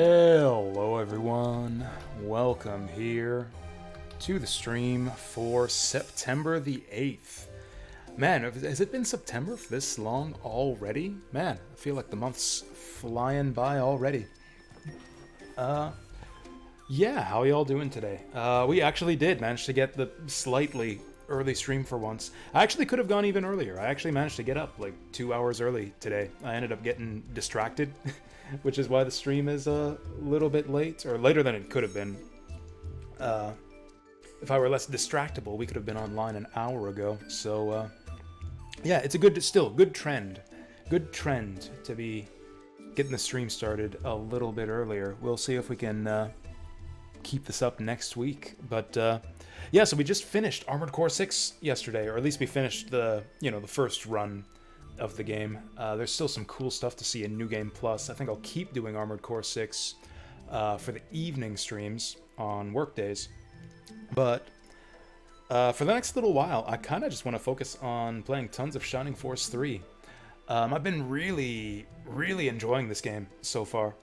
Hello everyone, welcome here to the stream for September the 8th. Man, has it been September for this long already? Man, I feel like the month's flying by already. Yeah, how y'all doing today? We actually did manage to get the slightly early stream for once. I actually could have gone even earlier. I actually managed to get up like 2 hours early today. I ended up getting distracted, which is why the stream is a little bit late, or later than it could have been. If I were less distractible, we could have been online an hour ago. So, yeah, it's a good trend. Good trend to be getting the stream started a little bit earlier. We'll see if we can keep this up next week. But, yeah, so we just finished Armored Core 6 yesterday, or at least we finished the first run of the game. There's still some cool stuff to see in New Game Plus. I think I'll keep doing Armored Core 6 for the evening streams on work days. But for the next little while, I kind of just want to focus on playing tons of Shining Force 3. I've been really enjoying this game so far.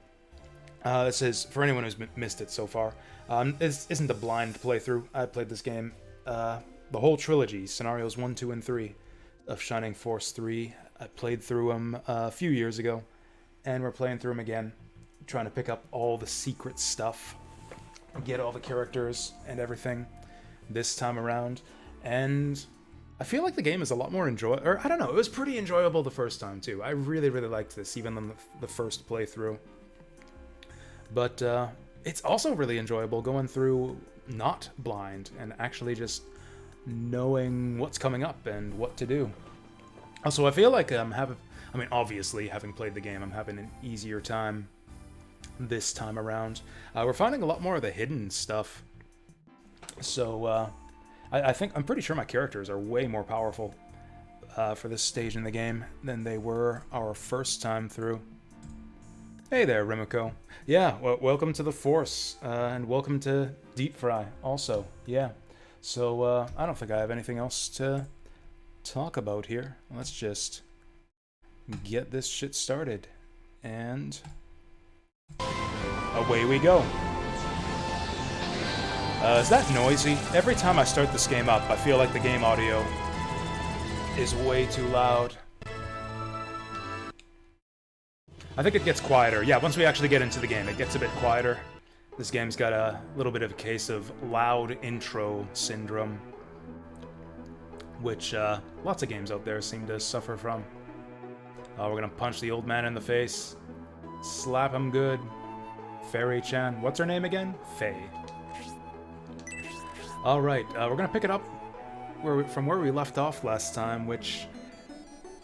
This is, for anyone who's missed it so far, this isn't a blind playthrough. I played this game, the whole trilogy, scenarios 1, 2, and 3 of Shining Force 3. I played through them a few years ago, and we're playing through them again, trying to pick up all the secret stuff, get all the characters and everything this time around. And I feel like the game is a lot more enjoyable, or I don't know, it was pretty enjoyable the first time too. I really liked this, even on the first playthrough. But it's also really enjoyable going through not blind and actually just knowing what's coming up and what to do. Also, I feel like obviously, having played the game, I'm having an easier time this time around. We're finding a lot more of the hidden stuff. So, I'm pretty sure my characters are way more powerful for this stage in the game than they were our first time through. Hey there, Rimiko. Yeah, well, welcome to the Force, and welcome to Deep Fry also, yeah. So, I don't think I have anything else to talk about here. Let's just get this shit started, and away we go. Is that noisy? Every time I start this game up, I feel like the game audio is way too loud. I think it gets quieter. Yeah, once we actually get into the game, it gets a bit quieter. This game's got a little bit of a case of loud intro syndrome, which lots of games out there seem to suffer from. We're gonna punch the old man in the face, slap him good. Fairy-chan. What's her name again? Faye. Alright, we're gonna pick it up from where we left off last time, which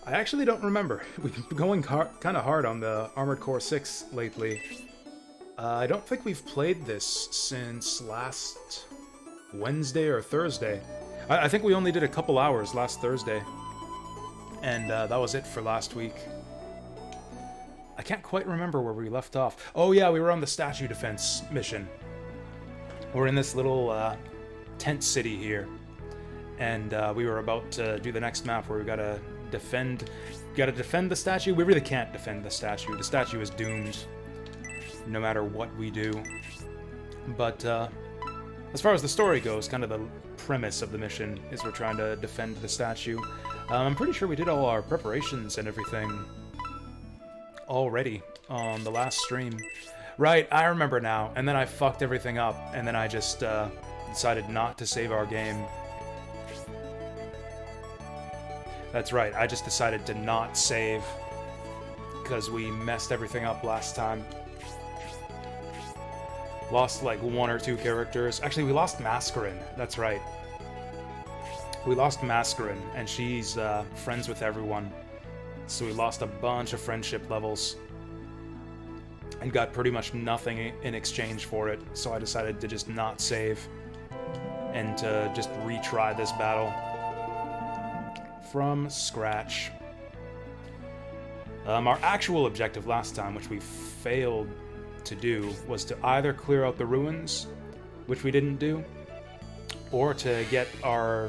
I actually don't remember. We've been going kind of hard on the Armored Core 6 lately. I don't think we've played this since last Wednesday or Thursday. I think we only did a couple hours last Thursday. And that was it for last week. I can't quite remember where we left off. Oh yeah, we were on the statue defense mission. We're in this little tent city here. And we were about to do the next map where we gotta defend the statue. We really can't defend the statue. The statue is doomed no matter what we do. But as far as the story goes, kind of the premise of the mission is we're trying to defend the statue. I'm pretty sure we did all our preparations and everything already on the last stream. Right, I remember now. And then I fucked everything up, and then I just decided not to save our game. That's right, I just decided to not save because we messed everything up last time. Lost like 1 or 2 characters. Actually, we lost Mascarin, that's right. We lost Mascarin, and she's friends with everyone. So we lost a bunch of friendship levels and got pretty much nothing in exchange for it. So I decided to just not save and to just retry this battle from scratch. Our actual objective last time, which we failed to do, was to either clear out the ruins, which we didn't do, or to get our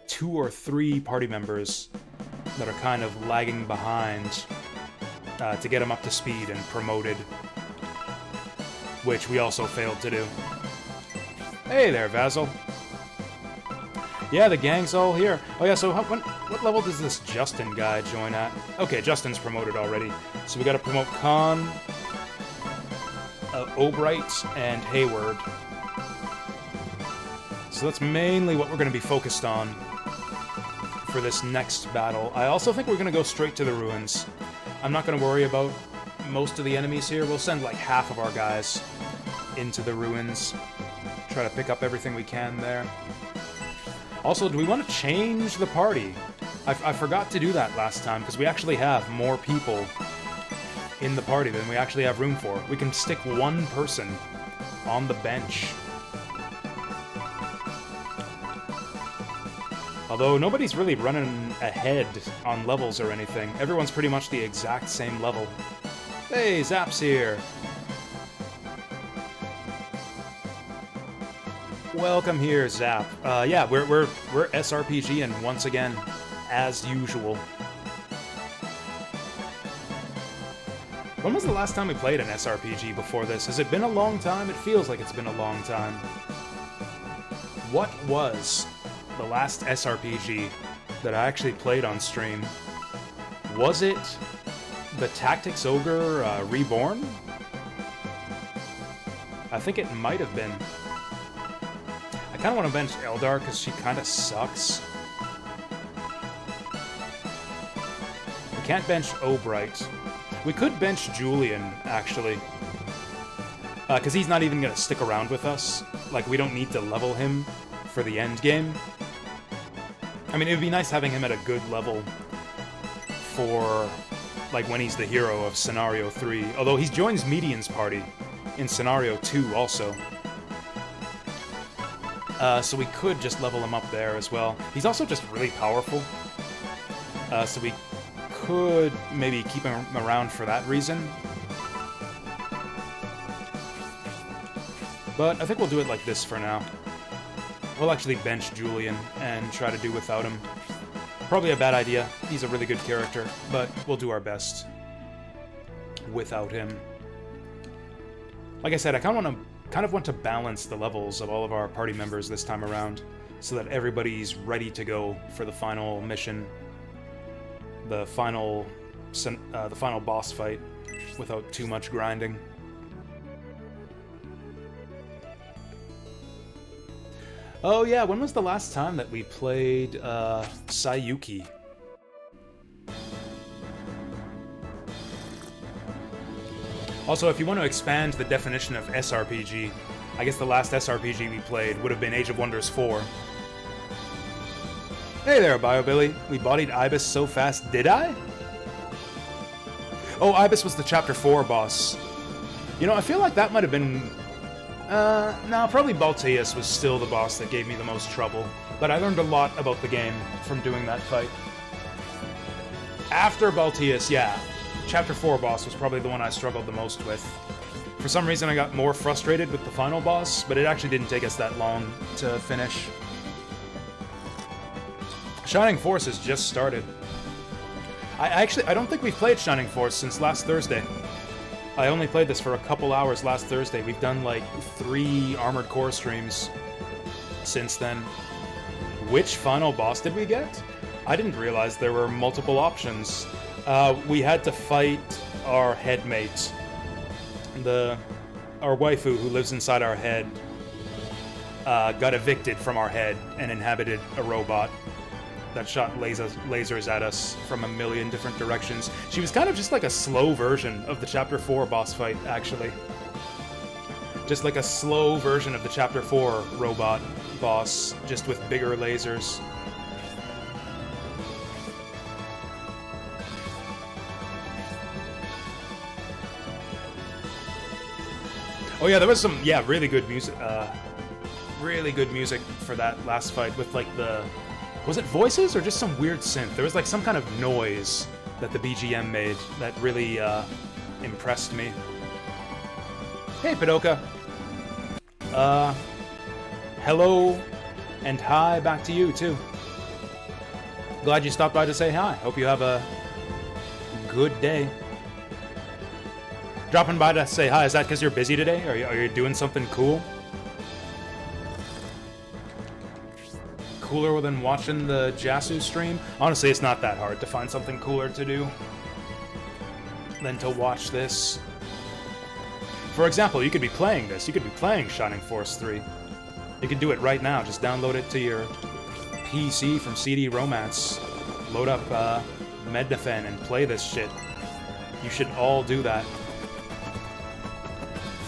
2 or 3 party members that are kind of lagging behind to get them up to speed and promoted. which we also failed to do. Hey there, Vassal. Yeah, the gang's all here. Oh yeah, so what level does this Justin guy join at? Okay, Justin's promoted already. So we gotta promote Khan, Obright, and Hayward. So that's mainly what we're gonna be focused on for this next battle. I also think we're gonna go straight to the ruins. I'm not gonna worry about most of the enemies here. We'll send like half of our guys into the ruins. Try to pick up everything we can there. Also, do we want to change the party? I forgot to do that last time, because we actually have more people in the party than we actually have room for. We can stick one person on the bench. Although, nobody's really running ahead on levels or anything. Everyone's pretty much the exact same level. Hey, Zap's here! Welcome here, Zap. Yeah, we're SRPGing once again, as usual. When was the last time we played an SRPG before this? Has it been a long time? It feels like it's been a long time. What was the last SRPG that I actually played on stream? Was it the Tactics Ogre Reborn? I think it might have been. I kind of want to bench Eldar because she kind of sucks. We can't bench Obright. We could bench Julian, actually. Because he's not even going to stick around with us. Like, we don't need to level him for the end game. I mean, it would be nice having him at a good level for, like, when he's the hero of Scenario 3. Although he joins Median's party in Scenario 2 also. So we could just level him up there as well. He's also just really powerful. So we could maybe keep him around for that reason. But I think we'll do it like this for now. We'll actually bench Julian and try to do without him. Probably a bad idea. He's a really good character, but we'll do our best without him. Like I said, I kind of want to balance the levels of all of our party members this time around, so that everybody's ready to go for the final mission, the final boss fight, without too much grinding. Oh yeah, when was the last time that we played Sayuki? Also, if you want to expand the definition of SRPG, I guess the last SRPG we played would have been Age of Wonders 4. Hey there, BioBilly. We bodied Ibis so fast, did I? Oh, Ibis was the Chapter 4 boss. You know, I feel like that might have been... no, probably Balteus was still the boss that gave me the most trouble. But I learned a lot about the game from doing that fight. After Balteus, yeah. Chapter 4 boss was probably the one I struggled the most with. For some reason I got more frustrated with the final boss, but it actually didn't take us that long to finish. Shining Force has just started. I don't think we've played Shining Force since last Thursday. I only played this for a couple hours last Thursday. We've done like 3 Armored Core streams since then. Which final boss did we get? I didn't realize there were multiple options. We had to fight our headmate. Our waifu who lives inside our head got evicted from our head and inhabited a robot that shot lasers at us from a million different directions. She was kind of just like a slow version of the Chapter 4 boss fight, actually. Just like a slow version of the Chapter 4 robot boss, just with bigger lasers. Oh yeah, there was some, really good music, for that last fight with like the... Was it voices or just some weird synth? There was like some kind of noise that the BGM made that really impressed me. Hey, Padoka. Hello and hi back to you too. Glad you stopped by to say hi. Hope you have a good day. Dropping by to say hi. Is that because you're busy today? Are you doing something cool? Cooler than watching the Jasu stream? Honestly, it's not that hard to find something cooler to do than to watch this. For example, you could be playing this. You could be playing Shining Force 3. You can do it right now. Just download it to your PC from CD Romance. Load up Mednafen and play this shit. You should all do that.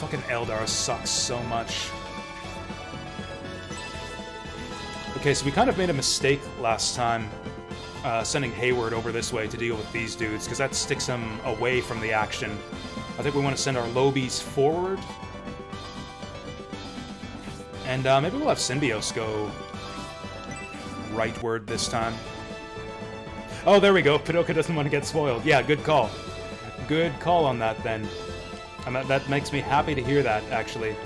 Fucking Eldar sucks so much. Okay, so we kind of made a mistake last time sending Hayward over this way to deal with these dudes, because that sticks them away from the action. I think we want to send our Lobies forward. And maybe we'll have Symbios go rightward this time. Oh, there we go. Padoka doesn't want to get spoiled. Yeah, good call. Good call on that, then. That makes me happy to hear that, actually.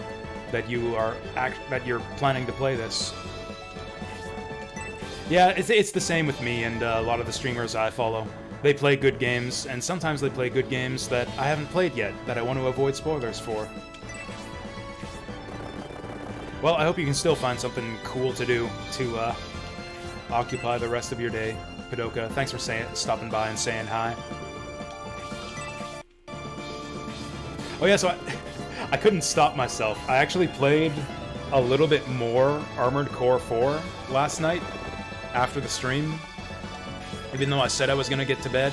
That you're planning to play this. Yeah, it's the same with me and a lot of the streamers I follow. They play good games, and sometimes they play good games that I haven't played yet, that I want to avoid spoilers for. Well, I hope you can still find something cool to do to occupy the rest of your day, Padoka. Thanks for stopping by and saying hi. Oh yeah, so I couldn't stop myself. I actually played a little bit more Armored Core 4 last night after the stream. Even though I said I was going to get to bed,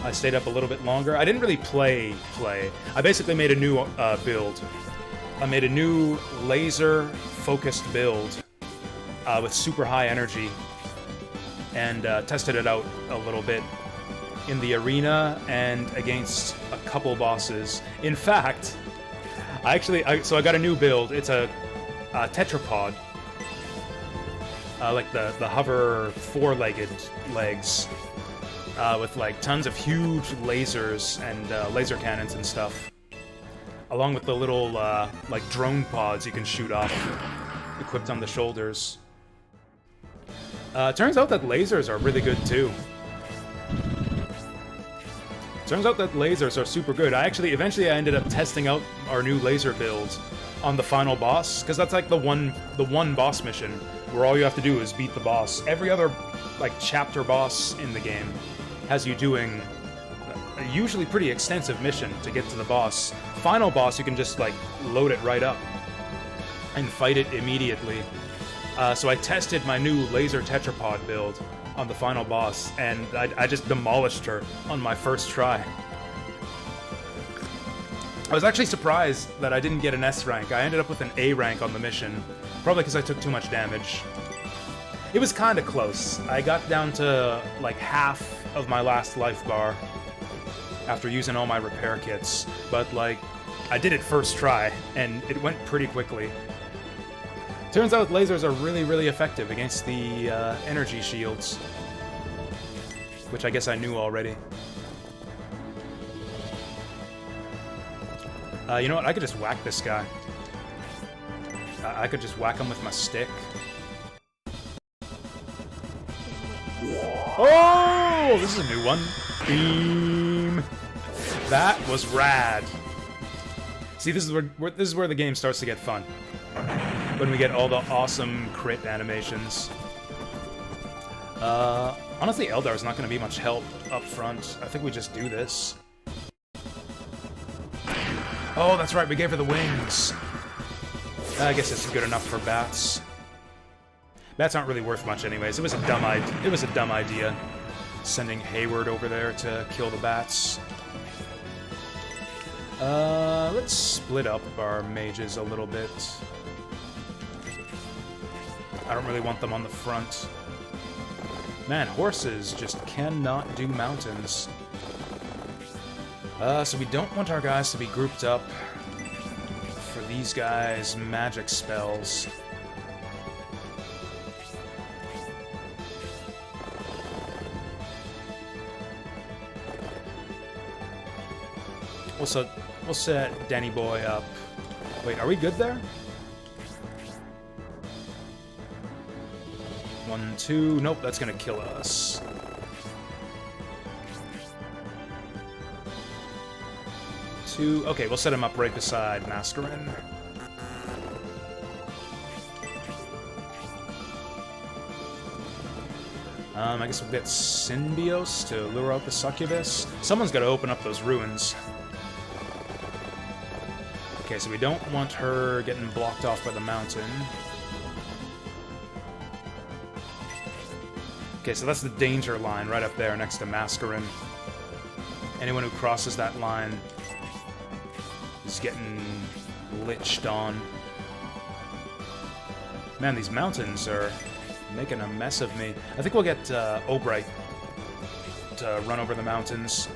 I stayed up a little bit longer. I didn't really play. I basically made a new build. I made a new laser-focused build with super high energy and tested it out a little bit in the arena and against a couple bosses. In fact, so I got a new build. It's a tetrapod. Like the hover four-legged legs with like tons of huge lasers and laser cannons and stuff, along with the little like drone pods you can shoot off, equipped on the shoulders. Turns out that lasers are really good too. Turns out that lasers are super good. Eventually I ended up testing out our new laser build on the final boss, because that's like the one boss mission where all you have to do is beat the boss. Every other like chapter boss in the game has you doing a usually pretty extensive mission to get to the boss. Final boss, you can just like load it right up and fight it immediately. So I tested my new laser tetrapod build on the final boss, and I just demolished her on my first try. I was actually surprised that I didn't get an S rank. I ended up with an A rank on the mission, probably because I took too much damage. It was kind of close. I got down to like half of my last life bar after using all my repair kits, but like I did it first try, and it went pretty quickly. Turns out lasers are really, really effective against the energy shields, which I guess I knew already. You know what? I could just whack this guy. I could just whack him with my stick. Oh! This is a new one. Beam! That was rad. See, this is where the game starts to get fun. When we get all the awesome crit animations. Honestly, Eldar's not going to be much help up front. I think we just do this. Oh, that's right, we gave her the wings. I guess it's good enough for bats. Bats aren't really worth much anyways. It was a dumb idea, sending Hayward over there to kill the bats. Let's split up our mages a little bit. I don't really want them on the front. Man, horses just cannot do mountains. So we don't want our guys to be grouped up for these guys' magic spells. We'll set Danny Boy up. Wait, are we good there? 1, 2. Nope, that's gonna kill us. 2... Okay, we'll set him up right beside Mascarin. I guess we'll get Symbios to lure out the succubus. Someone's got to open up those ruins. Okay, so we don't want her getting blocked off by the mountain. Okay, so that's the danger line right up there next to Mascarin. Anyone who crosses that line is getting liched on. Man, these mountains are making a mess of me. I think we'll get Obright to run over the mountains.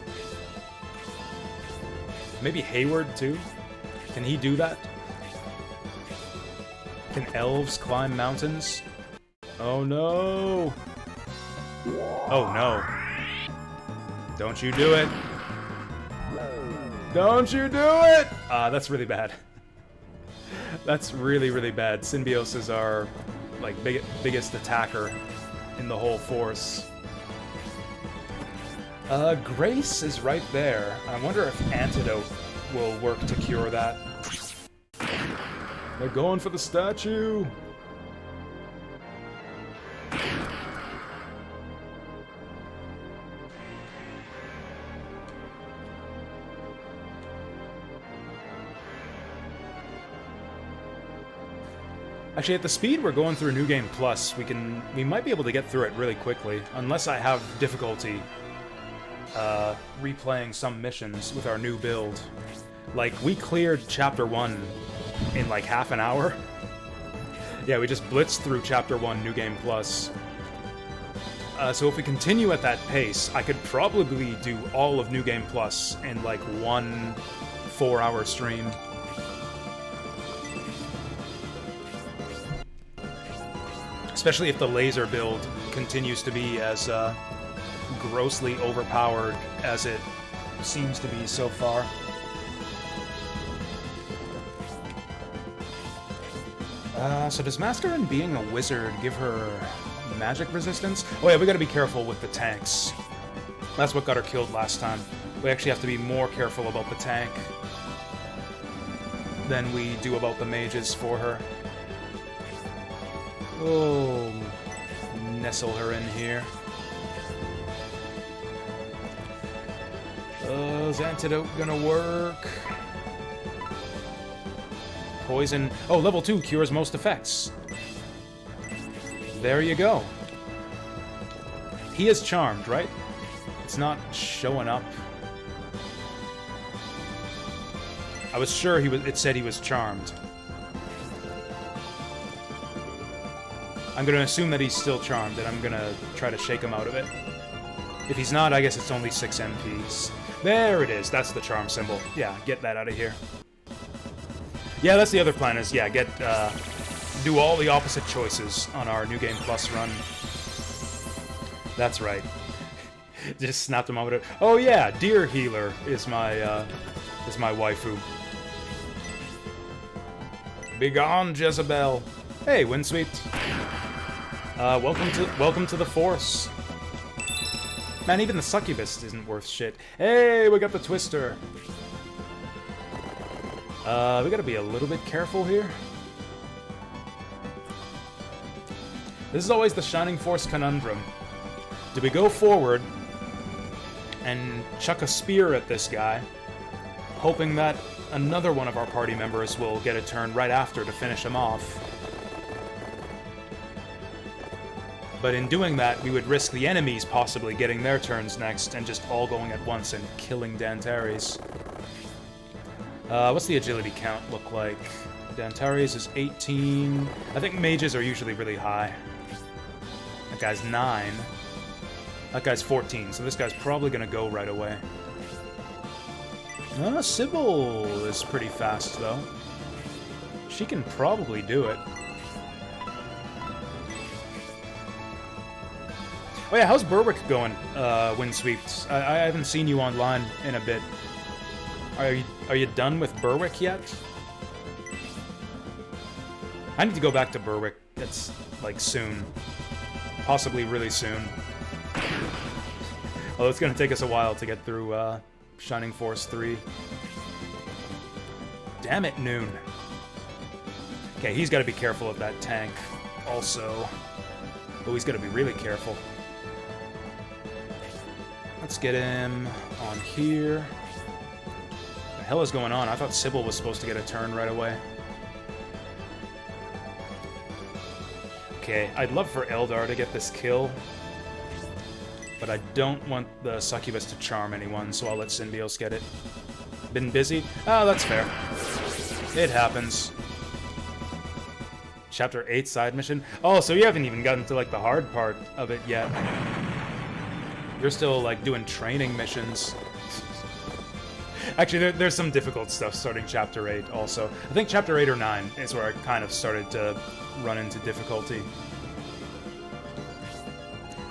Maybe Hayward, too? Can he do that? Can elves climb mountains? Oh, no! Oh, no. Don't you do it! Don't you do it! That's really bad. That's really, really bad. Symbios is our, like, biggest attacker in the whole force. Grace is right there. I wonder if Antidote will work to cure that. They're going for the statue! Actually, at the speed we're going through New Game Plus, we might be able to get through it really quickly, unless I have difficulty replaying some missions with our new build. Like, we cleared Chapter 1 in like half an hour. Yeah, we just blitzed through Chapter 1 New Game Plus. So if we continue at that pace, I could probably do all of New Game Plus in like one 4-hour stream. Especially if the laser build continues to be as grossly overpowered as it seems to be so far. So does Mascarin being a wizard give her magic resistance? Oh yeah, we gotta be careful with the tanks. That's what got her killed last time. We actually have to be more careful about the tank than we do about the mages for her. Oh, nestle her in here. Is Antidote gonna work? Poison. Oh, level 2 cures most effects. There you go. He is charmed, right? It's not showing up. I was sure it said he was charmed. I'm gonna assume that he's still charmed, and I'm gonna try to shake him out of it. If he's not, I guess it's only 6 MPs. There it is, that's the charm symbol. Yeah, get that out of here. Yeah, that's the other plan is, yeah, do all the opposite choices on our New Game Plus run. That's right. Just snapped him out of it. Oh yeah, Deer Healer is my waifu. Begone, Jezebel. Hey, Windsweep. Welcome to the Force. Man, even the succubus isn't worth shit. Hey, we got the Twister. We gotta be a little bit careful here. This is always the Shining Force conundrum. Do we go forward and chuck a spear at this guy, hoping that another one of our party members will get a turn right after to finish him off? But in doing that, we would risk the enemies possibly getting their turns next and just all going at once and killing Dantares. What's the agility count look like? Dantares is 18. I think mages are usually really high. That guy's 9. That guy's 14, so this guy's probably gonna go right away. Sybil is pretty fast, though. She can probably do it. Oh yeah, how's Berwick going, Windsweeps? I haven't seen you online in a bit. Are you done with Berwick yet? I need to go back to Berwick. It's, like, soon. Possibly really soon. Well, it's gonna take us a while to get through, Shining Force 3. damn it, Noon. Okay, he's got to be careful of that tank also. Oh, he's got to be really careful. Let's get him on here. What the hell is going on? I thought Sybil was supposed to get a turn right away. Okay, I'd love for Eldar to get this kill, but I don't want the Succubus to charm anyone, so I'll let Symbios get it. Been busy? Oh, that's fair. It happens. Chapter 8 side mission? Oh, so you haven't even gotten to, like, the hard part of it yet. You're still, like, doing training missions. Actually, there's some difficult stuff starting Chapter 8 also. I think Chapter 8 or 9 is where I kind of started to run into difficulty.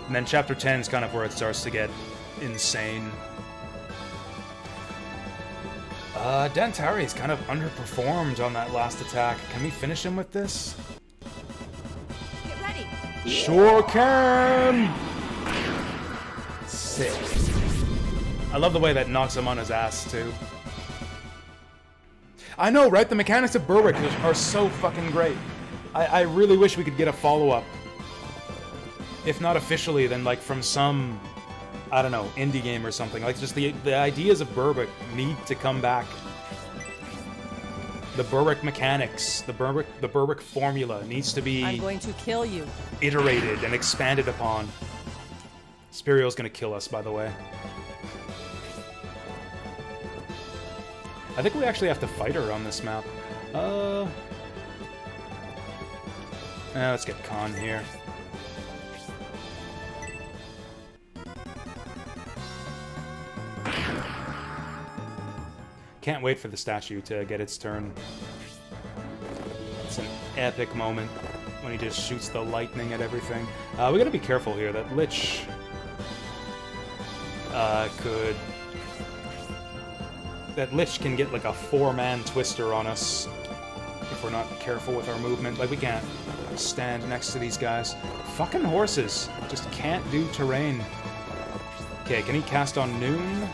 And then Chapter 10 is kind of where it starts to get insane. Dantari's kind of underperformed on that last attack. Can we finish him with this? Get ready. Sure can! Sick. I love the way that knocks him on his ass, too. I know, right? The mechanics of Berwick are so fucking great. I really wish we could get a follow-up. If not officially, then like from some, I don't know, indie game or something. Like just the ideas of Berwick need to come back. The Berwick mechanics, the Berwick formula needs to be... I'm going to kill you. ...iterated and expanded upon. Spirio's gonna kill us, by the way. I think we actually have to fight her on this map. Let's get Khan here. Can't wait for the statue to get its turn. It's an epic moment when he just shoots the lightning at everything. We gotta be careful here. That Lich could... That Lich can get like a 4-man twister on us if we're not careful with our movement. Like, we can't stand next to these guys. Fucking horses just can't do terrain. Okay, can he cast on Noon?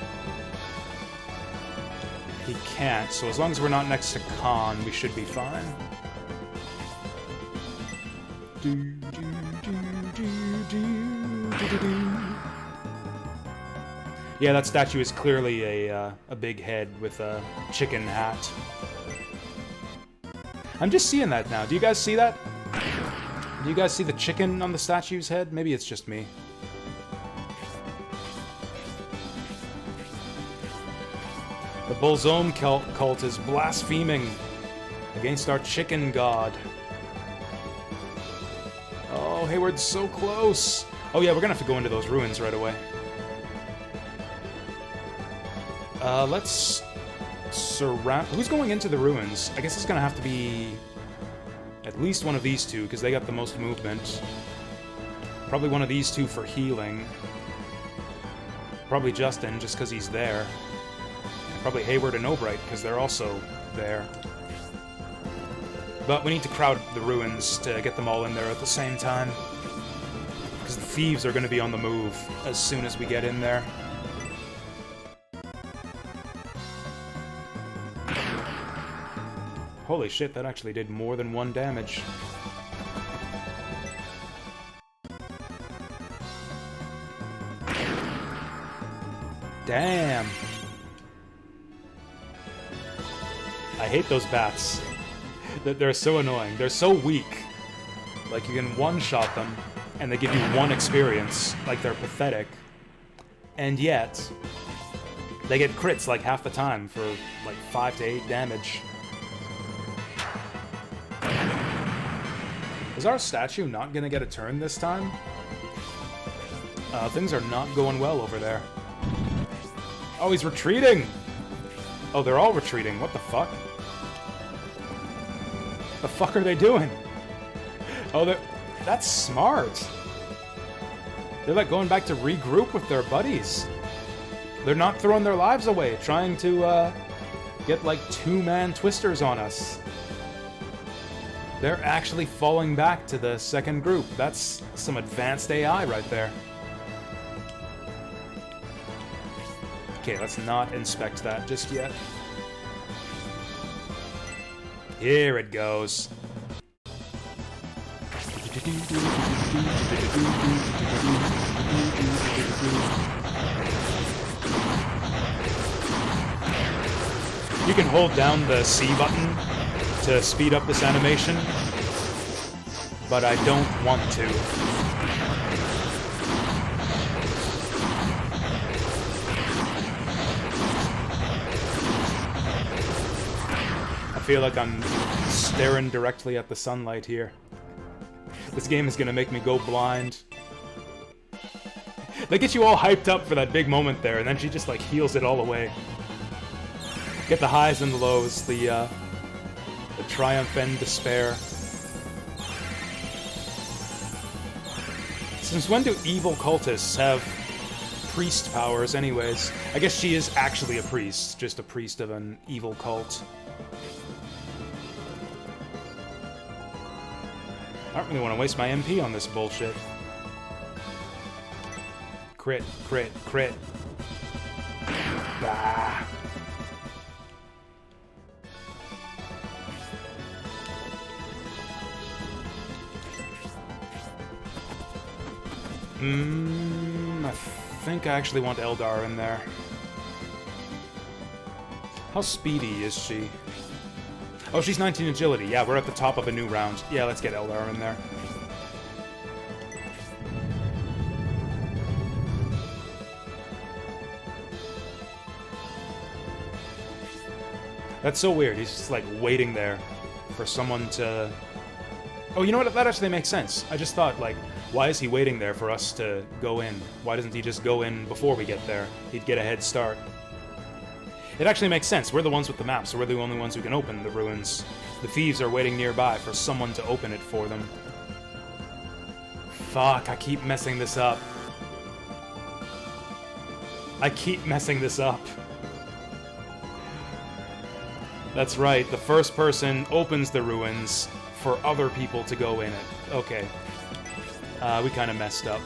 He can't, so as long as we're not next to Khan, we should be fine. Yeah, that statue is clearly a big head with a chicken hat. I'm just seeing that now. Do you guys see that? Do you guys see the chicken on the statue's head? Maybe it's just me. The Bolzome cult is blaspheming against our chicken god. Oh, Hayward's so close. Oh yeah, we're gonna have to go into those ruins right away. Let's surround... Who's going into the ruins? I guess it's gonna have to be at least one of these two, because they got the most movement. Probably one of these two for healing. Probably Justin, just because he's there. Probably Hayward and Obright, because they're also there. But we need to crowd the ruins to get them all in there at the same time. Because the thieves are going to be on the move as soon as we get in there. Holy shit, that actually did more than 1 damage. Damn. I hate those bats. They're so annoying. They're so weak. Like, you can one-shot them, and they give you 1 experience. Like, they're pathetic. And yet, they get crits, like, half the time for, like, 5 to 8 damage. Is our statue not gonna get a turn this time? Things are not going well over there. Oh, he's retreating! Oh, they're all retreating. What the fuck? The fuck are they doing? Oh, that's smart. They're like going back to regroup with their buddies. They're not throwing their lives away, trying to get like 2-man twisters on us. They're actually falling back to the second group. That's some advanced AI right there. Okay, let's not inspect that just yet. Here it goes. You can hold down the C button to speed up this animation, but I don't want to. I feel like I'm staring directly at the sunlight here. This game is gonna make me go blind. They get you all hyped up for that big moment there, and then she just like heals it all away. Get the highs and the lows, the triumph and despair. Since when do evil cultists have priest powers anyways? I guess she is actually a priest, just a priest of an evil cult. I don't really want to waste my MP on this bullshit. Crit, crit, crit. Ah. I think I actually want Eldar in there. How speedy is she? Oh, she's 19 agility. Yeah, we're at the top of a new round. Yeah, let's get Eldar in there. That's so weird. He's just like waiting there for someone to... Oh, you know what? That actually makes sense. I just thought, like, why is he waiting there for us to go in? Why doesn't he just go in before we get there? He'd get a head start. It actually makes sense. We're the ones with the map, so we're the only ones who can open the ruins. The thieves are waiting nearby for someone to open it for them. Fuck, I keep messing this up. I keep messing this up. That's right, the first person opens the ruins for other people to go in it. Okay. We kind of messed up.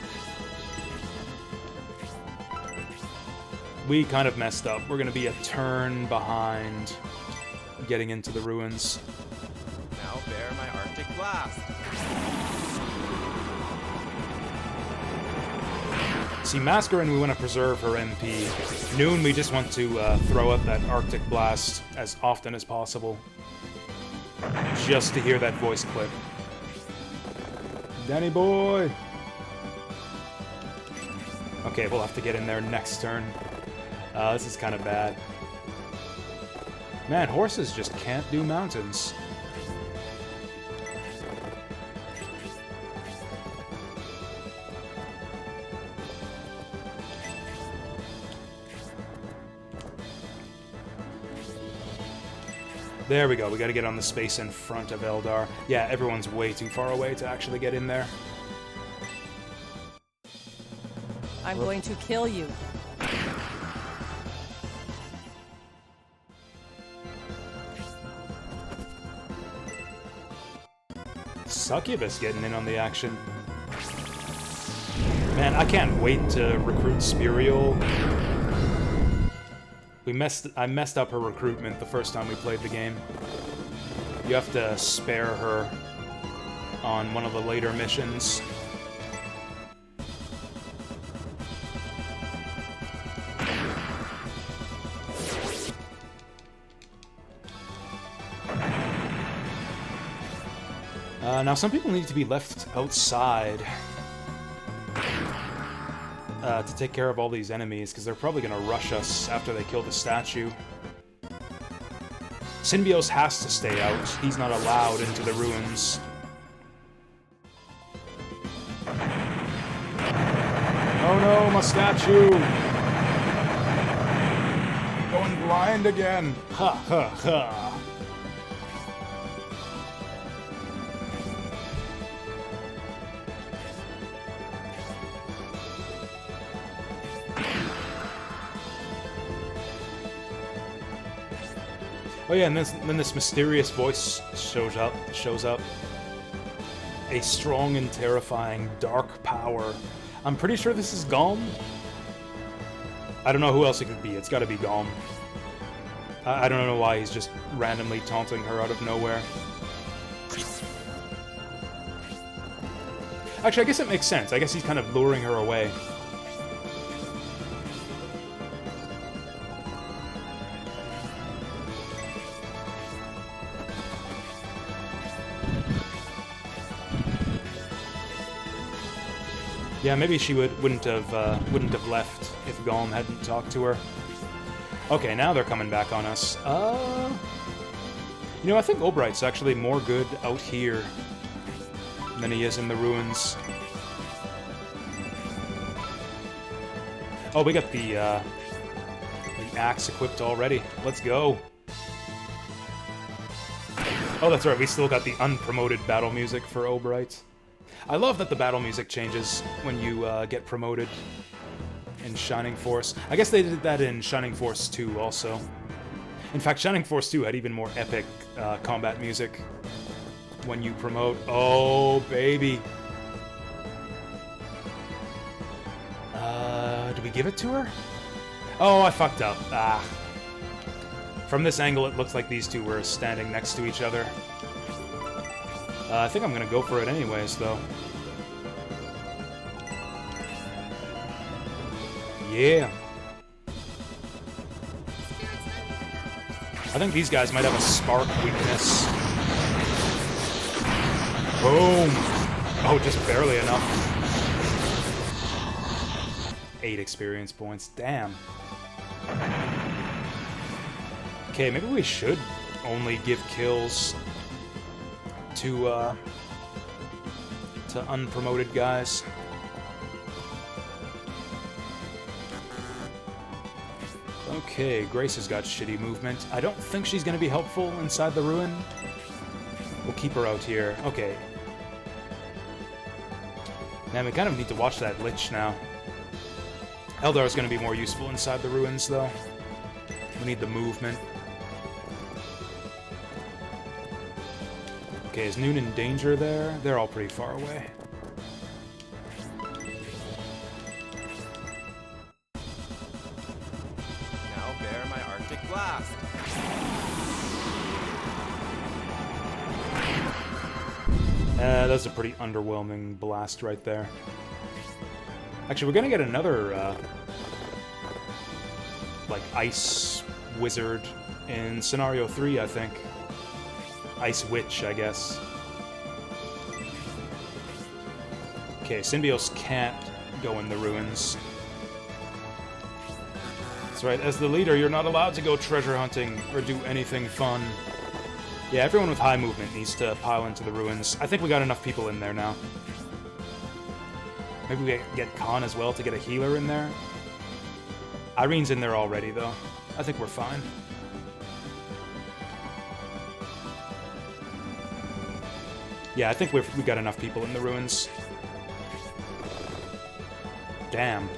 We kind of messed up. We're gonna be a turn behind getting into the ruins. Now bear my Arctic Blast. See, Mascarin, we want to preserve her MP. Noon, we just want to throw up that Arctic Blast as often as possible. Just to hear that voice clip. Danny boy! Okay, we'll have to get in there next turn. This is kind of bad. Man, horses just can't do mountains. There we go, we gotta get on the space in front of Eldar. Yeah, everyone's way too far away to actually get in there. I'm going to kill you. Succubus getting in on the action. Man, I can't wait to recruit Spirial. I messed up her recruitment the first time we played the game. You have to spare her on one of the later missions. Now some people need to be left outside to take care of all these enemies, because they're probably going to rush us after they kill the statue. Synbios has to stay out. He's not allowed into the ruins. Oh no, my statue! Going blind again! Ha ha ha! Oh yeah, and then this mysterious voice shows up. A strong and terrifying dark power. I'm pretty sure this is Galm. I don't know who else it could be. It's gotta be Galm. I don't know why he's just randomly taunting her out of nowhere. Actually, I guess it makes sense. I guess he's kind of luring her away. Yeah, maybe she wouldn't have left if Golem hadn't talked to her. Okay, now they're coming back on us. You know, I think Obright's actually more good out here than he is in the ruins. Oh, we got the axe equipped already. Let's go. Oh, that's right. We still got the unpromoted battle music for Obright. I love that the battle music changes when you get promoted in Shining Force. I guess they did that in Shining Force 2 also. In fact, Shining Force 2 had even more epic combat music when you promote. Oh, baby. Do we give it to her? Oh, I fucked up. Ah. From this angle, it looks like these two were standing next to each other. I think I'm gonna go for it anyways, though. Yeah. I think these guys might have a spark weakness. Boom! Oh, just barely enough. 8 experience points. Damn. Okay, maybe we should only give kills to unpromoted guys. Okay, Grace has got shitty movement. I don't think she's gonna be helpful inside the ruin. We'll keep her out here. Okay. Man, we kind of need to watch that Lich now. Eldar's gonna be more useful inside the ruins, though. We need the movement. Okay, is Noon in danger there? They're all pretty far away. Now bear my Arctic blast. That's a pretty underwhelming blast right there. Actually, we're gonna get another, like, ice wizard in Scenario 3, I think. Ice Witch, I guess. Okay, Symbios can't go in the ruins. That's right, as the leader, you're not allowed to go treasure hunting or do anything fun. Yeah, everyone with high movement needs to pile into the ruins. I think we got enough people in there now. Maybe we get Khan as well to get a healer in there. Irene's in there already, though. I think we're fine. Yeah, I think we got enough people in the ruins. Damn.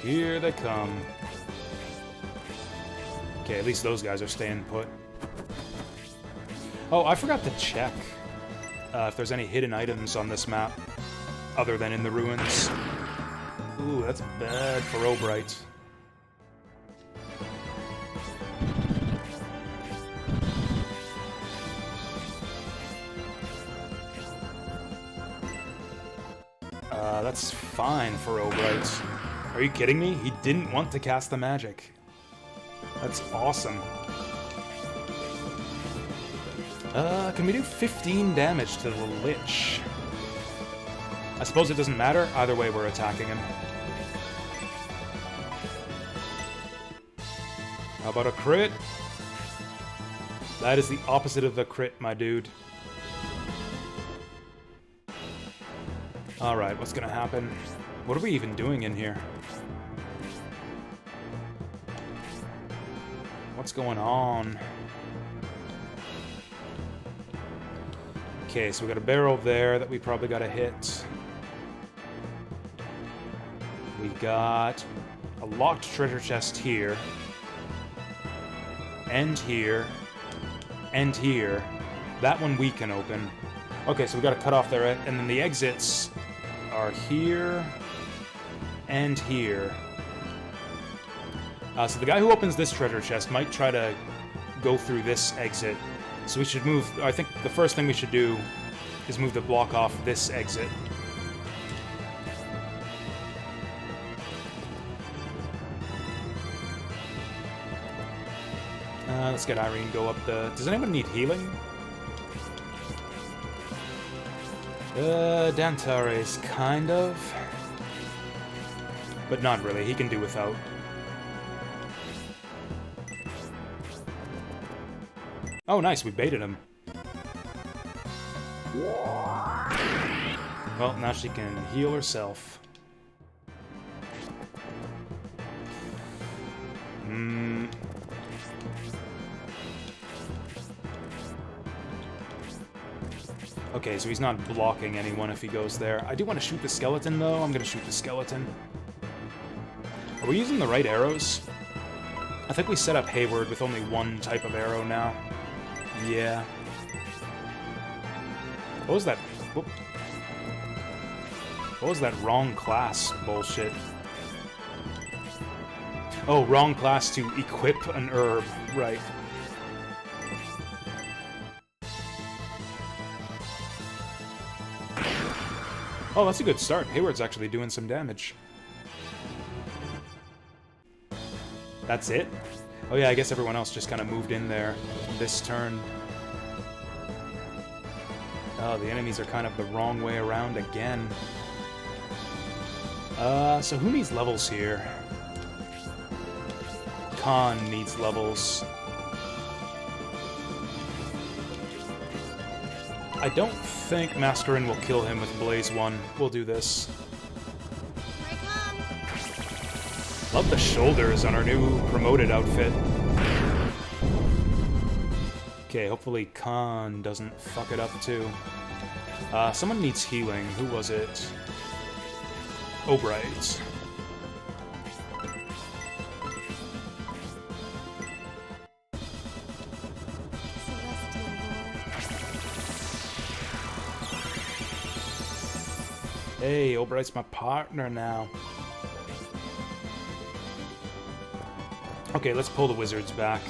Here they come. Okay, at least those guys are staying put. Oh, I forgot to check if there's any hidden items on this map other than in the ruins. Ooh, that's bad for Obright. That's fine for Obright. Are you kidding me? He didn't want to cast the magic. That's awesome. Can we do 15 damage to the Lich? I suppose it doesn't matter. Either way, we're attacking him. How about a crit? That is the opposite of a crit, my dude. Alright, what's gonna happen? What are we even doing in here? What's going on? Okay, so we got a barrel there that we probably gotta hit. We got a locked treasure chest here. And here. And here. That one we can open. Okay, so we gotta cut off there, and then the exits are here and here. So the guy who opens this treasure chest might try to go through this exit. So we should move... I think the first thing we should do is move the block off this exit. Let's get Irene go up the... Does anyone need healing? Dantares, kind of. But not really, he can do without. Oh, nice, we baited him. Well, now she can heal herself. Okay, so he's not blocking anyone if he goes there. I do want to shoot the skeleton, though. I'm going to shoot the skeleton. Are we using the right arrows? I think we set up Hayward with only one type of arrow now. Yeah. What was that? Whoop. What was that wrong class bullshit? Oh, wrong class to equip an herb. Right. Oh, that's a good start. Hayward's actually doing some damage. That's it? Oh yeah, I guess everyone else just kind of moved in there this turn. Oh, the enemies are kind of the wrong way around again. So who needs levels here? Khan needs levels. I don't think Mascarin will kill him with Blaze 1. We'll do this. Here I come. Love the shoulders on our new promoted outfit. Okay, hopefully Khan doesn't fuck it up too. Someone needs healing. Who was it? O'Bright. Hey, O'Bright's my partner now. Okay, let's pull the wizards back.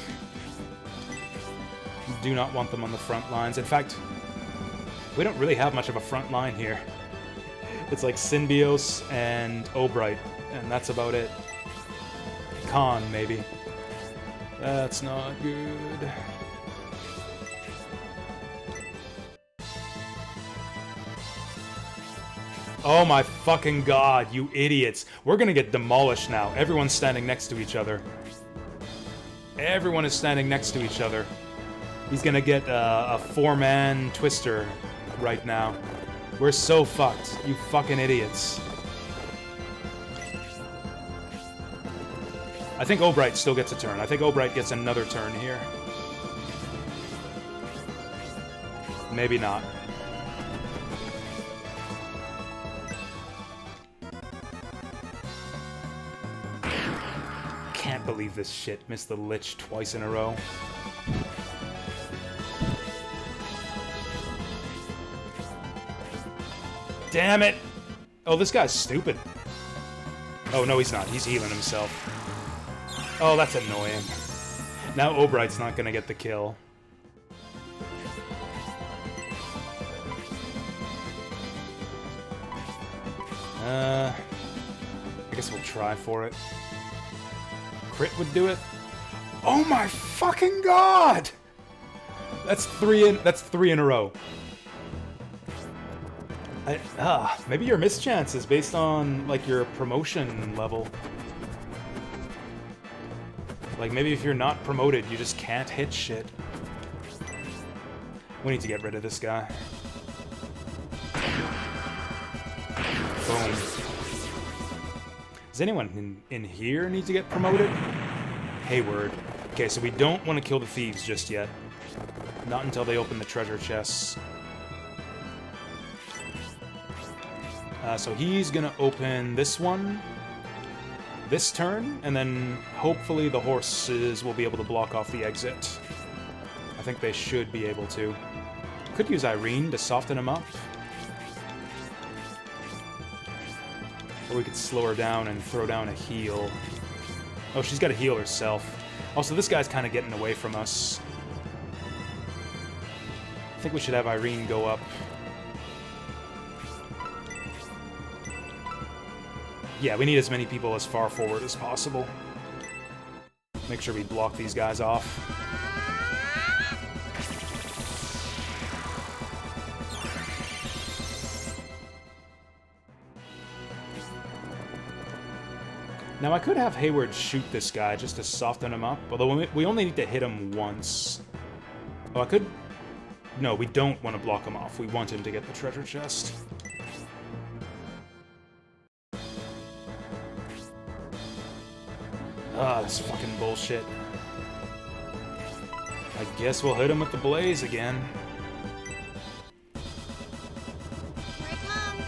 Do not want them on the front lines. In fact, we don't really have much of a front line here. It's like Synbios and O'Bright, and that's about it. Khan, maybe. That's not good. Oh my fucking god, you idiots. We're gonna get demolished now. Everyone's standing next to each other. Everyone is standing next to each other. He's gonna get a four-man twister right now. We're so fucked, you fucking idiots. I think O'Bright still gets a turn. I think O'Bright gets another turn here. Maybe not. Can't believe this shit. Missed the Lich twice in a row. Damn it! Oh, this guy's stupid. Oh, no, he's not. He's healing himself. Oh, that's annoying. Now O'Bright's not gonna get the kill. I guess we'll try for it. Crit would do it. Oh my fucking god! That's three in a row. Maybe your mischance is based on like your promotion level. Like maybe if you're not promoted, you just can't hit shit. We need to get rid of this guy. Boom. Does anyone in here need to get promoted? Hayward. Okay, so we don't want to kill the thieves just yet. Not until they open the treasure chests. So he's gonna open this one this turn, and then hopefully the horses will be able to block off the exit. I think they should be able to. Could use Irene to soften him up. Or we could slow her down and throw down a heal. Oh, she's got to heal herself. Also, this guy's kind of getting away from us. I think we should have Irene go up. Yeah, we need as many people as far forward as possible. Make sure we block these guys off. Now, I could have Hayward shoot this guy just to soften him up, although we only need to hit him once. Oh, I could... No, we don't want to block him off. We want him to get the treasure chest. Ah, that's fucking bullshit. I guess we'll hit him with the blaze again. Here I come.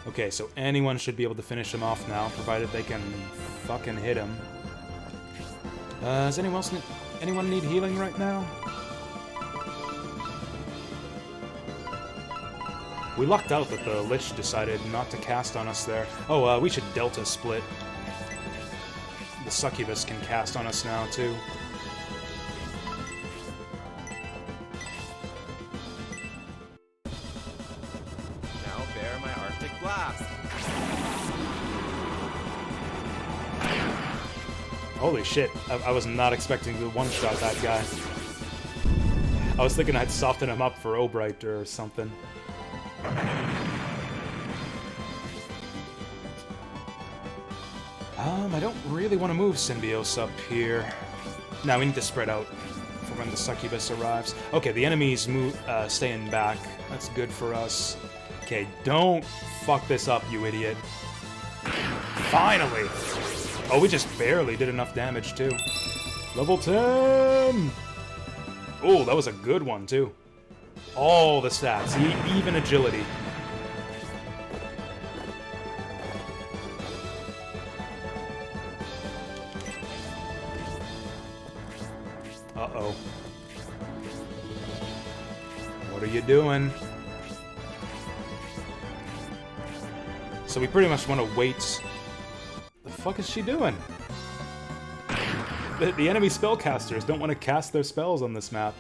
Okay, so anyone should be able to finish him off now, provided they can fucking hit him. Does anyone need healing right now? We lucked out that the Lich decided not to cast on us there. Oh, we should Delta split. The Succubus can cast on us now, too. Now bear my Arctic blast. Holy shit, I was not expecting to one-shot that guy. I was thinking I'd soften him up for Obright or something. I don't really want to move Symbios up here. Now we need to spread out for when the Succubus arrives. Okay, the enemy's staying back. That's good for us. Okay, don't fuck this up, you idiot. Finally! Oh, we just barely did enough damage, too. Level 10! Oh, that was a good one, too. All the stats, even agility. Uh-oh. What are you doing? So we pretty much want to wait. The fuck is she doing? The enemy spellcasters don't want to cast their spells on this map.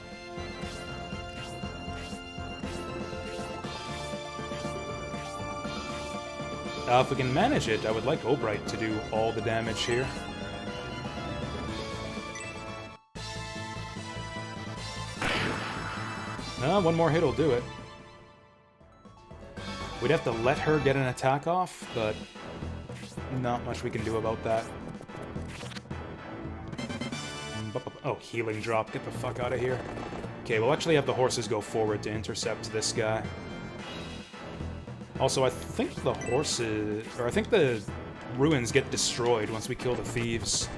If we can manage it, I would like Obright to do all the damage here. One more hit will do it. We'd have to let her get an attack off, but not much we can do about that. Oh, healing drop. Get the fuck out of here. Okay, we'll actually have the horses go forward to intercept this guy. Also, I think the horses... Or I think the ruins get destroyed once we kill the thieves.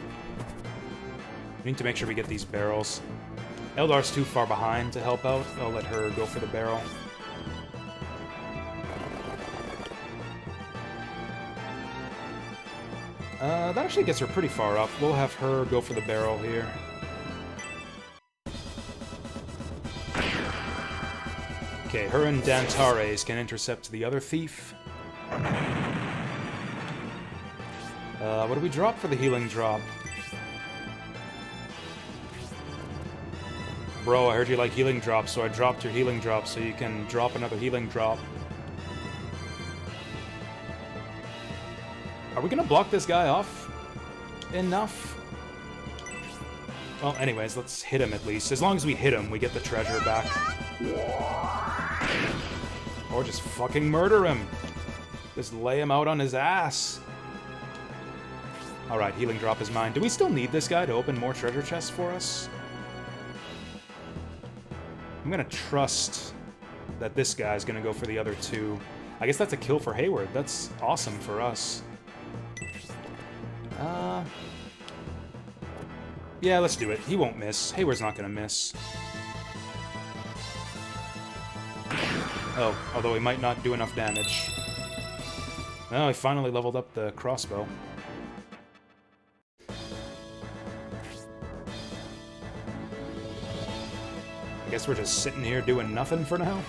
We need to make sure we get these barrels. Eldar's too far behind to help out. I'll let her go for the barrel. That actually gets her pretty far up. We'll have her go for the barrel here. Okay, her and Dantares can intercept the other thief. What do we drop for the healing drop? Bro, I heard you like healing drops, so I dropped your healing drop so you can drop another healing drop. Are we gonna block this guy off enough? Well, anyways, let's hit him at least. As long as we hit him, we get the treasure back. Or just fucking murder him. Just lay him out on his ass. Alright, healing drop is mine. Do we still need this guy to open more treasure chests for us? I'm gonna trust that this guy's gonna go for the other two. I guess that's a kill for Hayward. That's awesome for us. Yeah, let's do it. He won't miss. Hayward's not gonna miss. Oh, although he might not do enough damage. Oh, he finally leveled up the crossbow. I guess we're just sitting here doing nothing for now.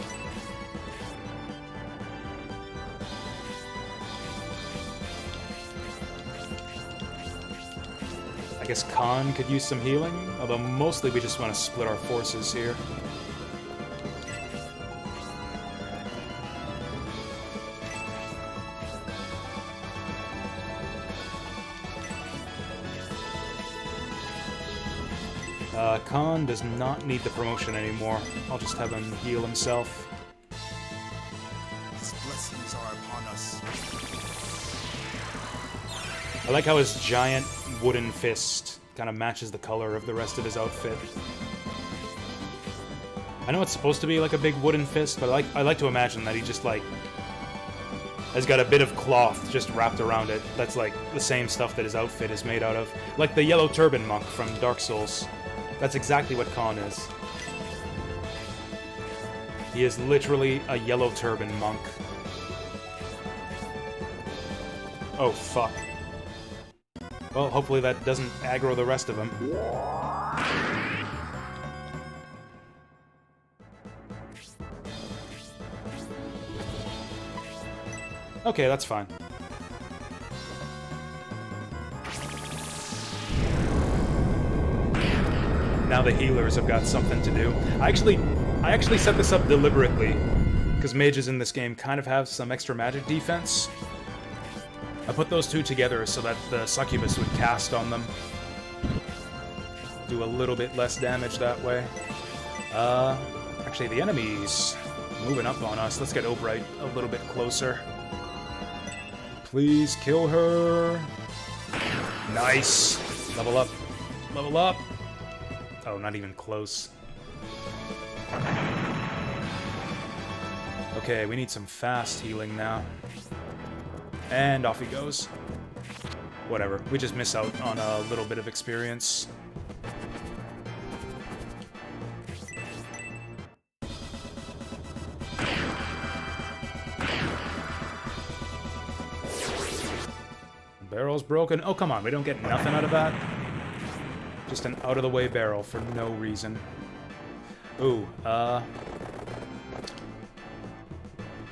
guess Khan could use some healing, although mostly we just want to split our forces here. Khan does not need the promotion anymore. I'll just have him heal himself. His blessings are upon us. I like how his giant wooden fist kind of matches the color of the rest of his outfit. I know it's supposed to be like a big wooden fist, but I like to imagine that he just like has got a bit of cloth just wrapped around it. That's like the same stuff that his outfit is made out of. Like the yellow turban monk from Dark Souls. That's exactly what Khan is. He is literally a yellow turban monk. Oh, fuck. Well, hopefully that doesn't aggro the rest of them. Okay, that's fine. Now the healers have got something to do. I actually set this up deliberately, because mages in this game kind of have some extra magic defense. I put those two together so that the succubus would cast on them. Do a little bit less damage that way. Actually, the enemy's moving up on us. Let's get Obright a little bit closer. Please kill her. Nice. Level up. Level up. Oh, not even close. Okay, we need some fast healing now. And off he goes. Whatever, we just miss out on a little bit of experience. Barrel's broken. Oh, come on, we don't get nothing out of that? Just an out-of-the-way barrel for no reason. Ooh,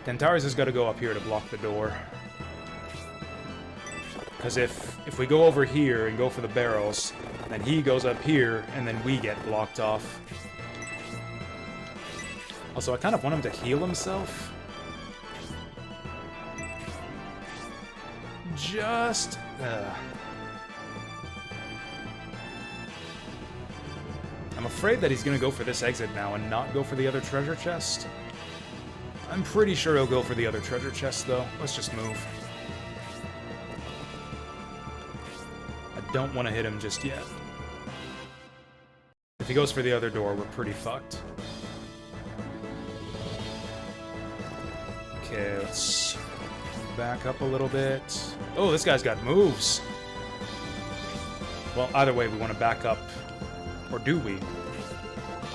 Dentaris has got to go up here to block the door. Because if we go over here and go for the barrels, then he goes up here, and then we get blocked off. Also, I kind of want him to heal himself. Just... I'm afraid that he's going to go for this exit now and not go for the other treasure chest. I'm pretty sure he'll go for the other treasure chest, though. Let's just move. I don't want to hit him just yet. If he goes for the other door, we're pretty fucked. Okay, let's back up a little bit. Oh, this guy's got moves. Well, either way, we want to back up. Or do we?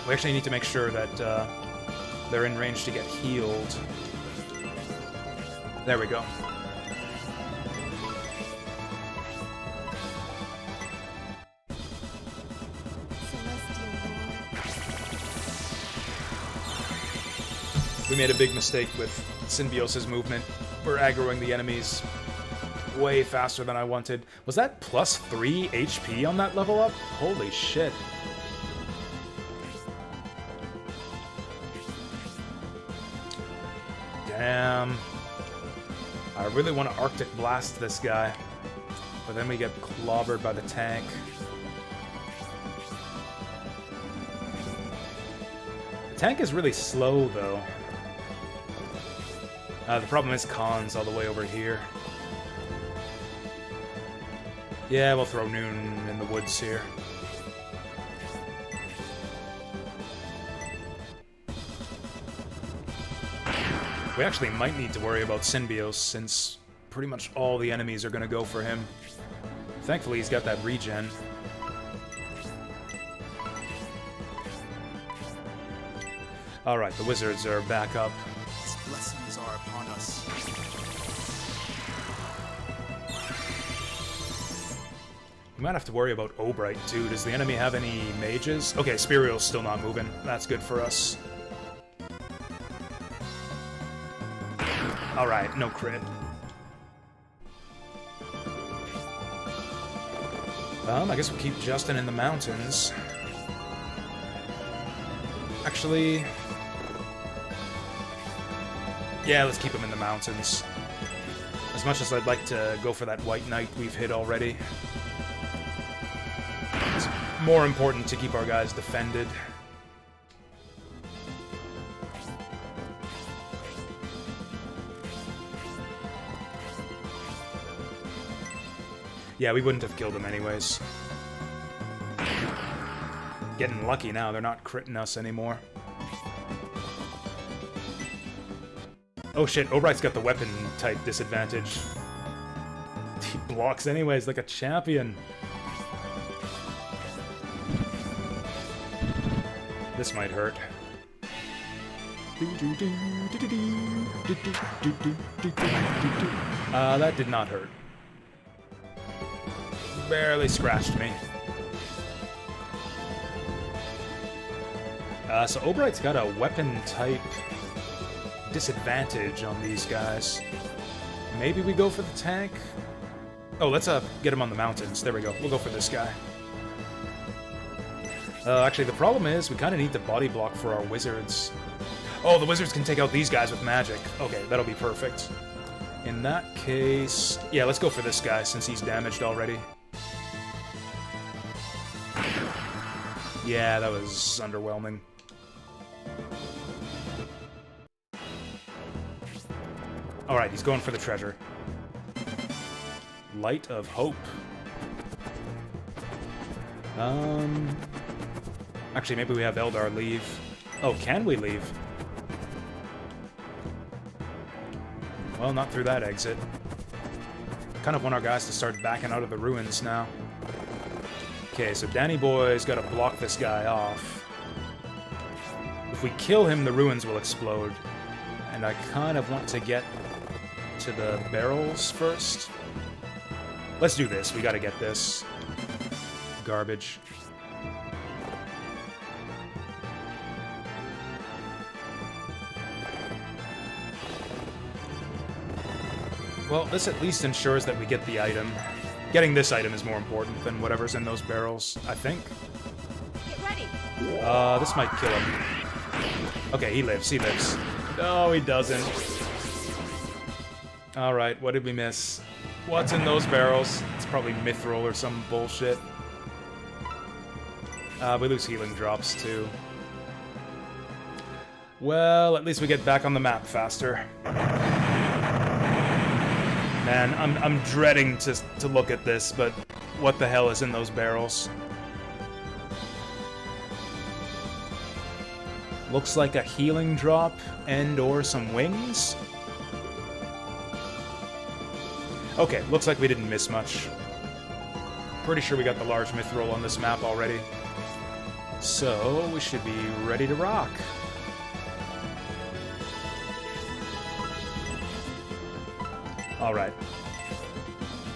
We actually need to make sure that they're in range to get healed. There we go. We made a big mistake with Symbiosis movement. We're aggroing the enemies way faster than I wanted. Was that plus 3 HP on that level up? Holy shit. Damn. I really want to Arctic Blast this guy. But then we get clobbered by the tank. The tank is really slow, though. The problem is Khan's all the way over here. Yeah, we'll throw Noon in the woods here. We actually might need to worry about Symbiosis, since pretty much all the enemies are going to go for him. Thankfully, he's got that regen. Alright, the wizards are back up. His blessings are upon us. We might have to worry about Obright, too. Does the enemy have any mages? Okay, Spirial's still not moving. That's good for us. Alright, no crit. I guess we'll keep Justin in the mountains. Actually... yeah, let's keep him in the mountains. As much as I'd like to go for that White Knight we've hit already. It's more important to keep our guys defended. Yeah, we wouldn't have killed him anyways. Getting lucky now, they're not critting us anymore. Oh shit, Obright's got the weapon type disadvantage. He blocks anyways like a champion. This might hurt. That did not hurt. Barely scratched me. So Obright's got a weapon type disadvantage on these guys. Maybe we go for the tank? Oh, let's get him on the mountains. There we go. We'll go for this guy. Actually, the problem is we kind of need the body block for our wizards. Oh, the wizards can take out these guys with magic. Okay, that'll be perfect. In that case... yeah, let's go for this guy since he's damaged already. Yeah, that was underwhelming. Alright, he's going for the treasure. Light of Hope. Actually, maybe we have Eldar leave. Oh, can we leave? Well, not through that exit. Kind of want our guys to start backing out of the ruins now. Okay, so Danny Boy's got to block this guy off. If we kill him, the ruins will explode. And I kind of want to get to the barrels first. Let's do this. We got to get this. Garbage. Well, this at least ensures that we get the item. Getting this item is more important than whatever's in those barrels, I think. Get ready. This might kill him. Okay, he lives, he lives. No, he doesn't. Alright, what did we miss? What's in those barrels? It's probably mithril or some bullshit. We lose healing drops, too. Well, at least we get back on the map faster. Man, I'm dreading to look at this, but what the hell is in those barrels? Looks like a healing drop and or some wings? Okay, looks like we didn't miss much. Pretty sure we got the large mithril on this map already. So, we should be ready to rock. Alright.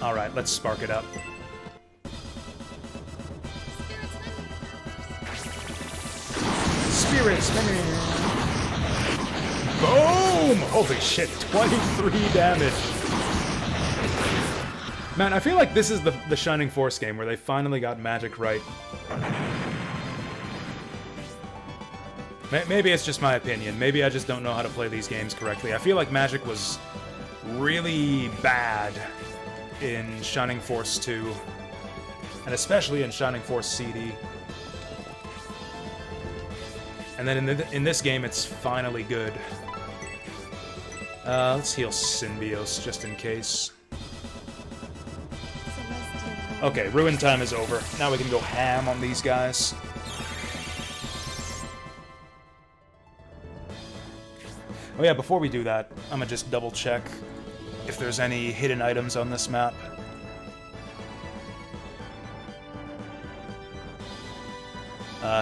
Alright, let's spark it up. Spirit spinning! Boom! Holy shit, 23 damage! Man, I feel like this is the Shining Force game where they finally got magic right. Maybe it's just my opinion. Maybe I just don't know how to play these games correctly. I feel like magic was really bad in Shining Force 2, and especially in Shining Force CD. And then in this game, it's finally good. Let's heal Symbios just in case. Okay, ruin time is over. Now we can go ham on these guys. Oh yeah, before we do that, I'm gonna just double check if there's any hidden items on this map.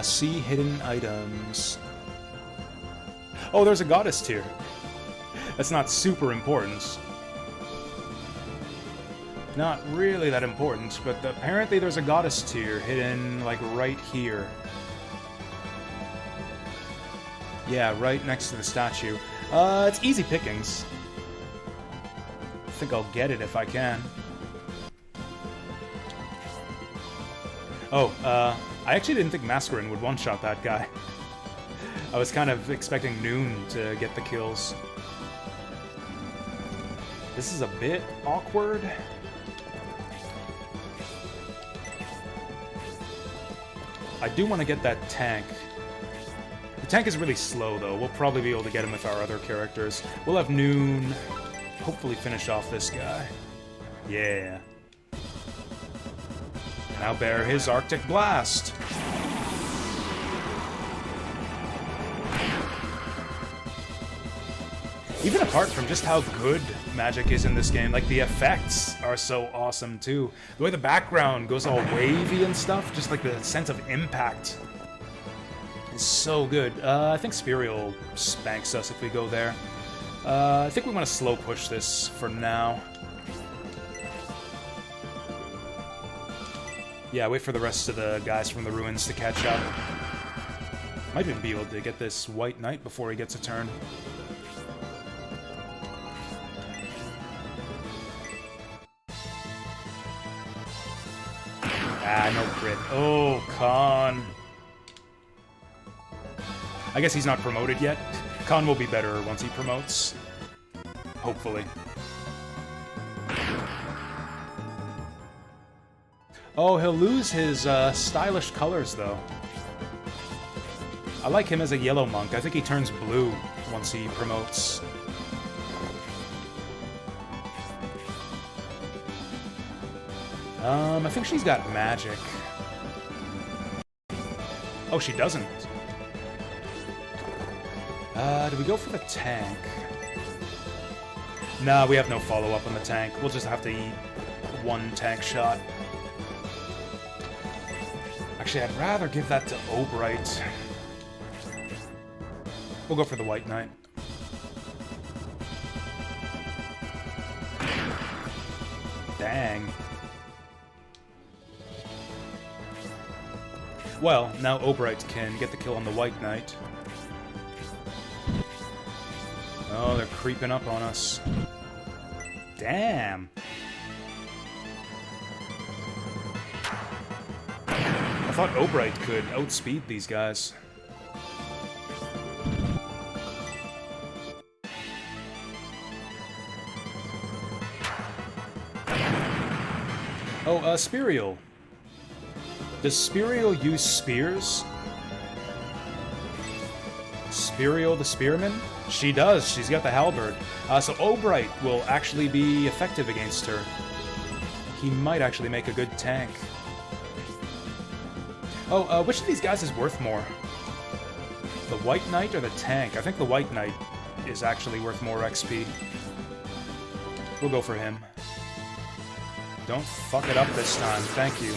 See hidden items. Oh, there's a goddess tier. That's not super important. Not really that important, but apparently there's a goddess tier hidden, like, right here. Yeah, right next to the statue. It's easy pickings. I think I'll get it if I can. Oh, I actually didn't think Mascarin would one-shot that guy. I was kind of expecting Noon to get the kills. This is a bit awkward. I do want to get that tank. The tank is really slow, though. We'll probably be able to get him with our other characters. We'll have Noon hopefully finish off this guy. Yeah. Now bear his Arctic Blast. Even apart from just how good magic is in this game, like the effects are so awesome too. The way the background goes all wavy and stuff, just like the sense of impact is so good. I think Spirial spanks us if we go there. I think we want to slow push this for now. Yeah, wait for the rest of the guys from the ruins to catch up. Might even be able to get this White Knight before he gets a turn. Ah, no crit. Oh, Khan. I guess he's not promoted yet. Khan will be better once he promotes. Hopefully. Oh, he'll lose his stylish colors, though. I like him as a yellow monk. I think he turns blue once he promotes. I think she's got magic. Oh, she doesn't. Do we go for the tank? Nah, we have no follow-up on the tank. We'll just have to eat one tank shot. Actually, I'd rather give that to Obright. We'll go for the White Knight. Dang. Well, now Obright can get the kill on the White Knight. Oh, they're creeping up on us. Damn. I thought Obright could outspeed these guys. Oh, Spirial. Does Spirial use spears? Spirial the Spearman? She does. She's got the halberd. So Obright will actually be effective against her. He might actually make a good tank. Oh, which of these guys is worth more? The White Knight or the tank? I think the White Knight is actually worth more XP. We'll go for him. Don't fuck it up this time. Thank you.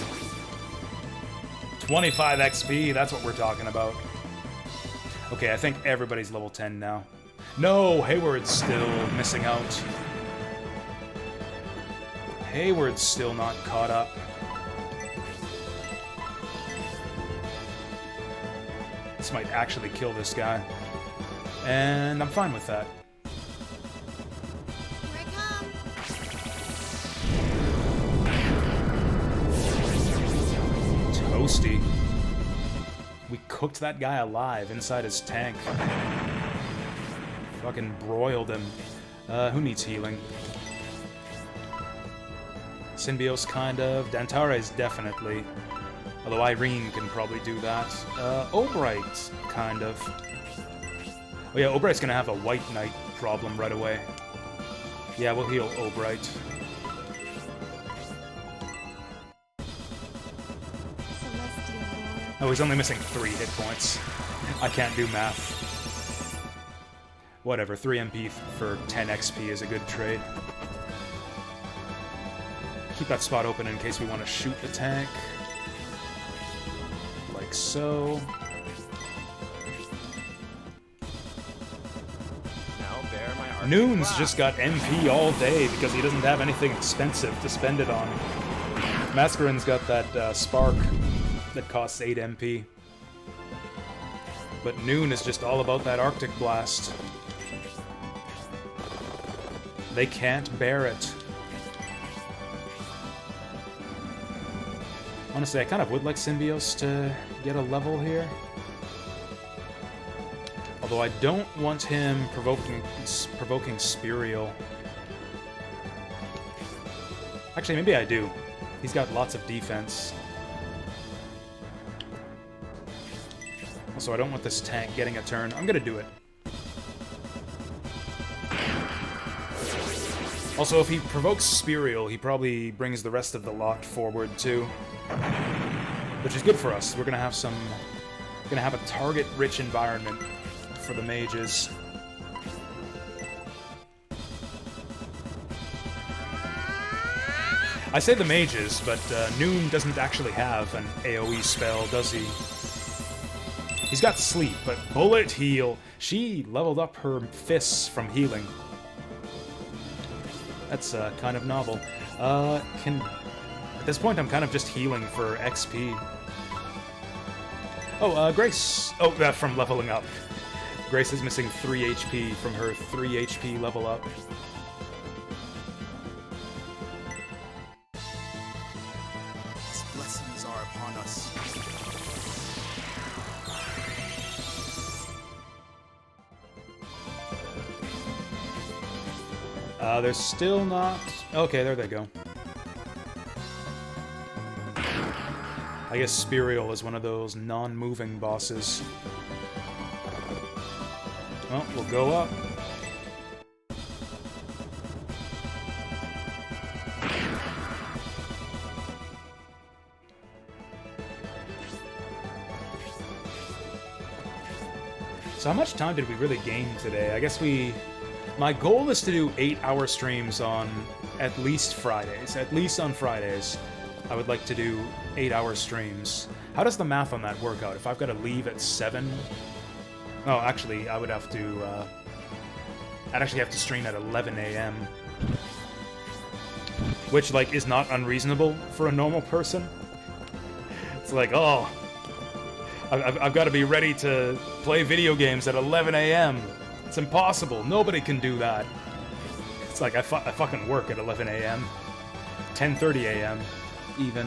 25 XP, that's what we're talking about. Okay, I think everybody's level 10 now. No, Hayward's still missing out. Hayward's still not caught up. This might actually kill this guy. And I'm fine with that. Here I come. Toasty. We cooked that guy alive inside his tank. Fucking broiled him. Who needs healing? Synbios, kind of. Dantares, definitely. Although Irene can probably do that. Obright, kind of. Oh yeah, Obright's gonna have a White Knight problem right away. Yeah, we'll heal Obright. Oh, he's only missing 3 hit points. I can't do math. Whatever, 3 MP for 10 XP is a good trade. Keep that spot open in case we want to shoot the tank. Like so. Now bear my Arctic Noon's Blast. just got MP all day because he doesn't have anything expensive to spend it on. Mascarin's got that spark that costs 8 MP. But Noon is just all about that Arctic Blast. They can't bear it. Honestly, I kind of would like Symbios to get a level here. Although I don't want him provoking Spirial. Actually, maybe I do. He's got lots of defense. Also, I don't want this tank getting a turn. I'm gonna do it. Also, if he provokes Spirial, he probably brings the rest of the lot forward too. Which is good for us. We're gonna have a target-rich environment for the mages. I say the mages, but Noon doesn't actually have an AoE spell, does he? He's got Sleep, but Bullet Heal. She leveled up her fists from healing. That's kind of novel. At this point, I'm kind of just healing for XP. Oh, Grace. Oh, from leveling up. Grace is missing 3 HP from her 3 HP level up. His blessings are upon us. They're still not... Okay, there they go. I guess Spirial is one of those non-moving bosses. Well, we'll go up. So how much time did we really gain today? I guess my goal is to do 8-hour streams on at least Fridays. At least on Fridays, I would like to do 8-hour streams. How does the math on that work out? If I've got to leave at 7... Oh, actually, I would have to, I'd actually have to stream at 11 a.m. Which, like, is not unreasonable for a normal person. It's like, oh... I've got to be ready to play video games at 11 a.m. It's impossible. Nobody can do that. It's like I fucking work at 11 a.m. 10:30 a.m. even.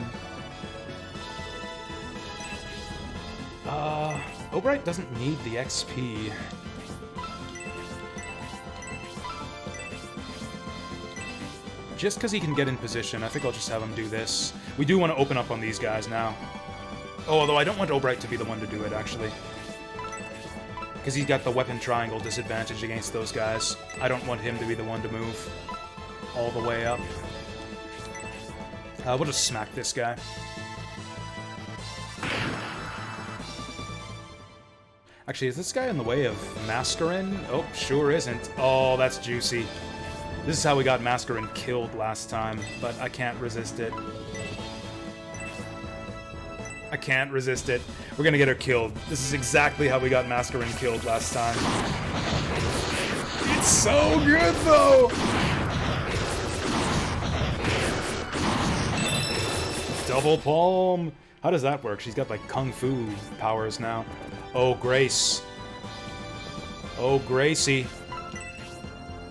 Obright doesn't need the XP. Just because he can get in position, I think I'll just have him do this. We do want to open up on these guys now. Oh, although I don't want Obright to be the one to do it, actually. Because he's got the weapon triangle disadvantage against those guys. I don't want him to be the one to move all the way up. We'll just smack this guy. Actually, is this guy in the way of Mascarin? Oh, sure isn't. Oh, that's juicy. This is how we got Mascarin killed last time, but I can't resist it. I can't resist it. We're gonna get her killed. This is exactly how we got Mascarin killed last time. It's so good, though! Double palm! How does that work? She's got, like, kung fu powers now. Oh, Grace. Oh, Gracie.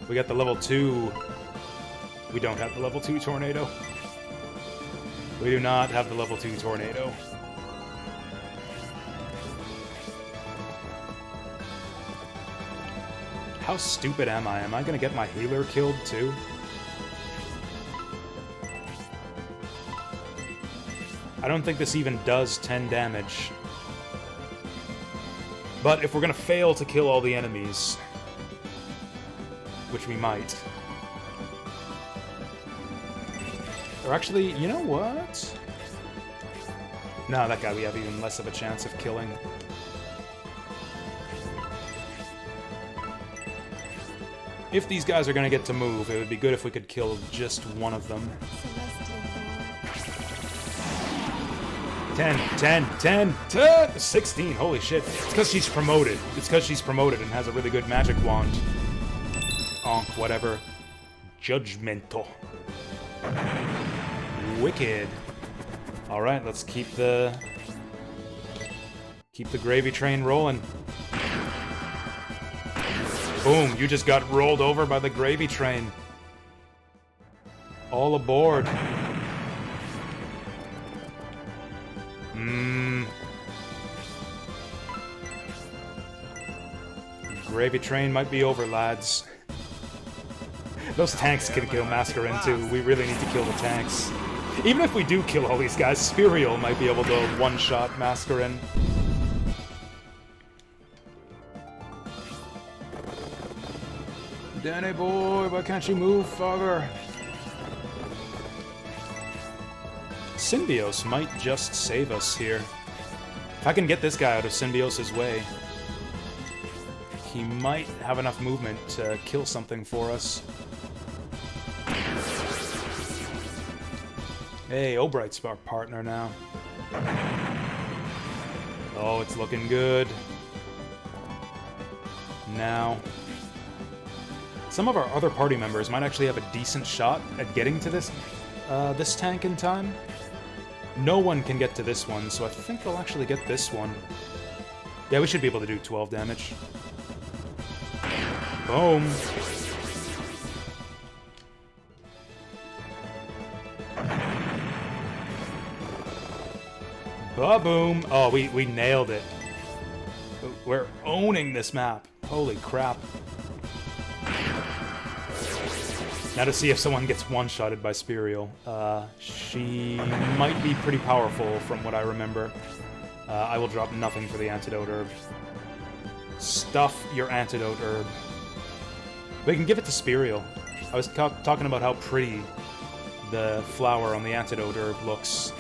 We got the level 2. We don't have the level 2 tornado. We do not have the level 2 tornado. How stupid am I? Am I gonna get my healer killed too? I don't think this even does 10 damage. But if we're gonna fail to kill all the enemies, which we might. Or actually, you know what? No, that guy we have even less of a chance of killing. If these guys are gonna get to move, it would be good if we could kill just one of them. 10, 16, holy shit. It's because she's promoted. It's because she's promoted and has a really good magic wand. Onk, whatever. Judgmental. Wicked. Alright, let's keep the gravy train rolling. Boom, you just got rolled over by the gravy train. All aboard. Gravy train might be over, lads. Those tanks can kill Mascarin too. We really need to kill the tanks. Even if we do kill all these guys, Spirial might be able to one-shot Mascarin. Danny boy, why can't you move, father? Symbios might just save us here. If I can get this guy out of Symbios' way, he might have enough movement to kill something for us. Hey, Obright's our partner now. Oh, it's looking good. Now, some of our other party members might actually have a decent shot at getting to this tank in time. No one can get to this one, so I think they'll actually get this one. Yeah, we should be able to do 12 damage. Boom. Ba-boom. Oh, we nailed it. We're owning this map. Holy crap. Now to see if someone gets one-shotted by Spirial. She might be pretty powerful from what I remember. I will drop nothing for the antidote herb. Stuff your antidote herb. We can give it to Spirial. I was talking about how pretty the flower on the antidote herb looks.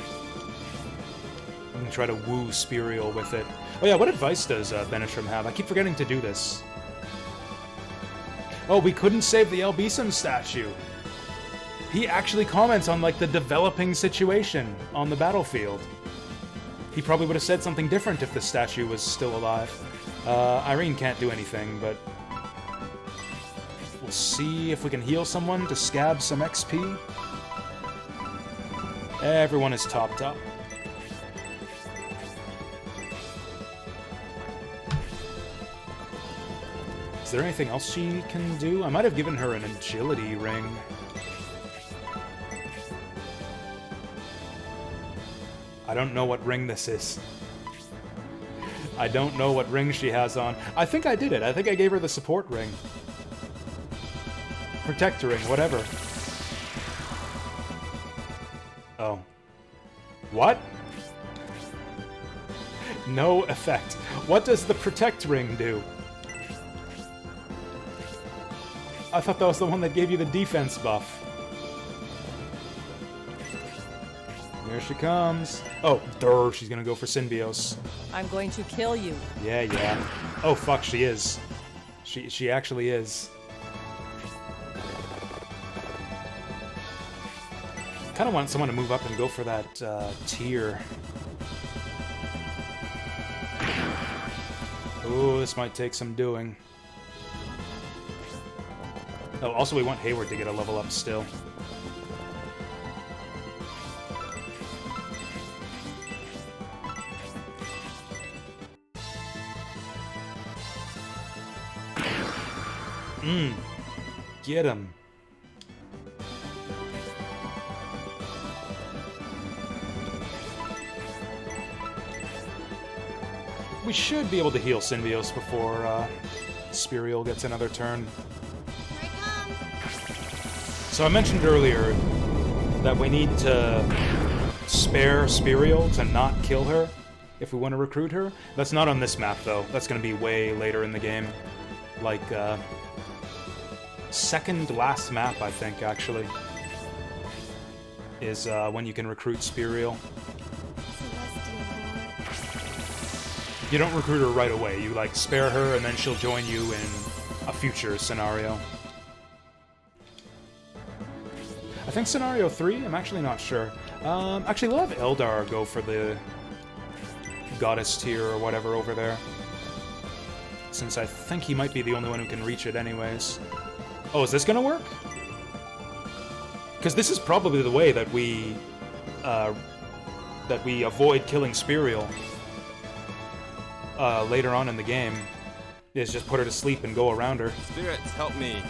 We can try to woo Spirial with it. Oh yeah, what advice does Benishram have? I keep forgetting to do this. Oh, we couldn't save the Elbisum statue. He actually comments on, like, the developing situation on the battlefield. He probably would have said something different if the statue was still alive. Irene can't do anything, but we'll see if we can heal someone to scab some XP. Everyone is topped up. Is there anything else she can do? I might have given her an agility ring. I don't know what ring this is. I don't know what ring she has on. I think I did it. I think I gave her the support ring. Protector ring, whatever. Oh. What? No effect. What does the protect ring do? I thought that was the one that gave you the defense buff. Here she comes. Oh, durr, she's gonna go for Symbios. I'm going to kill you. Yeah, yeah. Oh, fuck, she is. She actually is. Kind of want someone to move up and go for that tier. Ooh, this might take some doing. Oh, also we want Hayward to get a level up still. Get him. We should be able to heal Symbios before Spirial gets another turn. So I mentioned earlier that we need to spare Spirial to not kill her if we want to recruit her. That's not on this map, though. That's going to be way later in the game. Like, second last map, I think, actually, is when you can recruit Spirial. You don't recruit her right away. You, like, spare her, and then she'll join you in a future scenario. I think Scenario 3? I'm actually not sure. Actually, we'll have Eldar go for the Goddess tier or whatever over there. Since I think he might be the only one who can reach it anyways. Oh, is this gonna work? Because this is probably the way that we avoid killing Spirial later on in the game. Is just put her to sleep and go around her. Spirits, help me.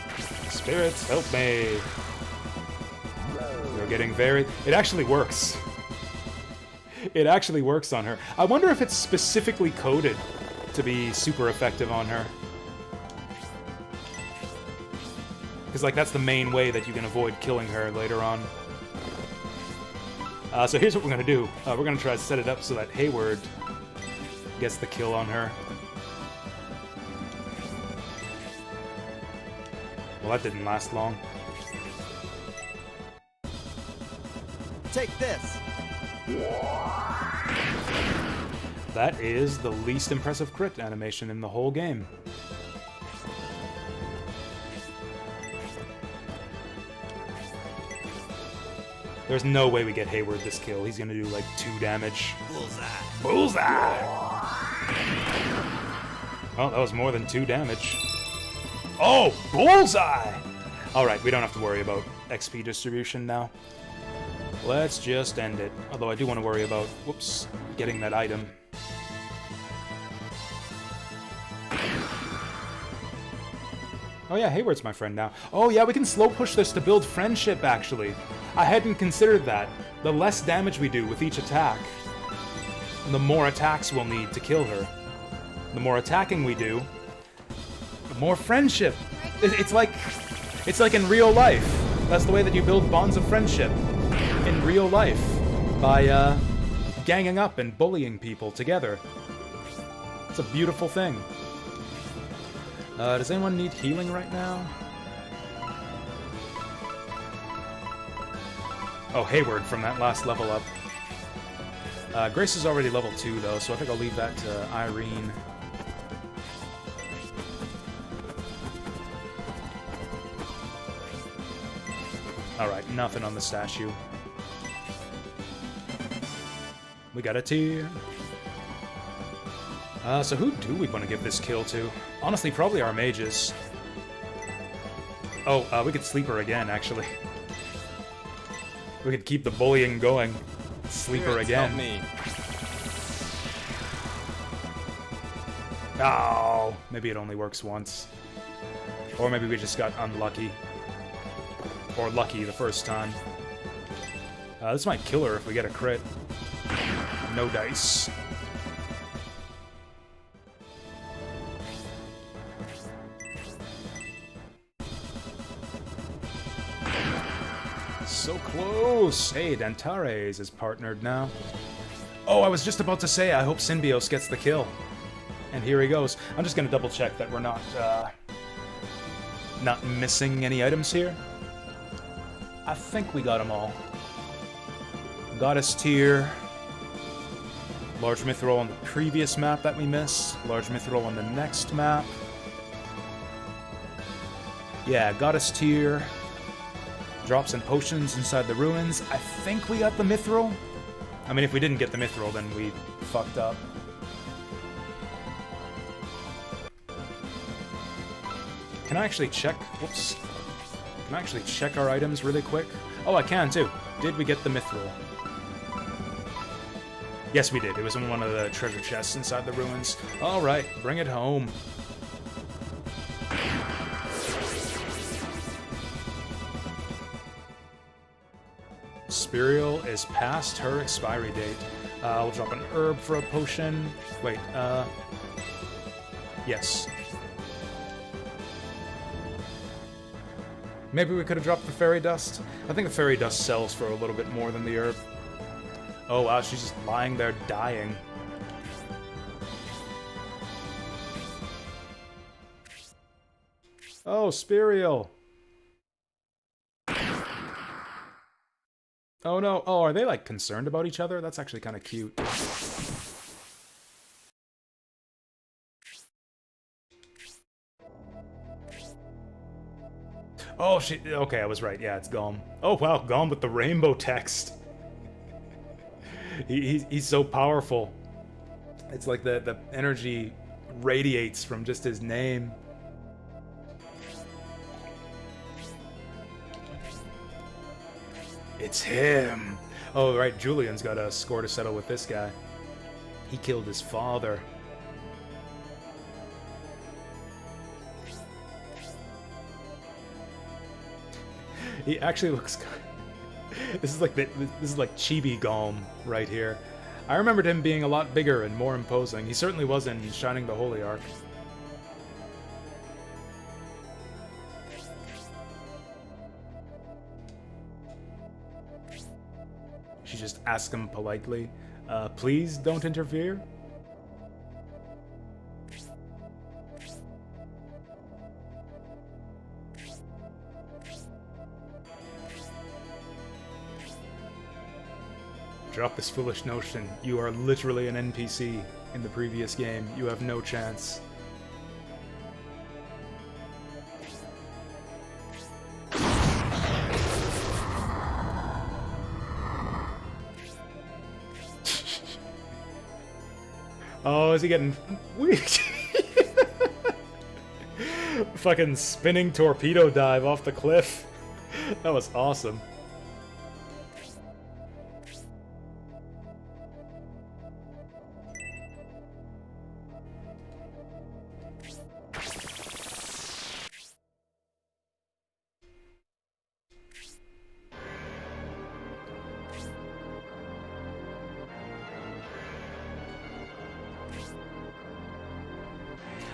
Spirits, help me. You're getting very... It actually works. It actually works on her. I wonder if it's specifically coded to be super effective on her. Because, like, that's the main way that you can avoid killing her later on. So here's what we're going to do. We're going to try to set it up so that Hayward gets the kill on her. Well, that didn't last long. Take this. That is the least impressive crit animation in the whole game. There's no way we get Hayward this kill. He's gonna do like 2 damage. Bullseye. Bullseye! Oh, that was more than 2 damage. Oh, bullseye! Alright, we don't have to worry about XP distribution now. Let's just end it. Although I do want to worry about, whoops, getting that item. Oh yeah, Hayward's my friend now. Oh yeah, we can slow push this to build friendship, actually. I hadn't considered that. The less damage we do with each attack, the more attacks we'll need to kill her. The more attacking we do, the more friendship. It's like in real life. That's the way that you build bonds of friendship in real life, by ganging up and bullying people together. It's a beautiful thing. Does anyone need healing right now? Oh, Hayward from that last level up. Grace is already level 2 though, so I think I'll leave that to Irene. Alright, nothing on the statue. We got a tear. So who do we want to give this kill to? Honestly, probably our mages. Oh, we could sleep her again, actually. We could keep the bullying going. Sleep her again. Help me. Oh, maybe it only works once. Or maybe we just got unlucky. Or lucky the first time. This might kill her if we get a crit. No dice. So close! Hey, Dantares is partnered now. Oh, I was just about to say, I hope Synbios gets the kill. And here he goes. I'm just gonna double check that we're not missing any items here. I think we got them all. Goddess tier. Large Mithril on the previous map that we missed. Large Mithril on the next map. Yeah, Goddess tier. Drops and potions inside the ruins. I think we got the Mithril. I mean, if we didn't get the Mithril, then we fucked up. Can I actually check? Whoops. Can I actually check our items really quick? Oh, I can too. Did we get the Mithril? Yes, we did. It was in one of the treasure chests inside the ruins. Alright, bring it home. Spirial is past her expiry date. We'll drop an herb for a potion. Wait, yes. Maybe we could have dropped the fairy dust? I think the fairy dust sells for a little bit more than the herb. Oh wow, she's just lying there dying. Oh, Spirial! Oh no, oh, are they like concerned about each other? That's actually kind of cute. Oh, okay, I was right. Yeah, it's Gom. Oh, wow, Gom with the rainbow text. He's so powerful. It's like the energy radiates from just his name. It's him. Oh, right, Julian's got a score to settle with this guy. He killed his father. He actually looks. This is like Chibi Golem right here. I remembered him being a lot bigger and more imposing. He certainly was in Shining the Holy Ark. She just asked him politely, please don't interfere? Drop this foolish notion. You are literally an NPC in the previous game. You have no chance. Oh, is he getting weak? Fucking spinning torpedo dive off the cliff. That was awesome.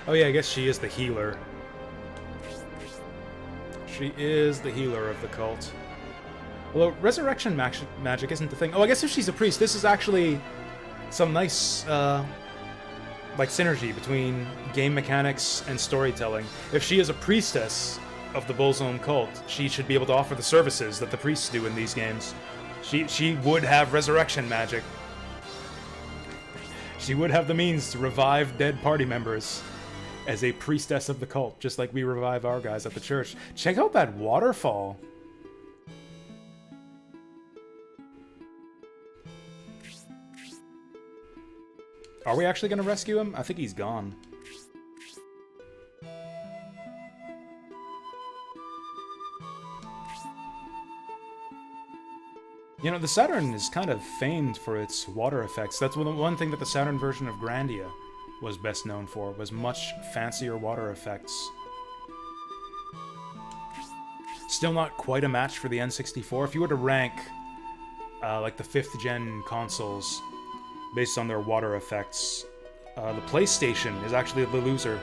Oh yeah, I guess she is the healer. She is the healer of the cult. Although resurrection magic isn't the thing. Oh, I guess if she's a priest, this is actually some nice, like, synergy between game mechanics and storytelling. If she is a priestess of the Bullzone cult, she should be able to offer the services that the priests do in these games. She would have resurrection magic. She would have the means to revive dead party members as a priestess of the cult, just like we revive our guys at the church. Check out that waterfall. Are we actually going to rescue him? I think he's gone. You know, the Saturn is kind of famed for its water effects. That's one thing that the Saturn version of Grandia was best known for, was much fancier water effects. Still not quite a match for the N64. If you were to rank like the 5th gen consoles based on their water effects, the PlayStation is actually the loser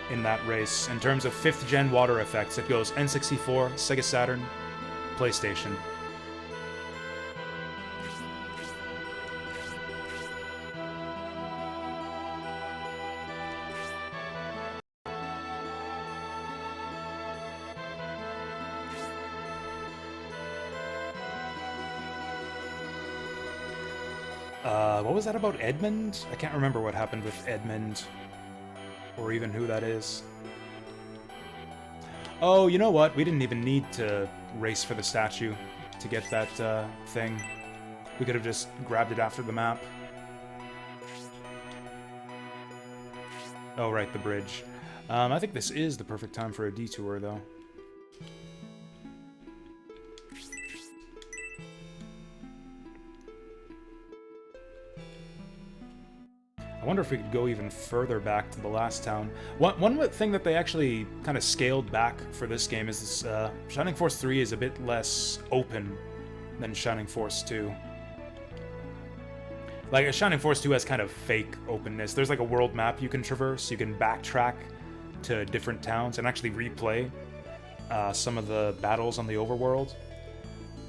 in that race. In terms of 5th gen water effects, it goes N64, Sega Saturn, PlayStation. What was that about Edmund? I can't remember what happened with Edmund, or even who that is. Oh, you know what? We didn't even need to race for the statue to get that thing. We could have just grabbed it after the map. Oh, right, the bridge. I think this is the perfect time for a detour, though. I wonder if we could go even further back to the last town. One thing that they actually kind of scaled back for this game is this, Shining Force 3 is a bit less open than Shining Force 2. Like, Shining Force 2 has kind of fake openness. There's like a world map you can traverse, you can backtrack to different towns and actually replay some of the battles on the overworld.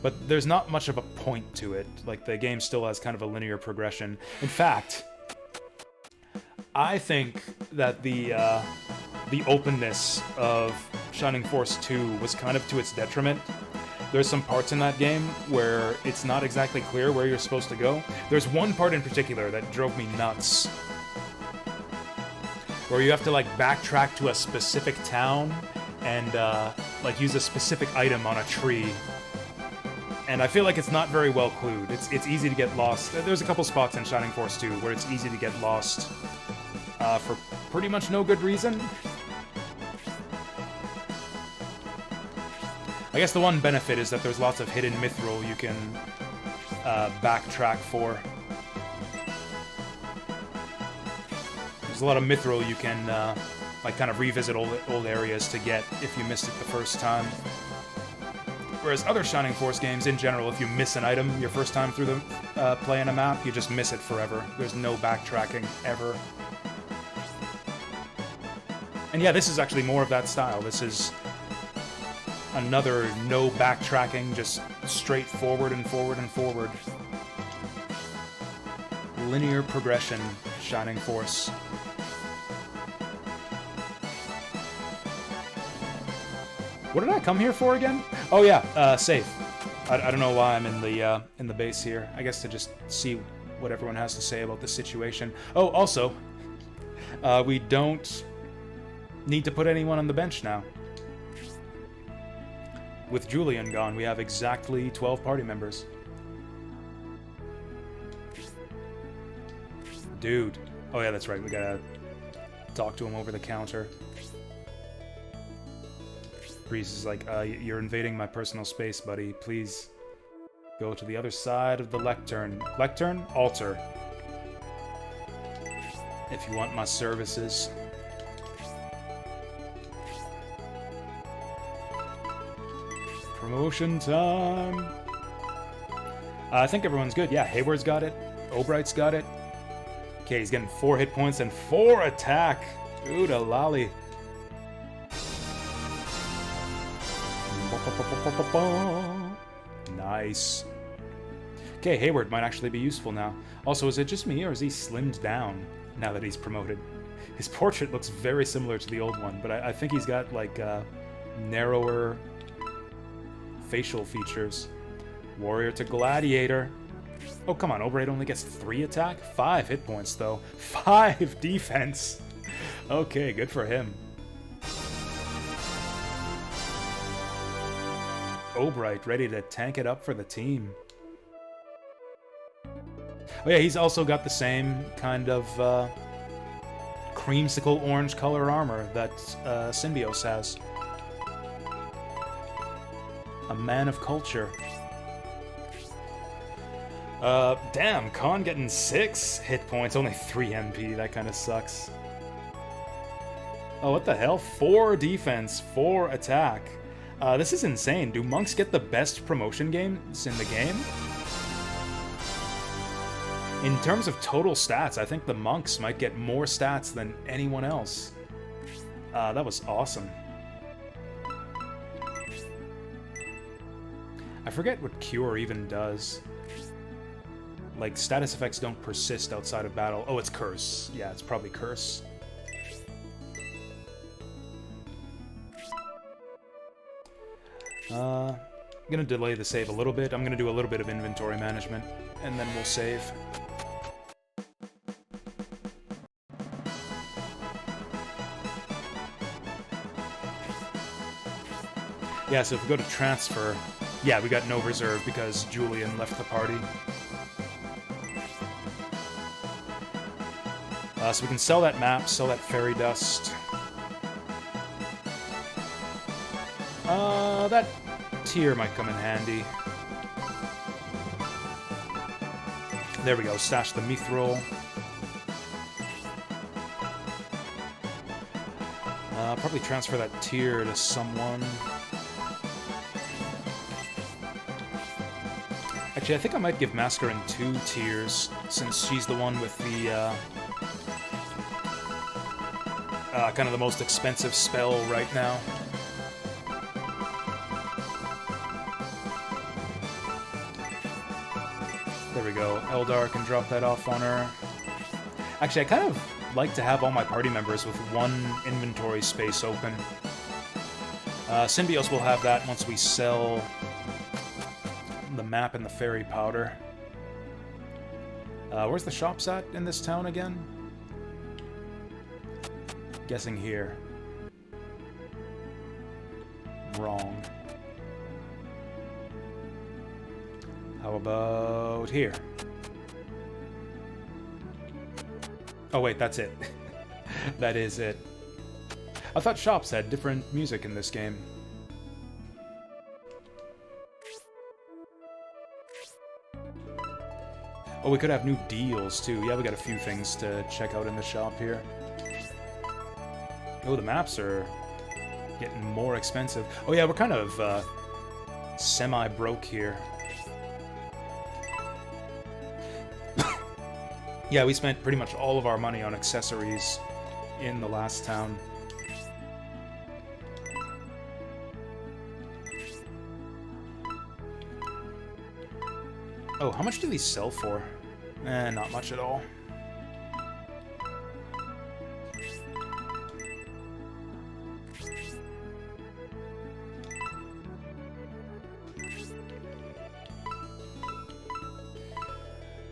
But there's not much of a point to it. Like, the game still has kind of a linear progression. In fact, I think that the openness of Shining Force 2 was kind of to its detriment. There's some parts in that game where it's not exactly clear where you're supposed to go. There's one part in particular that drove me nuts, where you have to, like, backtrack to a specific town and, like, use a specific item on a tree. And I feel like it's not very well clued. It's easy to get lost. There's a couple spots in Shining Force 2 where it's easy to get lost for pretty much no good reason. I guess the one benefit is that there's lots of hidden mithril you can backtrack for. There's a lot of mithril you can like kind of revisit old areas to get if you missed it the first time. Whereas other Shining Force games, in general, if you miss an item your first time through the playing a map, you just miss it forever. There's no backtracking, ever. And yeah, this is actually more of that style. This is another no backtracking, just straight forward and forward and forward. Linear progression, Shining Force. What did I come here for again? Oh yeah, save. I don't know why I'm in the base here. I guess to just see what everyone has to say about the situation. Oh, also, we don't need to put anyone on the bench now. With Julian gone, we have exactly 12 party members. Dude. Oh yeah, that's right. We gotta talk to him over the counter. Breeze is like, you're invading my personal space, buddy. Please go to the other side of the lectern. Lectern? Altar. If you want my services. Promotion time. I think everyone's good. Yeah, Hayward's got it. Obright's got it. Okay, he's getting 4 hit points and 4 attack. Ooh da lolly. Nice. Okay, Hayward might actually be useful now. Also, is it just me, or is he slimmed down now that he's promoted? His portrait looks very similar to the old one, but I think he's got, like, narrower facial features. Warrior to Gladiator. Oh, come on, Obright only gets 3 attack? 5 hit points, though. 5 defense! Okay, good for him. Obright ready to tank it up for the team. Oh yeah, he's also got the same kind of creamsicle orange color armor that Symbios has. A man of culture. Damn, Khan getting 6 hit points, only 3 MP, that kind of sucks. Oh, what the hell? 4 defense, 4 attack. This is insane. Do monks get the best promotion games in the game? In terms of total stats, I think the monks might get more stats than anyone else. That was awesome. I forget what Cure even does. Like, status effects don't persist outside of battle. Oh, it's Curse. Yeah, it's probably Curse. I'm gonna delay the save a little bit. I'm gonna do a little bit of inventory management, and then we'll save. Yeah, so if we go to transfer, yeah, we got no reserve because Julian left the party. So we can sell that map, sell that fairy dust. That tier might come in handy. There we go, stash the mithril. Probably transfer that tier to someone. Actually, I think I might give Mascarin 2 tiers, since she's the one with the, kind of the most expensive spell right now. There we go. Eldar can drop that off on her. Actually, I kind of like to have all my party members with 1 inventory space open. Symbios will have that once we sell the map and the fairy powder. Where's the shops at in this town again? Guessing here. Wrong. How about here? Oh wait, that's it. That is it. I thought shops had different music in this game. Oh, we could have new deals too. Yeah, we got a few things to check out in the shop here. Oh, the maps are getting more expensive. Oh yeah, we're kind of semi-broke here. Yeah, we spent pretty much all of our money on accessories in the last town. Oh, how much do these sell for? Not much at all.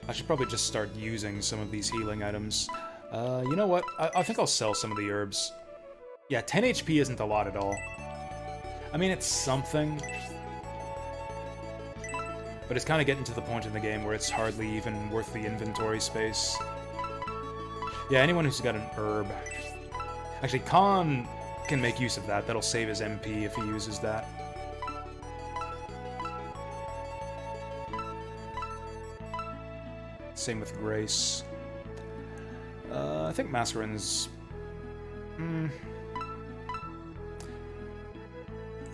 I should probably just start using some of these healing items. You know what? I think I'll sell some of the herbs. Yeah, 10 HP isn't a lot at all. I mean, it's something. But it's kind of getting to the point in the game where it's hardly even worth the inventory space. Yeah, anyone who's got an herb. Actually, Khan can make use of that. That'll save his MP if he uses that. Same with Grace. I think Mascarin's... I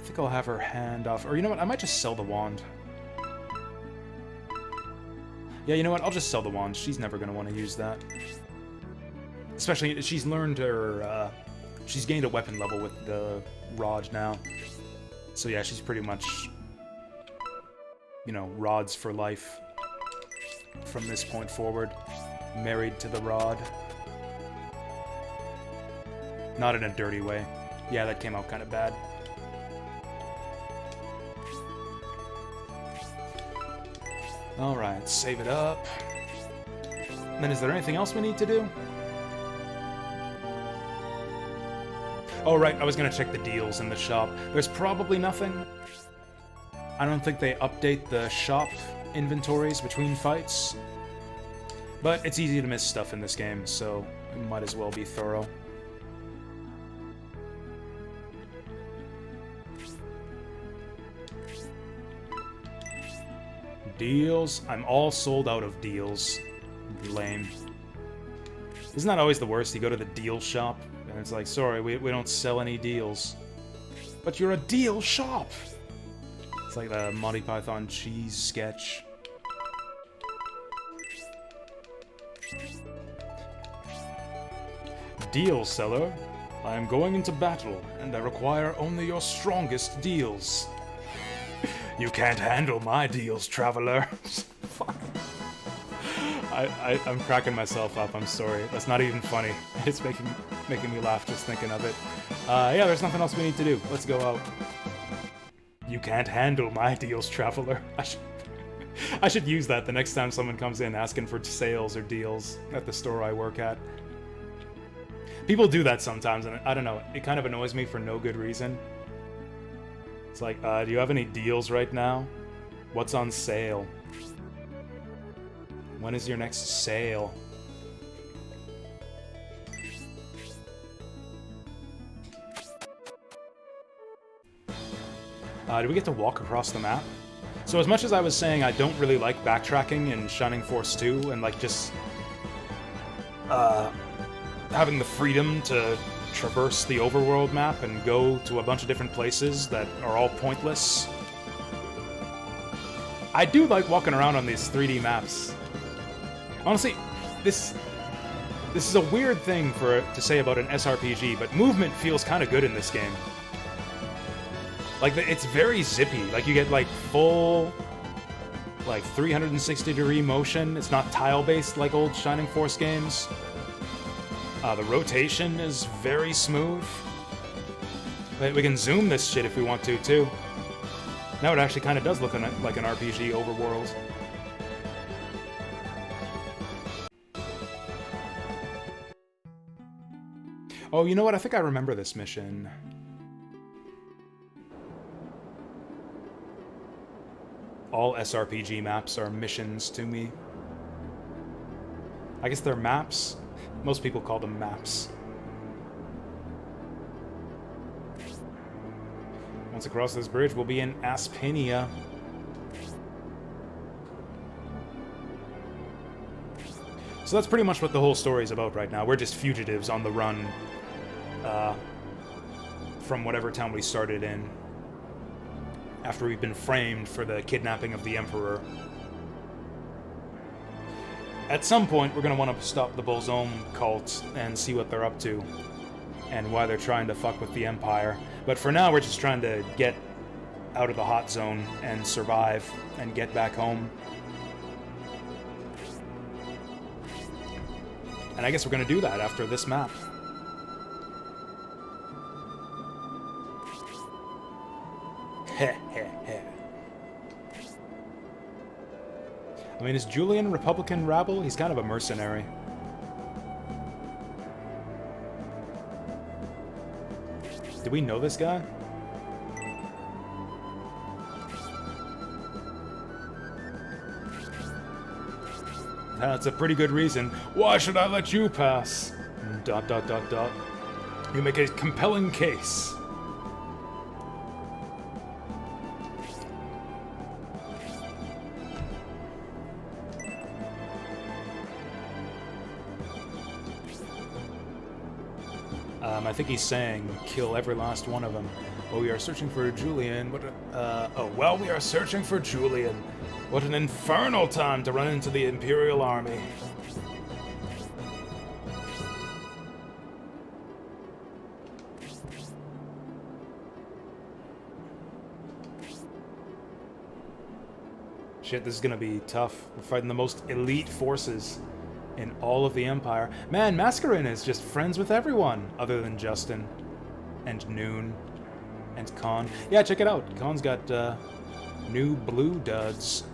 think I'll have her hand off. Or you know what? I might just sell the wand. Yeah, you know what? I'll just sell the wand. She's never going to want to use that. Especially, she's learned her... she's gained a weapon level with the rod now. So yeah, she's pretty much... You know, rods for life. From this point forward. Married to the rod. Not in a dirty way. Yeah, that came out kind of bad. Alright, save it up. And then is there anything else we need to do? Oh right, I was gonna check the deals in the shop. There's probably nothing. I don't think they update the shop inventories between fights. But it's easy to miss stuff in this game, so it might as well be thorough. Deals? I'm all sold out of deals. Lame. Isn't that always the worst? You go to the deal shop, and it's like, sorry, we don't sell any deals. But you're a deal shop! It's like the Monty Python cheese sketch. Deal seller, I am going into battle, and I require only your strongest deals. You can't handle my deals, traveler. Fuck. I'm cracking myself up, I'm sorry. That's not even funny. It's making me laugh just thinking of it. Yeah, there's nothing else we need to do. Let's go out. You can't handle my deals, traveler. I should use that the next time someone comes in asking for sales or deals at the store I work at. People do that sometimes, and I don't know, it kind of annoys me for no good reason. It's like, do you have any deals right now? What's on sale? When is your next sale? Do we get to walk across the map? So as much as I was saying I don't really like backtracking in Shining Force 2 and like just having the freedom to traverse the overworld map and go to a bunch of different places that are all pointless, I do like walking around on these 3D maps. Honestly, this is a weird thing to say about an SRPG, but movement feels kind of good in this game. Like, it's very zippy. Like, you get, like, full, like, 360-degree motion. It's not tile-based like old Shining Force games. The rotation is very smooth. We can zoom this shit if we want to, too. Now it actually kind of does look like an RPG overworld. Oh, you know what? I think I remember this mission. All SRPG maps are missions to me. I guess they're maps. Most people call them maps. Once across this bridge, we'll be in Aspinia. So that's pretty much what the whole story is about right now. We're just fugitives on the run from whatever town we started in. after we've been framed for the kidnapping of the Emperor. At some point, we're going to want to stop the Bolzome cult and see what they're up to and why they're trying to fuck with the Empire. But for now, we're just trying to get out of the hot zone and survive and get back home. And I guess we're going to do that after this map. Heh heh heh. I mean, is Julian Republican rabble? He's kind of a mercenary. Do we know this guy? That's a pretty good reason. Why should I let you pass? ... You make a compelling case. I think he's saying, kill every last one of them. Oh, we are searching for Julian. What? Oh, well, we are searching for Julian. What an infernal time to run into the Imperial Army. Shit, this is gonna be tough. We're fighting the most elite forces in all of the Empire. Man, Mascarin is just friends with everyone other than Justin and Noon and Khan. Yeah, check it out. Khan's got new blue duds.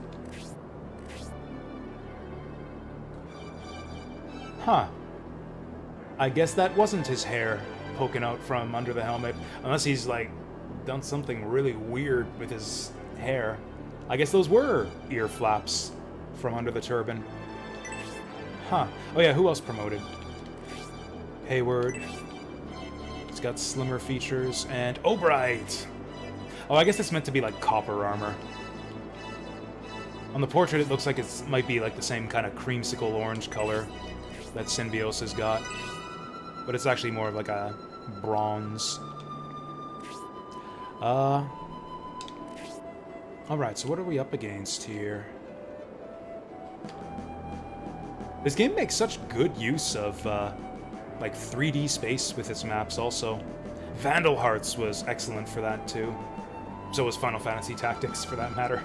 Huh. I guess that wasn't his hair poking out from under the helmet, unless he's like done something really weird with his hair. I guess those were ear flaps from under the turban. Huh. Oh yeah, who else promoted? Hayward. He's got slimmer features. And Obright! Oh, I guess it's meant to be like copper armor. On the portrait, it looks like it might be like the same kind of creamsicle orange color that Symbiosis got. But it's actually more of like a bronze. Alright, so what are we up against here? This game makes such good use of, like, 3D space with its maps also. Vandal Hearts was excellent for that, too. So was Final Fantasy Tactics, for that matter.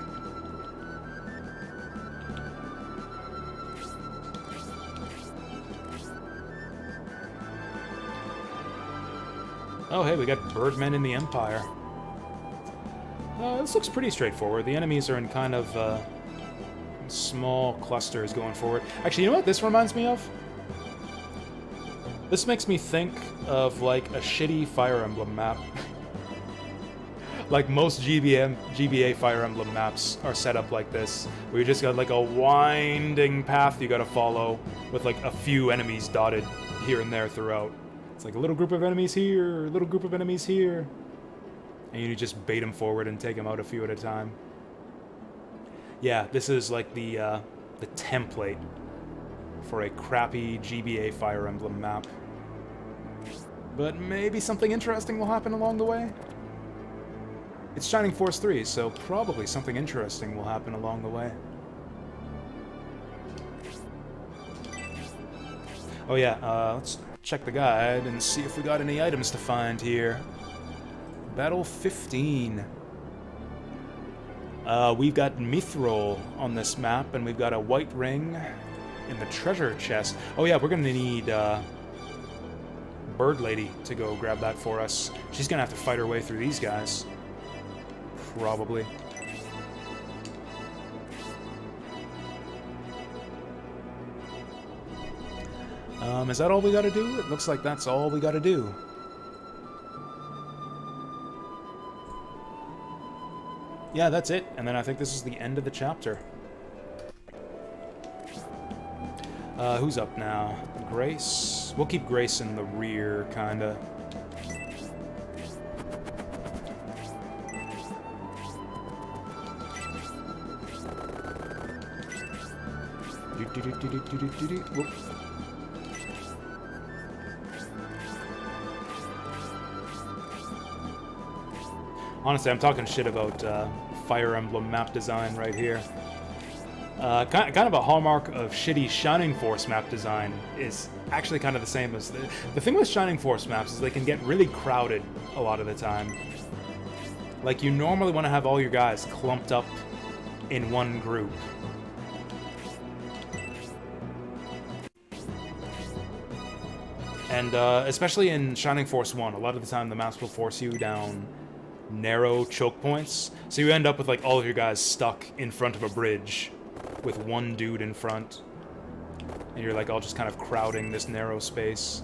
Oh, hey, we got Birdmen in the Empire. This looks pretty straightforward. The enemies are in kind of, small clusters going forward. Actually, you know what this reminds me of? This makes me think of, like, a shitty Fire Emblem map. Like, most GBA Fire Emblem maps are set up like this, where you just got, like, a winding path you gotta follow, with, like, a few enemies dotted here and there throughout. It's like a little group of enemies here, a little group of enemies here. And you just bait them forward and take them out a few at a time. Yeah, this is like the template for a crappy GBA Fire Emblem map. But maybe something interesting will happen along the way? It's Shining Force 3, so probably something interesting will happen along the way. Oh yeah, let's check the guide and see if we got any items to find here. Battle 15. We've got Mithril on this map, and we've got a white ring in the treasure chest. Oh yeah, we're gonna need Bird Lady to go grab that for us. She's gonna have to fight her way through these guys. Probably. Is that all we gotta do? It looks like that's all we gotta do. Yeah, that's it. And then I think this is the end of the chapter. Who's up now? Grace? We'll keep Grace in the rear, kinda. Whoop. Honestly, I'm talking shit about Fire Emblem map design right here. Kind of a hallmark of shitty Shining Force map design is actually kind of the same as... The thing with Shining Force maps is they can get really crowded a lot of the time. Like, you normally want to have all your guys clumped up in one group. And especially in Shining Force 1, a lot of the time the maps will force you down narrow choke points. So you end up with like all of your guys stuck in front of a bridge with one dude in front. And you're like all just kind of crowding this narrow space.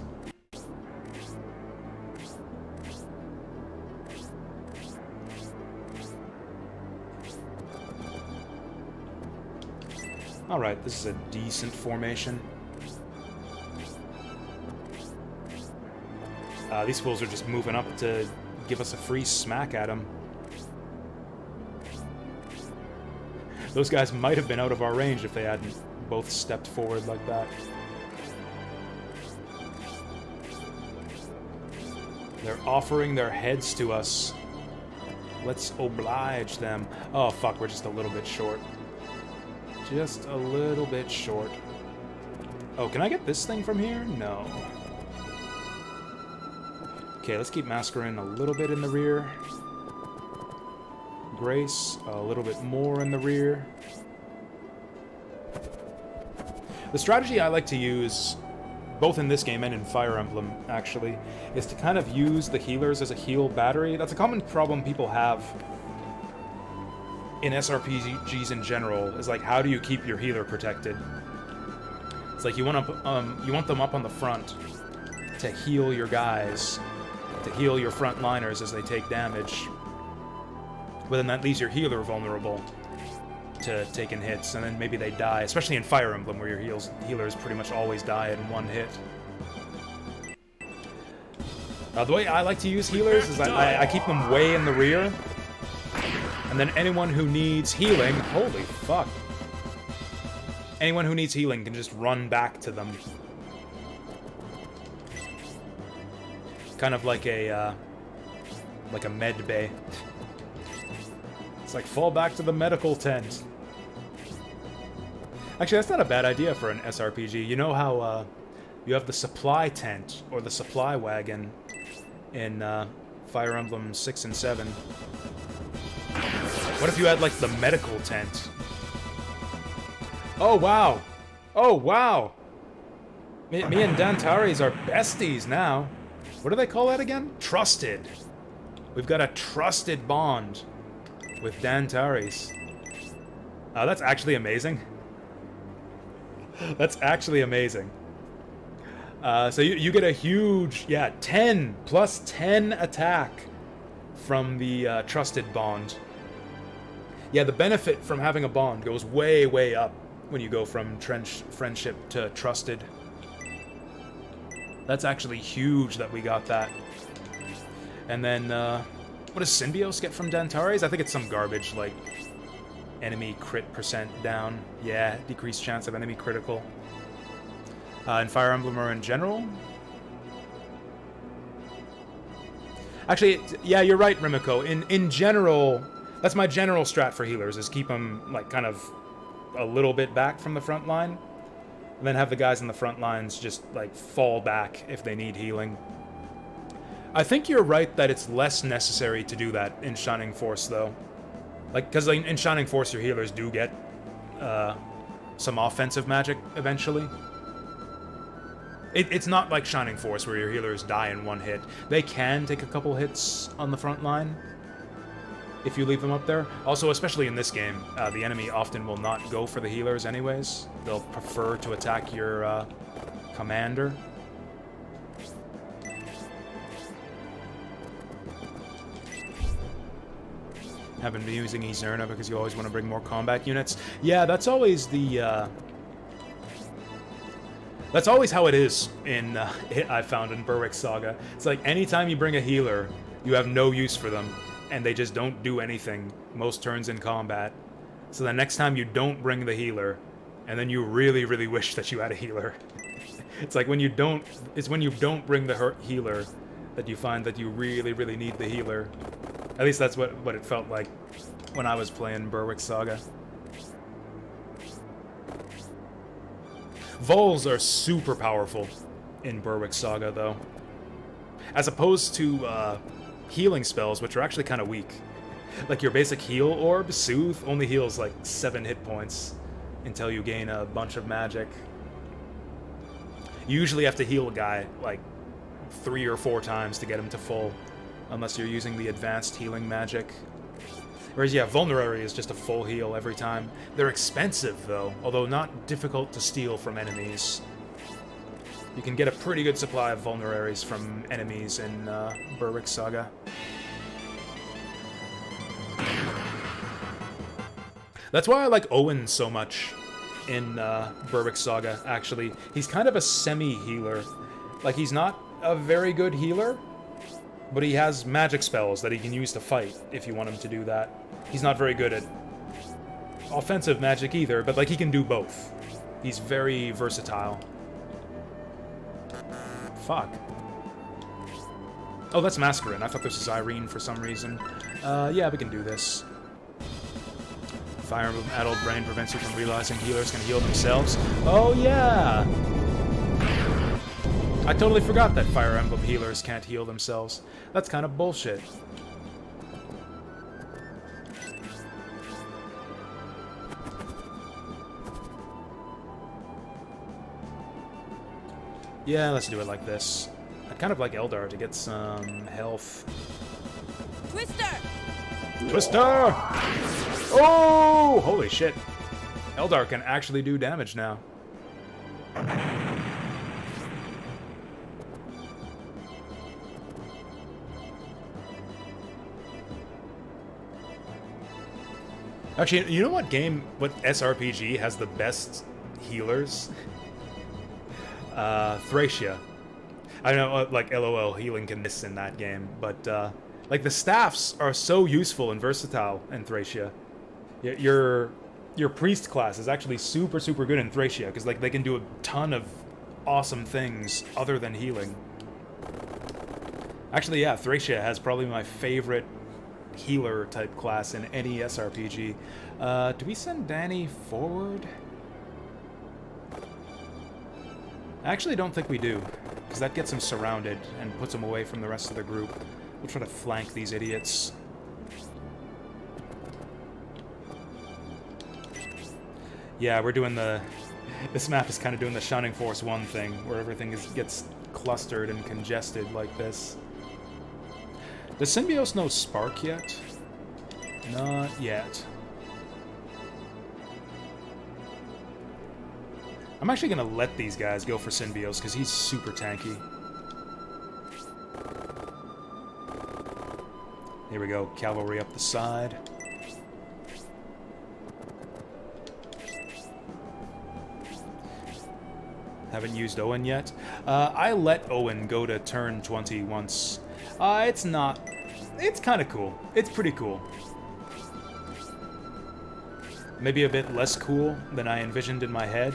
Alright, this is a decent formation. These fools are just moving up to give us a free smack at them. Those guys might have been out of our range if they hadn't both stepped forward like that. They're offering their heads to us. Let's oblige them. Oh, fuck, we're just a little bit short. Just a little bit short. Oh, can I get this thing from here? No. Okay, let's keep Mascarin a little bit in the rear. Grace, a little bit more in the rear. The strategy I like to use, both in this game and in Fire Emblem, actually, is to kind of use the healers as a heal battery. That's a common problem people have in SRPGs in general, is like, how do you keep your healer protected? It's like you want them up on the front to heal your guys, to heal your frontliners as they take damage. But then that leaves your healer vulnerable to taking hits, and then maybe they die, especially in Fire Emblem, where your healers pretty much always die in one hit. The way I like to use healers is I keep them way in the rear, and then anyone who needs healing, holy fuck, anyone who needs healing can just run back to them. Kind of like a med bay. It's like, fall back to the medical tent. Actually, that's not a bad idea for an SRPG. You know how you have the supply tent, or the supply wagon, in Fire Emblem 6 and 7. What if you had, like, the medical tent? Oh, wow! Oh, wow! Me and Dantares are besties now. What do they call that again? Trusted. We've got a trusted bond with Dantares. That's actually amazing. That's actually amazing. So you get a huge, 10 plus 10 attack from the trusted bond. Yeah, the benefit from having a bond goes way, way up when you go from friendship to trusted. That's actually huge that we got that. And then, what does Symbios get from Dantares? I think it's some garbage, like enemy crit % down. Yeah, decreased chance of enemy critical. In Fire Emblem or in general? Actually, yeah, you're right, Rimiko. In general, that's my general strat for healers, is keep them, like, kind of a little bit back from the front line. And then have the guys in the front lines just, like, fall back if they need healing. I think you're right that it's less necessary to do that in Shining Force, though. Like, because in Shining Force, your healers do get some offensive magic eventually. It's not like Shining Force, where your healers die in one hit. They can take a couple hits on the front line if you leave them up there. Also, especially in this game, the enemy often will not go for the healers anyways. They'll prefer to attack your commander. Haven't been using Izerna because you always want to bring more combat units. Yeah, that's always the... That's always how it is in, I found in Berwick Saga. It's like, anytime you bring a healer, you have no use for them, and they just don't do anything most turns in combat. So the next time you don't bring the healer, and then you really, really wish that you had a healer. It's like when you don't... It's when you don't bring the healer that you find that you really, really need the healer. At least that's what it felt like when I was playing Berwick Saga. Vols are super powerful in Berwick Saga, though. As opposed to healing spells, which are actually kind of weak. Like your basic heal orb, Soothe, only heals like 7 hit points until you gain a bunch of magic. You usually have to heal a guy like 3 or 4 times to get him to full, unless you're using the advanced healing magic. Whereas, yeah, Vulnerary is just a full heal every time. They're expensive, though, although not difficult to steal from enemies. You can get a pretty good supply of Vulneraries from enemies in Berwick Saga. That's why I like Owen so much in Berwick Saga, actually. He's kind of a semi-healer. Like, he's not a very good healer, but he has magic spells that he can use to fight if you want him to do that. He's not very good at offensive magic either, but like he can do both. He's very versatile. Fuck. Oh, that's Mascarin. I thought this was Irene for some reason. Yeah, we can do this. Fire Emblem Adult Brain prevents you from realizing healers can heal themselves. Oh, yeah! I totally forgot that Fire Emblem healers can't heal themselves. That's kind of bullshit. Yeah, let's do it like this. I'd kind of like Eldar to get some health. Twister! Twister! Oh! Holy shit. Eldar can actually do damage now. Actually, you know what SRPG has the best healers? Thracia. I know, like, LOL, healing can miss in that game, but, like, the staffs are so useful and versatile in Thracia. Your priest class is actually super, super good in Thracia, because, like, they can do a ton of awesome things other than healing. Actually, yeah, Thracia has probably my favorite healer-type class in any SRPG. Do we send Danny forward? I actually don't think we do, because that gets him surrounded and puts him away from the rest of the group. We'll try to flank these idiots. Yeah, we're doing the... This map is kind of doing the Shining Force 1 thing, where everything gets clustered and congested like this. Does Symbios know Spark yet? Not yet. I'm actually going to let these guys go for Symbios, because he's super tanky. Here we go, cavalry up the side. Haven't used Owen yet. I let Owen go to turn 20 once. It's not... It's kind of cool. It's pretty cool. Maybe a bit less cool than I envisioned in my head.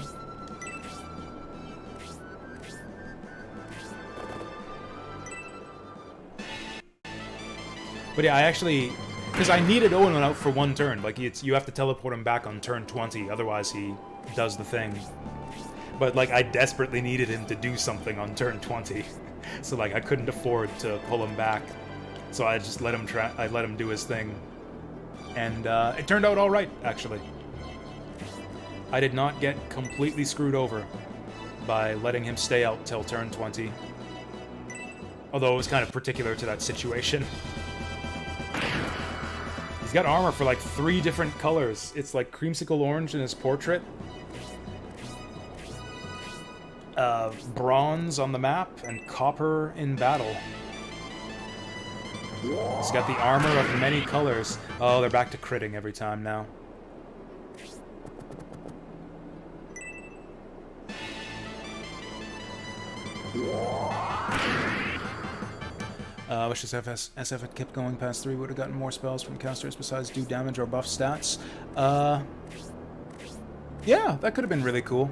But yeah, I actually... Because I needed Owen out for one turn. Like, you have to teleport him back on turn 20, otherwise he does the thing. But, like, I desperately needed him to do something on turn 20. So, like, I couldn't afford to pull him back. So I just let him do his thing. And, it turned out alright, actually. I did not get completely screwed over by letting him stay out till turn 20. Although it was kind of particular to that situation. He's got armor for like 3 different colors. It's like creamsicle orange in his portrait. Bronze on the map, and copper in battle. He's got the armor of many colors. Oh, they're back to critting every time now. Wish SF had kept going past 3, would have gotten more spells from casters besides do damage or buff stats. Yeah, that could have been really cool.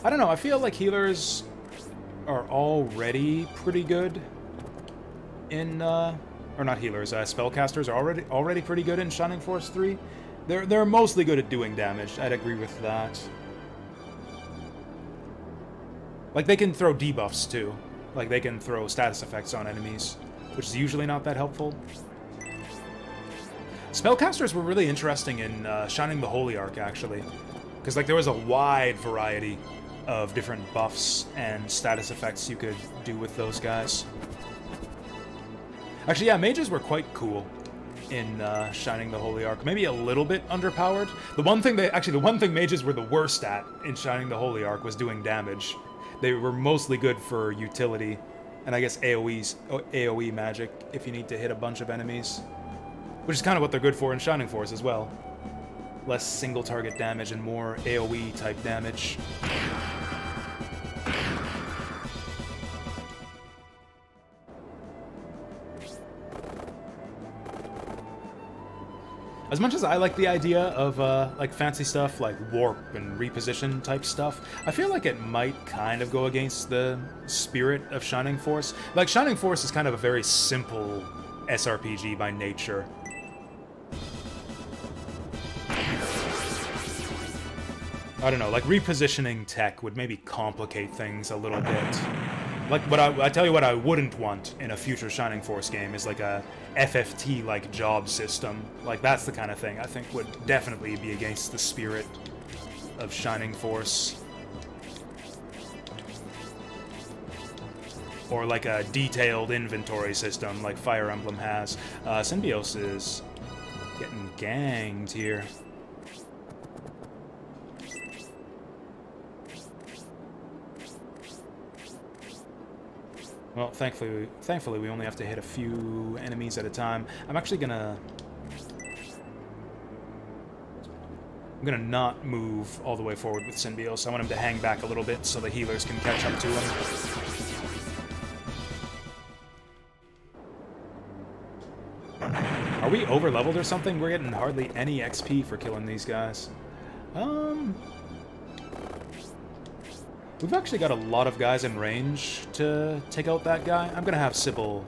I don't know, I feel like healers are already pretty good in, or not healers, spellcasters are already pretty good in Shining Force 3. They're mostly good at doing damage. I'd agree with that. Like, they can throw debuffs, too. Like, they can throw status effects on enemies, which is usually not that helpful. Spellcasters were really interesting in Shining the Holy Ark, actually. Because, like, there was a wide variety of different buffs and status effects you could do with those guys. Actually, yeah, mages were quite cool in Shining the Holy Ark. Maybe a little bit underpowered. The one thing mages were the worst at in Shining the Holy Ark was doing damage. They were mostly good for utility, and I guess AoE magic if you need to hit a bunch of enemies. Which is kind of what they're good for in Shining Force as well. Less single target damage and more AoE type damage. As much as I like the idea of, like, fancy stuff like warp and reposition type stuff, I feel like it might kind of go against the spirit of Shining Force. Like, Shining Force is kind of a very simple SRPG by nature. I don't know, like, repositioning tech would maybe complicate things a little bit. Like, I tell you what I wouldn't want in a future Shining Force game is, like, a FFT-like job system. Like, that's the kind of thing I think would definitely be against the spirit of Shining Force. Or, like, a detailed inventory system like Fire Emblem has. Symbios is getting ganged here. Well, thankfully we only have to hit a few enemies at a time. I'm actually gonna not move all the way forward with Symbios. I want him to hang back a little bit so the healers can catch up to him. Are we over-leveled or something? We're getting hardly any XP for killing these guys. We've actually got a lot of guys in range to take out that guy. I'm gonna have Sybil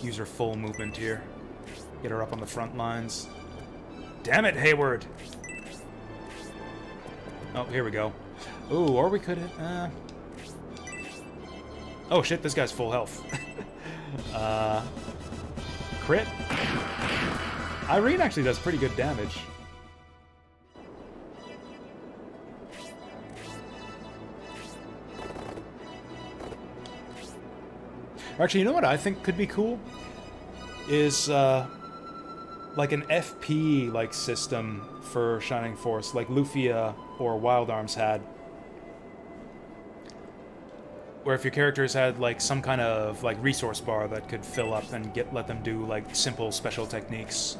use her full movement here. Get her up on the front lines. Damn it, Hayward! Oh, here we go. Ooh, or we could... Oh shit, this guy's full health. Crit? Irene actually does pretty good damage. Actually, you know what I think could be cool? Is, like an FP-like system for Shining Force, like Lufia or Wild Arms had. Where if your characters had, like, some kind of, like, resource bar that could fill up and let them do, like, simple special techniques.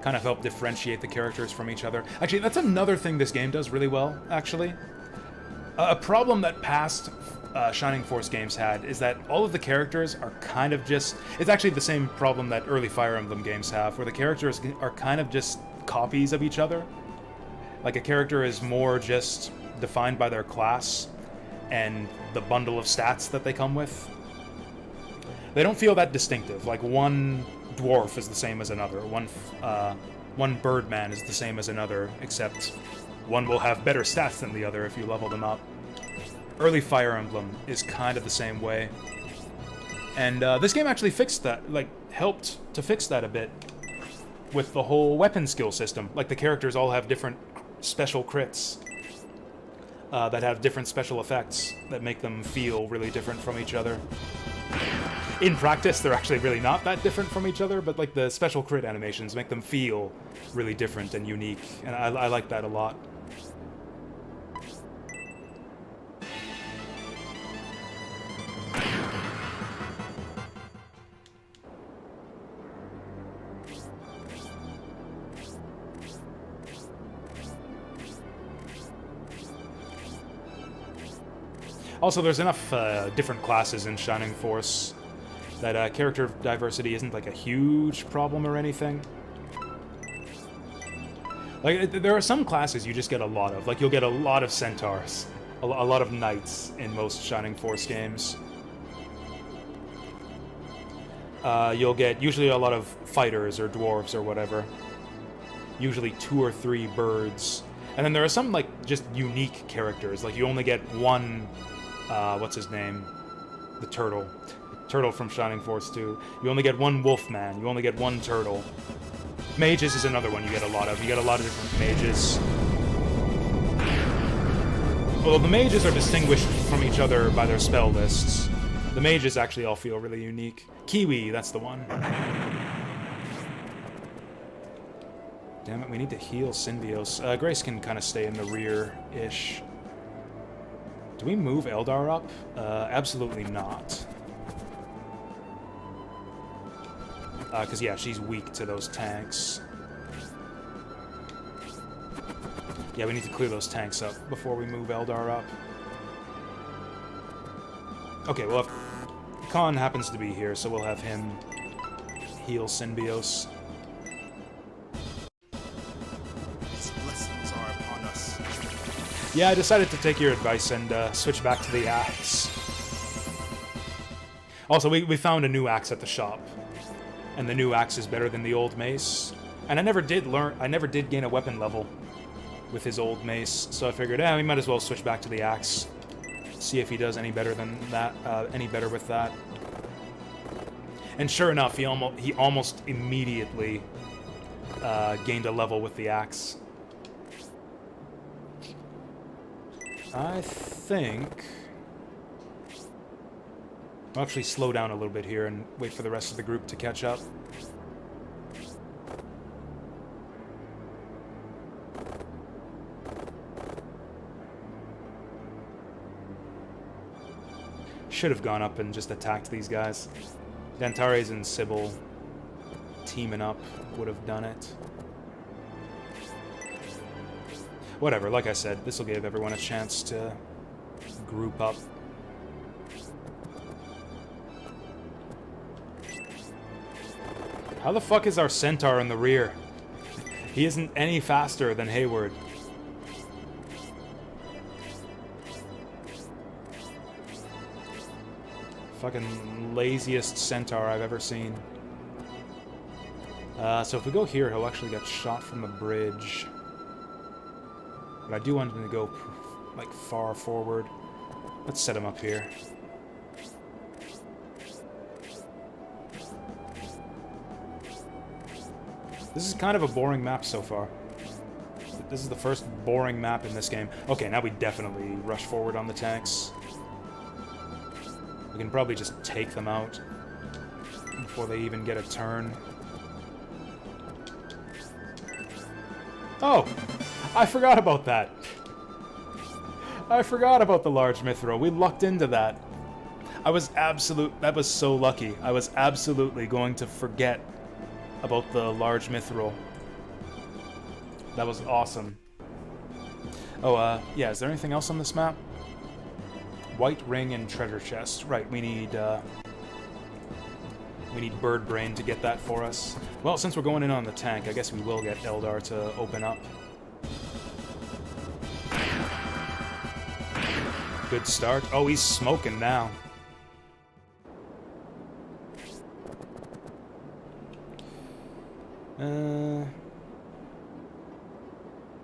Kind of help differentiate the characters from each other. Actually, that's another thing this game does really well, actually. A problem that past Shining Force games had is that all of the characters are kind of just... It's actually the same problem that early Fire Emblem games have, where the characters are kind of just copies of each other. Like, a character is more just defined by their class and the bundle of stats that they come with. They don't feel that distinctive. Like, one dwarf is the same as another. One birdman is the same as another, except one will have better stats than the other if you level them up. Early Fire Emblem is kind of the same way. And this game actually fixed that, like, helped to fix that a bit with the whole weapon skill system. Like, the characters all have different special crits that have different special effects that make them feel really different from each other. In practice, they're actually really not that different from each other, but, like, the special crit animations make them feel really different and unique, and I like that a lot. Also, there's enough different classes in Shining Force that character diversity isn't like a huge problem or anything. Like, there are some classes you just get a lot of. Like, you'll get a lot of centaurs, a lot of knights in most Shining Force games. you'll get usually a lot of fighters or dwarves or whatever. Usually 2 or 3 birds. And then there are some, like, just unique characters. Like, you only get one, what's his name? The turtle. Turtle from Shining Force 2. You only get one wolfman. You only get one turtle. Mages is another one you get a lot of. You get a lot of different mages. Although the mages are distinguished from each other by their spell lists. The mages actually all feel really unique. Kiwi, that's the one. Damn it, we need to heal Synbios. Grace can kind of stay in the rear-ish. Do we move Eldar up? Absolutely not. Because, yeah, she's weak to those tanks. Yeah, we need to clear those tanks up before we move Eldar up. Okay, well, if Khan happens to be here, so we'll have him heal Synbios. His blessings are upon us. Yeah, I decided to take your advice and switch back to the axe. Also, we found a new axe at the shop. And the new axe is better than the old mace. And I never did gain a weapon level with his old mace, so I figured, we might as well switch back to the axe. See if he does any better than that, any better with that. And sure enough, he almost immediately gained a level with the axe. I think I'll actually slow down a little bit here and wait for the rest of the group to catch up. Should have gone up and just attacked these guys. Dantares and Sybil teaming up would have done it. Whatever, like I said, this will give everyone a chance to group up. How the fuck is our centaur in the rear? He isn't any faster than Hayward. Fucking laziest centaur I've ever seen. So if we go here, he'll actually get shot from the bridge. But I do want him to go, like, far forward. Let's set him up here. This is kind of a boring map so far. This is the first boring map in this game. Okay, now we definitely rush forward on the tanks. We can probably just take them out before they even get a turn. Oh! I forgot about that! I forgot about the large mithril. We lucked into that. That was so lucky. I was absolutely going to forget about the large mithril. That was awesome. Oh, yeah, is there anything else on this map? White ring and treasure chest. Right, we need bird brain to get that for us. Well, since we're going in on the tank, I guess we will get Eldar to open up. Good start. Oh, he's smoking now.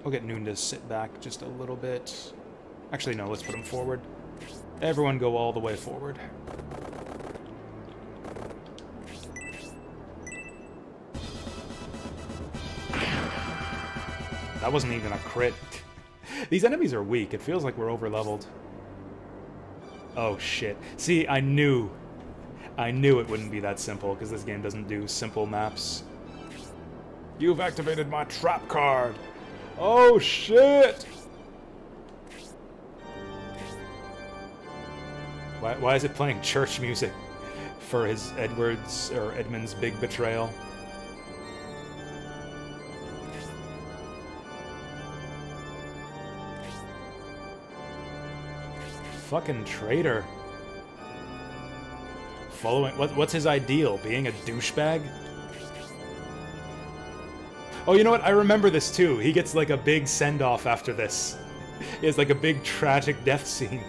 We'll get Noon to sit back just a little bit. Actually, no, let's put him forward. Everyone go all the way forward. That wasn't even a crit. These enemies are weak. It feels like we're over-leveled. Oh, shit. See, I knew it wouldn't be that simple, because this game doesn't do simple maps. You've activated my trap card! Oh, shit! Why is it playing church music for his Edmund's big betrayal? Fucking traitor. Following... What's his ideal? Being a douchebag? Oh, you know what? I remember this too. He gets like a big send-off after this. He has like a big tragic death scene.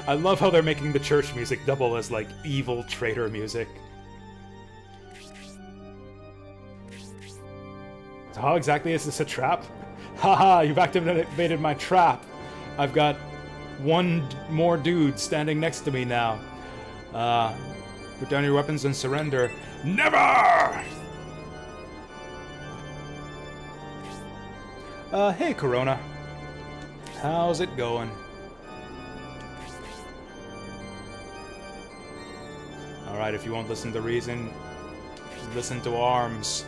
I love how they're making the church music double as, like, evil traitor music. So how exactly is this a trap? Haha, you've activated my trap. I've got one more dude standing next to me now. Put down your weapons and surrender. Never! Hey, Corona. How's it going? Alright, if you won't listen to reason, listen to arms.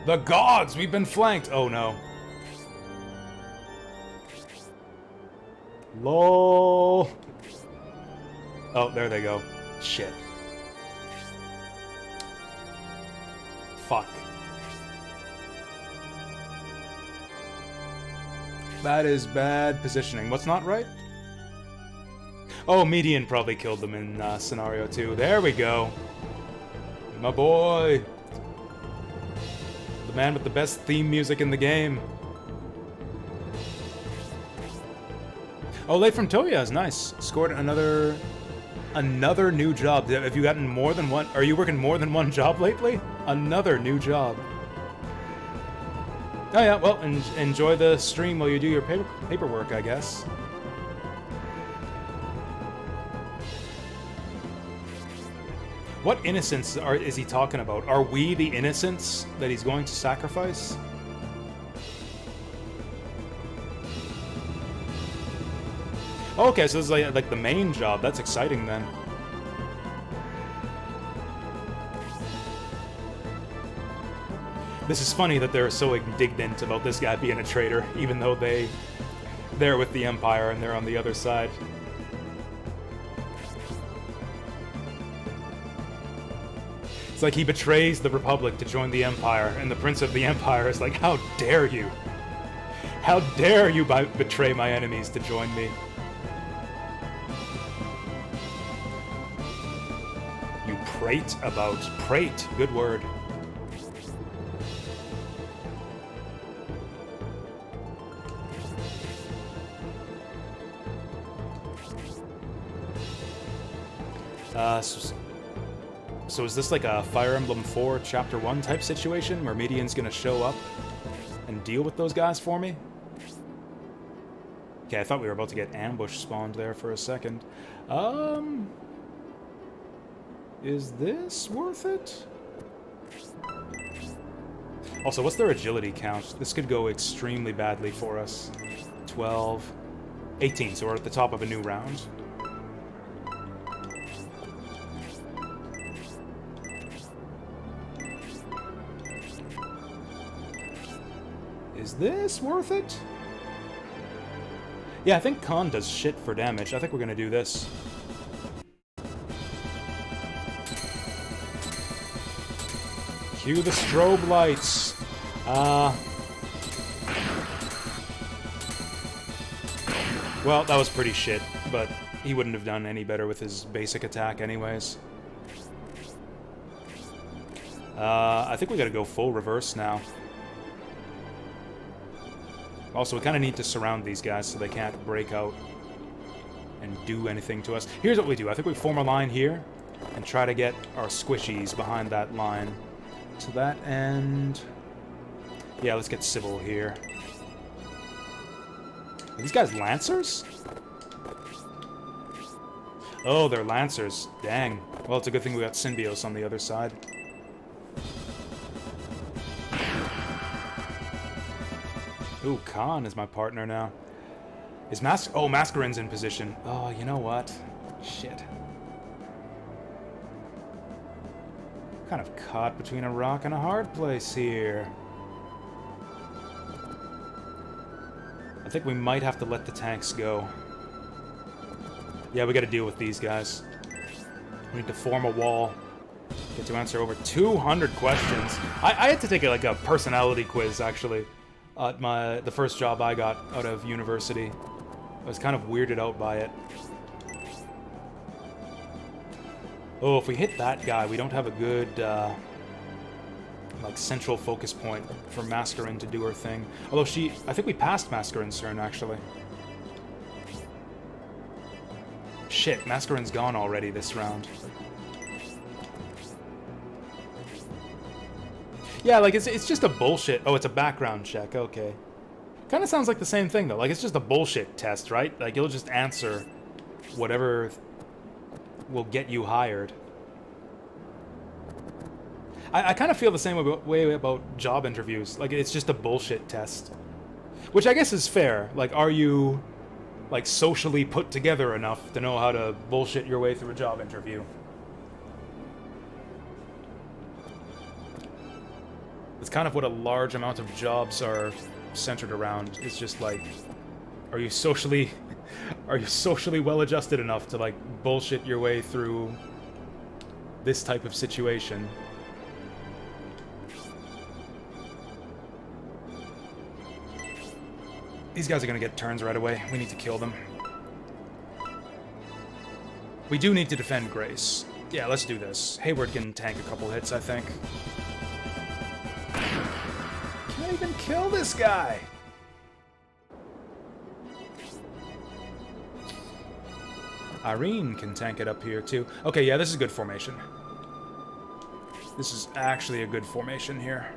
The gods! We've been flanked! Oh no. LOL. Oh, there they go. Shit. Fuck. That is bad positioning. What's not right? Oh, Median probably killed them in scenario 2. There we go. My boy. The man with the best theme music in the game. Oh, late from Toya is nice. Scored another new job. Have you gotten more than one? Are you working more than one job lately? Another new job. Oh yeah, well, enjoy the stream while you do your paperwork, I guess. What innocents is he talking about? Are we the innocents that he's going to sacrifice? Okay, so this is like the main job. That's exciting then. This is funny that they're so indignant about this guy being a traitor, even though they're with the Empire and they're on the other side. It's like he betrays the Republic to join the Empire, and the Prince of the Empire is like, how dare you? How dare you betray my enemies to join me? You prate, good word. So is this like a Fire Emblem 4 Chapter 1 type situation where Median's gonna show up and deal with those guys for me? Okay, I thought we were about to get ambush spawned there for a second. Is this worth it? Also, what's their agility count? This could go extremely badly for us. 12, 18, so we're at the top of a new round. Is this worth it? Yeah, I think Khan does shit for damage. I think we're gonna do this. Cue the strobe lights. Well, that was pretty shit, but he wouldn't have done any better with his basic attack anyways. I think we gotta go full reverse now. Also, we kind of need to surround these guys so they can't break out and do anything to us. Here's what we do. I think we form a line here and try to get our squishies behind that line. To that end... Yeah, let's get Sybil here. Are these guys Lancers? Oh, they're Lancers. Dang. Well, it's a good thing we got Symbios on the other side. Ooh, Khan is my partner now. Is Mascarin's in position. Oh, you know what? Shit. Kind of caught between a rock and a hard place here. I think we might have to let the tanks go. Yeah, we gotta deal with these guys. We need to form a wall. Get to answer over 200 questions. I had to take like a personality quiz, actually. At the first job I got out of university. I was kind of weirded out by it. Oh, if we hit that guy, we don't have a good, like, central focus point for Mascarin to do her thing. Although I think we passed Mascarin's turn, actually. Shit, Mascarin's gone already this round. Yeah, like, it's just a bullshit... Oh, it's a background check, okay. Kind of sounds like the same thing, though. Like, it's just a bullshit test, right? Like, you'll just answer whatever will get you hired. I kind of feel the same way about job interviews. Like, it's just a bullshit test. Which I guess is fair. Like, are you, like, socially put together enough to know how to bullshit your way through a job interview? It's kind of what a large amount of jobs are centered around. It's just like, are you socially well adjusted enough to, like, bullshit your way through this type of situation? These guys are gonna get turns right away. We need to kill them. We do need to defend Grace. Yeah, let's do this. Hayward can tank a couple hits, I think. Can't even kill this guy! Irene can tank it up here, too. Okay, yeah, this is good formation. This is actually a good formation here.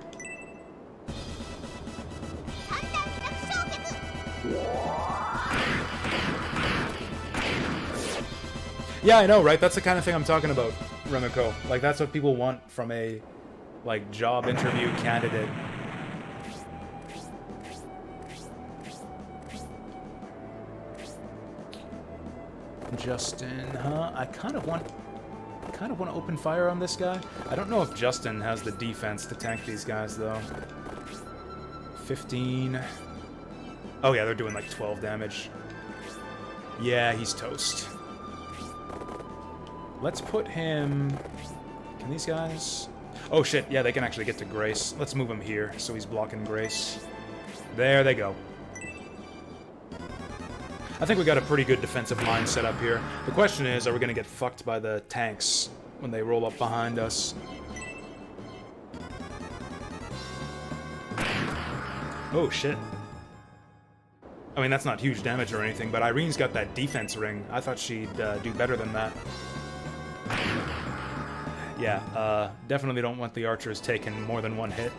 Yeah, I know, right? That's the kind of thing I'm talking about, Remiko. Like, that's what people want from a, like, job interview candidate. Justin, huh? I kind of want to open fire on this guy. I don't know if Justin has the defense to tank these guys, though. 15. Oh, yeah, they're doing, like, 12 damage. Yeah, he's toast. Let's put him... Can these guys... Oh, shit. Yeah, they can actually get to Grace. Let's move him here, so he's blocking Grace. There they go. I think we got a pretty good defensive line set up here. The question is, are we going to get fucked by the tanks when they roll up behind us? Oh, shit. I mean, that's not huge damage or anything, but Irene's got that defense ring. I thought she'd do better than that. Yeah, definitely don't want the archers taking more than one hit.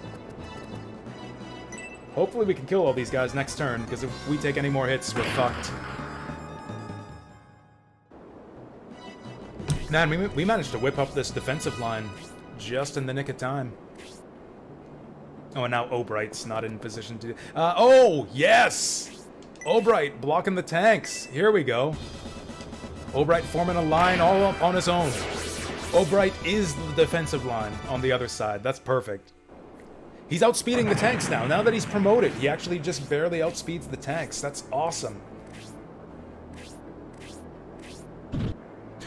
Hopefully we can kill all these guys next turn, because if we take any more hits, we're fucked. Man, we managed to whip up this defensive line just in the nick of time. Oh, and now Obright's not in position to... oh, yes! Obright blocking the tanks. Here we go. Obright forming a line all up on his own. Obright is the defensive line on the other side. That's perfect. He's outspeeding the tanks now. Now that he's promoted, he actually just barely outspeeds the tanks. That's awesome.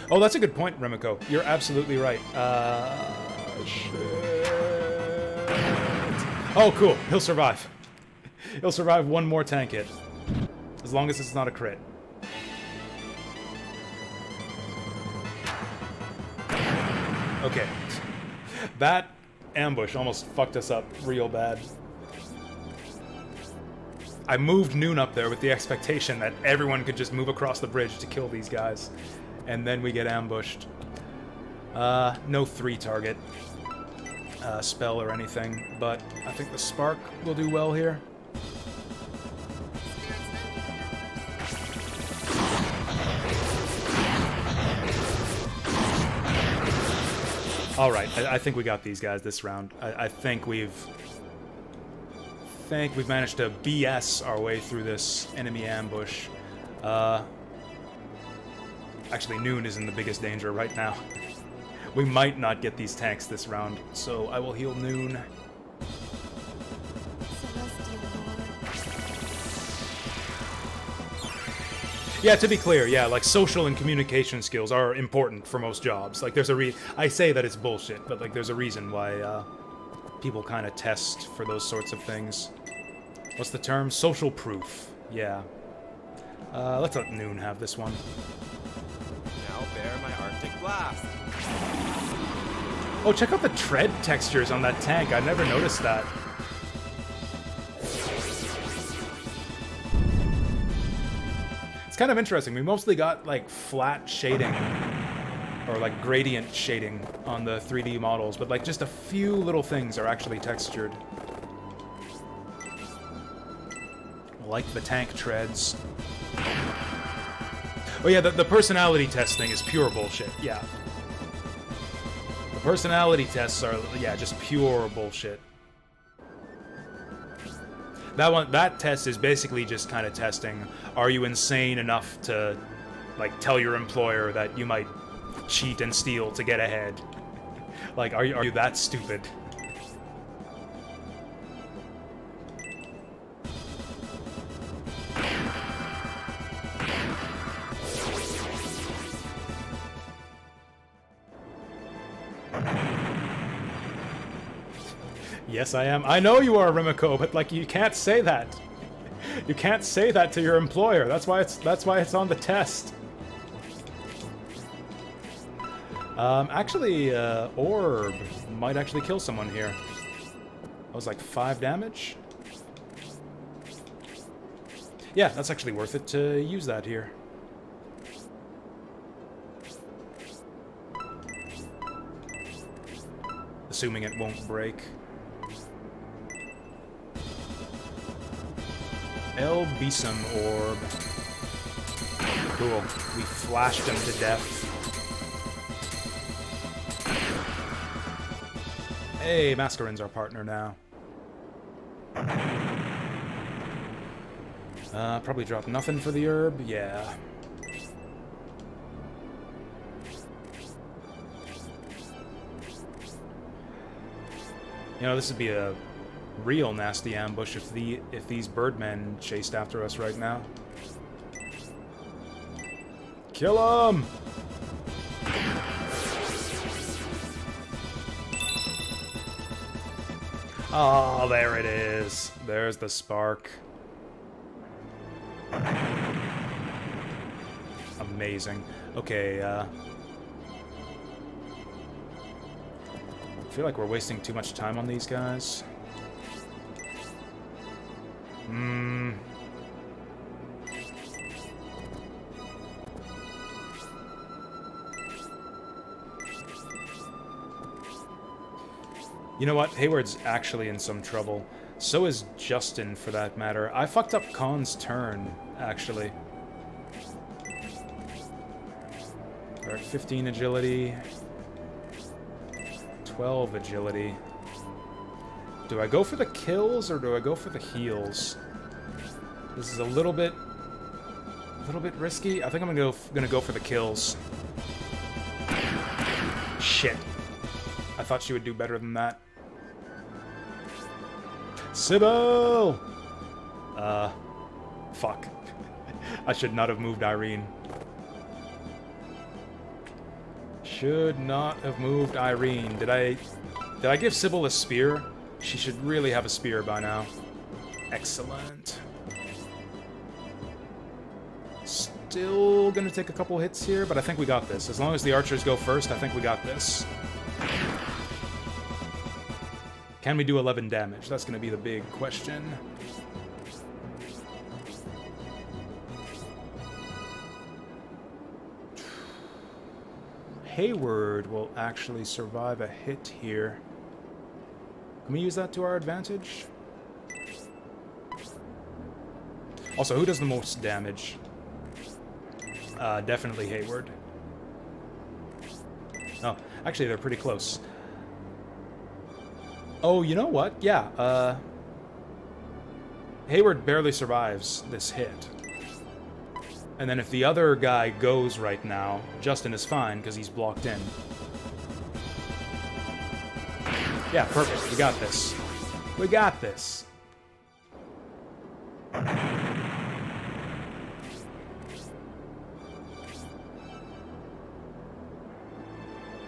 Oh, that's a good point, Remiko. You're absolutely right. Shit. Oh, cool. He'll survive. He'll survive one more tank hit. As long as it's not a crit. Okay. That ambush almost fucked us up real bad. I moved Noon up there with the expectation that everyone could just move across the bridge to kill these guys. And then we get ambushed. No 3-target spell or anything, but I think the Spark will do well here. Alright, I think we got these guys this round. I think we've managed to BS our way through this enemy ambush. Actually, Noon is in the biggest danger right now. We might not get these tanks this round, so I will heal Noon. Yeah, to be clear, yeah, like, social and communication skills are important for most jobs. Like, there's a I say that it's bullshit, but, like, there's a reason why, people kind of test for those sorts of things. What's the term? Social proof. Yeah. Let's let Noon have this one. Now bear my Arctic blast. Oh, check out the tread textures on that tank. I never noticed that. It's kind of interesting. We mostly got like flat shading or like gradient shading on the 3D models, but like just a few little things are actually textured. Like the tank treads. Oh yeah, the personality test thing is pure bullshit, yeah. The personality tests are, yeah, just pure bullshit. That test is basically just kind of testing, are you insane enough to, like, tell your employer that you might cheat and steal to get ahead? Like, are you that stupid? Yes, I am. I know you are, Rimiko, but like you can't say that. You can't say that to your employer. That's why it's on the test. Actually, orb might actually kill someone here. That was like 5 damage. Yeah, that's actually worth it to use that here. Assuming it won't break. El Bisum Orb. Cool. We flashed him to death. Hey, Mascarin's our partner now. Probably drop nothing for the herb. Yeah. You know, this would be a real nasty ambush if these birdmen chased after us right now. Kill them! Oh, there it is. There's the spark. Amazing. Okay, I feel like we're wasting too much time on these guys. You know what? Hayward's actually in some trouble. So is Justin, for that matter. I fucked up Khan's turn, actually. Alright, 15 agility. 12 agility. Do I go for the kills or do I go for the heals? This is a little bit risky. I think I'm gonna go for the kills. Shit. I thought she would do better than that. Sybil! Fuck. I should not have moved Irene. Should not have moved Irene. Did I give Sybil a spear? She should really have a spear by now. Excellent. Still gonna take a couple hits here, but I think we got this. As long as the archers go first, I think we got this. Can we do 11 damage? That's gonna be the big question. Hayward will actually survive a hit here. Can we use that to our advantage? Also, who does the most damage? Definitely Hayward. Oh, actually, they're pretty close. Oh, you know what? Yeah, Hayward barely survives this hit. And then if the other guy goes right now, Justin is fine because he's blocked in. Yeah, perfect. We got this. We got this.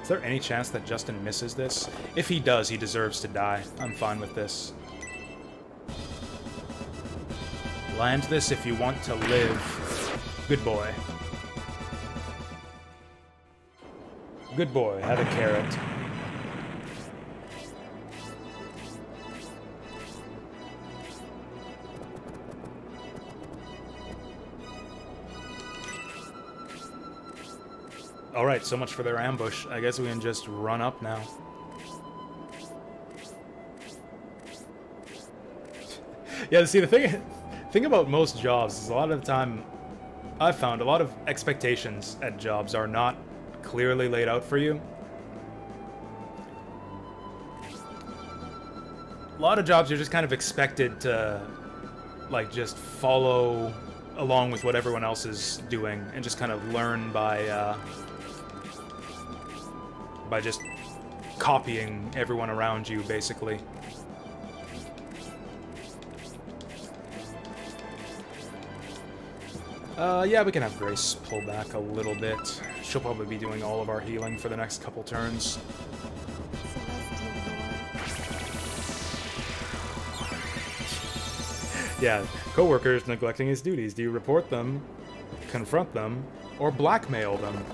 Is there any chance that Justin misses this? If he does, he deserves to die. I'm fine with this. Land this if you want to live. Good boy. Good boy. Had a carrot. Alright, so much for their ambush. I guess we can just run up now. Yeah, see, the thing about most jobs is a lot of the time, I've found a lot of expectations at jobs are not clearly laid out for you. A lot of jobs you're just kind of expected to, like, just follow along with what everyone else is doing and just kind of learn by just copying everyone around you, basically. Yeah, we can have Grace pull back a little bit. She'll probably be doing all of our healing for the next couple turns. Yeah, coworkers neglecting his duties. Do you report them, confront them, or blackmail them?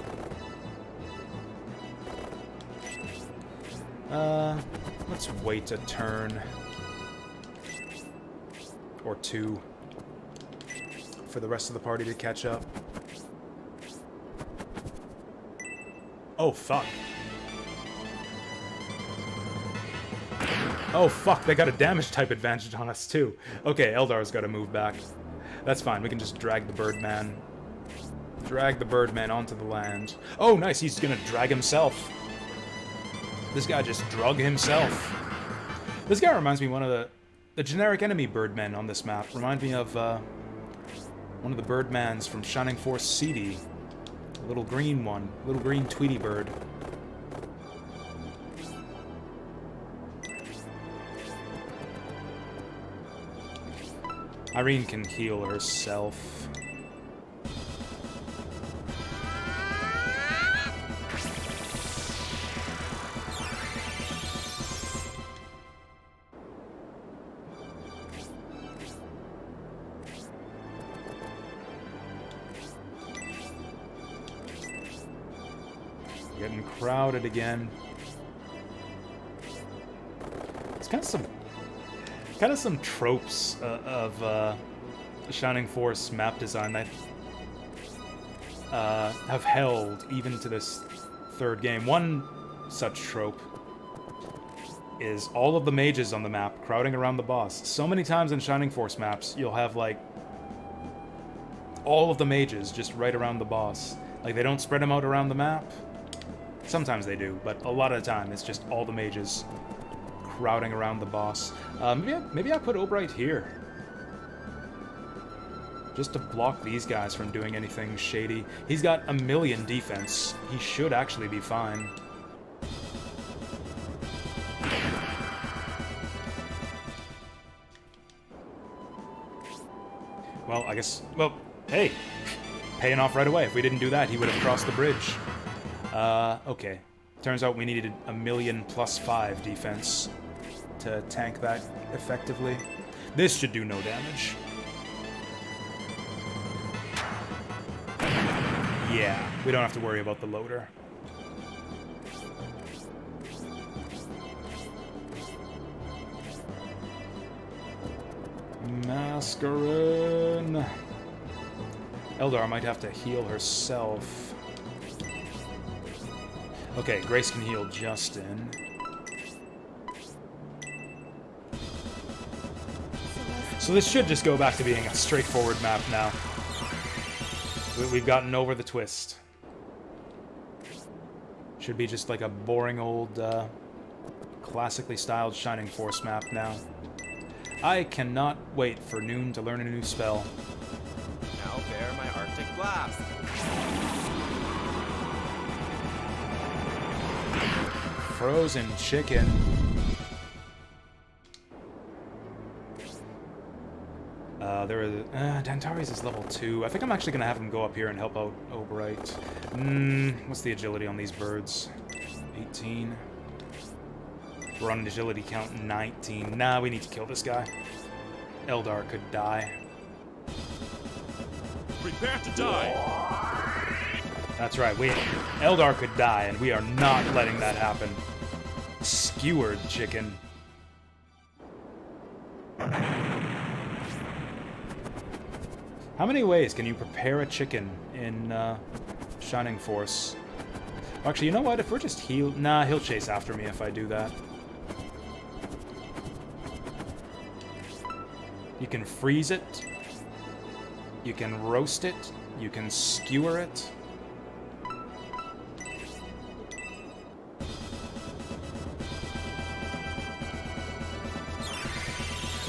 Let's wait a turn. Or two. For the rest of the party to catch up. Oh, fuck. Oh, fuck, they got a damage type advantage on us, too. Okay, Eldar's got to move back. That's fine, we can just drag the Birdman. Drag the Birdman onto the land. Oh, nice, he's gonna drag himself. This guy just drug himself. This guy reminds me of one of the generic enemy Birdmen on this map. Remind me of, one of the Birdmans from Shining Force CD. A little green one. Little green Tweety bird. Irene can heal herself. Getting crowded again. It's kind of some tropes of Shining Force map design that have held even to this third game. One such trope is all of the mages on the map crowding around the boss. So many times in Shining Force maps, you'll have like all of the mages just right around the boss. Like they don't spread them out around the map. Sometimes they do, but a lot of the time it's just all the mages crowding around the boss. Maybe I put Obright here. Just to block these guys from doing anything shady. He's got 1,000,000 defense. He should actually be fine. Well, I guess... Well, hey! Paying off right away. If we didn't do that, he would have crossed the bridge. Okay. Turns out we needed 1,000,000 plus 5 defense to tank that effectively. This should do no damage. Yeah, we don't have to worry about the loader. Mascarin. Eldar might have to heal herself. Okay, Grace can heal Justin. So this should just go back to being a straightforward map now. We've gotten over the twist. Should be just like a boring old, classically styled Shining Force map now. I cannot wait for noon to learn a new spell. Now bear my Arctic Blast. Frozen chicken. Dantari's is level 2. I think I'm actually going to have him go up here and help out Obright. What's the agility on these birds? 18. We're on an agility count 19. Nah, we need to kill this guy. Eldar could die. Prepare to die! That's right, Eldar could die, and we are not letting that happen. Skewered chicken. How many ways can you prepare a chicken in Shining Force? Actually, you know what? If we're just heal... Nah, he'll chase after me if I do that. You can freeze it. You can roast it. You can skewer it.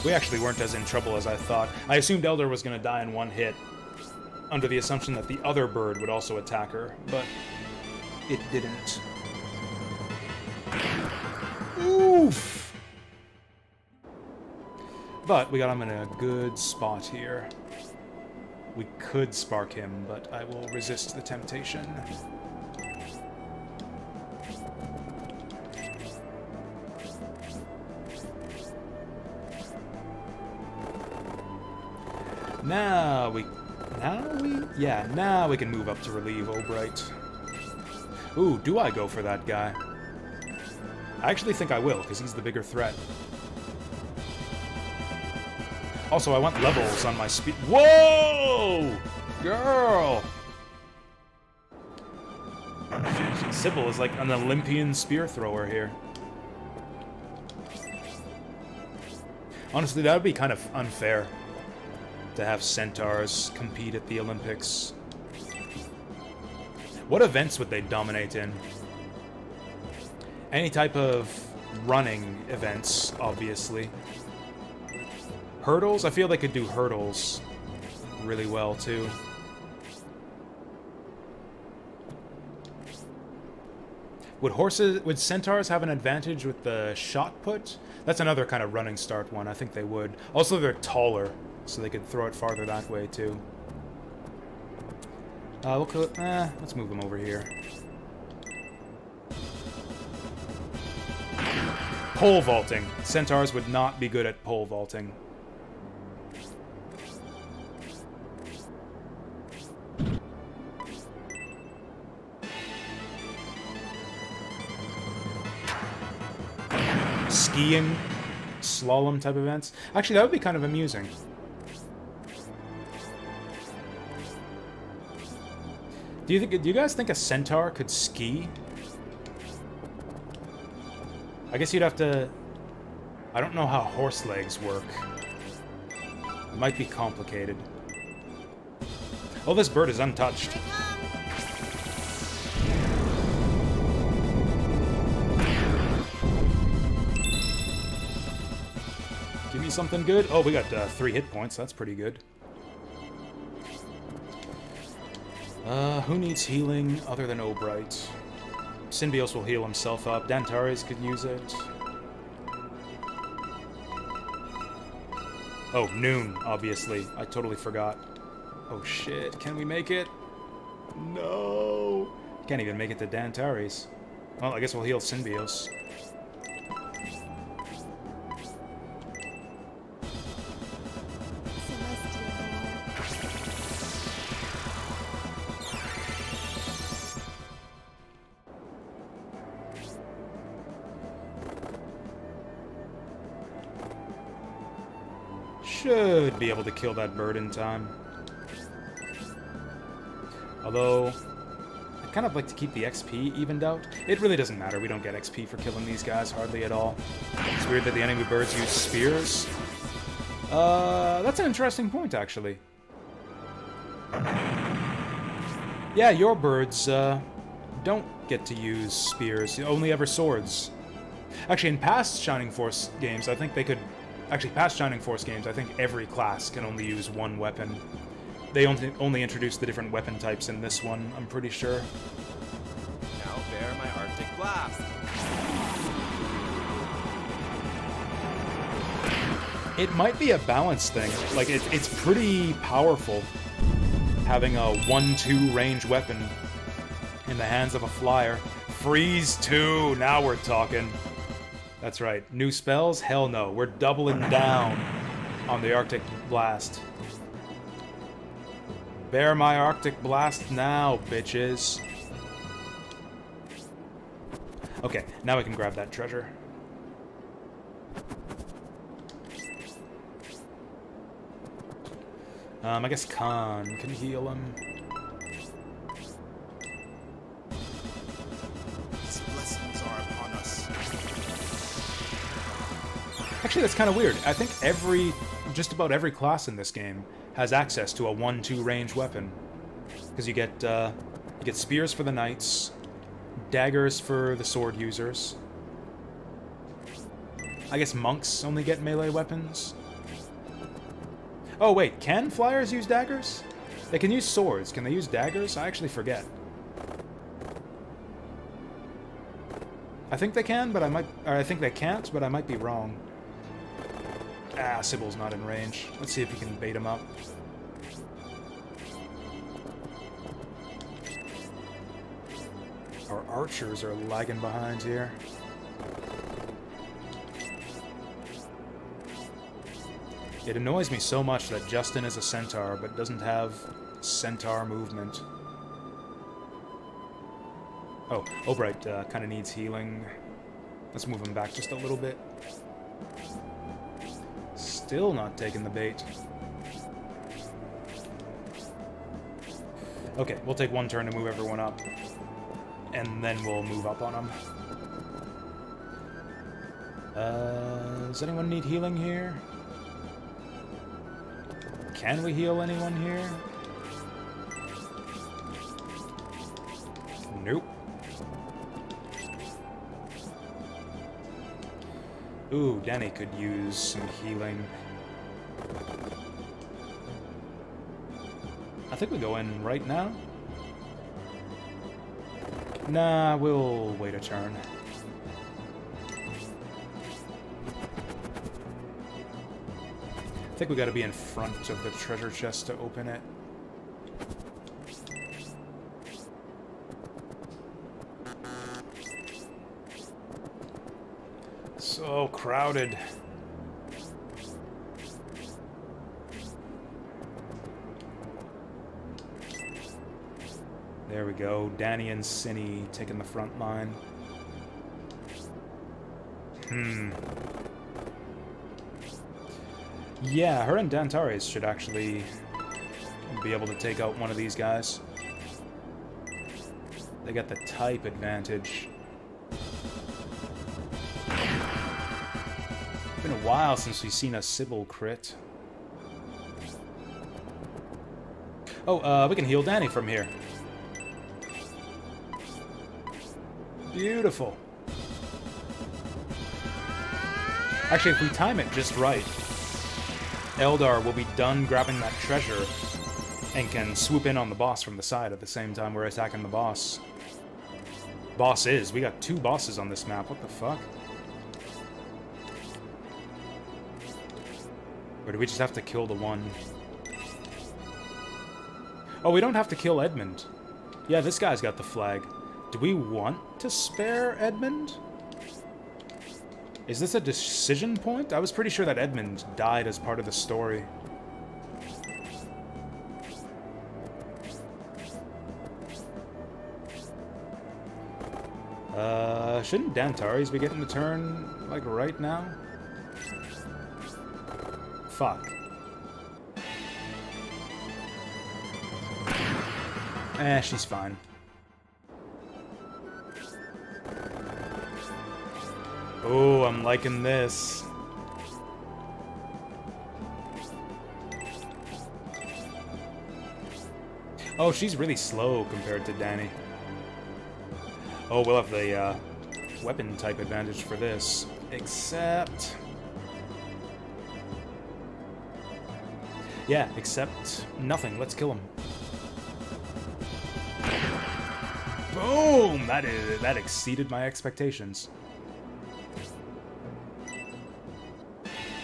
We actually weren't as in trouble as I thought. I assumed Elder was going to die in one hit, under the assumption that the other bird would also attack her, but it didn't. Oof! But we got him in a good spot here. We could spark him, but I will resist the temptation. Now we can move up to relieve Obright. Ooh, do I go for that guy? I actually think I will, because he's the bigger threat. Also, I want levels on my speed. Whoa! Girl! Sybil is like an Olympian spear thrower here. Honestly, that would be kind of unfair to have centaurs compete at the Olympics. What events would they dominate in? Any type of running events, obviously. Hurdles? I feel they could do hurdles really well, too. Would centaurs have an advantage with the shot put? That's another kind of running start one. I think they would. Also, they're taller, so they could throw it farther that way, too. Let's move them over here. Pole vaulting. Centaurs would not be good at pole vaulting. Skiing, slalom type events. Actually, that would be kind of amusing. Do you guys think a centaur could ski? I guess you'd have to... I don't know how horse legs work. It might be complicated. Oh, this bird is untouched. Give me something good. Oh, we got 3 hit points. That's pretty good. Who needs healing other than Obright? Synbios will heal himself up. Dantares could use it. Oh, Noon, obviously. I totally forgot. Oh shit, can we make it? No! Can't even make it to Dantares. Well, I guess we'll heal Synbios. Should be able to kill that bird in time. Although, I'd kind of like to keep the XP evened out. It really doesn't matter, we don't get XP for killing these guys, hardly at all. It's weird that the enemy birds use spears. That's an interesting point, actually. Yeah, your birds, don't get to use spears, only ever swords. Actually, in past Shining Force games, I think they could... Actually, past Shining Force games, I think every class can only use one weapon. They only introduced the different weapon types in this one, I'm pretty sure. Now bear my Arctic Blast. It might be a balance thing. Like, it's pretty powerful having a 1-2 range weapon in the hands of a flyer. Freeze 2, now we're talking. That's right. New spells? Hell no. We're doubling down on the Arctic Blast. Bear my Arctic Blast now, bitches. Okay, now we can grab that treasure. I guess Khan can heal him. Actually, that's kind of weird. I think just about every class in this game has access to a 1-2 range weapon. Because you get spears for the knights, daggers for the sword users. I guess monks only get melee weapons. Oh wait, can flyers use daggers? They can use swords. Can they use daggers? I actually forget. I think they can, but I think they can't, but I might be wrong. Ah, Sybil's not in range. Let's see if we can bait him up. Our archers are lagging behind here. It annoys me so much that Justin is a centaur, but doesn't have centaur movement. Oh, Obright kind of needs healing. Let's move him back just a little bit. Still not taking the bait. Okay, we'll take one turn to move everyone up. And then we'll move up on them. Does anyone need healing here? Can we heal anyone here? Nope. Ooh, Danny could use some healing. I think we go in right now. Nah, we'll wait a turn. I think we gotta be in front of the treasure chest to open it. So crowded. There we go. Danny and Cinny taking the front line. Yeah, her and Dantares should actually be able to take out one of these guys. They got the type advantage. Been a while since we've seen a Sybil crit. Oh, we can heal Danny from here. Beautiful. Actually, if we time it just right, Eldar will be done grabbing that treasure and can swoop in on the boss from the side at the same time we're attacking the boss. We got 2 bosses on this map. What the fuck? Or do we just have to kill the one? Oh, we don't have to kill Edmund. Yeah, this guy's got the flag. Do we want to spare Edmund? Is this a decision point? I was pretty sure that Edmund died as part of the story. Shouldn't Dantares be getting the turn, like, right now? Fuck. She's fine. Oh, I'm liking this. Oh, she's really slow compared to Danny. Oh, we'll have the weapon type advantage for this. Except... yeah, except nothing. Let's kill him. Boom! That exceeded my expectations.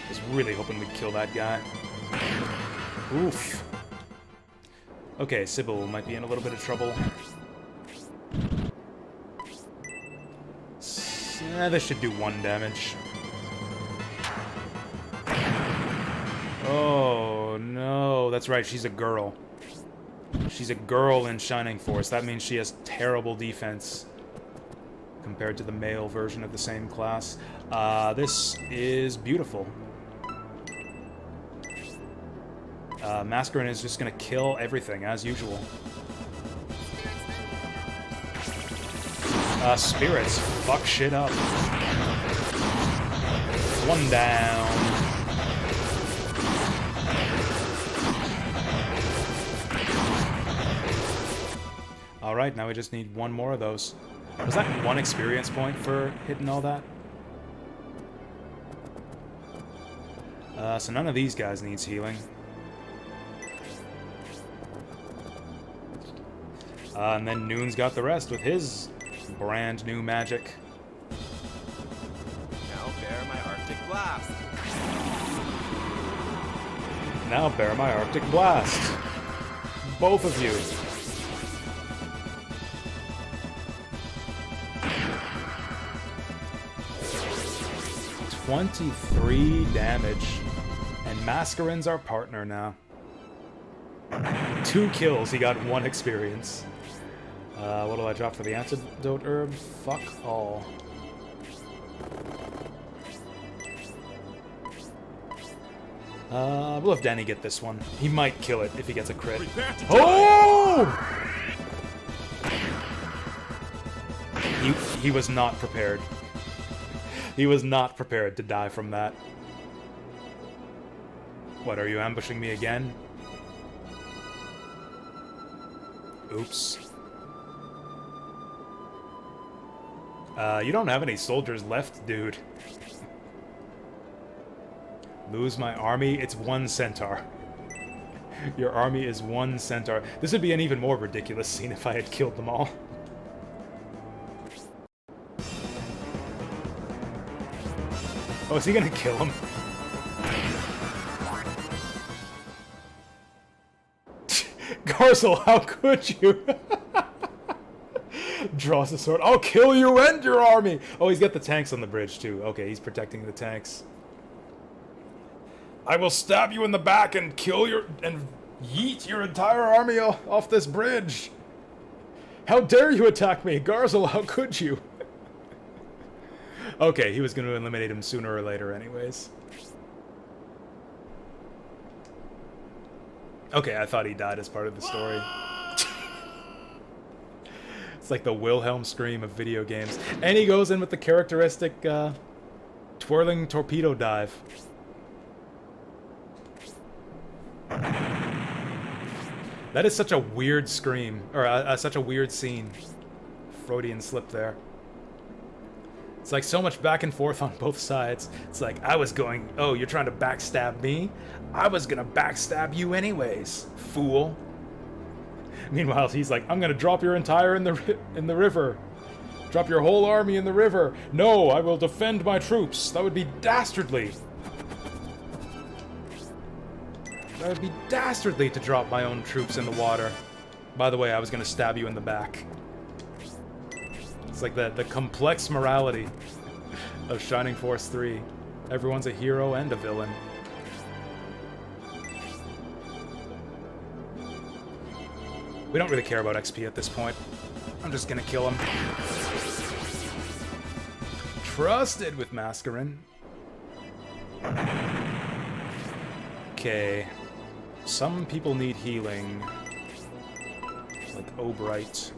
Was really hoping we'd kill that guy. Oof. Okay, Sybil might be in a little bit of trouble. This should do 1 damage. Oh, no. That's right, she's a girl. She's a girl in Shining Force. That means she has terrible defense compared to the male version of the same class. This is beautiful. Mascarin is just gonna kill everything, as usual. Spirits fuck shit up. One down. Alright, now we just need one more of those. Was that one experience point for hitting all that? So none of these guys needs healing. And then Noon's got the rest with his brand new magic. Now bear my Arctic blast. Now bear my Arctic blast. Both of you. 23 damage. And Mascarin's our partner now. 2 kills, he got 1 experience. What do I drop for the antidote herb? Fuck all. We'll have Danny get this one. He might kill it if he gets a crit. Oh! He was not prepared. He was not prepared to die from that. What, are you ambushing me again? Oops. You don't have any soldiers left, dude. Lose my army? It's 1 centaur. Your army is 1 centaur. This would be an even more ridiculous scene if I had killed them all. Oh, is he gonna kill him? Garzel, how could you? Draws the sword. I'll kill you and your army! Oh, he's got the tanks on the bridge, too. Okay, he's protecting the tanks. I will stab you in the back and kill your... and yeet your entire army off this bridge! How dare you attack me! Garzel, how could you? Okay, he was going to eliminate him sooner or later anyways. Okay, I thought he died as part of the story. It's like the Wilhelm scream of video games. And he goes in with the characteristic twirling torpedo dive. That is such a weird scream, or such a weird scene. Freudian slip there. It's like so much back and forth on both sides. It's like, I was going, oh, you're trying to backstab me? I was gonna backstab you anyways, fool. Meanwhile, he's like, I'm gonna drop your entire in the river. Drop your whole army in the river. No, I will defend my troops. That would be dastardly. That would be dastardly to drop my own troops in the water. By the way, I was gonna stab you in the back. It's like the complex morality of Shining Force 3. Everyone's a hero and a villain. We don't really care about XP at this point. I'm just gonna kill him. Trusted with Mascarin. Okay. Some people need healing. Like Obright.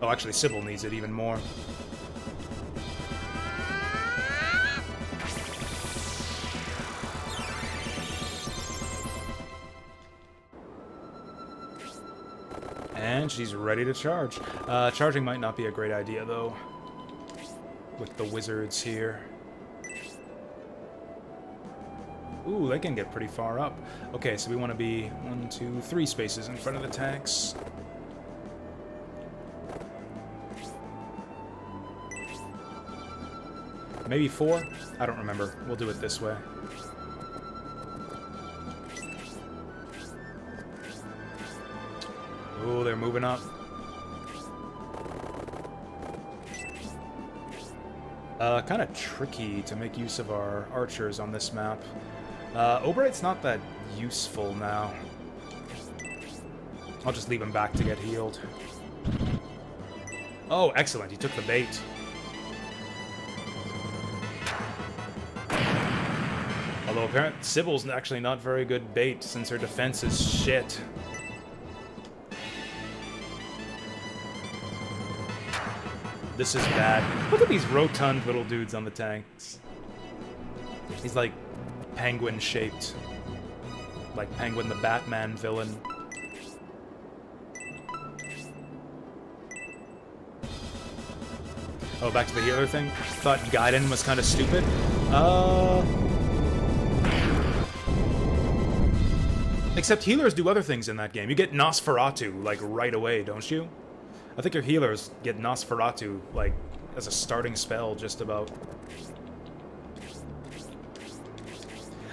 Oh, actually, Sybil needs it even more. And she's ready to charge. Charging might not be a great idea, though. With the wizards here. Ooh, they can get pretty far up. Okay, so we want to be 1, 2, 3 spaces in front of the tanks. Maybe 4? I don't remember. We'll do it this way. Ooh, they're moving up. Kind of tricky to make use of our archers on this map. Obright's not that useful now. I'll just leave him back to get healed. Oh, excellent. He took the bait. Although apparently Sybil's actually not very good bait since her defense is shit. This is bad. Look at these rotund little dudes on the tanks. He's like penguin shaped. Like Penguin the Batman villain. Oh, back to the healer thing? Thought Gaiden was kind of stupid. Except healers do other things in that game. You get Nosferatu, like, right away, don't you? I think your healers get Nosferatu, like, as a starting spell, just about.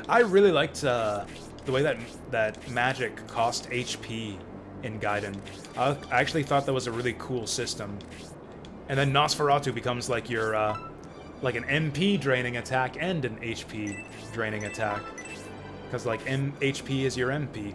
I really liked the way that magic cost HP in Gaiden. I actually thought that was a really cool system. And then Nosferatu becomes like your, like an MP draining attack and an HP draining attack. Because, like, HP is your MP.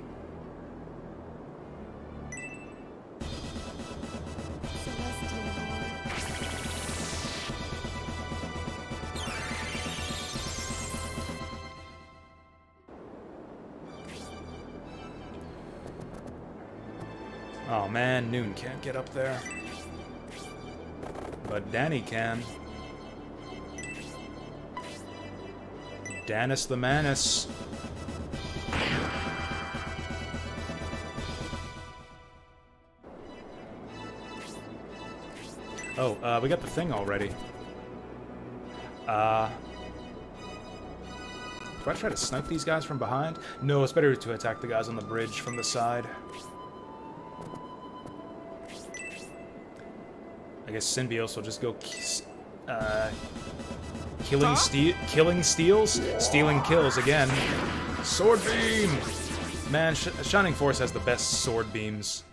Oh man, Noon can't get up there. But Danny can. Danis the Manus. Oh, we got the thing already. Do I try to snipe these guys from behind? No, it's better to attack the guys on the bridge from the side. I guess Symbiosis will just go killing steals? Stealing kills again. Sword beam! Man, Shining Force has the best sword beams.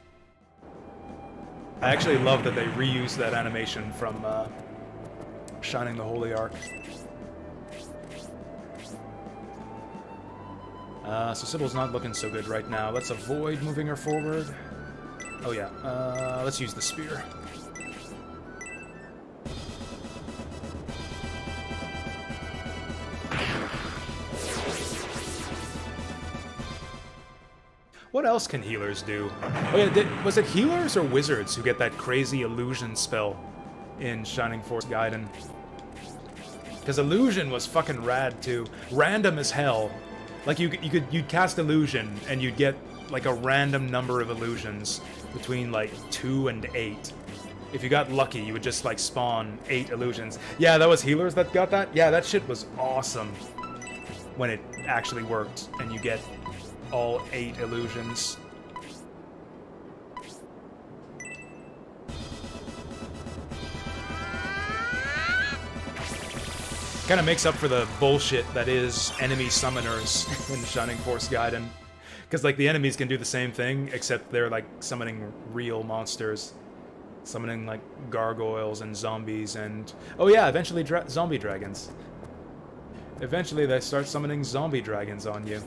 I actually love that they reused that animation from Shining the Holy Ark. So Sybil's not looking so good right now. Let's avoid moving her forward. Oh yeah, let's use the spear. What else can healers do? Oh yeah, was it healers or wizards who get that crazy illusion spell in Shining Force Gaiden? Because illusion was fucking rad too. Random as hell. Like you'd cast illusion and you'd get like a random number of illusions between like 2 and 8. If you got lucky, you would just like spawn 8 illusions. Yeah, that was healers that got that? Yeah, that shit was awesome when it actually worked and you get all 8 illusions. Kind of makes up for the bullshit that is enemy summoners in Shining Force Gaiden. Because, like, the enemies can do the same thing, except they're, like, summoning real monsters. Summoning, like, gargoyles and zombies and... Oh yeah, eventually zombie dragons. Eventually they start summoning zombie dragons on you.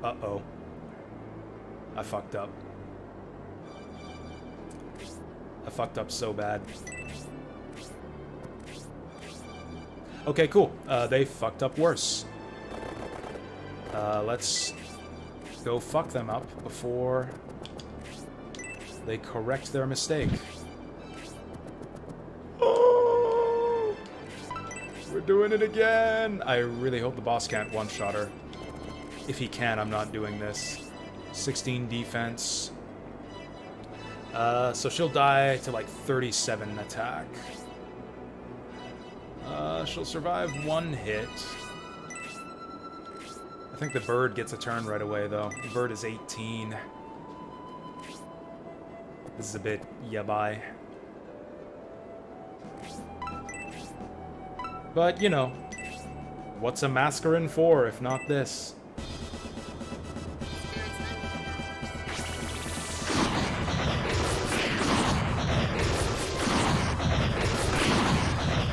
Uh-oh. I fucked up. I fucked up so bad. Okay, cool. They fucked up worse. Let's go fuck them up before they correct their mistake. Oh! We're doing it again! I really hope the boss can't one-shot her. If he can, I'm not doing this. 16 defense. So she'll die to like 37 attack. She'll survive 1 hit. I think the bird gets a turn right away, though. The bird is 18. This is a bit yabai. But, you know, what's a mascarin for if not this?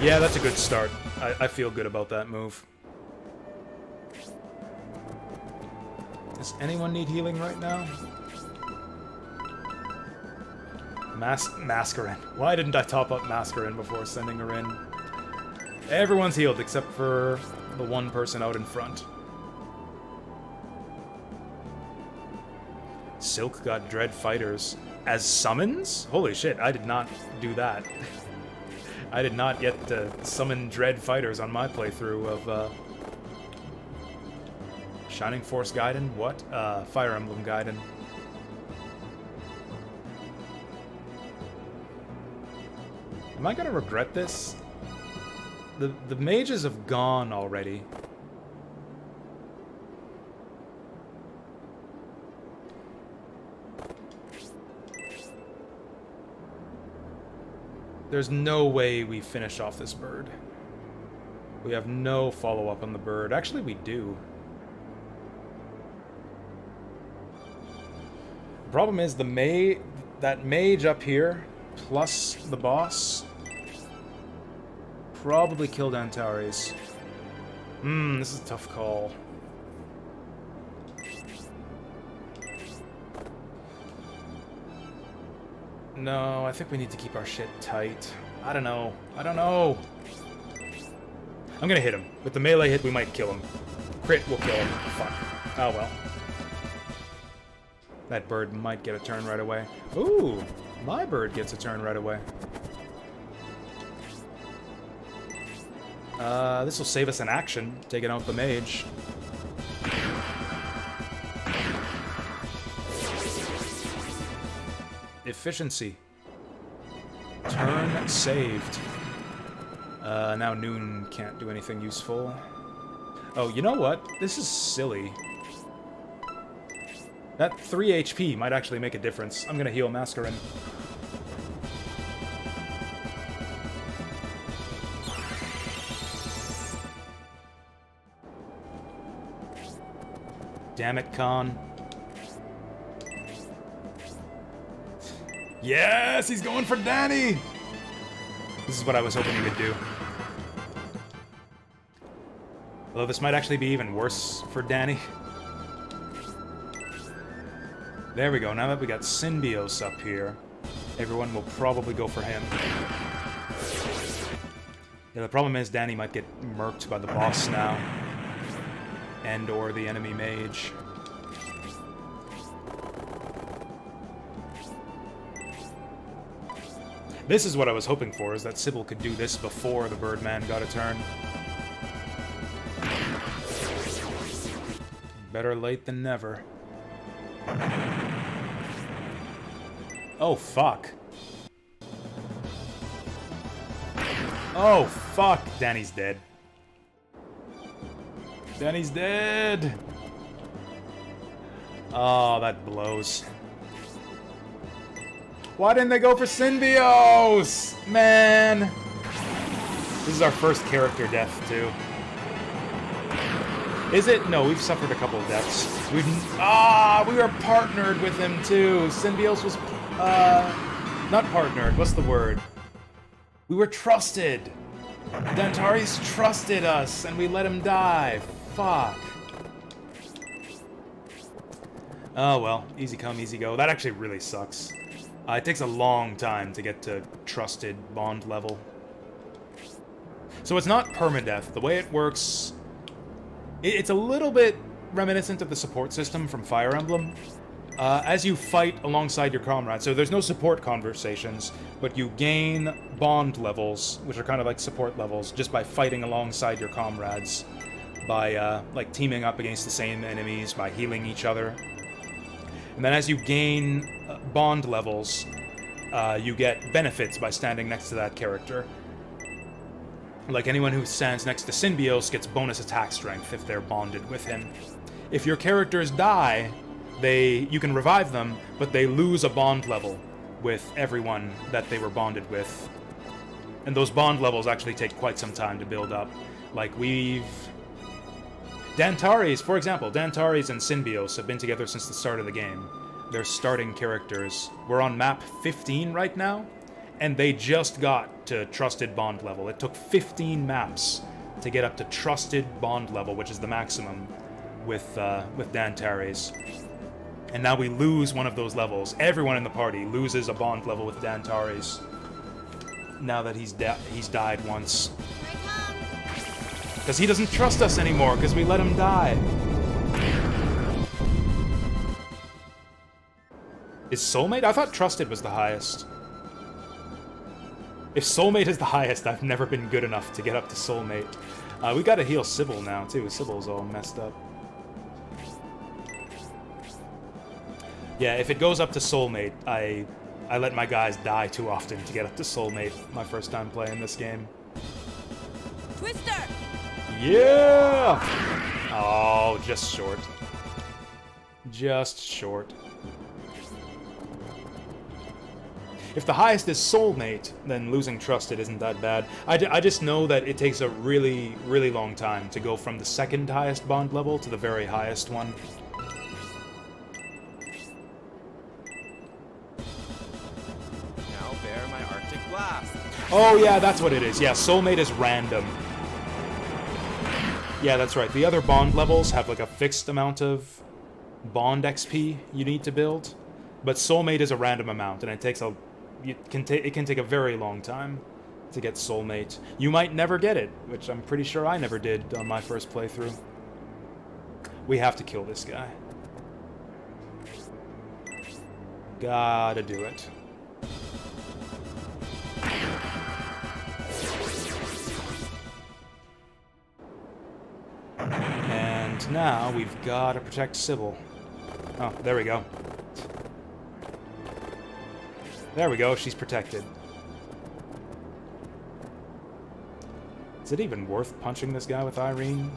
Yeah, that's a good start. I feel good about that move. Does anyone need healing right now? Mascarin. Why didn't I top up Mascarin before sending her in? Everyone's healed except for the one person out in front. Silk got Dread Fighters as summons? Holy shit, I did not do that. I did not get to summon Dread Fighters on my playthrough of Shining Force Gaiden? What? Fire Emblem Gaiden. Am I gonna regret this? The mages have gone already. There's no way we finish off this bird. We have no follow-up on the bird. Actually, we do. The problem is that mage up here, plus the boss, probably killed Antares. This is a tough call. No, I think we need to keep our shit tight. I don't know. I don't know. I'm gonna hit him. With the melee hit, we might kill him. Crit will kill him. Fuck. Oh well. That bird might get a turn right away. Ooh, my bird gets a turn right away. This will save us an action, taking out the mage. Efficiency. Turn saved. Now Noon can't do anything useful. Oh, you know what? This is silly. That 3 HP might actually make a difference. I'm gonna heal Mascarin. Damn it, Khan. Yes, he's going for Danny! This is what I was hoping he would do. Although this might actually be even worse for Danny. There we go, now that we got Synbios up here, everyone will probably go for him. Yeah, the problem is Danny might get murked by the boss now. And or the enemy mage. This is what I was hoping for, is that Sybil could do this before the Birdman got a turn. Better late than never. Oh, fuck. Oh, fuck. Danny's dead. Danny's dead! Oh, that blows. Why didn't they go for Synbios? Man! This is our first character death, too. Is it? No, we've suffered a couple of deaths. We were partnered with him, too. Synbios was, not partnered. What's the word? We were trusted. Dantares trusted us, and we let him die. Fuck. Oh well, easy come, easy go. That actually really sucks. It takes a long time to get to trusted bond level. So it's not permadeath. The way it works, it's a little bit reminiscent of the support system from Fire Emblem. As you fight alongside your comrades, so there's no support conversations, but you gain bond levels, which are kind of like support levels, just by fighting alongside your comrades. By, like, teaming up against the same enemies, by healing each other. And then as you gain bond levels, you get benefits by standing next to that character. Like, anyone who stands next to Synbios gets bonus attack strength if they're bonded with him. If your characters die, you can revive them, but they lose a bond level with everyone that they were bonded with. And those bond levels actually take quite some time to build up. Like, Dantares, for example, Dantares and Synbios have been together since the start of the game. They're starting characters. We're on map 15 right now, and they just got to Trusted Bond level. It took 15 maps to get up to Trusted Bond level, which is the maximum with Dantares. And now we lose one of those levels. Everyone in the party loses a bond level with Dantares. Now that he's died once. Because he doesn't trust us anymore, because we let him die. Is Soulmate? I thought Trusted was the highest. If Soulmate is the highest, I've never been good enough to get up to Soulmate. We gotta heal Sybil now, too. Sybil's all messed up. Yeah, if it goes up to Soulmate, I let my guys die too often to get up to Soulmate my first time playing this game. Twister! Yeah! Oh, just short. Just short. If the highest is Soulmate, then losing Trusted isn't that bad. I just know that it takes a really, really long time to go from the second highest bond level to the very highest one. Now bear my Arctic blast. Oh yeah, that's what it is. Yeah, Soulmate is random. Yeah, that's right. The other bond levels have like a fixed amount of bond XP you need to build, but Soulmate is a random amount, and it takes a it can take a very long time to get Soulmate. You might never get it, which I'm pretty sure I never did on my first playthrough. We have to kill this guy. Gotta do it. And now we've got to protect Sybil. Oh, there we go. There we go, she's protected. Is it even worth punching this guy with Irene?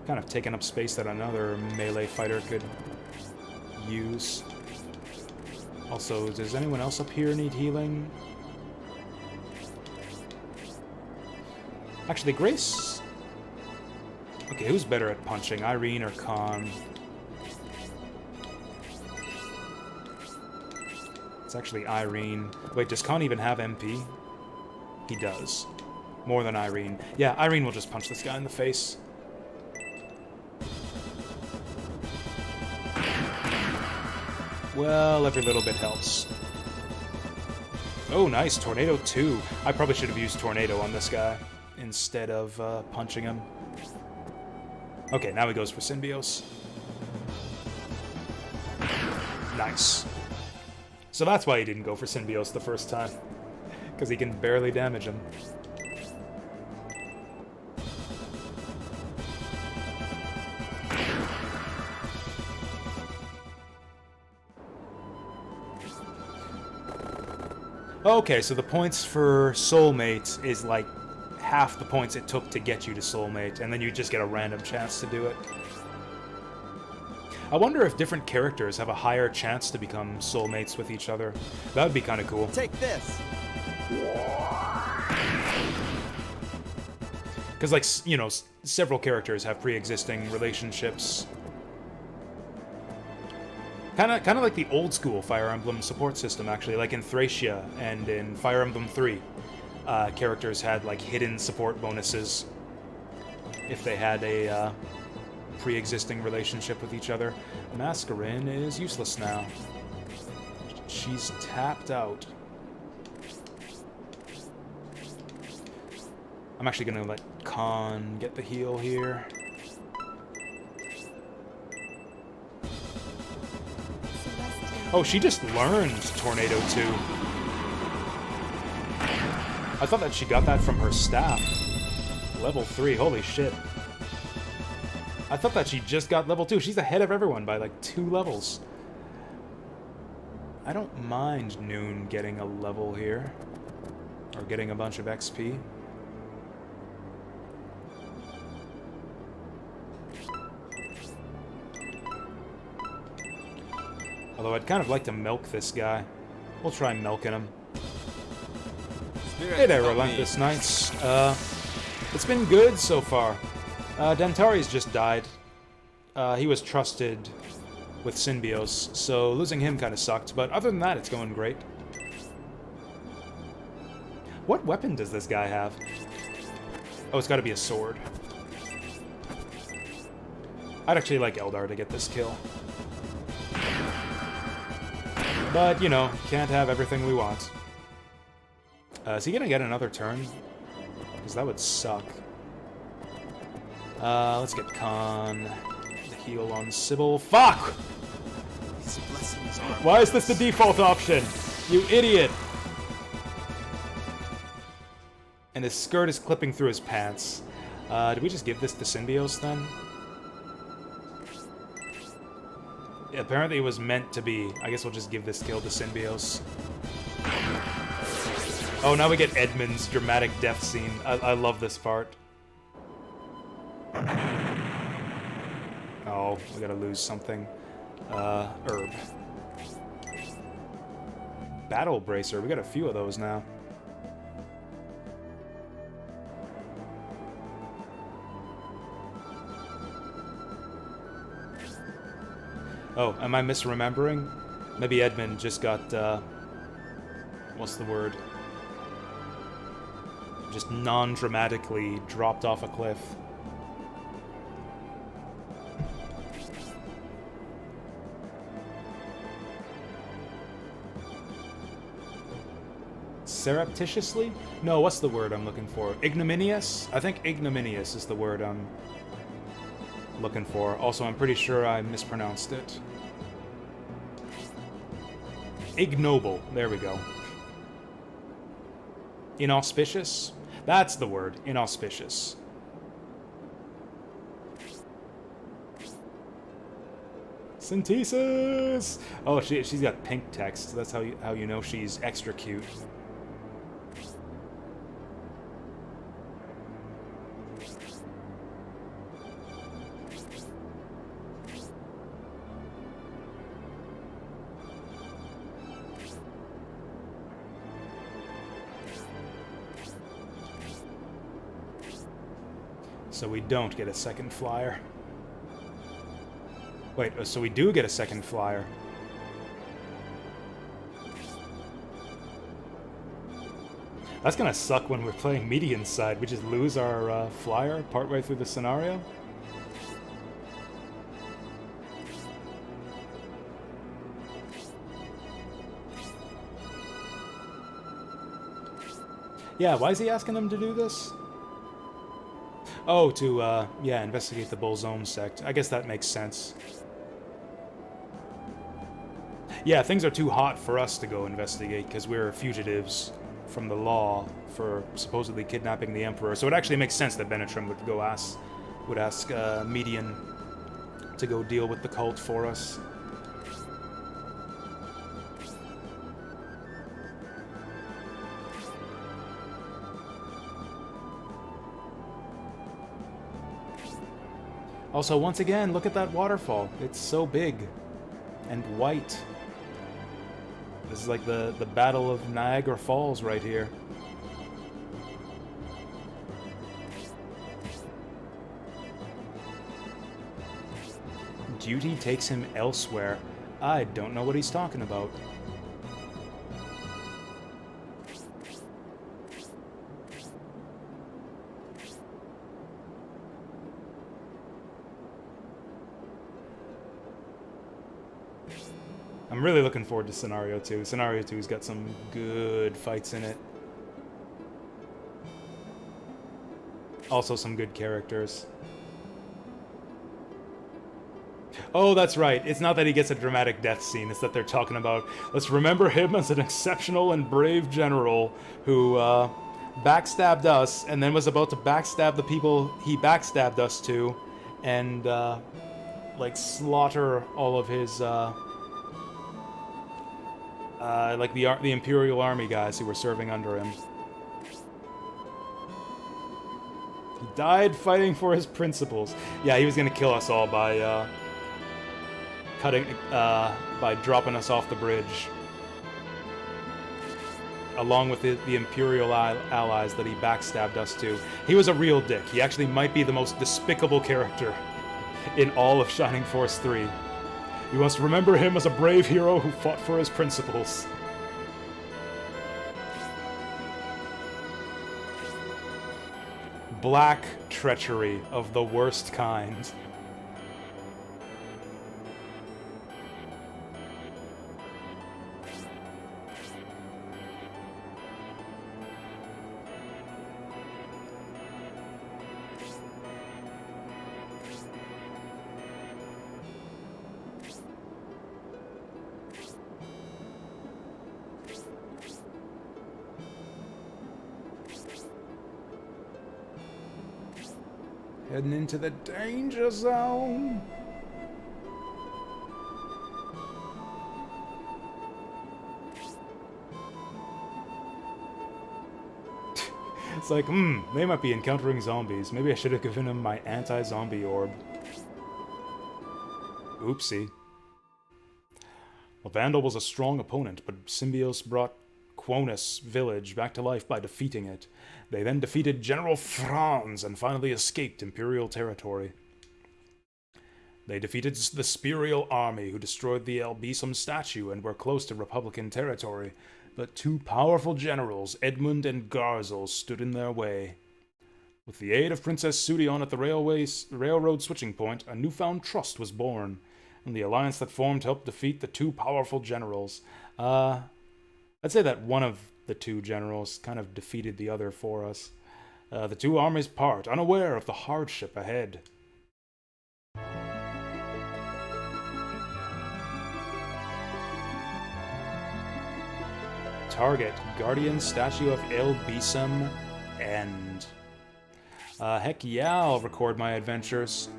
Kind of taking up space that another melee fighter could use. Also, does anyone else up here need healing? Actually, Grace... Okay, who's better at punching, Irene or Khan? It's actually Irene. Wait, does Khan even have MP? He does. More than Irene. Yeah, Irene will just punch this guy in the face. Well, every little bit helps. Oh, nice. Tornado 2. I probably should have used Tornado on this guy instead of punching him. Okay, now he goes for Symbiosis. Nice. So that's why he didn't go for Symbiosis the first time. Because he can barely damage him. Okay, so the points for Soulmate is like half the points it took to get you to Soulmate, and then you just get a random chance to do it. I wonder if different characters have a higher chance to become soulmates with each other. That would be kind of cool. Take this. Because, like, you know, several characters have pre-existing relationships. Kind of like the old school Fire Emblem support system, actually. Like in Thracia and in Fire Emblem 3, characters had like hidden support bonuses if they had a pre-existing relationship with each other. Mascarin is useless now. She's tapped out. I'm actually gonna let Khan get the heal here. Oh, she just learned Tornado 2. I thought that she got that from her staff. Level 3, holy shit. I thought that she just got level 2. She's ahead of everyone by like 2 levels. I don't mind Noon getting a level here. Or getting a bunch of XP. Although I'd kind of like to milk this guy. We'll try milking him. Hey there, Relentless Knights. It's been good so far. Dantari's just died. He was trusted with Symbiosis, so losing him kind of sucked, but other than that, it's going great. What weapon does this guy have? Oh, it's gotta be a sword. I'd actually like Eldar to get this kill. But, you know, can't have everything we want. Is he gonna get another turn? Because that would suck. Let's get Khan. The heal on Sybil. Fuck! His blessings are Why is this the default option? You idiot! And his skirt is clipping through his pants. Did we just give this to Symbios then? Yeah, apparently it was meant to be. I guess we'll just give this kill to Symbios. Oh, now we get Edmund's dramatic death scene. I love this part. Oh, we gotta lose something. Herb. Battle Bracer. We got a few of those now. Oh, am I misremembering? Maybe Edmund just got, what's the word? Just non-dramatically dropped off a cliff. Surreptitiously? No, what's the word I'm looking for? Ignominious? I think ignominious is the word I'm looking for. Also, I'm pretty sure I mispronounced it. Ignoble. There we go. Inauspicious? That's the word. Inauspicious. Synthesis! Oh, she's got pink text. That's how you know she's extra cute. So we don't get a second flyer. Wait, so we do get a second flyer. That's gonna suck when we're playing median side. We just lose our flyer partway through the scenario. Yeah, why is he asking them to do this? Oh, to, yeah, investigate the Bull's Own sect. I guess that makes sense. Yeah, things are too hot for us to go investigate, because we're fugitives from the law for supposedly kidnapping the Emperor. So it actually makes sense that Benetrim would ask Median to go deal with the cult for us. Also, once again, look at that waterfall. It's so big and white. This is like the Battle of Niagara Falls right here. Duty takes him elsewhere. I don't know what he's talking about. I'm really looking forward to Scenario 2. Scenario 2's got some good fights in it. Also some good characters. Oh, that's right. It's not that he gets a dramatic death scene. It's that they're talking about, let's remember him as an exceptional and brave general who backstabbed us and then was about to backstab the people he backstabbed us to and, like, slaughter all of his, like the Imperial Army guys who were serving under him. He died fighting for his principles. Yeah, he was gonna kill us all by by dropping us off the bridge, along with the Imperial allies that he backstabbed us to. He was a real dick. He actually might be the most despicable character in all of Shining Force 3. You must remember him as a brave hero who fought for his principles. Black treachery of the worst kind. Heading into the danger zone. It's like, they might be encountering zombies. Maybe I should have given him my anti-zombie orb. Oopsie. Well, Vandal was a strong opponent, but Symbios brought Quonus village back to life by defeating it. They then defeated General Franz and finally escaped Imperial territory. They defeated the Spurial army, who destroyed the Albisum statue and were close to Republican territory, but two powerful generals, Edmund and Garzel, stood in their way. With the aid of Princess Sudion at the railroad switching point, a newfound trust was born, and the alliance that formed helped defeat the two powerful generals. I'd say that one of the two generals kind of defeated the other for us. The two armies part, unaware of the hardship ahead. Target, Guardian Statue of El Bisum, End. Heck yeah, I'll record my adventures.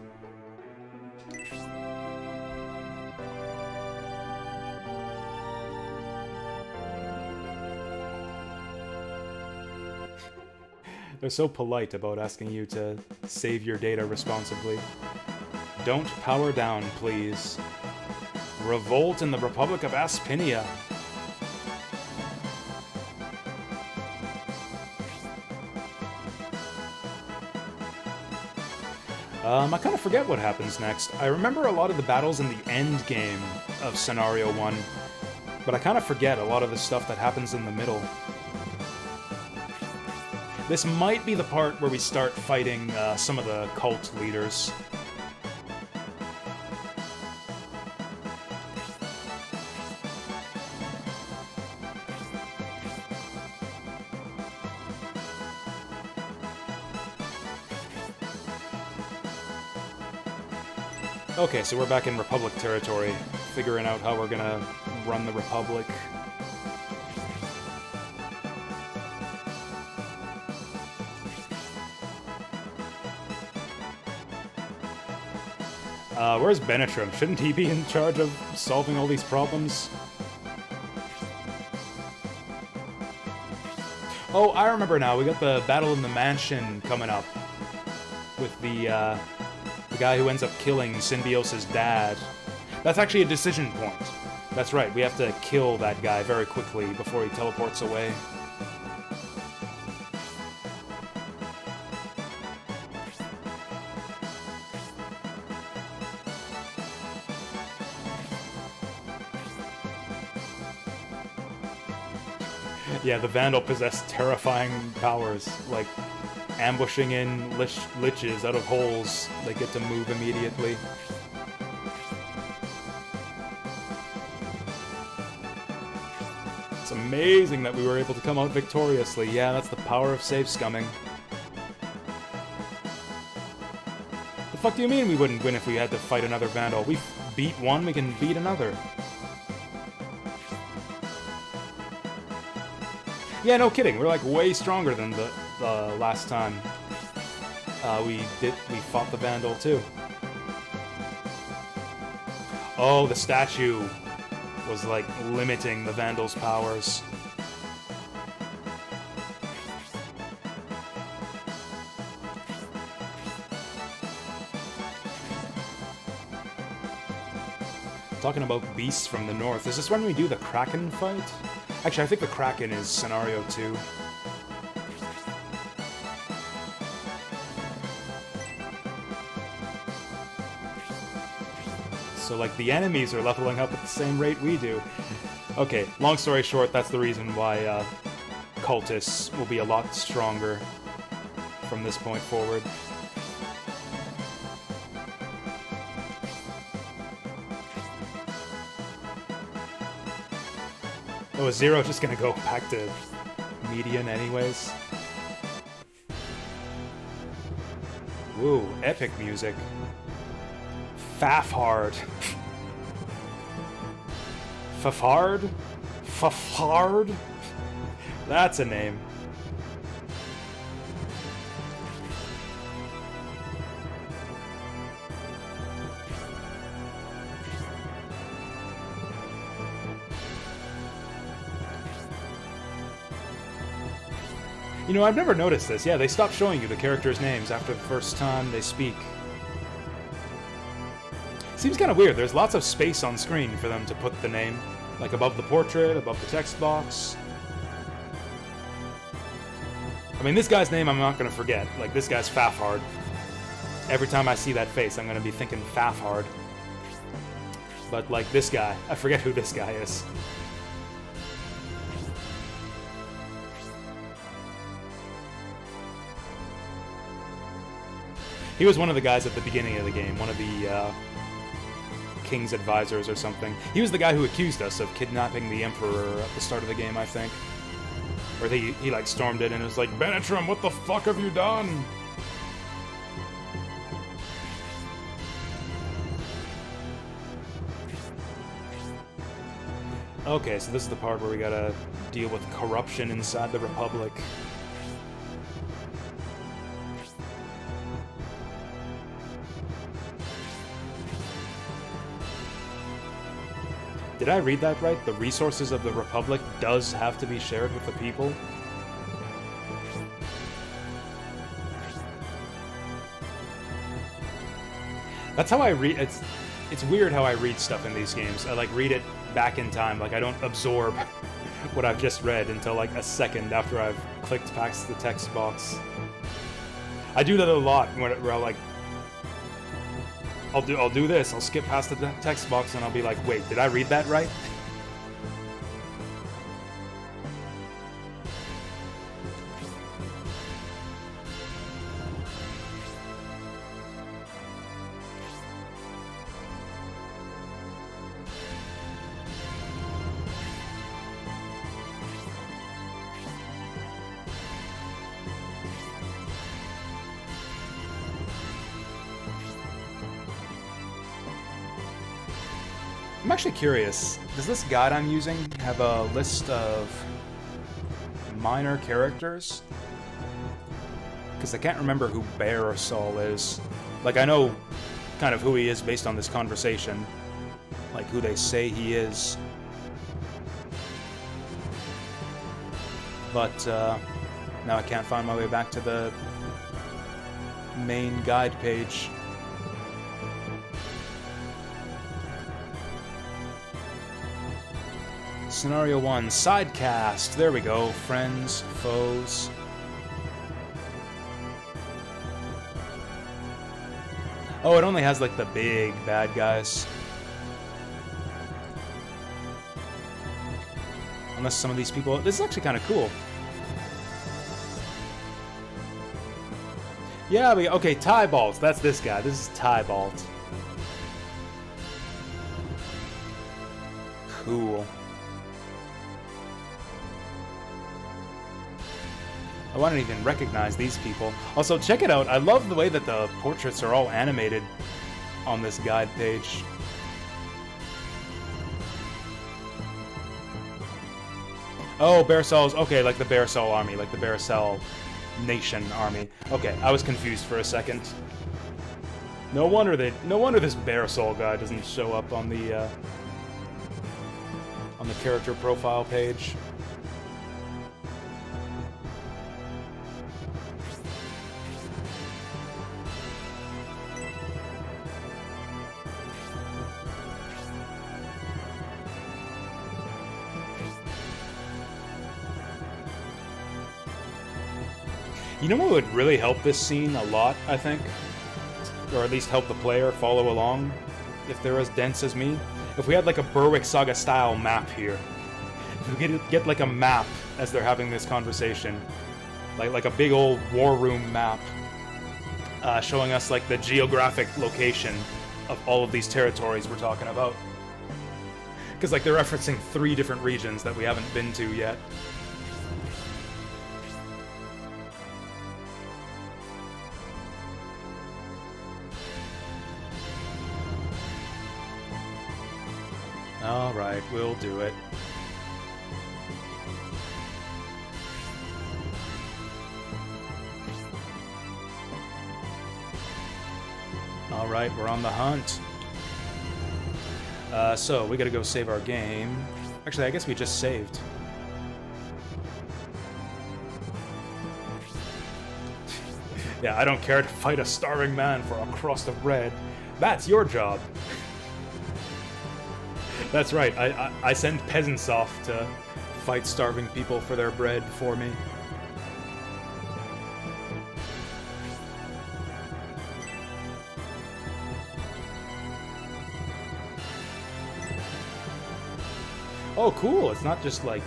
They're so polite about asking you to save your data responsibly. Don't power down, please. Revolt in the Republic of Aspinia. I kind of forget what happens next. I remember a lot of the battles in the end game of Scenario 1, but I kind of forget a lot of the stuff that happens in the middle. This might be the part where we start fighting some of the cult leaders. Okay, so we're back in Republic territory, figuring out how we're gonna run the Republic. Where's Benetrim? Shouldn't he be in charge of solving all these problems? Oh, I remember now. We got the battle in the mansion coming up with the guy who ends up killing Symbios' dad. That's actually a decision point. That's right, we have to kill that guy very quickly before he teleports away. Yeah, the Vandal possess terrifying powers, like ambushing in liches out of holes. They get to move immediately. It's amazing that we were able to come out victoriously. Yeah, that's the power of save scumming. The fuck do you mean we wouldn't win if we had to fight another Vandal? We beat one, we can beat another. Yeah, no kidding. We're like way stronger than the last time we fought the Vandal too. Oh, the statue was like limiting the Vandal's powers. Talking about beasts from the north, is this when we do the Kraken fight? Actually, I think the Kraken is Scenario 2. So, like, the enemies are leveling up at the same rate we do. Okay, long story short, that's the reason why cultists will be a lot stronger from this point forward. Oh, is Zero just gonna go back to median anyways? Ooh, epic music. Fafhard. Fafhard? Fafhard? That's a name. You know, I've never noticed this. Yeah, they stop showing you the characters' names after the first time they speak. Seems kind of weird. There's lots of space on screen for them to put the name. Like above the portrait, above the text box. I mean, this guy's name I'm not going to forget. Like, this guy's Fafhard. Every time I see that face, I'm going to be thinking Fafhard. But, like, this guy. I forget who this guy is. He was one of the guys at the beginning of the game. One of the, King's advisors or something. He was the guy who accused us of kidnapping the Emperor at the start of the game, I think. Or he like, stormed in and was like, Benetram, what the fuck have you done? Okay, so this is the part where we gotta deal with corruption inside the Republic. Did I read that right? The resources of the Republic does have to be shared with the people? That's how I read. It's weird how I read stuff in these games. I like read it back in time. Like I don't absorb what I've just read until like a second after I've clicked past the text box. I do that a lot where I'll like I'll do this. I'll skip past the text box and I'll be like, wait, did I read that right? I'm actually curious, does this guide I'm using have a list of minor characters? Because I can't remember who Barisol is. Like, I know kind of who he is based on this conversation. Like, who they say he is. But, now I can't find my way back to the main guide page. Scenario 1, Sidecast. There we go. Friends, foes. Oh, it only has like the big bad guys. Unless some of these people... This is actually kind of cool. Yeah, okay, Tybalt. That's this guy. This is Tybalt. Cool. I didn't even recognize these people. Also, check it out. I love the way that the portraits are all animated on this guide page. Oh, Barisol's... Okay, like the Barisol army, like the Barisol nation army. Okay, I was confused for a second. No wonder this Barisol guy doesn't show up on the character profile page. You know what would really help this scene a lot, I think? Or at least help the player follow along, if they're as dense as me? If we had like a Berwick Saga style map here. If we could get like a map as they're having this conversation. Like a big old war room map. Showing us like the geographic location of all of these territories we're talking about. Because like they're referencing 3 different regions that we haven't been to yet. Alright, we'll do it. Alright, we're on the hunt. So, we gotta go save our game. Actually, I guess we just saved. Yeah, I don't care to fight a starving man for a crust of bread. That's your job. That's right, I send peasants off to fight starving people for their bread for me. Oh, cool! It's not just like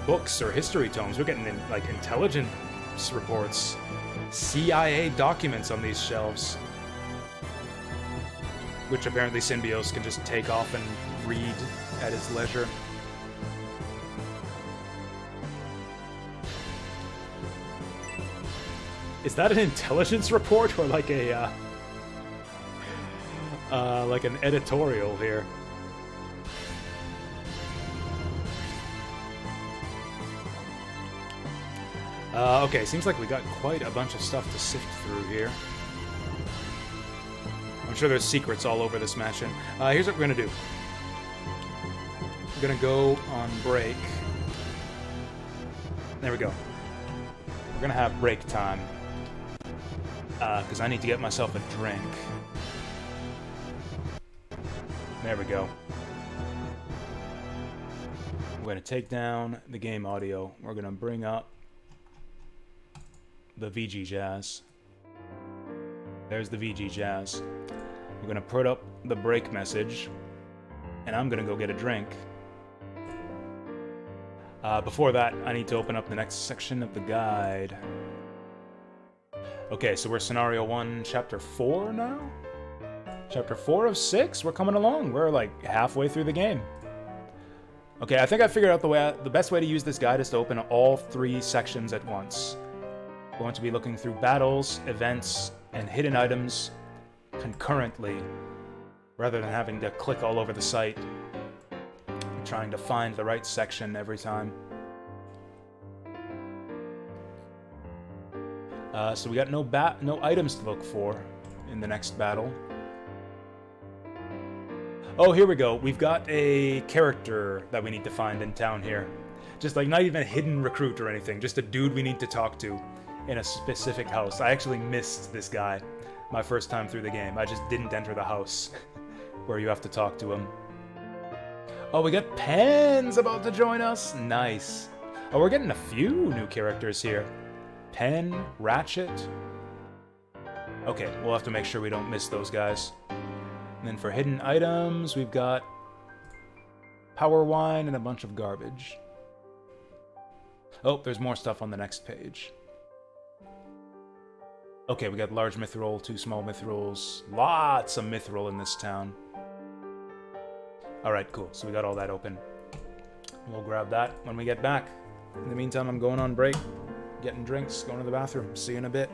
books or history tomes. We're getting like intelligence reports, CIA documents on these shelves, which apparently Symbios can just take off and read at his leisure. Is that an intelligence report or like a like an editorial here? Okay, seems like we got quite a bunch of stuff to sift through here. I'm sure there's secrets all over this mansion. Here's what we're gonna do. We're gonna go on break. There we go. We're gonna have break time. Because I need to get myself a drink. There we go. We're gonna take down the game audio. We're gonna bring up the VG Jazz. There's the VG Jazz. We're gonna put up the break message, and I'm gonna go get a drink. Before that, I need to open up the next section of the guide. Okay, so we're Scenario 1, Chapter 4 now? Chapter 4 of 6? We're coming along. We're like halfway through the game. Okay, I think I figured out the best way to use this guide is to open all 3 sections at once. We're going to be looking through battles, events, and hidden items concurrently, rather than having to click all over the site, trying to find the right section every time. So we got no items to look for in the next battle. Oh, here we go. We've got a character that we need to find in town here. Just like not even a hidden recruit or anything, just a dude we need to talk to in a specific house. I actually missed this guy my first time through the game. I just didn't enter the house where you have to talk to him. Oh, we got Pen's about to join us. Nice. Oh, we're getting a few new characters here. Pen, Ratchet. Okay, we'll have to make sure we don't miss those guys. And then for hidden items, we've got power wine and a bunch of garbage. Oh, there's more stuff on the next page. Okay, we got large mithril, 2 small mithrils. Lots of mithril in this town. Alright, cool. So we got all that open. We'll grab that when we get back. In the meantime, I'm going on break, getting drinks, going to the bathroom. See you in a bit.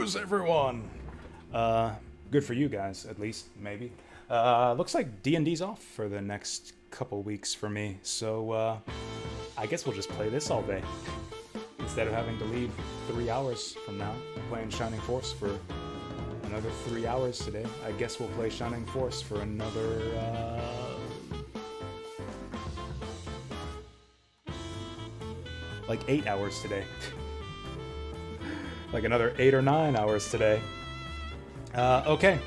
news, everyone! Good for you guys, at least, maybe. Looks like D&D's off for the next couple weeks for me, so, I guess we'll just play this all day. Instead of having to leave 3 hours from now, playing Shining Force for another 3 hours today. I guess we'll play Shining Force for another, like 8 hours today. Like another 8 or 9 hours today. Okay.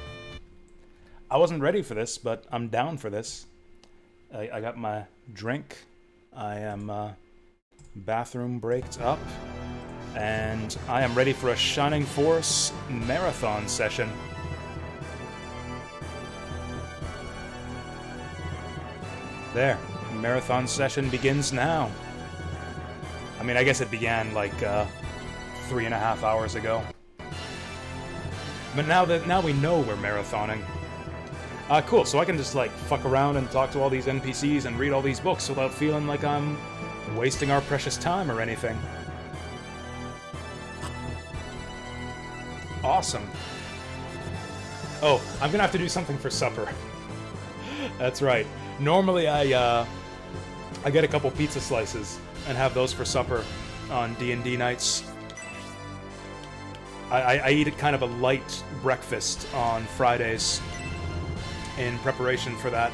I wasn't ready for this, but I'm down for this. I got my drink. I am bathroom breaked up. And I am ready for a Shining Force marathon session. There. Marathon session begins now. I mean, I guess it began like 3.5 hours ago. But now we know we're marathoning. Cool, so I can just like fuck around and talk to all these NPCs and read all these books without feeling like I'm wasting our precious time or anything. Awesome. Oh, I'm gonna have to do something for supper. That's right. Normally I get a couple pizza slices and have those for supper on D&D nights. I eat kind of a light breakfast on Fridays in preparation for that.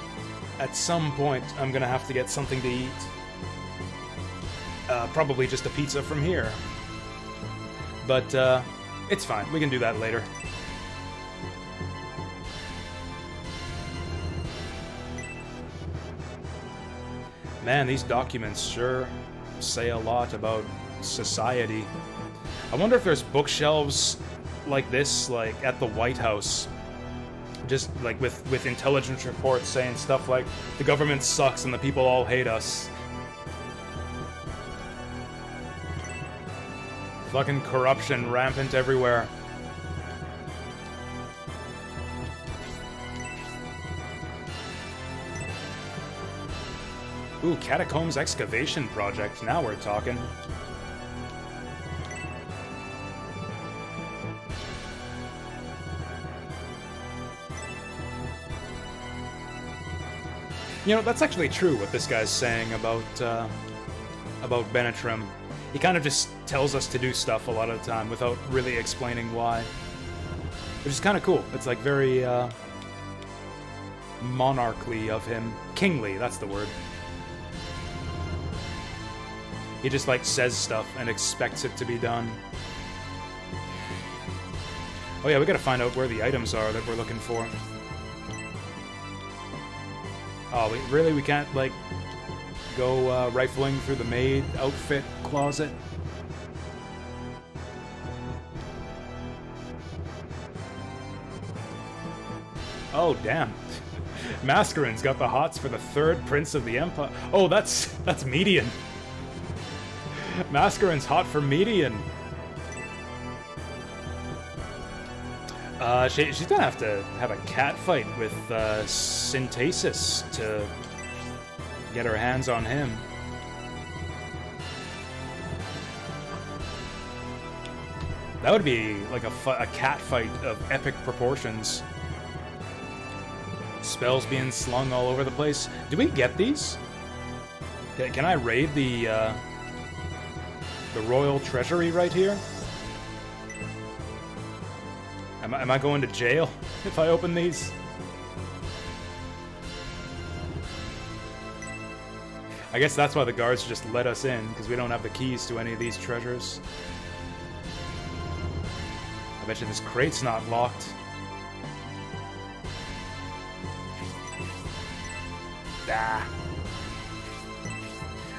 At some point, I'm gonna have to get something to eat. Probably just a pizza from here. But, it's fine. We can do that later. Man, these documents sure say a lot about society. I wonder if there's bookshelves like this, like, at the White House. Just, like, with intelligence reports saying stuff like, the government sucks and the people all hate us. Fucking corruption rampant everywhere. Ooh, Catacombs Excavation Project. Now we're talking. You know, that's actually true what this guy's saying about Benetrim. He kind of just tells us to do stuff a lot of the time without really explaining why. Which is kind of cool. It's like very monarchly of him. Kingly, that's the word. He just like says stuff and expects it to be done. Oh yeah, we gotta find out where the items are that we're looking for. Oh, we can't like go rifling through the maid outfit closet? Oh, damn. Mascarin's got the hots for the third prince of the empire. Oh, that's Median. Mascarin's hot for Median. She's gonna have to have a cat fight with Syntasis to get her hands on him. That would be like a cat fight of epic proportions. Spells being slung all over the place. Do we get these? Can I raid the royal treasury right here? Am I going to jail if I open these? I guess that's why the guards just let us in, because we don't have the keys to any of these treasures. I bet you this crate's not locked. Ah.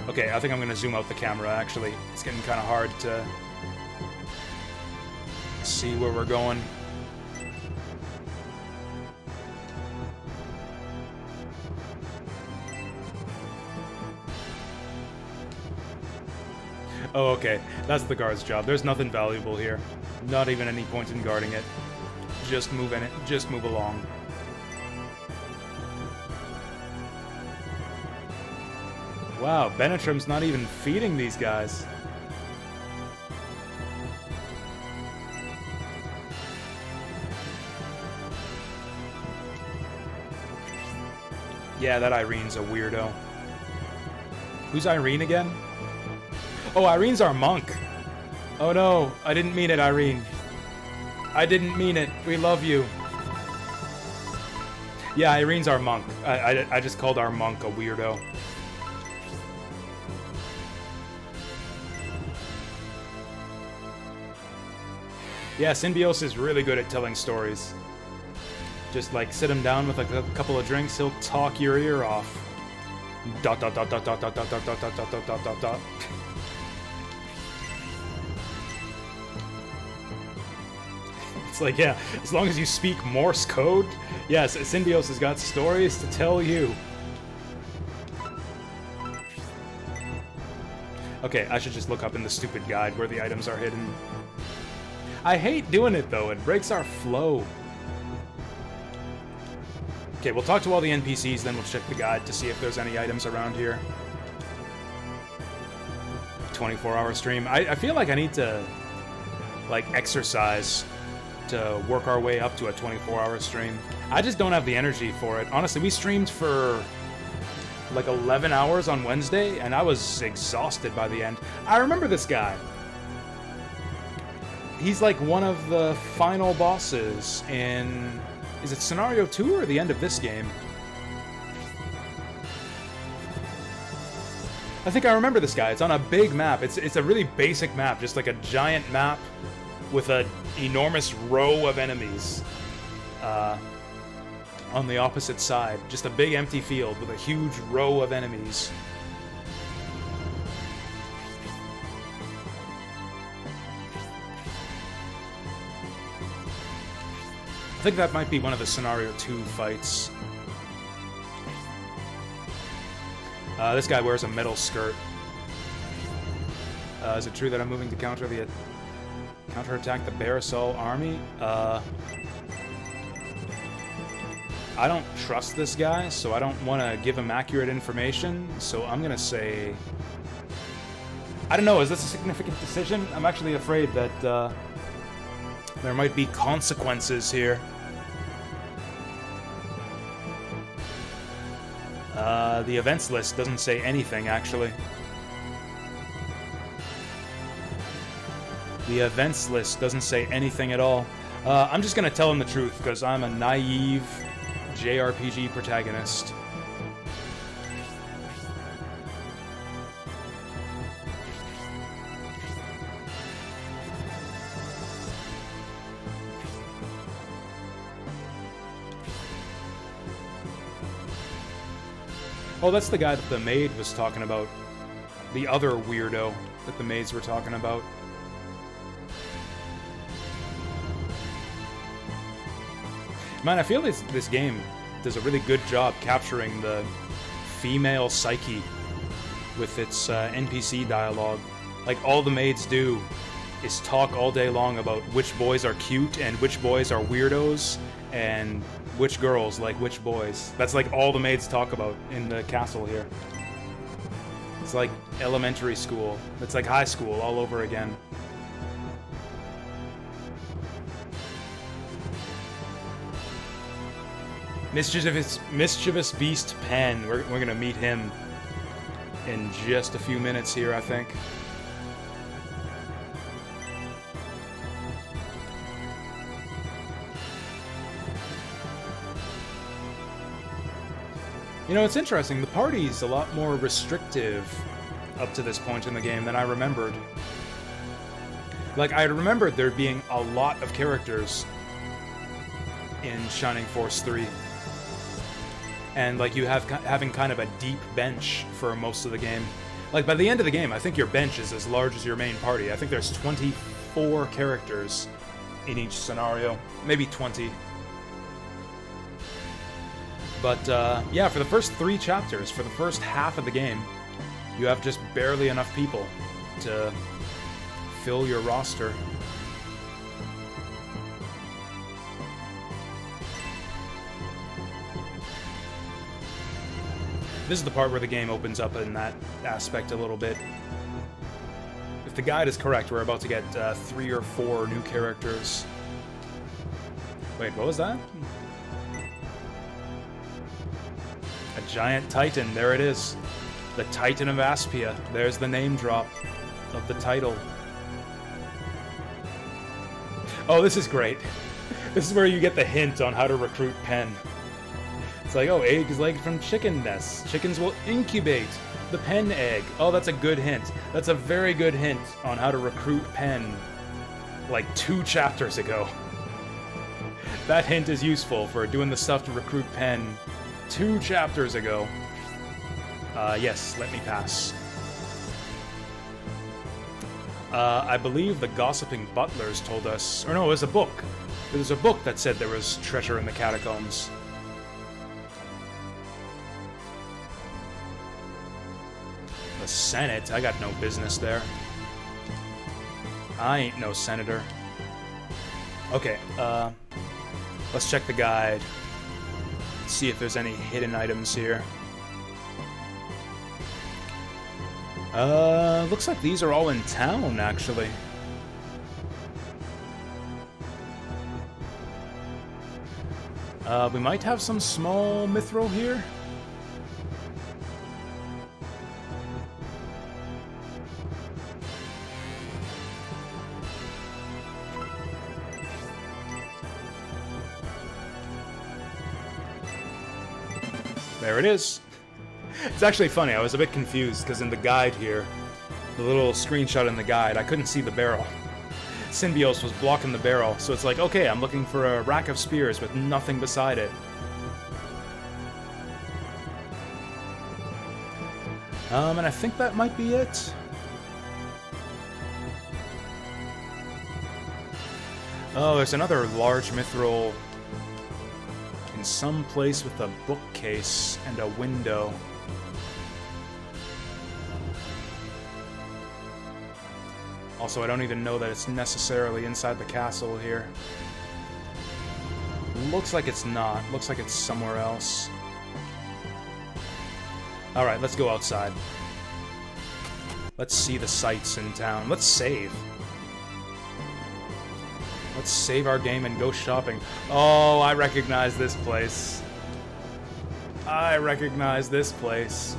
Okay, I think I'm gonna zoom out the camera, actually. It's getting kind of hard to see where we're going. Oh, okay. That's the guard's job. There's nothing valuable here. Not even any point in guarding it. Just move in it. Just move along. Wow, Benetrim's not even feeding these guys. Yeah, that Irene's a weirdo. Who's Irene again? Oh, Irene's our monk. Oh no, I didn't mean it, Irene. I didn't mean it. We love you. Yeah, Irene's our monk. I just called our monk a weirdo. Yeah, Symbios is really good at telling stories. Just like sit him down with like a couple of drinks, he'll talk your ear off. Dot dot dot dot dot dot dot dot dot dot dot dot dot dot dot. It's like, yeah, as long as you speak Morse code, yes, Symbios has got stories to tell you. Okay, I should just look up in the stupid guide where the items are hidden. I hate doing it though, it breaks our flow. Okay, we'll talk to all the NPCs, then we'll check the guide to see if there's any items around here. 24-hour stream. I feel like I need to, like, exercise to work our way up to a 24-hour stream. I just don't have the energy for it. Honestly, we streamed for like 11 hours on Wednesday, and I was exhausted by the end. I remember this guy. He's like one of the final bosses in... Is it Scenario 2 or the end of this game? I think I remember this guy. It's on a big map. It's a really basic map, just like a giant map with an enormous row of enemies on the opposite side. Just a big empty field with a huge row of enemies. I think that might be one of the Scenario 2 fights. This guy wears a metal skirt. Is it true that I'm moving to counterattack the Barisal army? I don't trust this guy, so I don't want to give him accurate information, so I'm gonna say... I don't know, is this a significant decision? I'm actually afraid that there might be consequences here. The events list doesn't say anything, actually. The events list doesn't say anything at all. I'm just gonna tell him the truth, because I'm a naive JRPG protagonist. Oh, that's the guy that the maid was talking about. The other weirdo that the maids were talking about. Man, I feel this game does a really good job capturing the female psyche with its NPC dialogue. Like, all the maids do is talk all day long about which boys are cute and which boys are weirdos and which girls like which boys. That's like all the maids talk about in the castle here. It's like elementary school. It's like high school all over again. Mischievous Beast Pen. We're gonna meet him in just a few minutes here, I think. You know, it's interesting. The party's a lot more restrictive up to this point in the game than I remembered. Like, I remembered there being a lot of characters in Shining Force 3. And, like, you having kind of a deep bench for most of the game. Like, by the end of the game, I think your bench is as large as your main party. I think there's 24 characters in each scenario. Maybe 20. But, yeah, for the first 3 chapters, for the first half of the game, you have just barely enough people to fill your roster. This is the part where the game opens up in that aspect a little bit. If the guide is correct, we're about to get 3 or 4 new characters. Wait, what was that? A giant titan, there it is. The Titan of Aspia. There's the name drop of the title. Oh, this is great. This is where you get the hint on how to recruit Pen. It's like, oh, eggs laid from chicken nests. Chickens will incubate the Pen egg. Oh, that's a good hint. That's a very good hint on how to recruit Pen. Like 2 chapters ago. That hint is useful for doing the stuff to recruit Pen 2 chapters ago. Yes, let me pass. I believe the gossiping butlers told us... Or no, it was a book. There was a book that said there was treasure in the catacombs. The Senate? I got no business there. I ain't no senator. Okay, let's check the guide. See if there's any hidden items here. Looks like these are all in town, actually. We might have some small mithril here. There it is. It's actually funny, I was a bit confused, because in the guide here, the little screenshot in the guide, I couldn't see the barrel. Symbios was blocking the barrel, so it's like, okay, I'm looking for a rack of spears with nothing beside it. And I think that might be it. Oh, there's another large mithril in some place with a bookcase and a window. Also, I don't even know that it's necessarily inside the castle here. Looks like it's not. Looks like it's somewhere else. Alright, let's go outside. Let's see the sights in town. Let's save. Let's save our game and go shopping. Oh, I recognize this place. I recognize this place.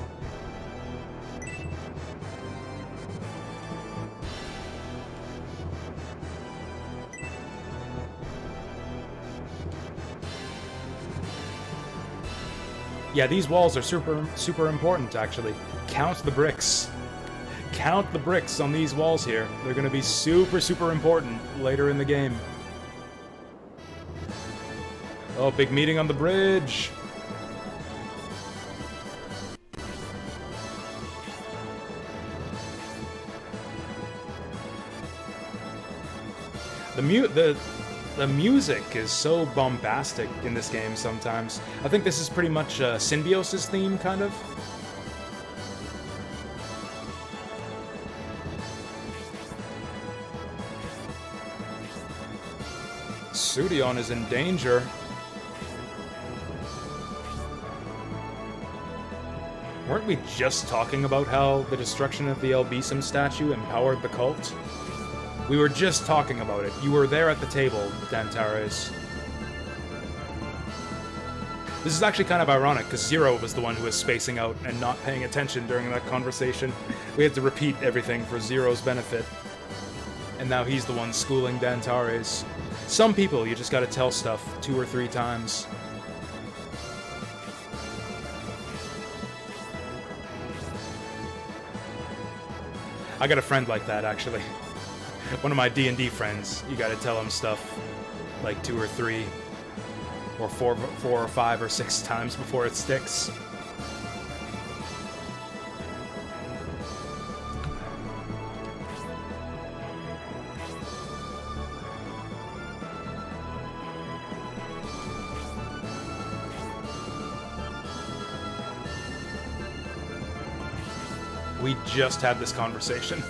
Yeah, these walls are super important, actually. Count the bricks. Count the bricks on these walls here. They're gonna be super important later in the game. Oh, big meeting on the bridge. The music is so bombastic in this game sometimes. I think this is pretty much Symbios' theme, kind of. Sudion is in danger. Weren't we just talking about how the destruction of the Elbisum statue empowered the cult? We were just talking about it. You were there at the table, Dantares. This is actually kind of ironic, because Zero was the one who was spacing out and not paying attention during that conversation. We had to repeat everything for Zero's benefit. And now he's the one schooling Dantares. Some people, you just gotta tell stuff 2 or 3 times. I got a friend like that, actually. One of my D&D friends, you gotta tell him stuff like 2 or 3 or 4 or 5 or 6 times before it sticks. We just had this conversation.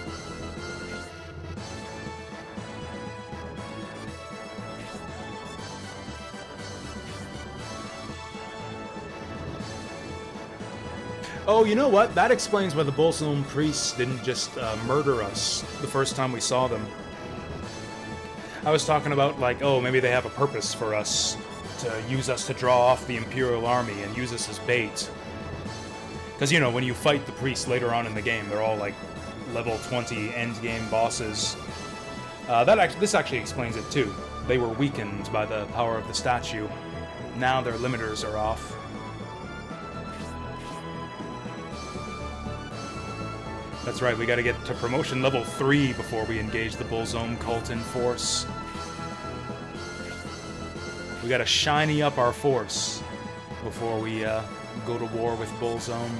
Oh, you know what? That explains why the Bolsonum priests didn't just murder us the first time we saw them. I was talking about, like, oh, maybe they have a purpose for us, to use us to draw off the Imperial Army and use us as bait. Because, you know, when you fight the priests later on in the game, they're all, like, level 20 endgame bosses. This actually explains it, too. They were weakened by the power of the statue. Now their limiters are off. That's right, we gotta get to promotion level 3 before we engage the Bullzome cult in force. We gotta shiny up our force before we go to war with Bullzome.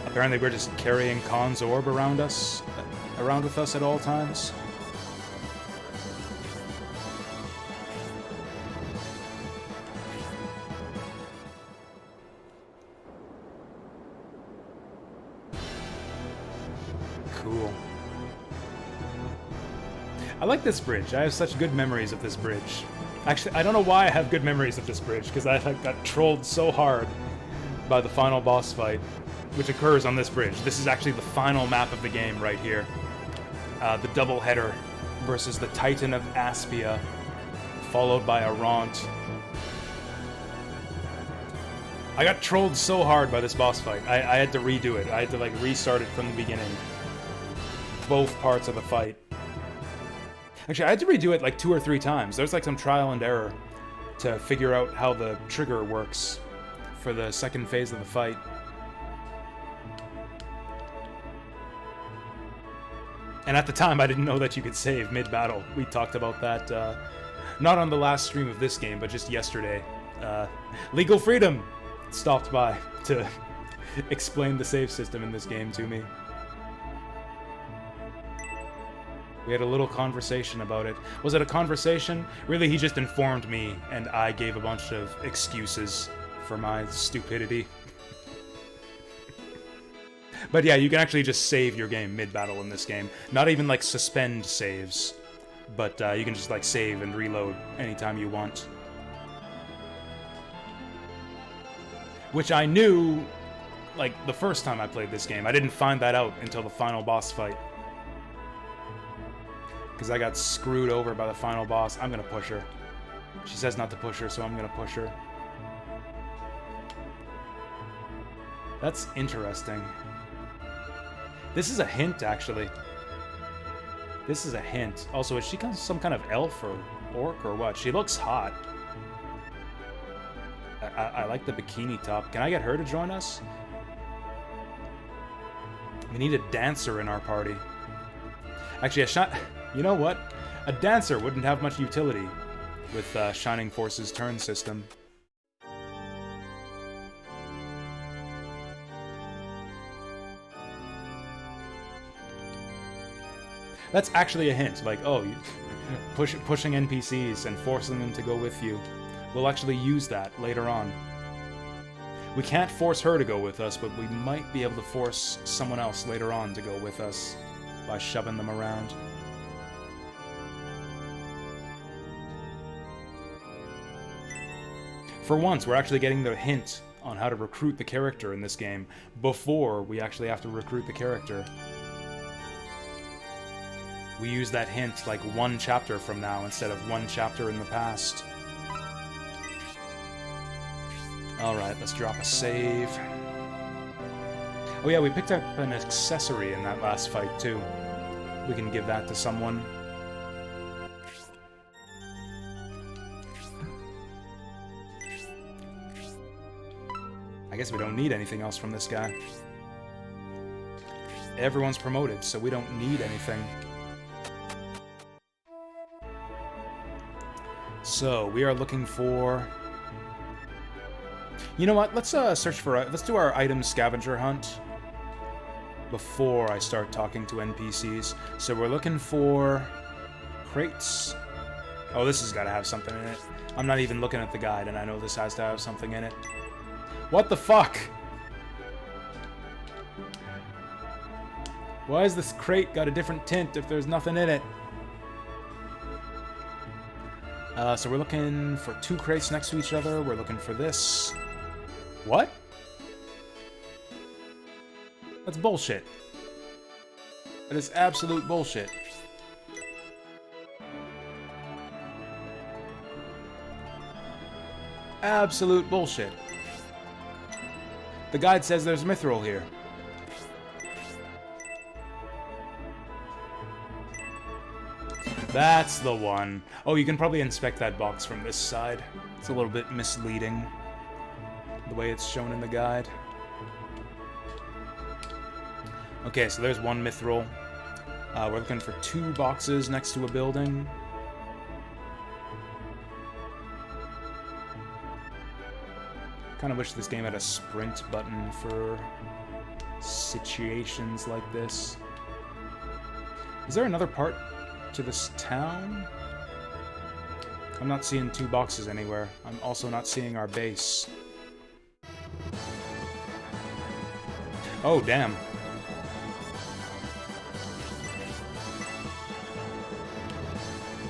Apparently we're just carrying Khan's orb around with us at all times. Cool. I like this bridge. I have such good memories of this bridge. Actually, I don't know why I have good memories of this bridge, because I got trolled so hard by the final boss fight, which occurs on this bridge. This is actually the final map of the game right here. The double header versus the Titan of Aspia, followed by a Raunt. I got trolled so hard by this boss fight. I had to redo it. I had to like restart it from the beginning. Both parts of the fight. Actually, I had to redo it like 2 or 3 times. There's like some trial and error to figure out how the trigger works for the second phase of the fight. And at the time, I didn't know that you could save mid-battle. We talked about that, not on the last stream of this game, but just yesterday. Legal Freedom stopped by to explain the save system in this game to me. We had a little conversation about it. Was it a conversation? Really, he just informed me, and I gave a bunch of excuses for my stupidity. But yeah, you can actually just save your game mid-battle in this game. Not even like suspend saves, but you can just like save and reload anytime you want. Which I knew, like, the first time I played this game. I didn't find that out until the final boss fight. Because I got screwed over by the final boss. I'm gonna push her. She says not to push her, so I'm gonna push her. That's interesting. This is a hint, actually. This is a hint. Also, is she some kind of elf or orc or what? She looks hot. I like the bikini top. Can I get her to join us? We need a dancer in our party. Actually, you know what? A dancer wouldn't have much utility with Shining Force's turn system. That's actually a hint, like, oh, pushing NPCs and forcing them to go with you. We'll actually use that later on. We can't force her to go with us, but we might be able to force someone else later on to go with us by shoving them around. For once, we're actually getting the hint on how to recruit the character in this game before we actually have to recruit the character. We use that hint like 1 chapter from now instead of 1 chapter in the past. Alright, let's drop a save. Oh yeah, we picked up an accessory in that last fight too. We can give that to someone. I guess we don't need anything else from this guy. Everyone's promoted, so we don't need anything. So, we are looking for... You know what? Let's search for... let's do our item scavenger hunt before I start talking to NPCs. So we're looking for... crates. Oh, this has got to have something in it. I'm not even looking at the guide, and I know this has to have something in it. What the fuck? Why has this crate got a different tint if there's nothing in it? So we're looking for 2 crates next to each other. We're looking for this. What? That's bullshit. That is absolute bullshit. Absolute bullshit. The guide says there's mithril here. That's the one. Oh, you can probably inspect that box from this side. It's a little bit misleading, the way it's shown in the guide. Okay, so there's one mithril. We're looking for 2 boxes next to a building. Kind of wish this game had a sprint button for situations like this. Is there another part to this town? I'm not seeing 2 boxes anywhere. I'm also not seeing our base. Oh, damn.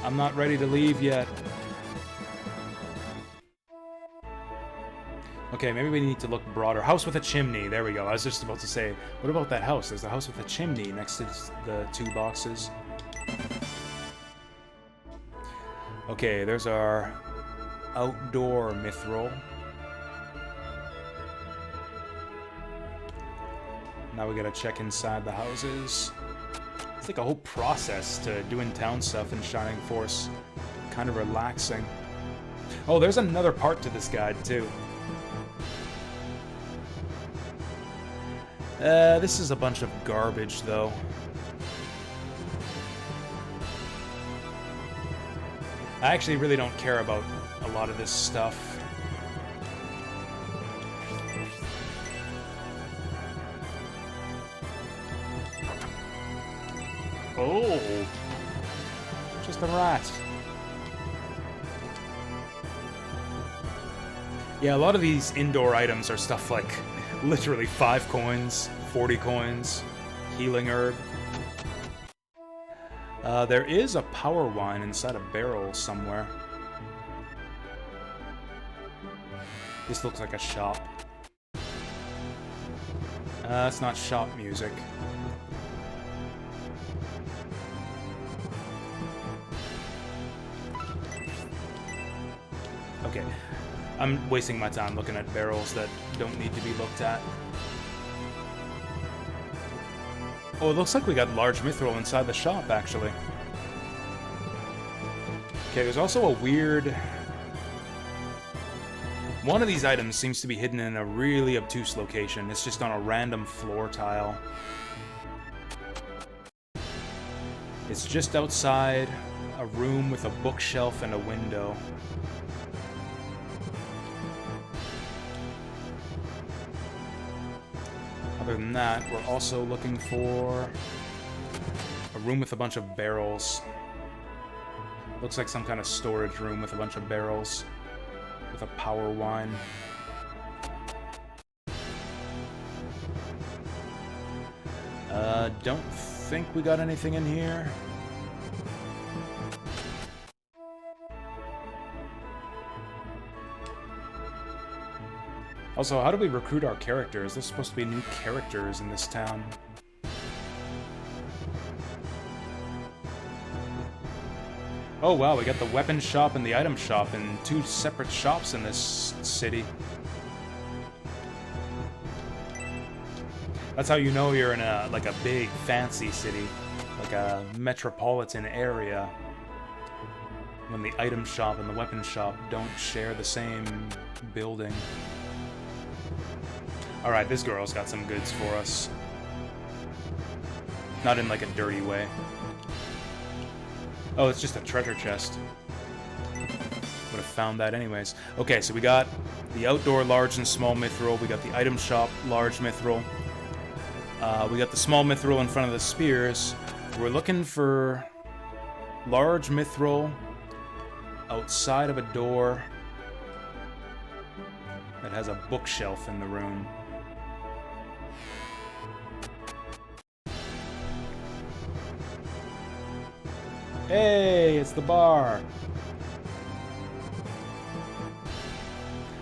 I'm not ready to leave yet. Okay, maybe we need to look broader. House with a chimney. There we go. I was just about to say, what about that house? There's a house with a chimney next to the 2 boxes. Okay, there's our outdoor mithril. Now we gotta check inside the houses. It's like a whole process to doing town stuff in Shining Force. Kind of relaxing. Oh, there's another part to this guide, too. This is a bunch of garbage, though. I actually really don't care about a lot of this stuff. Oh! Just a rat. Yeah, a lot of these indoor items are stuff like literally 5 coins, 40 coins, healing herb. There is a power wine inside a barrel somewhere. This looks like a shop. It's not shop music. Okay. I'm wasting my time looking at barrels that don't need to be looked at. Oh, it looks like we got large mithril inside the shop, actually. Okay, there's also a weird... One of these items seems to be hidden in a really obtuse location. It's just on a random floor tile. It's just outside a room with a bookshelf and a window. Other than that, we're also looking for a room with a bunch of barrels. Looks like some kind of storage room with a bunch of barrels with a power wine. Don't think we got anything in here. Also, how do we recruit our characters? There's supposed to be new characters in this town. Oh wow, we got the weapon shop and the item shop in 2 separate shops in this city. That's how you know you're in a like a big fancy city, like a metropolitan area. When the item shop and the weapon shop don't share the same building. Alright, this girl's got some goods for us. Not in like a dirty way. Oh, it's just a treasure chest. Would have found that anyways. Okay, so we got the outdoor large and small mithril. We got the item shop large mithril. We got the small mithril in front of the spears. We're looking for large mithril outside of a door that has a bookshelf in the room. Hey, it's the bar.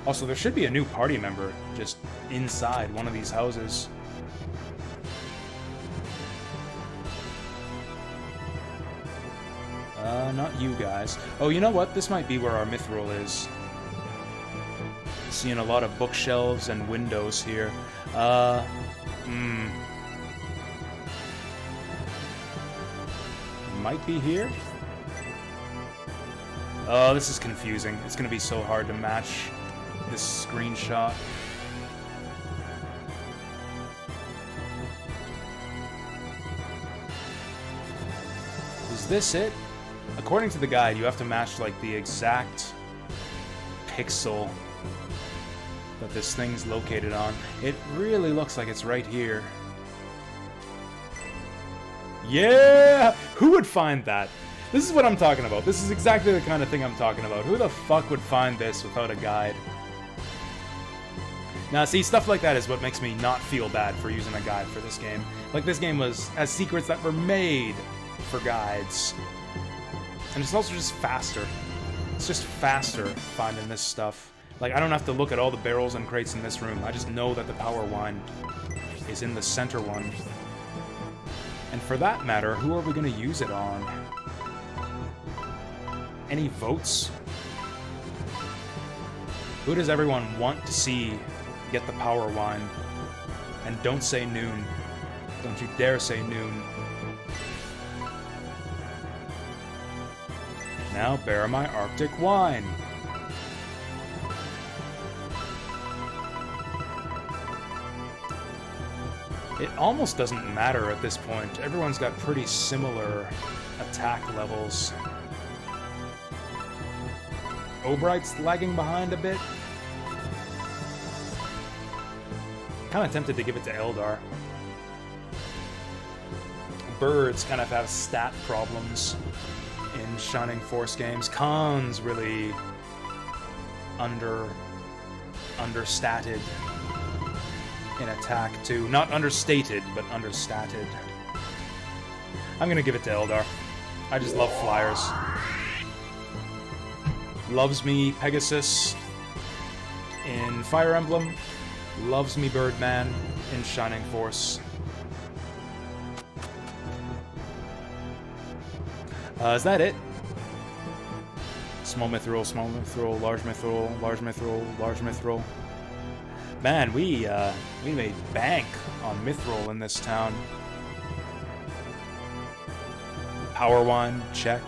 Also, there should be a new party member just inside one of these houses. Not you guys. Oh, you know what? This might be where our mithril is. seeing a lot of bookshelves and windows here. Might be here? Oh, this is confusing. It's gonna be so hard to match this screenshot. Is this it? According to the guide, you have to match like the exact pixel that this thing's located on. It really looks like it's right here. Yeah! Who would find that? This is what I'm talking about. This is exactly the kind of thing I'm talking about. Who the fuck would find this without a guide? Now, see, stuff like that is what makes me not feel bad for using a guide for this game. Like, this game has secrets that were made for guides. And it's also just faster. It's just faster finding this stuff. Like, I don't have to look at all the barrels and crates in this room. I just know that the power wine is in the center one. And for that matter, who are we going to use it on? Any votes? Who does everyone want to see get the power wine? And don't say noon. Don't you dare say noon. Now bear my Arctic wine. It almost doesn't matter at this point. Everyone's got pretty similar attack levels. Obright's lagging behind a bit. Kind of tempted to give it to Eldar. Birds kind of have stat problems in Shining Force games. Khan's really understated in attack too. Not understated, but understated. I'm gonna give it to Eldar. I just love flyers. Loves me Pegasus in Fire Emblem. Loves me Birdman in Shining Force. Is that it? Small mithril, large mithril, large mithril, large mithril. Man, we made bank on mithril in this town. Power wine, check.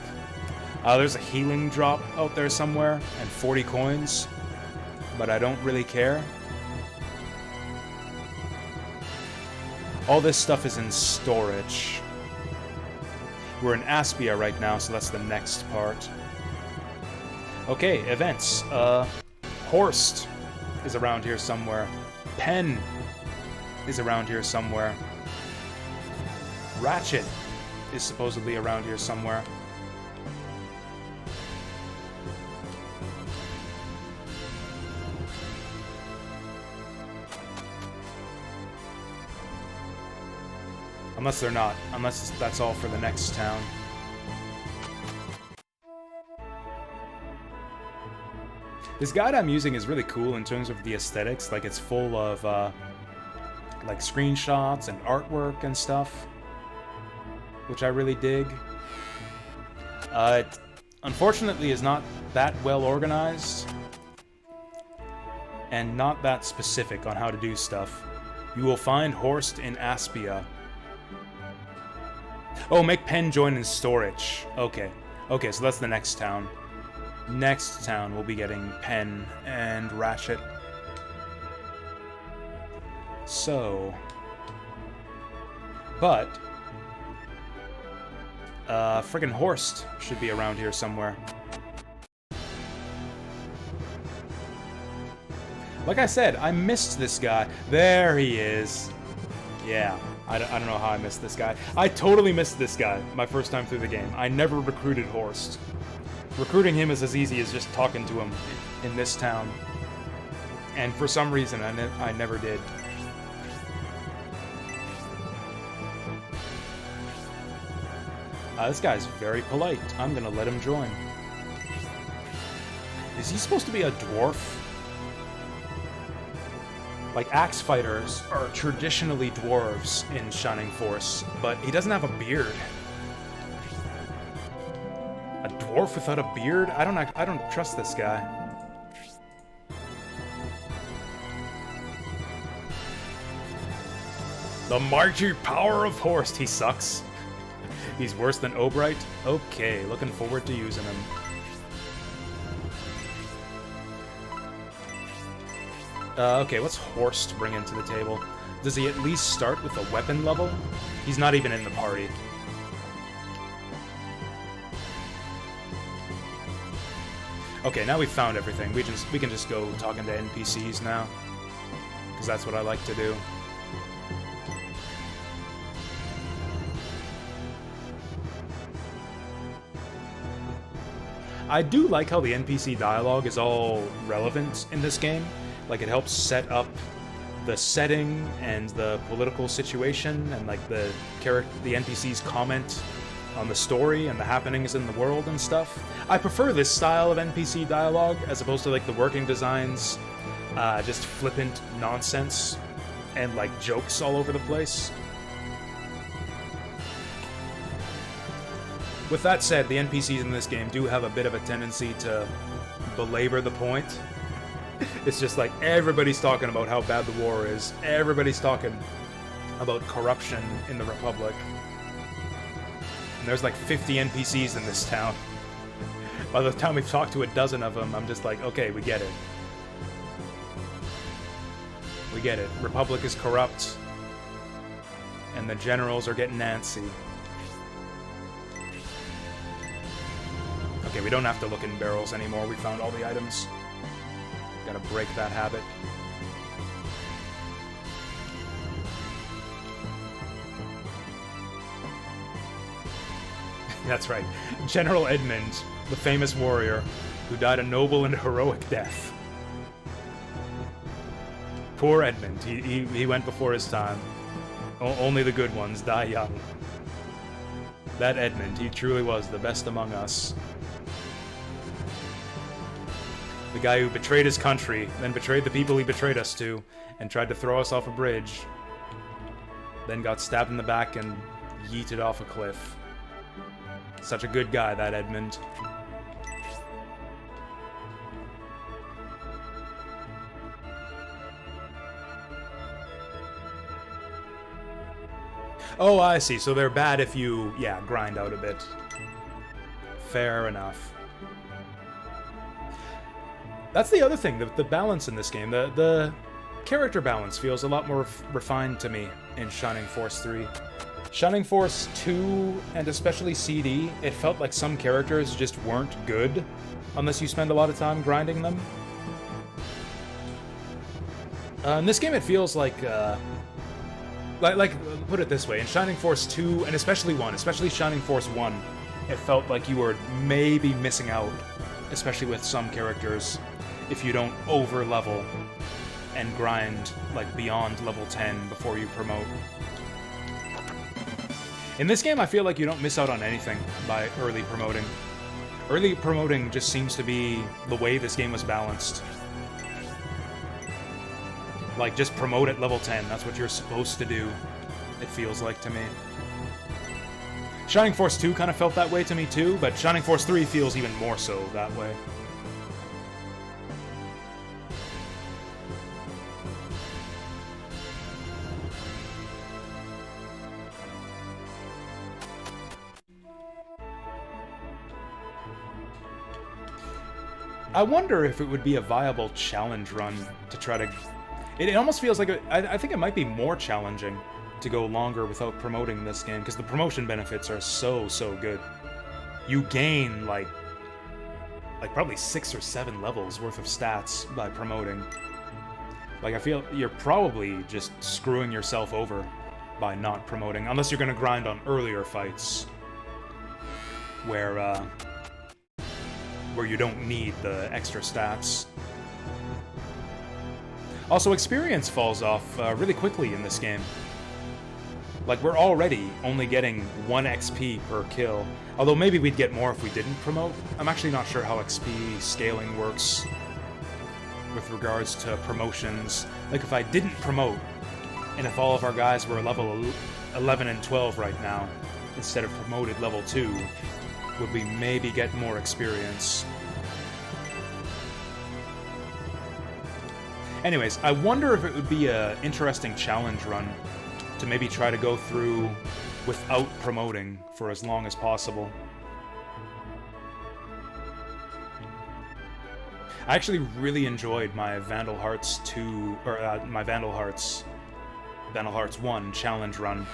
There's a healing drop out there somewhere, and 40 coins, but I don't really care. All this stuff is in storage. We're in Aspia right now, so that's the next part. Okay, events. Horst is around here somewhere. Penn is around here somewhere. Ratchet is supposedly around here somewhere. Unless they're not. Unless that's all for the next town. This guide I'm using is really cool in terms of the aesthetics. Like, it's full of, like, screenshots and artwork and stuff, which I really dig. It, unfortunately, is not that well organized and not that specific on how to do stuff. You will find Horst in Aspia. Oh, make Penn join in storage. Okay. Okay, so that's the next town. Next town, we'll be getting Penn and Ratchet. So... But... friggin' Horst should be around here somewhere. Like I said, I missed this guy. There he is. Yeah. I don't know how I missed this guy. I totally missed this guy my first time through the game. I never recruited Horst. Recruiting him is as easy as just talking to him in this town. And for some reason, I never did. This guy's very polite. I'm gonna let him join. Is he supposed to be a dwarf? Like, axe fighters are traditionally dwarves in Shining Force, but he doesn't have a beard. A dwarf without a beard? I don't trust this guy. The mighty power of Horst. He sucks. He's worse than Obright. Okay, looking forward to using him. Okay, what's Horst bringing to the table? Does he at least start with a weapon level? He's not even in the party. Okay, now we've found everything. We can just go talking to NPCs now, because that's what I like to do. I do like how the NPC dialogue is all relevant in this game. Like, it helps set up the setting and the political situation, and like the NPCs comment on the story and the happenings in the world and stuff. I prefer this style of NPC dialogue as opposed to like the working designs, just flippant nonsense and like jokes all over the place. With that said, the NPCs in this game do have a bit of a tendency to belabor the point. It's just like everybody's talking about how bad the war is. Everybody's talking about corruption in the Republic. And there's like 50 NPCs in this town. By the time we've talked to a dozen of them, I'm just like, okay, we get it. We get it. Republic is corrupt. And the generals are getting antsy. Okay, we don't have to look in barrels anymore. We found all the items. Gotta break that habit. That's right. General Edmund, the famous warrior, who died a noble and heroic death. Poor Edmund. He went before his time. Only the good ones die young. That Edmund, he truly was the best among us. The guy who betrayed his country, then betrayed the people he betrayed us to, and tried to throw us off a bridge. Then got stabbed in the back and yeeted off a cliff. Such a good guy, that Edmund. Oh, I see. So they're bad if you, yeah, grind out a bit. Fair enough. That's the other thing, the balance in this game. The character balance feels a lot more refined to me in Shining Force 3. Shining Force 2, and especially CD, it felt like some characters just weren't good unless you spend a lot of time grinding them. In this game, it feels like put it this way, in Shining Force 2, and especially Shining Force 1, it felt like you were maybe missing out, especially with some characters, if you don't over-level and grind, like, beyond level 10 before you promote. In this game, I feel like you don't miss out on anything by early promoting. Early promoting just seems to be the way this game was balanced. Like, just promote at level 10, that's what you're supposed to do, it feels like to me. Shining Force 2 kind of felt that way to me too, but Shining Force 3 feels even more so that way. I wonder if it would be a viable challenge run to try to... It almost feels like... I think it might be more challenging to go longer without promoting this game, because the promotion benefits are so good. You gain, like probably 6 or 7 levels worth of stats by promoting. Like, I feel you're probably just screwing yourself over by not promoting, unless you're gonna grind on earlier fights, where you don't need the extra stats. Also, experience falls off really quickly in this game. Like, we're already only getting 1 XP per kill, although maybe we'd get more if we didn't promote. I'm actually not sure how XP scaling works with regards to promotions. Like, if I didn't promote, and if all of our guys were level 11 and 12 right now, instead of promoted level 2, would we maybe get more experience? Anyways, I wonder if it would be an interesting challenge run to maybe try to go through without promoting for as long as possible. I actually really enjoyed my Vandal Hearts 2, or my Vandal Hearts 1 challenge run,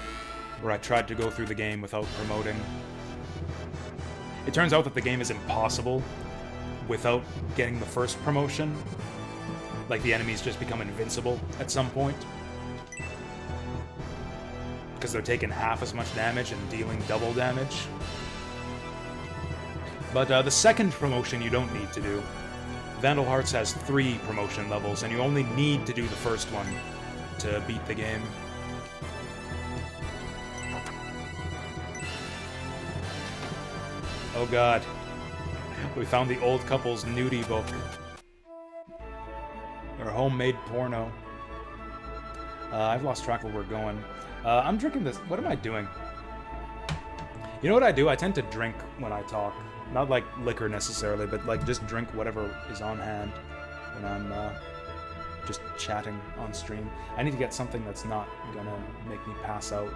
where I tried to go through the game without promoting. It turns out that the game is impossible without getting the first promotion. Like, the enemies just become invincible at some point, because they're taking half as much damage and dealing double damage. But the second promotion you don't need to do. Vandal Hearts has 3 promotion levels, and you only need to do the first one to beat the game. Oh god. We found the old couple's nudie book. Or homemade porno. I've lost track of where we're going. I'm drinking this. What am I doing? You know what I do? I tend to drink when I talk. Not like liquor necessarily, but like just drink whatever is on hand when I'm just chatting on stream. I need to get something that's not gonna make me pass out.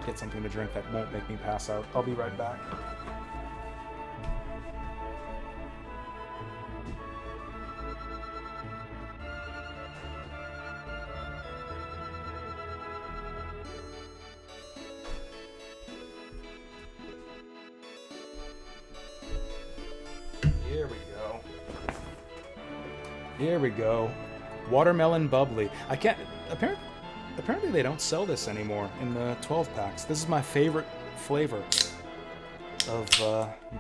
Get something to drink that won't make me pass out. I'll be right back. Here we go. Watermelon bubbly. I can't... Apparently they don't sell this anymore in the 12 packs. This is my favorite flavor of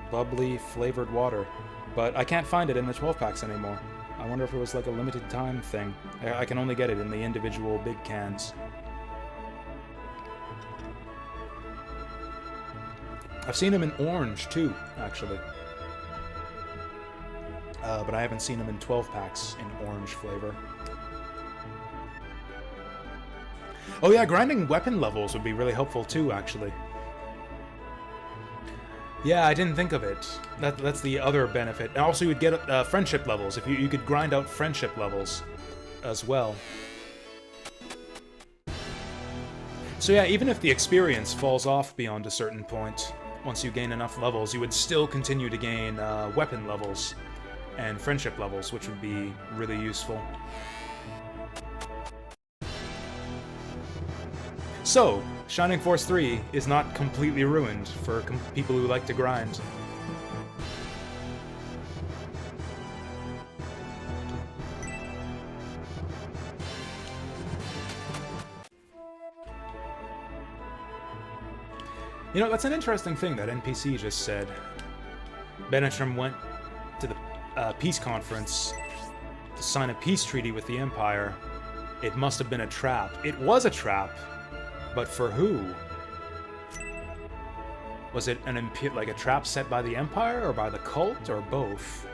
bubbly flavored water. But I can't find it in the 12 packs anymore. I wonder if it was like a limited time thing. I can only get it in the individual big cans. I've seen them in orange too, actually. But I haven't seen them in 12 packs in orange flavor. Oh yeah, grinding weapon levels would be really helpful too, actually. Yeah, I didn't think of it. That's the other benefit. And also you would get friendship levels. If you could grind out friendship levels as well. So yeah, even if the experience falls off beyond a certain point, once you gain enough levels, you would still continue to gain weapon levels and friendship levels, which would be really useful. So, Shining Force 3 is not completely ruined for people who like to grind. You know, that's an interesting thing that NPC just said. Benetram went to the peace conference to sign a peace treaty with the Empire. It must have been a trap. It was a trap, but for who? Was it like a trap set by the Empire or by the cult or both?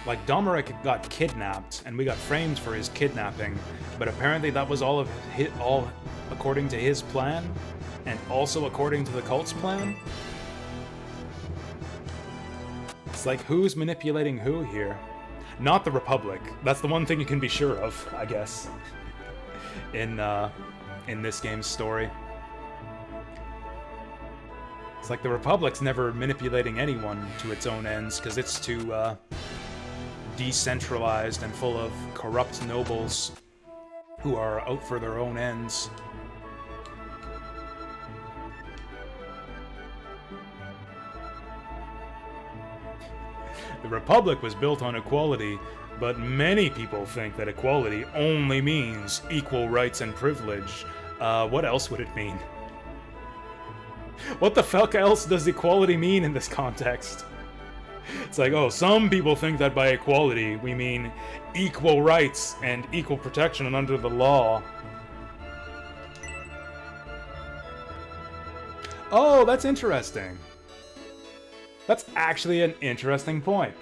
Like, Domeric got kidnapped, and we got framed for his kidnapping, but apparently that was all according to his plan, and also according to the cult's plan? It's like, who's manipulating who here? Not the Republic. That's the one thing you can be sure of, I guess, in this game's story. It's like the Republic's never manipulating anyone to its own ends, because it's too, decentralized and full of corrupt nobles who are out for their own ends. The Republic was built on equality, but many people think that equality only means equal rights and privilege. What else would it mean? What the fuck else does equality mean in this context? It's like, oh, some people think that by equality we mean equal rights and equal protection under the law. Oh, that's interesting. That's actually an interesting point.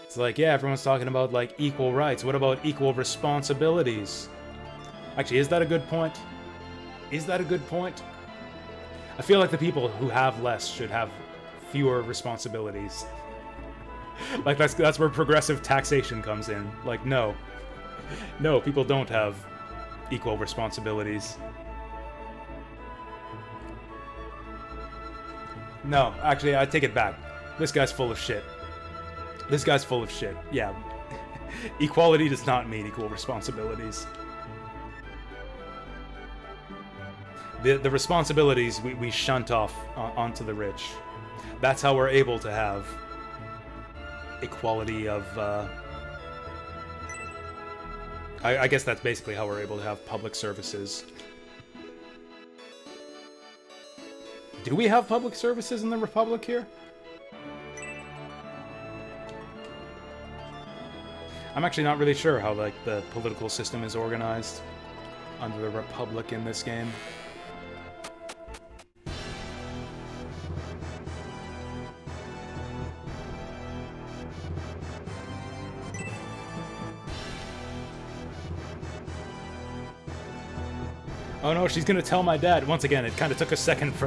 It's like, yeah, everyone's talking about, like, equal rights. What about equal responsibilities? Actually, is that a good point? Is that a good point? I feel like the people who have less should have fewer responsibilities. Like, that's where progressive taxation comes in. Like, no. No, people don't have equal responsibilities. No, actually, I take it back. This guy's full of shit. This guy's full of shit. Yeah. Equality does not mean equal responsibilities. The responsibilities we shunt off onto the rich. That's how we're able to have equality of... I guess that's basically how we're able to have public services. Do we have public services in the Republic here? I'm actually not really sure how, like, the political system is organized under the Republic in this game. Oh no, she's gonna tell my dad. Once again, it kind of took a second for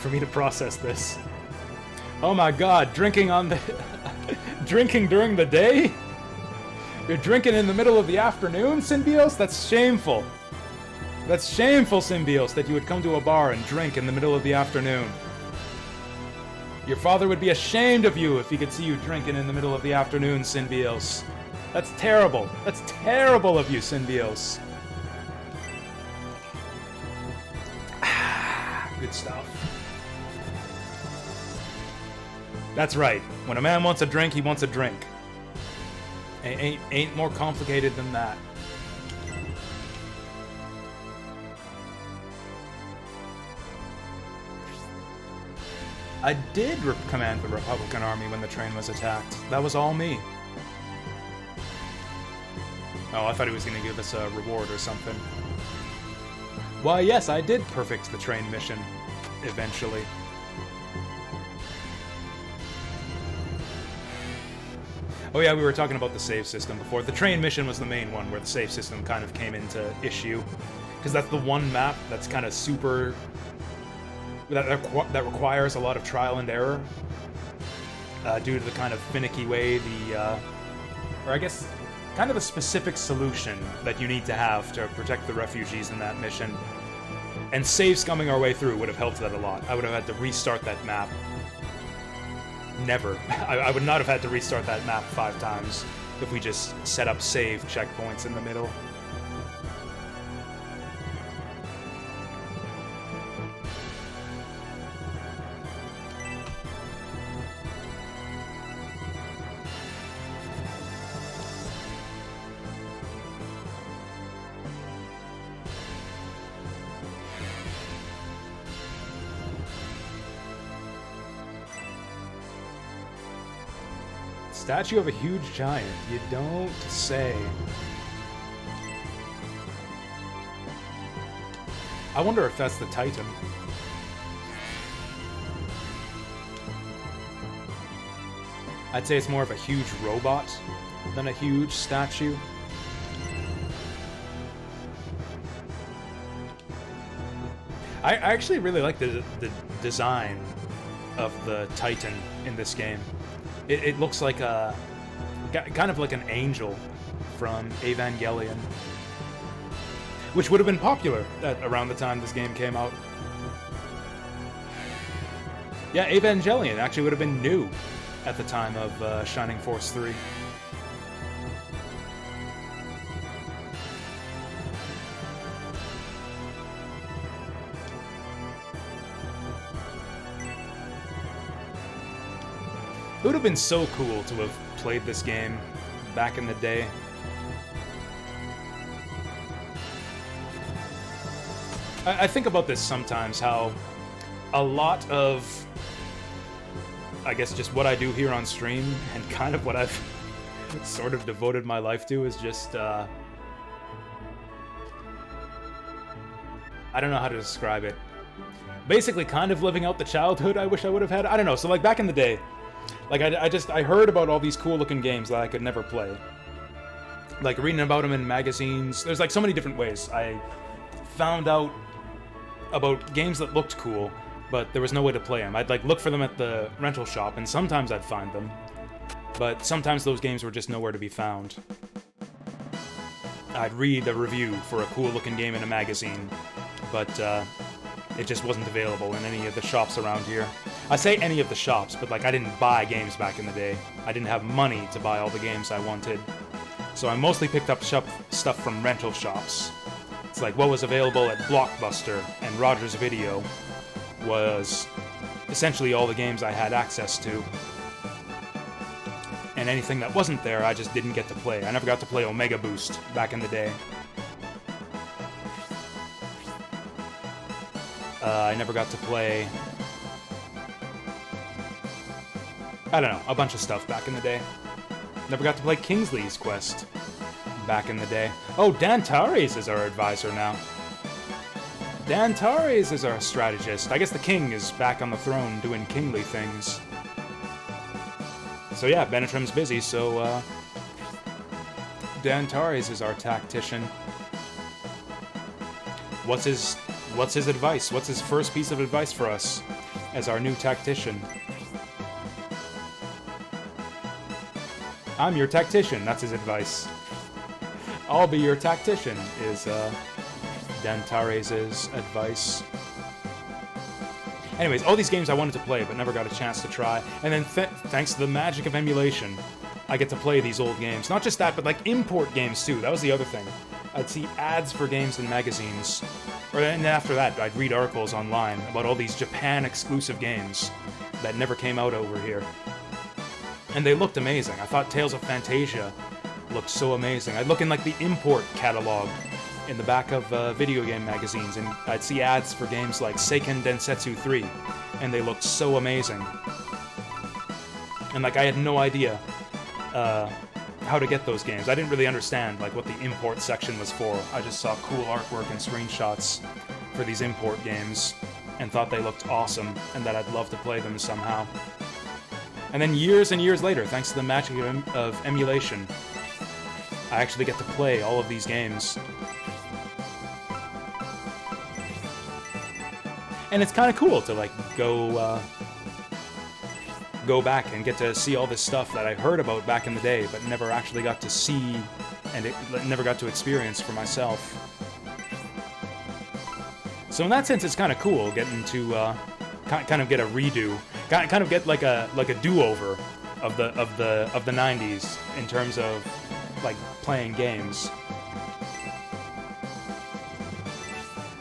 me to process this. Oh my god, drinking on the drinking during the day? You're drinking in the middle of the afternoon, Symbios? That's shameful. That's shameful, Symbios, that you would come to a bar and drink in the middle of the afternoon. Your father would be ashamed of you if he could see you drinking in the middle of the afternoon, Symbios. That's terrible. That's terrible of you, Symbios. Good stuff. That's right. When a man wants a drink, he wants a drink. Ain't more complicated than that. I did command the Republican Army when the train was attacked. That was all me. Oh, I thought he was going to give us a reward or something. Why, yes, I did perfect the train mission, eventually. Oh yeah, we were talking about the save system before. The train mission was the main one where the save system kind of came into issue. Because that's the one map that's kind of super... that requires a lot of trial and error. Due to the kind of finicky way or I guess, kind of a specific solution that you need to have to protect the refugees in that mission. And save scumming our way through would have helped that a lot. I would have had to restart that map. Never. I would not have had to restart that map 5 times if we just set up save checkpoints in the middle. Statue of a huge giant. You don't say. I wonder if that's the Titan. I'd say it's more of a huge robot than a huge statue. I actually really like the design of the Titan in this game. It looks like kind of like an angel from Evangelion, which would have been popular around the time this game came out. Yeah, Evangelion actually would have been new at the time of Shining Force 3. It would have been so cool to have played this game back in the day. I think about this sometimes, how a lot of, I guess, just what I do here on stream, and kind of what I've sort of devoted my life to, is just, I don't know how to describe it. Basically kind of living out the childhood I wish I would have had. I don't know, so like back in the day, like, I heard about all these cool-looking games that I could never play. Like, reading about them in magazines. There's, like, so many different ways I found out about games that looked cool, but there was no way to play them. I'd like look for them at the rental shop, and sometimes I'd find them, but sometimes those games were just nowhere to be found. I'd read the review for a cool-looking game in a magazine, but it just wasn't available in any of the shops around here. I say any of the shops, but like I didn't buy games back in the day. I didn't have money to buy all the games I wanted. So I mostly picked up stuff from rental shops. It's like what was available at Blockbuster and Rogers Video was essentially all the games I had access to. And anything that wasn't there, I just didn't get to play. I never got to play Omega Boost back in the day. I never got to play... I don't know, a bunch of stuff back in the day. Never got to play Kingsley's Quest back in the day. Oh, Dan Tares is our advisor now. Dan Tares is our strategist. I guess the king is back on the throne doing kingly things. So yeah, Benetram's busy, so Dan Tares is our tactician. What's his advice? What's his first piece of advice for us as our new tactician? I'm your tactician, that's his advice. I'll be your tactician, is Dan Tares' advice. Anyways, all these games I wanted to play, but never got a chance to try. And then thanks to the magic of emulation, I get to play these old games. Not just that, but like import games too. That was the other thing. I'd see ads for games in magazines. And after that, I'd read articles online about all these Japan-exclusive games that never came out over here. And they looked amazing. I thought Tales of Phantasia looked so amazing. I'd look in like the import catalog in the back of video game magazines, and I'd see ads for games like Seiken Densetsu 3, and they looked so amazing. And like I had no idea how to get those games. I didn't really understand like what the import section was for. I just saw cool artwork and screenshots for these import games and thought they looked awesome and that I'd love to play them somehow. And then years and years later, thanks to the magic of emulation, I actually get to play all of these games. And it's kind of cool to like go back and get to see all this stuff that I heard about back in the day, but never actually got to see and never got to experience for myself. So in that sense, it's kind of cool getting to kind of get a redo, kind of get like a do-over of the 90s in terms of like playing games.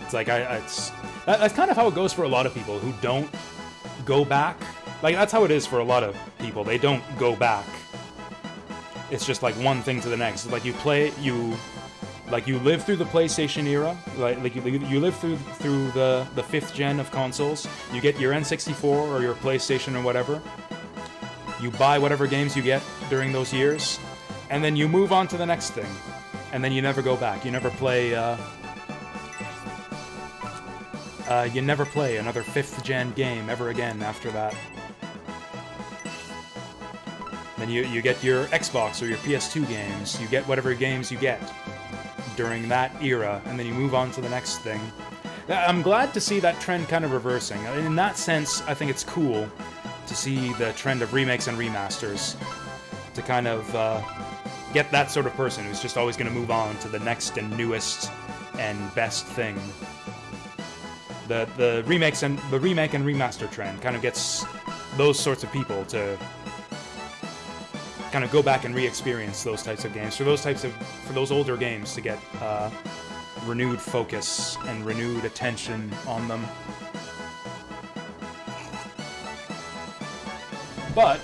It's like that's kind of how it goes for a lot of people who don't go back. Like that's how it is for a lot of people. They don't go back. It's just like one thing to the next. Like you live through the PlayStation era. Like you live through the 5th gen of consoles. You get your N64 or your PlayStation or whatever. You buy whatever games you get during those years, and then you move on to the next thing, and then you never go back. You never play. You never play another 5th gen game ever again after that. Then you get your Xbox or your PS2 games. You get whatever games you get during that era, and then you move on to the next thing. I'm glad to see that trend kind of reversing. In that sense, I think it's cool to see the trend of remakes and remasters, to kind of get that sort of person who's just always going to move on to the next and newest and best thing. The remake and remaster trend kind of gets those sorts of people to kind of go back and re-experience those types of games. For those older games to get renewed focus and renewed attention on them. But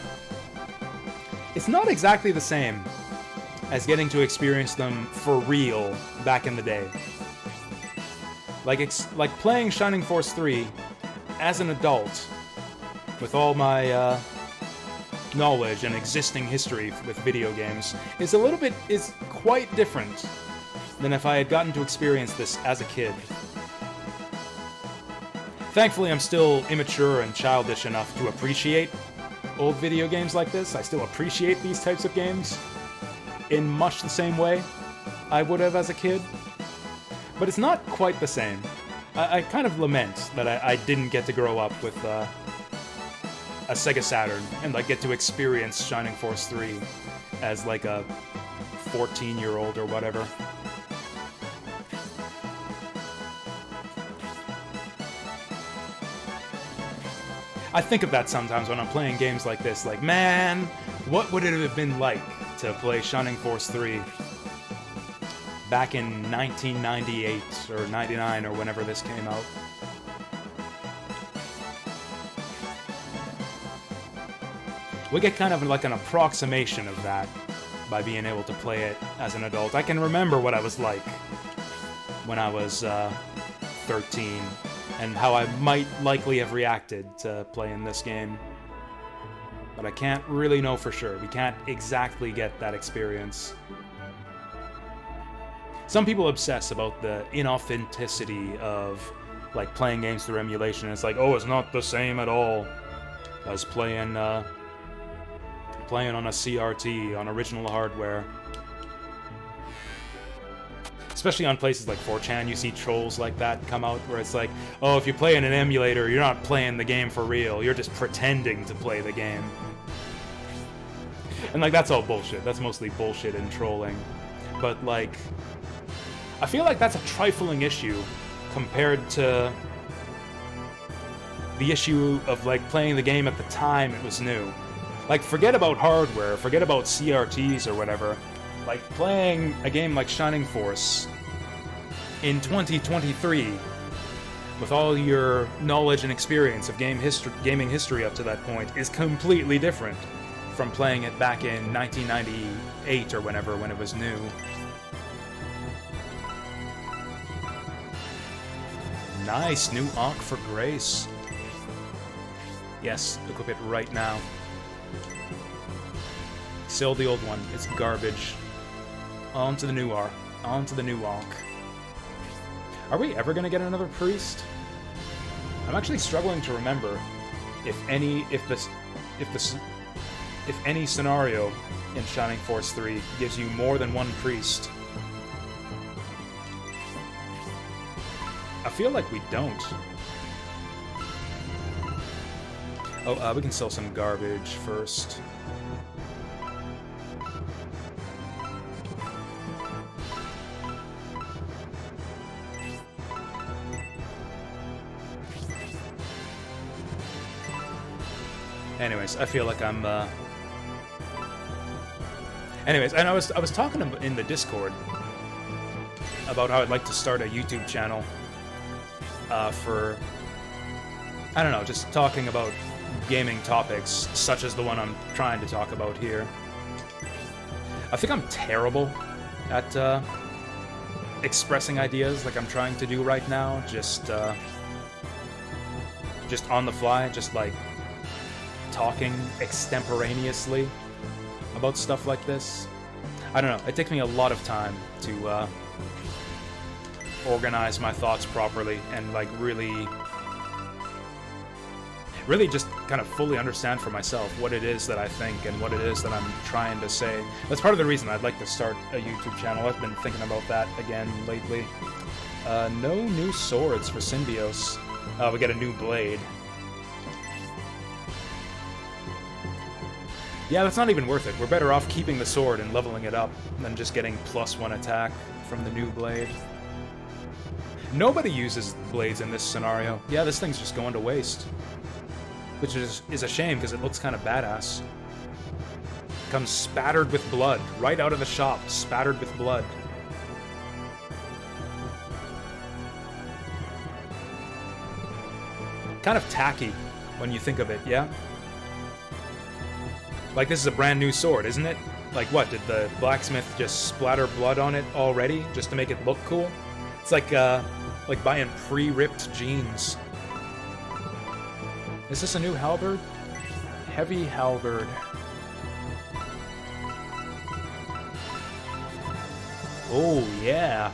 it's not exactly the same as getting to experience them for real back in the day. Like playing Shining Force 3 as an adult with all my knowledge and existing history with video games is quite different than if I had gotten to experience this as a kid. Thankfully, I'm still immature and childish enough to appreciate old video games like this. I still appreciate these types of games in much the same way I would have as a kid. But it's not quite the same. I kind of lament that I didn't get to grow up with a Sega Saturn and like get to experience Shining Force 3 as like a 14-year-old or whatever. I think of that sometimes when I'm playing games like this, like, man, what would it have been like to play Shining Force 3 back in 1998 or 99 or whenever this came out? We get kind of like an approximation of that by being able to play it as an adult. I can remember what I was like when I was 13 and how I might likely have reacted to playing this game. But I can't really know for sure. We can't exactly get that experience. Some people obsess about the inauthenticity of like playing games through emulation. It's like, oh, it's not the same at all as playing on a CRT on original hardware. Especially on places like 4chan, you see trolls like that come out where it's like, oh, if you play in an emulator, you're not playing the game for real. You're just pretending to play the game. And like, that's all bullshit. That's mostly bullshit and trolling. But like, I feel like that's a trifling issue compared to the issue of like playing the game at the time it was new. Like, forget about hardware, forget about CRTs or whatever. Like, playing a game like Shining Force in 2023 with all your knowledge and experience of gaming history up to that point is completely different from playing it back in 1998 or whenever, when it was new. Nice, new Ankh for Grace. Yes, equip it right now. Sell the old one, it's garbage. On to the new Ankh. On to the new Ankh. Are we ever gonna get another priest? I'm actually struggling to remember if any scenario in Shining Force 3 gives you more than one priest. I feel like we don't. Oh, we can sell some garbage first. Anyways, I feel like I'm, Anyways, and I was talking in the Discord about how I'd like to start a YouTube channel for, I don't know, just talking about gaming topics such as the one I'm trying to talk about here. I think I'm terrible at expressing ideas like I'm trying to do right now, just on the fly, just like talking extemporaneously about stuff like this. I don't know, it takes me a lot of time to organize my thoughts properly and like really just kind of fully understand for myself what it is that I think and what it is that I'm trying to say. That's part of the reason I'd like to start a YouTube channel. I've been thinking about that again lately. No new swords for Symbios. We get a new blade. Yeah, that's not even worth it. We're better off keeping the sword and leveling it up than just getting +1 attack from the new blade. Nobody uses blades in this scenario. Yeah, this thing's just going to waste. Which is a shame, because it looks kind of badass. Comes spattered with blood. Right out of the shop, spattered with blood. Kind of tacky when you think of it, yeah? Like, this is a brand new sword, isn't it? Like, what, did the blacksmith just splatter blood on it already, just to make it look cool? It's like buying pre-ripped jeans. Is this a new halberd? Heavy halberd. Oh, yeah.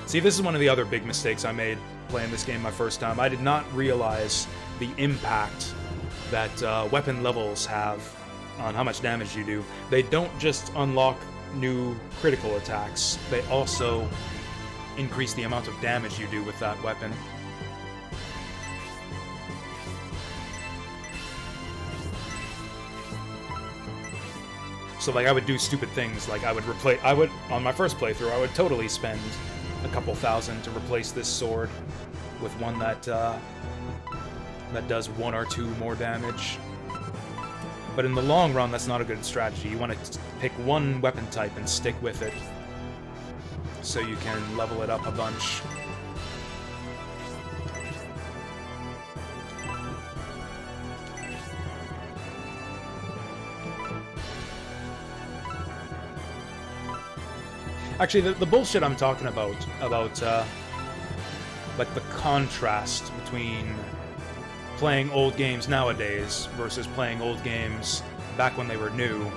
See, this is one of the other big mistakes I made playing this game my first time. I did not realize the impact that weapon levels have on how much damage you do. They don't just unlock new critical attacks, they also increase the amount of damage you do with that weapon. So like I would do stupid things, like on my first playthrough, I would totally spend a couple thousand to replace this sword with one that does 1 or 2 more damage. But in the long run, that's not a good strategy. You want to pick one weapon type and stick with it, so you can level it up a bunch. Actually, the bullshit I'm talking about like the contrast between playing old games nowadays versus playing old games back when they were new,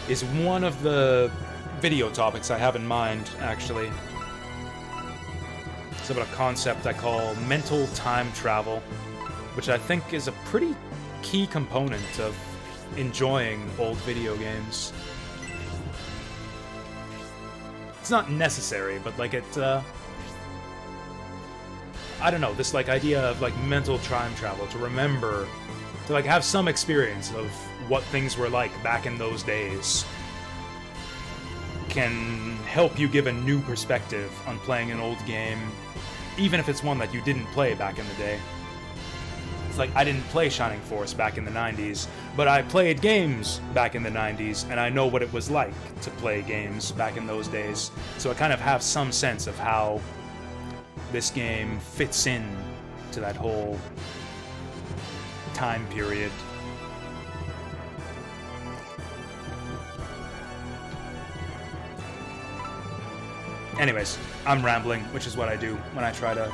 is one of the video topics I have in mind, actually. It's about a concept I call mental time travel, which I think is a pretty key component of enjoying old video games. It's not necessary, but like it, I don't know, this like idea of like mental time travel, to remember, to like have some experience of what things were like back in those days, can help you give a new perspective on playing an old game, even if it's one that you didn't play back in the day. It's like, I didn't play Shining Force back in the 90s, but I played games back in the 90s, and I know what it was like to play games back in those days. So I kind of have some sense of how this game fits in to that whole time period. Anyways, I'm rambling, which is what I do when I try to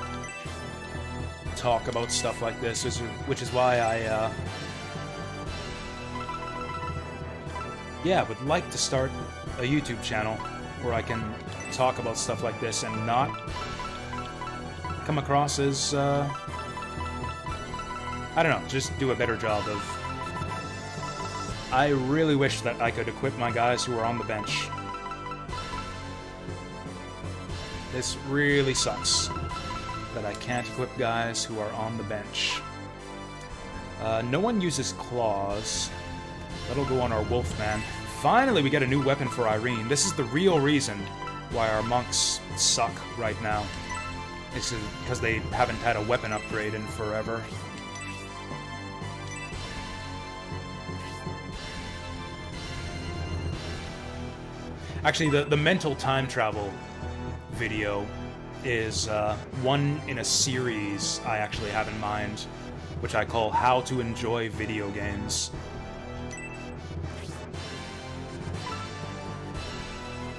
talk about stuff like this, which is why I would like to start a YouTube channel where I can talk about stuff like this and not come across as I don't know, just do a better job of... I really wish that I could equip my guys who are on the bench. This really sucks that I can't equip guys who are on the bench. No one uses claws. That'll go on our Wolfman. Finally, we get a new weapon for Irene. This is the real reason why our monks suck right now. It's because they haven't had a weapon upgrade in forever. Actually, the mental time travel video is one in a series I actually have in mind, which I call How to Enjoy Video Games.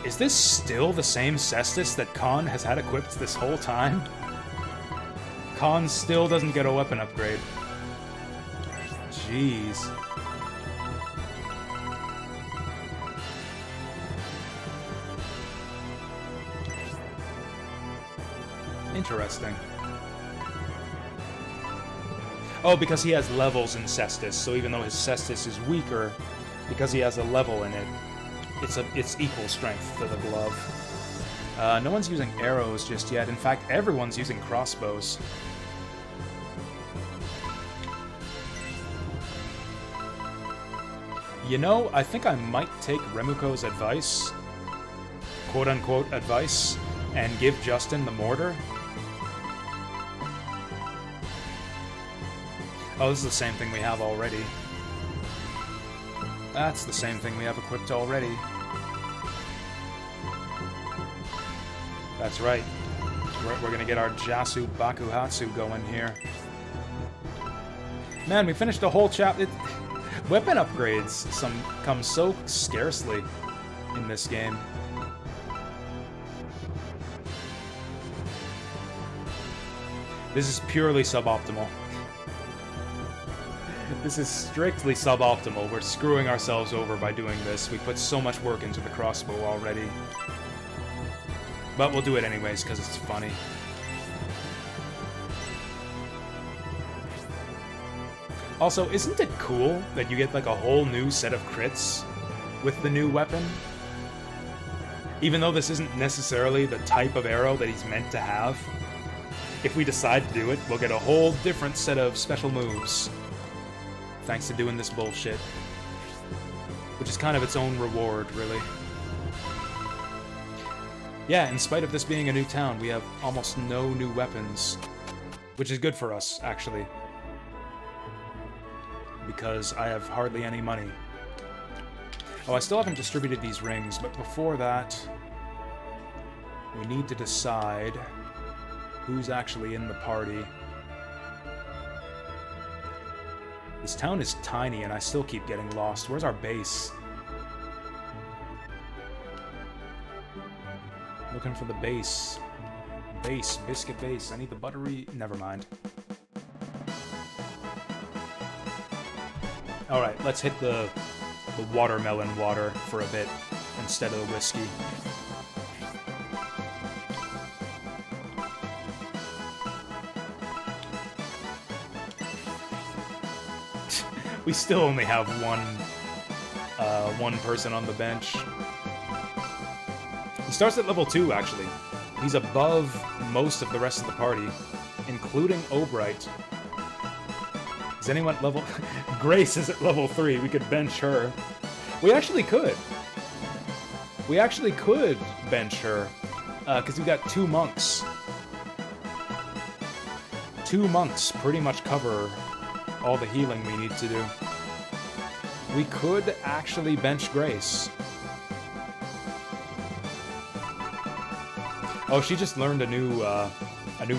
Is this still the same Cestus that Khan has had equipped this whole time? Khan still doesn't get a weapon upgrade. Jeez. Interesting. Oh, because he has levels in Cestus, so even though his Cestus is weaker, because he has a level in it, it's equal strength to the glove. No one's using arrows just yet. In fact, everyone's using crossbows. You know, I think I might take Remuko's advice, quote-unquote advice, and give Justin the mortar. Oh, this is the same thing we have already. That's the same thing we have equipped already. That's right. We're gonna get our Jasu Bakuhatsu going here. Man, we finished a whole chapter. Weapon upgrades come so scarcely in this game. This is purely suboptimal. This is strictly suboptimal. We're screwing ourselves over by doing this. We put so much work into the crossbow already. But we'll do it anyways, because it's funny. Also, isn't it cool that you get like a whole new set of crits with the new weapon? Even though this isn't necessarily the type of arrow that he's meant to have, if we decide to do it, we'll get a whole different set of special moves. Thanks to doing this bullshit. Which is kind of its own reward, really. Yeah, in spite of this being a new town, we have almost no new weapons. Which is good for us, actually. Because I have hardly any money. Oh, I still haven't distributed these rings, but before that, we need to decide who's actually in the party. This town is tiny, and I still keep getting lost. Where's our base? Looking for the base. Base. Biscuit base. I need the buttery... Never mind. Alright, let's hit the watermelon water for a bit instead of the whiskey. We still only have one person on the bench. He starts at level 2, actually. He's above most of the rest of the party, including Obright. Is anyone at level... Grace is at level 3. We could bench her. We actually could. We actually could bench her. Because we got 2 monks. 2 monks pretty much cover all the healing we need to do. We could actually bench Grace. Oh, she just learned a new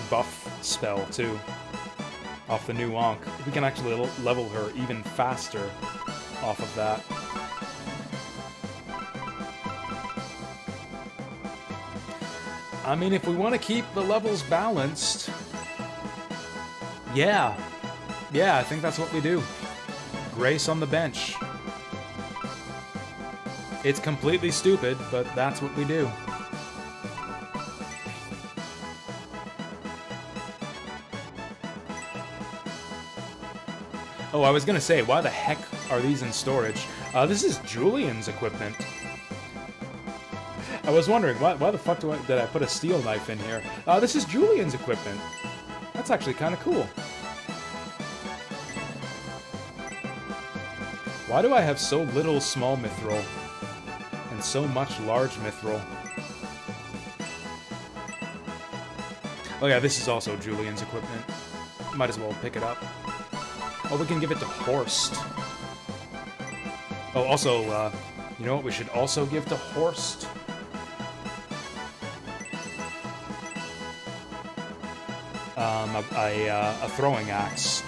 buff spell, too. Off the new Ankh. We can actually level her even faster off of that. I mean, if we want to keep the levels balanced... Yeah. Yeah, I think that's what we do. Grace on the bench. It's completely stupid, but that's what we do. Oh, I was gonna say, why the heck are these in storage? This is Julian's equipment. I was wondering, why the fuck did I put a steel knife in here? This is Julian's equipment. That's actually kind of cool. Why do I have so little small mithril and so much large mithril? Oh yeah, this is also Julian's equipment. Might as well pick it up. Oh, we can give it to Horst. Oh, also, you know what we should also give to Horst? A throwing axe.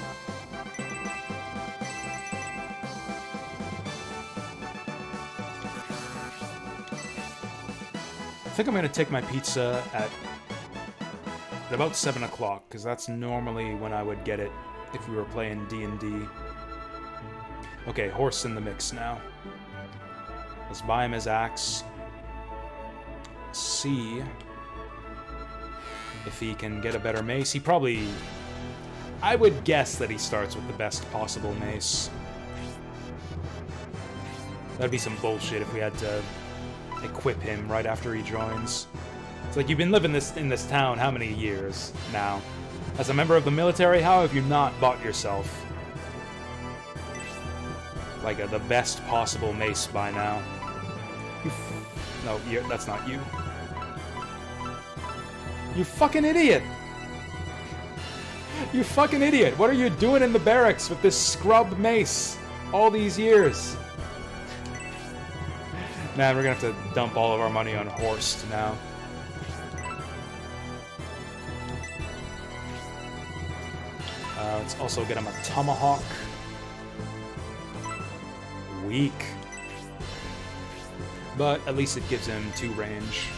I think I'm gonna take my pizza at about 7 o'clock, because that's normally when I would get it if we were playing D&D. Okay, Horse in the mix now. Let's buy him his axe. See if he can get a better mace. He probably... I would guess that he starts with the best possible mace. That'd be some bullshit if we had to equip him right after he joins. It's like, you've been living in this town how many years now? As a member of the military, how have you not bought yourself like the best possible mace by now? No, that's not you. You fucking idiot! You fucking idiot! What are you doing in the barracks with this scrub mace all these years? Man, we're gonna have to dump all of our money on Horst now. Let's also get him a tomahawk. Weak. But at least it gives him 2 range.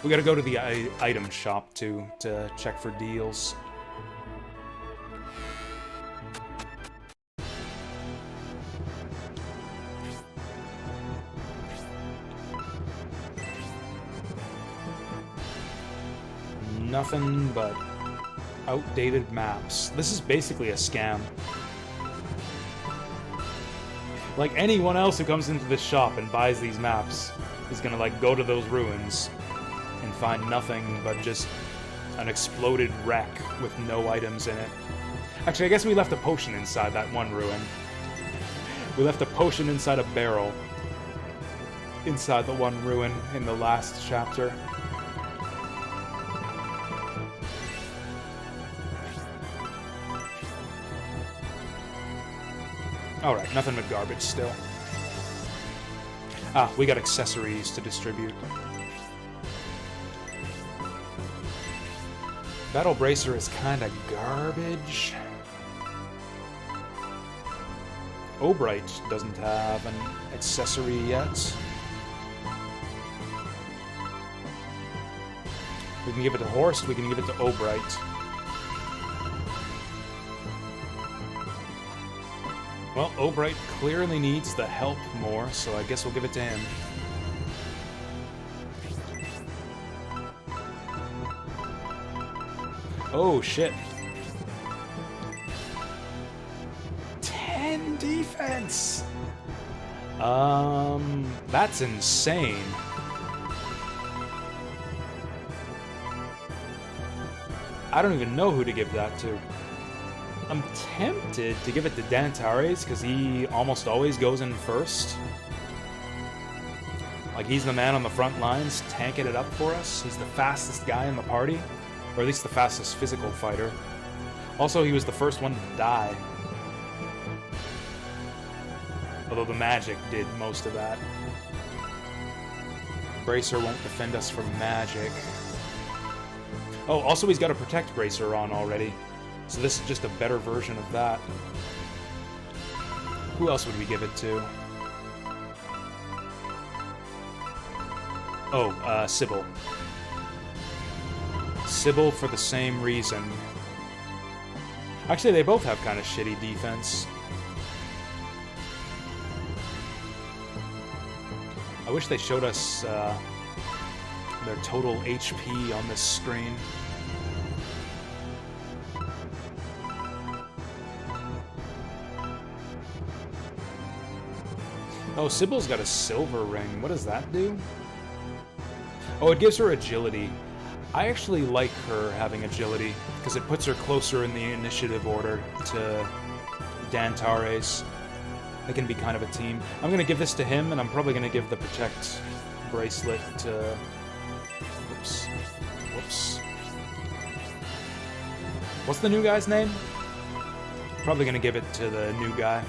We gotta go to the item shop, too, to check for deals. Nothing but outdated maps. This is basically a scam. Like, anyone else who comes into this shop and buys these maps is gonna, like, go to those ruins and find nothing but just an exploded wreck with no items in it. Actually, I guess we left a potion inside that one ruin. We left a potion inside a barrel inside the one ruin in the last chapter. Alright, nothing but garbage still. Ah, we got accessories to distribute. Battle Bracer is kinda garbage. Obright doesn't have an accessory yet. We can give it to Horst, we can give it to Obright. Well, Obright clearly needs the help more, so I guess we'll give it to him. Oh, shit. 10 defense! That's insane. I don't even know who to give that to. I'm tempted to give it to Dantares, because he almost always goes in first. Like, he's the man on the front lines, tanking it up for us. He's the fastest guy in the party, or at least the fastest physical fighter. Also, he was the first one to die. Although the magic did most of that. Bracer won't defend us from magic. Oh, also he's got a Protect Bracer on already. So this is just a better version of that. Who else would we give it to? Oh, Sybil. Sybil for the same reason. Actually, they both have kind of shitty defense. I wish they showed us their total HP on this screen. Oh, Sybil's got a silver ring. What does that do? Oh, it gives her agility. I actually like her having agility, because it puts her closer in the initiative order to Dantares. They can be kind of a team. I'm going to give this to him, and I'm probably going to give the Protect bracelet to... Whoops. Whoops. What's the new guy's name? Probably going to give it to the new guy.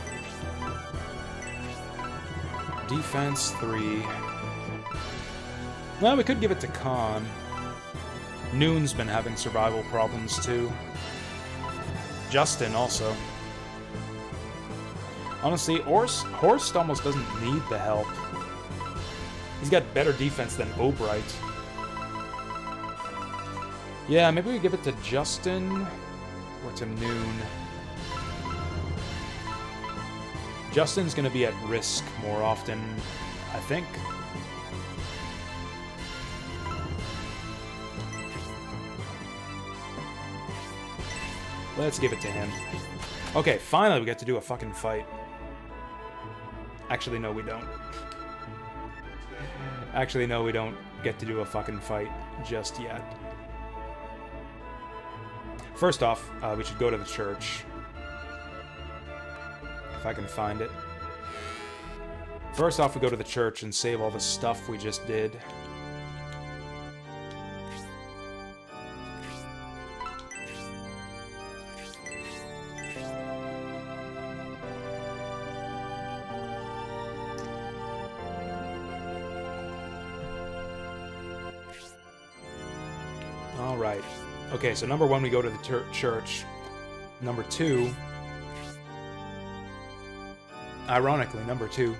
Defense 3. Well, we could give it to Khan. Noon's been having survival problems too. Justin also. Honestly, Horst almost doesn't need the help. He's got better defense than Obright. Yeah, maybe we give it to Justin or to Noon. Justin's gonna be at risk more often, I think. Let's give it to him. Okay, finally we get to do a fucking fight. Actually, no, we don't. Actually, no, we don't get to do a fucking fight just yet. First off, we should go to the church. If I can find it. First off, we go to the church and save all the stuff we just did. Alright. Okay, so number 1, we go to the church. Number 2... Ironically, number 2.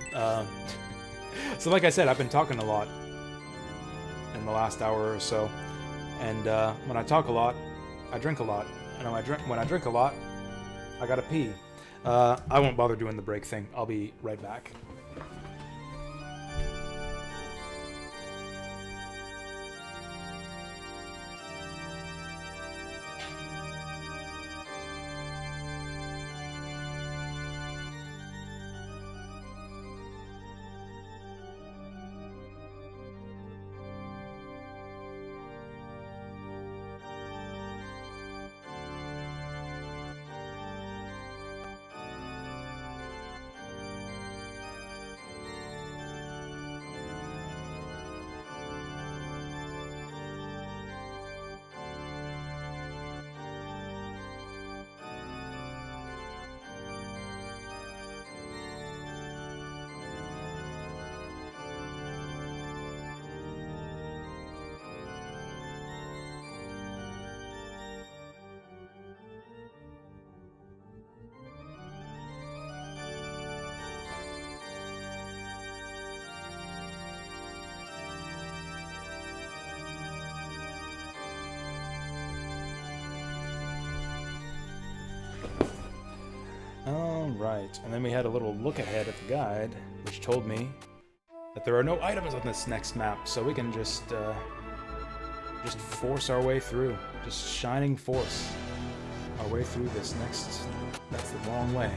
So like I said, I've been talking a lot in the last hour or so. And when I talk a lot, I drink a lot. And when I drink a lot, I gotta pee. I won't bother doing the break thing. I'll be right back. Right, and then we had a little look ahead at the guide, which told me that there are no items on this next map, so we can just force our way through. Just shining force our way through this next... That's the wrong way.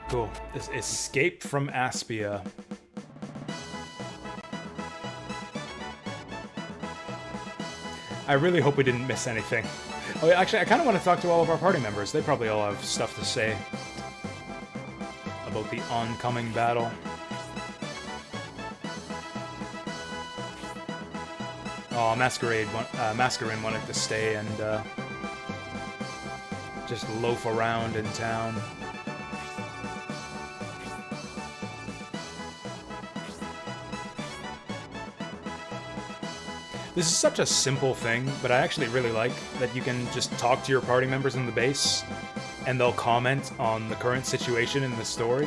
Cool. Escape from Aspia. I really hope we didn't miss anything. Oh, yeah, actually, I kind of want to talk to all of our party members. They probably all have stuff to say about the oncoming battle. Oh, Masquerade wanted to stay and just loaf around in town. This is such a simple thing, but I actually really like that you can just talk to your party members in the base, and they'll comment on the current situation in the story.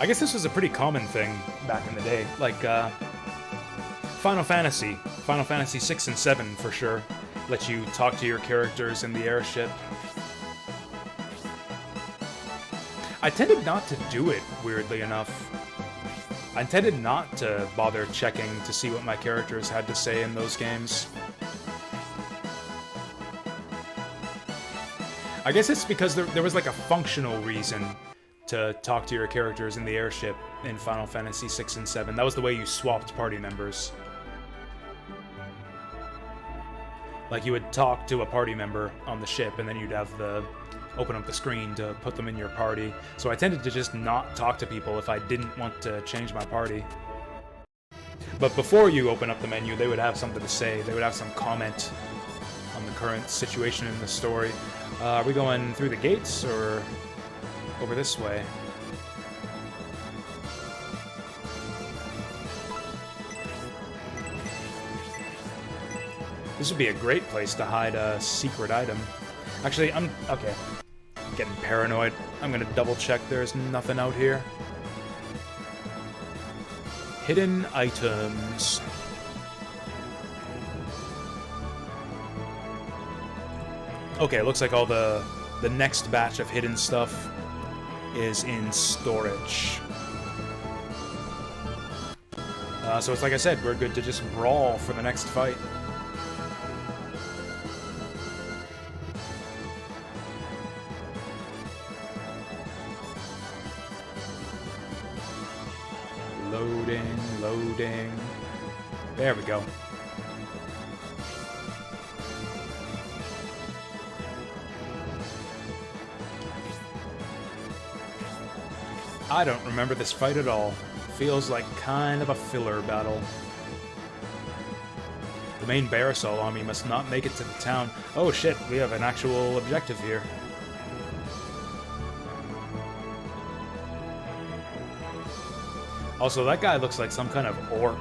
I guess this was a pretty common thing back in the day, like Final Fantasy 6 and 7 for sure, let you talk to your characters in the airship. I tended not to do it, weirdly enough. I tended not to bother checking to see what my characters had to say in those games. I guess it's because there was like a functional reason to talk to your characters in the airship in Final Fantasy 6 and 7. That was the way you swapped party members. Like, you would talk to a party member on the ship, and then you'd have open up the screen to put them in your party. So I tended to just not talk to people if I didn't want to change my party. But before you open up the menu, they would have something to say. They would have some comment on the current situation in the story. Are we going through the gates, or over this way? This would be a great place to hide a secret item. Actually, okay. Getting paranoid. I'm gonna double check there's nothing out here. Hidden items. Okay, looks like all the next batch of hidden stuff is in storage. So it's like I said, we're good to just brawl for the next fight. Loading. There we go. I don't remember this fight at all. Feels like kind of a filler battle. The main Barisol army must not make it to the town. Oh shit, we have an actual objective here. Also, that guy looks like some kind of orc.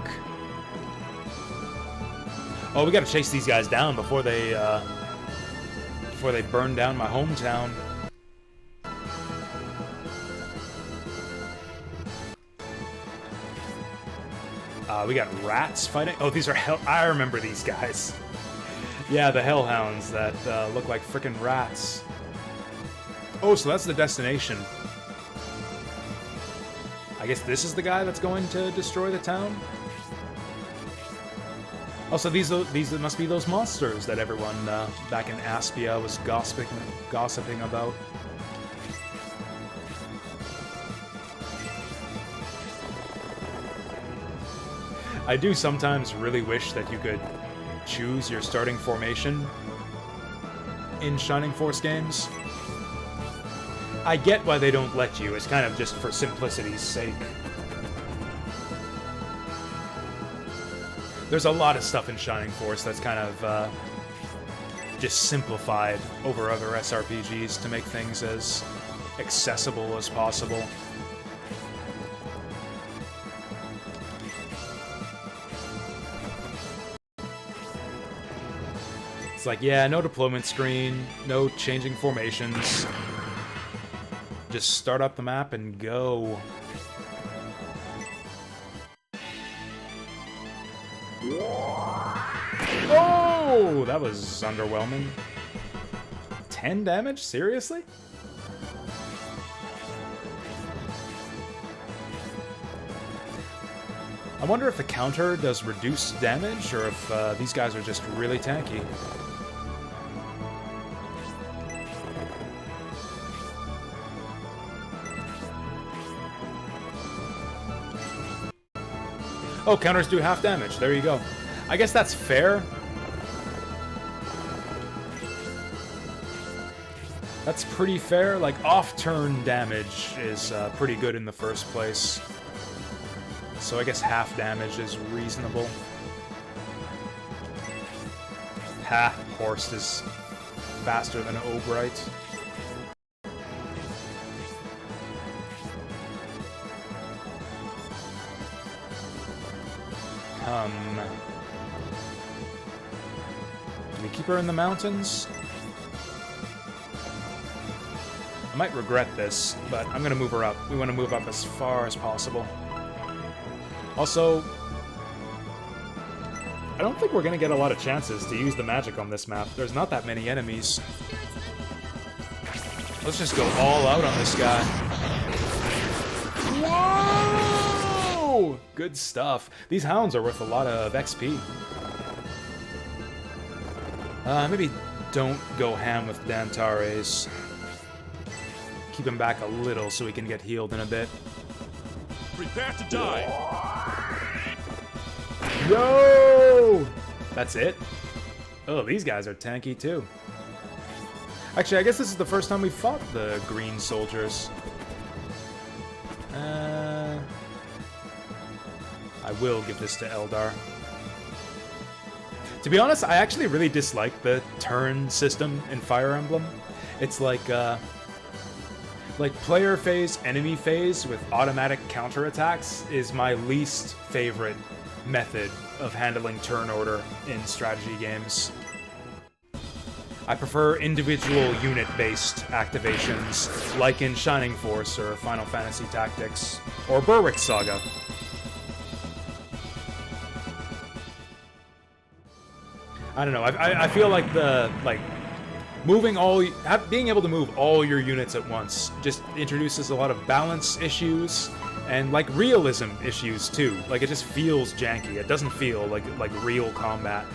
Oh, we gotta chase these guys down before they burn down my hometown. We got rats fighting. Oh, these are hell. I remember these guys. Yeah, the hellhounds that look like frickin' rats. Oh, so that's the destination. I guess this is the guy that's going to destroy the town? Also, these must be those monsters that everyone back in Aspia was gossiping about. I do sometimes really wish that you could choose your starting formation in Shining Force games. I get why they don't let you, it's kind of just for simplicity's sake. There's a lot of stuff in Shining Force that's kind of just simplified over other SRPGs to make things as accessible as possible. It's like, yeah, no deployment screen, no changing formations. just start up the map and go. Oh, that was underwhelming. 10 damage? Seriously? I wonder if the counter does reduced damage, or if these guys are just really tanky. Oh, counters do half damage. There you go. I guess that's fair. That's pretty fair. Like, off-turn damage is pretty good in the first place. So I guess half damage is reasonable. Ha! Horst is faster than Obright. Do we keep her in the mountains? I might regret this, but I'm gonna move her up. We want to move up as far as possible. Also, I don't think we're gonna get a lot of chances to use the magic on this map. There's not that many enemies. Let's just go all out on this guy. Whoa! Good stuff. These hounds are worth a lot of XP. Maybe don't go ham with Dantares. Keep him back a little so he can get healed in a bit. Prepare to die! Yo! That's it? Oh, these guys are tanky too. Actually, I guess this is the first time we fought the green soldiers. I will give this to Eldar. To be honest, I actually really dislike the turn system in Fire Emblem. It's like player phase, enemy phase with automatic counterattacks is my least favorite method of handling turn order in strategy games. I prefer individual unit-based activations, like in Shining Force or Final Fantasy Tactics, or Berwick Saga. I don't know, I feel like being able to move all your units at once just introduces a lot of balance issues and like realism issues too. Like it just feels janky. It doesn't feel like real combat,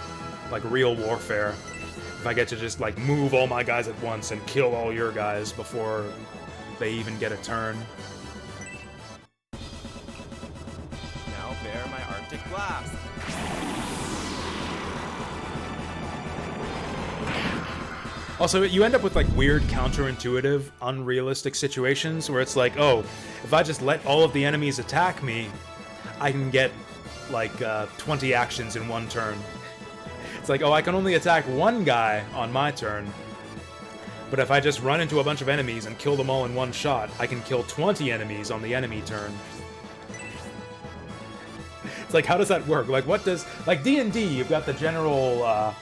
like real warfare. If I get to just like move all my guys at once and kill all your guys before they even get a turn. Now bear my Arctic blast. Also, you end up with like weird, counterintuitive, unrealistic situations where it's like, oh, if I just let all of the enemies attack me, I can get like 20 actions in one turn. It's like, oh, I can only attack one guy on my turn, but if I just run into a bunch of enemies and kill them all in one shot, I can kill 20 enemies on the enemy turn. It's like, how does that work? Like, what does... Like, D&D, you've got the general...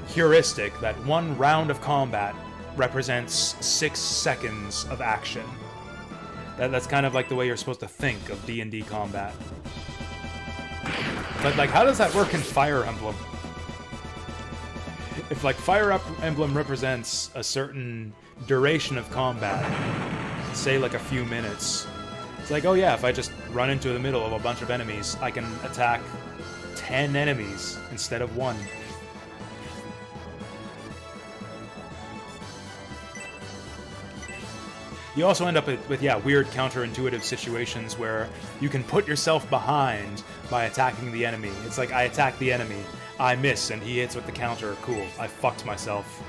heuristic that one round of combat represents 6 seconds of action. That's kind of like the way you're supposed to think of D&D combat. But like, how does that work in Fire Emblem? If like Fire Emblem represents a certain duration of combat, say like a few minutes, it's like, oh yeah, if I just run into the middle of a bunch of enemies, I can attack 10 enemies instead of 1. You also end up with weird counterintuitive situations where you can put yourself behind by attacking the enemy. It's like, I attack the enemy, I miss, and he hits with the counter. Cool, I fucked myself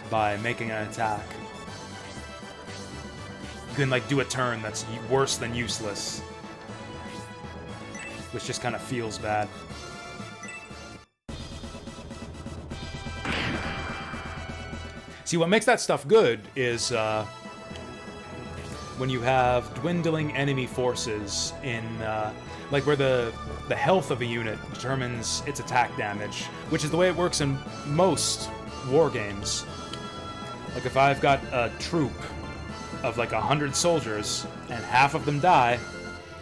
by making an attack. You can like do a turn that's worse than useless, which just kind of feels bad. See, what makes that stuff good is when you have dwindling enemy forces in, like where the health of a unit determines its attack damage, which is the way it works in most war games. Like if I've got a troop of like 100 soldiers, and half of them die,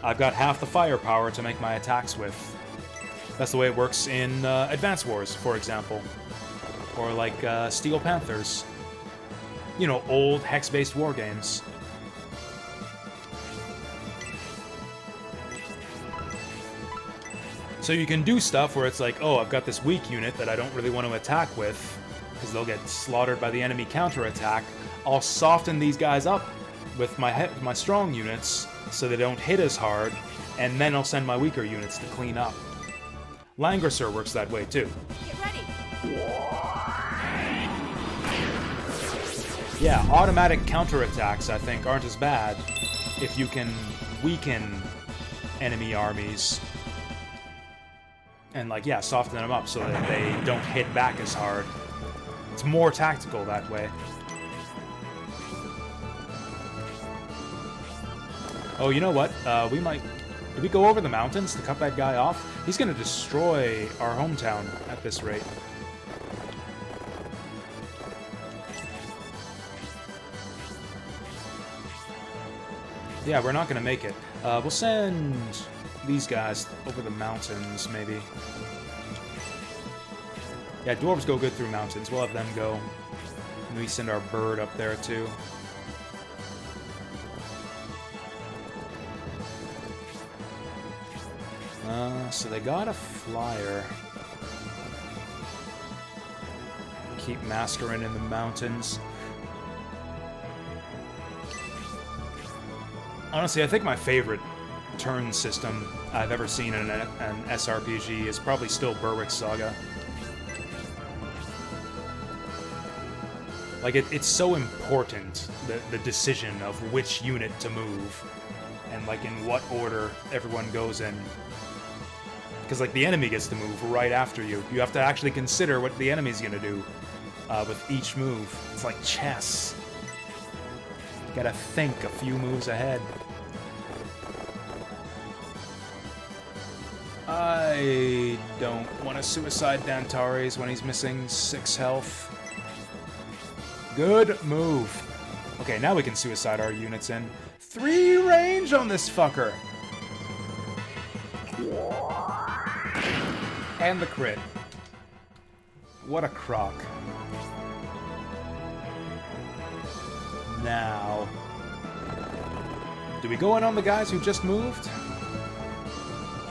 I've got half the firepower to make my attacks with. That's the way it works in Advance Wars, for example. Or like Steel Panthers. You know, old hex-based war games. So you can do stuff where it's like, oh, I've got this weak unit that I don't really want to attack with, because they'll get slaughtered by the enemy counterattack. I'll soften these guys up with my strong units so they don't hit as hard, and then I'll send my weaker units to clean up. Langrisser works that way too. Get ready. Yeah, automatic counterattacks, I think, aren't as bad if you can weaken enemy armies. And, like, yeah, soften them up so that they don't hit back as hard. It's more tactical that way. Oh, you know what? We might... Did we go over the mountains to cut that guy off? He's gonna destroy our hometown at this rate. Yeah, we're not gonna make it. We'll send these guys over the mountains, maybe. Yeah, dwarves go good through mountains. We'll have them go. And we send our bird up there, too. So they got a flyer. Keep massacring in the mountains. Honestly, I think my favorite turn system I've ever seen in an SRPG is probably still Berwick's Saga. Like, it's so important, the decision of which unit to move, and, like, in what order everyone goes in. Because, like, the enemy gets to move right after you. You have to actually consider what the enemy's gonna do with each move. It's like chess. You gotta think a few moves ahead. I don't want to suicide Dantares when he's missing 6 health. Good move. Okay, now we can suicide our units in. 3 range on this fucker! And the crit. What a crock. Now... do we go in on the guys who just moved?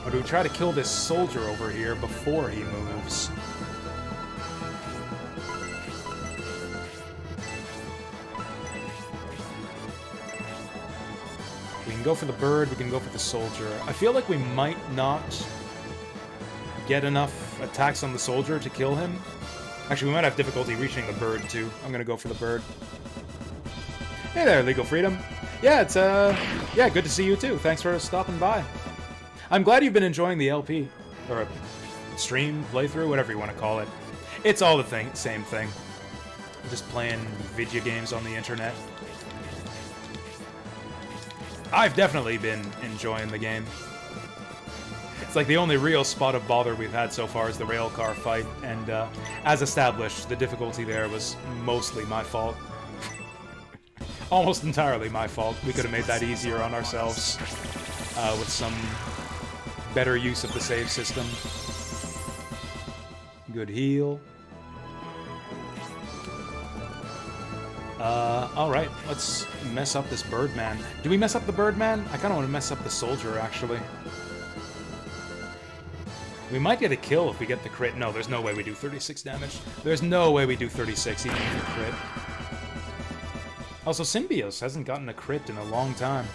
Or do we try to kill this soldier over here before he moves? We can go for the bird, we can go for the soldier. I feel like we might not get enough attacks on the soldier to kill him. Actually, we might have difficulty reaching the bird, too. I'm gonna go for the bird. Hey there, Legal Freedom. Yeah, it's, yeah, good to see you, too. Thanks for stopping by. I'm glad you've been enjoying the LP. Or stream, playthrough, whatever you want to call it. It's all the same thing. Just playing video games on the internet. I've definitely been enjoying the game. It's like the only real spot of bother we've had so far is the railcar fight, and as established, the difficulty there was mostly my fault. Almost entirely my fault. We could have made that easier on ourselves with some better use of the save system. Good heal. Alright, let's mess up this Birdman. Do we mess up the Birdman? I kind of want to mess up the soldier, actually. We might get a kill if we get the crit. No, there's no way we do 36 damage. There's no way we do 36 even with the crit. Also, Symbios hasn't gotten a crit in a long time.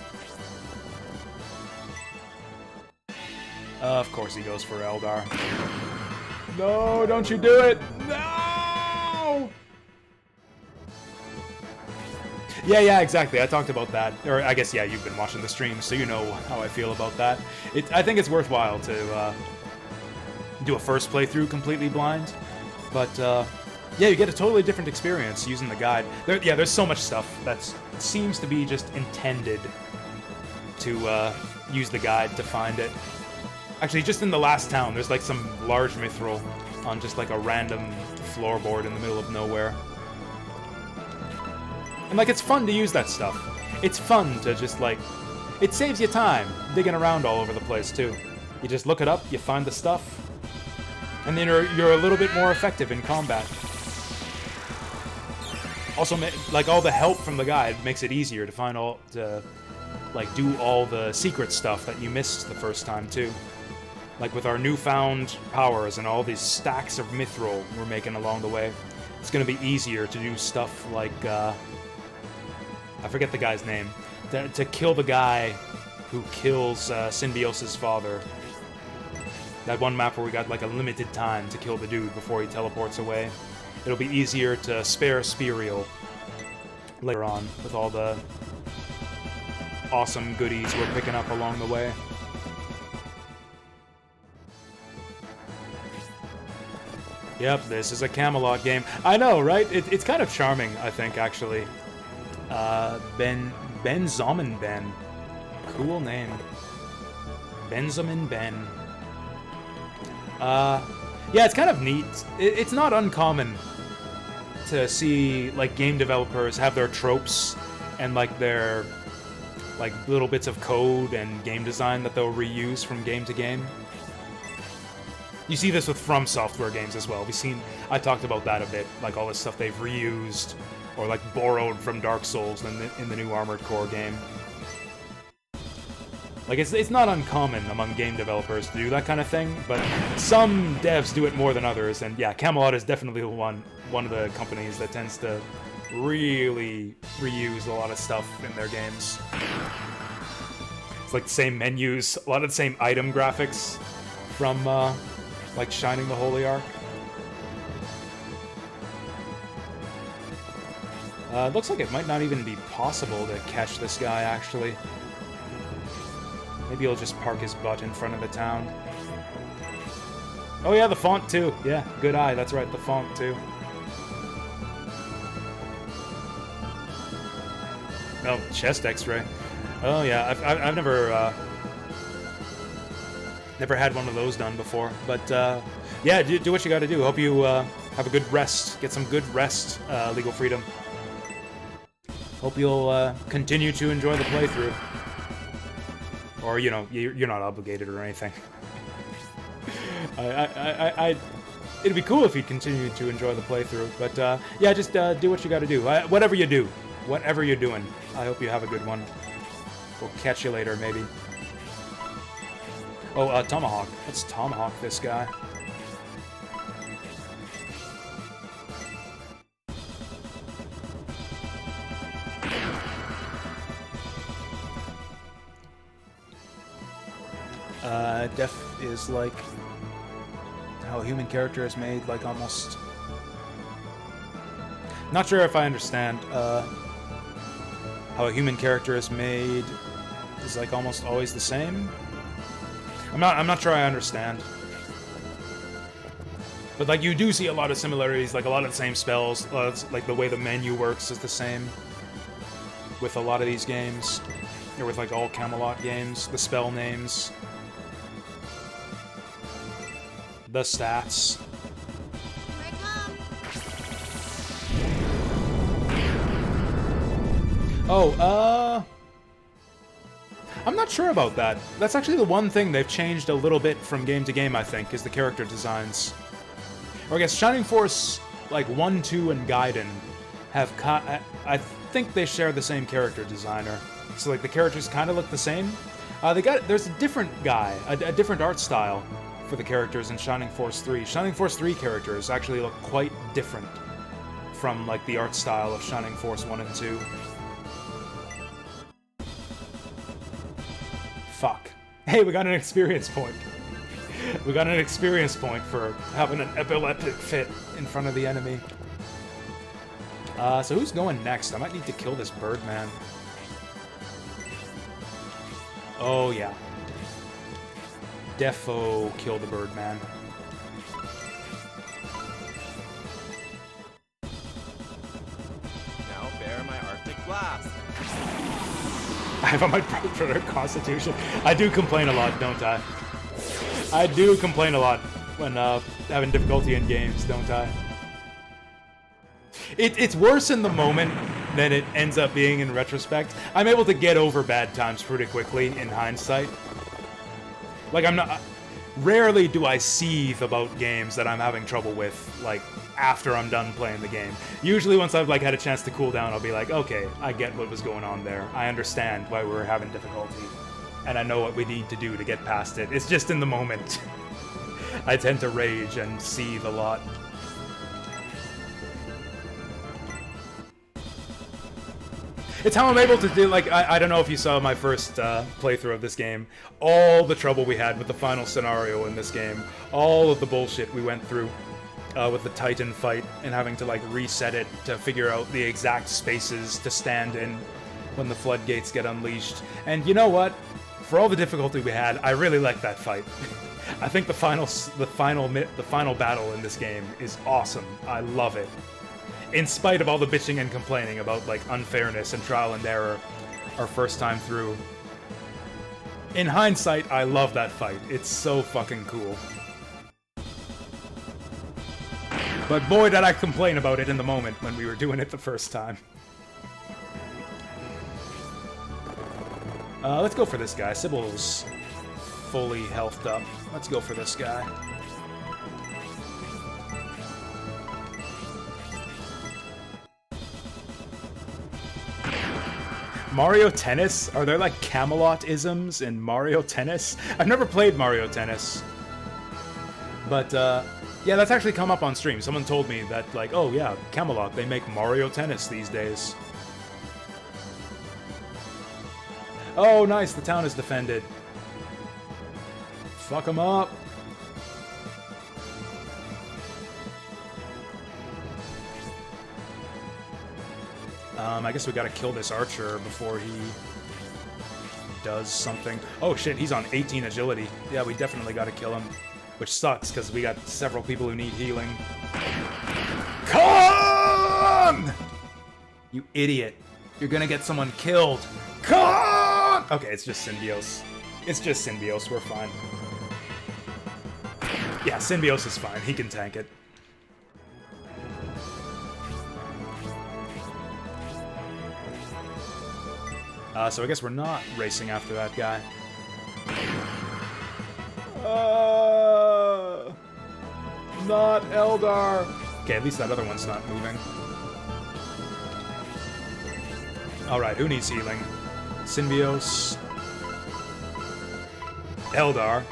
Of course he goes for Eldar. No, don't you do it! No! Yeah, exactly. I talked about that. Or I guess, yeah, you've been watching the stream, so you know how I feel about that. I think it's worthwhile to do a first playthrough completely blind. But, yeah, you get a totally different experience using the guide. There's so much stuff that seems to be just intended to use the guide to find it. Actually, just in the last town, there's like some large mithril on just like a random floorboard in the middle of nowhere. And like, it's fun to use that stuff. it's fun to just like, it saves you time digging around all over the place too. You just look it up, you find the stuff, and then you're a little bit more effective in combat. Also, like, all the help from the guide makes it easier to find like, do all the secret stuff that you missed the first time, too. Like, with our newfound powers and all these stacks of mithril we're making along the way, it's gonna be easier to do stuff like, I forget the guy's name, to kill the guy who kills Symbiosis' father. That one map where we got, like, a limited time to kill the dude before he teleports away. It'll be easier to spare Spirial later on with all the awesome goodies we're picking up along the way. Yep, this is a Camelot game. I know, right? It's kind of charming, I think, actually. Benjamin Ben. Cool name. Benjamin Ben. Yeah, it's kind of neat. It's not uncommon to see, like, game developers have their tropes and, like, their, like, little bits of code and game design that they'll reuse from game to game. You see this with From Software games as well. I talked about that a bit, like all this stuff they've reused or, like, borrowed from Dark Souls in the new Armored Core game. Like, it's not uncommon among game developers to do that kind of thing, but some devs do it more than others, and yeah, Camelot is definitely one of the companies that tends to really reuse a lot of stuff in their games. It's like the same menus, a lot of the same item graphics from, like, Shining the Holy Ark. It looks like it might not even be possible to catch this guy, actually. Maybe he'll just park his butt in front of the town. Oh yeah, the font too. Yeah, good eye. That's right, the font too. Oh, chest X-ray. Oh yeah, I've never never had one of those done before. But yeah, do what you got to do. Hope you have a good rest. Get some good rest, Legal Freedom. Hope you'll continue to enjoy the playthrough. Or, you know, you're not obligated or anything. It'd be cool if you continued to enjoy the playthrough. But, yeah, just do what you gotta do. Whatever you do. Whatever you're doing. I hope you have a good one. We'll catch you later, maybe. Oh, Tomahawk. Let's Tomahawk this guy. Death is like how a human character is made, like almost... Not sure if I understand. How a human character is made is like almost always the same. I'm not sure I understand. But like you do see a lot of similarities, like a lot of the same spells, like the way the menu works is the same with a lot of these games. Or with like all Camelot games, the spell names. The stats. Here I come. Oh, I'm not sure about that. That's actually the one thing they've changed a little bit from game to game, I think, is the character designs. Or I guess Shining Force, like 1, 2, and Gaiden have I think they share the same character designer. So like the characters kind of look the same. There's a different guy, a different art style for the characters in Shining Force 3. Shining Force 3 characters actually look quite different from like the art style of Shining Force 1 and 2. Fuck. Hey, we got an experience point. We got an experience point for having an epileptic fit in front of the enemy. So who's going next? I might need to kill this Birdman. Oh, yeah. Defo kill the Birdman. Now bear my Arctic blast. I have on my Predator Constitution. I do complain a lot, don't I? I do complain a lot when having difficulty in games, don't I? It's worse in the moment than it ends up being in retrospect. I'm able to get over bad times pretty quickly in hindsight. Like, I'm not... Rarely do I seethe about games that I'm having trouble with, like, after I'm done playing the game. Usually once I've, like, had a chance to cool down, I'll be like, okay, I get what was going on there. I understand why we were having difficulty. And I know what we need to do to get past it. It's just in the moment. I tend to rage and seethe a lot. It's how I'm able to do, like, I don't know if you saw my first playthrough of this game. All the trouble we had with the final scenario in this game. All of the bullshit we went through with the Titan fight and having to, like, reset it to figure out the exact spaces to stand in when the floodgates get unleashed. And you know what? For all the difficulty we had, I really liked that fight. I think the final battle in this game is awesome. I love it. In spite of all the bitching and complaining about, like, unfairness and trial and error our first time through. In hindsight, I love that fight. It's so fucking cool. But boy, did I complain about it in the moment when we were doing it the first time. Let's go for this guy. Sybil's fully healthed up. Let's go for this guy. Mario Tennis? Are there, like, Camelot-isms in Mario Tennis? I've never played Mario Tennis. But, yeah, that's actually come up on stream. Someone told me that, like, oh yeah, Camelot, they make Mario Tennis these days. Oh, nice, the town is defended. Fuck them up. I guess we gotta kill this archer before he does something. Oh shit, he's on 18 agility. Yeah, we definitely gotta kill him. Which sucks, because we got several people who need healing. Come! You idiot. You're gonna get someone killed. Come! Okay, it's just Symbiosis. It's just Symbiosis, we're fine. Yeah, Symbiosis is fine, he can tank it. So I guess we're not racing after that guy. Not Eldar! Okay, at least that other one's not moving. Alright, who needs healing? Symbiosis. Eldar.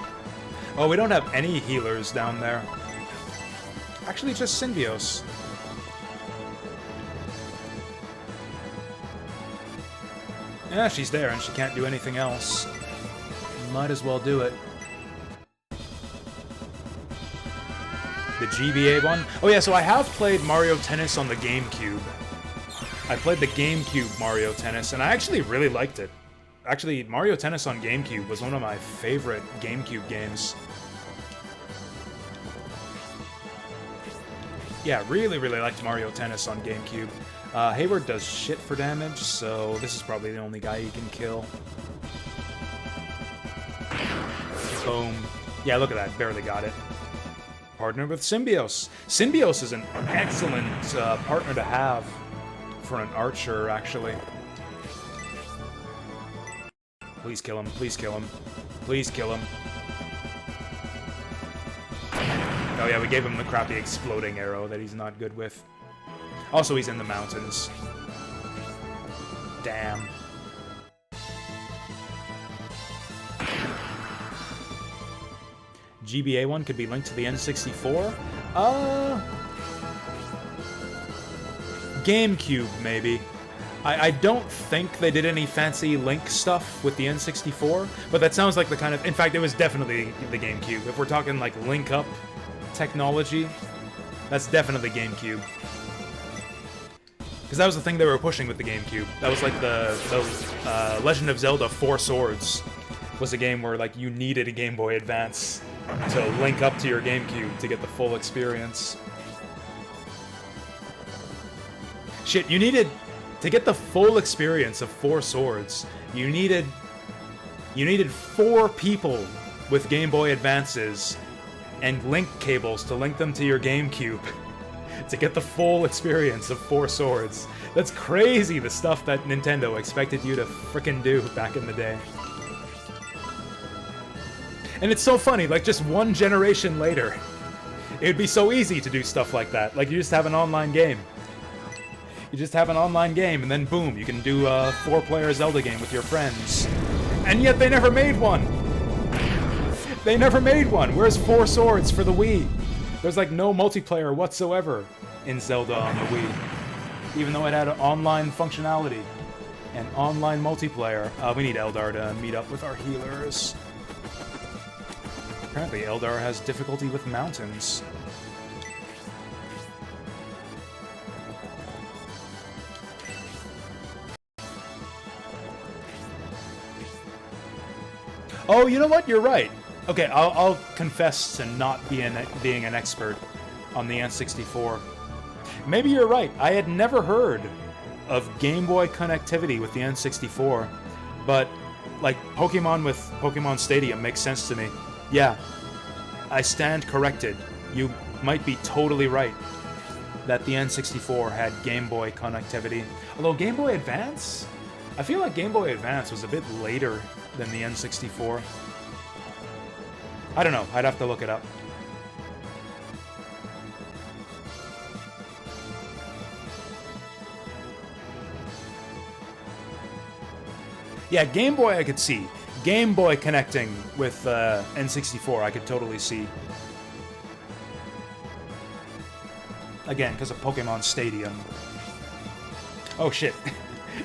Oh, we don't have any healers down there. Actually, just Symbiosis. Yeah, she's there and she can't do anything else. Might as well do it. The GBA one? Oh yeah, so I have played Mario Tennis on the GameCube. I played the GameCube Mario Tennis, and I actually really liked it. Actually, Mario Tennis on GameCube was one of my favorite GameCube games. Yeah, really liked Mario Tennis on GameCube. Hayward does shit for damage, so this is probably the only guy he can kill. Boom. Yeah, look at that. Barely got it. Partner with Symbiosis. Symbiosis is an excellent partner to have for an archer, actually. Please kill him. Please kill him. Please kill him. Oh yeah, we gave him the crappy exploding arrow that he's not good with. Also, he's in the mountains. Damn. GBA one could be linked to the N64? GameCube, maybe. I don't think they did any fancy Link stuff with the N64, but that sounds like the kind of... In fact, it was definitely the GameCube. If we're talking, like, link-up technology, that's definitely GameCube. Because that was the thing they were pushing with the GameCube. That was like the Legend of Zelda 4 Swords was a game where, like, you needed a Game Boy Advance to link up to your GameCube to get the full experience. Shit, you needed... To get the full experience of 4 Swords, you needed 4 people with Game Boy Advances and link cables to link them to your GameCube. to get the full experience of 4 swords. That's crazy, the stuff that Nintendo expected you to frickin' do back in the day. And it's so funny, like just one generation later, it'd be so easy to do stuff like that. Like you just have an online game. You just have an online game, and then boom, you can do a 4-player Zelda game with your friends. And yet they never made one! They never made one! Where's 4 swords for the Wii? There's like no multiplayer whatsoever in Zelda on the Wii. Even though it had online functionality and online multiplayer. We need Eldar to meet up with our healers. Apparently Eldar has difficulty with mountains. Oh, you know what? You're right. Okay, I'll confess to not being an expert on the N64. Maybe you're right. I had never heard of Game Boy connectivity with the N64, but like Pokemon with Pokemon Stadium makes sense to me. Yeah, I stand corrected. You might be totally right that the N64 had Game Boy connectivity. Although Game Boy Advance? I feel like Game Boy Advance was a bit later than the N64. I don't know. I'd have to look it up. Yeah, Game Boy I could see. Game Boy connecting with N64 I could totally see. Again, because of Pokemon Stadium. Oh shit.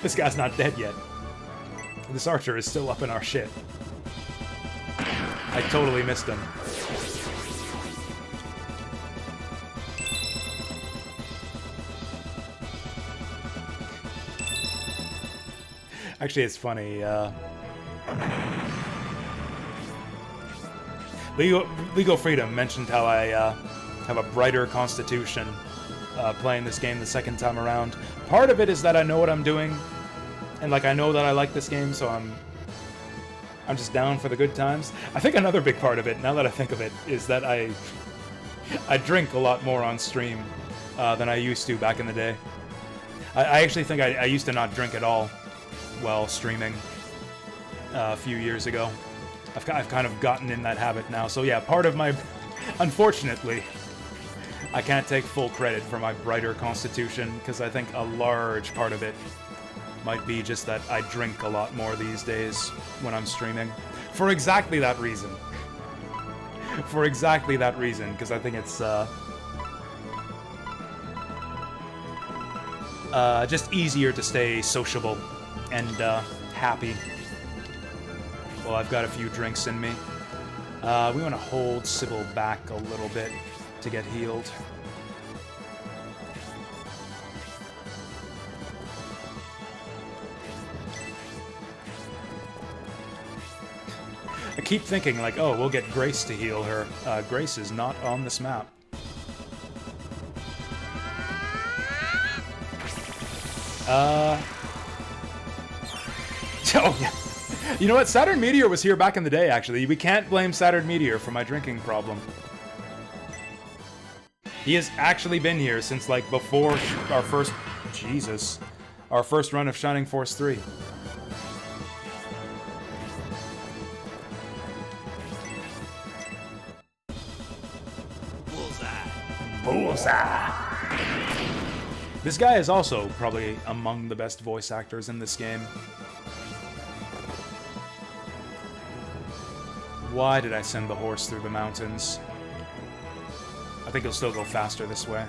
This guy's not dead yet. This archer is still up in our shit. I totally missed him. Actually, it's funny. Legal Freedom mentioned how I have a brighter constitution playing this game the second time around. Part of it is that I know what I'm doing, and like I know that I like this game, so I'm just down for the good times. I think another big part of it, now that I think of it, is that I drink a lot more on stream than I used to back in the day. I actually think I used to not drink at all while streaming a few years ago. I've kind of gotten in that habit now. So yeah, part of my... Unfortunately, I can't take full credit for my brighter constitution, because I think a large part of it might be just that I drink a lot more these days when I'm streaming. For exactly that reason. For exactly that reason, because I think it's just easier to stay sociable and happy. Well, I've got a few drinks in me. We want to hold Sybil back a little bit to get healed. I keep thinking, like, oh, we'll get Grace to heal her. Grace is not on this map. Oh, yeah. You know what? Saturn Meteor was here back in the day, actually. We can't blame Saturn Meteor for my drinking problem. He has actually been here since, like, before our first... Jesus. Our first run of Shining Force 3. Bullseye! This guy is also probably among the best voice actors in this game. Why did I send the horse through the mountains? I think he'll still go faster this way.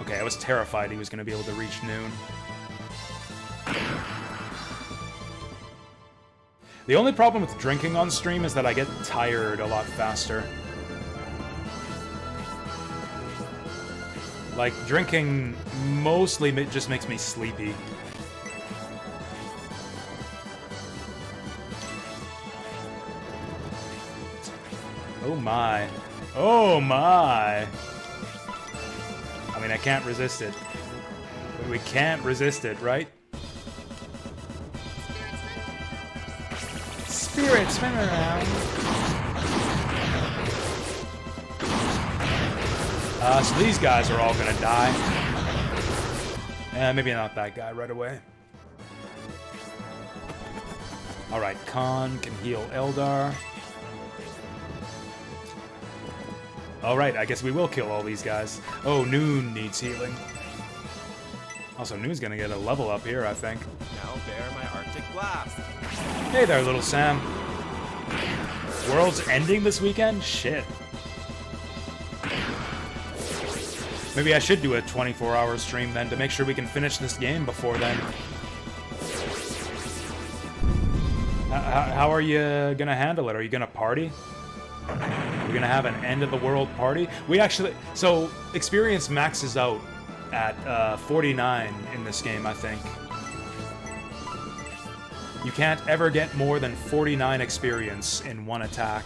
Okay, I was terrified he was going to be able to reach noon. The only problem with drinking on stream is that I get tired a lot faster. Like, drinking mostly just makes me sleepy. Oh my. Oh my! I mean, I can't resist it. But we can't resist it, right? Spirit, spin around. So these guys are all gonna die. Maybe not that guy right away. Alright, Khan can heal Eldar. Alright, I guess we will kill all these guys. Oh, Noon needs healing. Also, Noon's gonna get a level up here, I think. Now bear my Arctic blast. Hey there, little Sam. World's ending this weekend? Shit. Maybe I should do a 24-hour stream then to make sure we can finish this game before then. How are you gonna handle it? Are you gonna party? We're gonna have an end-of-the-world party? We actually... So, experience maxes out at 49 in this game, I think. You can't ever get more than 49 experience in one attack.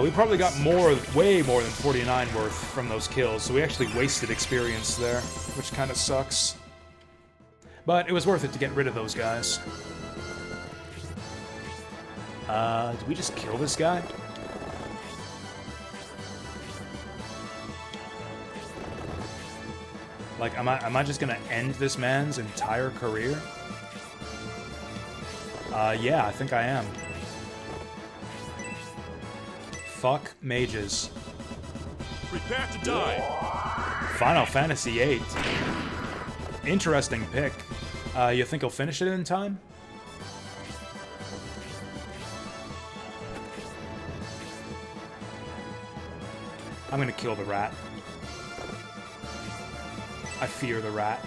We probably got way more than 49 worth from those kills, so we actually wasted experience there, which kind of sucks. But it was worth it to get rid of those guys. Did we just kill this guy? Like, am I just gonna end this man's entire career? Yeah, I think I am. Fuck mages. Prepare to die. Final Fantasy VIII. Interesting pick. You think he'll finish it in time? I'm gonna kill the rat. I fear the rat.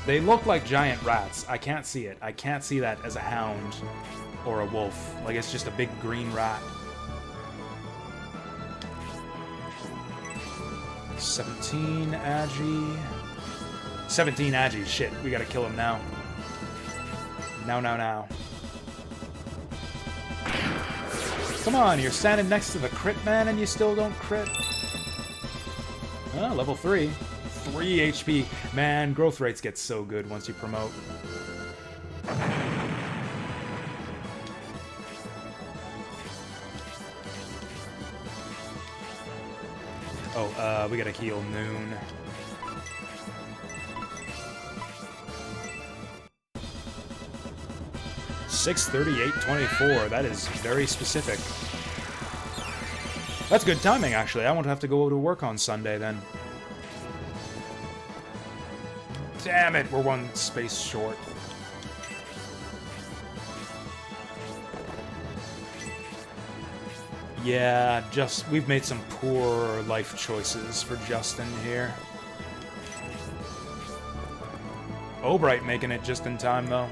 They look like giant rats. I can't see it. I can't see that as a hound or a wolf. Like, it's just a big green rat. 17 Agi. 17 Agi. Shit, we gotta kill him now. Now. Come on, you're standing next to the crit man and you still don't crit? Oh, level 3. 3 HP. Man, growth rates get so good once you promote. Oh, we gotta heal Noon. $638.24. That is very specific. That's good timing, actually. I won't have to go to work on Sunday then. Damn it, we're one space short. Yeah, we've made some poor life choices for Justin here. Obright making it just in time, though.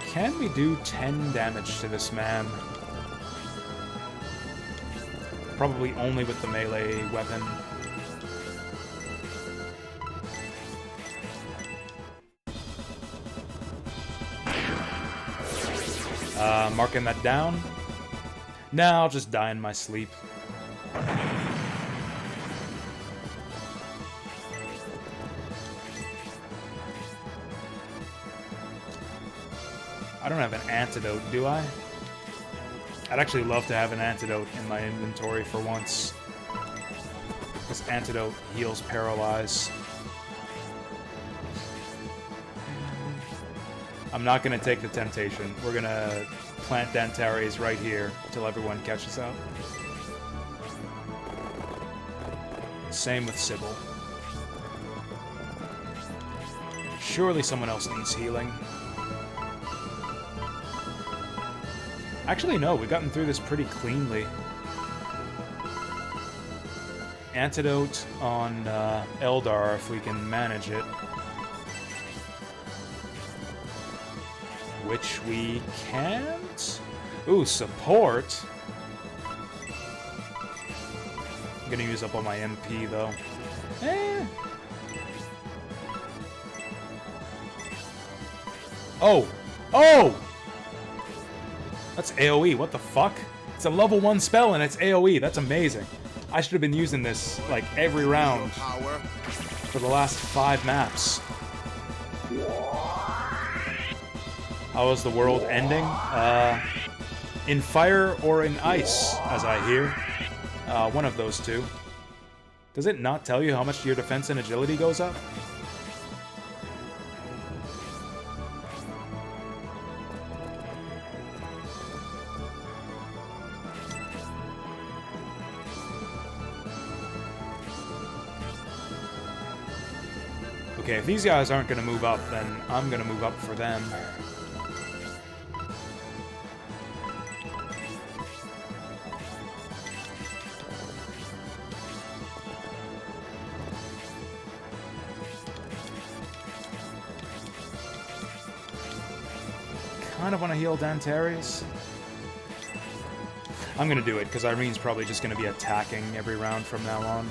Can we do 10 damage to this man? Probably only with the melee weapon. Marking that down. Nah, I'll just die in my sleep. I don't have an antidote, do I? I'd actually love to have an antidote in my inventory for once. This antidote heals paralyze. I'm not gonna take the temptation. We're gonna plant Dantares right here until everyone catches up. Same with Sybil. Surely someone else needs healing. Actually, no, we've gotten through this pretty cleanly. Antidote on Eldar if we can manage it. Which we can't? Ooh, support. I'm gonna use up all my MP, though. Oh! Oh! That's AoE, what the fuck? It's a level 1 spell and it's AoE, that's amazing. I should have been using this, like, every round for the last 5 maps. How is the world ending? In fire or in ice, as I hear. One of those two. Does it not tell you how much your defense and agility goes up? Okay, if these guys aren't going to move up, then I'm going to move up for them. Kind of want to heal Dantares. I'm going to do it, because Irene's probably just going to be attacking every round from now on.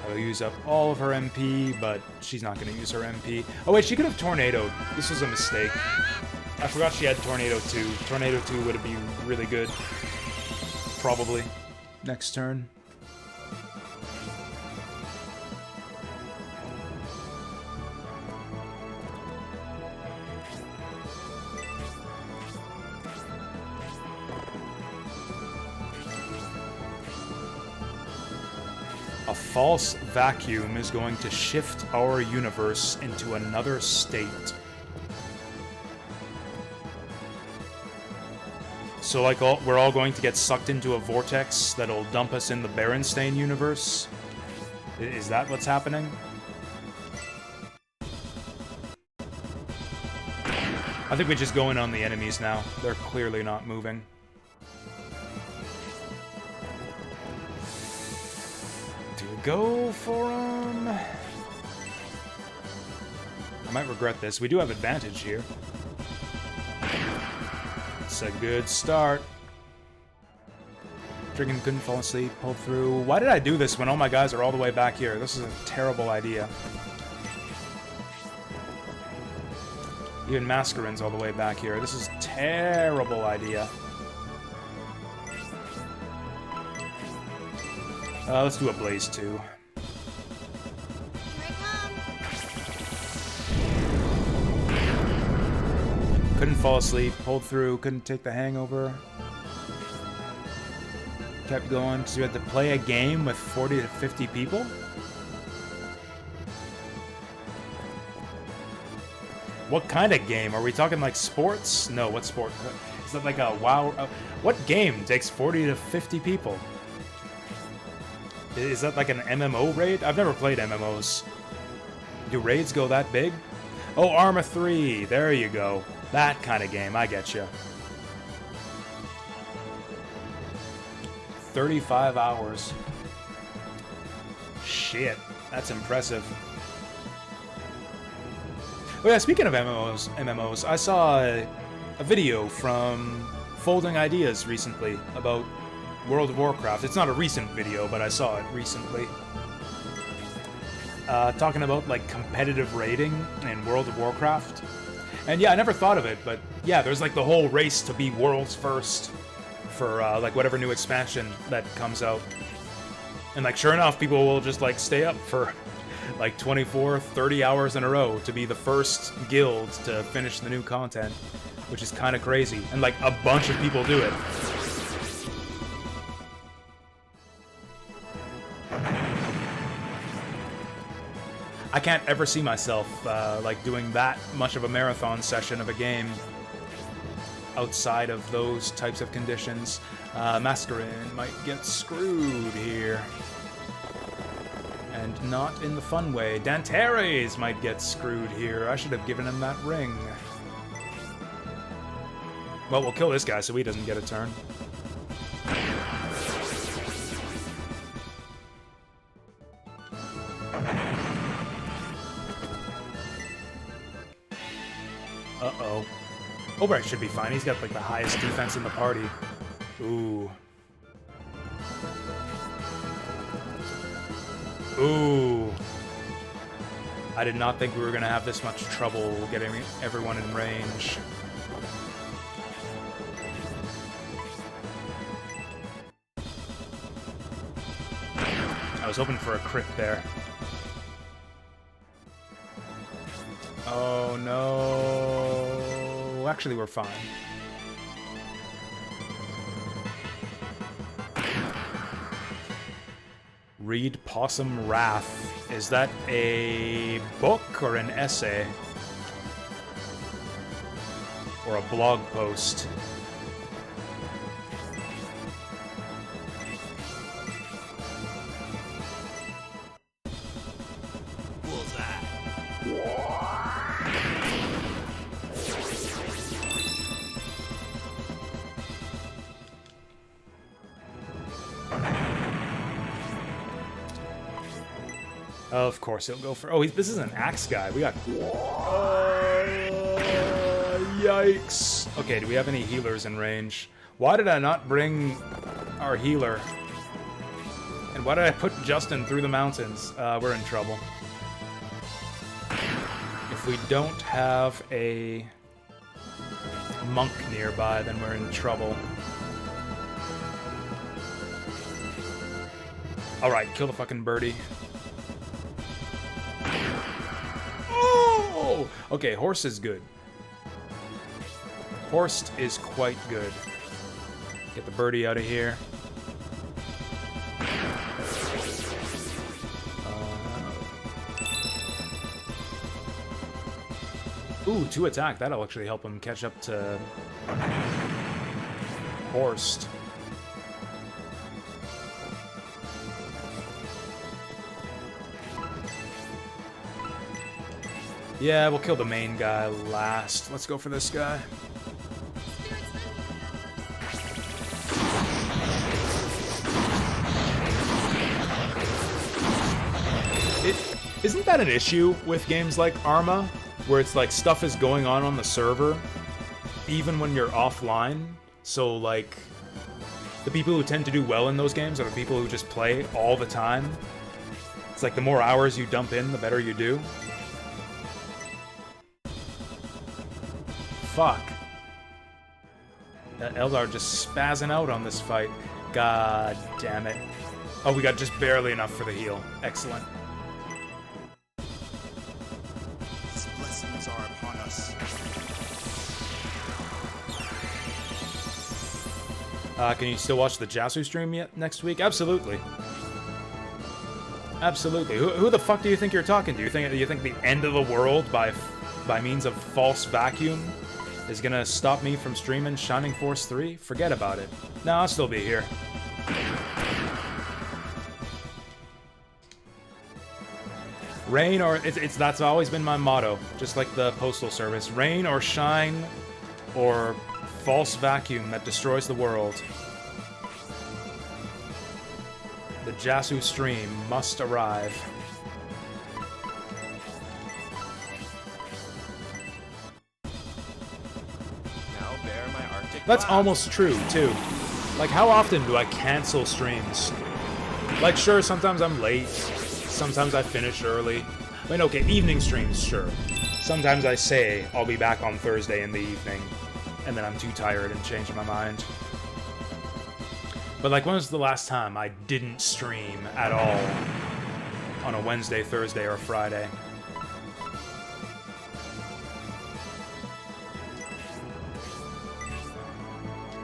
I'll use up all of her MP, but she's not going to use her MP. Oh wait, she could have Tornadoed. This was a mistake. I forgot she had Tornado 2. Tornado 2 would have been really good. Probably. Next turn. A false vacuum is going to shift our universe into another state. So, like, we're all going to get sucked into a vortex that'll dump us in the Berenstain universe? Is that what's happening? I think we just go in on the enemies now. They're clearly not moving. Go for him. I might regret this. We do have advantage here. It's a good start. Dragon couldn't fall asleep, pulled through. Why did I do this when all my guys are all the way back here? This is a terrible idea. Even Mascarin's all the way back here. This is a terrible idea. Let's do a Blaze 2. Here I come. Couldn't fall asleep, pulled through, couldn't take the hangover. Kept going because you had to play a game with 40 to 50 people? What kind of game? Are we talking like sports? No, what sport? Is that like a WoW? What game takes 40 to 50 people? Is that like an MMO raid? I've never played MMOs. Do raids go that big? Oh, Arma 3. There you go. That kind of game. I get you. 35 hours. Shit. That's impressive. Oh yeah, speaking of MMOs, I saw a video from Folding Ideas recently about World of Warcraft. It's not a recent video, but I saw it recently. Talking about, like, competitive raiding in World of Warcraft. And yeah, I never thought of it, but yeah, there's, like, the whole race to be world's first for, like, whatever new expansion that comes out. And, like, sure enough, people will just, like, stay up for, like, 24, 30 hours in a row to be the first guild to finish the new content, which is kind of crazy. And, like, a bunch of people do it. I can't ever see myself, like, doing that much of a marathon session of a game outside of those types of conditions. Mascarin might get screwed here. And not in the fun way. Dantares might get screwed here. I should have given him that ring. Well, we'll kill this guy so he doesn't get a turn. Uh-oh. Obright should be fine. He's got, like, the highest defense in the party. Ooh. Ooh. I did not think we were going to have this much trouble getting everyone in range. I was hoping for a crit there. actually, we're fine. Read Possum Wrath. Is that a book or an essay? Or a blog post? Of course he'll go for... Oh, this is an axe guy. We got... Yikes. Okay, do we have any healers in range? Why did I not bring our healer? And why did I put Justin through the mountains? We're in trouble. If we don't have a monk nearby, then we're in trouble. Alright, kill the fucking birdie. Oh! Okay, horse is good. Horse is quite good. Get the birdie out of here. Ooh, 2 attack. That'll actually help him catch up to Horst. Yeah, we'll kill the main guy last. Let's go for this guy. Isn't that an issue with games like Arma? Where it's like stuff is going on the server, even when you're offline? So like, the people who tend to do well in those games are the people who just play all the time. It's like the more hours you dump in, the better you do. Fuck. That Eldar just spazzing out on this fight. God damn it. Oh, we got just barely enough for the heal. Excellent. His blessings are upon us. Can you still watch the Jasu stream yet next week? Absolutely. Absolutely. Who the fuck do you think you're talking to? You think the end of the world by means of false vacuum is gonna stop me from streaming Shining Force 3? Forget about it. No, I'll still be here. Rain or... that's always been my motto. Just like the Postal Service. Rain or shine or false vacuum that destroys the world. The Jasu stream must arrive. That's almost true, too. Like, how often do I cancel streams? Like, sure, sometimes I'm late. Sometimes I finish early. I mean, okay, evening streams, sure. Sometimes I say I'll be back on Thursday in the evening, and then I'm too tired and change my mind. But, like, when was the last time I didn't stream at all on a Wednesday, Thursday, or Friday?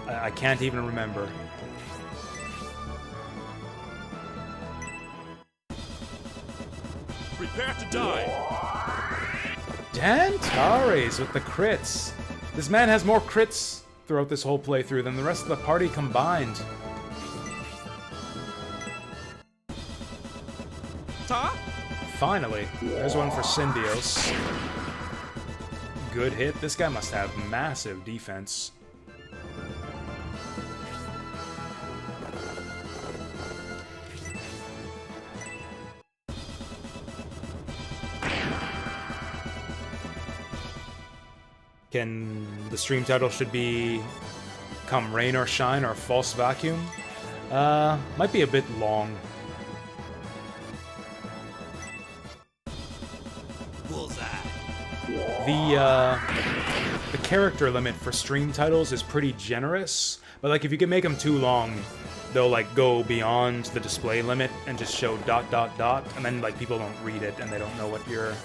I can't even remember. Prepare to die! Dantares with the crits. This man has more crits throughout this whole playthrough than the rest of the party combined. Ta? Finally, there's one for Syndios. Good hit. This guy must have massive defense. The stream title should be Come Rain or Shine or False Vacuum. Might be a bit long. The character limit for stream titles is pretty generous, but like if you can make them too long, they'll like go beyond the display limit and just show ... and then like people don't read it and they don't know what you're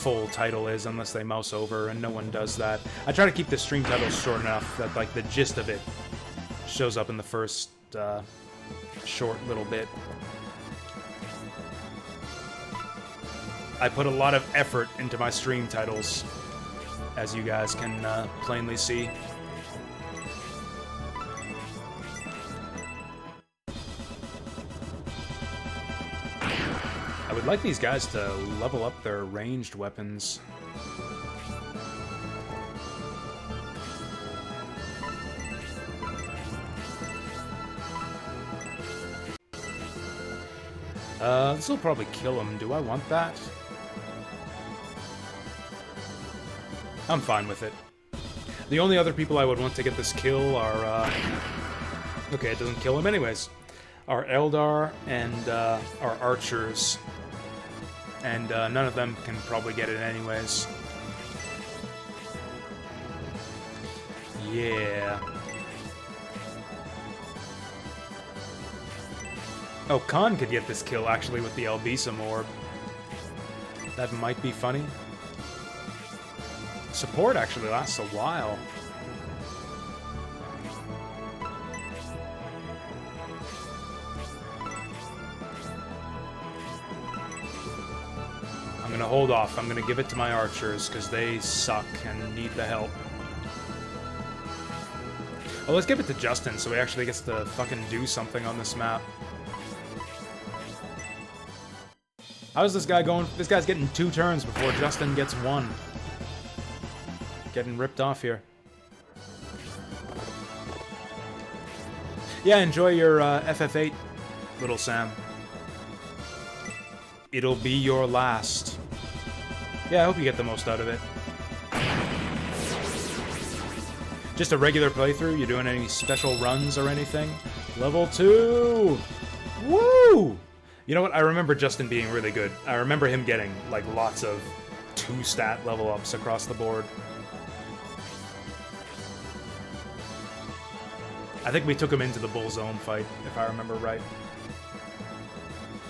full title is unless they mouse over, and no one does that. I try to keep the stream titles short enough that, like, the gist of it shows up in the first short little bit. I put a lot of effort into my stream titles, as you guys can plainly see. I would like these guys to level up their ranged weapons. This will probably kill him. Do I want that? I'm fine with it. The only other people I would want to get this kill are, okay, it doesn't kill him anyways. Our Eldar and our archers. And none of them can probably get it anyways. Yeah. Oh, Khan could get this kill actually with the Albisam orb. That might be funny. Support actually lasts a while. I'm gonna hold off. I'm gonna give it to my archers because they suck and need the help. Oh, let's give it to Justin so he actually gets to fucking do something on this map. How's this guy going? This guy's getting 2 turns before Justin gets 1. Getting ripped off here. Yeah, enjoy your FF8, little Sam. It'll be your last. Yeah, I hope you get the most out of it. Just a regular playthrough? You doing any special runs or anything? Level 2! Woo! You know what? I remember Justin being really good. I remember him getting, like, lots of 2-stat level ups across the board. I think we took him into the Bull Zone fight, if I remember right.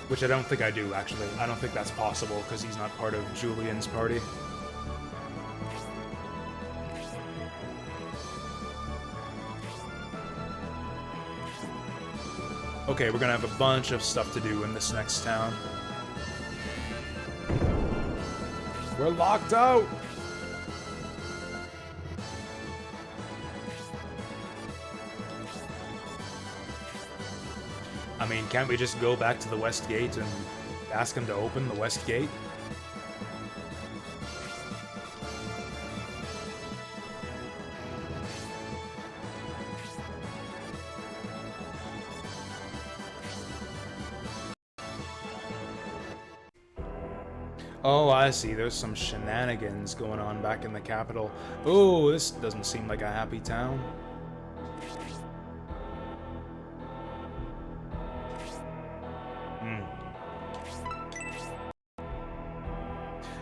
Which I don't think I do, actually. I don't think that's possible, because he's not part of Julian's party. Okay, we're gonna have a bunch of stuff to do in this next town. We're locked out! I mean, can't we just go back to the West Gate and ask him to open the West Gate? Oh, I see. There's some shenanigans going on back in the capital. Oh, this doesn't seem like a happy town.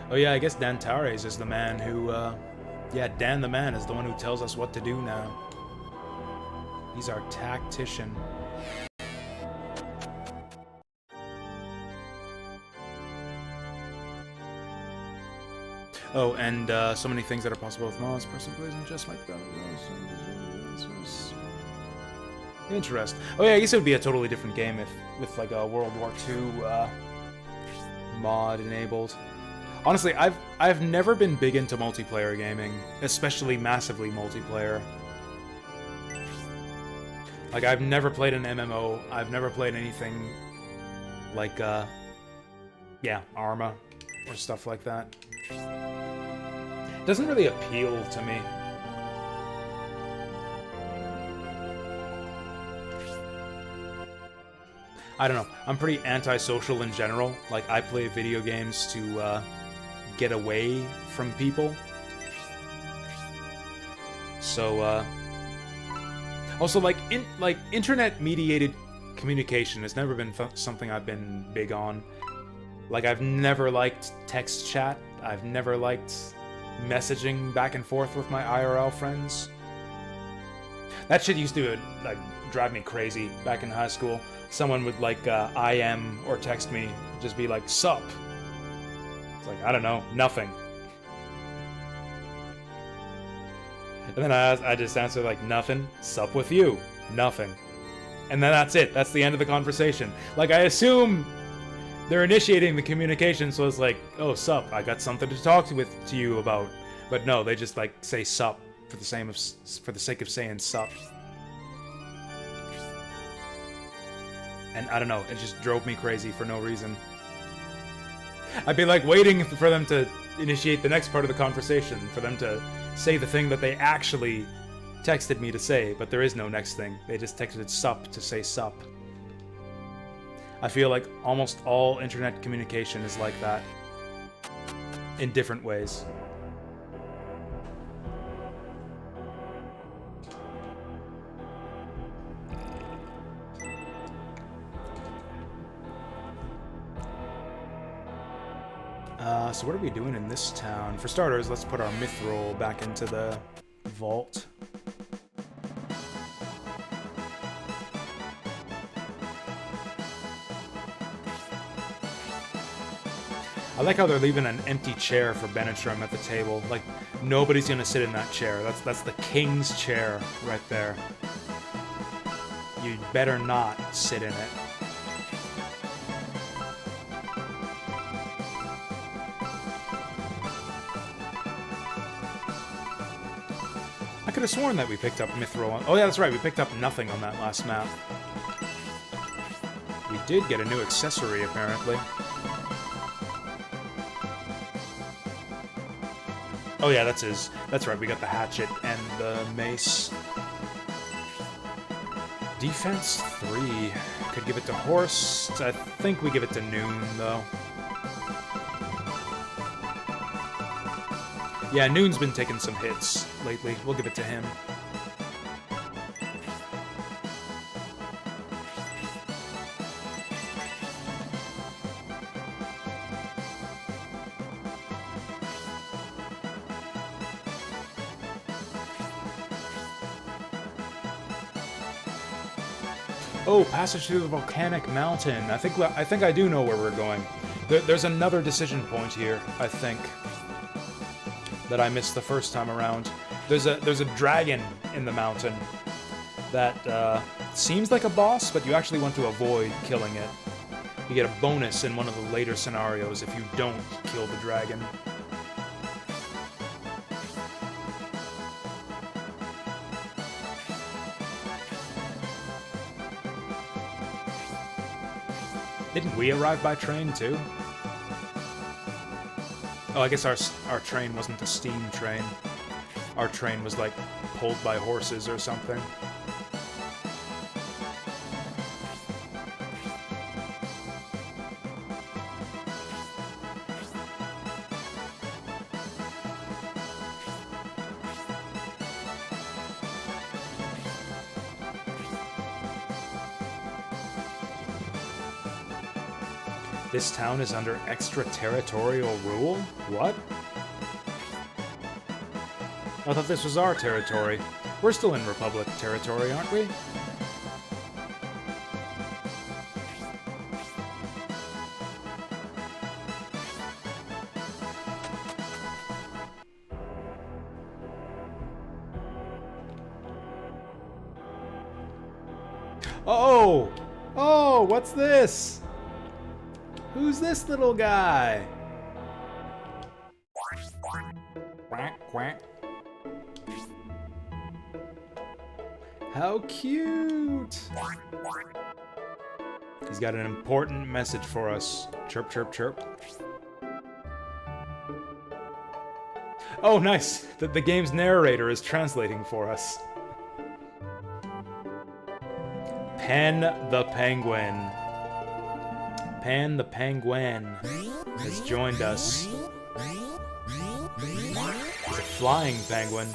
Oh yeah, I guess Dantares is the man who, yeah, Dan the man is the one who tells us what to do now. He's our tactician. Oh, and so many things that are possible with mods. Person plays and just like that. Interesting. Oh yeah, I guess it would be a totally different game if with like a World War II mod enabled. Honestly, I've never been big into multiplayer gaming, especially massively multiplayer. Like, I've never played an MMO. I've never played anything like, yeah, Arma or stuff like that. It doesn't really appeal to me. I don't know. I'm pretty antisocial in general. Like, I play video games to, get away from people. So, also, like, internet-mediated communication has never been something I've been big on. Like, I've never liked text chat. I've never liked messaging back and forth with my IRL friends. That shit used to, like, drive me crazy back in high school. Someone would, like, IM or text me, just be like, sup? It's like, I don't know, nothing. And then I just answer like, nothing. Sup with you. Nothing. And then that's it. That's the end of the conversation. Like, I assume they're initiating the communication, so it's like, oh, sup, I got something to talk to you about. But no, they just like say sup for the sake of saying sup. And I don't know, it just drove me crazy for no reason. I'd be like waiting for them to initiate the next part of the conversation, for them to say the thing that they actually texted me to say, but there is no next thing. They just texted sup to say sup. I feel like almost all internet communication is like that. In different ways. So what are we doing in this town? For starters, let's put our mithril back into the vault. I like how they're leaving an empty chair for Benetram at the table. Like, nobody's gonna sit in that chair. That's the king's chair right there. You'd better not sit in it. I could have sworn that we picked up mithril on... Oh yeah, that's right, we picked up nothing on that last map. We did get a new accessory, apparently. Oh yeah, that's right, we got the hatchet and the mace. Defense 3. Could give it to Horse. I think we give it to Noon, though. Yeah, Noon's been taking some hits lately. We'll give it to him. Oh, passage through the volcanic mountain. I think I do know where we're going. There's another decision point here, I think, that I missed the first time around. There's a dragon in the mountain that seems like a boss, but you actually want to avoid killing it. You get a bonus in one of the later scenarios if you don't kill the dragon. Didn't we arrive by train, too? Oh, I guess our train wasn't a steam train. Our train was, like, pulled by horses or something. This town is under extraterritorial rule? What? I thought this was our territory. We're still in Republic territory, aren't we? Oh! Oh, what's this? Who's this little guy? Quack, quack. How cute! He's got an important message for us. Chirp, chirp, chirp. Oh, nice! The game's narrator is translating for us. Pen the Penguin. Pan the Penguin has joined us. He's a flying penguin.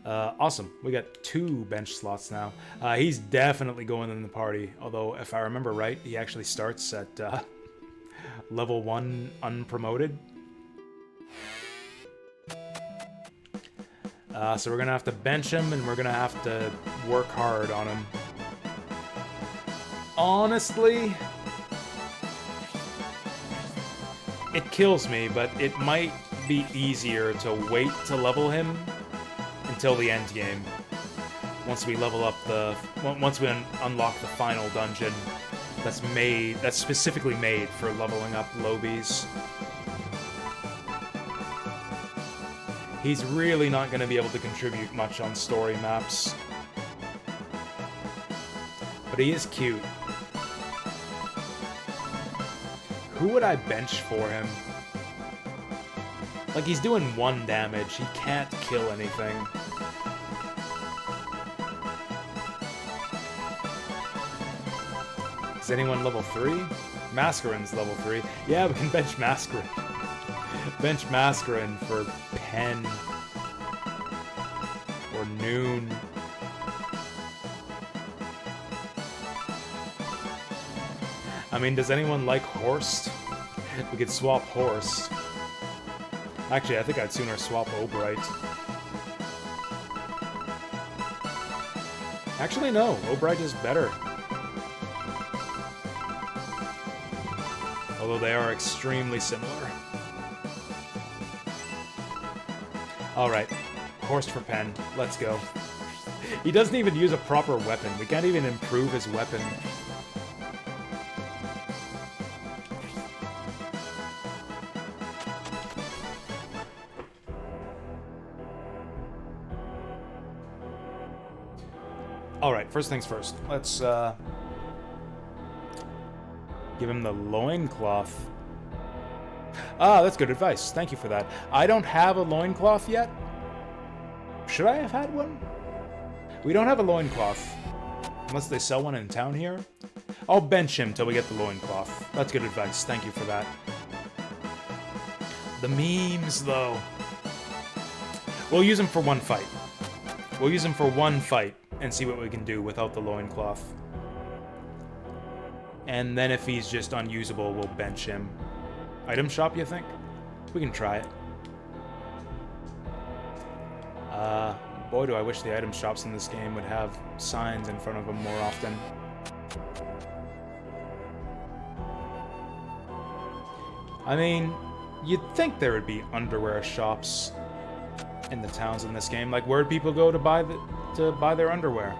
Awesome. We got 2 bench slots now. He's definitely going in the party, although if I remember right, he actually starts at level 1 unpromoted. So we're gonna have to bench him, and we're gonna have to work hard on him. Honestly, it kills me, but it might be easier to wait to level him until the end game. Once we level up once we unlock the final dungeon that's specifically made for leveling up Lobies. He's really not going to be able to contribute much on story maps. But he is cute. Who would I bench for him? Like, he's doing 1 damage. He can't kill anything. Is anyone level 3? Mascarin's level 3. Yeah, we can bench Mascarin. Bench Mascarin for Pen. Or Noon. I mean, does anyone like Horst? We could swap Horst. Actually, I think I'd sooner swap Obright. Actually, no. Obright is better. Although they are extremely similar. Alright. Horst for Pen. Let's go. He doesn't even use a proper weapon. We can't even improve his weapon. Alright, first things first. Let's, give him the loincloth. Ah, that's good advice. Thank you for that. I don't have a loincloth yet. Should I have had one? We don't have a loincloth. Unless they sell one in town here. I'll bench him till we get the loincloth. That's good advice. Thank you for that. The memes, though. We'll use him for 1 fight. We'll use him for 1 fight and see what we can do without the loincloth. And then if he's just unusable, we'll bench him. Item shop, you think? We can try it. Boy, do I wish the item shops in this game would have signs in front of them more often. I mean, you'd think there would be underwear shops in the towns in this game. Like, where'd people go to buy their underwear?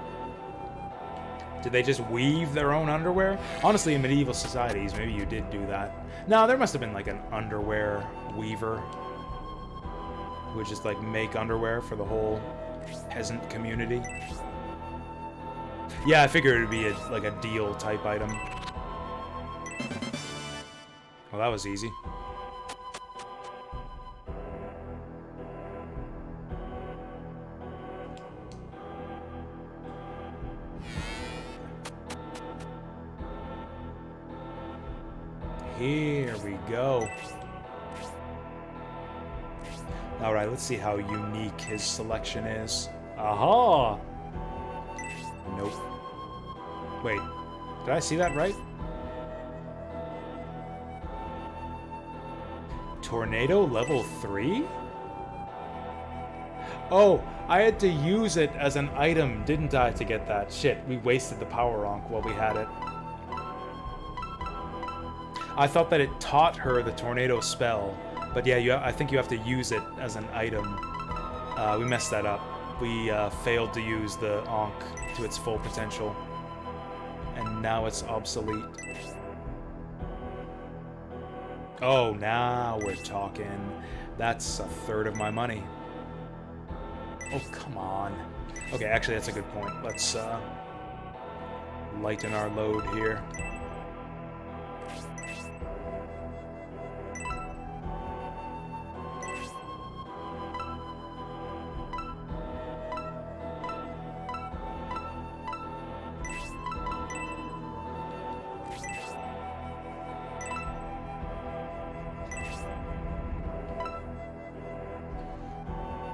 Did they just weave their own underwear? Honestly, in medieval societies, maybe you did do that. No, there must have been like an underwear weaver who would just like make underwear for the whole peasant community. Yeah, I figured it would be like a deal type item. Well, that was easy. Here we go. Alright, let's see how unique his selection is. Aha! Nope. Wait, did I see that right? Tornado level 3? Oh, I had to use it as an item, didn't I, to get that? Shit, we wasted the power Ankh while we had it. I thought that it taught her the tornado spell, but yeah, I think you have to use it as an item. We messed that up. We failed to use the Ankh to its full potential, and now it's obsolete. Oh, now we're talking. That's 1/3 of my money. Oh, come on. Okay, actually, that's a good point. Let's lighten our load here.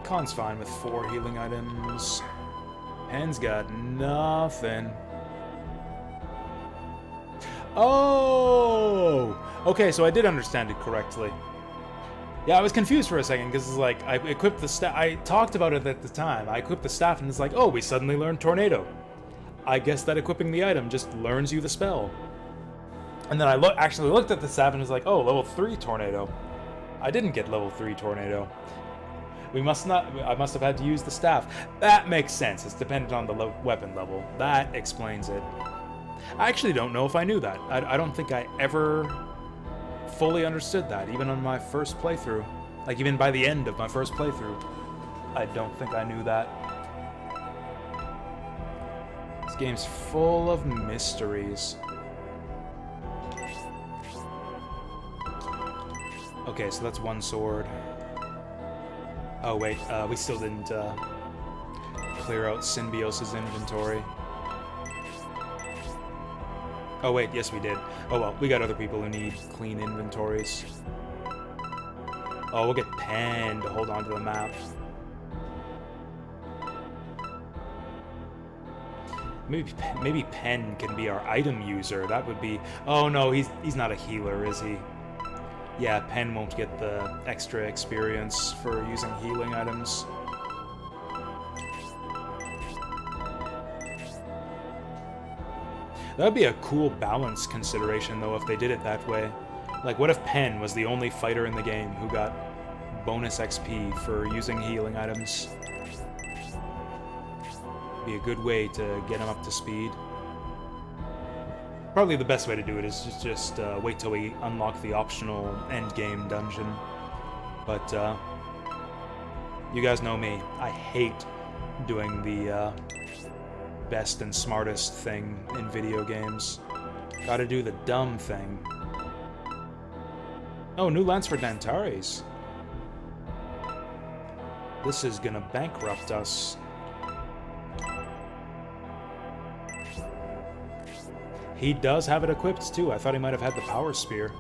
Khan's fine with 4 healing items. Pen's got nothing. Oh! Okay, so I did understand it correctly. Yeah, I was confused for a second, because it's like, I equipped the staff. I talked about it at the time. I equipped the staff, and it's like, oh, we suddenly learned Tornado. I guess that equipping the item just learns you the spell. And then I actually looked at the staff, and was like, oh, level 3 Tornado. I didn't get level 3 tornado. I must have had to use the staff. That makes sense. It's dependent on the weapon level. That explains it. I actually don't know if I knew that. I don't think I ever fully understood that, even on my first playthrough. Like, even by the end of my first playthrough. I don't think I knew that. This game's full of mysteries. Okay, so that's one sword. Oh wait, we still didn't clear out Symbiosis' inventory. Oh wait, yes we did. Oh well, we got other people who need clean inventories. Oh, we'll get Pen to hold on to the map. Maybe Pen can be our item user. That would be... Oh no, he's not a healer, is he? Yeah, Pen won't get the extra experience for using healing items. That would be a cool balance consideration, though, if they did it that way. Like, what if Pen was the only fighter in the game who got bonus XP for using healing items? Be a good way to get him up to speed. Probably the best way to do it is just wait till we unlock the optional endgame dungeon. But, you guys know me. I hate doing the, best and smartest thing in video games. Gotta do the dumb thing. Oh, new lance for Dantares. This is gonna bankrupt us. He does have it equipped too. I thought he might have had the power spear.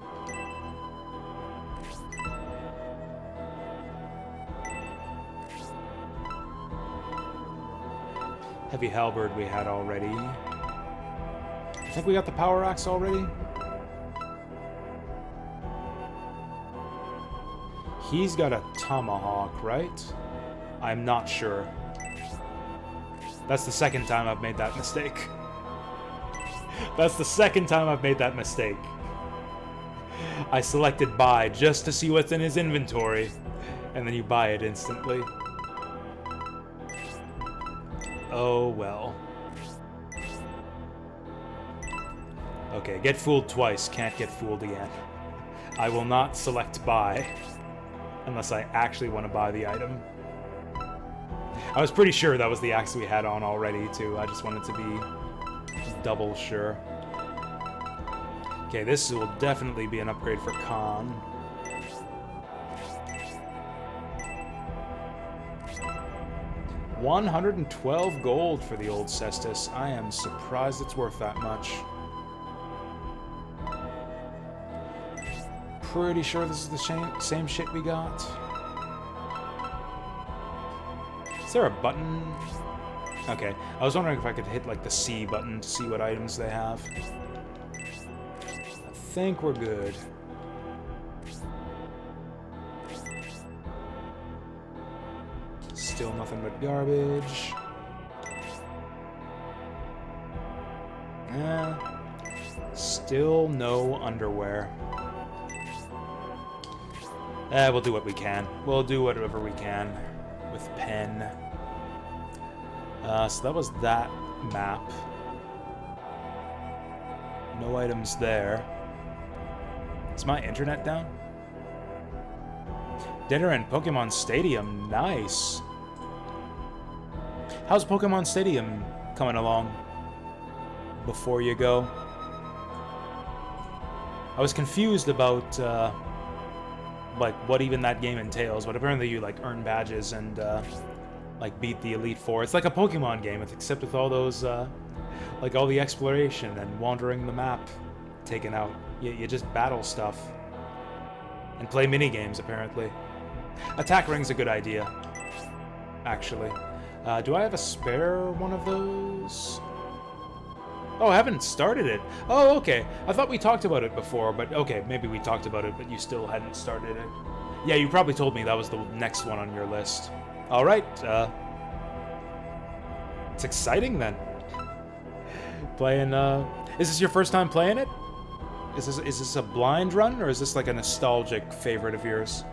Heavy halberd we had already. I think we got the power axe already. He's got a tomahawk, right? I'm not sure. That's the second time I've made that mistake. That's the second time I've made that mistake. I selected buy just to see what's in his inventory, and then you buy it instantly. Oh well. Okay, get fooled twice, can't get fooled again. I will not select buy unless I actually want to buy the item. I was pretty sure that was the axe we had on already too. I just wanted to be double sure. Okay, this will definitely be an upgrade for Khan. $112 gold for the old Cestus. I am surprised it's worth that much. Pretty sure this is the same shit we got. Is there a button? Okay, I was wondering if I could hit like the C button to see what items they have. I think we're good. Still nothing but garbage. Still no underwear. We'll do what we can. We'll do whatever we can with Pen. So that was that map. No items there. Is my internet down? Dinner and Pokemon Stadium. Nice. How's Pokemon Stadium coming along? Before you go. I was confused about like what even that game entails, but apparently you like earn badges and like beat the Elite Four. It's like a Pokemon game, except with all those like all the exploration and wandering the map taken out. You just battle stuff and play mini games apparently. Attack Ring's a good idea, actually. Do I have a spare one of those? Oh, I haven't started it. Oh, okay. I thought we talked about it before, but okay, maybe we talked about it, but you still hadn't started it. Yeah, you probably told me that was the next one on your list. All right. It's exciting then. Playing. Is this your first time playing it? Is this a blind run, or is this like a nostalgic favorite of yours?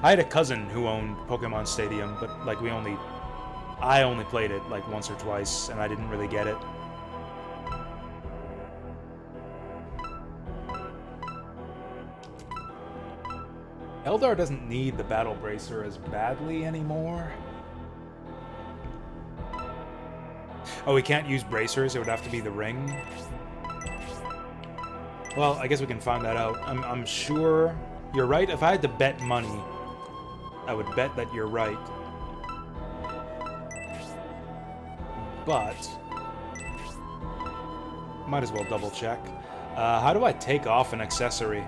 I had a cousin who owned Pokemon Stadium, but like I only played it like once or twice, and I didn't really get it. Eldar doesn't need the Battle Bracer as badly anymore. Oh, we can't use bracers, it would have to be the ring. Well, I guess we can find that out. I'm sure you're right. If I had to bet money, I would bet that you're right. But might as well double check. How do I take off an accessory?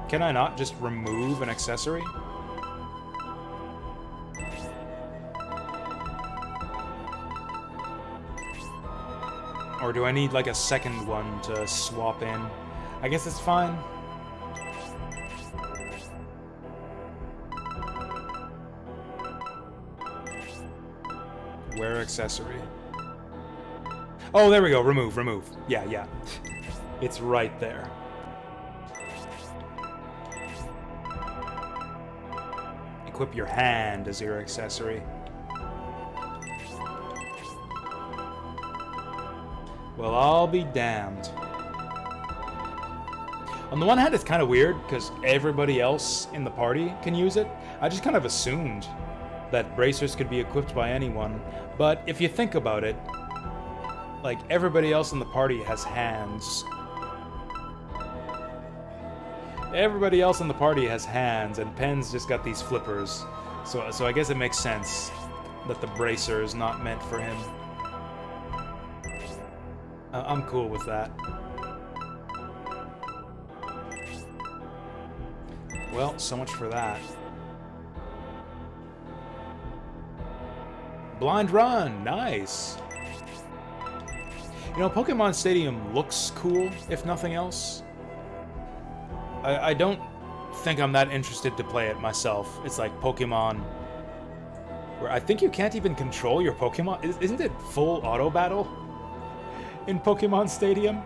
Can I not just remove an accessory? Or do I need like a second one to swap in? I guess it's fine. Wear accessory. Oh, there we go. Remove, remove. Yeah, yeah. It's right there. Equip your hand as your accessory. Well, I'll be damned. On the one hand, it's kind of weird, because everybody else in the party can use it. I just kind of assumed that bracers could be equipped by anyone. But if you think about it, like, everybody else in the party has hands. Everybody else in the party has hands, and Penn's just got these flippers. So I guess it makes sense that the bracer is not meant for him. I'm cool with that. Well, so much for that. Blind Run, nice. You know, Pokemon Stadium looks cool, if nothing else. I don't think I'm that interested to play it myself. It's like Pokemon, where I think you can't even control your Pokemon. Isn't it full auto battle in Pokemon Stadium?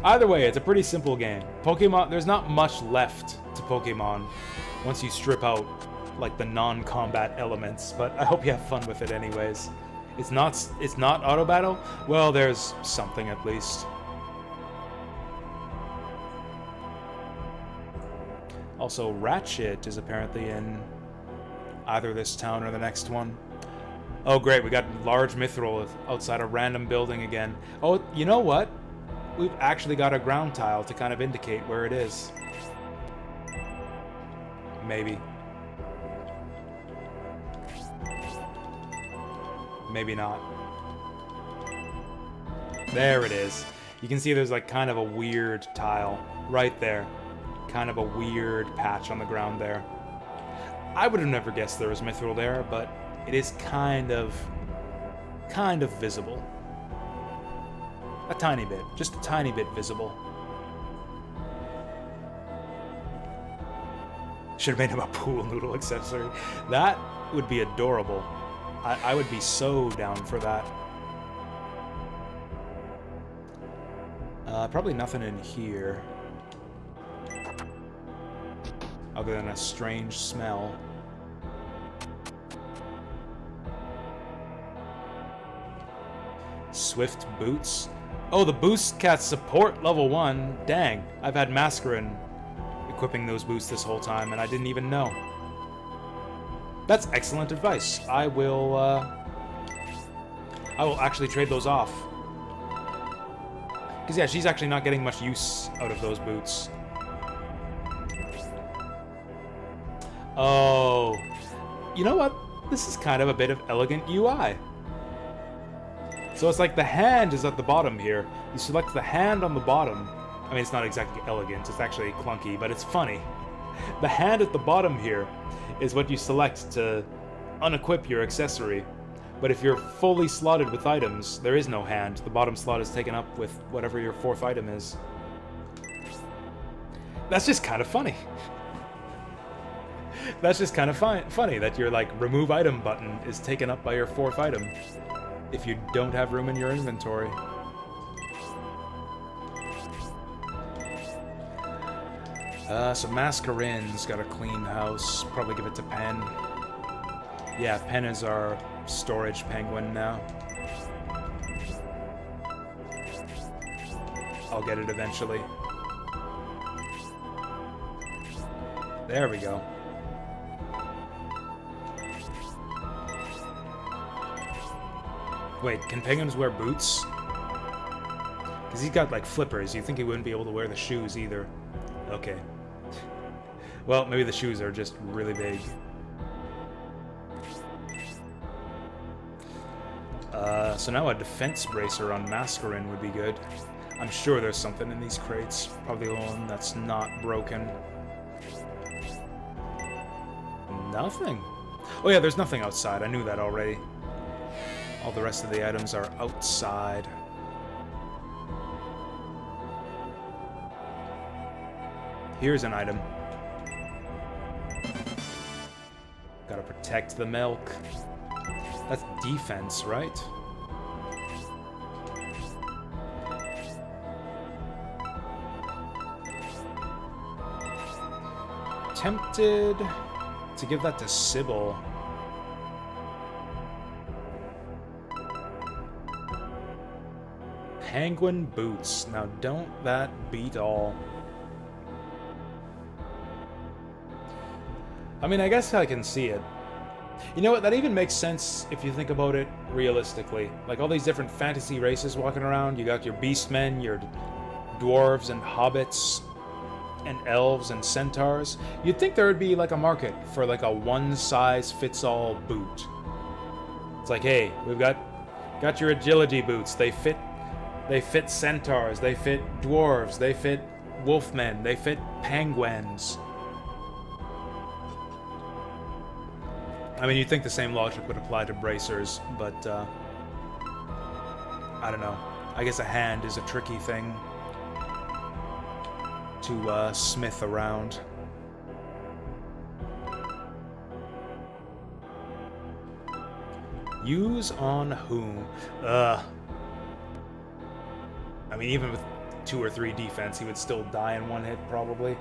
Either way, it's a pretty simple game. Pokemon, there's not much left to Pokemon once you strip out like the non-combat elements, but I hope you have fun with it anyways. It's not auto battle? Well, there's something at least. Also, Ratchet is apparently in either this town or the next one. Oh great, we got large mithril outside a random building again. Oh, you know what? We've actually got a ground tile to kind of indicate where it is. Maybe. Maybe not. There it is. You can see there's like kind of a weird tile right there. Kind of a weird patch on the ground there. I would have never guessed there was mithril there, but it is kind of visible. A tiny bit, just a tiny bit visible. Should have made him a pool noodle accessory. That would be adorable. I would be so down for that. Probably nothing in here. Other than a strange smell. Swift boots. Oh, the boost cats support level 1. Dang, I've had Mascarin equipping those boots this whole time, and I didn't even know. That's excellent advice. I will actually trade those off. Because, yeah, she's actually not getting much use out of those boots. Oh, you know what? This is kind of a bit of elegant UI. So it's like the hand is at the bottom here. You select the hand on the bottom. I mean, it's not exactly elegant. It's actually clunky, but it's funny. The hand at the bottom here is what you select to unequip your accessory. But if you're fully slotted with items, there is no hand. The bottom slot is taken up with whatever your fourth item is. That's just kind of funny. That's just kind of funny that your like remove item button is taken up by your fourth item if you don't have room in your inventory. So Mascarin's got a clean house. Probably give it to Pen. Yeah, Pen is our storage penguin now. I'll get it eventually. There we go. Wait, can penguins wear boots? Because he's got, like, flippers. You'd think he wouldn't be able to wear the shoes either. Okay. Well, maybe the shoes are just really big. So now a defense bracer on Mascarin would be good. I'm sure there's something in these crates. Probably the one that's not broken. Nothing. Oh yeah, there's nothing outside. I knew that already. All the rest of the items are outside. Here's an item. Gotta protect the milk. That's defense, right? Tempted to give that to Sybil. Penguin boots. Now don't that beat all? I mean, I guess I can see it. You know what? That even makes sense if you think about it realistically. Like all these different fantasy races walking around. You got your beastmen, your dwarves and hobbits, and elves and centaurs. You'd think there would be like a market for like a one-size-fits-all boot. It's like, hey, we've got your agility boots. They fit centaurs. They fit dwarves. They fit wolfmen. They fit penguins. I mean, you'd think the same logic would apply to bracers, but, I don't know. I guess a hand is a tricky thing to, smith around. Use on whom? I mean, even with 2 or 3 defense, he would still die in one hit, probably.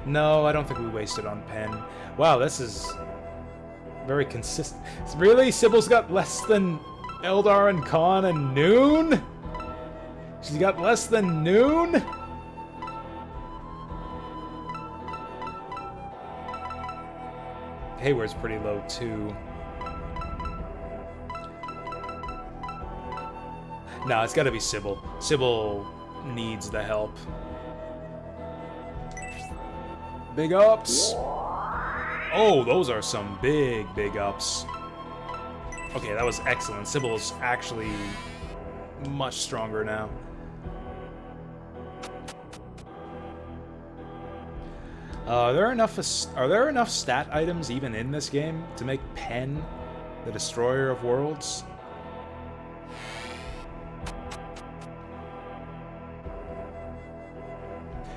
No, I don't think we wasted on Pen. Wow, this is very consistent. Really? Sybil's got less than Eldar and Khan and Noon? She's got less than Noon? Hayward's pretty low, too. No, it's gotta be Sybil. Sybil needs the help. Big ups! Oh, those are some big ups. Okay, that was excellent. Sybil's actually much stronger now. Are there enough stat items even in this game to make Pen the Destroyer of Worlds?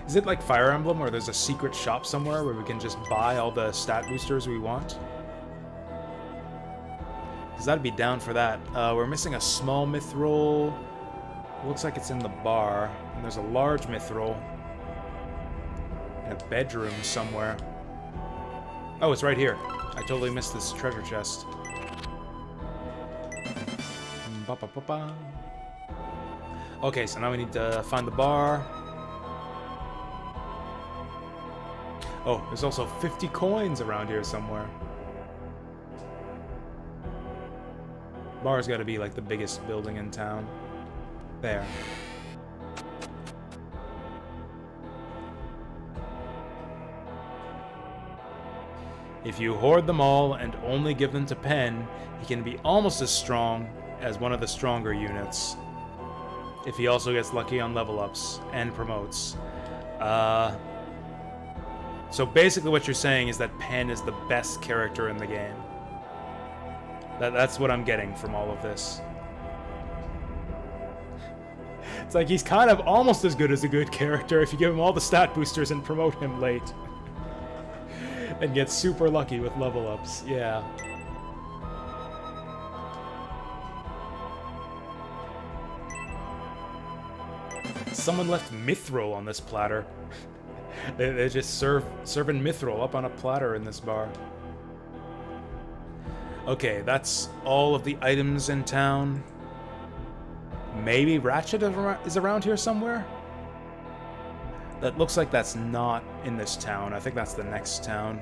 Is it like Fire Emblem, where there's a secret shop somewhere where we can just buy all the stat boosters we want? Because that'd be down for that. We're missing a small mithril. Looks like it's in the bar. And there's a large mithril in a bedroom somewhere. Oh, it's right here. I totally missed this treasure chest. Ba-ba-ba-ba. Okay, so now we need to find the bar. Oh, there's also 50 coins around here somewhere. Bar's gotta be like the biggest building in town. There. If you hoard them all and only give them to Pen, he can be almost as strong as one of the stronger units. If he also gets lucky on level ups and promotes. So basically what you're saying is that Pen is the best character in the game. That's what I'm getting from all of this. It's like he's kind of almost as good as a good character if you give him all the stat boosters and promote him late. And get super lucky with level ups, yeah. Someone left mithril on this platter. They just serving mithril up on a platter in this bar. Okay, that's all of the items in town. Maybe Ratchet is around here somewhere? That looks like that's not in this town. I think that's the next town.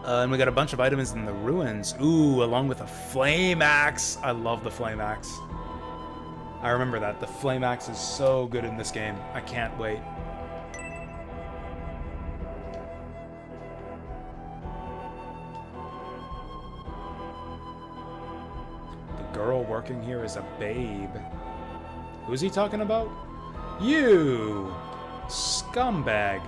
And we got a bunch of items in the ruins. Ooh, along with a flame axe. I love the flame axe. I remember that. The flame axe is so good in this game. I can't wait. The girl working here is a babe. Who's he talking about? You! Scumbag.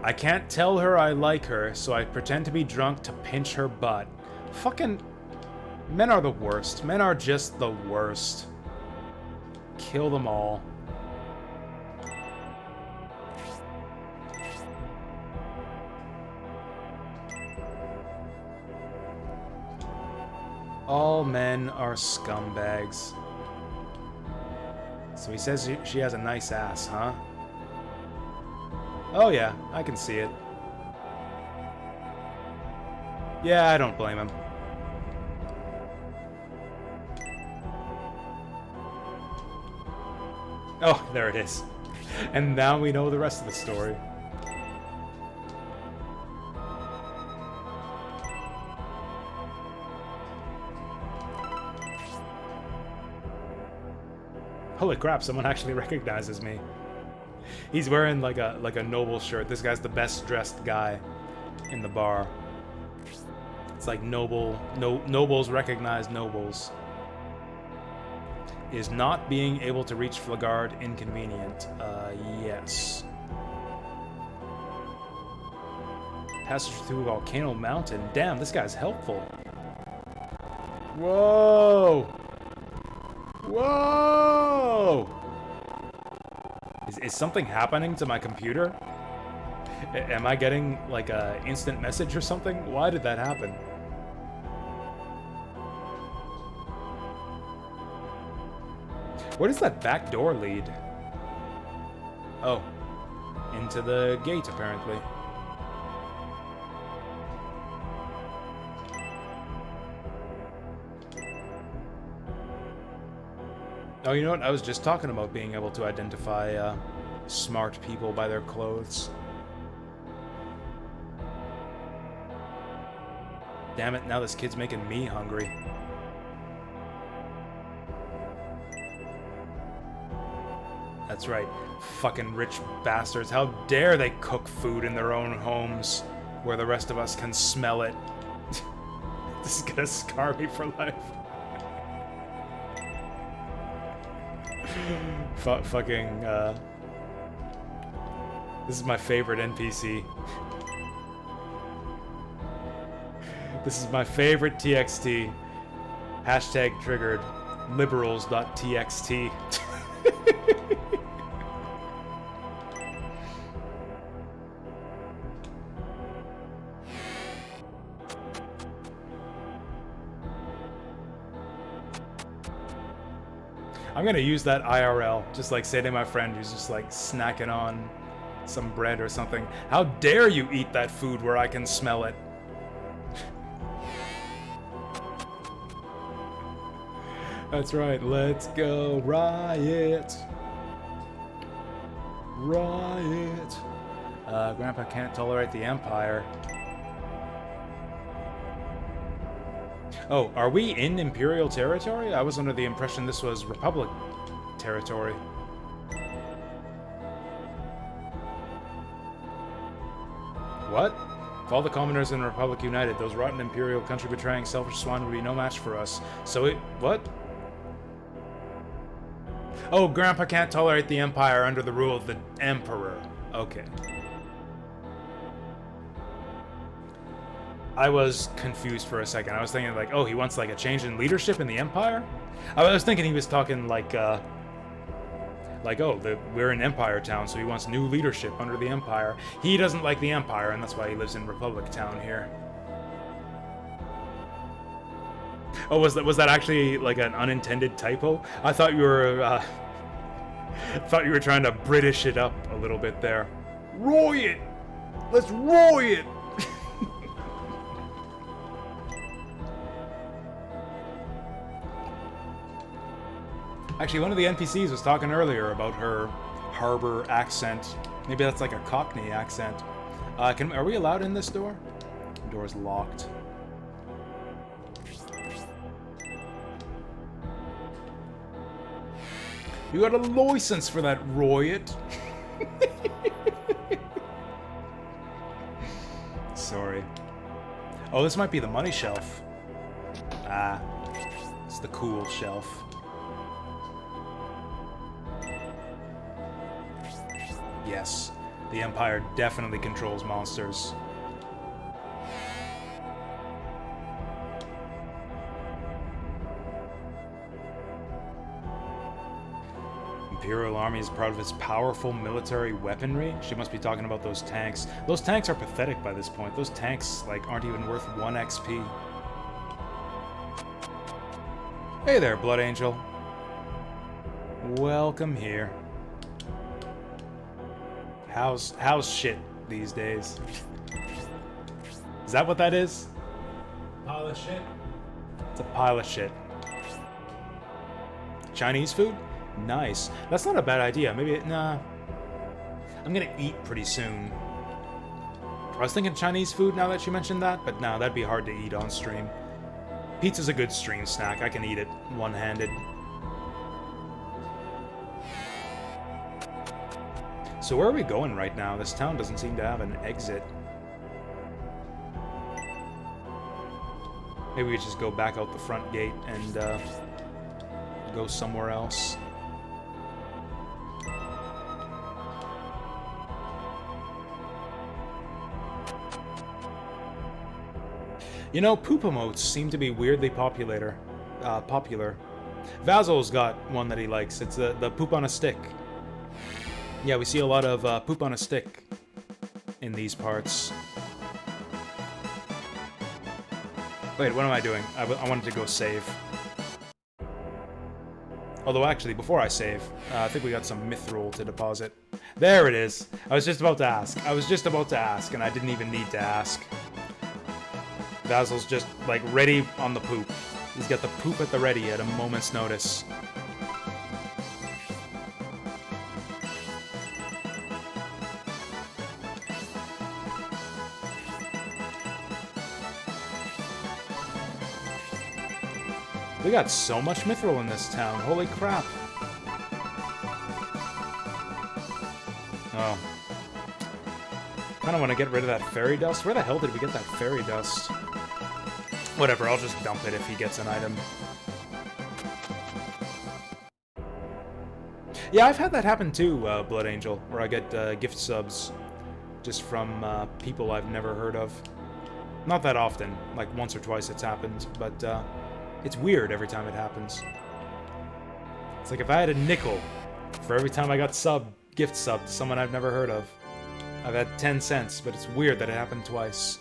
I can't tell her I like her, so I pretend to be drunk to pinch her butt. Fucking... Men are the worst. Men are just the worst. Kill them all. All men are scumbags. So he says she has a nice ass, huh? Oh yeah, I can see it. Yeah, I don't blame him. Oh, there it is. And now we know the rest of the story. Holy crap, someone actually recognizes me. He's wearing like a noble shirt. This guy's the best dressed guy in the bar. It's like nobles recognize nobles. Is not being able to reach Flagard inconvenient? Yes. Passage through Volcano Mountain. Damn, this guy's helpful. Whoa! Whoa! Is something happening to my computer? Am I getting like a instant message or something? Why did that happen? Where does that back door lead? Oh. Into the gate, apparently. Oh, you know what? I was just talking about being able to identify smart people by their clothes. Damn it, now this kid's making me hungry. That's right, fucking rich bastards. How dare they cook food in their own homes where the rest of us can smell it. This is gonna scar me for life. Fucking, this is my favorite NPC. This is my favorite TXT. Hashtag triggered. Liberals.txt. I'm gonna use that IRL, just like say to my friend who's just like snacking on some bread or something. How dare you eat that food where I can smell it? That's right, let's go riot. Riot. Grandpa can't tolerate the Empire. Oh, are we in Imperial territory? I was under the impression this was Republic territory. What? If all the commoners in the Republic united, those rotten Imperial country betraying selfish swine would be no match for us. So it... what? Oh, Grandpa can't tolerate the Empire under the rule of the Emperor. Okay. I was confused for a second. I was thinking like, oh, he wants like a change in leadership in the Empire? I was thinking he was talking like oh, we're in Empire Town, so he wants new leadership under the Empire. He doesn't like the Empire, and that's why he lives in Republic Town here. Oh, was that actually like an unintended typo? I thought you were trying to British it up a little bit there. Roy it! Let's roy it! Actually, one of the NPCs was talking earlier about her harbor accent. Maybe that's like a Cockney accent. Are we allowed in this door? The door's locked. You got a license for that, Royet. Sorry. Oh, this might be the money shelf. Ah, it's the cool shelf. Yes, the Empire definitely controls monsters. Imperial Army is proud of its powerful military weaponry. She must be talking about those tanks. Those tanks are pathetic by this point. Those tanks, like, aren't even worth 1 XP. Hey there, Blood Angel. Welcome here. How's shit these days? Is that what that is? Pile of shit? It's a pile of shit. Chinese food? Nice. That's not a bad idea. Maybe, nah. I'm gonna eat pretty soon. I was thinking Chinese food now that you mentioned that, but no, that'd be hard to eat on stream. Pizza's a good stream snack. I can eat it one-handed. So where are we going right now? This town doesn't seem to have an exit. Maybe we just go back out the front gate and go somewhere else. You know, poop emotes seem to be weirdly popular. Vazzle's got one that he likes. It's the poop on a stick. Yeah, we see a lot of poop on a stick in these parts. Wait, what am I doing? I wanted to go save. Although, actually, before I save, I think we got some mithril to deposit. There it is! I was just about to ask. And I didn't even need to ask. Basil's just, like, ready on the poop. He's got the poop at the ready at a moment's notice. We got so much mithril in this town. Holy crap. Oh. Kinda want to get rid of that fairy dust. Where the hell did we get that fairy dust? Whatever, I'll just dump it if he gets an item. Yeah, I've had that happen too, Blood Angel, where I get gift subs just from people I've never heard of. Not that often, like once or twice it's happened, but it's weird every time it happens. It's like if I had a nickel for every time I got gift sub to someone I've never heard of. I've had 10 cents, but it's weird that it happened twice.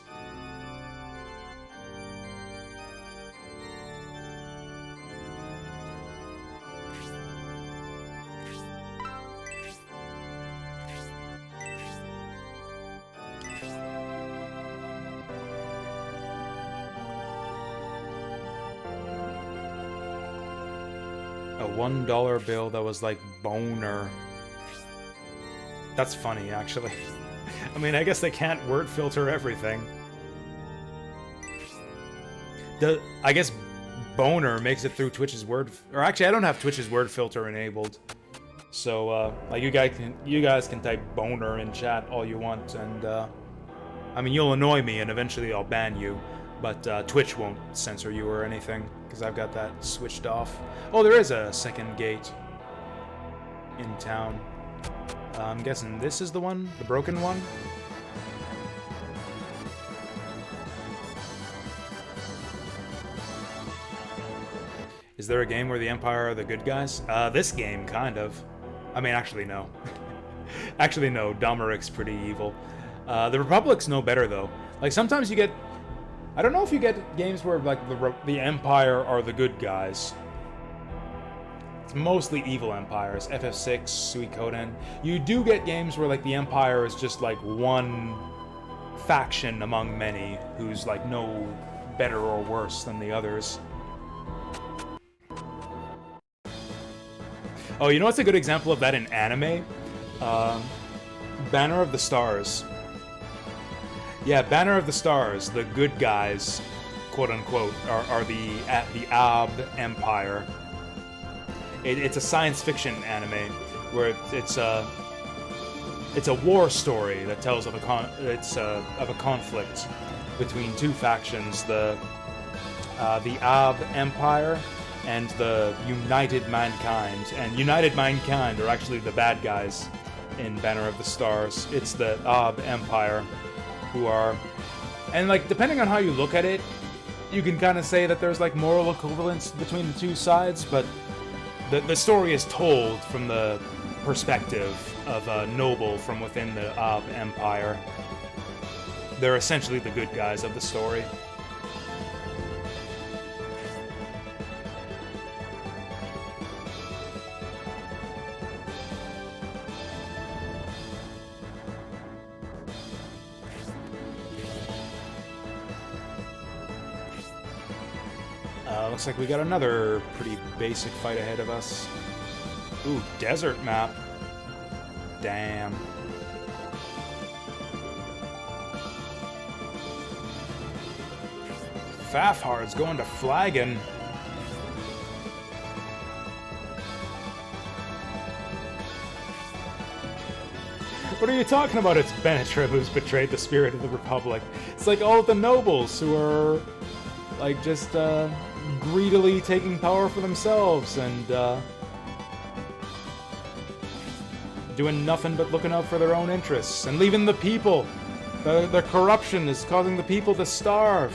$1 bill that was like boner. That's funny, actually. I mean, I guess they can't word filter everything. I guess boner makes it through Twitch's word... Or actually, I don't have Twitch's word filter enabled. So, like, you guys can type boner in chat all you want, and, I mean, you'll annoy me, and eventually I'll ban you. But Twitch won't censor you or anything, because I've got that switched off. Oh, there is a second gate in town. I'm guessing this is the one? The broken one? Is there a game where the Empire are the good guys? This game, kind of. I mean, actually, no. Actually, no. Domeric's pretty evil. The Republic's no better, though. Like, sometimes you get... I don't know if you get games where like the Empire are the good guys. It's mostly evil empires. FF6, Suikoden. You do get games where like the Empire is just like one faction among many who's like no better or worse than the others. Oh, you know what's a good example of that in anime? Banner of the Stars. Yeah, Banner of the Stars, the good guys, quote unquote, are the Ab Empire. It's a science fiction anime where it's a war story that tells of a conflict between two factions, the Ab Empire and the United Mankind. And United Mankind are actually the bad guys in Banner of the Stars. It's the Ab Empire who are... And, like, depending on how you look at it, you can kind of say that there's, like, moral equivalence between the two sides, but the story is told from the perspective of a noble from within the Ab Empire. They're essentially the good guys of the story. Looks like we got another pretty basic fight ahead of us. Ooh, desert map. Damn. Fafhard's going to Flagon. What are you talking about? It's Benetrim who's betrayed the spirit of the Republic. It's like all of the nobles who are, like, just, greedily taking power for themselves and, doing nothing but looking out for their own interests and leaving the people. Their corruption is causing the people to starve.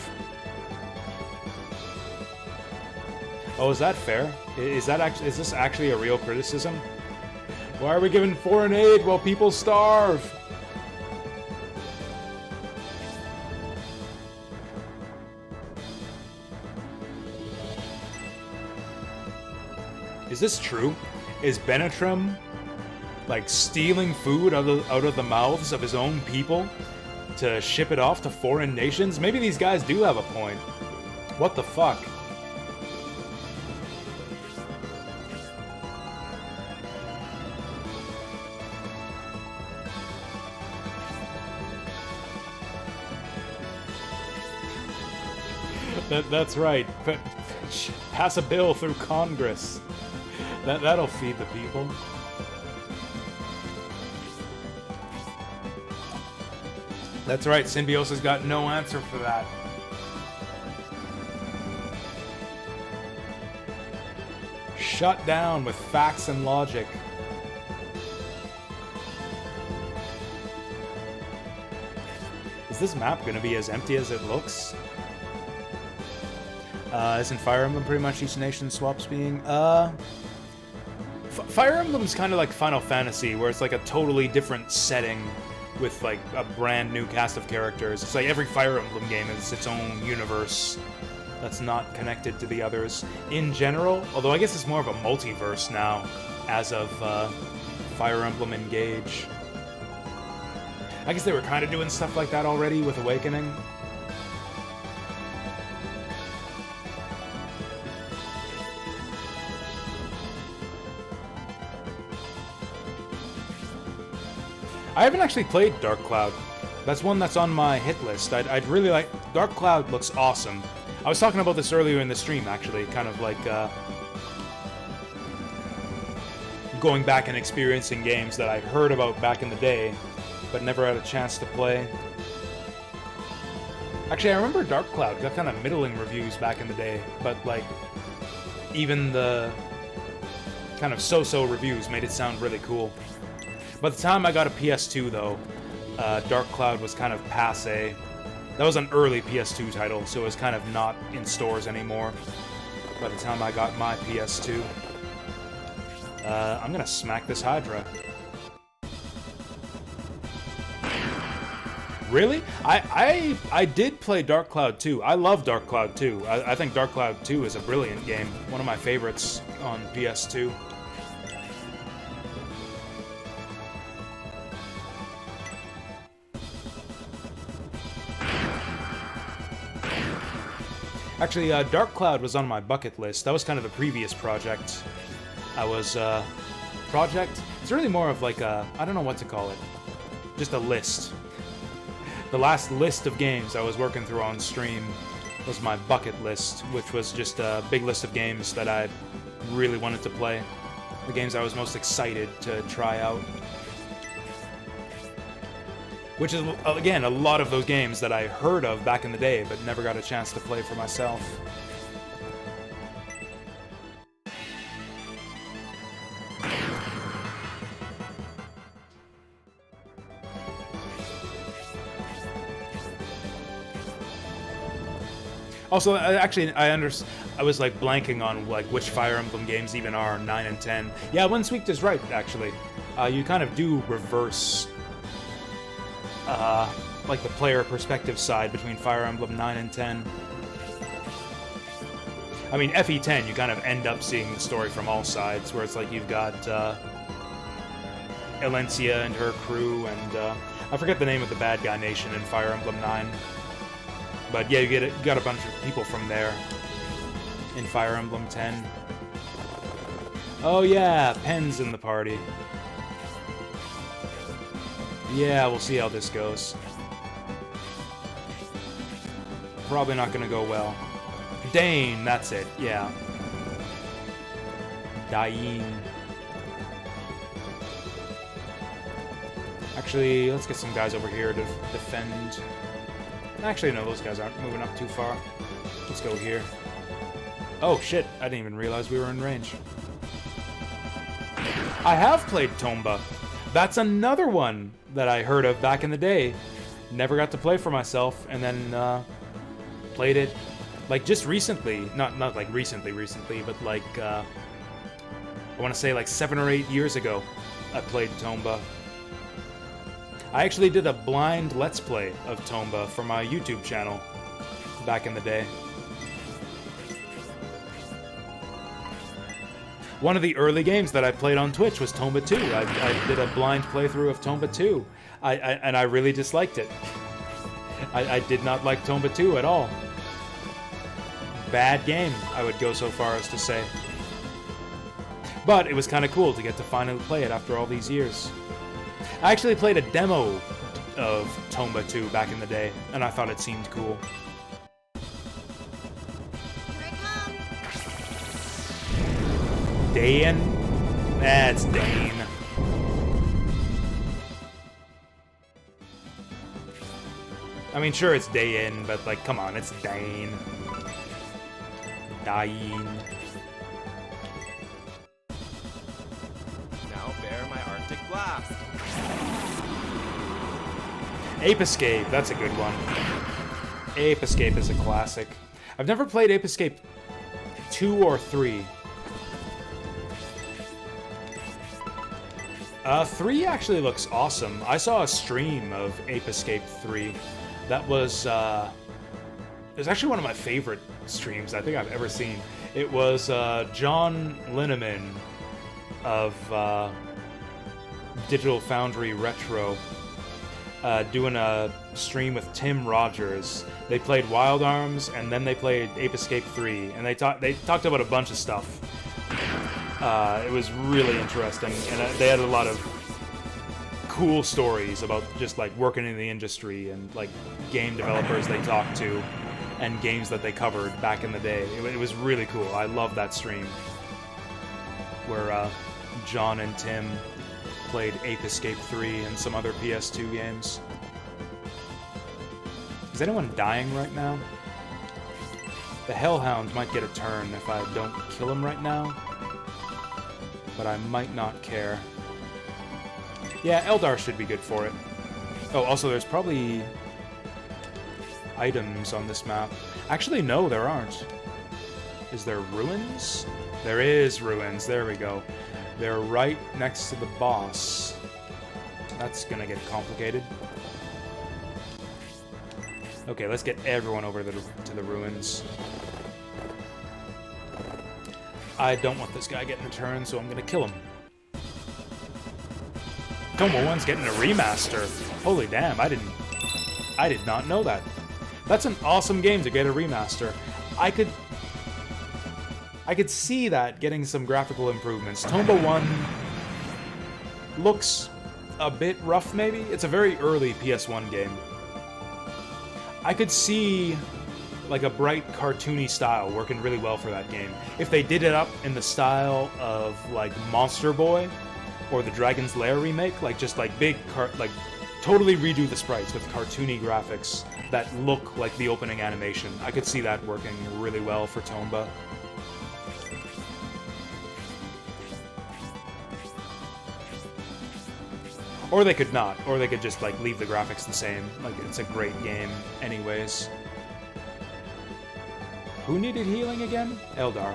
Oh, is that fair? Is this actually a real criticism? Why are we giving foreign aid while people starve? Is this true? Is Benetrim, like, stealing food out of the mouths of his own people to ship it off to foreign nations? Maybe these guys do have a point. What the fuck? That's right. But pass a bill through Congress. That'll feed the people. That's right, Symbiosis got no answer for that. Shut down with facts and logic. Is this map gonna be as empty as it looks? Isn't Fire Emblem pretty much each nation swaps being? Fire Emblem's kind of like Final Fantasy, where it's like a totally different setting with like a brand new cast of characters. It's like every Fire Emblem game is its own universe that's not connected to the others. In general, although I guess it's more of a multiverse now, as of Fire Emblem Engage. I guess they were kind of doing stuff like that already with Awakening. I haven't actually played Dark Cloud. That's one that's on my hit list. I'd really like... Dark Cloud looks awesome. I was talking about this earlier in the stream, actually. Kind of like, going back and experiencing games that I heard about back in the day, but never had a chance to play. Actually, I remember Dark Cloud got kind of middling reviews back in the day, but, like, even the kind of so-so reviews made it sound really cool. By the time I got a PS2, though, Dark Cloud was kind of passé. That was an early PS2 title, so it was kind of not in stores anymore. By the time I got my PS2. I'm gonna smack this Hydra. Really? I did play Dark Cloud 2. I love Dark Cloud 2. I think Dark Cloud 2 is a brilliant game. One of my favorites on PS2. Actually, Dark Cloud was on my bucket list. That was kind of the previous project. It's really more of like a, I don't know what to call it. Just a list. The last list of games I was working through on stream was my bucket list, which was just a big list of games that I really wanted to play. The games I was most excited to try out. Which is, again, a lot of those games that I heard of back in the day, but never got a chance to play for myself. Also, actually, I was like blanking on like which Fire Emblem games even are 9 and 10. Yeah, Winsweek is right, actually. You kind of do reverse like the player perspective side between Fire Emblem 9 and 10. I mean, FE10, you kind of end up seeing the story from all sides, where it's like you've got Elencia and her crew, and I forget the name of the bad guy nation in Fire Emblem 9. But yeah, you got a bunch of people from there in Fire Emblem 10. Oh yeah, Pen's in the party. Yeah, we'll see how this goes. Probably not gonna go well. Dane, that's it, yeah. Dain. Actually, let's get some guys over here to defend. Actually, no, those guys aren't moving up too far. Let's go here. Oh, shit. I didn't even realize we were in range. I have played Tomba. That's another one that I heard of back in the day. Never got to play for myself, and then played it, like, just recently. Not like recently, but like, I want to say like 7 or 8 years ago, I played Tomba. I actually did a blind Let's Play of Tomba for my YouTube channel back in the day. One of the early games that I played on Twitch was Tomba 2. I did a blind playthrough of Tomba 2, and I really disliked it. I did not like Tomba 2 at all. Bad game, I would go so far as to say. But it was kind of cool to get to finally play it after all these years. I actually played a demo of Tomba 2 back in the day, and I thought it seemed cool. Here I come. Dane? That's Dane. I mean, sure, it's Dain, but, like, come on, it's Dane. Dain. Now bear my Arctic blast. Ape Escape, that's a good one. Ape Escape is a classic. I've never played Ape Escape 2 or 3. 3 actually looks awesome. I saw a stream of Ape Escape 3. That was, it was actually one of my favorite streams I think I've ever seen. It was John Linneman of Digital Foundry Retro doing a stream with Tim Rogers. They played Wild Arms, and then they played Ape Escape 3, and they talked about a bunch of stuff. It was really interesting, and they had a lot of cool stories about just like working in the industry and like game developers they talked to and games that they covered back in the day. It was really cool. I love that stream where John and Tim played Ape Escape 3 and some other PS2 games. Is anyone dying right now? The Hellhound might get a turn if I don't kill him right now, but I might not care. Yeah, Eldar should be good for it. Oh, also there's probably items on this map. Actually, no, there aren't. Is there ruins? There is ruins, there we go. They're right next to the boss. That's gonna get complicated. Okay, let's get everyone over to the ruins. I don't want this guy getting a turn, so I'm gonna kill him. Tomba 1's getting a remaster. Holy damn, I did not know that. That's an awesome game to get a remaster. I could see that getting some graphical improvements. Tomba 1 looks a bit rough, maybe? It's a very early PS1 game. I could see like a bright cartoony style working really well for that game. If they did it up in the style of like Monster Boy or the Dragon's Lair remake, like just like totally redo the sprites with cartoony graphics that look like the opening animation. I could see that working really well for Tomba. Or they could not, or they could just like leave the graphics the same. Like it's a great game anyways. Who needed healing again? Eldar.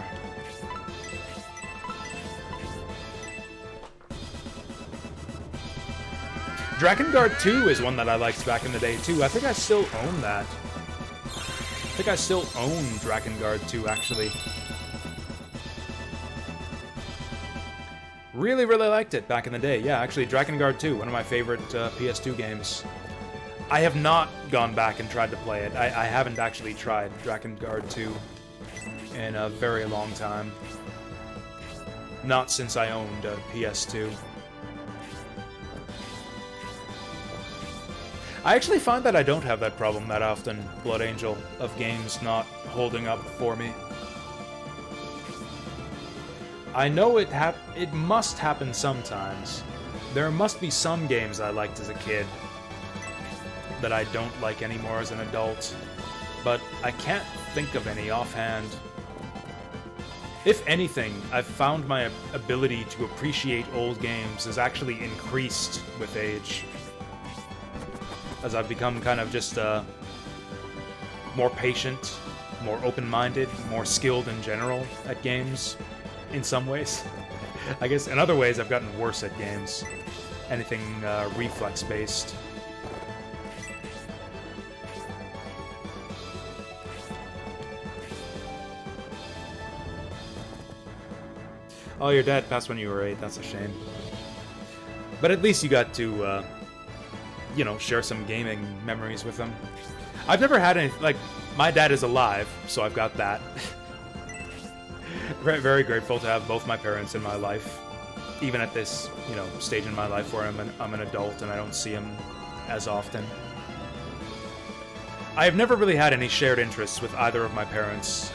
Drakengard 2 is one that I liked back in the day too. I think I still own that. I think I still own Drakengard 2 actually. Really, really liked it back in the day. Yeah, actually, Drakengard 2, one of my favorite PS2 games. I have not gone back and tried to play it. I haven't actually tried Drakengard 2 in a very long time. Not since I owned a PS2. I actually find that I don't have that problem that often, Blood Angel, of games not holding up for me. I know it must happen sometimes. There must be some games I liked as a kid that I don't like anymore as an adult, but I can't think of any offhand. If anything, I've found my ability to appreciate old games has actually increased with age, as I've become kind of just more patient, more open-minded, more skilled in general at games. In some ways. I guess in other ways I've gotten worse at games. Anything reflex-based. Oh, your dad passed when you were 8. That's a shame. But at least you got to, you know, share some gaming memories with him. I've never had any, like, my dad is alive, so I've got that. Very, very grateful to have both my parents in my life, even at this, you know, stage in my life where I'm an adult and I don't see them as often. I have never really had any shared interests with either of my parents.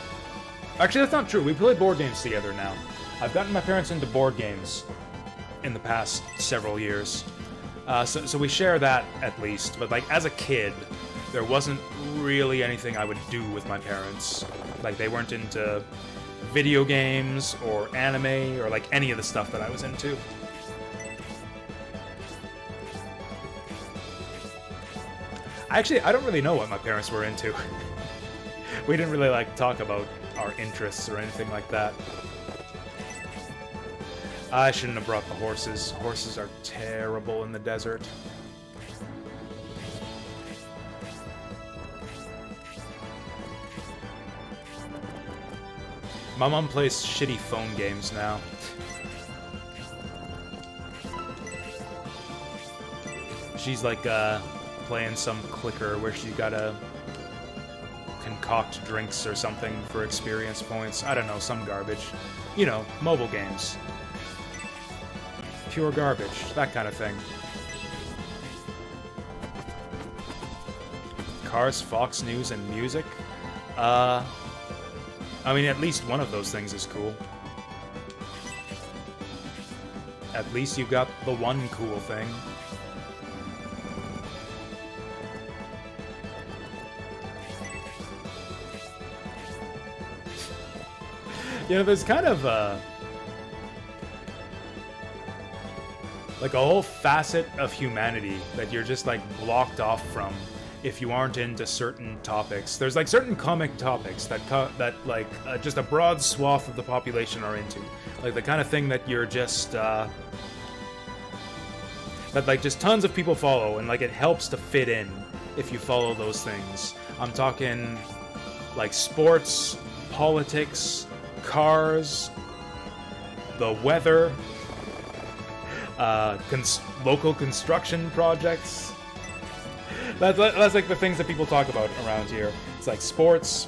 Actually, that's not true. We play board games together now. I've gotten my parents into board games in the past several years, so we share that at least. But like as a kid, there wasn't really anything I would do with my parents. Like they weren't into video games or anime or like any of the stuff that I was into. Actually, I don't really know what my parents were into. We didn't really like talk about our interests or anything like that. I shouldn't have brought the horses. Horses are terrible in the desert. My mom plays shitty phone games now. She's like playing some clicker where she gotta concoct drinks or something for experience points. I don't know, some garbage. You know, mobile games. Pure garbage, that kind of thing. Cars, Fox News, and music? I mean, at least one of those things is cool. At least you got the one cool thing. You know, there's kind of like a whole facet of humanity that you're just like blocked off from if you aren't into certain topics. There's like certain comic topics that just a broad swath of the population are into, like the kind of thing that you're just that like just tons of people follow, and like it helps to fit in if you follow those things. I'm talking like sports, politics, cars, the weather, local construction projects. That's like the things that people talk about around here. It's like sports,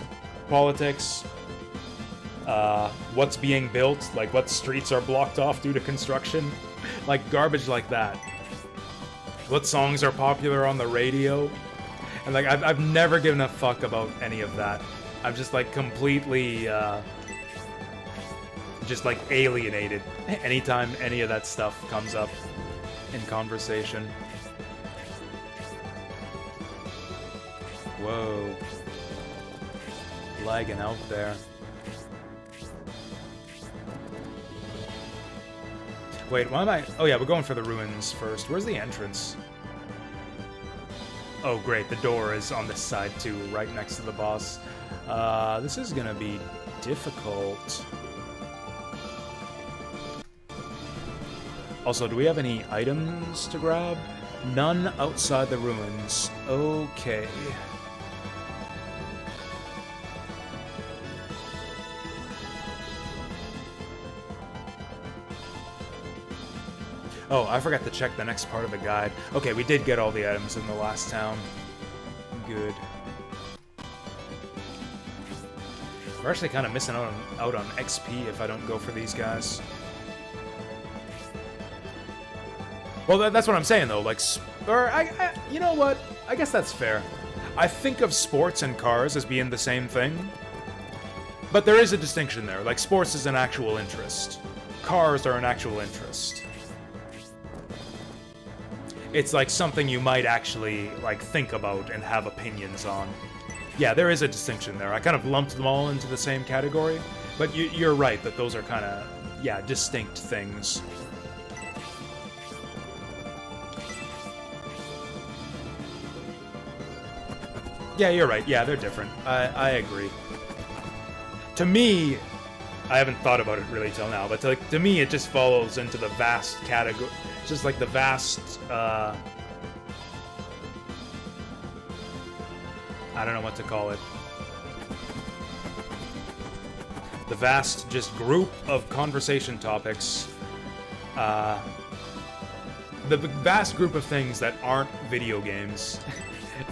politics, what's being built, like what streets are blocked off due to construction, like garbage like that. What songs are popular on the radio, and like I've never given a fuck about any of that. I'm just like completely just like alienated anytime any of that stuff comes up in conversation. Whoa. Lagging out there. Wait, why am I... Oh yeah, we're going for the ruins first. Where's the entrance? Oh great, the door is on this side too, right next to the boss. This is gonna be difficult. Also, do we have any items to grab? None outside the ruins. Okay. Oh, I forgot to check the next part of the guide. Okay, we did get all the items in the last town. Good. We're actually kind of missing out on XP if I don't go for these guys. Well, that's what I'm saying, though. Like, you know what? I guess that's fair. I think of sports and cars as being the same thing. But there is a distinction there. Like, sports is an actual interest. Cars are an actual interest. It's like something you might actually, like, think about and have opinions on. Yeah, there is a distinction there. I kind of lumped them all into the same category. But you're right that those are kind of, yeah, distinct things. Yeah, you're right. Yeah, they're different. I agree. To me, I haven't thought about it really till now, but to me it just falls into the vast category. Just like the vast, I don't know what to call it. The vast just group of conversation topics. The vast group of things that aren't video games.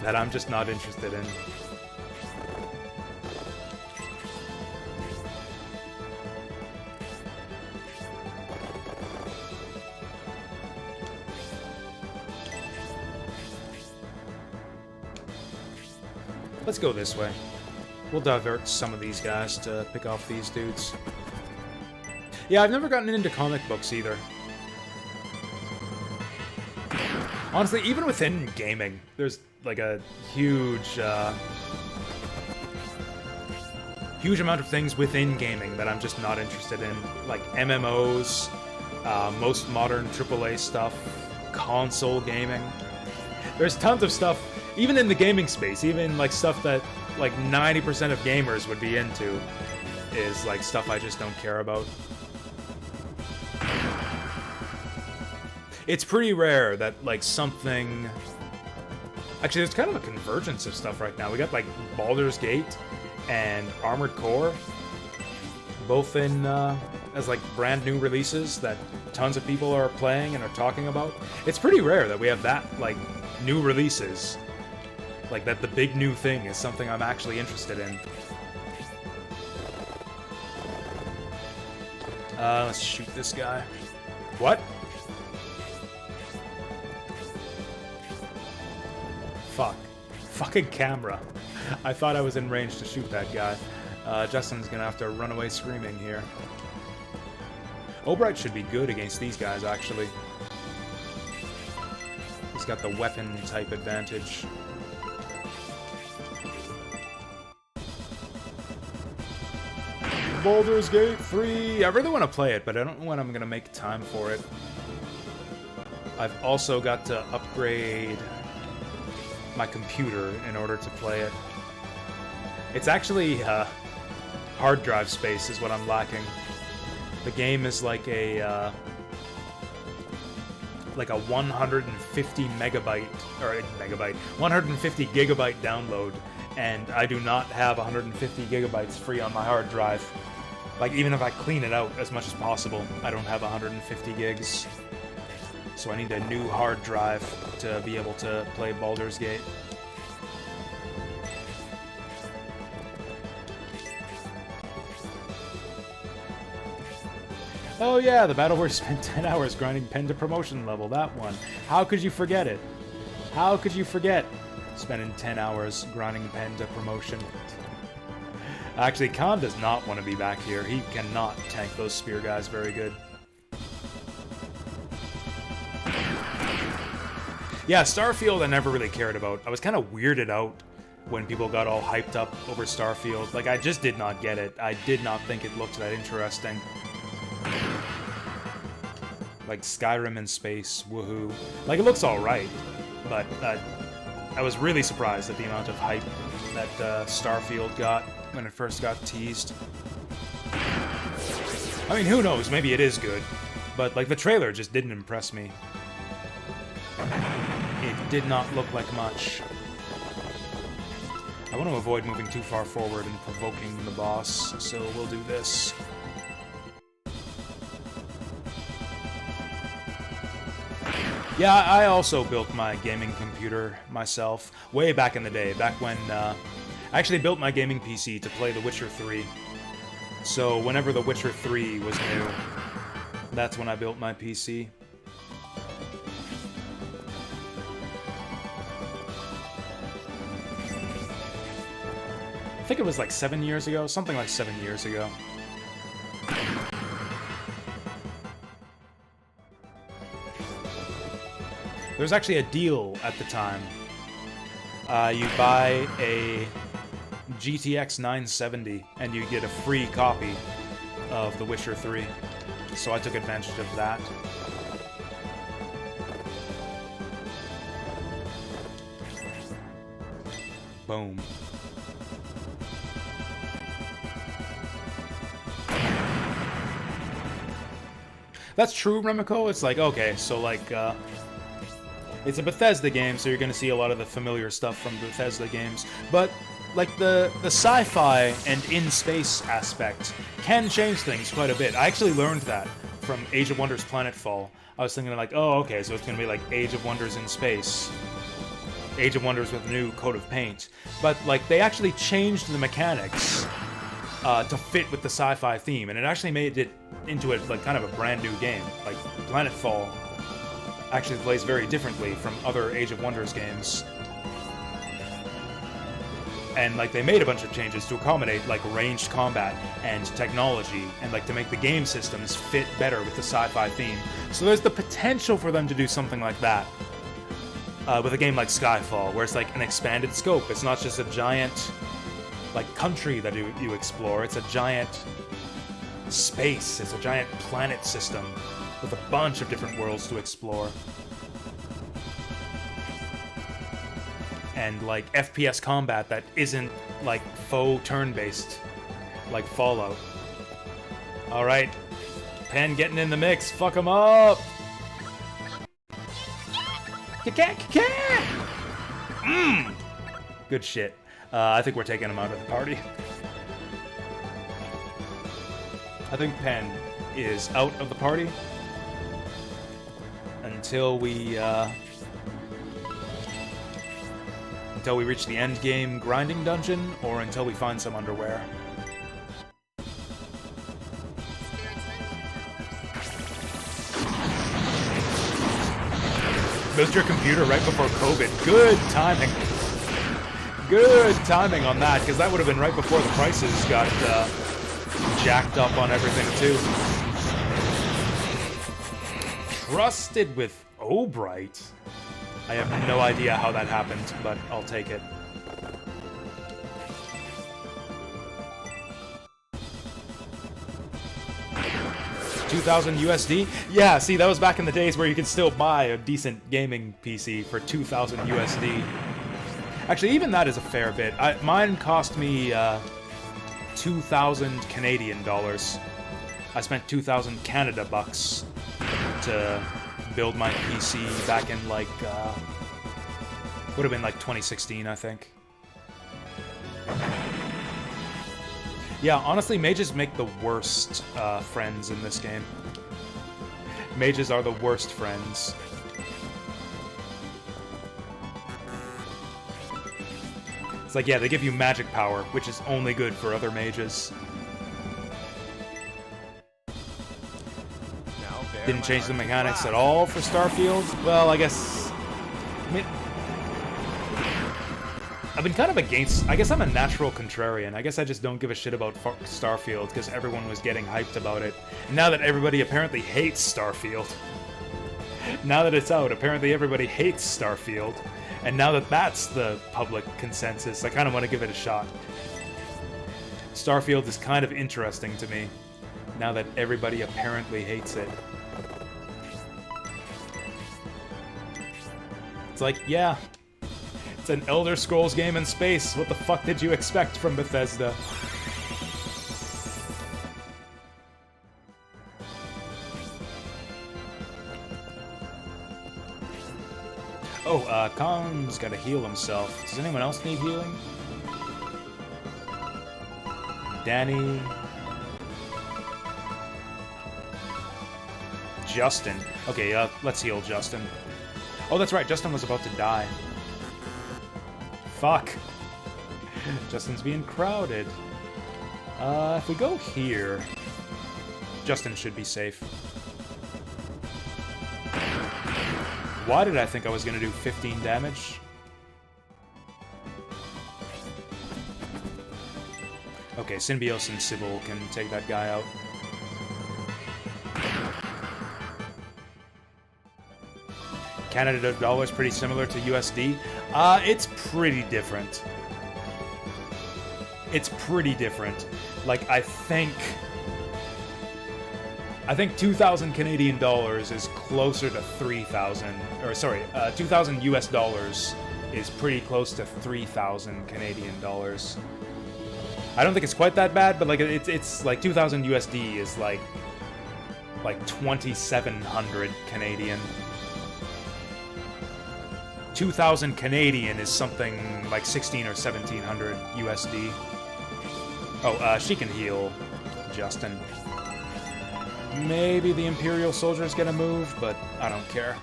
That I'm just not interested in. Let's go this way. We'll divert some of these guys to pick off these dudes. Yeah, I've never gotten into comic books either. Honestly, even within gaming, there's like a huge amount of things within gaming that I'm just not interested in. Like MMOs, most modern AAA stuff, console gaming. There's tons of stuff, even in the gaming space, even like stuff that like 90% of gamers would be into is like stuff I just don't care about. It's pretty rare that, like, something... Actually, there's kind of a convergence of stuff right now. We got, like, Baldur's Gate and Armored Core, both in, as, like, brand new releases that tons of people are playing and are talking about. It's pretty rare that we have that, like, new releases. Like, that the big new thing is something I'm actually interested in. Let's shoot this guy. What? Fuck. Fucking camera. I thought I was in range to shoot that guy. Justin's gonna have to run away screaming here. Obright should be good against these guys, actually. He's got the weapon type advantage. Baldur's Gate 3! I really want to play it, but I don't know when I'm gonna make time for it. I've also got to upgrade my computer in order to play it. It's actually hard drive space is what I'm lacking. The game is like a 150 megabyte or 150 gigabyte download, and I do not have 150 gigabytes free on my hard drive. Like, even if I clean it out as much as possible, I don't have 150 gigs. So I need a new hard drive to be able to play Baldur's Gate. Oh yeah, the battle where you spent 10 hours grinding pen to promotion level, that one. How could you forget it? How could you forget spending 10 hours grinding pen to promotion? Actually, Khan does not want to be back here. He cannot tank those spear guys very good. Yeah, Starfield I never really cared about. I was kind of weirded out when people got all hyped up over Starfield. Like, I just did not get it. I did not think it looked that interesting. Like, Skyrim in space, woohoo. Like, it looks alright, but I was really surprised at the amount of hype that Starfield got when it first got teased. I mean, who knows? Maybe it is good, but, like, the trailer just didn't impress me. It did not look like much. I want to avoid moving too far forward and provoking the boss, so we'll do this. Yeah, I also built my gaming computer myself, way back in the day, back when I actually built my gaming PC to play The Witcher 3. So whenever The Witcher 3 was new, that's when I built my PC. I think it was like 7 years ago, something like 7 years ago. There was actually a deal at the time. You buy a GTX 970 and you get a free copy of The Witcher 3. So I took advantage of that. Boom. That's true, Remiko. It's like, okay, so like, it's a Bethesda game, so you're gonna see a lot of the familiar stuff from Bethesda games, but like the sci-fi and in-space aspect can change things quite a bit. I actually learned that from Age of Wonders Planetfall. I was thinking like, oh, okay, so it's gonna be like Age of Wonders in space. Age of Wonders with a new coat of paint. But like, they actually changed the mechanics to fit with the sci-fi theme, and it actually made it into a like kind of a brand new game. Like, Planetfall actually plays very differently from other Age of Wonders games. And like, they made a bunch of changes to accommodate like ranged combat and technology, and like to make the game systems fit better with the sci-fi theme. So there's the potential for them to do something like that with a game like Skyfall, where it's like an expanded scope. It's not just a giant like country that you explore. It's a giant space. It's a giant planet system with a bunch of different worlds to explore. And like FPS combat that isn't like faux turn-based like Fallout. Alright, Pen getting in the mix. Fuck him up! Mmm! Good shit. I think we're taking him out of the party. I think Pen is out of the party until we reach the end game grinding dungeon, or until we find some underwear. Built your computer right before COVID. Good timing. Good timing on that, because that would have been right before the prices got jacked up on everything too. Trusted with Obright. I have no idea how that happened, but I'll take it. $2,000 USD? Yeah, see, that was back in the days where you could still buy a decent gaming PC for $2,000 USD. Actually, even that is a fair bit. Mine cost me 2,000 Canadian dollars. I spent 2,000 Canada bucks to build my PC back in like, would have been like 2016, I think. Yeah, honestly, mages make the worst friends in this game. Mages are the worst friends. It's like, yeah, they give you magic power, which is only good for other mages. Now bear Didn't my change the Arctic mechanics at blast. all for Starfield. Well, I guess... I mean, I've been kind of against... I guess I'm a natural contrarian. I guess I just don't give a shit about Starfield because everyone was getting hyped about it. Now that everybody apparently hates Starfield. Now that it's out, apparently everybody hates Starfield. And now that that's the public consensus, I kind of want to give it a shot. Starfield is kind of interesting to me, now that everybody apparently hates it. It's like, yeah, it's an Elder Scrolls game in space. What the fuck did you expect from Bethesda? Oh, Khan's gotta heal himself. Does anyone else need healing? Danny. Justin. Okay, let's heal Justin. Oh, that's right, Justin was about to die. Fuck. Justin's being crowded. If we go here... Justin should be safe. Why did I think I was gonna do 15 damage? Okay, Symbiosis and Sybil can take that guy out. Canada dollar is pretty similar to USD. It's pretty different. It's pretty different. Like, I think 2,000 Canadian dollars is closer to 3,000, or sorry, 2,000 US dollars is pretty close to 3,000 Canadian dollars. I don't think it's quite that bad, but like it's like 2,000 USD is like 2,700 Canadian. 2,000 Canadian is something like 1,600 or 1,700 USD. Oh, she can heal Justin. Maybe the Imperial soldiers get a move, but I don't care.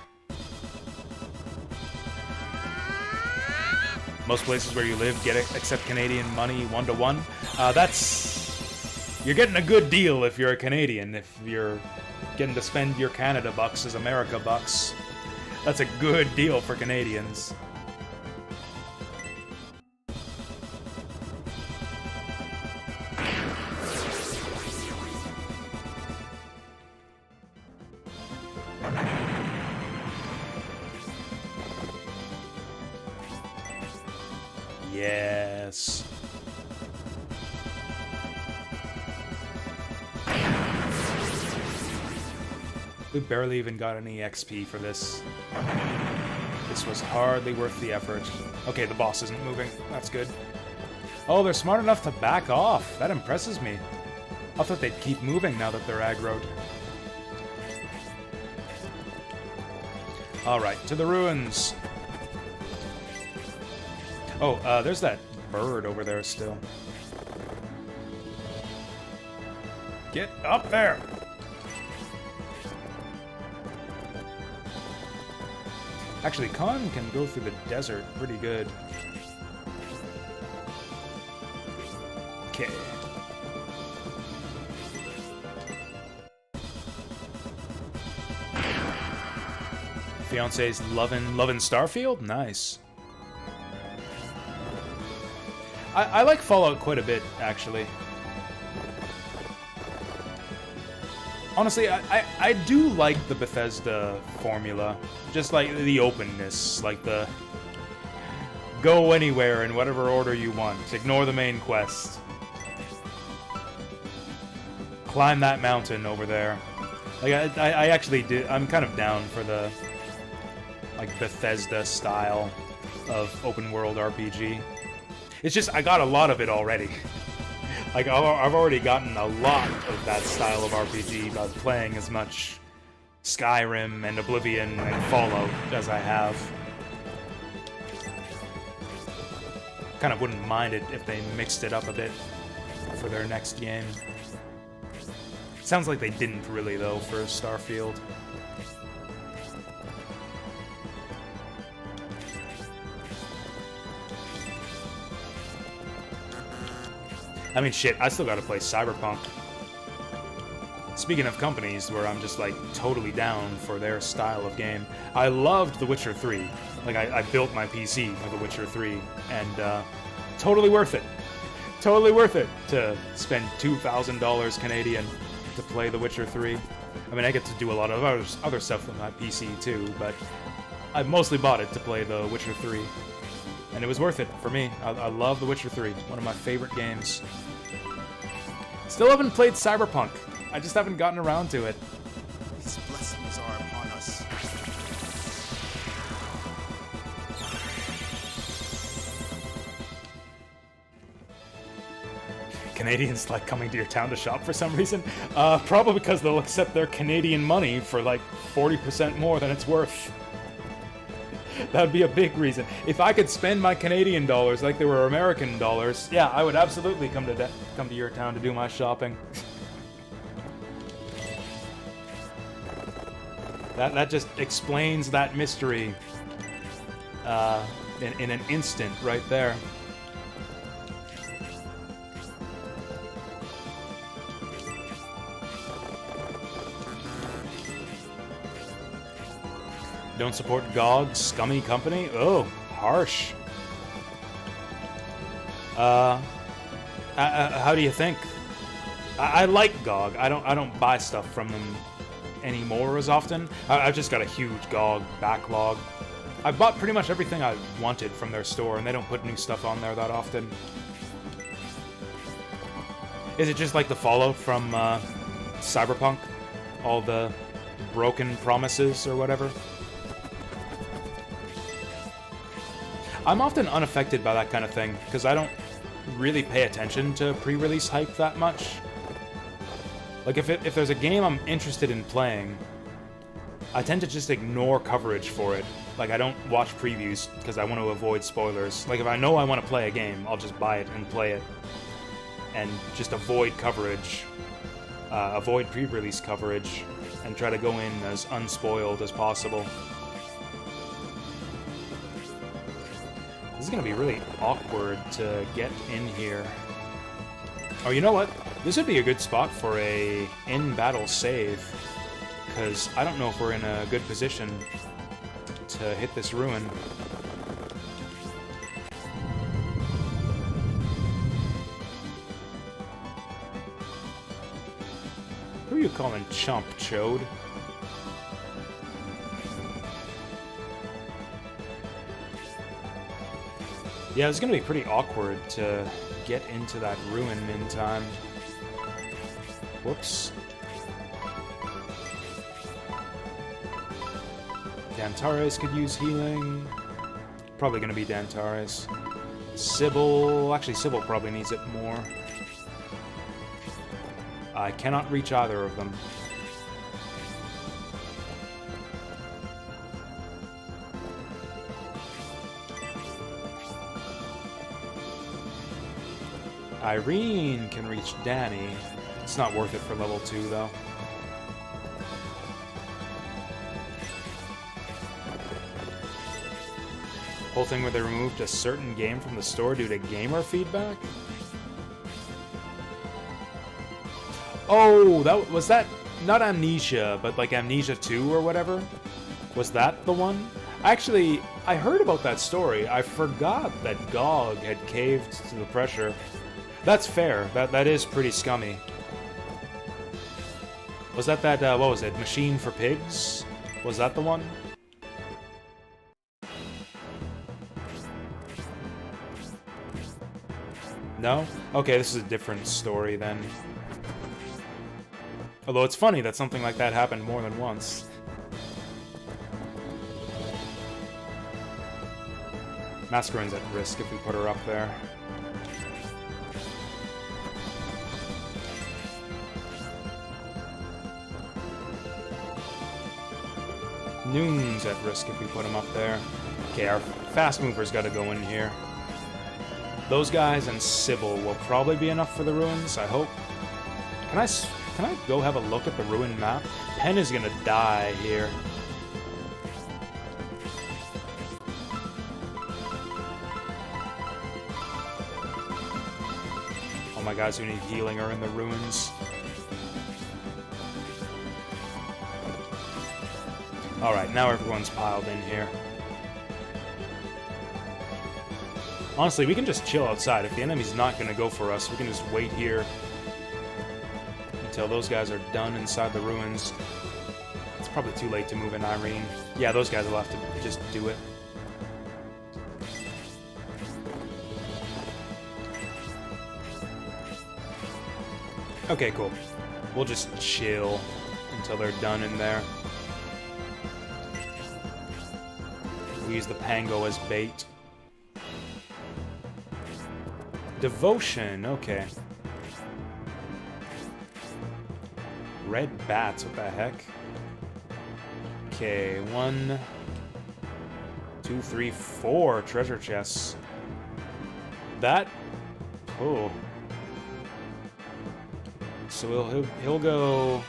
Most places where you live accept Canadian money 1-to-1. You're getting a good deal if you're a Canadian. If you're getting to spend your Canada bucks as America bucks, that's a good deal for Canadians. Yes. We barely even got any XP for this. This was hardly worth the effort. Okay, the boss isn't moving. That's good. Oh, they're smart enough to back off. That impresses me. I thought they'd keep moving now that they're aggroed. Alright, to the ruins. Oh, there's that bird over there still. Get up there! Actually, Khan can go through the desert pretty good. Okay. Fiance's lovin' Starfield? Nice. I like Fallout quite a bit, actually. Honestly, I do like the Bethesda formula. Just like the openness, like the go anywhere in whatever order you want. Ignore the main quest. Climb that mountain over there. Like, I actually do. I'm kind of down for the like Bethesda style of open world RPG. It's just, I got a lot of it already. Like, I've already gotten a lot of that style of RPG by playing as much Skyrim and Oblivion and Fallout as I have. Kind of wouldn't mind it if they mixed it up a bit. for their next game. Sounds like they didn't really, though, for Starfield. I mean, shit, I still gotta play Cyberpunk. Speaking of companies where I'm just, like, totally down for their style of game, I loved The Witcher 3. Like, I built my PC for The Witcher 3, and, totally worth it. Totally worth it to spend $2,000 Canadian to play The Witcher 3. I mean, I get to do a lot of other stuff with my PC, too, but I mostly bought it to play The Witcher 3. And it was worth it for me. I love The Witcher 3. One of my favorite games. Still haven't played Cyberpunk. I just haven't gotten around to it. His blessings are upon us. Canadians like coming to your town to shop for some reason? Probably because they'll accept their Canadian money for like 40% more than it's worth. That would be a big reason. If I could spend my Canadian dollars like they were American dollars, yeah, I would absolutely come to your town to do my shopping. That just explains that mystery in an instant right there. Don't support GOG, scummy company? Oh, harsh. How do you think? I like GOG. I don't buy stuff from them anymore as often. I've just got a huge GOG backlog. I've bought pretty much everything I wanted from their store, and they don't put new stuff on there that often. Is it just like the fallout from Cyberpunk? All the broken promises or whatever? I'm often unaffected by that kind of thing, because I don't really pay attention to pre-release hype that much. Like, if there's a game I'm interested in playing, I tend to just ignore coverage for it. Like, I don't watch previews, because I want to avoid spoilers. Like, if I know I want to play a game, I'll just buy it and play it. And just avoid coverage. Avoid pre-release coverage, and try to go in as unspoiled as possible. This is going to be really awkward to get in here. Oh, you know what? This would be a good spot for a in-battle save, because I don't know if we're in a good position to hit this ruin. Who are you calling chump, Chode? Yeah, it's gonna be pretty awkward to get into that ruin in time. Whoops. Dantares could use healing. Probably gonna be Dantares. Sybil... Actually, Sybil probably needs it more. I cannot reach either of them. Irene can reach Danny. It's not worth it for level 2, though. Whole thing where they removed a certain game from the store due to gamer feedback? Oh, was that not Amnesia, but like Amnesia 2 or whatever? Was that the one? Actually, I heard about that story. I forgot that GOG had caved to the pressure. That's fair. That is pretty scummy. Was that what was it? Machine for Pigs? Was that the one? No? Okay, this is a different story then. Although it's funny that something like that happened more than once. Mascaren's at risk if we put her up there. Noon's at risk if we put him up there. Okay, our fast mover's gotta go in here. Those guys and Sybil will probably be enough for the ruins, I hope. Can I go have a look at the ruin map? Pen is gonna die here. All my guys who need healing are in the ruins. Alright, now everyone's piled in here. Honestly, we can just chill outside. If the enemy's not going to go for us, we can just wait here until those guys are done inside the ruins. It's probably too late to move in Irene. Yeah, those guys will have to just do it. Okay, cool. We'll just chill until they're done in there. We use the Pango as bait. Devotion, okay. Red bats, what the heck? Okay, 1, 2, 3, 4 treasure chests. That... Oh. So he'll go...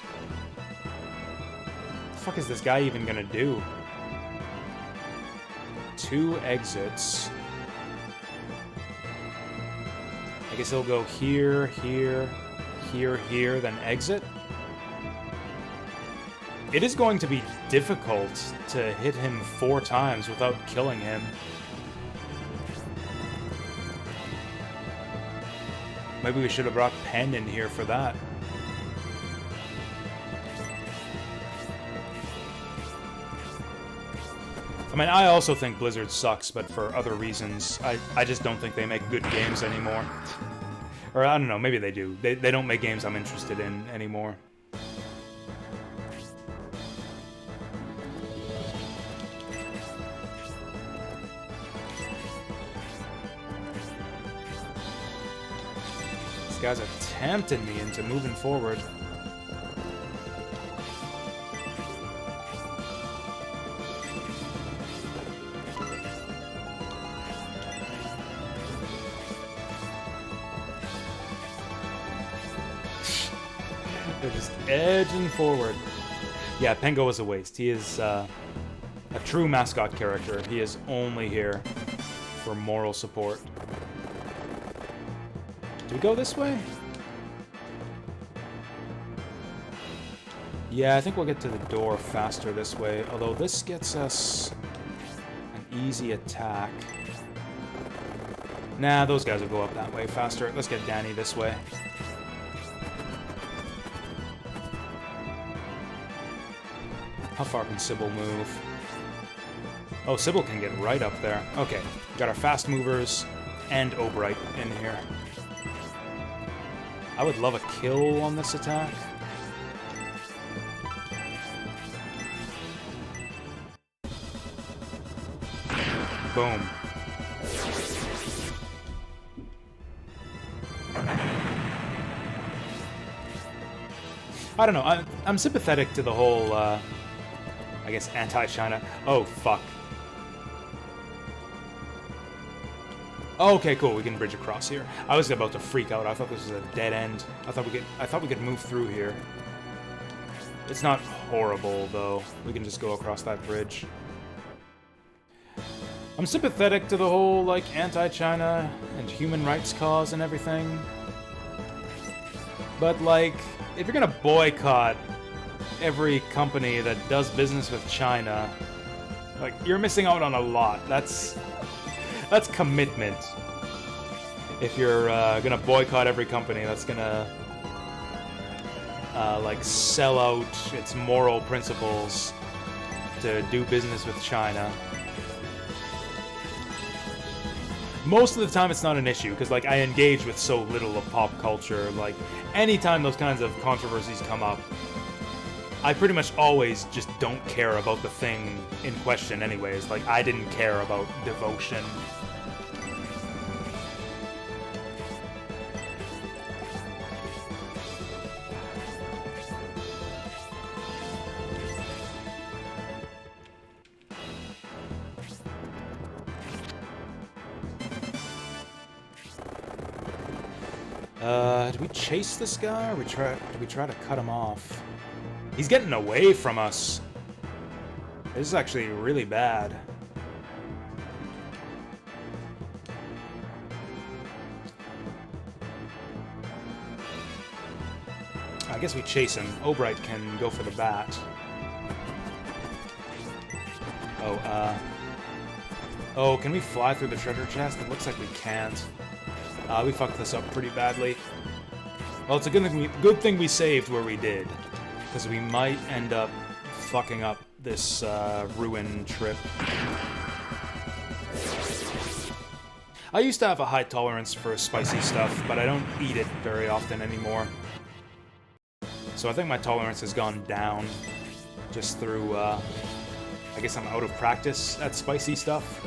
What the fuck is this guy even gonna do? 2 exits. I guess he'll go here, here, here, here, then exit. It is going to be difficult to hit him 4 times without killing him. Maybe we should have brought Pen in here for that. I mean, I also think Blizzard sucks, but for other reasons. I just don't think they make good games anymore. Or, I don't know, maybe they do. They don't make games I'm interested in anymore. These guys are tempting me into moving forward. They're just edging forward. Yeah, Pengo is a waste. He is a true mascot character. He is only here for moral support. Do we go this way? Yeah, I think we'll get to the door faster this way. Although this gets us an easy attack. Nah, those guys will go up that way faster. Let's get Danny this way. How far can Sybil move? Oh, Sybil can get right up there. Okay, got our fast movers and Obright in here. I would love a kill on this attack. Boom. I don't know, I'm sympathetic to the whole, I guess, anti-China. Oh, fuck. Okay, cool. We can bridge across here. I was about to freak out. I thought this was a dead end. I thought we could move through here. It's not horrible, though. We can just go across that bridge. I'm sympathetic to the whole, like, anti-China and human rights cause and everything. But, like, if you're gonna boycott every company that does business with China, like, you're missing out on a lot. That's commitment. If you're gonna boycott every company that's gonna like sell out its moral principles to do business with China. Most of the time it's not an issue, because like I engage with so little of pop culture. Like anytime those kinds of controversies come up, I pretty much always just don't care about the thing in question anyways. Like, I didn't care about devotion. Did we chase this guy, or did we try to cut him off? He's getting away from us. This is actually really bad. I guess we chase him. Obright can go for the bat. Oh, can we fly through the treasure chest? It looks like we can't. We fucked this up pretty badly. Well, it's a good thing we saved where we did, because we might end up fucking up this ruin trip. I used to have a high tolerance for spicy stuff, but I don't eat it very often anymore. So I think my tolerance has gone down just through, I guess I'm out of practice at spicy stuff.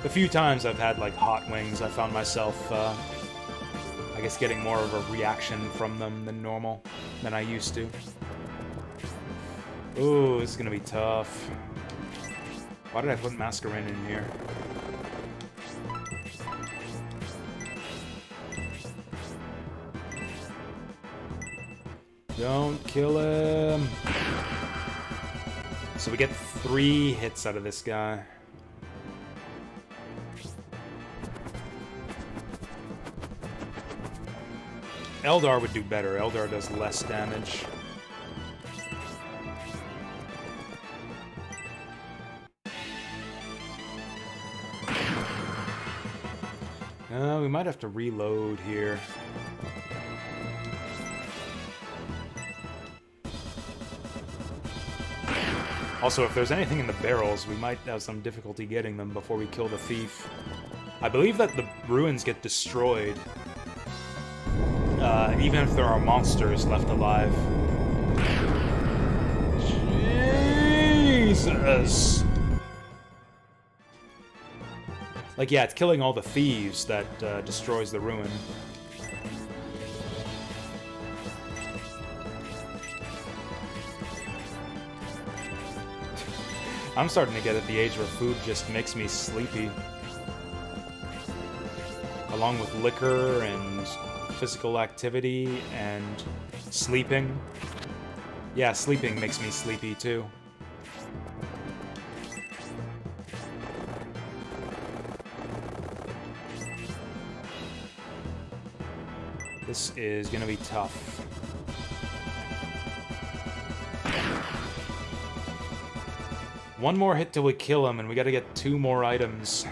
The few times I've had, like, hot wings, I found myself, I guess, getting more of a reaction from them than normal, than I used to. Ooh, this is gonna be tough. Why did I put Mascarin in here? Don't kill him! So we get 3 hits out of this guy. Eldar would do better. Eldar does less damage. We might have to reload here. Also, if there's anything in the barrels, we might have some difficulty getting them before we kill the thief. I believe that the ruins get destroyed, even if there are monsters left alive. Jesus! Like, yeah, it's killing all the thieves that destroys the ruin. I'm starting to get at the age where food just makes me sleepy. Along with liquor and physical activity and sleeping. Yeah, sleeping makes me sleepy too. This is gonna be tough. One more hit till we kill him, and we gotta get 2 more items.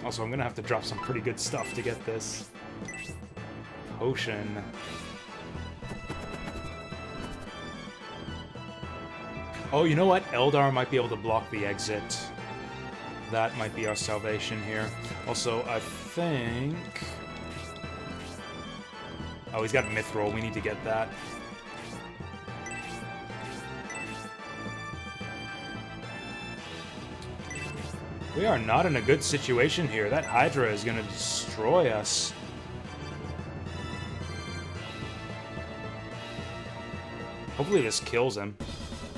Also, I'm gonna have to drop some pretty good stuff to get this. Potion. Oh, you know what? Eldar might be able to block the exit. That might be our salvation here. Also, I think... Oh, he's got Mithril. We need to get that. We are not in a good situation here. That Hydra is going to destroy us. Hopefully this kills him.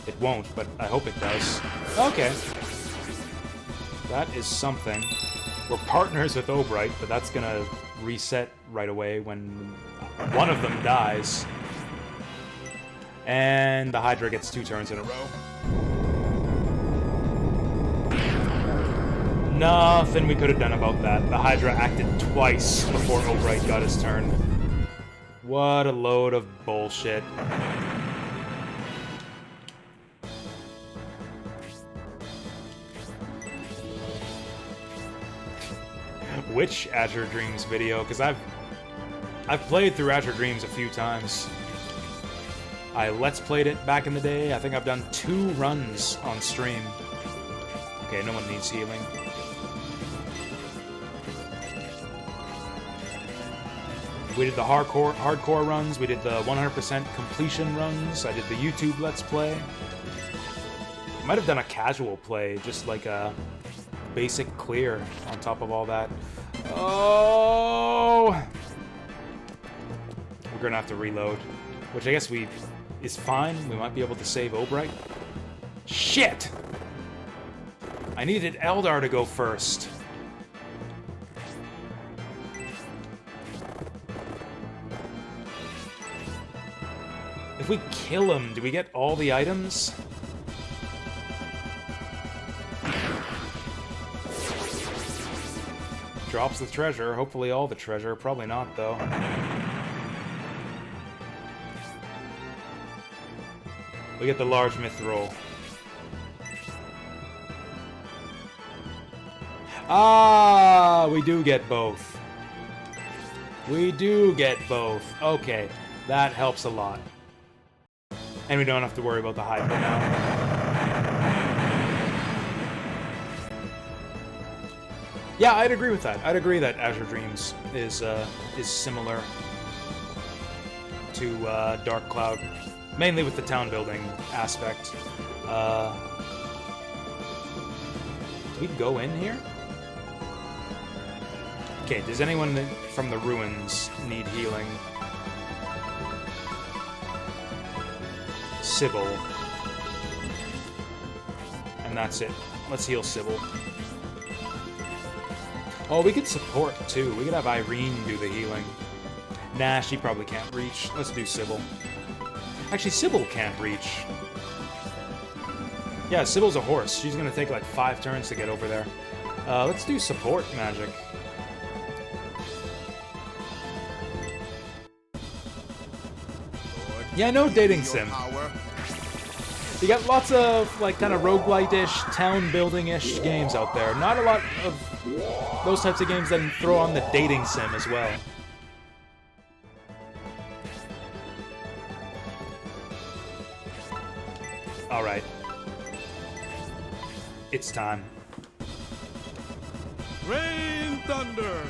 It won't, but I hope it does. Okay. That is something. We're partners with Obright, but that's going to reset right away when one of them dies. And the Hydra gets 2 turns in a row. Nothing we could have done about that. The Hydra acted twice before Obright got his turn. What a load of bullshit. Which Azure Dreams video? Because I've played through Azure Dreams a few times. I Let's Played it back in the day. I think I've done 2 runs on stream. Okay, no one needs healing. We did the hardcore runs. We did the 100% completion runs. I did the YouTube Let's Play. I might have done a casual play, just like a basic clear on top of all that. Oh! We're gonna have to reload, which I guess is fine. We might be able to save Obright. Shit! I needed Eldar to go first. If we kill him, do we get all the items? Drops the treasure. Hopefully all the treasure. Probably not, though. We get the large mithril. Ah, we do get both. We do get both. Okay, that helps a lot. And we don't have to worry about the hyper now. Yeah, I'd agree with that. I'd agree that Azure Dreams is similar to Dark Cloud, mainly with the town building aspect. Do we go in here? Okay, does anyone from the ruins need healing? Sybil. And that's it. Let's heal Sybil. Oh, we could support, too. We could have Irene do the healing. Nah, she probably can't reach. Let's do Sybil. Actually, Sybil can't reach. Yeah, Sybil's a horse. She's gonna take like 5 turns to get over there. Let's do support magic. Yeah, no dating sim. You got lots of, like, kind of roguelite-ish, town-building-ish games out there. Not a lot of those types of games that throw on the dating sim as well. Alright. It's time. Rain thunder.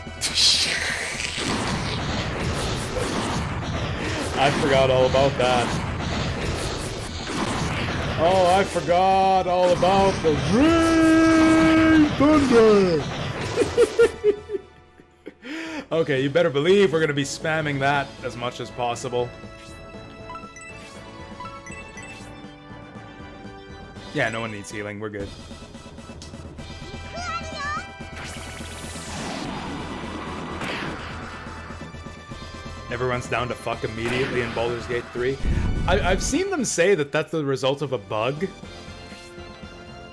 I forgot all about that. Oh, I forgot all about the rain thunder. Okay, you better believe we're gonna be spamming that as much as possible. Yeah, no one needs healing. We're good. Everyone's down to fuck immediately in Baldur's Gate 3. I've seen them say that that's the result of a bug.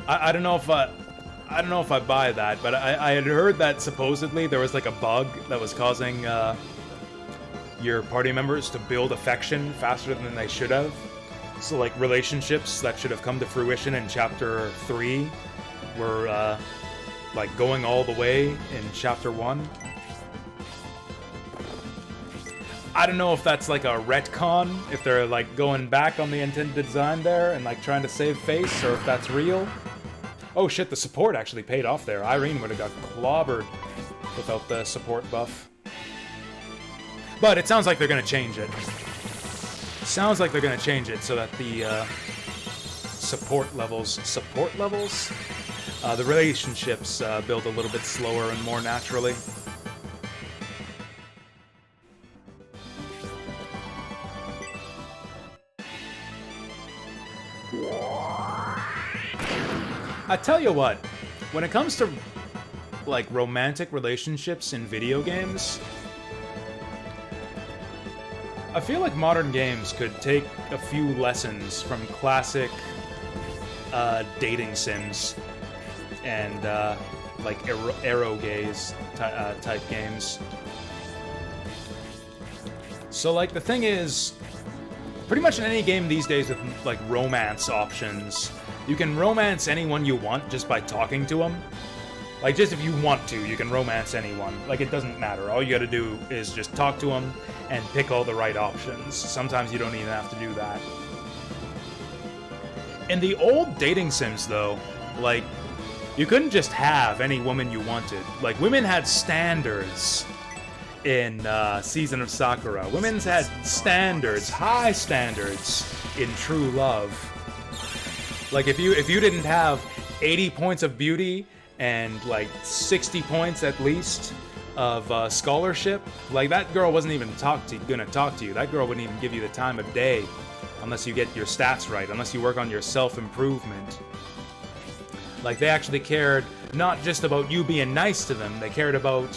I don't know if I buy that, but I had heard that supposedly there was like a bug that was causing your party members to build affection faster than they should have. So like relationships that should have come to fruition in Chapter 3 were like going all the way in Chapter 1. I don't know if that's like a retcon, if they're like going back on the intended design there and like trying to save face, or if that's real. Oh shit, the support actually paid off there. Irene would have got clobbered without the support buff. But it sounds like they're gonna change it. Sounds like they're gonna change it so that the support levels, the relationships build a little bit slower and more naturally. I tell you what, when it comes to like romantic relationships in video games, I feel like modern games could take a few lessons from classic dating sims and like arrow gaze type games. So like the thing is, pretty much in any game these days with like romance options, you can romance anyone you want just by talking to them. Like, just if you want to, you can romance anyone. Like, it doesn't matter. All you gotta do is just talk to them and pick all the right options. Sometimes you don't even have to do that. In the old dating sims, though, like, you couldn't just have any woman you wanted. Like, women had standards in Season of Sakura. Women's had standards, high standards in true love. Like, if you didn't have 80 points of beauty and like 60 points at least of scholarship, like that girl wasn't even gonna talk to you. That girl wouldn't even give you the time of day unless you get your stats right, unless you work on your self-improvement. Like, they actually cared not just about you being nice to them, they cared about,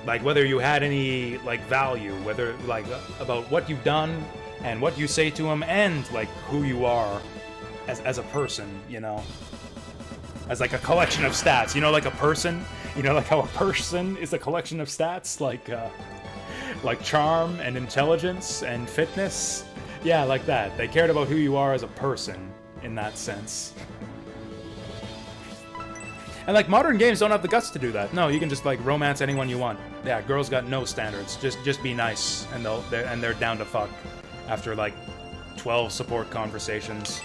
like, whether you had any, like, value, whether, like, about what you've done and what you say to them and, like, who you are as a person, you know? As, like, a collection of stats, you know, like a person? You know, like how a person is a collection of stats, like charm and intelligence and fitness? Yeah, like that. They cared about who you are as a person, in that sense. And, like, modern games don't have the guts to do that. No, you can just, like, romance anyone you want. Yeah, girls got no standards. Just be nice, and they're down to fuck after, like, 12 support conversations.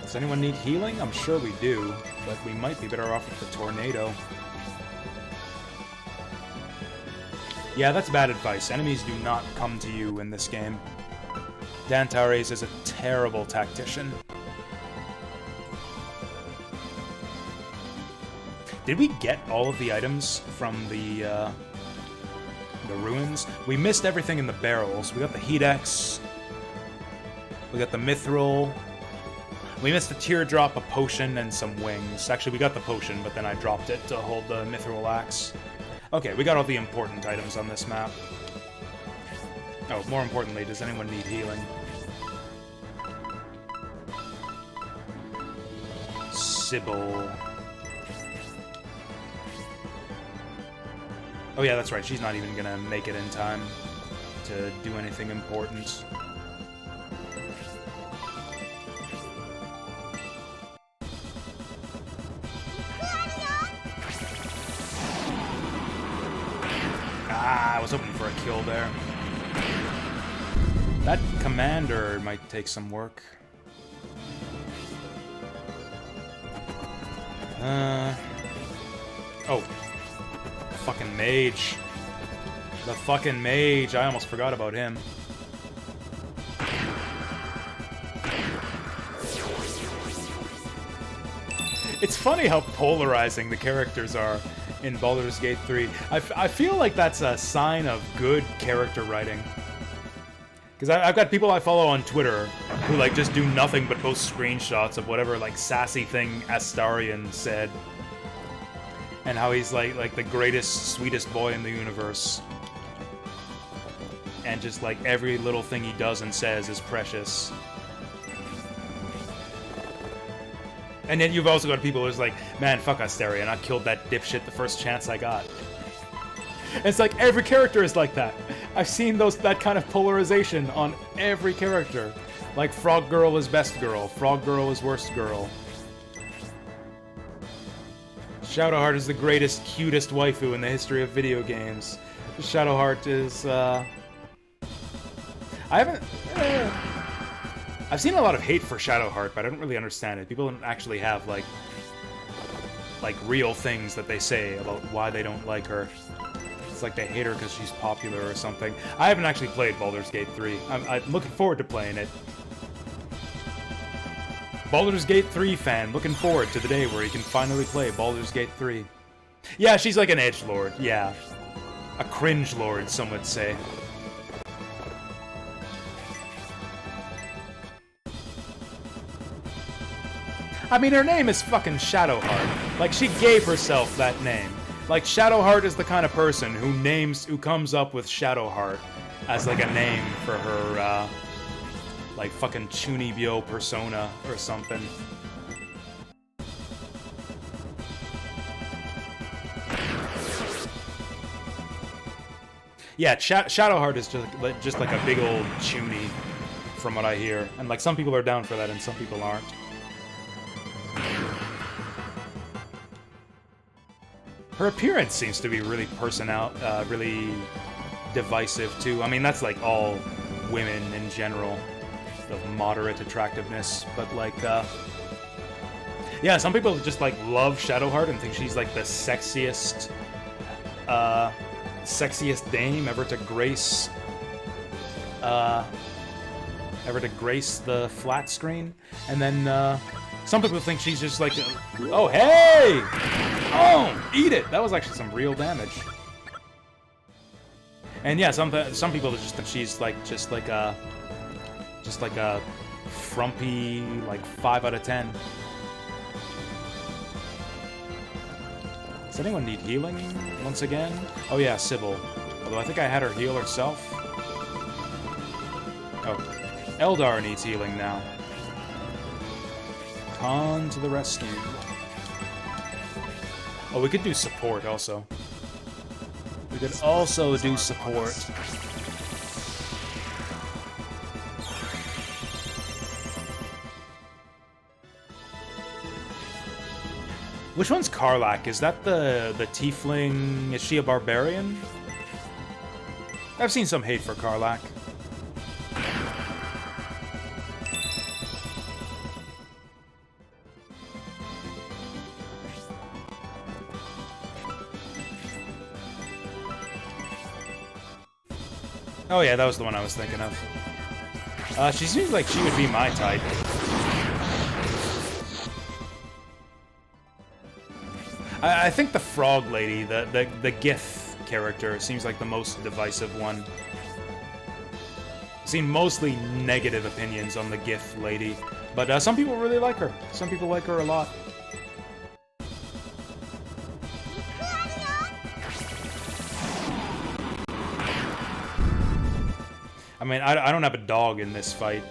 Does anyone need healing? I'm sure we do, but we might be better off with the tornado. Yeah, that's bad advice. Enemies do not come to you in this game. Dantares is a terrible tactician. Did we get all of the items from the ruins? We missed everything in the barrels. We got the Heat X. We got the Mithril. We missed the Teardrop, a potion, and some wings. Actually, we got the potion, but then I dropped it to hold the Mithril Axe. Okay, we got all the important items on this map. Oh, more importantly, does anyone need healing? Sybil. Oh yeah, that's right, she's not even gonna make it in time to do anything important. I was hoping for a kill there. That commander might take some work. Oh. Fucking mage. The fucking mage. I almost forgot about him. It's funny how polarizing the characters are in Baldur's Gate 3. I feel like that's a sign of good character writing. Because I've got people I follow on Twitter who, like, just do nothing but post screenshots of whatever, like, sassy thing Astarion said. And how he's, like the greatest, sweetest boy in the universe. And just, like, every little thing he does and says is precious. And then you've also got people who's like, man, fuck Astarion, I killed that dipshit the first chance I got. And it's like, every character is like that. I've seen that kind of polarization on every character. Like, Frog Girl is best girl, Frog Girl is worst girl. Shadowheart is the greatest, cutest waifu in the history of video games. Shadowheart is, I've seen a lot of hate for Shadowheart, but I don't really understand it. People don't actually have, like real things that they say about why they don't like her. It's like they hate her because she's popular or something. I haven't actually played Baldur's Gate 3. I'm looking forward to playing it. Baldur's Gate 3 fan, looking forward to the day where he can finally play Baldur's Gate 3. Yeah, she's like an edgelord, yeah. A cringe lord, some would say. I mean, her name is fucking Shadowheart. Like, she gave herself that name. Like, Shadowheart is the kind of person who comes up with Shadowheart as, like, a name for her, like, fucking Chunibyo persona or something. Yeah, Shadowheart is just like a big old chuny, from what I hear. And, like, some people are down for that and some people aren't. Her appearance seems to be really really divisive, too. I mean, that's, like, all women in general of moderate attractiveness, but, like, yeah, some people just, like, love Shadowheart and think she's, like, the sexiest sexiest dame ever to grace ever to grace the flat screen. And then some people think she's just like, oh hey, oh eat it. That was actually some real damage. And yeah, some people just think she's like just like a frumpy like 5 out of 10. Does anyone need healing once again? Oh yeah, Sybil. Although I think I had her heal herself. Oh, Eldar needs healing now. Khan to the rescue. Oh, we could do support also. We could also do support. Which one's Karlach? Is that the tiefling? Is she a barbarian? I've seen some hate for Karlach. Oh yeah, that was the one I was thinking of. She seems like she would be my type. I think the frog lady, the GIF character, seems like the most divisive one. I've seen mostly negative opinions on the GIF lady, but some people really like her. Some people like her a lot. I mean, I don't have a dog in this fight.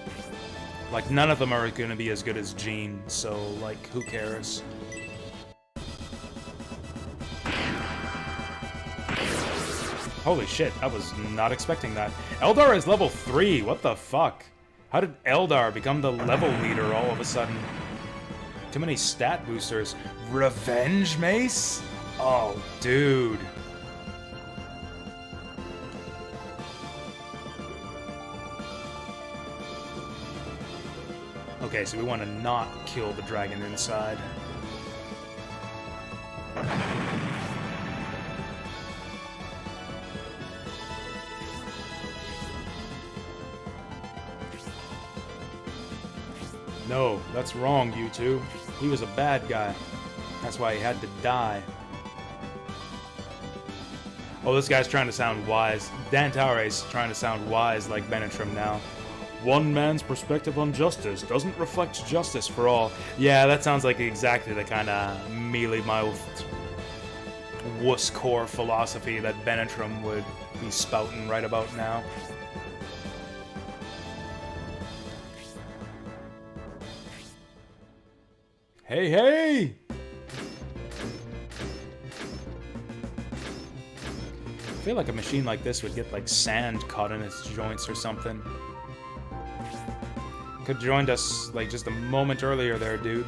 Like, none of them are going to be as good as Jean, so, like, who cares? Holy shit, I was not expecting that. Eldar is level 3, what the fuck? How did Eldar become the level leader all of a sudden? Too many stat boosters. Revenge Mace? Oh, dude. Okay, so we want to not kill the dragon inside. No, that's wrong, you two. He was a bad guy. That's why he had to die. Oh, this guy's trying to sound wise. Dantare's trying to sound wise like Benetrim now. One man's perspective on justice doesn't reflect justice for all. Yeah, that sounds like exactly the kind of mealy-mouthed wuss-core philosophy that Benetrim would be spouting right about now. Hey, hey! I feel like a machine like this would get, like, sand caught in its joints or something. Could have joined us, like, just a moment earlier there, dude.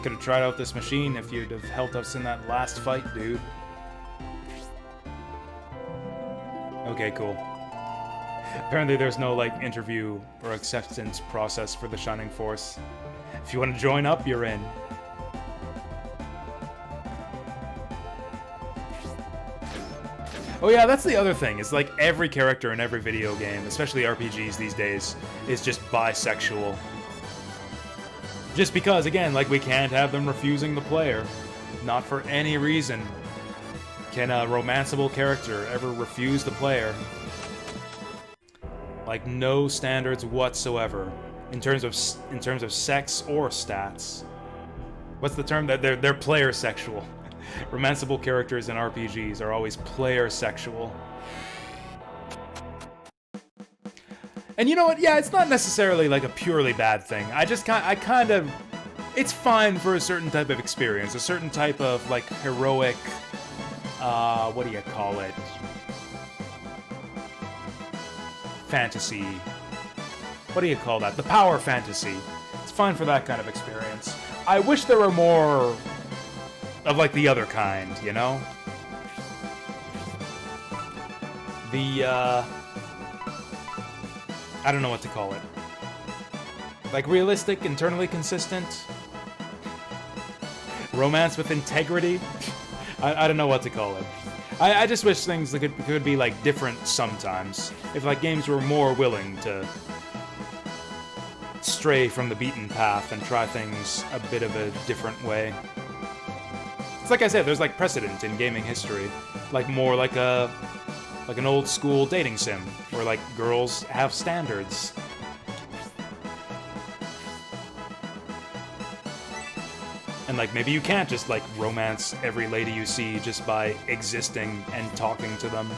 Could have tried out this machine if you'd have helped us in that last fight, dude. Okay, cool. Apparently there's no, like, interview or acceptance process for the Shining Force. If you want to join up, you're in. Oh yeah, that's the other thing, is like every character in every video game, especially RPGs these days, is just bisexual. Just because, again, like we can't have them refusing the player. Not for any reason can a romanceable character ever refuse the player. Like, no standards whatsoever in terms of sex or stats. What's the term? They're player sexual. Romanceable characters in RPGs are always player sexual. And you know what? Yeah, it's not necessarily like a purely bad thing. I kind of, it's fine for a certain type of experience, a certain type of like heroic, what do you call it? Fantasy. What do you call that? The power fantasy. It's fine for that kind of experience. I wish there were more of like the other kind, you know? The, I don't know what to call it. Like realistic, internally consistent? Romance with integrity? I don't know what to call it. I just wish things could be like different sometimes. If like games were more willing to stray from the beaten path and try things a bit of a different way. It's like I said, there's like precedent in gaming history, like more like an old school dating sim where like girls have standards. And like maybe you can't just like romance every lady you see just by existing and talking to them.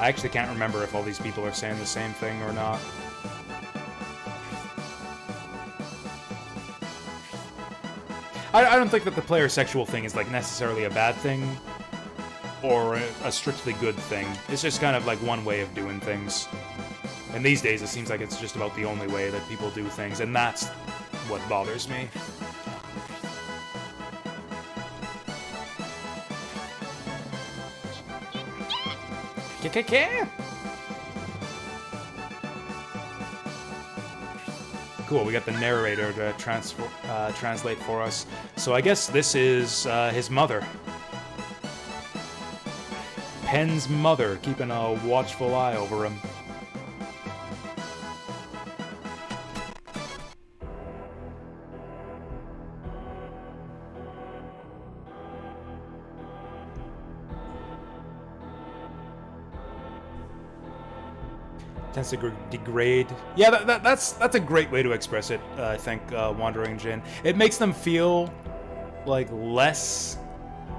I actually can't remember if all these people are saying the same thing or not. I don't think that the player sexual thing is like necessarily a bad thing or a strictly good thing. It's just kind of like one way of doing things. And these days it seems like it's just about the only way that people do things, and that's what bothers me. Cool, we got the narrator to translate for us. So I guess this is his mother. Pen's mother, keeping a watchful eye over him. Tends to degrade. Yeah, that's a great way to express it, I think, Wandering Jin. It makes them feel like less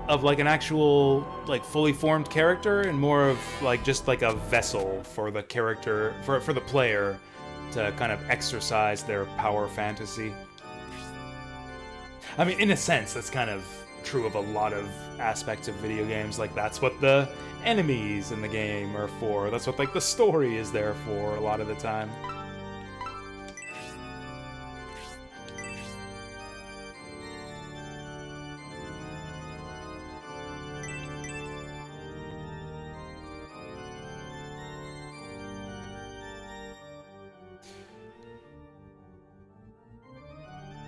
of like an actual like fully formed character and more of like just like a vessel for the character, for the player to kind of exercise their power fantasy. I mean, in a sense, that's kind of true of a lot of aspects of video games. Like, that's what the enemies in the game are for. That's what like the story is there for a lot of the time.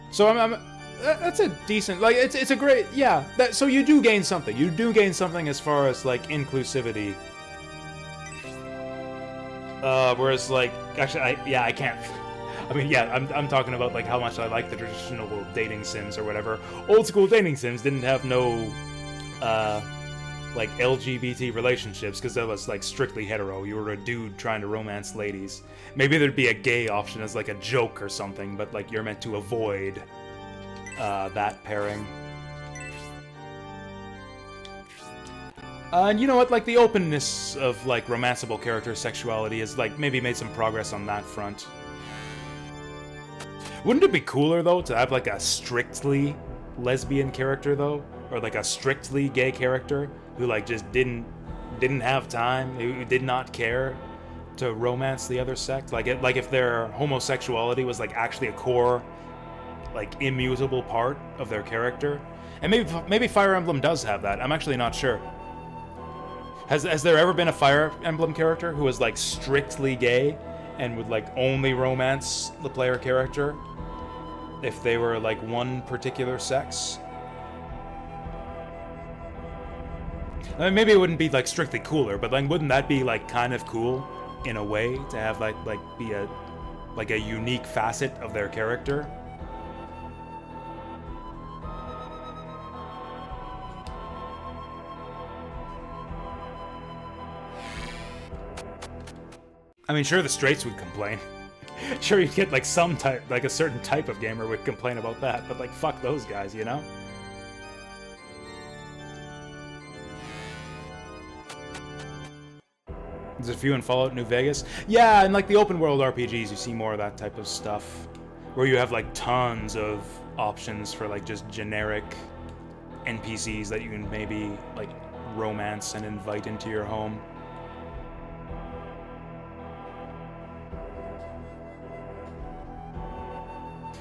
So that's a decent, like, it's a great, yeah. So you do gain something. You do gain something as far as like inclusivity. Whereas like, actually, I can't. I mean, yeah, I'm talking about like how much I like the traditional dating sims or whatever. Old school dating sims didn't have no like LGBT relationships because that was like strictly hetero. You were a dude trying to romance ladies. Maybe there'd be a gay option as like a joke or something, but like you're meant to avoid that pairing. And you know what, like the openness of like romanceable character sexuality has like maybe made some progress on that front. Wouldn't it be cooler though to have like a strictly lesbian character though, or like a strictly gay character who like just didn't have time, who did not care to romance the other sex? Like if their homosexuality was like actually a core, like immutable part of their character. And maybe Fire Emblem does have that. I'm actually not sure. Has there ever been a Fire Emblem character who was like strictly gay and would like only romance the player character if they were like one particular sex? I mean, maybe it wouldn't be like strictly cooler, but like wouldn't that be like kind of cool in a way to have like be a unique facet of their character? I mean, sure, the straights would complain. Sure, you'd get like some type, like a certain type of gamer would complain about that, but like fuck those guys, you know? There's a few in Fallout New Vegas. Yeah, and like the open world RPGs, you see more of that type of stuff. Where you have like tons of options for like just generic NPCs that you can maybe like romance and invite into your home.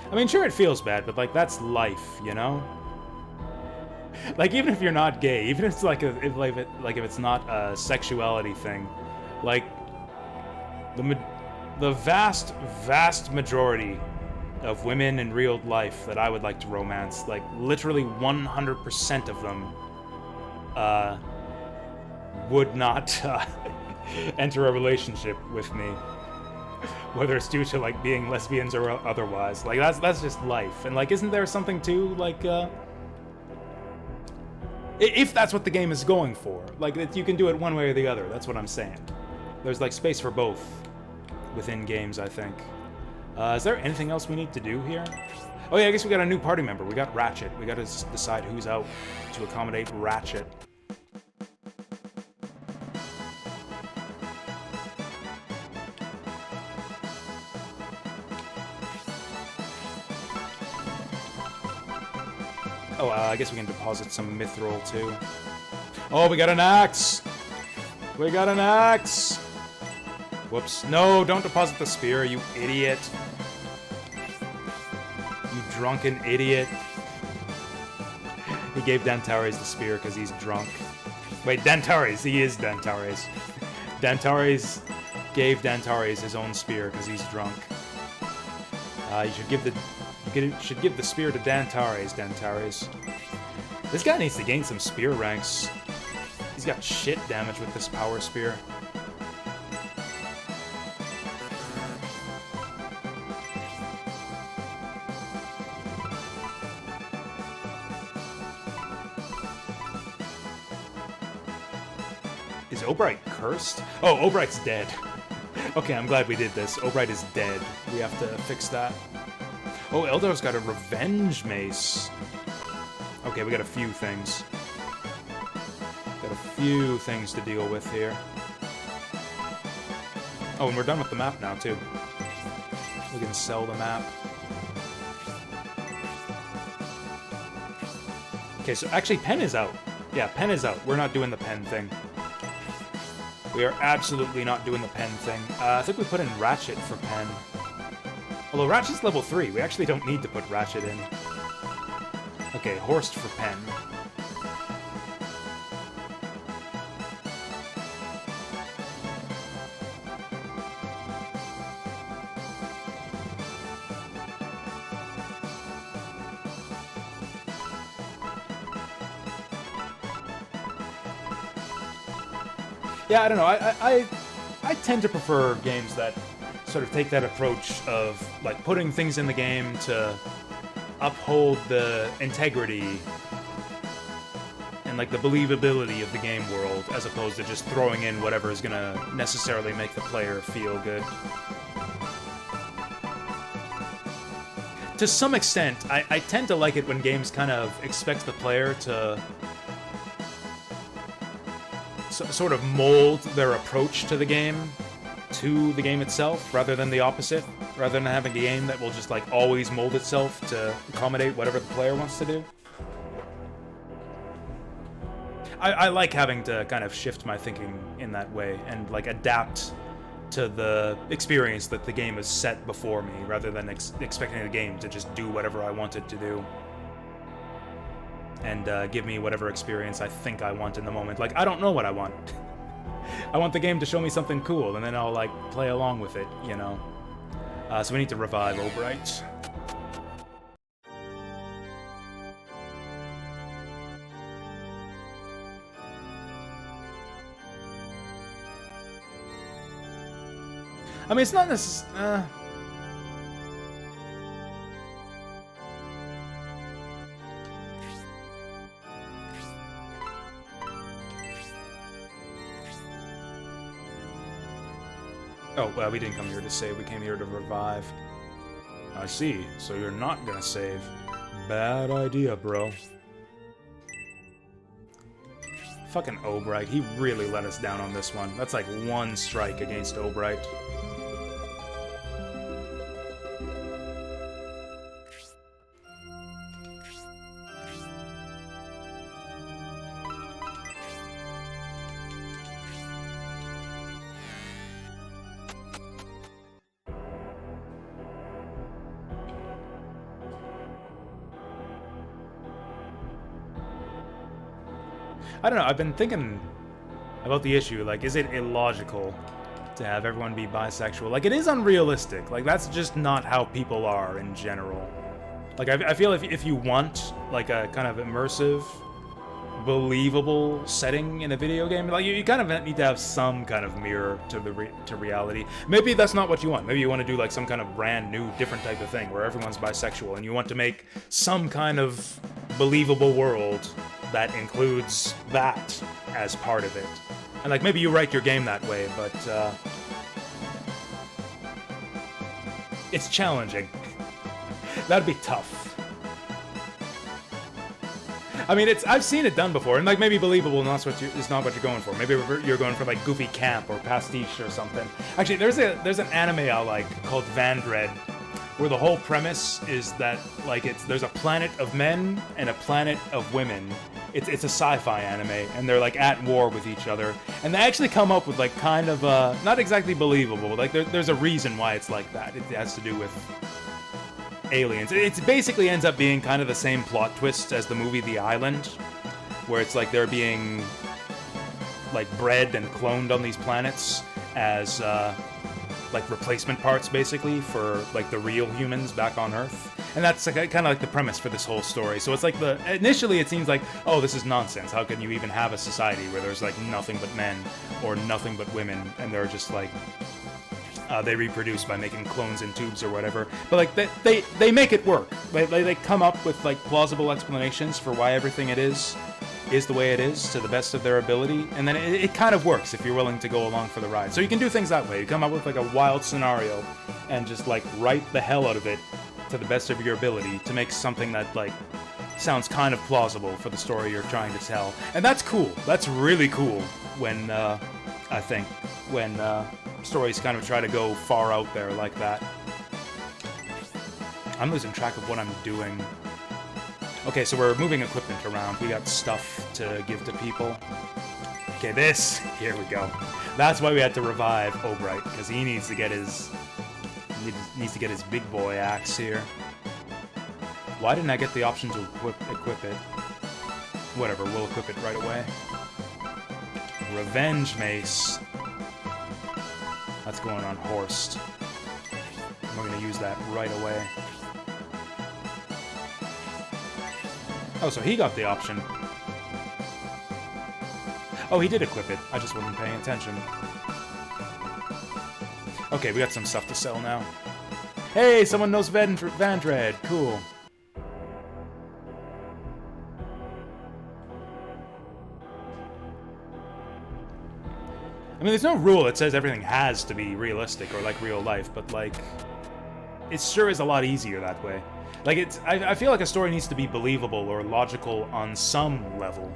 I mean, sure, it feels bad, but like that's life, you know? Like, even if you're not gay, even if it's like if it's not a sexuality thing, like the vast, vast majority of women in real life that I would like to romance, like literally 100% of them, would not enter a relationship with me, whether it's due to like being lesbians or otherwise. Like that's just life. And like, isn't there something too like if that's what the game is going for, like you can do it one way or the other. That's what I'm saying. There's like space for both within games, I think. Is there anything else we need to do here? Oh yeah, I guess we got a new party member. We got Ratchet. We got to decide who's out to accommodate Ratchet. Oh, I guess we can deposit some mithril too. Oh, we got an axe! We got an axe! Whoops. No, don't deposit the spear, you idiot. You drunken idiot. He gave Dantares the spear because he's drunk. Wait, Dantares. He is Dantares. Dantares gave Dantares his own spear because he's drunk. You should give the spear to Dantares, Dantares. This guy needs to gain some spear ranks. He's got shit damage with this power spear. Is Obright cursed? Oh, Obright's dead. Okay, I'm glad we did this. Obright is dead. We have to fix that. Oh, Eldar's got a revenge mace. Okay, we got a few things. Got a few things to deal with here. Oh, and we're done with the map now, too. We can sell the map. Okay, so actually Pen is out. Yeah, Pen is out. We're not doing the Pen thing. We are absolutely not doing the Pen thing. I think we put in Ratchet for Pen. Although Ratchet's level 3, we actually don't need to put Ratchet in. Okay, Horst for Pen. Yeah, I don't know. I tend to prefer games that sort of take that approach of like putting things in the game to uphold the integrity and like the believability of the game world, as opposed to just throwing in whatever is gonna necessarily make the player feel good. To some extent, I tend to like it when games kind of expect the player to sort of mold their approach to the game itself, rather than the opposite. Rather than having a game that will just like always mold itself to accommodate whatever the player wants to do. I like having to kind of shift my thinking in that way and like adapt to the experience that the game has set before me, rather than expecting the game to just do whatever I want it to do. And give me whatever experience I think I want in the moment. Like, I don't know what I want. I want the game to show me something cool, and then I'll, like, play along with it, you know? So we need to revive Obright. I mean, it's not necessarily... Oh, well, we didn't come here to save, we came here to revive. I see, so you're not gonna save. Bad idea, bro. Fucking Obright, he really let us down on this one. That's like one strike against Obright. I don't know, I've been thinking about the issue, like, is it illogical to have everyone be bisexual. Like, it is unrealistic. Like, that's just not how people are in general. Like, I feel if you want, like, a kind of immersive, believable setting in a video game, like, you kind of need to have some kind of mirror to reality. Maybe that's not what you want. Maybe you want to do, like, some kind of brand new, different type of thing where everyone's bisexual, and you want to make some kind of believable world that includes that as part of it. And, like, maybe you write your game that way, but, it's challenging. That'd be tough. I mean, I've seen it done before, and, like, maybe believable is not what you're going for. Maybe you're going for, like, goofy camp or pastiche or something. Actually, there's an anime I like called Vandred, where the whole premise is that, like, there's a planet of men and a planet of women. It's a sci-fi anime, and they're, like, at war with each other. And they actually come up with, like, kind of, not exactly believable. Like, there's a reason why it's like that. It has to do with aliens. It basically ends up being kind of the same plot twist as the movie The Island, where it's like they're being, like, bred and cloned on these planets as, like, replacement parts, basically, for, like, the real humans back on Earth. And that's, like, kind of like the premise for this whole story. So it's like initially it seems like, oh, this is nonsense. How can you even have a society where there's, like, nothing but men or nothing but women, and they're just, like, they reproduce by making clones in tubes or whatever. But, like, they make it work. They come up with, like, plausible explanations for why everything it is the way it is to the best of their ability, and then it kind of works if you're willing to go along for the ride. So you can do things that way. You come up with, like, a wild scenario and just, like, write the hell out of it to the best of your ability to make something that, like, sounds kind of plausible for the story you're trying to tell. And that's cool. That's really cool when, I think, when stories kind of try to go far out there like that. I'm losing track of what I'm doing. Okay, so we're moving equipment around. We got stuff to give to people. Okay, here we go. That's why we had to revive Obright, because he needs to get his big boy axe here. Why didn't I get the option to equip it? Whatever, we'll equip it right away. Revenge Mace. That's going on Horst. We're gonna use that right away. Oh, so he got the option. Oh, he did equip it. I just wasn't paying attention. Okay, we got some stuff to sell now. Hey, someone knows Vandred. Cool. I mean, there's no rule that says everything has to be realistic or like real life, but, like, it sure is a lot easier that way. Like, I feel like a story needs to be believable or logical on some level.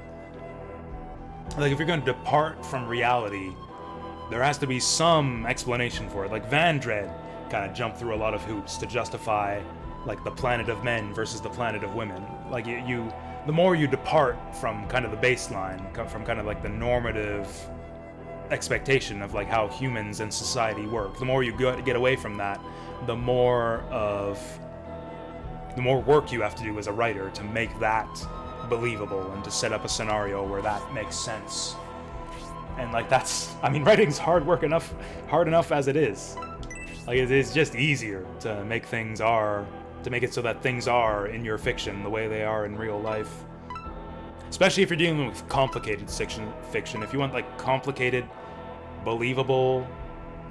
Like, if you're going to depart from reality, there has to be some explanation for it. Like, Vandred kind of jumped through a lot of hoops to justify, like, the planet of men versus the planet of women. Like, the more you depart from kind of the baseline, from kind of, like, the normative expectation of, like, how humans and society work, the more you get away from that, the more work you have to do as a writer to make that believable and to set up a scenario where that makes sense. And, like, I mean, writing's hard enough as it is. Like, it is just easier to make it so that things are in your fiction the way they are in real life. Especially if you're dealing with complicated fiction. If you want, like, complicated, believable,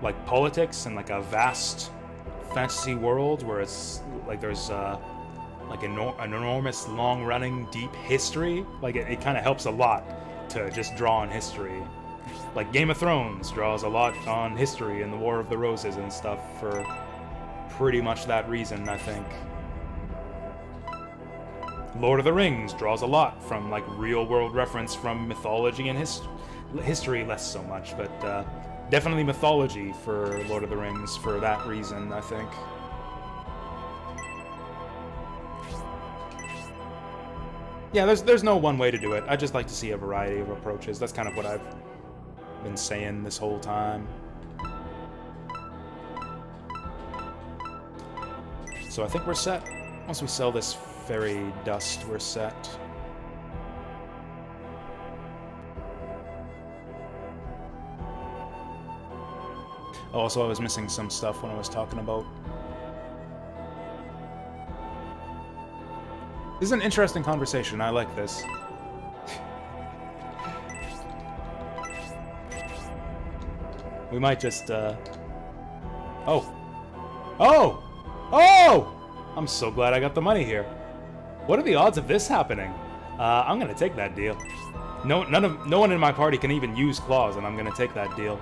like, politics and, like, a vast fantasy world where it's, like, there's, like, an enormous, long-running, deep history, like, it kind of helps a lot to just draw on history. Like, Game of Thrones draws a lot on history and the War of the Roses and stuff for pretty much that reason, I think. Lord of the Rings draws a lot from, like, real-world reference from mythology and history less so much, but definitely mythology for Lord of the Rings for that reason, I think. Yeah, there's no one way to do it. I just like to see a variety of approaches. That's kind of what I've been saying this whole time. So I think we're set. Once we sell this fairy dust, we're set. Also, I was missing some stuff when I was talking about. This is an interesting conversation. I like this. We might just, Oh! Oh! Oh! I'm so glad I got the money here. What are the odds of this happening? I'm gonna take that deal. No one in my party can even use claws, and I'm gonna take that deal.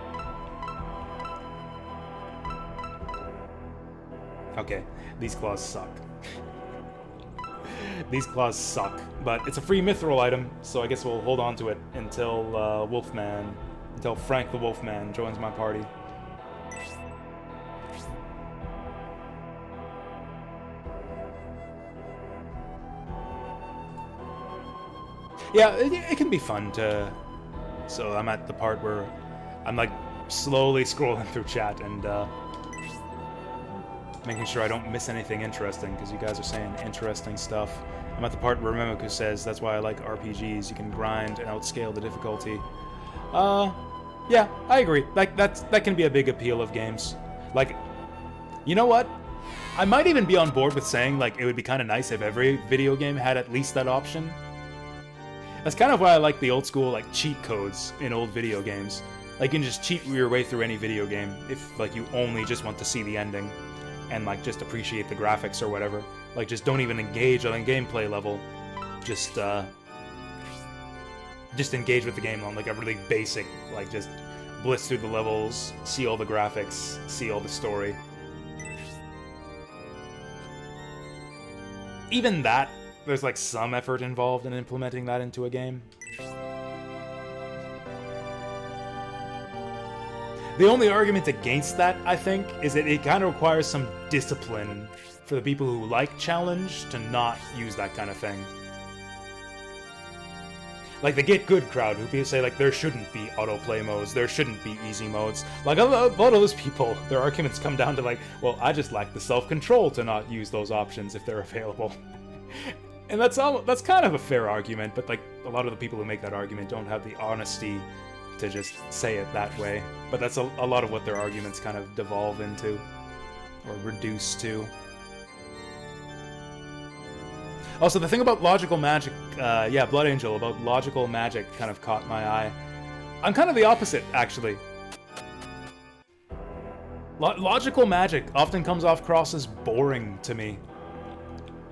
Okay, these claws suck. These claws suck, but it's a free mithril item, so I guess we'll hold on to it until until Frank the Wolfman joins my party. Yeah, it can be fun to... So I'm at the part where I'm like slowly scrolling through chat and making sure I don't miss anything interesting, because you guys are saying interesting stuff. I'm at the part where Remoku says that's why I like RPGs. You can grind and outscale the difficulty. Yeah, I agree. Like that can be a big appeal of games. Like, you know what? I might even be on board with saying like it would be kind of nice if every video game had at least that option. That's kind of why I like the old school like cheat codes in old video games. Like you can just cheat your way through any video game if like you only just want to see the ending and like just appreciate the graphics or whatever. Like just don't even engage on a gameplay level. Just engage with the game on like a really basic, like just blitz through the levels, see all the graphics, see all the story. Even that, there's like some effort involved in implementing that into a game. The only argument against that, I think, is that it kind of requires some discipline for the people who like challenge to not use that kind of thing. Like the Get Good crowd, who people say like there shouldn't be autoplay modes, there shouldn't be easy modes. Like a lot of those people, their arguments come down to like, well, I just lack the self-control to not use those options if they're available. And that's kind of a fair argument, but like a lot of the people who make that argument don't have the honesty to just say it that way. But that's a lot of what their arguments kind of devolve into, or reduce to. Also, the thing about logical magic, yeah, Blood Angel, about logical magic kind of caught my eye. I'm kind of the opposite, actually. Logical magic often comes off cross as boring to me.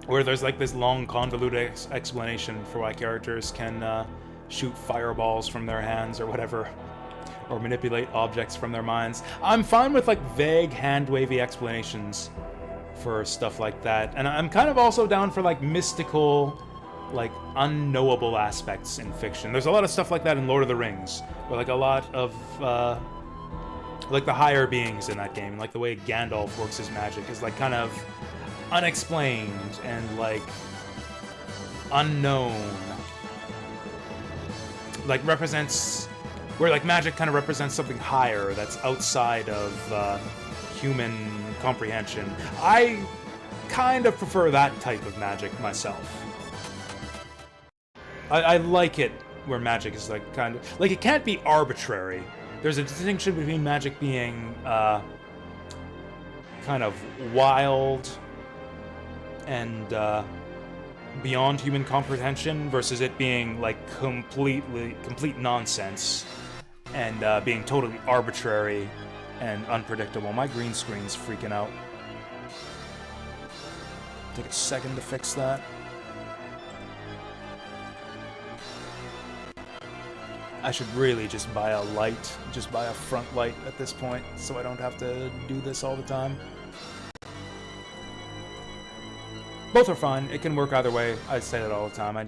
Where there's like this long, convoluted explanation for why characters can shoot fireballs from their hands or whatever, or manipulate objects from their minds. I'm fine with like vague, hand-wavy explanations for stuff like that, and I'm kind of also down for like mystical, like unknowable aspects in fiction. There's a lot of stuff like that in Lord of the Rings, where like a lot of like the higher beings in that game, and like the way Gandalf works his magic is like kind of unexplained and like unknown. Like represents where like magic kind of represents something higher that's outside of human comprehension. I kind of prefer that type of magic myself. I like it where magic is like kind of like, it can't be arbitrary. There's a distinction between magic being kind of wild and beyond human comprehension versus it being like complete nonsense and being totally arbitrary and unpredictable. My green screen's freaking out. Take a second to fix that. I should really just buy a light, just buy a front light at this point, so I don't have to do this all the time. Both are fine. It can work either way. I say that all the time. I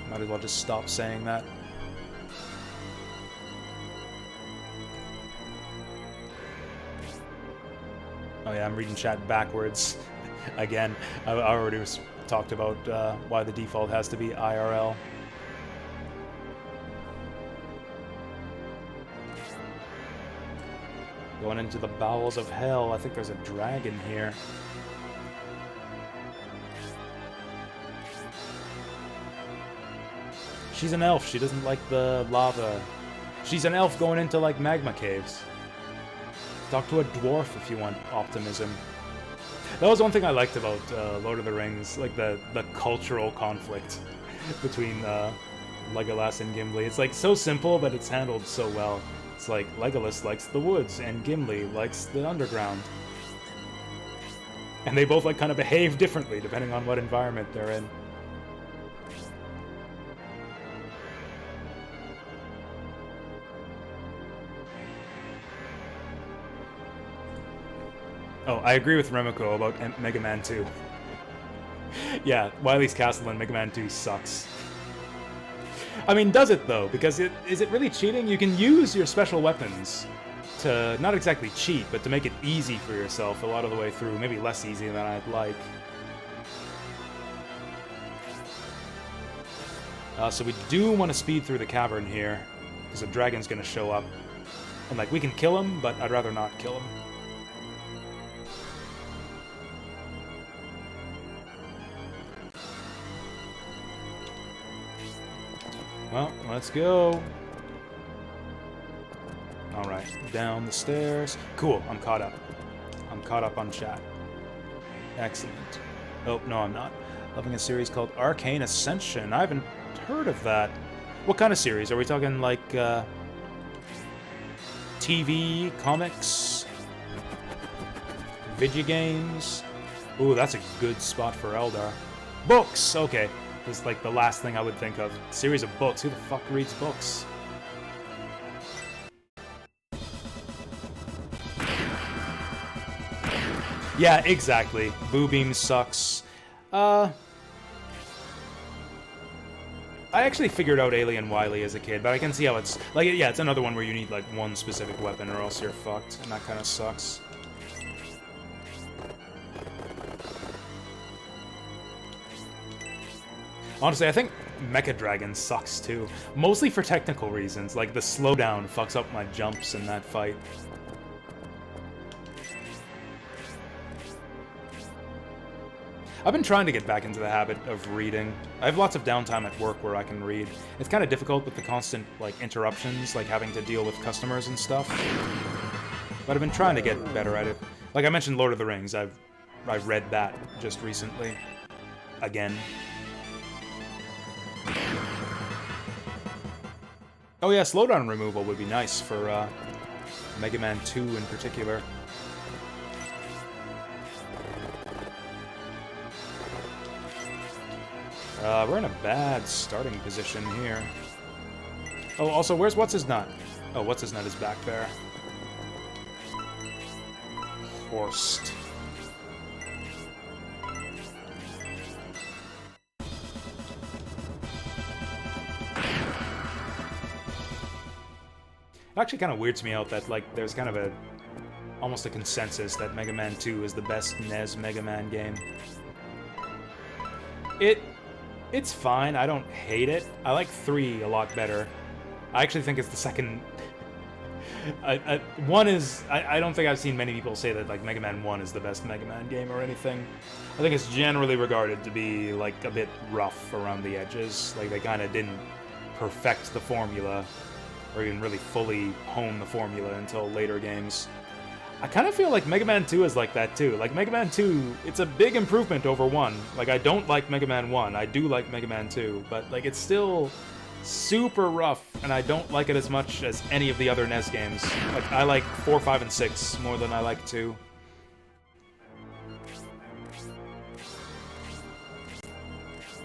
might as well just stop saying that. Oh yeah, I'm reading chat backwards. Again, I already talked about why the default has to be IRL. Going into the bowels of hell. I think there's a dragon here. She's an elf. She doesn't like the lava. She's an elf going into like magma caves. Talk to a dwarf if you want optimism. That was one thing I liked about Lord of the Rings, like the cultural conflict between Legolas and Gimli. It's like so simple, but it's handled so well. It's like Legolas likes the woods and Gimli likes the underground. And they both like kind of behave differently depending on what environment they're in. Oh, I agree with Remiko about Mega Man 2. Yeah, Wily's Castle in Mega Man 2 sucks. I mean, does it though? Because is it really cheating? You can use your special weapons to not exactly cheat, but to make it easy for yourself a lot of the way through. Maybe less easy than I'd like. So we do want to speed through the cavern here, because a dragon's going to show up. And like, we can kill him, but I'd rather not kill him. Well, let's go. Alright, down the stairs. Cool, I'm caught up. I'm caught up on chat. Excellent. Oh, no, I'm not. Loving a series called Arcane Ascension. I haven't heard of that. What kind of series? Are we talking like TV, comics, video games? Ooh, that's a good spot for Eldar. Books! Okay. It's like the last thing I would think of. Series of books. Who the fuck reads books? Yeah, exactly. Boo Beam sucks. I actually figured out Alien Wily as a kid, but I can see how it's... Like, yeah, it's another one where you need, like, one specific weapon or else you're fucked, and that kind of sucks. Honestly, I think Mecha Dragon sucks too. Mostly for technical reasons, like the slowdown fucks up my jumps in that fight. I've been trying to get back into the habit of reading. I have lots of downtime at work where I can read. It's kind of difficult with the constant, like, interruptions, like having to deal with customers and stuff. But I've been trying to get better at it. Like I mentioned Lord of the Rings, I've read that just recently. Again. Oh yeah, slowdown removal would be nice for Mega Man 2 in particular. We're in a bad starting position here. Oh, also, where's What's-His-Nut? Oh, What's-His-Nut is back there. Horst. It actually kind of weirds me out that, like, there's kind of almost a consensus that Mega Man 2 is the best NES Mega Man game. It's fine, I don't hate it. I like 3 a lot better. I actually think it's the second... One is... I don't think I've seen many people say that, like, Mega Man 1 is the best Mega Man game or anything. I think it's generally regarded to be, like, a bit rough around the edges. Like, they kind of didn't perfect the formula, or even really fully hone the formula until later games. I kind of feel like Mega Man 2 is like that too. Like, Mega Man 2, it's a big improvement over 1. Like, I don't like Mega Man 1, I do like Mega Man 2, but, like, it's still super rough, and I don't like it as much as any of the other NES games. Like, I like 4, 5, and 6 more than I like 2.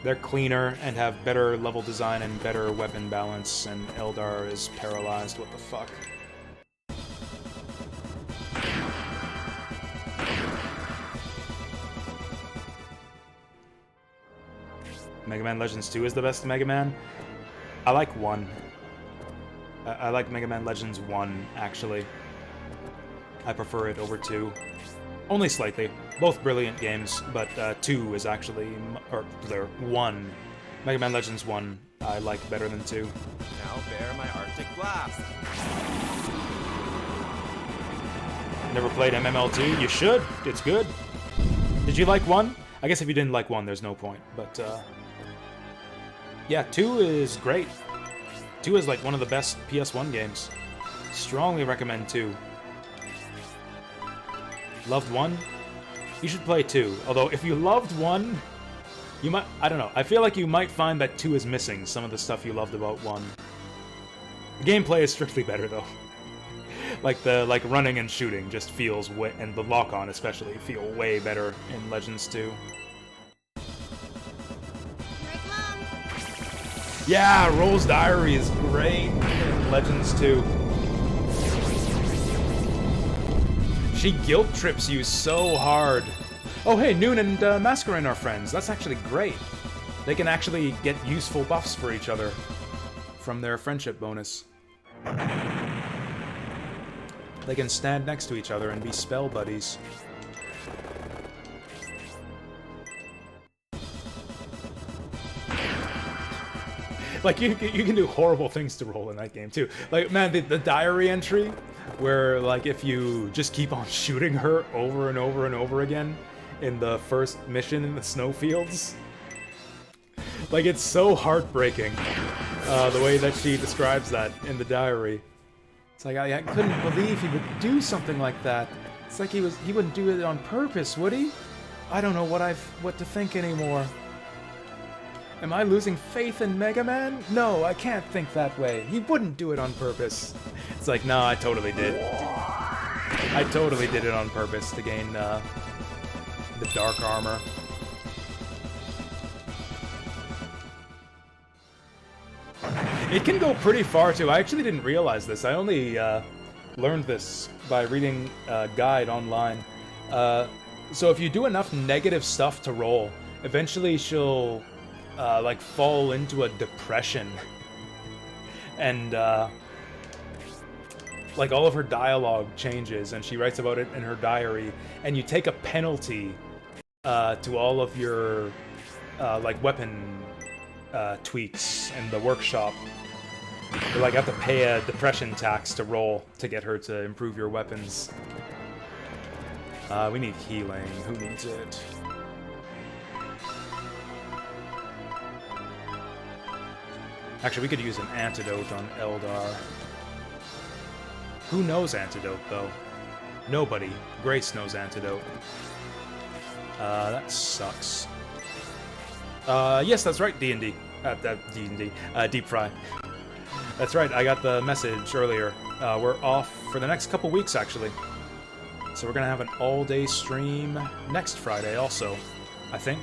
They're cleaner and have better level design and better weapon balance, and Eldar is paralyzed. What the fuck? Mega Man Legends 2 is the best Mega Man? I like 1. I like Mega Man Legends 1, actually. I prefer it over 2. Only slightly. Both brilliant games, but 2 is actually... or, 1. Mega Man Legends 1 I like better than 2. Now bear my Arctic Blast. Never played MML2? You should! It's good! Did you like 1? I guess if you didn't like 1, there's no point, but yeah, 2 is great. 2 is like one of the best PS1 games. Strongly recommend 2. Loved 1? You should play 2. Although, if you loved 1, you might... I don't know. I feel like you might find that 2 is missing some of the stuff you loved about 1. The gameplay is strictly better, though. Like running and shooting just feels way... And the lock-on, especially, feel way better in Legends 2. Yeah, Roll's Diary is great in Legends 2. She guilt trips you so hard. Oh hey, Noon and Masquerain are friends. That's actually great. They can actually get useful buffs for each other from their friendship bonus. They can stand next to each other and be spell buddies. Like, you can do horrible things to Roll in that game, too. Like, man, the diary entry, where, like, if you just keep on shooting her over and over and over again in the first mission in the snowfields. Like, it's so heartbreaking, the way that she describes that in the diary. It's like, I couldn't believe he would do something like that. It's like he wouldn't do it on purpose, would he? I don't know what to think anymore. Am I losing faith in Mega Man? No, I can't think that way. He wouldn't do it on purpose. It's like, no, I totally did. I totally did it on purpose to gain the dark armor. It can go pretty far, too. I actually didn't realize this. I only learned this by reading a guide online. So if you do enough negative stuff to Roll, eventually she'll... like, fall into a depression. And, like, all of her dialogue changes, and she writes about it in her diary, and you take a penalty, to all of your, like, weapon, tweaks in the workshop. You, like, have to pay a depression tax to Roll to get her to improve your weapons. We need healing. Who needs it? Actually, we could use an antidote on Eldar. Who knows antidote, though? Nobody. Grace knows antidote. That sucks. Yes, that's right, D&D. D&D. Deep Fry. That's right, I got the message earlier. We're off for the next couple weeks, actually. So we're gonna have an all-day stream next Friday, also. I think.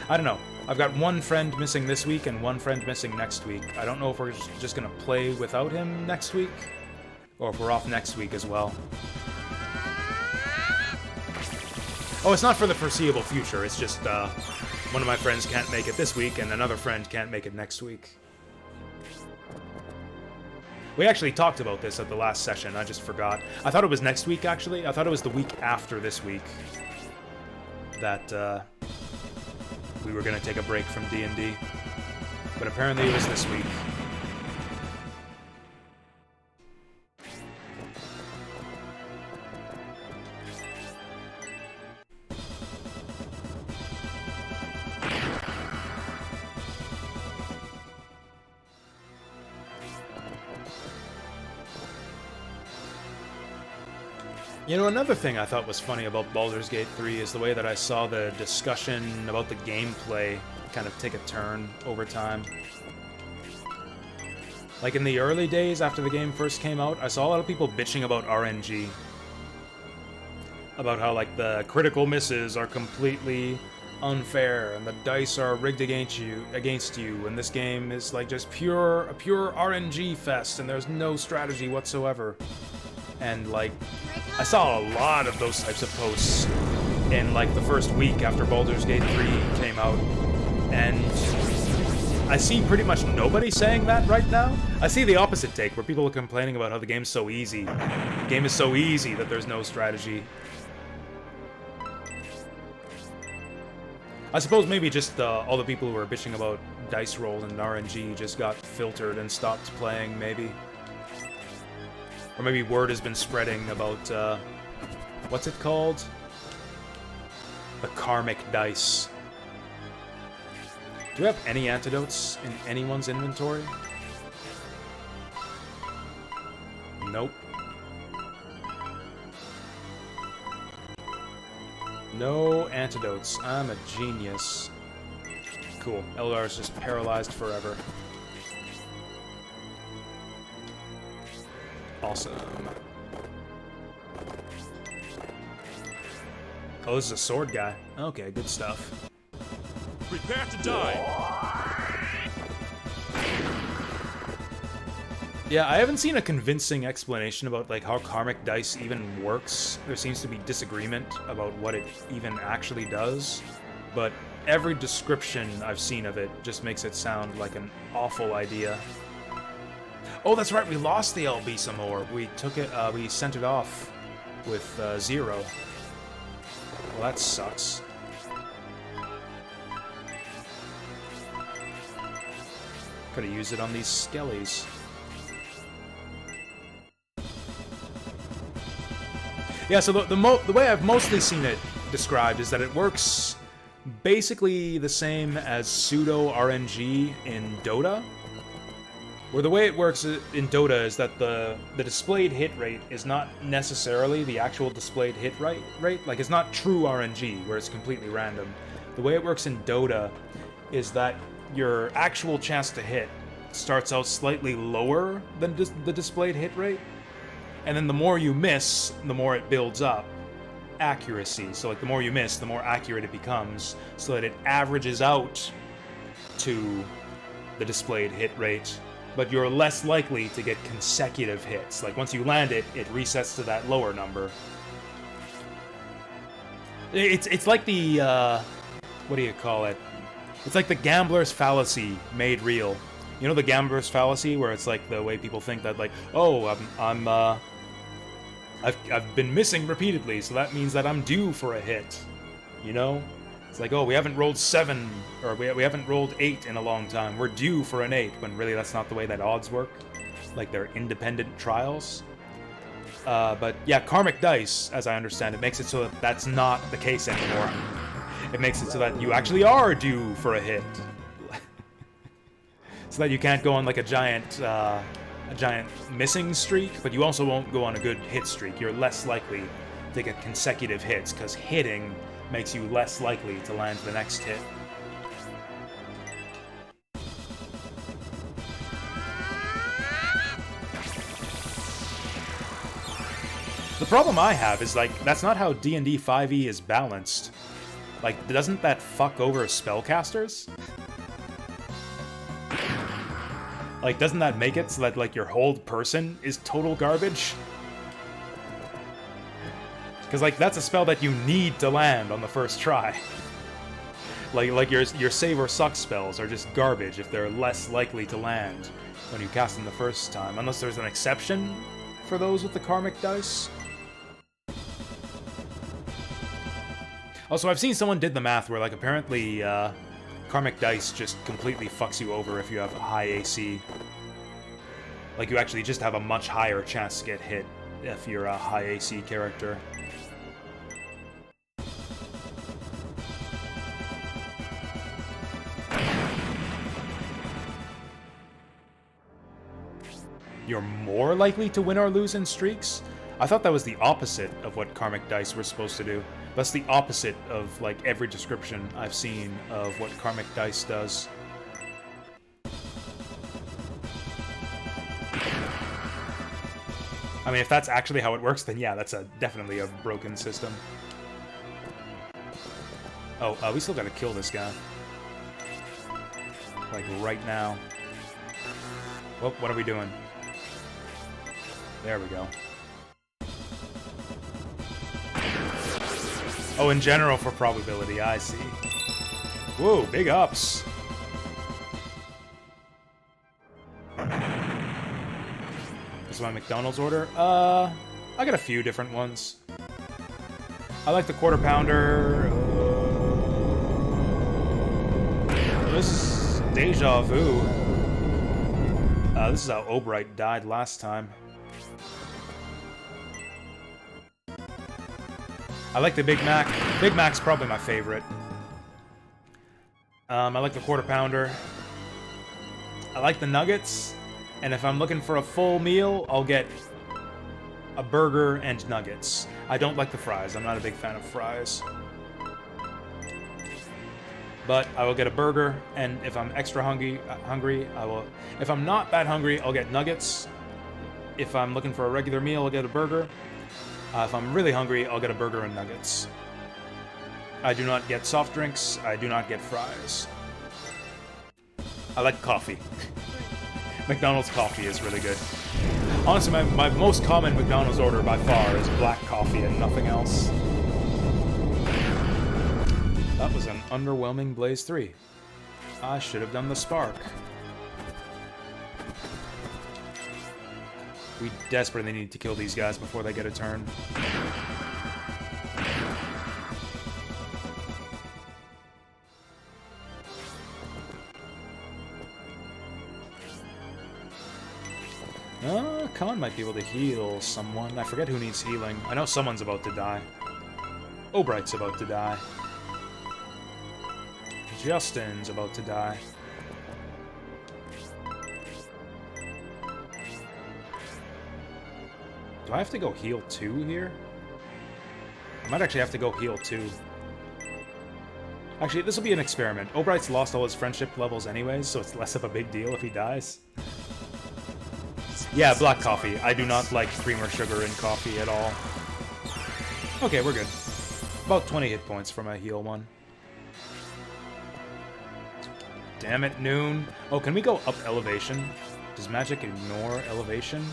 I don't know. I've got one friend missing this week and one friend missing next week. I don't know if we're just gonna play without him next week, or if we're off next week as well. Oh, it's not for the foreseeable future. It's just, one of my friends can't make it this week and another friend can't make it next week. We actually talked about this at the last session. I just forgot. I thought it was next week, actually. I thought it was the week after this week that, we were gonna take a break from D&D, but apparently it was this week. You know, another thing I thought was funny about Baldur's Gate 3 is the way that I saw the discussion about the gameplay kind of take a turn over time. Like, in the early days after the game first came out, I saw a lot of people bitching about RNG. About how, like, the critical misses are completely unfair, and the dice are rigged against you, and this game is, like, just a pure RNG fest, and there's no strategy whatsoever. And, like, I saw a lot of those types of posts in, like, the first week after Baldur's Gate 3 came out. And I see pretty much nobody saying that right now. I see the opposite take, where people are complaining about how the game's so easy. The game is so easy that there's no strategy. I suppose maybe just all the people who were bitching about dice roll and RNG just got filtered and stopped playing, maybe. Or maybe word has been spreading about, what's it called? The karmic dice. Do we have any antidotes in anyone's inventory? Nope. No antidotes. I'm a genius. Cool. Eldar is just paralyzed forever. Awesome. Oh, this is a sword guy. Okay, good stuff. Prepare to die. Yeah, I haven't seen a convincing explanation about like how karmic dice even works. There seems to be disagreement about what it even actually does, but every description I've seen of it just makes it sound like an awful idea. Oh, that's right, we lost the LB some more. We took it, we sent it off with 0. Well, that sucks. Could have used it on these skellies. Yeah, so the way I've mostly seen it described is that it works basically the same as pseudo RNG in Dota. Where the way it works in Dota is that the displayed hit rate is not necessarily the actual displayed hit rate. Like, it's not true RNG, where it's completely random. The way it works in Dota is that your actual chance to hit starts out slightly lower than the displayed hit rate. And then the more you miss, the more it builds up accuracy. So, like, the more you miss, the more accurate it becomes, so that it averages out to the displayed hit rate. But you're less likely to get consecutive hits. Like, once you land it, it resets to that lower number. It's like the, what do you call it? It's like the gambler's fallacy made real. You know the gambler's fallacy, where it's like the way people think that, like, oh, I've been missing repeatedly, so that means that I'm due for a hit. You know? It's like, oh, we haven't rolled 7, or we haven't rolled 8 in a long time. We're due for an 8, when really that's not the way that odds work. Like, they're independent trials. But yeah, karmic dice, as I understand it, makes it so that that's not the case anymore. It makes it so that you actually are due for a hit. So that you can't go on like a giant missing streak, but you also won't go on a good hit streak. You're less likely to get consecutive hits, because hitting makes you less likely to land the next hit. The problem I have is, like, that's not how D&D 5e is balanced. Like, doesn't that fuck over spellcasters? Like, doesn't that make it so that, like, your hold person is total garbage? Because, like, that's a spell that you need to land on the first try. Like your save or suck spells are just garbage if they're less likely to land when you cast them the first time. Unless there's an exception for those with the karmic dice. Also, I've seen someone did the math where, like, apparently, karmic dice just completely fucks you over if you have a high AC. Like, you actually just have a much higher chance to get hit if you're a high AC character. You're more likely to win or lose in streaks? I thought that was the opposite of what karmic dice were supposed to do. That's the opposite of, like, every description I've seen of what karmic dice does. I mean, if that's actually how it works, then yeah, that's definitely a broken system. Oh, we still gotta kill this guy. Like, right now. Well, what are we doing? There we go. Oh, in general for probability, I see. Whoa, big ups. This is my McDonald's order. I got a few different ones. I like the quarter pounder. This is deja vu. This is how Obright died last time. I like the Big Mac. Big Mac's probably my favorite. I like the quarter pounder. I like the nuggets. And if I'm looking for a full meal, I'll get a burger and nuggets. I don't like the fries. I'm not a big fan of fries. But I will get a burger, and if I'm extra hungry, I will... If I'm not that hungry, I'll get nuggets. If I'm looking for a regular meal, I'll get a burger. If I'm really hungry, I'll get a burger and nuggets. I do not get soft drinks. I do not get fries. I like coffee. McDonald's coffee is really good. Honestly, my most common McDonald's order by far is black coffee and nothing else. That was an underwhelming Blaze 3. I should have done the Spark. We desperately need to kill these guys before they get a turn. Khan might be able to heal someone. I forget who needs healing. I know someone's about to die. Obright's about to die. Justin's about to die. Do I have to go heal 2 here? I might actually have to go heal 2. Actually, this will be an experiment. Obright's lost all his friendship levels anyways, so it's less of a big deal if he dies. Yeah, black coffee. I do not like cream or sugar in coffee at all. Okay, we're good. About 20 hit points from a heal one. Damn it, Noon. Oh, can we go up elevation? Does magic ignore elevation?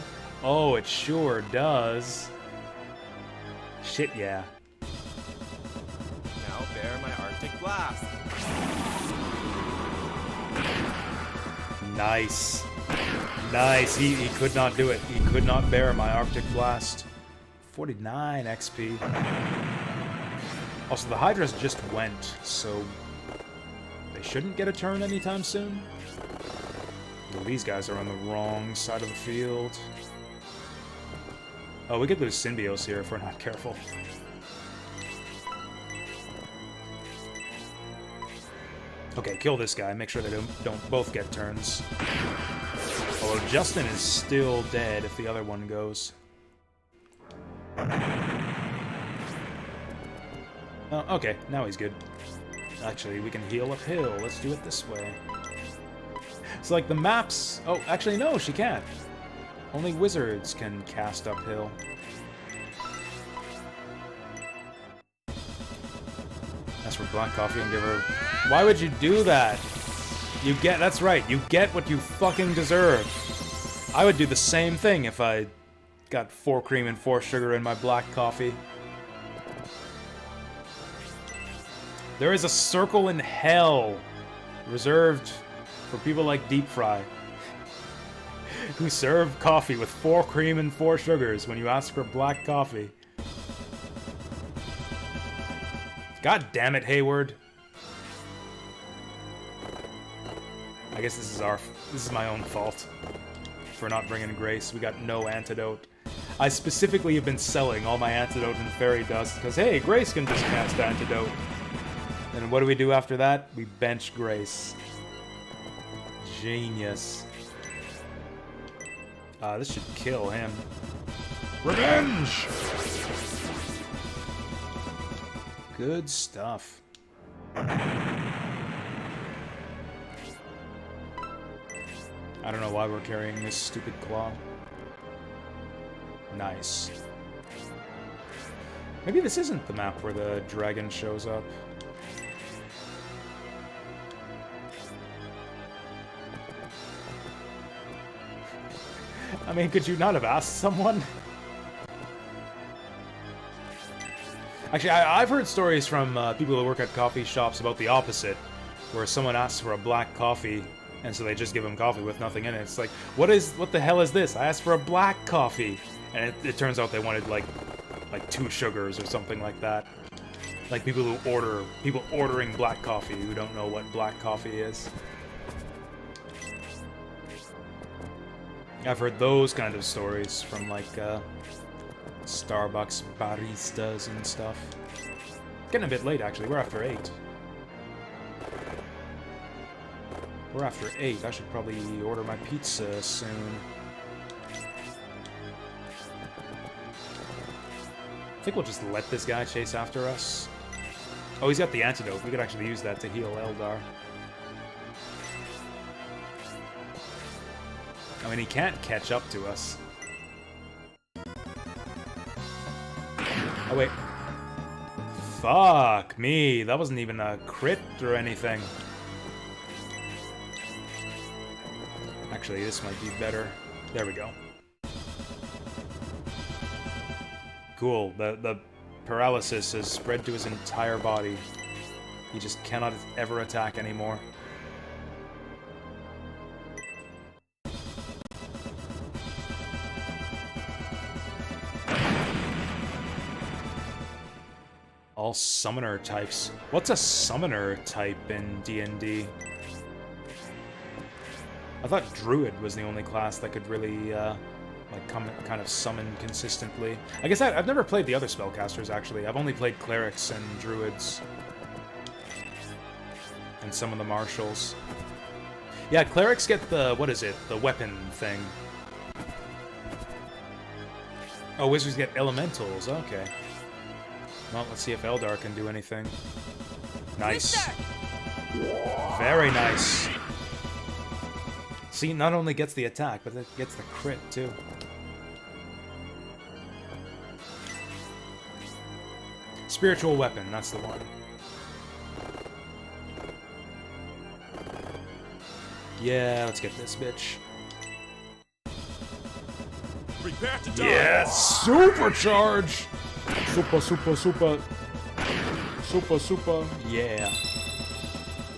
Oh, it sure does. Shit, yeah. Now bear my Arctic blast. Nice. Nice. He could not do it. He could not bear my Arctic Blast. 49 XP. Also, the Hydras just went, so they shouldn't get a turn anytime soon. Well, these guys are on the wrong side of the field. Oh, we could lose Symbios here if we're not careful. Okay, kill this guy. Make sure they don't both get turns. Although Justin is still dead if the other one goes. Oh, okay, now he's good. Actually, we can heal uphill. Let's do it this way. It's like the maps... Oh, actually, no, she can't. Only wizards can cast uphill. That's for black coffee and give her... Why would you do that? You get... That's right, you get what you fucking deserve. I would do the same thing if I got 4 cream and 4 sugar in my black coffee. There is a circle in hell reserved for people like Deep Fry who serve coffee with 4 cream and 4 sugars when you ask for black coffee. God damn it, Hayward. I guess this is my own fault for not bringing Grace. We got no antidote. I specifically have been selling all my antidote and fairy dust because, hey, Grace can just cast antidote. And what do we do after that? We bench Grace. Genius. This should kill him. Revenge! Good stuff. I don't know why we're carrying this stupid claw. Nice. Maybe this isn't the map where the dragon shows up. I mean, could you not have asked someone? Actually, I've heard stories from people who work at coffee shops about the opposite, where someone asks for a black coffee, and so they just give them coffee with nothing in it. It's like, what the hell is this? I asked for a black coffee, and it turns out they wanted like 2 sugars or something like that. Like people ordering black coffee who don't know what black coffee is. I've heard those kind of stories from like Starbucks baristas and stuff. Getting a bit late actually, we're after 8. We're after 8, I should probably order my pizza soon. I think we'll just let this guy chase after us. Oh, he's got the antidote. We could actually use that to heal Eldar. I mean, he can't catch up to us. Oh, wait. Fuck me. That wasn't even a crit or anything. Actually, this might be better. There we go. Cool. The paralysis has spread to his entire body. He just cannot ever attack anymore. All summoner types. What's a summoner type in D&D? I thought Druid was the only class that could really, like, kind of summon consistently. I guess I've never played the other spellcasters, actually. I've only played Clerics and Druids. And some of the Marshals. Yeah, Clerics get the, what is it? The weapon thing. Oh, Wizards get Elementals, okay. Well, let's see if Eldar can do anything. Nice. Very nice. See, not only gets the attack, but it gets the crit, too. Spiritual weapon, that's the one. Yeah, let's get this bitch. Prepare to die. Yes! Supercharge! Super, super, super. Super, super. Yeah.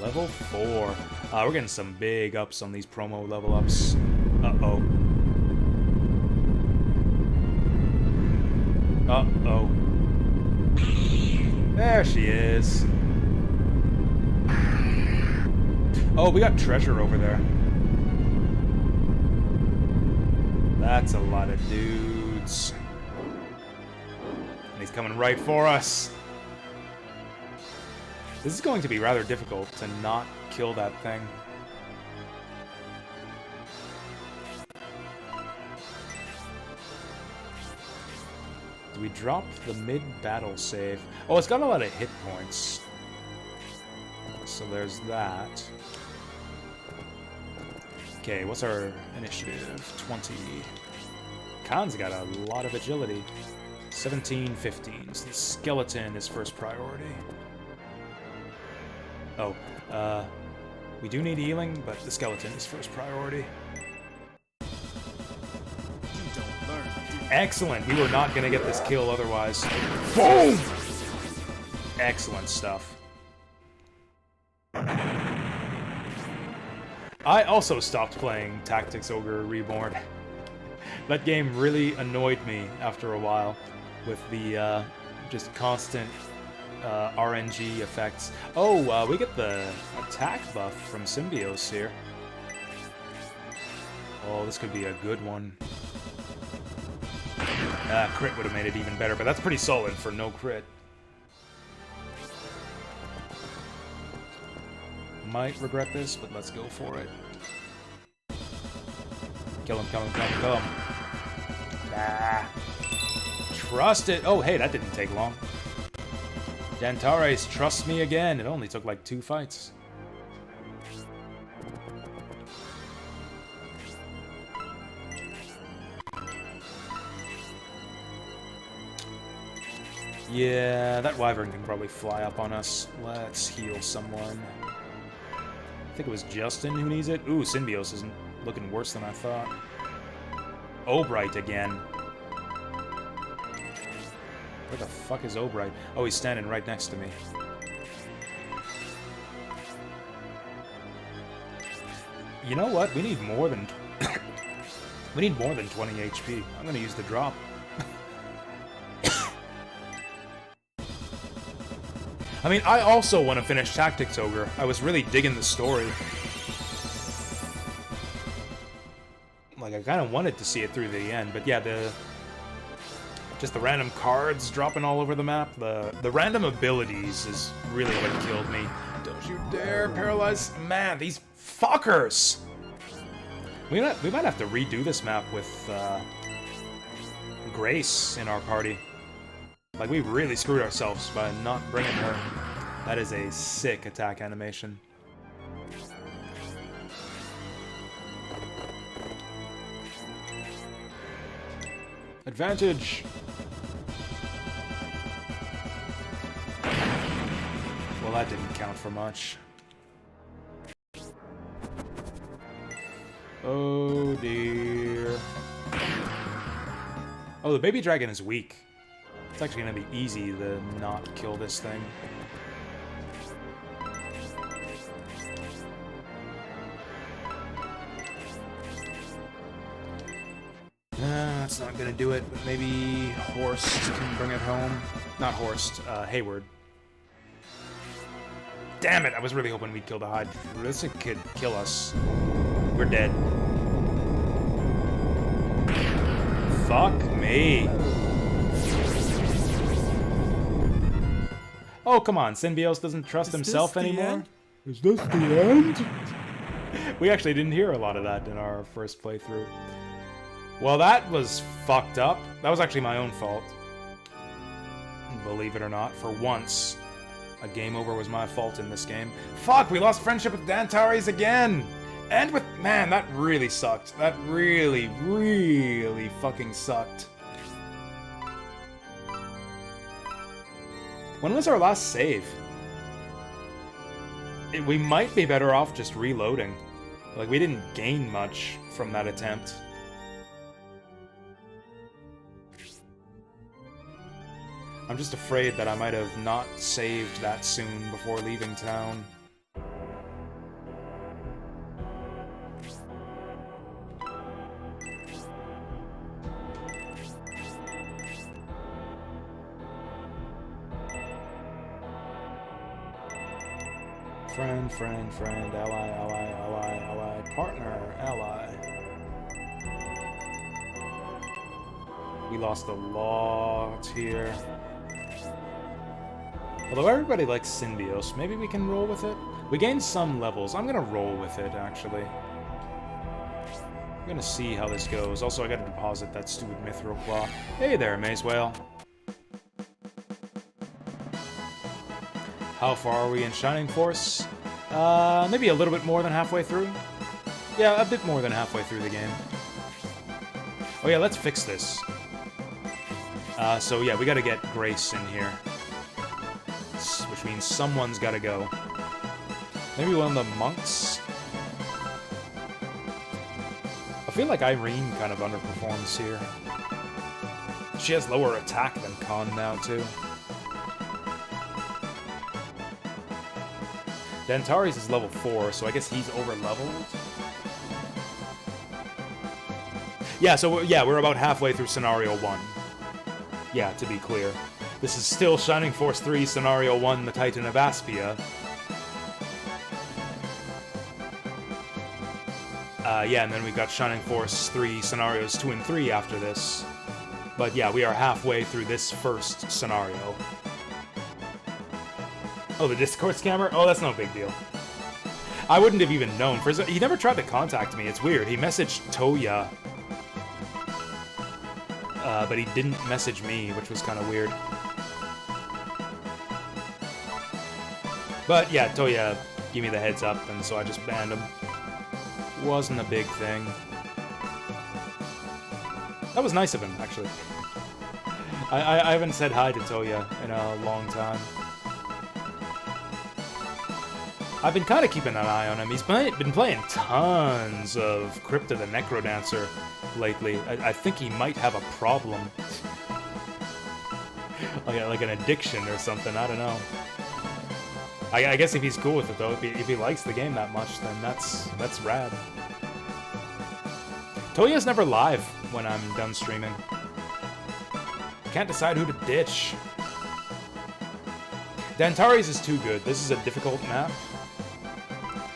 Level 4. We're getting some big ups on these promo level ups. Uh-oh. Uh-oh. There she is. Oh, we got treasure over there. That's a lot of dudes. And he's coming right for us. This is going to be rather difficult to not kill that thing. Do we drop the mid-battle save? Oh, it's got a lot of hit points. So there's that. Okay, what's our initiative? 20. Khan's got a lot of agility. 17, 15. So the skeleton is first priority. Oh, we do need healing, but the skeleton is first priority. You don't learn. Excellent! We were not gonna get this kill otherwise. Boom! Excellent stuff. I also stopped playing Tactics Ogre Reborn. That game really annoyed me after a while with the just constant RNG effects. Oh, we get the attack buff from Symbios here. Oh, this could be a good one. Crit would have made it even better, but that's pretty solid for no crit. Might regret this, but let's go for it. Kill him, kill him, kill him, kill him. Ah. Trust it. Oh, hey, that didn't take long. Dantares, trust me again. It only took like 2 fights. Yeah, that wyvern can probably fly up on us. Let's heal someone. I think it was Justin who needs it. Ooh, Symbios isn't looking worse than I thought. Obright again. Where the fuck is Obright? Oh, he's standing right next to me. You know what? We need more than... we need more than 20 HP. I'm gonna use the drop. I mean, I also want to finish Tactics Ogre. I was really digging the story. Like, I kind of wanted to see it through to the end, but yeah, just the random cards dropping all over the map, the random abilities is really what killed me. Don't you dare paralyze... Man, these fuckers! We might have to redo this map with Grace in our party. Like, we really screwed ourselves by not bringing her. That is a sick attack animation. Advantage! Well, that didn't count for much. Oh dear. Oh, the baby dragon is weak. It's actually gonna be easy to not kill this thing. That's not gonna do it, but maybe Horst can bring it home. Not Horst, Hayward. Damn it, I was really hoping we'd kill the Hyde. This could kill us. We're dead. Fuck me. Oh, come on, Symbios doesn't trust himself anymore? Is this the end? We actually didn't hear a lot of that in our first playthrough. Well, that was fucked up. That was actually my own fault. Believe it or not, for once, a game over was my fault in this game. Fuck, we lost friendship with Dantares again! And with... Man, that really sucked. That really, really fucking sucked. When was our last save? We might be better off just reloading. Like, we didn't gain much from that attempt. I'm just afraid that I might have not saved that soon before leaving town. Friend, friend, friend, ally, ally, ally, ally, partner, ally. We lost a lot here. Although everybody likes Symbios, maybe we can roll with it? We gained some levels. I'm gonna roll with it, actually. I'm gonna see how this goes. Also, I gotta deposit that stupid Mithril Claw. Hey there, Maze Whale. How far are we in Shining Force? Maybe a little bit more than halfway through? Yeah, a bit more than halfway through the game. Oh yeah, let's fix this. So yeah, we gotta get Grace in here. Which means someone's gotta go. Maybe one of the monks? I feel like Irene kind of underperforms here. She has lower attack than Khan now, too. Dantares is level 4, so I guess he's over-leveled? Yeah, so yeah, we're about halfway through Scenario 1. Yeah, to be clear. This is still Shining Force 3, Scenario 1, the Titan of Aspia. Yeah, and then we've got Shining Force 3, Scenarios 2 and 3 after this. But yeah, we are halfway through this first scenario. Oh, the Discord scammer? Oh, that's no big deal. I wouldn't have even known. He never tried to contact me. It's weird. He messaged Toya. But he didn't message me, which was kind of weird. But yeah, Toya gave me the heads up, and so I just banned him. Wasn't a big thing. That was nice of him, actually. I haven't said hi to Toya in a long time. I've been kind of keeping an eye on him. He's been playing tons of Crypta the Necrodancer lately. I think he might have a problem. Like an addiction or something, I don't know. I guess if he's cool with it, though, if he likes the game that much, then that's rad. Toya's never live when I'm done streaming. Can't decide who to ditch. Dantares is too good. This is a difficult map.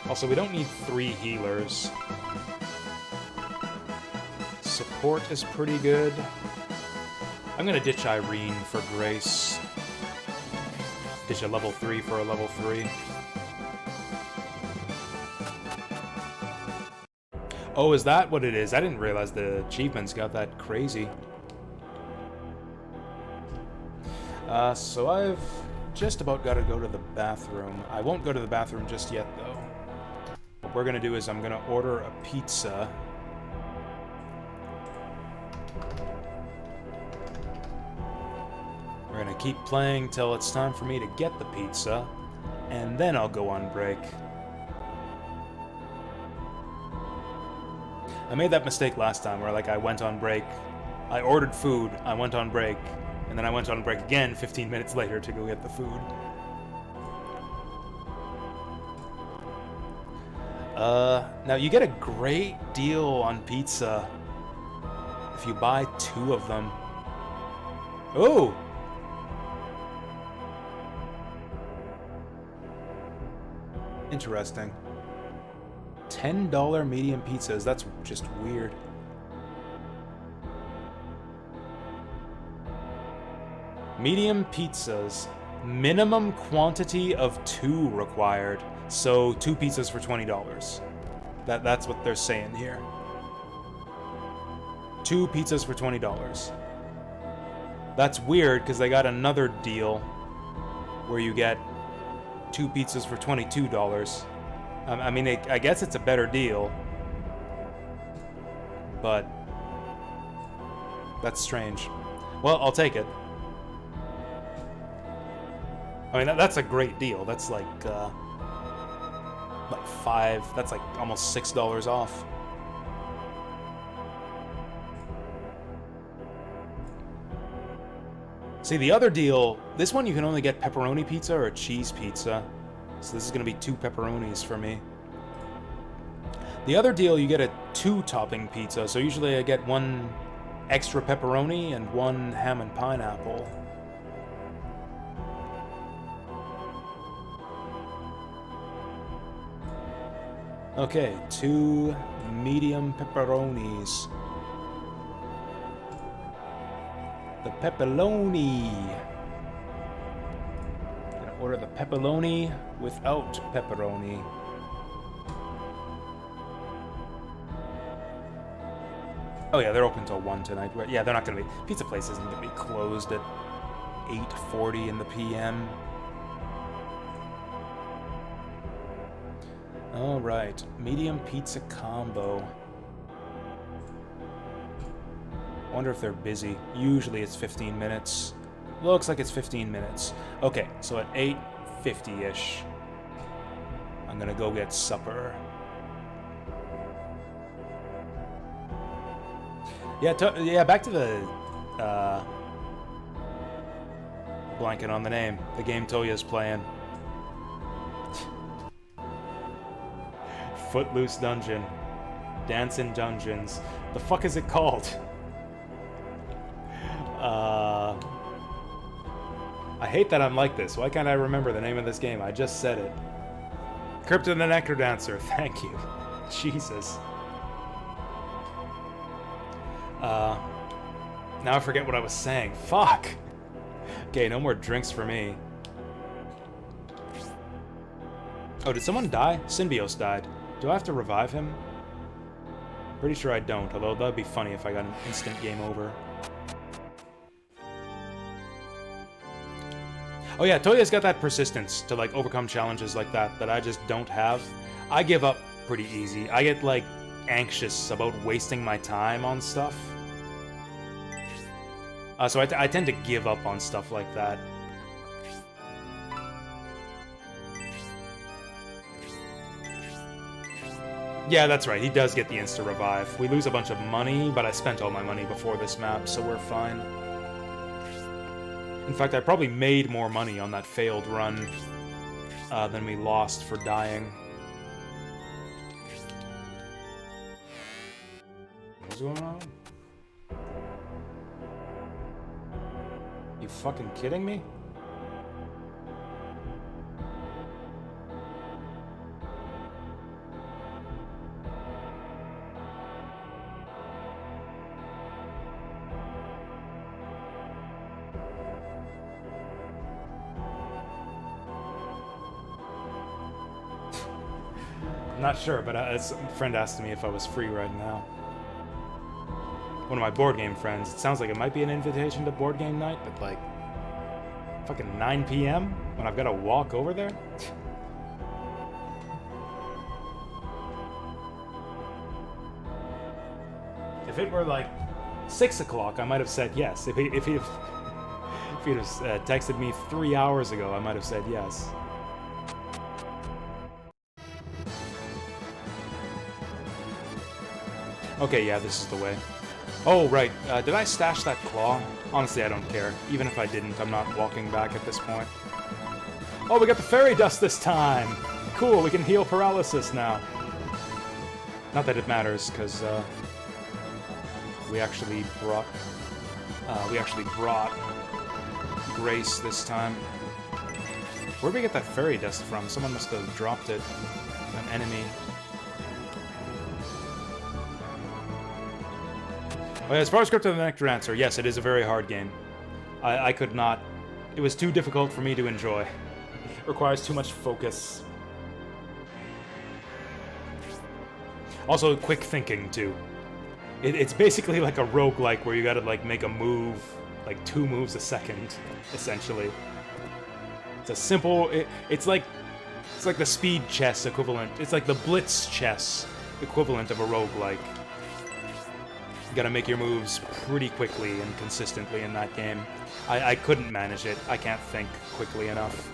Also, we don't need 3 healers. Support is pretty good. I'm gonna ditch Irene for Grace. Ditch a level 3 for a level 3. Oh, is that what it is? I didn't realize the achievements got that crazy. So I've just about got to go to the bathroom. I won't go to the bathroom just yet, though. What we're gonna do is I'm gonna order a pizza. We're gonna keep playing till it's time for me to get the pizza, and then I'll go on break. I made that mistake last time where, like, I went on break, I ordered food, I went on break, and then I went on break again 15 minutes later to go get the food. Now you get a great deal on pizza if you buy 2 of them. Oh! Interesting. $10 medium pizzas, that's just weird. Medium pizzas, minimum quantity of 2 required. So 2 pizzas for $20. That's what they're saying here. 2 pizzas for $20. That's weird because they got another deal where you get 2 pizzas for $22. I mean, I guess it's a better deal, but that's strange. Well, I'll take it. I mean, that's a great deal. That's like 5. That's like almost $6 off. See, the other deal, this one you can only get pepperoni pizza or a cheese pizza. So this is going to be 2 pepperonis for me. The other deal, you get a 2-topping pizza. So usually I get 1 extra pepperoni and 1 ham and pineapple. Okay, 2 medium pepperonis. The pepperoni. Gonna order the pepperoni without pepperoni. Oh yeah, they're open till 1 tonight. Yeah, they're not gonna be. Pizza place isn't gonna be closed at 8:40 in the PM. All right, medium pizza combo. Wonder if they're busy. Usually it's 15 minutes. Looks like it's 15 minutes. Okay, so at 8:50-ish, I'm gonna go get supper. Yeah, back to the blanking on the name. The game Toya's playing. Footloose Dungeon. Dance in Dungeons. The fuck is it called? I hate that I'm like this. Why can't I remember the name of this game? I just said it. Crypto the Necrodancer. Thank you. Jesus. Now I forget what I was saying. Fuck! Okay, no more drinks for me. Oh, did someone die? Symbios died. Do I have to revive him? Pretty sure I don't, although that'd be funny if I got an instant game over. Oh yeah, Toya's got that persistence to like overcome challenges like that I just don't have. I give up pretty easy. I get like anxious about wasting my time on stuff. So I tend to give up on stuff like that. Yeah, that's right. He does get the insta-revive. We lose a bunch of money, but I spent all my money before this map, so we're fine. In fact, I probably made more money on that failed run than we lost for dying. What's going on? You fucking kidding me? I'm not sure, but a friend asked me if I was free right now. One of my board game friends. It sounds like it might be an invitation to board game night, but like, Fucking 9 p.m. when I've got to walk over there? If it were like 6 o'clock, I might have said yes. If he'd have texted me 3 hours ago, I might have said yes. Okay, yeah, this is the way. Oh, right. Did I stash that claw? Honestly, I don't care. Even if I didn't, I'm not walking back at this point. Oh, we got the fairy dust this time! Cool, we can heal paralysis now. Not that it matters, because, we actually brought Grace this time. Where'd we get that fairy dust from? Someone must have dropped it. An enemy. Oh, yeah, as far as Crypt of the Necrodancer, yes, it is a very hard game. I could not... It was too difficult for me to enjoy. It requires too much focus. Also, quick thinking, too. It's basically like a roguelike where you gotta, like, make a move, like, 2 moves a second, essentially. It's a simple... It's like the speed chess equivalent. It's like the blitz chess equivalent of a roguelike. You gotta make your moves pretty quickly and consistently in that game. I couldn't manage it. I can't think quickly enough.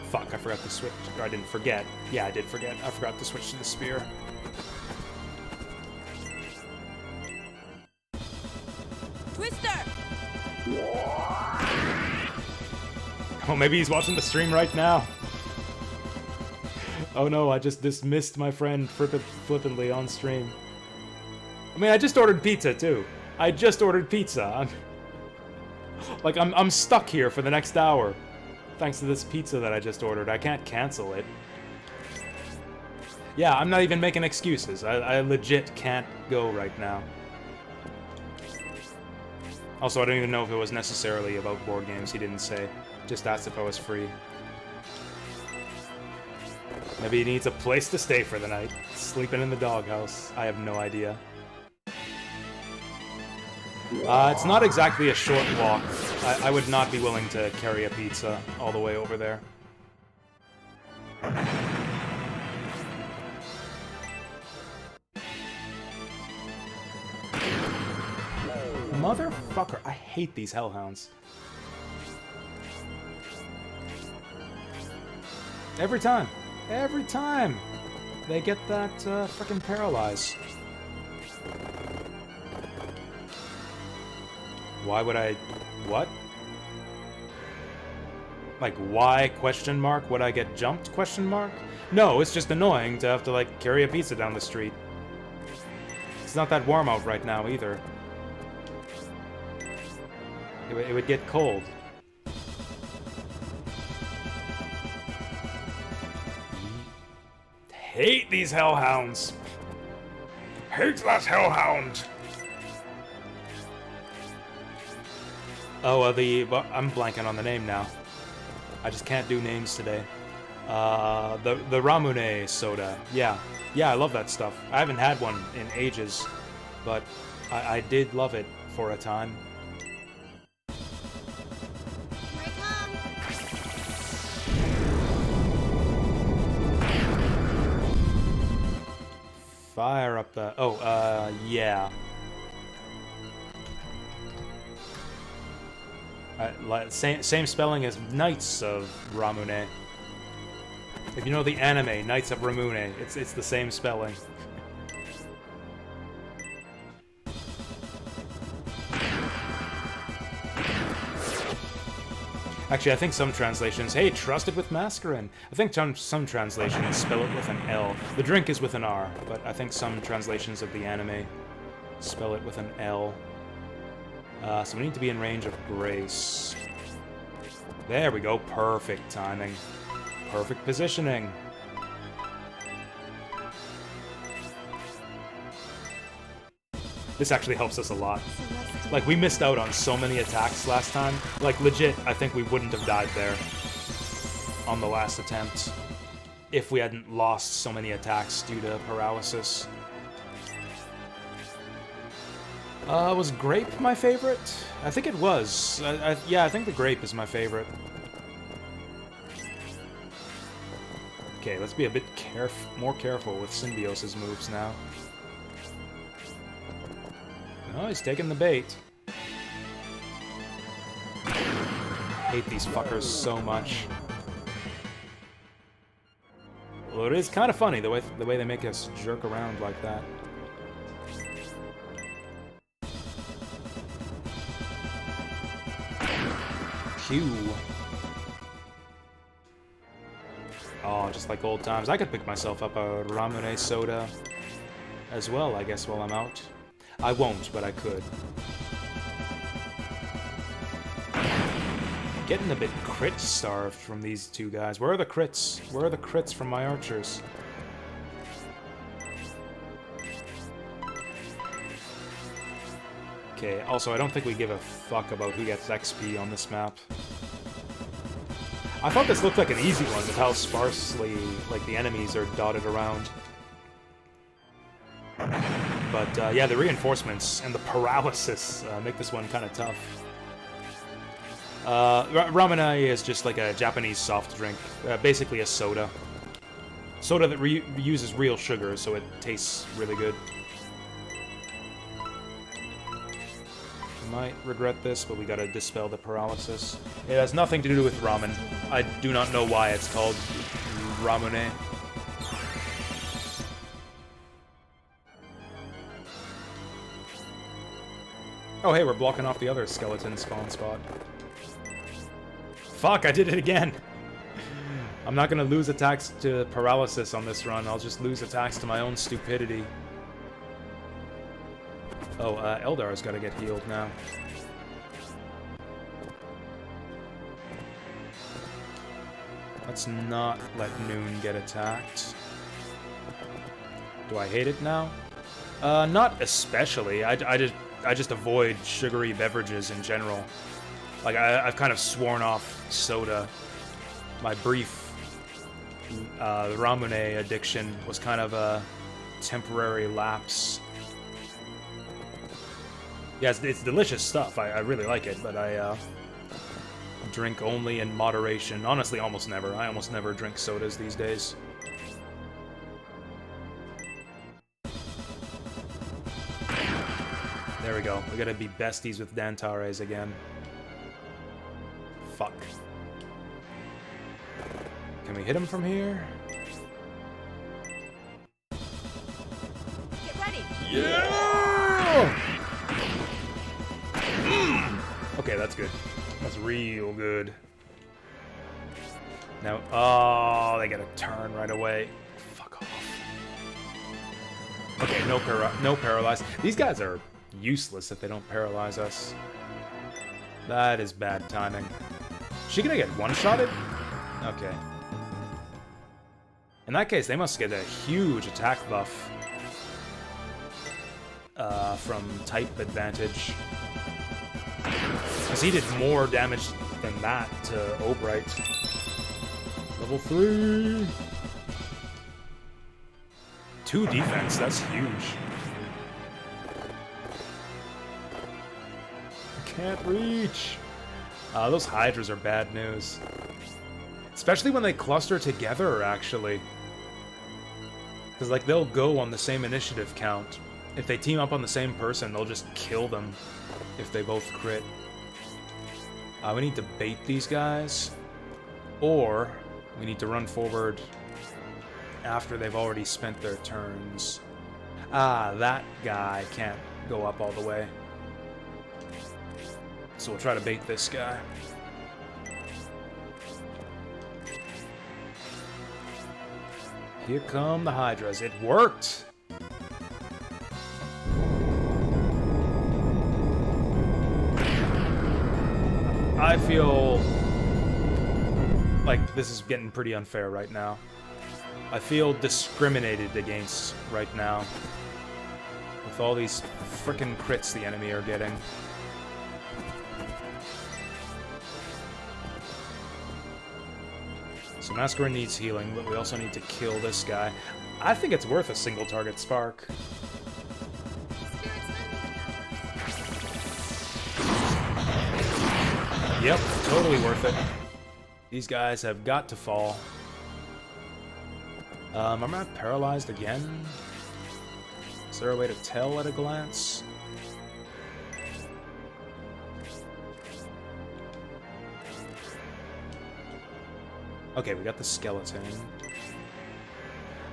Fuck, I forgot to switch. Or I didn't forget. Yeah, I did forget. I forgot to switch to the spear. Twister! Oh, maybe he's watching the stream right now. Oh no, I just dismissed my friend flippantly on stream. I mean, I just ordered pizza, too. I just ordered pizza. I'm stuck here for the next hour. Thanks to this pizza that I just ordered. I can't cancel it. Yeah, I'm not even making excuses. I legit can't go right now. Also, I don't even know if it was necessarily about board games. He didn't say. Just asked if I was free. Maybe he needs a place to stay for the night. Sleeping in the doghouse. I have no idea. It's not exactly a short walk. I would not be willing to carry a pizza all the way over there. Motherfucker, I hate these hellhounds. Every time. Every time. They get that frickin' paralyze. Why would I... What? Like, why, question mark? Would I get jumped, question mark? No, it's just annoying to have to, like, carry a pizza down the street. It's not that warm out right now, either. It would get cold. Hate these hellhounds! Hate that hellhound! Oh, I'm blanking on the name now. I just can't do names today. The Ramune soda. Yeah. Yeah, I love that stuff. I haven't had one in ages, but I did love it for a time. Here I come. Fire up the... Oh, yeah. Same spelling as Knights of Ramune. If you know the anime, Knights of Ramune, it's the same spelling. Actually, I think some translations... Hey, trusted with mascarin! I think some translations spell it with an L. The drink is with an R, but I think some translations of the anime spell it with an L. So we need to be in range of Grace. There we go. Perfect timing. Perfect positioning. This actually helps us a lot. Like, we missed out on so many attacks last time. Like, legit, I think we wouldn't have died there on the last attempt if we hadn't lost so many attacks due to paralysis. Was grape my favorite? I think it was. Yeah, I think the grape is my favorite. Okay, let's be a bit more careful with Symbiosis moves now. Oh, he's taking the bait. Hate these fuckers so much. Well, it is kind of funny the way they make us jerk around like that. Pew. Oh, just like old times. I could pick myself up a Ramune soda as well, I guess, while I'm out. I won't, but I could. Getting a bit crit starved from these two guys. Where are the crits? Where are the crits from my archers? Okay, also I don't think we give a fuck about who gets XP on this map. I thought this looked like an easy one with how sparsely, like, the enemies are dotted around. But, yeah, the reinforcements and the paralysis make this one kind of tough. Ramune is just like a Japanese soft drink, basically a soda. Soda that uses real sugar, so it tastes really good. Might regret this, but we gotta dispel the paralysis. It has nothing to do with ramen. I do not know why it's called Ramune. Oh hey, we're blocking off the other skeleton spawn spot. Fuck, I did it again! I'm not gonna lose attacks to paralysis on this run, I'll just lose attacks to my own stupidity. Oh, Eldar's gotta get healed now. Let's not let Noon get attacked. Do I hate it now? Not especially. I just avoid sugary beverages in general. Like, I've kind of sworn off soda. My brief Ramune addiction was kind of a temporary lapse. Yeah, it's delicious stuff. I really like it, but I drink only in moderation. Honestly, almost never. I almost never drink sodas these days. There we go. We gotta be besties with Dantares again. Fuck. Can we hit him from here? Get ready. Yeah! Okay, that's good. That's real good. Now, oh, they get a turn right away. Fuck off. Okay, no paralyze. These guys are useless if they don't paralyze us. That is bad timing. Is she gonna get one-shotted? Okay. In that case, they must get a huge attack buff from type advantage. Because he did more damage than that to Obright. Level 3! 2 defense, that's huge. Can't reach! Those Hydras are bad news. Especially when they cluster together, actually. Because, like, they'll go on the same initiative count. If they team up on the same person, they'll just kill them if they both crit. We need to bait these guys. Or we need to run forward after they've already spent their turns. Ah, that guy can't go up all the way. So we'll try to bait this guy. Here come the Hydras. It worked! I feel like this is getting pretty unfair right now. I feel discriminated against right now with all these frickin' crits the enemy are getting. So Masquerade needs healing, but we also need to kill this guy. I think it's worth a single target spark. Yep, totally worth it. These guys have got to fall. Am I paralyzed again? Is there a way to tell at a glance? Okay, we got the skeleton.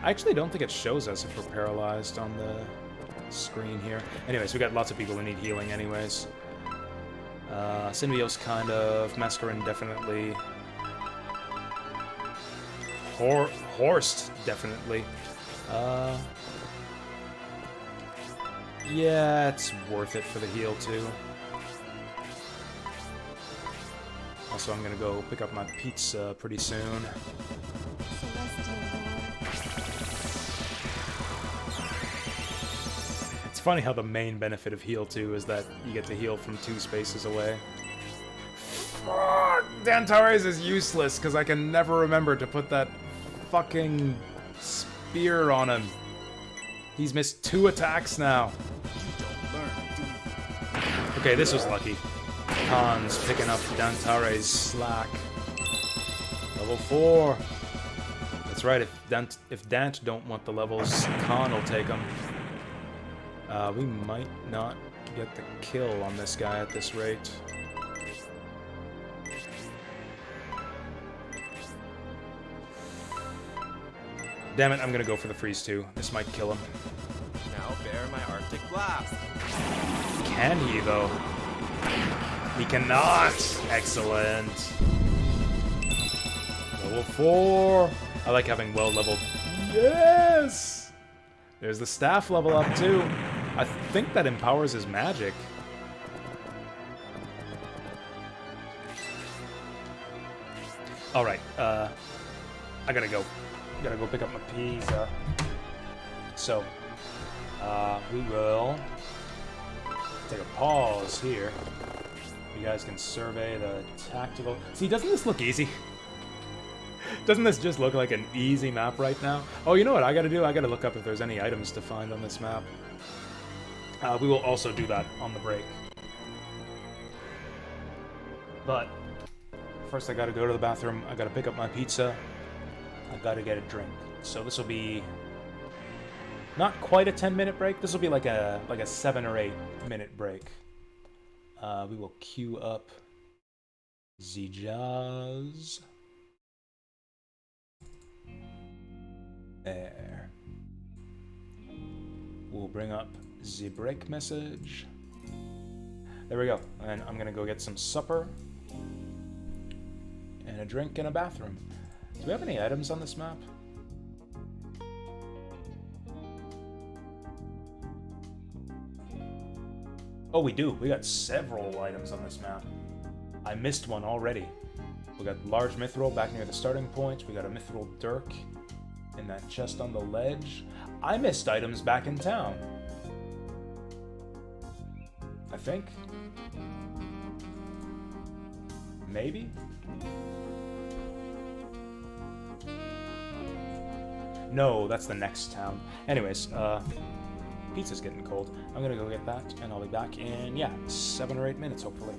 I actually don't think it shows us if we're paralyzed on the screen here. Anyways, we got lots of people who need healing anyways. Synbios kind of, Mascarin definitely. Horst definitely. Yeah, it's worth it for the heal too. Also, I'm gonna go pick up my pizza pretty soon. Celestial Lord. It's funny how the main benefit of heal 2 is that you get to heal from 2 spaces away. Fuck! Dantares is useless because I can never remember to put that fucking spear on him. He's missed 2 attacks now. Okay, this was lucky. Khan's picking up Dantare's slack. Level 4. That's right, if Dant don't want the levels, Khan will take them. We might not get the kill on this guy at this rate. Damn it, I'm gonna go for the freeze too. This might kill him. Now bear my Arctic Blast. Can he, though? He cannot! Excellent. Level 4. I like having well-leveled... Yes! There's the staff level up, too. I think that empowers his magic. Alright, I gotta go. Gotta go pick up my pizza. So, we will take a pause here. You guys can survey the tactical... See, doesn't this look easy? Doesn't this just look like an easy map right now? Oh, you know what I gotta do? I gotta look up if there's any items to find on this map. We will also do that on the break. But, first I gotta go to the bathroom, I gotta pick up my pizza, I gotta get a drink. So this will be... not quite a 10-minute break, this will be like a 7 or 8 minute break. We will queue up the Jasu. There. We'll bring up the break message. There we go. And I'm gonna go get some supper and a drink and a bathroom. Do we have any items on this map? Oh, we do. We got several items on this map. I missed one already. We got large mithril back near the starting point. We got a mithril dirk in that chest on the ledge. I missed items back in town. I think. Maybe? No, that's the next town. Anyways, pizza's getting cold. I'm gonna go get that, and I'll be back in, yeah, 7 or 8 minutes, hopefully.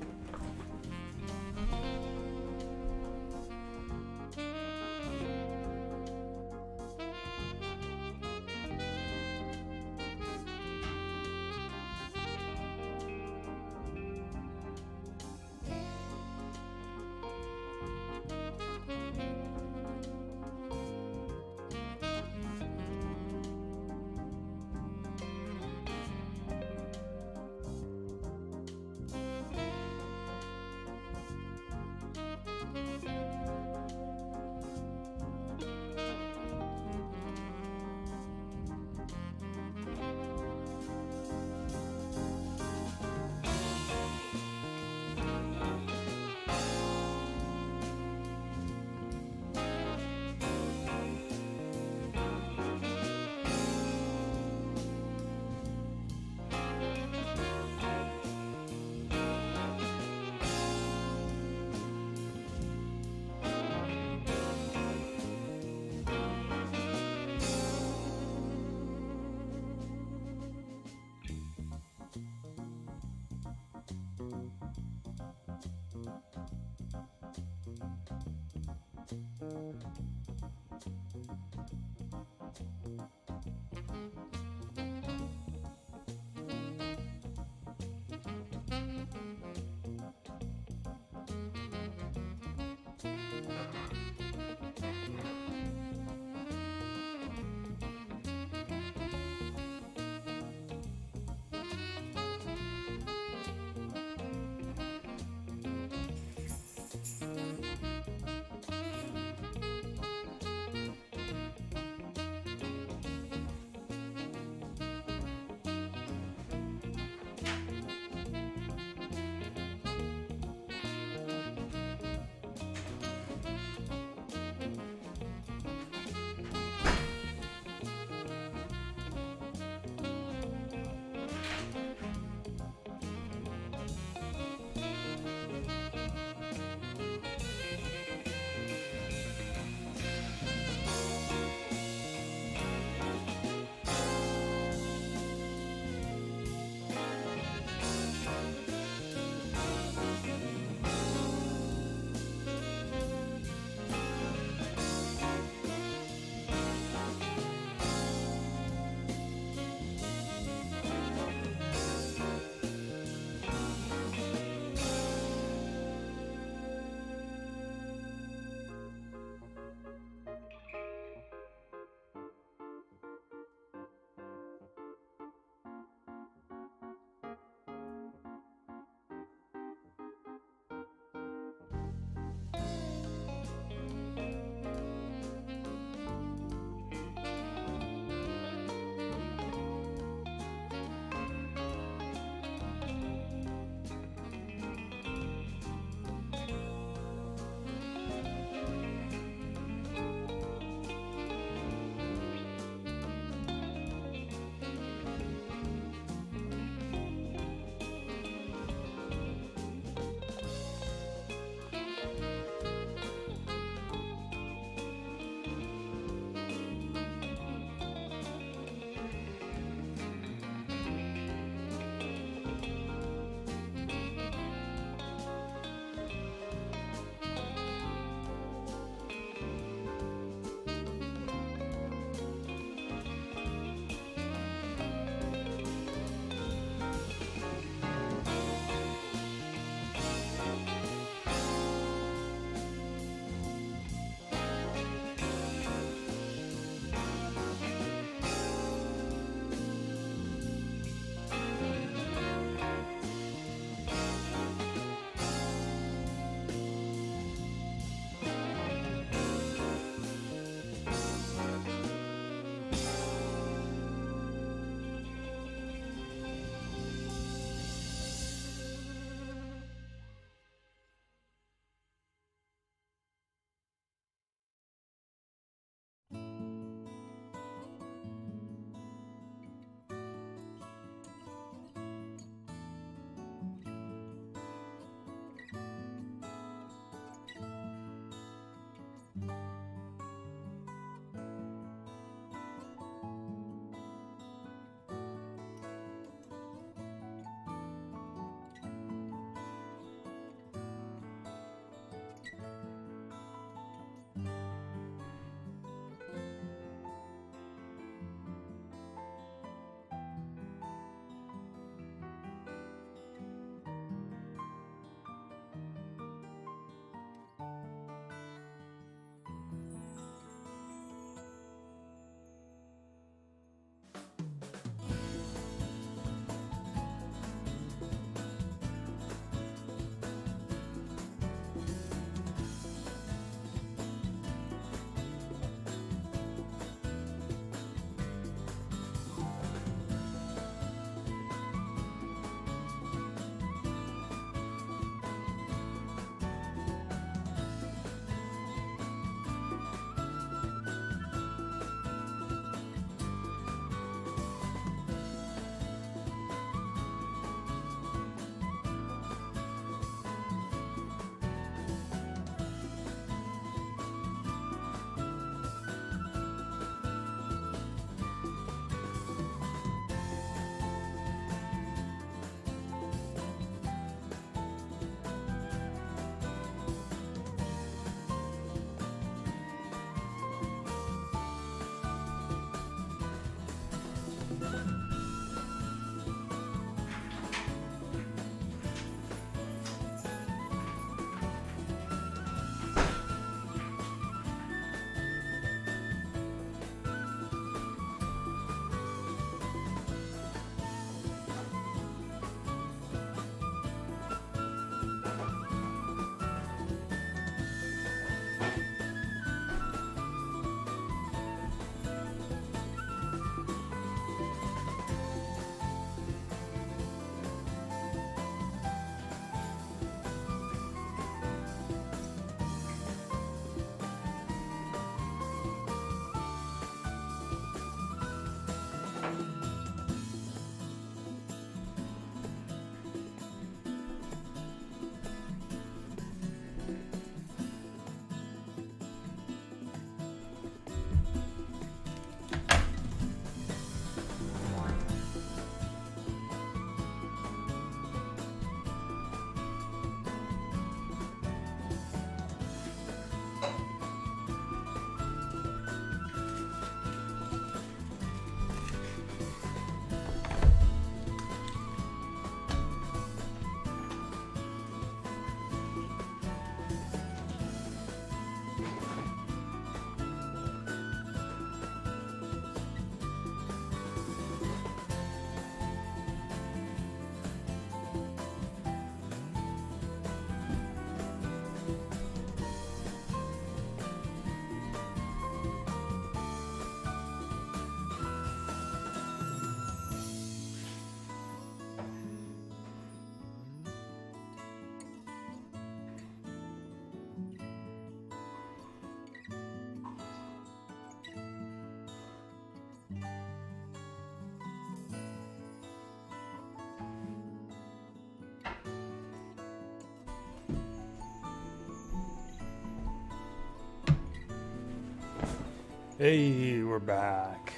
Hey, we're back.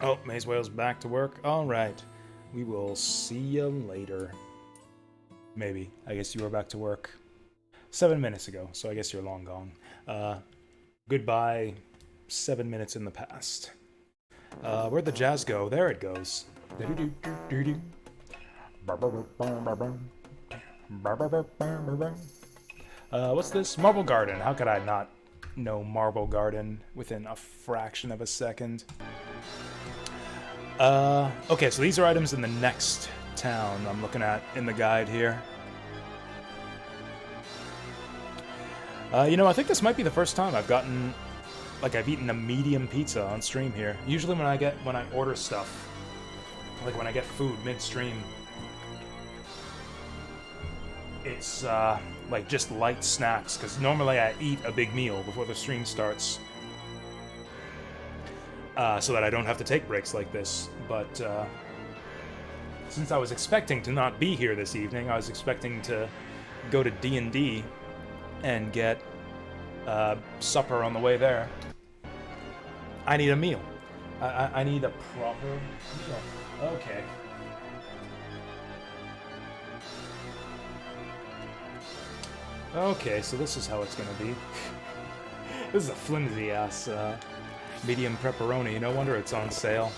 Oh, Maze Whale's back to work. All right. We will see you later. Maybe. I guess you were back to work 7 minutes ago, so I guess you're long gone. Goodbye, 7 minutes in the past. Where'd the jazz go? There it goes. What's this? Marble Garden. How could I not know Marble Garden within a fraction of a second? Okay, so these are items in the next town I'm looking at in the guide here. You know, I think this might be the first time I've gotten, like, I've eaten a medium pizza on stream here. Usually when I order stuff, like when I get food midstream, it's, like, just light snacks, because normally I eat a big meal before the stream starts, so that I don't have to take breaks like this. But, since I was expecting to not be here this evening, I was expecting to go to D&D and get supper on the way there. I need a meal. I need a proper meal. Okay. Okay, so this is how it's gonna be. This is a flimsy-ass medium pepperoni. No wonder it's on sale.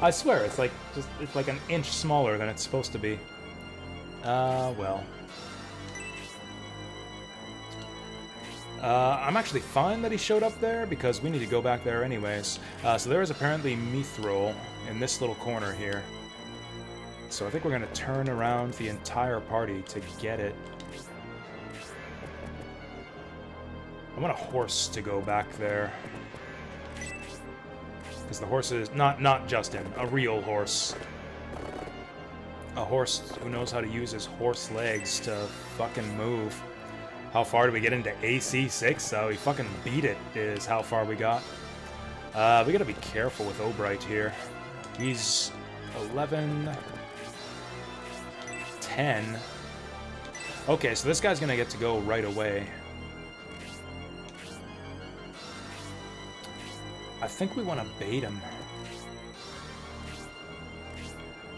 I swear, it's like an inch smaller than it's supposed to be. Well. I'm actually fine that he showed up there, because we need to go back there anyways. So there is apparently mithril in this little corner here. So I think we're going to turn around the entire party to get it. I want a horse to go back there. Because the horse is... Not Justin, a real horse. A horse who knows how to use his horse legs to fucking move. How far did we get into AC6? So we fucking beat it, is how far we got. We gotta be careful with Obright here. He's 11... 10. Okay, so this guy's gonna get to go right away. I think we want to bait him.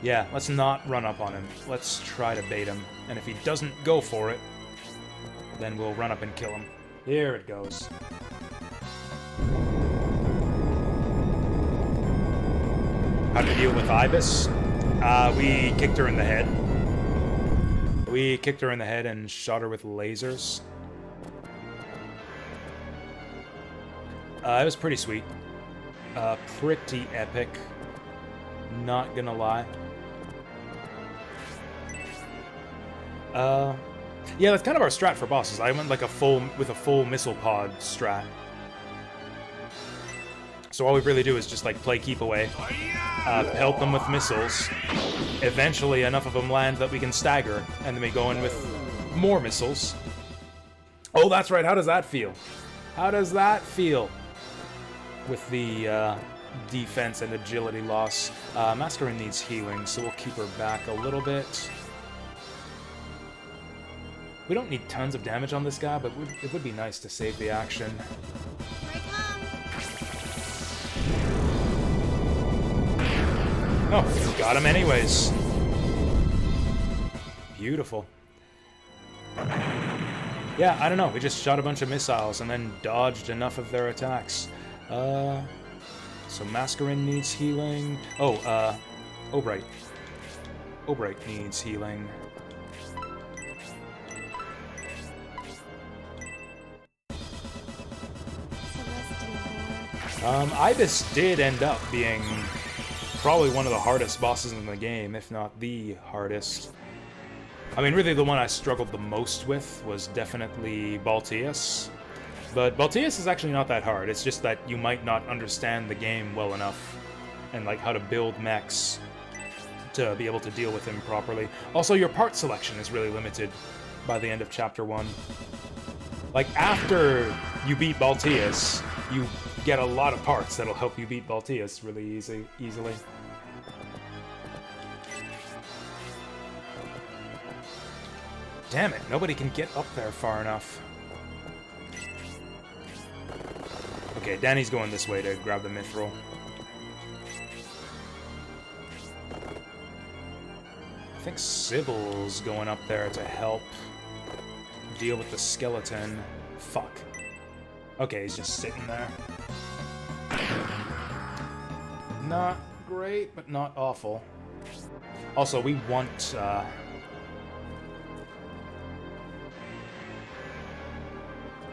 Yeah, let's not run up on him. Let's try to bait him. And if he doesn't go for it, then we'll run up and kill him. Here it goes. How to deal with Ibis? We kicked her in the head. We kicked her in the head and shot her with lasers. It was pretty sweet. Pretty epic. Not gonna lie. Yeah, that's kind of our strat for bosses. I went like a full missile pod strat. So all we really do is just like play keep away, help them with missiles. Eventually, enough of them land that we can stagger, and then we go in with more missiles. Oh, that's right. How does that feel? How does that feel? With the defense and agility loss. Masquerade needs healing, so we'll keep her back a little bit. We don't need tons of damage on this guy, but it would be nice to save the action. Oh, got him anyways. Beautiful. Yeah, I don't know. We just shot a bunch of missiles and then dodged enough of their attacks. So Masquerade needs healing. Oh, Obright. Obright needs healing. Ibis did end up being probably one of the hardest bosses in the game, if not the hardest. I mean, really the one I struggled the most with was definitely Balteus. But Balteus is actually not that hard. It's just that you might not understand the game well enough and like how to build mechs to be able to deal with him properly. Also, your part selection is really limited by the end of Chapter 1. Like, after you beat Balteus, you get a lot of parts that'll help you beat Balteus really easily. Damn it, nobody can get up there far enough. Okay, Danny's going this way to grab the mithril. I think Sybil's going up there to help deal with the skeleton. Fuck. Okay, he's just sitting there. Not great, but not awful. Also, we want,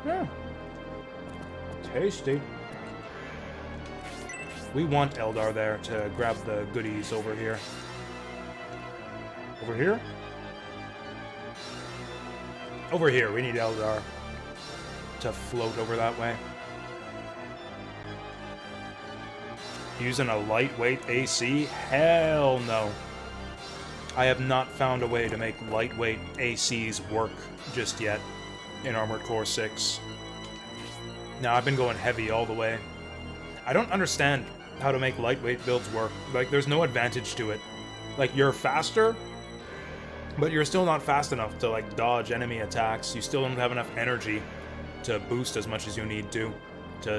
yeah. Tasty. We want Eldar there to grab the goodies over here. Over here? Over here, we need Eldar to float over that way. Using a lightweight AC? Hell no. I have not found a way to make lightweight ACs work just yet in Armored Core 6. Now, I've been going heavy all the way. I don't understand how to make lightweight builds work. Like, there's no advantage to it. Like, you're faster, but you're still not fast enough to, like, dodge enemy attacks. You still don't have enough energy to boost as much as you need to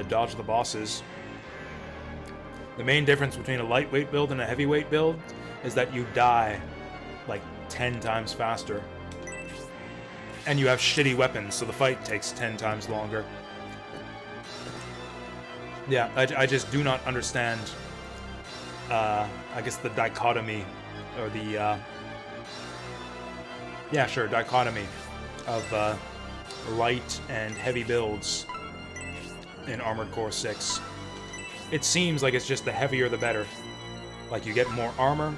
dodge the bosses. The main difference between a lightweight build and a heavyweight build is that you die, like, 10 times faster. And you have shitty weapons, so the fight takes 10 times longer. Yeah, I just do not understand, I guess the dichotomy, or the, yeah, sure, dichotomy of, light and heavy builds in Armored Core 6. It seems like it's just the heavier the better. Like, you get more armor,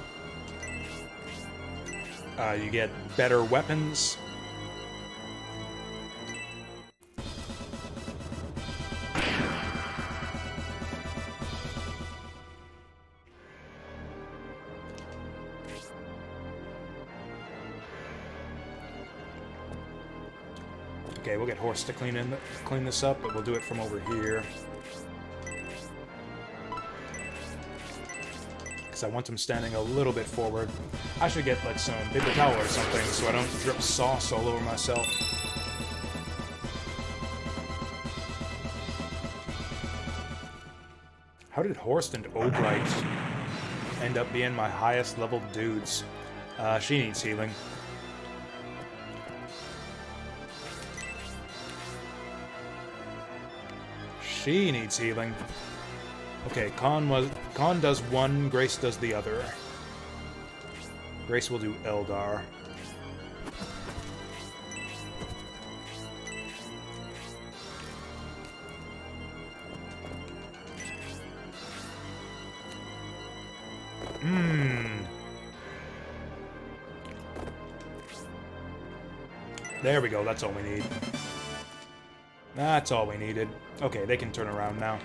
you get better weapons. Okay, we'll get Horse to clean this up, but we'll do it from over here. Because I want him standing a little bit forward. I should get, like, some paper towel or something so I don't drip sauce all over myself. How did Horst and Obright end up being my highest level dudes? She needs healing. She needs healing. Okay, Khan does one, Grace does the other. Grace will do Eldar. There we go, that's all we need. That's all we needed. Okay, they can turn around now.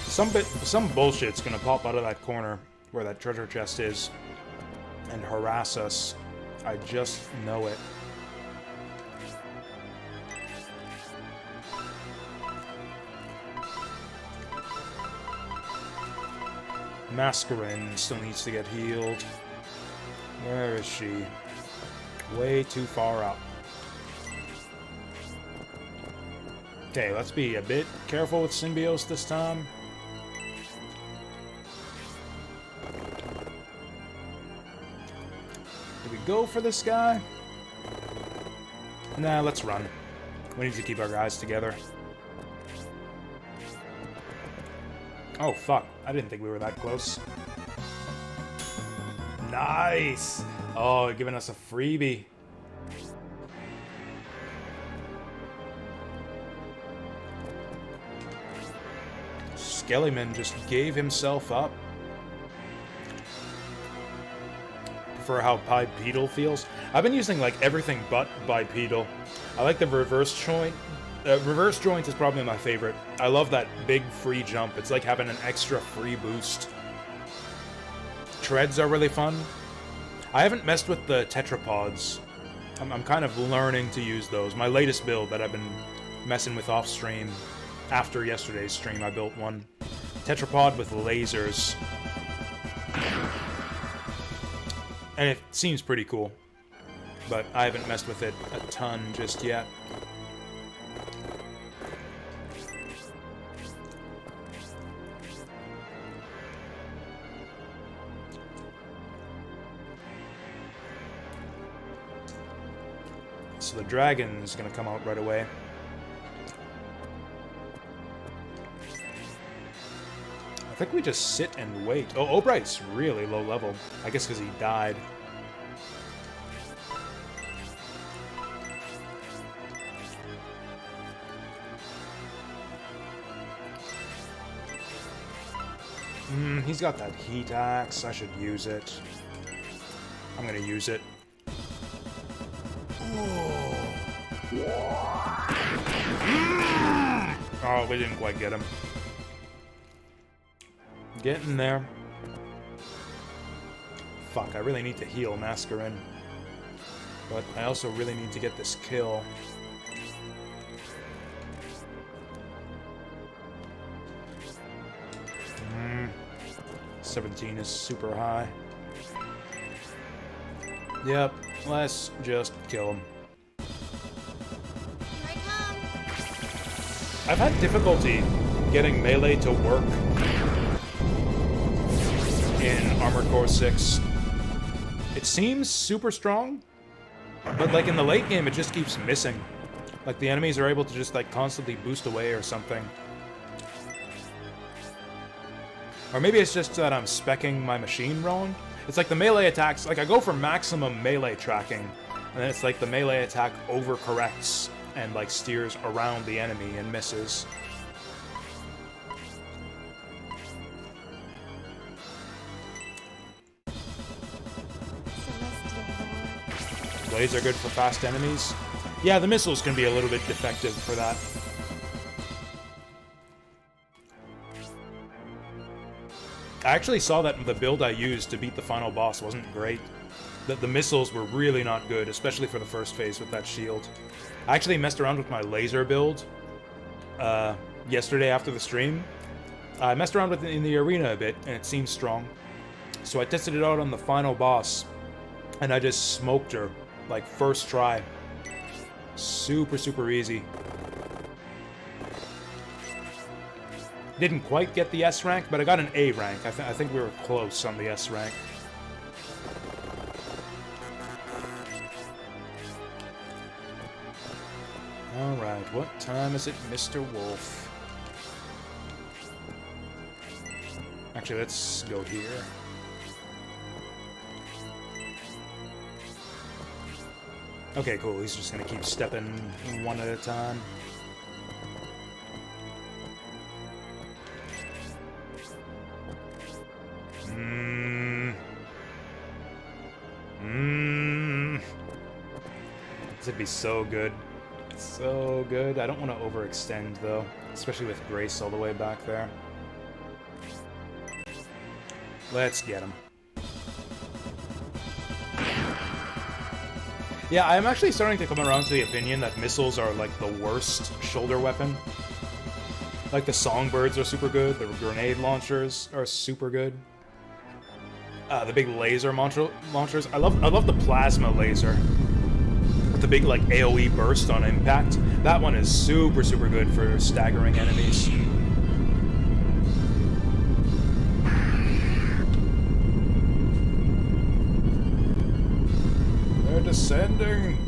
Some bullshit's gonna pop out of that corner where that treasure chest is and harass us. I just know it. Mascarin still needs to get healed. Where is she? Way too far up. Okay, let's be a bit careful with Symbios this time. Do we go for this guy? Nah, let's run. We need to keep our guys together. Oh, fuck. I didn't think we were that close. Nice! Oh, giving us a freebie. Skellyman just gave himself up. For how bipedal feels. I've been using, like, everything but bipedal. I like the reverse joint. Reverse joint is probably my favorite. I love that big free jump. It's like having an extra free boost. Treads are really fun. I haven't messed with the tetrapods. I'm kind of learning to use those. My latest build that I've been messing with off stream. After yesterday's stream, I built one. Tetrapod with lasers. And it seems pretty cool. But I haven't messed with it a ton just yet. So the dragon's gonna come out right away. I think we just sit and wait. Oh, Obright's really low level. I guess because he died. He's got that heat axe. I should use it. I'm gonna use it. Oh, we didn't quite get him. Getting there. Fuck, I really need to heal Mascarin. But I also really need to get this kill. 17 is super high. Yep, let's just kill him. Here I come. I've had difficulty getting melee to work in Armored Core 6. It seems super strong, but like in the late game it just keeps missing. Like the enemies are able to just like constantly boost away or something. Or maybe it's just that I'm speccing my machine wrong. It's like the melee attacks, like I go for maximum melee tracking, and then it's like the melee attack overcorrects and like steers around the enemy and misses. Blades are good for fast enemies. Yeah, the missiles can be a little bit defective for that. I actually saw that the build I used to beat the final boss wasn't great. That the missiles were really not good, especially for the first phase with that shield. I actually messed around with my laser build yesterday after the stream. I messed around with it in the arena a bit, and it seemed strong. So I tested it out on the final boss, and I just smoked her, like first try. Super, super easy. Didn't quite get the S rank, but I got an A rank. I think we were close on the S rank. Alright, what time is it, Mr. Wolf? Actually, let's go here. Okay, cool. He's just gonna keep stepping one at a time. This would be so good. So good. I don't want to overextend, though. Especially with Grace all the way back there. Let's get him. Yeah, I'm actually starting to come around to the opinion that missiles are, like, the worst shoulder weapon. Like, the songbirds are super good. The grenade launchers are super good. The big laser launchers. I love the plasma laser. With the big, like, AoE burst on impact. That one is super, super good for staggering enemies. They're descending!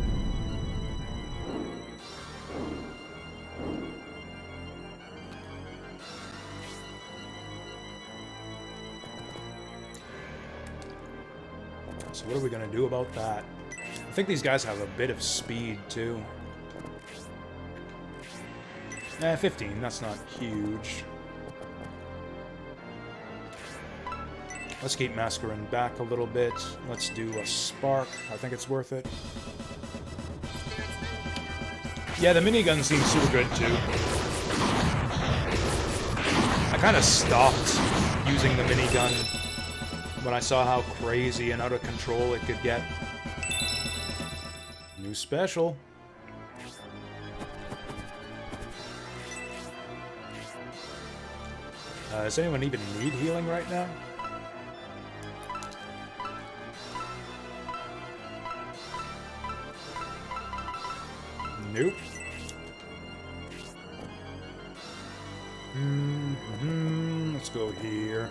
So what are we gonna do about that? I think these guys have a bit of speed, too. 15, that's not huge. Let's keep Mascarin back a little bit. Let's do a spark. I think it's worth it. Yeah, the minigun seems super good, too. I kind of stopped using the minigun when I saw how crazy and out of control it could get. New special. Does anyone even need healing right now? Nope. Let's go here.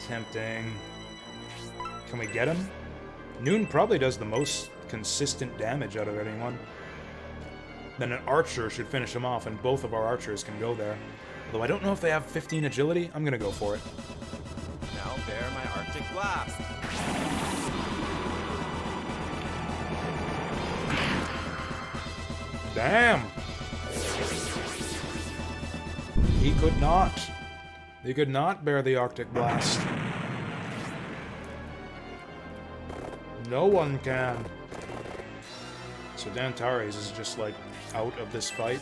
Tempting. Can we get him? Noon probably does the most consistent damage out of anyone. Then an archer should finish him off, and both of our archers can go there. Although I don't know if they have 15 agility. I'm gonna go for it. Now bear my Arctic Blast. Damn! He could not. He could not bear the Arctic Blast. No one can. So Dantares is just, like, out of this fight.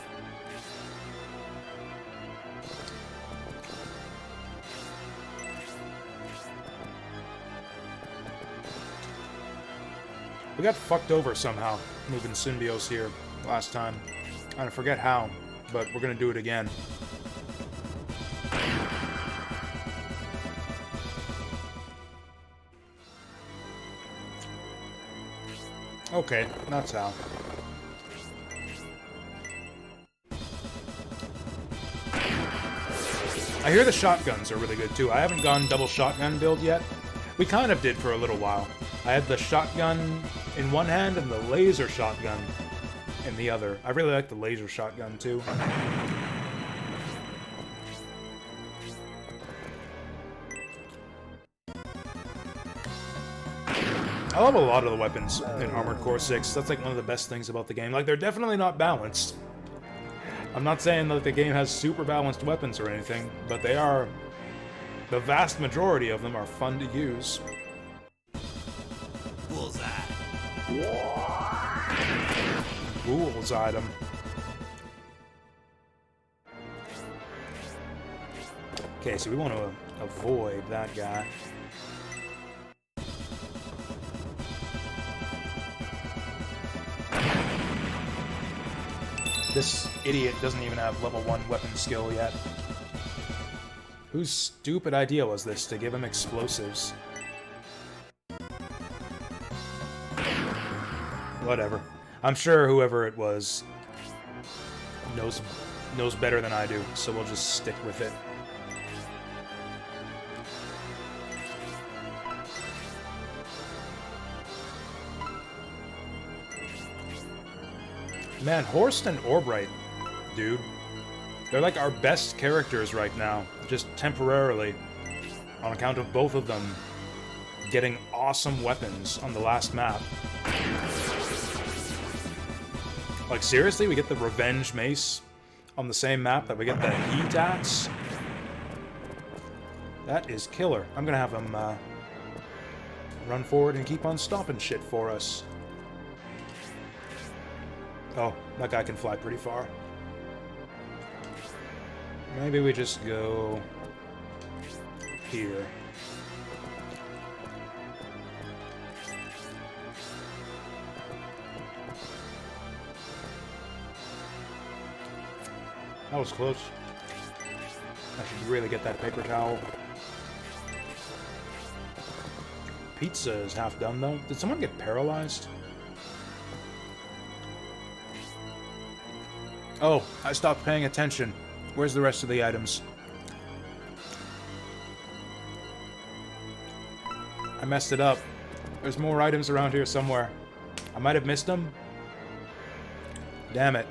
We got fucked over somehow, moving Symbios here last time. I forget how, but we're gonna do it again. Okay, that's how. I hear the shotguns are really good too. I haven't gone double shotgun build yet. We kind of did for a little while. I had the shotgun in one hand and the laser shotgun in the other. I really like the laser shotgun too. I love a lot of the weapons in Armored Core 6. That's like one of the best things about the game. Like, they're definitely not balanced. I'm not saying that the game has super balanced weapons or anything, but they are... The vast majority of them are fun to use. Bullseye. Bullseye them. Okay, so we want to avoid that guy. This idiot doesn't even have level 1 weapon skill yet. Whose stupid idea was this to give him explosives? Whatever. I'm sure whoever it was knows better than I do, so we'll just stick with it. Man, Horst and Orbright, dude. They're like our best characters right now, just temporarily, on account of both of them getting awesome weapons on the last map. Like, seriously, we get the Revenge Mace on the same map that we get the Heat Axe? That is killer. I'm gonna have him run forward and keep on stopping shit for us. Oh, that guy can fly pretty far. Maybe we just go here. That was close. I should really get that paper towel. Pizza is half done, though. Did someone get paralyzed? Oh, I stopped paying attention. Where's the rest of the items? I messed it up. There's more items around here somewhere. I might have missed them. Damn it.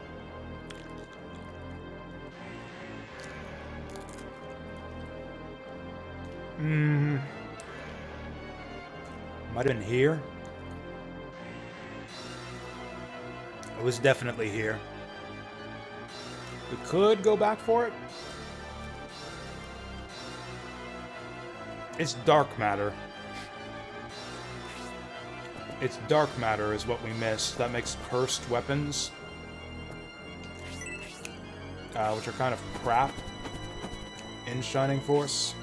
Might have been here. It was definitely here. We could go back for it. It's dark matter. It's dark matter is what we missed. That makes cursed weapons. Which are kind of crap in Shining Force.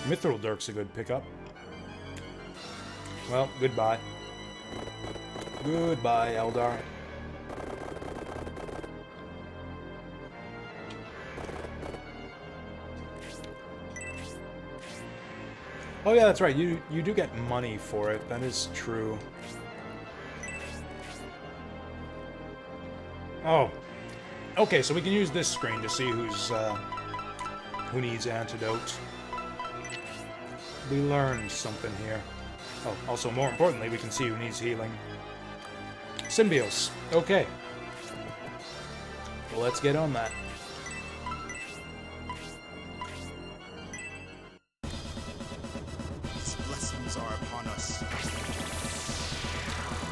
Mithril Dirk's a good pickup. Well, goodbye. Goodbye, Eldar. Oh yeah, that's right. You do get money for it. That is true. Oh. Okay, so we can use this screen to see who needs antidote. We learned something here. Oh, also more importantly, we can see who needs healing. Symbios. Okay. Well, let's get on that. His blessings are upon us.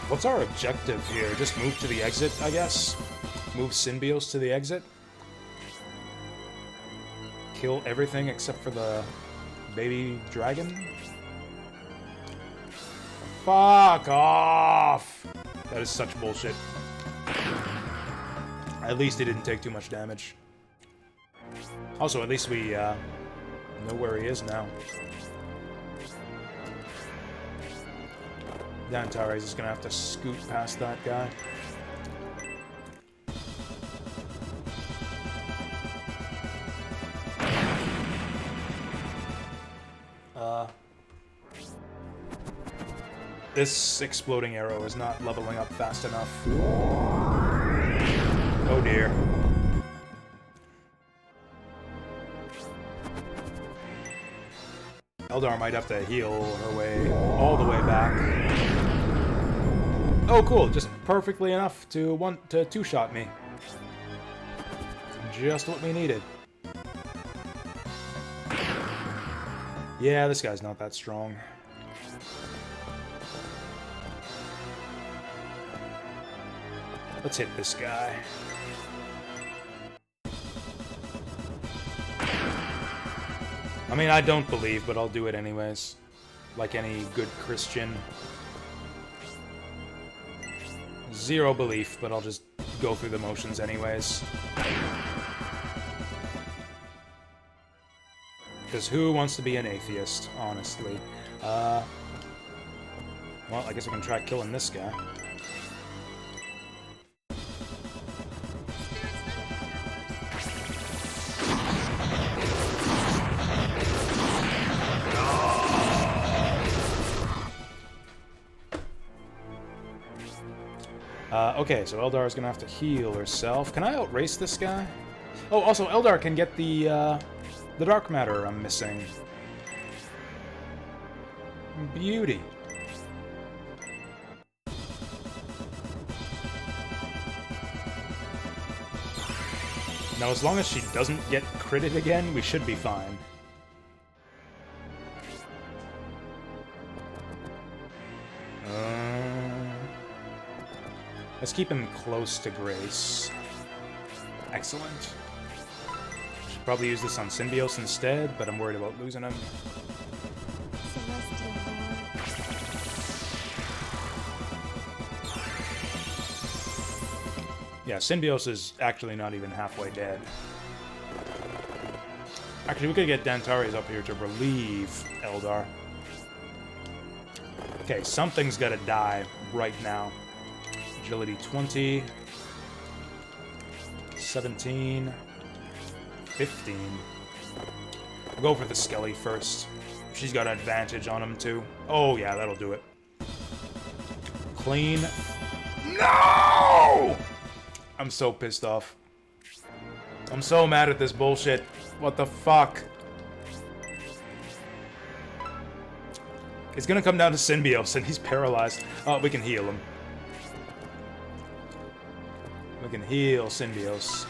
What's our objective here? Just move to the exit, I guess? Move Symbios to the exit? Kill everything except for the baby dragon? Fuck off! That is such bullshit. At least he didn't take too much damage. Also, at least we know where he is now. Dantares is gonna have to scoot past that guy. This exploding arrow is not leveling up fast enough. Oh dear. Eldar might have to heal her way all the way back. Oh cool, just perfectly enough to two-shot me. Just what we needed. Yeah, this guy's not that strong. Let's hit this guy. I mean, I don't believe, but I'll do it anyways. Like any good Christian. Zero belief, but I'll just go through the motions anyways. Because who wants to be an atheist, honestly? Well, I guess I can try killing this guy. Okay, so Eldar is gonna have to heal herself. Can I outrace this guy? Oh, also, Eldar can get the dark matter I'm missing. Beauty. Now, as long as she doesn't get critted again, we should be fine. Let's keep him close to Grace. Excellent. Should probably use this on Symbios instead, but I'm worried about losing him. Celestial Lord. Yeah, Symbios is actually not even halfway dead. Actually, we could get Dantares up here to relieve Eldar. Okay, something's gotta die right now. Agility 20, 17, 15. We'll go for the Skelly first. She's got an advantage on him too. Oh yeah, that'll do it. Clean. No! I'm so pissed off. I'm so mad at this bullshit. What the fuck? It's gonna come down to Symbios and he's paralyzed. Oh, we can heal him. We can heal Symbios.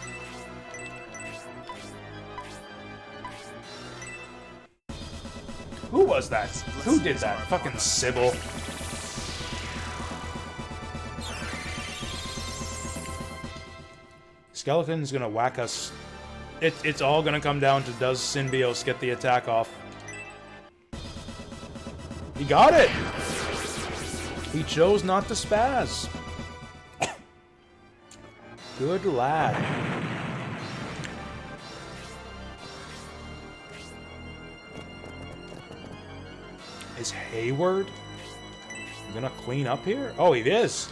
Who was that? Who did that? Fucking Sybil. Skeleton's gonna whack us. It's all gonna come down to does Symbios get the attack off? He got it! He chose not to spaz. Good lad. Is Hayward gonna clean up here? Oh, he is.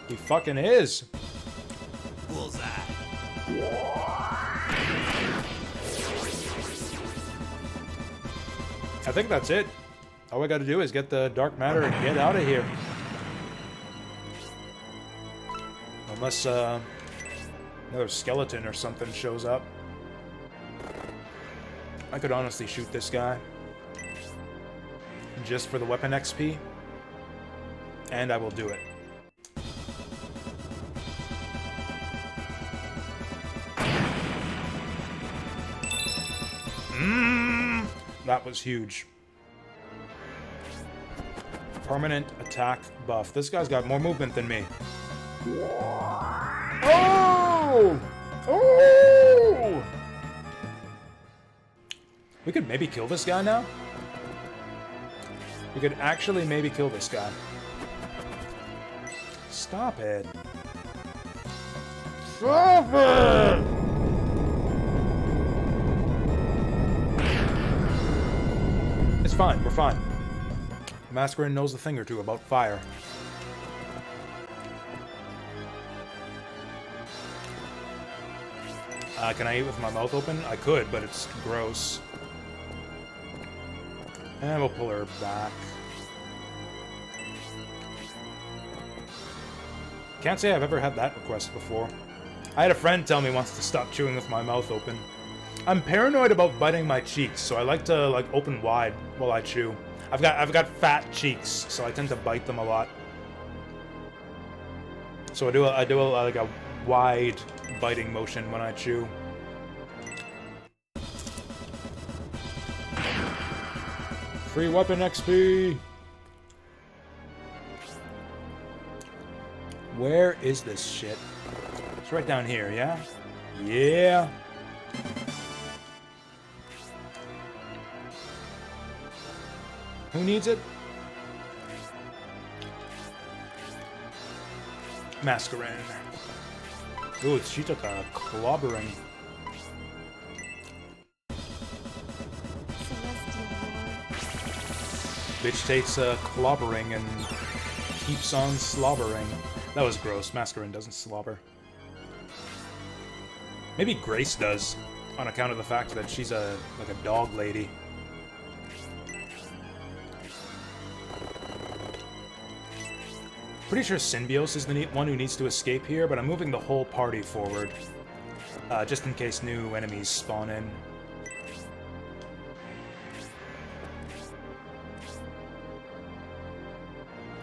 He fucking is. Bullseye. I think that's it. All I gotta do is get the dark matter and get out of here. Unless, another skeleton or something shows up. I could honestly shoot this guy. Just for the weapon XP. And I will do it. That was huge. Permanent attack buff. This guy's got more movement than me. Oh! Oh! We could maybe kill this guy now? We could actually maybe kill this guy. Stop it. Stop it! It's fine, we're fine. Masquerade knows a thing or two about fire. Can I eat with my mouth open? I could, but it's gross. And we'll pull her back. Can't say I've ever had that request before. I had a friend tell me once to stop chewing with my mouth open. I'm paranoid about biting my cheeks, so I like to open wide while I chew. I've got fat cheeks, so I tend to bite them a lot. So I do a wide biting motion when I chew. Free weapon XP. Where is this shit? It's right down here, yeah? Yeah. Who needs it? Masquerade. Ooh, she took a clobbering. Bitch takes a clobbering and keeps on slobbering. That was gross. Masquerade doesn't slobber. Maybe Grace does, on account of the fact that she's a dog lady. Pretty sure Symbiosis is the one who needs to escape here, but I'm moving the whole party forward. Just in case new enemies spawn in.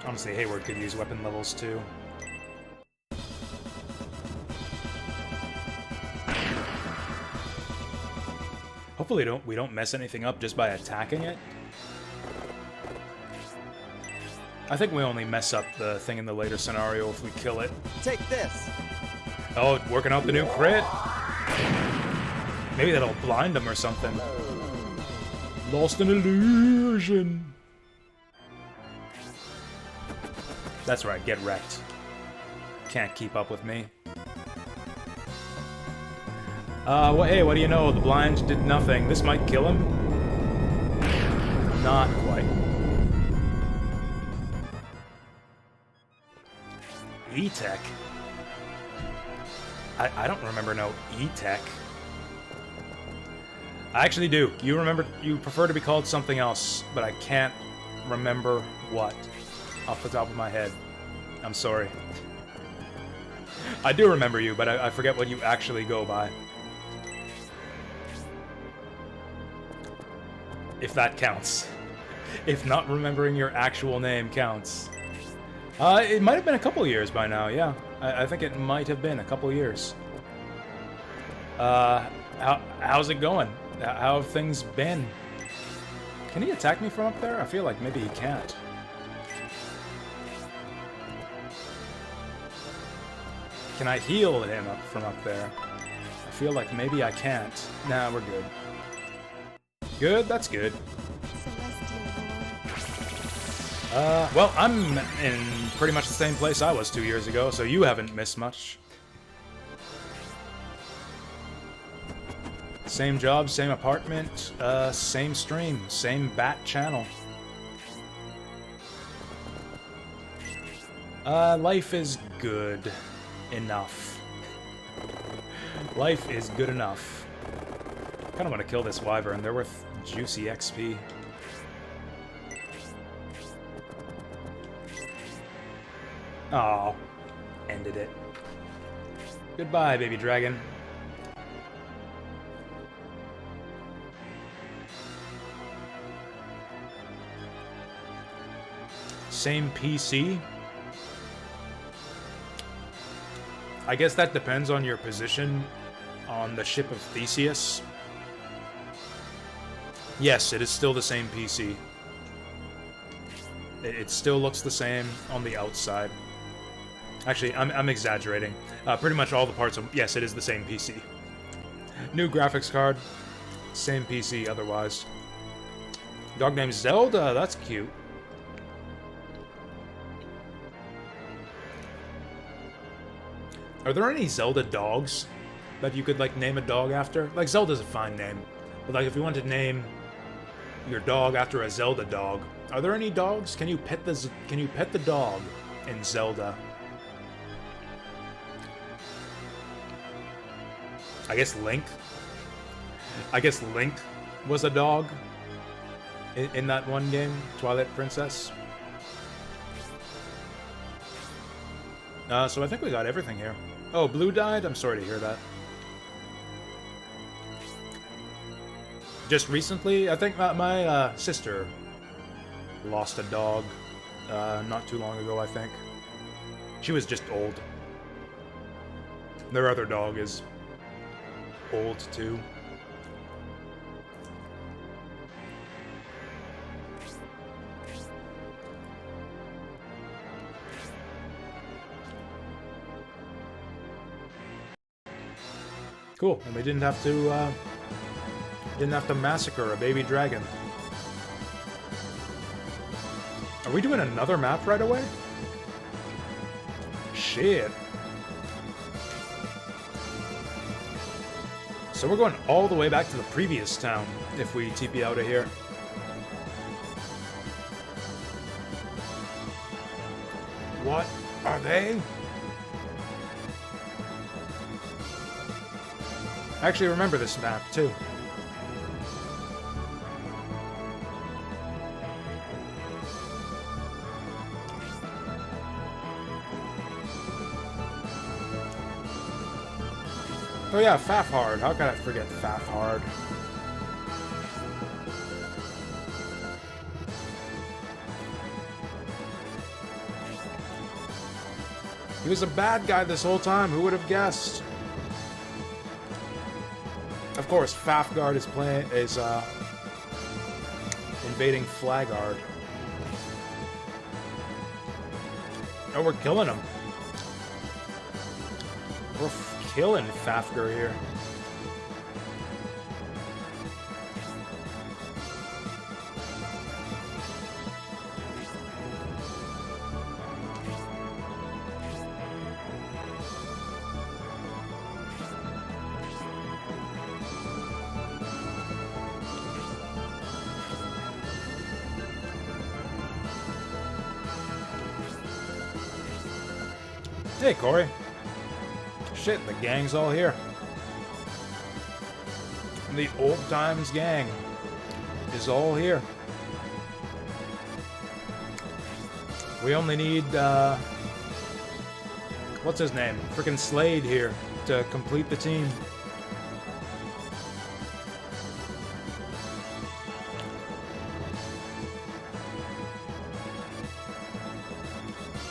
Honestly, Hayward could use weapon levels too. Hopefully we don't mess anything up just by attacking it. I think we only mess up the thing in the later scenario if we kill it. Take this! Oh, working out the new crit? Maybe that'll blind him or something. Lost an illusion. That's right, get wrecked. Can't keep up with me. Well, hey, what do you know? The blind did nothing. This might kill him? Not quite. E-Tech? I don't remember no E-Tech. I actually do. You prefer to be called something else, but I can't remember what off the top of my head. I'm sorry. I do remember you, but I forget what you actually go by. If that counts. If not remembering your actual name counts. It might have been a couple years by now, yeah. I think it might have been a couple years. How's it going? How have things been? Can he attack me from up there? I feel like maybe he can't. Can I heal him up from up there? I feel like maybe I can't. Nah, we're good. Good? That's good. Well, I'm in pretty much the same place I was 2 years ago, so you haven't missed much. Same job, same apartment, same stream, same bat channel. Life is good enough. Life is good enough. I kinda wanna kill this wyvern, they're worth juicy XP. Oh, ended it. Goodbye, baby dragon. Same PC? I guess that depends on your position on the ship of Theseus. Yes, it is still the same PC. It still looks the same on the outside. Actually, I'm exaggerating. Pretty much all the parts of... Yes, it is the same PC. New graphics card. Same PC otherwise. Dog named Zelda. That's cute. Are there any Zelda dogs that you could, like, name a dog after? Like, Zelda's a fine name. But, like, if you wanted to name your dog after a Zelda dog, are there any dogs? Can you pet the dog in Zelda? I guess Link. I guess Link was a dog in that one game, Twilight Princess. So I think we got everything here. Oh, Blue died? I'm sorry to hear that. Just recently, I think my sister lost a dog not too long ago, I think. She was just old. Their other dog is old, too. Cool, and we didn't have to massacre a baby dragon. Are we doing another map right away? Shit. So we're going all the way back to the previous town if we TP out of here. What are they? I actually remember this map, too. Oh yeah, Fafhard. How could I forget Fafhard? He was a bad guy this whole time. Who would have guessed? Of course, Fafgard is invading Flagard. Oh, we're killing him. We're killing Fafgard here. Hey, Corey. Shit, the gang's all here. The old times gang is all here. We only need, what's his name? Frickin' Slade here to complete the team.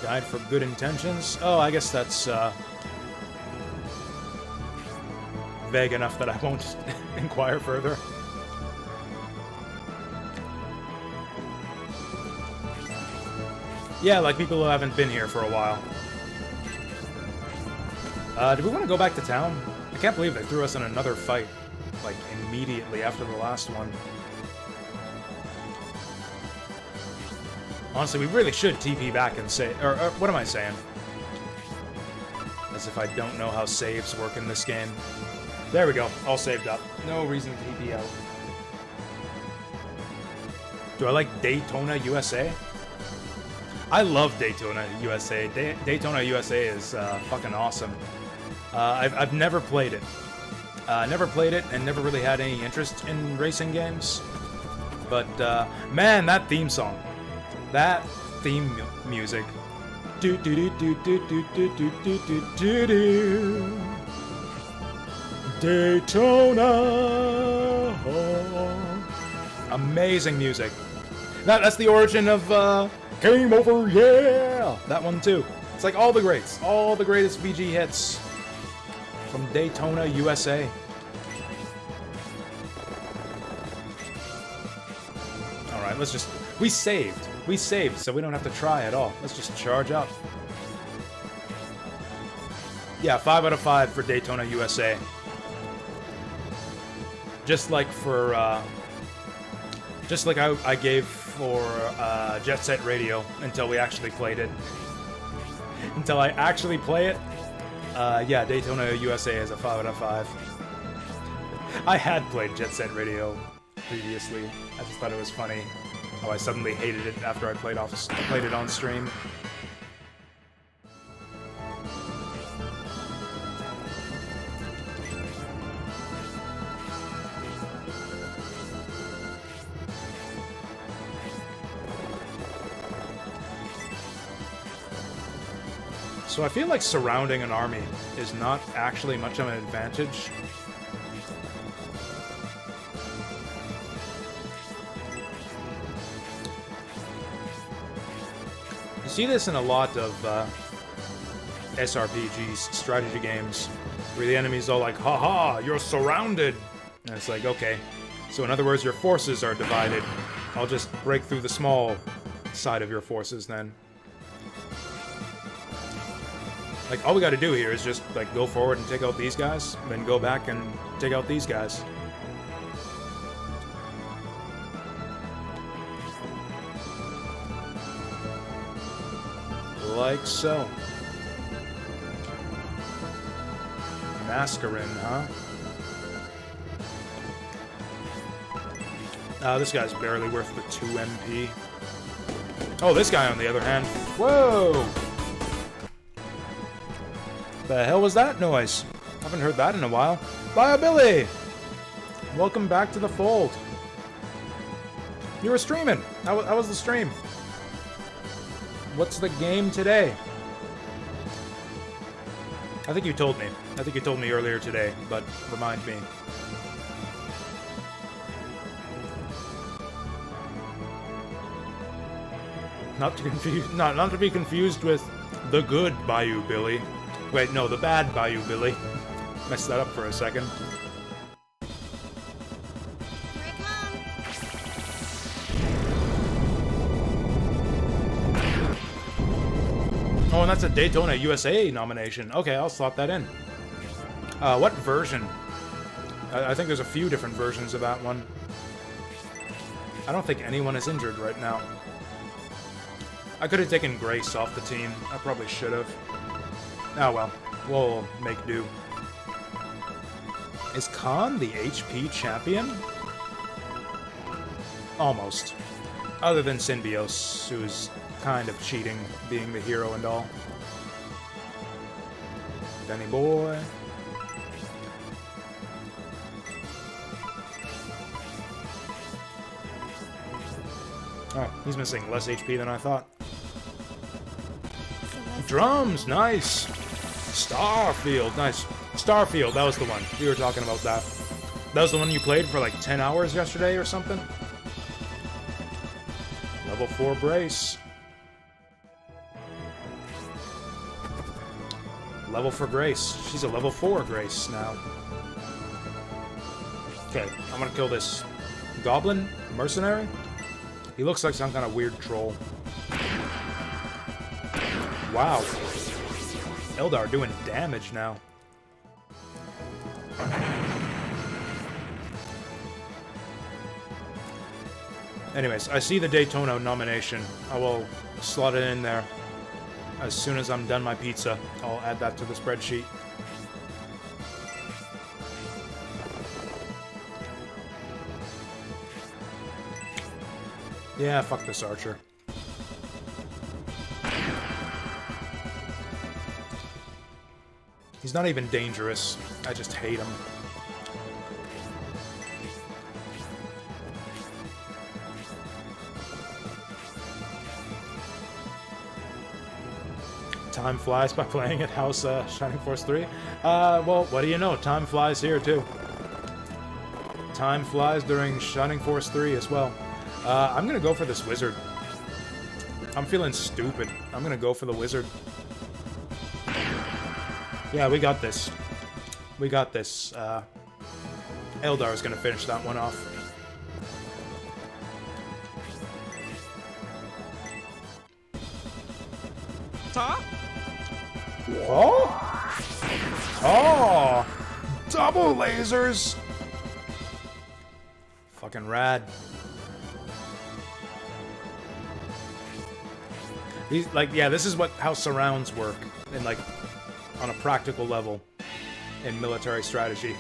Died for good intentions. Oh, I guess that's vague enough that I won't inquire further. Yeah, like people who haven't been here for a while. Do we want to go back to town? I can't believe they threw us in another fight, like, immediately after the last one. Honestly, we really should TP back and say... Or what am I saying? As if I don't know how saves work in this game. There we go. All saved up. No reason to TP out. Do I like Daytona, USA? I love Daytona, USA. Daytona, USA is fucking awesome. I've never played it. Never played it and never really had any interest in racing games. But, man, that theme song. That theme music Do do do do do do do do do do do do. Daytona. Amazing music. That's the origin of Game Over, yeah! That one too. It's like all the greats, all the greatest VG hits from Daytona, USA. Alright, let's just... We saved, so we don't have to try at all. Let's just charge up. Yeah, 5 out of 5 for Daytona, USA. Just like for, just like I gave for Jet Set Radio until we actually played it. Until I actually play it, yeah, Daytona, USA is a 5 out of 5. I had played Jet Set Radio previously. I just thought it was funny how I suddenly hated it after I played it on stream. So I feel like surrounding an army is not actually much of an advantage. You see this in a lot of SRPGs, strategy games, where the enemy's all like, haha, you're surrounded! And it's like, okay, so in other words, your forces are divided. I'll just break through the small side of your forces then. Like, all we gotta do here is just, like, go forward and take out these guys, then go back and take out these guys. Like so. Mascarin, huh? This guy's barely worth the 2 MP. Oh, this guy on the other hand. Whoa! The hell was that noise? Haven't heard that in a while. Bye, Billy! Welcome back to the fold. You were streaming. How was the stream? What's the game today? I think you told me. I think you told me earlier today, but remind me. Not to be confused with the good Bayou Billy. Wait, no, the bad Bayou Billy. Messed that up for a second. Here I come. Oh, and that's a Daytona USA nomination. Okay, I'll slot that in. What version? I think there's a few different versions of that one. I don't think anyone is injured right now. I could have taken Grace off the team. I probably should have. Oh well, we'll make do. Is Khan the HP champion? Almost. Other than Symbios, who's kind of cheating, being the hero and all. Danny boy. Oh, he's missing less HP than I thought. Drums, nice. Starfield, nice. Starfield, that was the one. We were talking about that. That was the one you played for like 10 hours yesterday or something? Level 4 Brace. Level for Grace. She's a level 4 Grace now. Okay, I'm gonna kill this goblin mercenary. He looks like some kind of weird troll. Wow. Eldar doing damage now. Anyways, I see the Daytona nomination. I will slot it in there. As soon as I'm done my pizza, I'll add that to the spreadsheet. Yeah, fuck this archer. He's not even dangerous. I just hate him. Time flies by playing at House Shining Force 3. Well, what do you know? Time flies here, too. Time flies during Shining Force 3 as well. I'm gonna go for this wizard. I'm feeling stupid. I'm gonna go for the wizard. Yeah, we got this. We got this. Eldar's gonna finish that one off. Ta? Oh! Oh! Double lasers! Fucking rad. These, like, yeah, this is how surrounds work in, like, on a practical level in military strategy.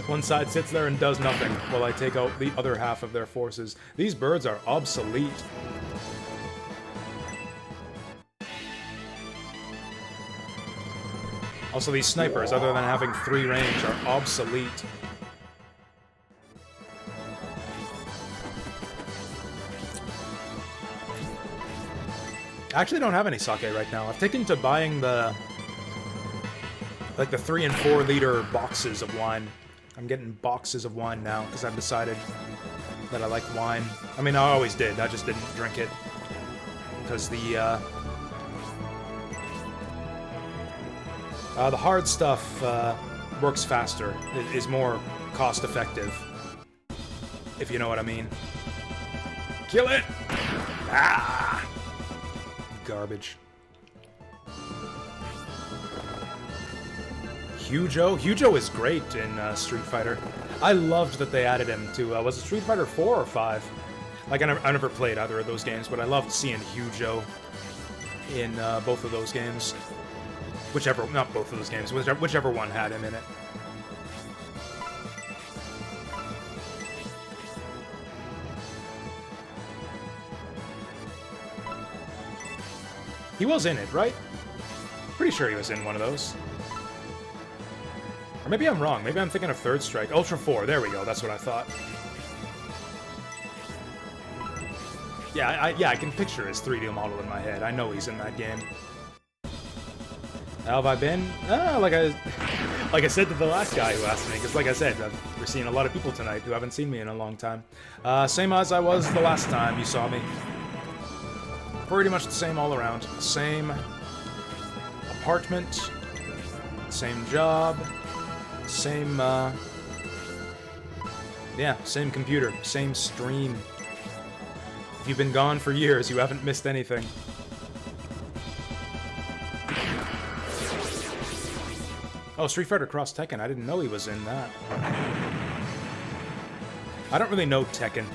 One side sits there and does nothing while I take out the other half of their forces. These birds are obsolete. Also, these snipers, other than having 3 range, are obsolete. I actually don't have any sake right now. I've taken to buying the 3 and 4 liter boxes of wine. I'm getting boxes of wine now because I've decided that I like wine. I mean, I always did. I just didn't drink it because the hard stuff works faster. It is more cost effective, if you know what I mean. Kill it! Ah! Garbage. Hujo? Hujo is great in Street Fighter. I loved that they added him to, was it Street Fighter 4 or 5? Like, I never played either of those games, but I loved seeing Hujo in both of those games. Whichever, not both of those games, whichever one had him in it. He was in it, right? Pretty sure he was in one of those. Or maybe I'm wrong. Maybe I'm thinking of Third Strike. Ultra 4, there we go. That's what I thought. Yeah, I can picture his 3D model in my head. I know he's in that game. How have I been? Like I said to the last guy who asked me, because like I said, we're seeing a lot of people tonight who haven't seen me in a long time. Same as I was the last time you saw me. Pretty much the same all around. Same apartment, same job, same, yeah, same computer, same stream. If you've been gone for years, you haven't missed anything. Oh, Street Fighter Cross Tekken. I didn't know he was in that. I don't really know Tekken.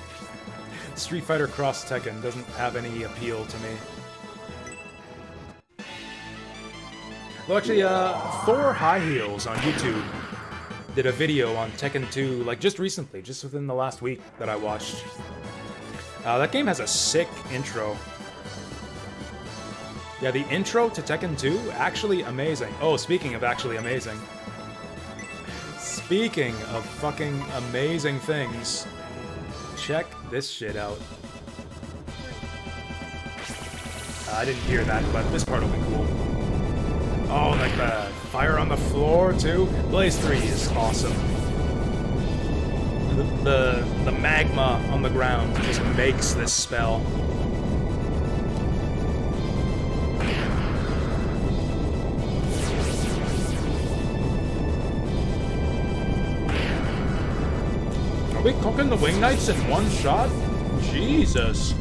Street Fighter Cross Tekken doesn't have any appeal to me. Well, actually, Thor High Heels on YouTube did a video on Tekken 2, like, just recently, just within the last week that I watched. That game has a sick intro. Yeah, the intro to Tekken 2, actually amazing. Oh, speaking of actually amazing. Speaking of fucking amazing things, check this shit out. I didn't hear that, but this part will be cool. Oh, like the fire on the floor, too? Blaze 3 is awesome. The magma on the ground just makes this spell. Are we cooking the Wing Knights in one shot? Jesus.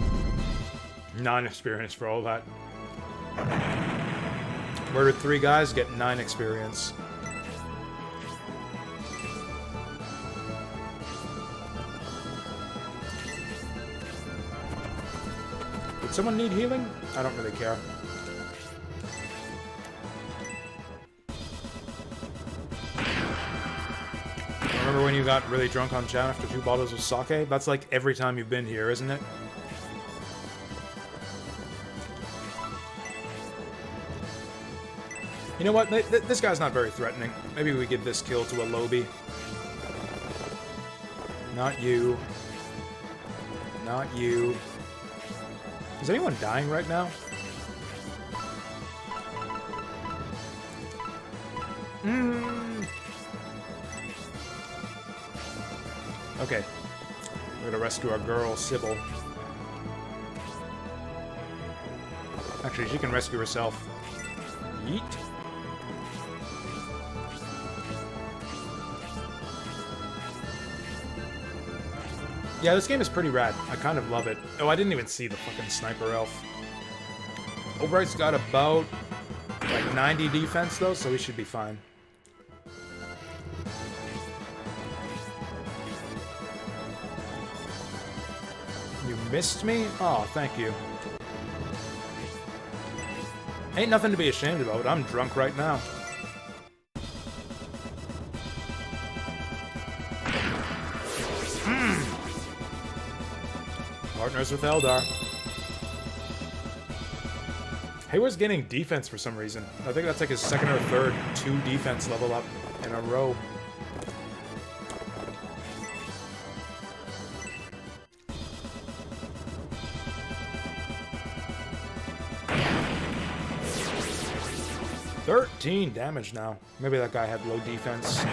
Non-experience for all that. Murdered 3 guys, get 9 experience. Did someone need healing? I don't really care. Remember when you got really drunk on Chan after 2 bottles of sake? That's like every time you've been here, isn't it? You know what? This guy's not very threatening. Maybe we give this kill to a Lobby. Not you. Not you. Is anyone dying right now? Okay. We're gonna rescue our girl, Sybil. Actually, she can rescue herself. Yeet. Yeah, this game is pretty rad. I kind of love it. Oh, I didn't even see the fucking sniper elf. Albright's got about, like, 90 defense, though, so we should be fine. You missed me? Oh, thank you. Ain't nothing to be ashamed about. I'm drunk right now. Partners with Eldar. Hayward's gaining defense for some reason. I think that's like his second or third 2 defense level up in a row. $13 damage now. Maybe that guy had low defense.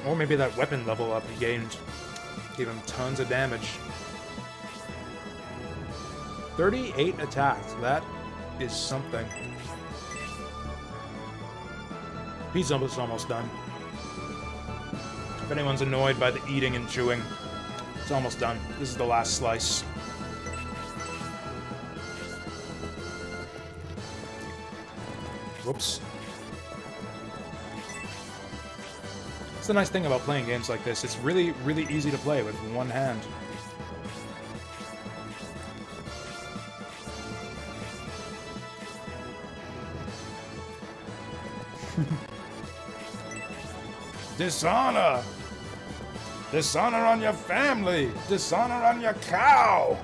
Or maybe that weapon level up he gained gave him tons of damage. 38 attacks. That is something. He's almost done. If anyone's annoyed by the eating and chewing, it's almost done. This is the last slice. Whoops. That's the nice thing about playing games like this. It's really, really easy to play with one hand. Dishonor! Dishonor on your family! Dishonor on your cow!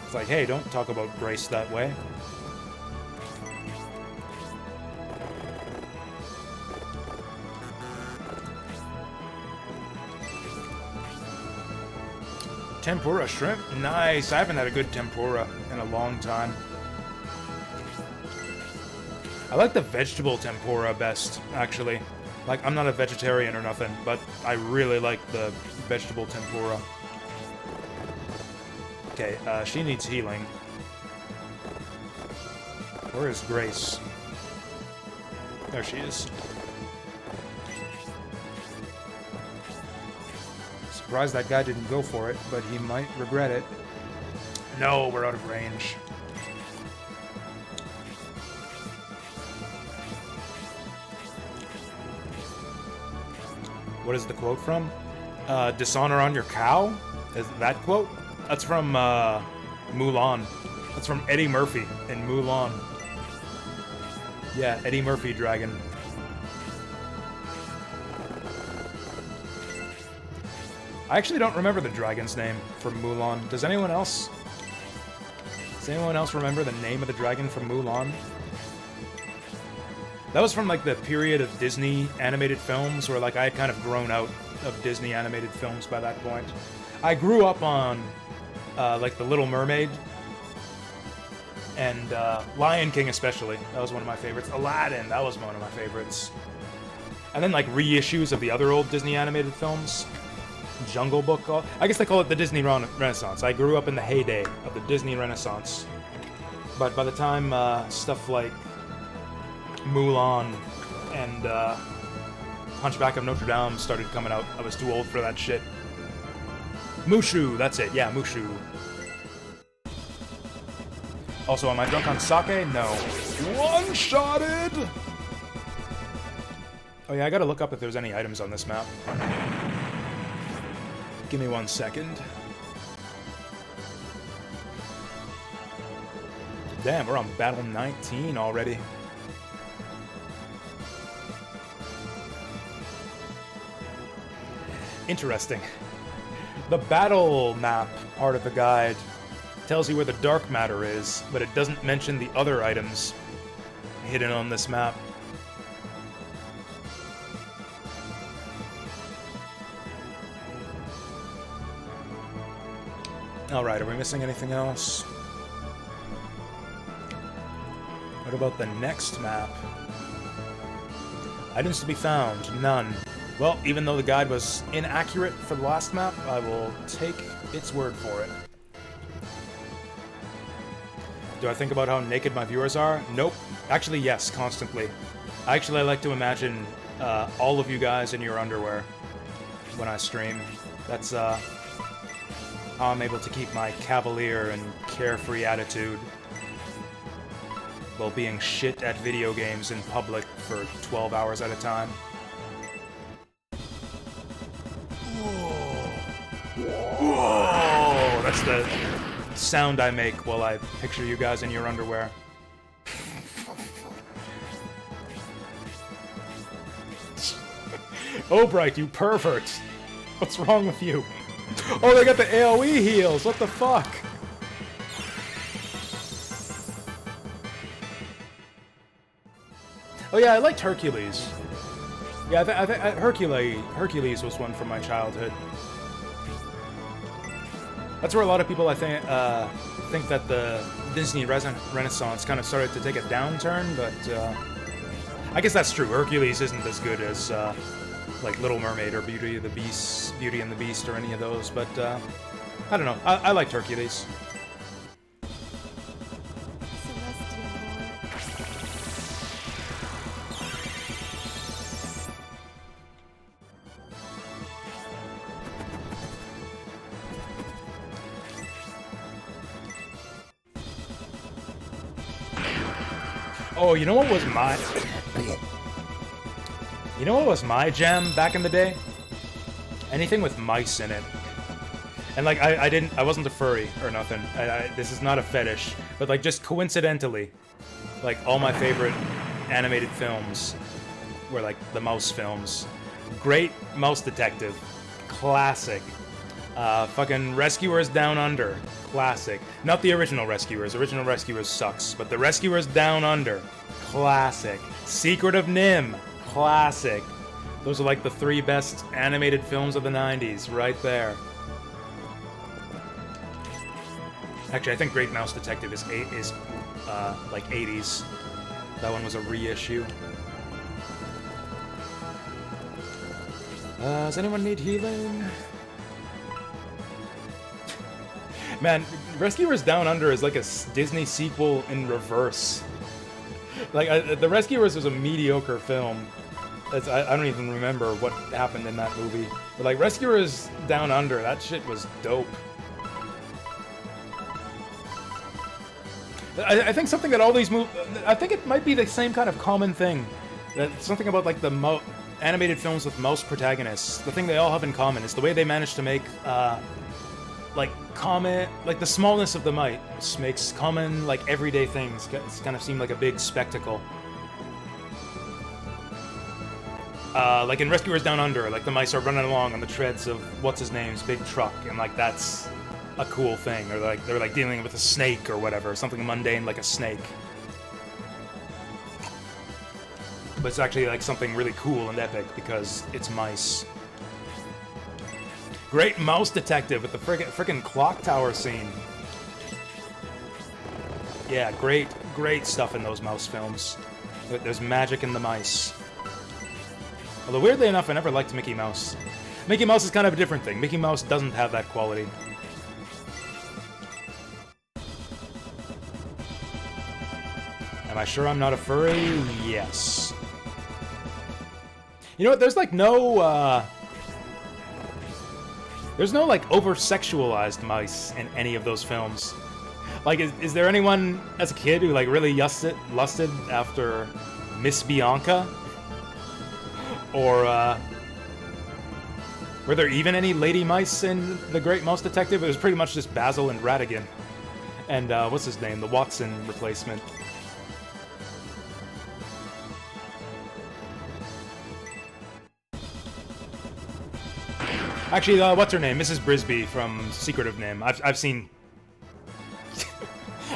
It's like, hey, don't talk about Grace that way. Tempura shrimp? Nice! I haven't had a good tempura in a long time. I like the vegetable tempura best, actually. Like, I'm not a vegetarian or nothing, but I really like the vegetable tempura. Okay, she needs healing. Where is Grace? There she is. Surprised that guy didn't go for it, but he might regret it. No, we're out of range. What is the quote from? Dishonor on your cow? Is that quote? That's from Mulan. That's from Eddie Murphy in Mulan. Yeah, Eddie Murphy dragon. I actually don't remember the dragon's name from Mulan. Does anyone else? Does anyone else remember the name of the dragon from Mulan? That was from like the period of Disney animated films where like I had kind of grown out of Disney animated films by that point. I grew up on like The Little Mermaid and Lion King especially. That was one of my favorites. Aladdin, that was one of my favorites. And then like reissues of the other old Disney animated films. Jungle Book. I guess they call it the Disney Renaissance. I grew up in the heyday of the Disney Renaissance. But by the time stuff like Mulan and Hunchback of Notre Dame started coming out, I was too old for that shit. Mushu, that's it. Yeah, Mushu. Also, am I drunk on sake? No. One-shotted! Oh yeah, I gotta look up if there's any items on this map. Give me 1 second. Damn, we're on battle 19 already. Interesting. The battle map part of the guide tells you where the dark matter is, but it doesn't mention the other items hidden on this map. Alright, are we missing anything else? What about the next map? Items to be found. None. Well, even though the guide was inaccurate for the last map, I will take its word for it. Do I think about how naked my viewers are? Nope. Actually, yes, constantly. Actually, I like to imagine all of you guys in your underwear when I stream. That's how I'm able to keep my cavalier and carefree attitude while being shit at video games in public for 12 hours at a time. Whoa! That's the sound I make while I picture you guys in your underwear. Oh, Bright, you pervert! What's wrong with you? Oh, they got the AoE heals! What the fuck? Oh yeah, I liked Hercules. Yeah, Hercules was one from my childhood. That's where a lot of people, I think that the Disney Renaissance kind of started to take a downturn, but I guess that's true. Hercules isn't as good as like Little Mermaid or Beauty and the Beast or any of those, but I don't know. I liked Hercules. Oh, you know what was my... You know what was my jam back in the day? Anything with mice in it. And like, I wasn't a furry or nothing. This is not a fetish. But like, just coincidentally, like, all my favorite animated films were like the mouse films. Great Mouse Detective. Classic. Fucking Rescuers Down Under. Classic. Not the original Rescuers. Original Rescuers sucks. But the Rescuers Down Under. Classic. Secret of Nim. Classic. Those are like the 3 best animated films of the 90s, right there. Actually, I think Great Mouse Detective is like 80s. That one was a reissue. Does anyone need healing? Man, Rescuers Down Under is like a Disney sequel in reverse. Like, The Rescuers was a mediocre film. I don't even remember what happened in that movie. But like, Rescuers Down Under, that shit was dope. I think something that all these I think it might be the same kind of common thing. That something about like the animated films with mouse protagonists. The thing they all have in common is the way they managed to make like the smallness of the mice makes common like everyday things kind of seem like a big spectacle. Like in Rescuers Down Under, like the mice are running along on the treads of what's his name's big truck, and like that's a cool thing. Or like they're like dealing with a snake or whatever, something mundane like a snake. But it's actually like something really cool and epic because it's mice. Great Mouse Detective with the frickin' clock tower scene. Yeah, great stuff in those mouse films. There's magic in the mice. Although weirdly enough, I never liked Mickey Mouse. Mickey Mouse is kind of a different thing. Mickey Mouse doesn't have that quality. Am I sure I'm not a furry? Yes. You know what? There's like no, there's no like over-sexualized mice in any of those films. Like, is there anyone as a kid who like really lusted after Miss Bianca? Or, were there even any lady mice in The Great Mouse Detective? It was pretty much just Basil and Ratigan. And, what's his name? The Watson replacement. Actually, what's her name? Mrs. Brisby from Secret of Nim. I've seen...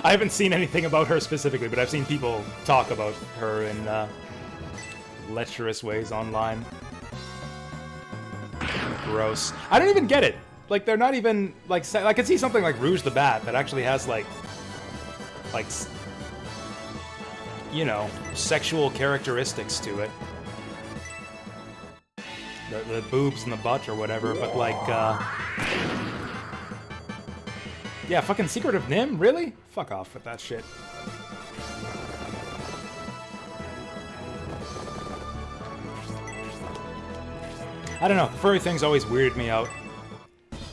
I haven't seen anything about her specifically, but I've seen people talk about her in, lecherous ways online. Gross. I don't even get it. Like, they're not even, like, I could see something like Rouge the Bat that actually has, like, you know, sexual characteristics to it. The boobs and the butt or whatever, but like, yeah, fucking Secret of Nim? Really? Fuck off with that shit. I don't know, the furry thing's always weirded me out.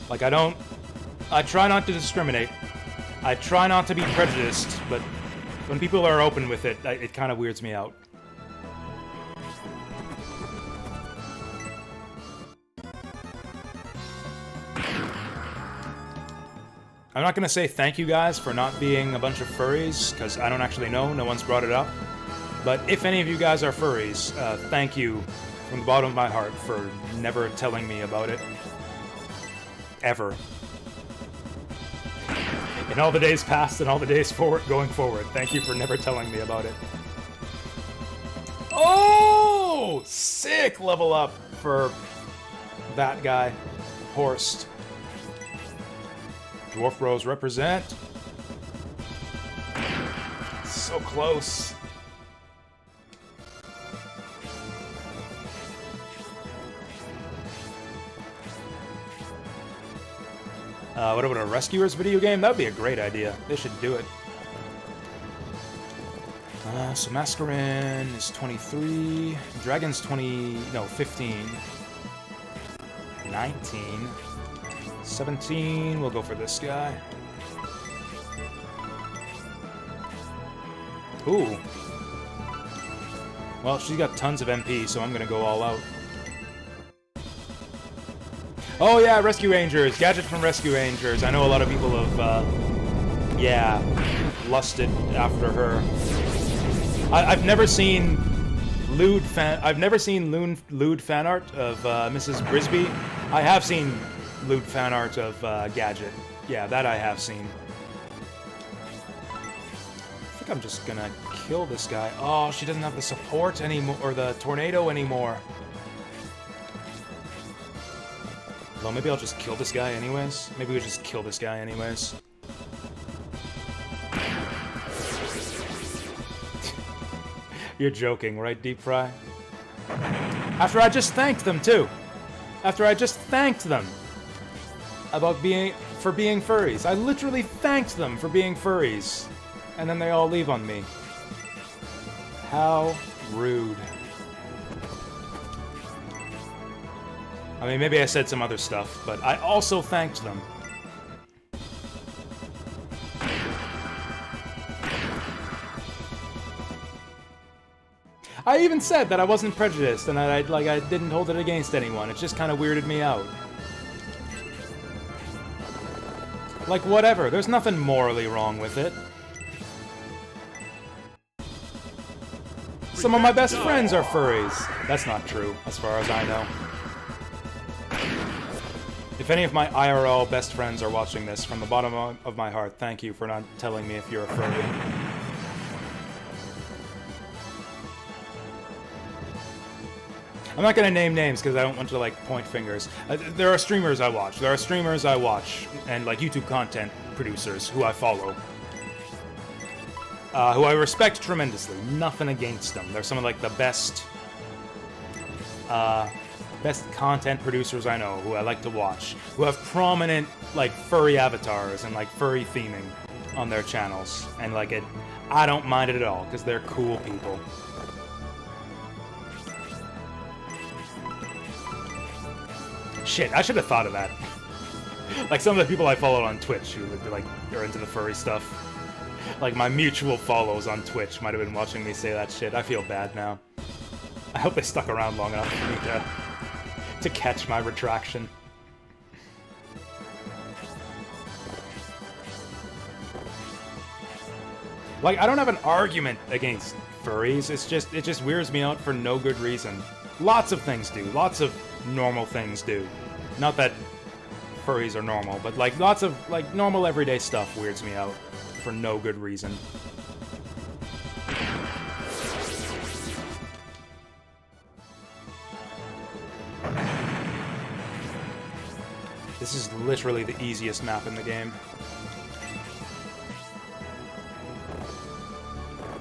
Like, I try not to discriminate. I try not to be prejudiced, but when people are open with it, it kind of weirds me out. I'm not gonna say thank you guys for not being a bunch of furries, because I don't actually know, no one's brought it up. But if any of you guys are furries, thank you from the bottom of my heart for never telling me about it. Ever. In all the days past and all the days going forward, thank you for never telling me about it. Oh! Sick level up for that guy. Horst. Dwarf Bros represent. So close. What about a Rescuers video game? That would be a great idea. They should do it. So Mascarin is 23. Dragon's 15. 19. 17. We'll go for this guy. Ooh. Well, she's got tons of MP, so I'm gonna go all out. Oh yeah, Rescue Rangers! Gadget from Rescue Rangers. I know a lot of people have, yeah, lusted after her. I've never seen lewd fan art of Mrs. Brisby. I have seen lewd fan art of Gadget. Yeah, that I have seen. I think I'm just gonna kill this guy. Oh, she doesn't have the support anymore, or the tornado anymore. Well, maybe I'll just kill this guy anyways. Maybe we just kill this guy anyways. You're joking, right, Deep Fry? After I just thanked them, too. After I just thanked them about being furries. I literally thanked them for being furries. And then they all leave on me. How rude. I mean, maybe I said some other stuff, but I also thanked them. I even said that I wasn't prejudiced and I didn't hold it against anyone. It just kind of weirded me out. Like, whatever. There's nothing morally wrong with it. Some of my best friends are furries. That's not true, as far as I know. If any of my IRL best friends are watching this, from the bottom of my heart, thank you for not telling me if you're a furry. I'm not gonna name names because I don't want to, like, point fingers. There are streamers I watch. There are streamers I watch, and, like, YouTube content producers who I follow. Who I respect tremendously. Nothing against them. They're some of, like, the best content producers I know, who I like to watch, who have prominent, like, furry avatars and, like, furry theming on their channels. And, like, I don't mind it at all, because they're cool people. Shit, I should have thought of that. Like, some of the people I follow on Twitch who, like, are into the furry stuff. Like, my mutual follows on Twitch might have been watching me say that shit. I feel bad now. I hope they stuck around long enough for me to catch my retraction. Like, I don't have an argument against furries. It just weirds me out for no good reason. Lots of things do. Lots of normal things do. Not that furries are normal, but, like, lots of, like, normal everyday stuff weirds me out for no good reason. This is literally the easiest map in the game.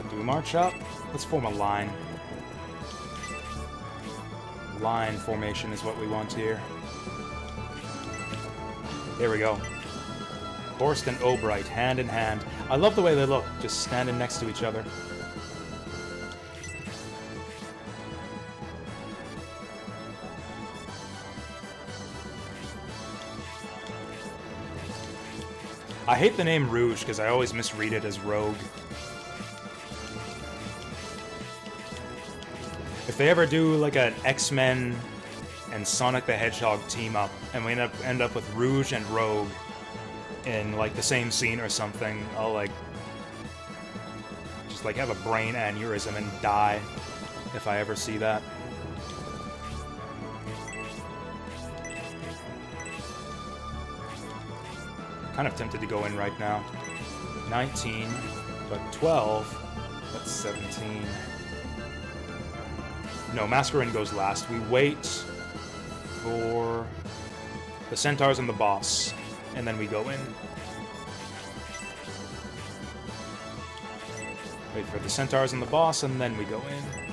Do march up. Let's form a line. Line formation is what we want here. There we go. Horst and Obright, hand in hand. I love the way they look, just standing next to each other. I hate the name Rouge because I always misread it as Rogue. If they ever do like an X-Men and Sonic the Hedgehog team up, and we end up with Rouge and Rogue in like the same scene or something, I'll like just like have a brain aneurysm and die if I ever see that. Kind of tempted to go in right now. 19, but 12, but 17. No, Masquerain goes last. We wait for the Centaurs and the boss, and then we go in. Wait for the Centaurs and the boss, and then we go in.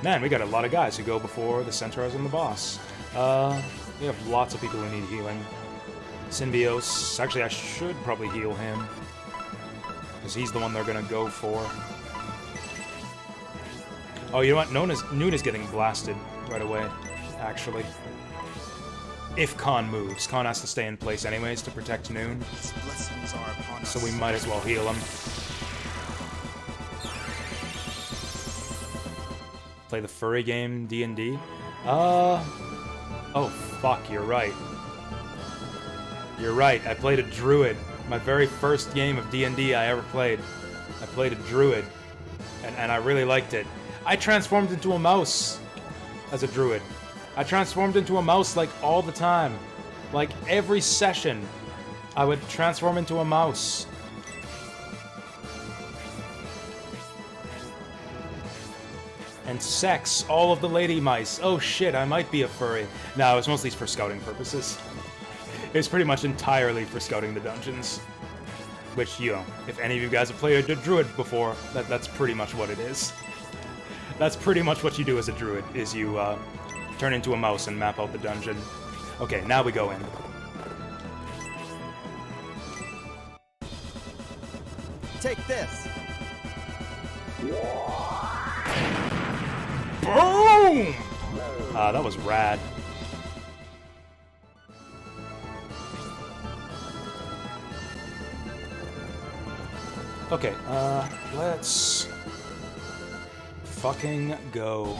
Man, we got a lot of guys who go before the Centaurs and the boss. We have lots of people who need healing. Symbios, actually I should probably heal him, because he's the one they're gonna go for. Oh, you know what? Noon is getting blasted right away, actually. If Khan moves. Khan has to stay in place anyways to protect Noon. His blessings are upon us. So we might as well heal him. Play the furry game D&D? Oh fuck, you're right. You're right, I played a druid. My very first game of D&D I ever played. I played a druid. And I really liked it. I transformed into a mouse as a druid. I transformed into a mouse like all the time. Like every session, I would transform into a mouse. And sex all of the lady mice. Oh shit, I might be a furry. No, it was mostly for scouting purposes. It was pretty much entirely for scouting the dungeons. Which, you know, if any of you guys have played a druid before, that's pretty much what it is. That's pretty much what you do as a druid, is you turn into a mouse and map out the dungeon. Okay, now we go in. Take this. Boom! That was rad. Okay, let's fucking go.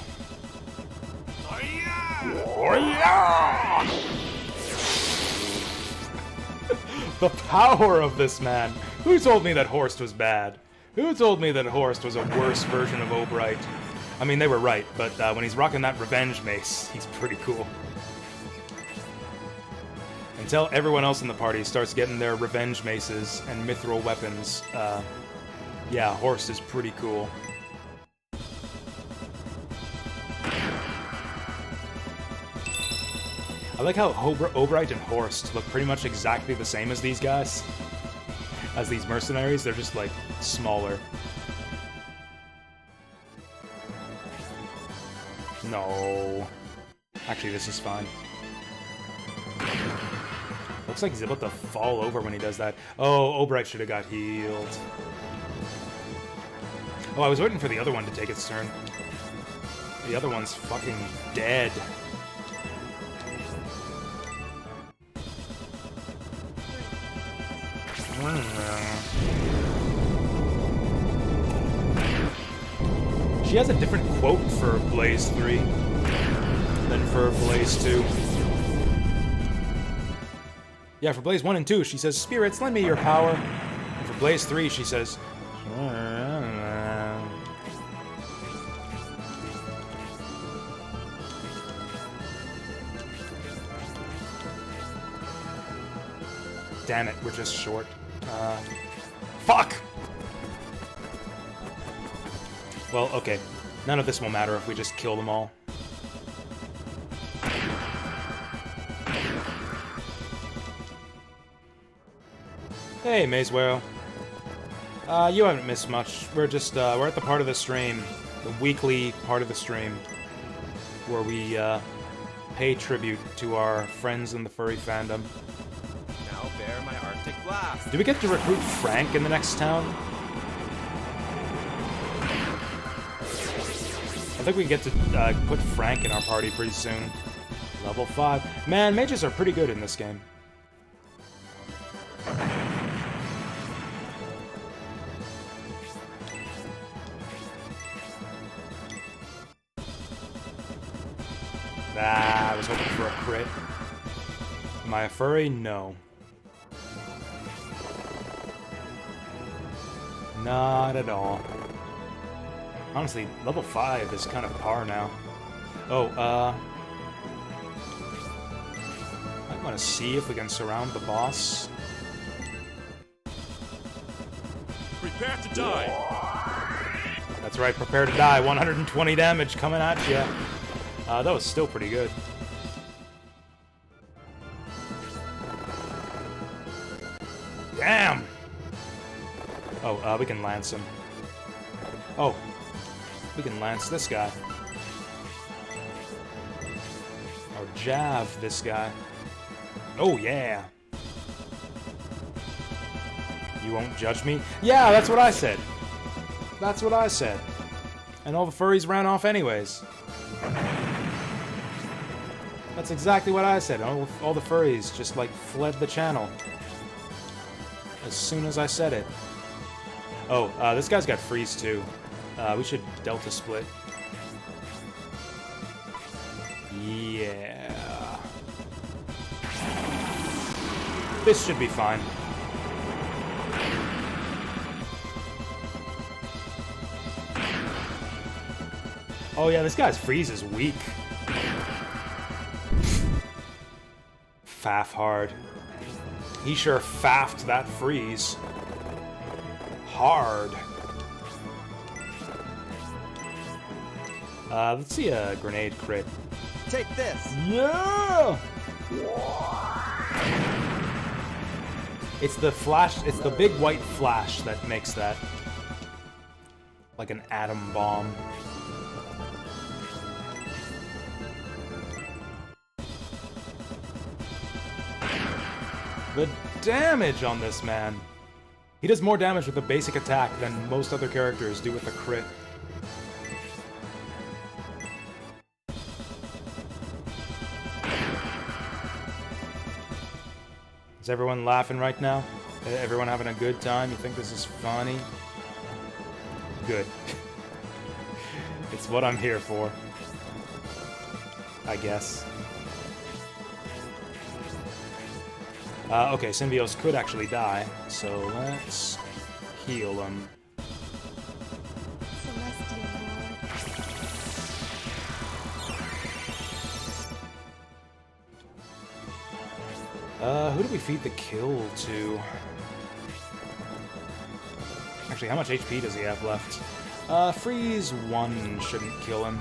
Oh yeah! The power of this man. Who told me that Horst was bad? Who told me that Horst was a worse version of Obright? I mean, they were right, but when he's rocking that revenge mace, he's pretty cool. Until everyone else in the party starts getting their revenge maces and mithril weapons, yeah, Horst is pretty cool. I like how Obright and Horst look pretty much exactly the same as these guys. As these mercenaries, they're just, like, smaller. No. Actually, this is fine. Looks like he's about to fall over when he does that. Oh, Obright should have got healed. Oh, I was waiting for the other one to take its turn. The other one's fucking dead. She has a different quote for Blaze 3 than for Blaze 2. Yeah, for Blaze 1 and 2, she says, "Spirits, lend me your power." And for Blaze 3, she says, damn it, we're just short. Fuck! Well, okay. None of this will matter if we just kill them all. Hey, Mazewell. You haven't missed much. We're just, we're at the part of the stream, the weekly part of the stream, where we, pay tribute to our friends in the furry fandom. Now bear my Arctic blast. Do we get to recruit Frank in the next town? I think we get to put Frank in our party pretty soon. Level 5. Man, mages are pretty good in this game. I was hoping for a crit. Am I a furry? No. Not at all. Honestly, level 5 is kind of par now. Oh, I want to see if we can surround the boss. Prepare to die. That's right, prepare to die. 120 damage coming at you. That was still pretty good. Damn! Oh, we can lance him. Oh, we can lance this guy. Or jav this guy. Oh, yeah. You won't judge me? Yeah, that's what I said. That's what I said. And all the furries ran off anyways. That's exactly what I said. All the furries just, like, fled the channel. As soon as I said it. Oh, this guy's got freeze, too. We should delta split. Yeah. This should be fine. Oh yeah, this guy's freeze is weak. Faff hard. He sure faffed that freeze. Hard. Let's see a grenade crit. Take this. Yeah! It's the flash, it's the big white flash that makes that. Like an atom bomb. The damage on this man. He does more damage with a basic attack than most other characters do with a crit. Is everyone laughing right now? Everyone having a good time? You think this is funny? Good. It's what I'm here for. I guess. Okay, Symbios could actually die, so let's heal him. Celestial Lord. Who do we feed the kill to? Actually, how much HP does he have left? Freeze 1 shouldn't kill him.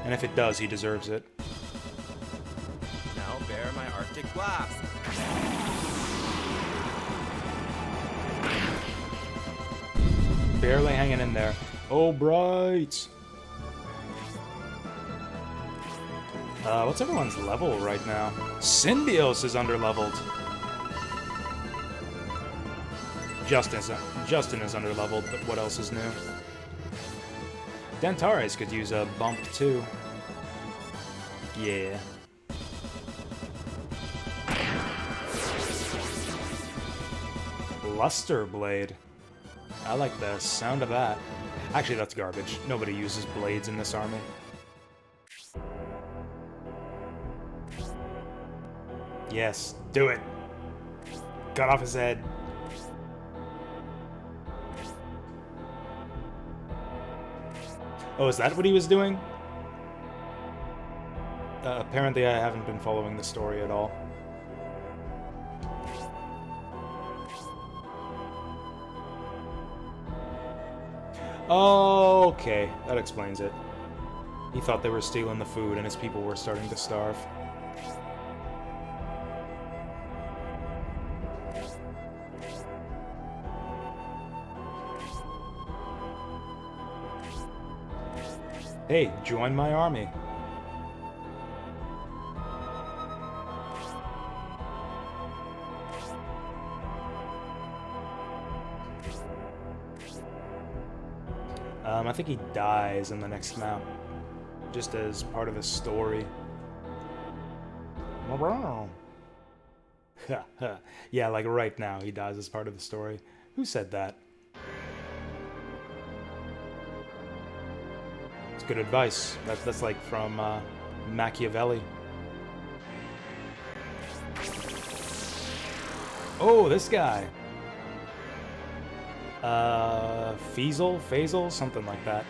And if it does, he deserves it. Now bear my Arctic blast. Barely hanging in there. Oh, bright! What's everyone's level right now? Symbios is underleveled. Justin is underleveled, but what else is new? Dentares could use a bump too. Yeah. Luster Blade. I like the sound of that. Actually, that's garbage. Nobody uses blades in this army. Yes, do it. Cut off his head. Oh, is that what he was doing? Apparently I haven't been following the story at all. Okay, that explains it. He thought they were stealing the food and his people were starting to starve. Hey, join my army. I think he dies in the next map, just as part of the story. Yeah, like right now, he dies as part of the story. Who said that? It's good advice. That's like from Machiavelli. Oh, this guy. Faisal, something like that.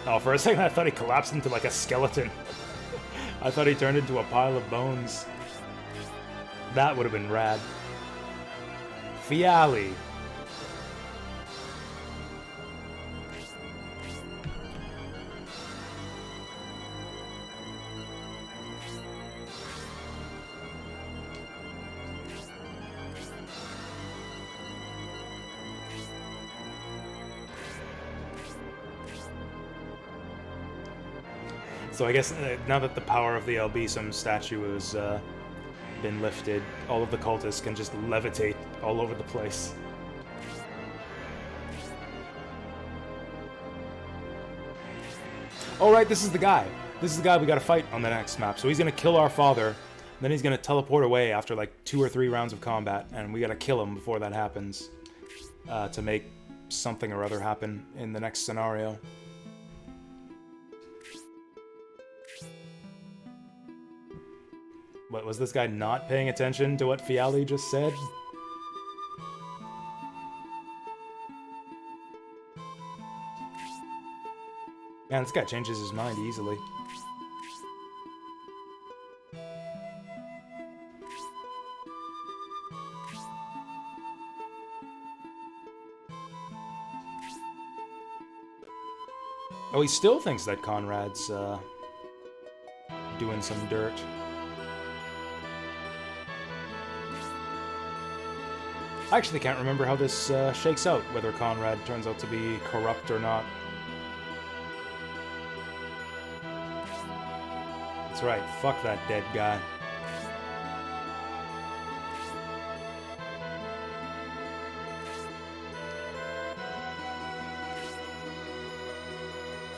Oh, for a second I thought he collapsed into like a skeleton. I thought he turned into a pile of bones. That would have been rad. Fiali. So I guess now that the power of the Albisum statue has been lifted, all of the cultists can just levitate all over the place. Oh right, this is the guy. This is the guy we gotta fight on the next map. So he's gonna kill our father, then he's gonna teleport away after like 2 or 3 rounds of combat, and we gotta kill him before that happens to make something or other happen in the next scenario. What, was this guy not paying attention to what Fiali just said? Man, this guy changes his mind easily. Oh, he still thinks that Conrad's doing some dirt. I actually can't remember how this shakes out, whether Conrad turns out to be corrupt or not. That's right, fuck that dead guy.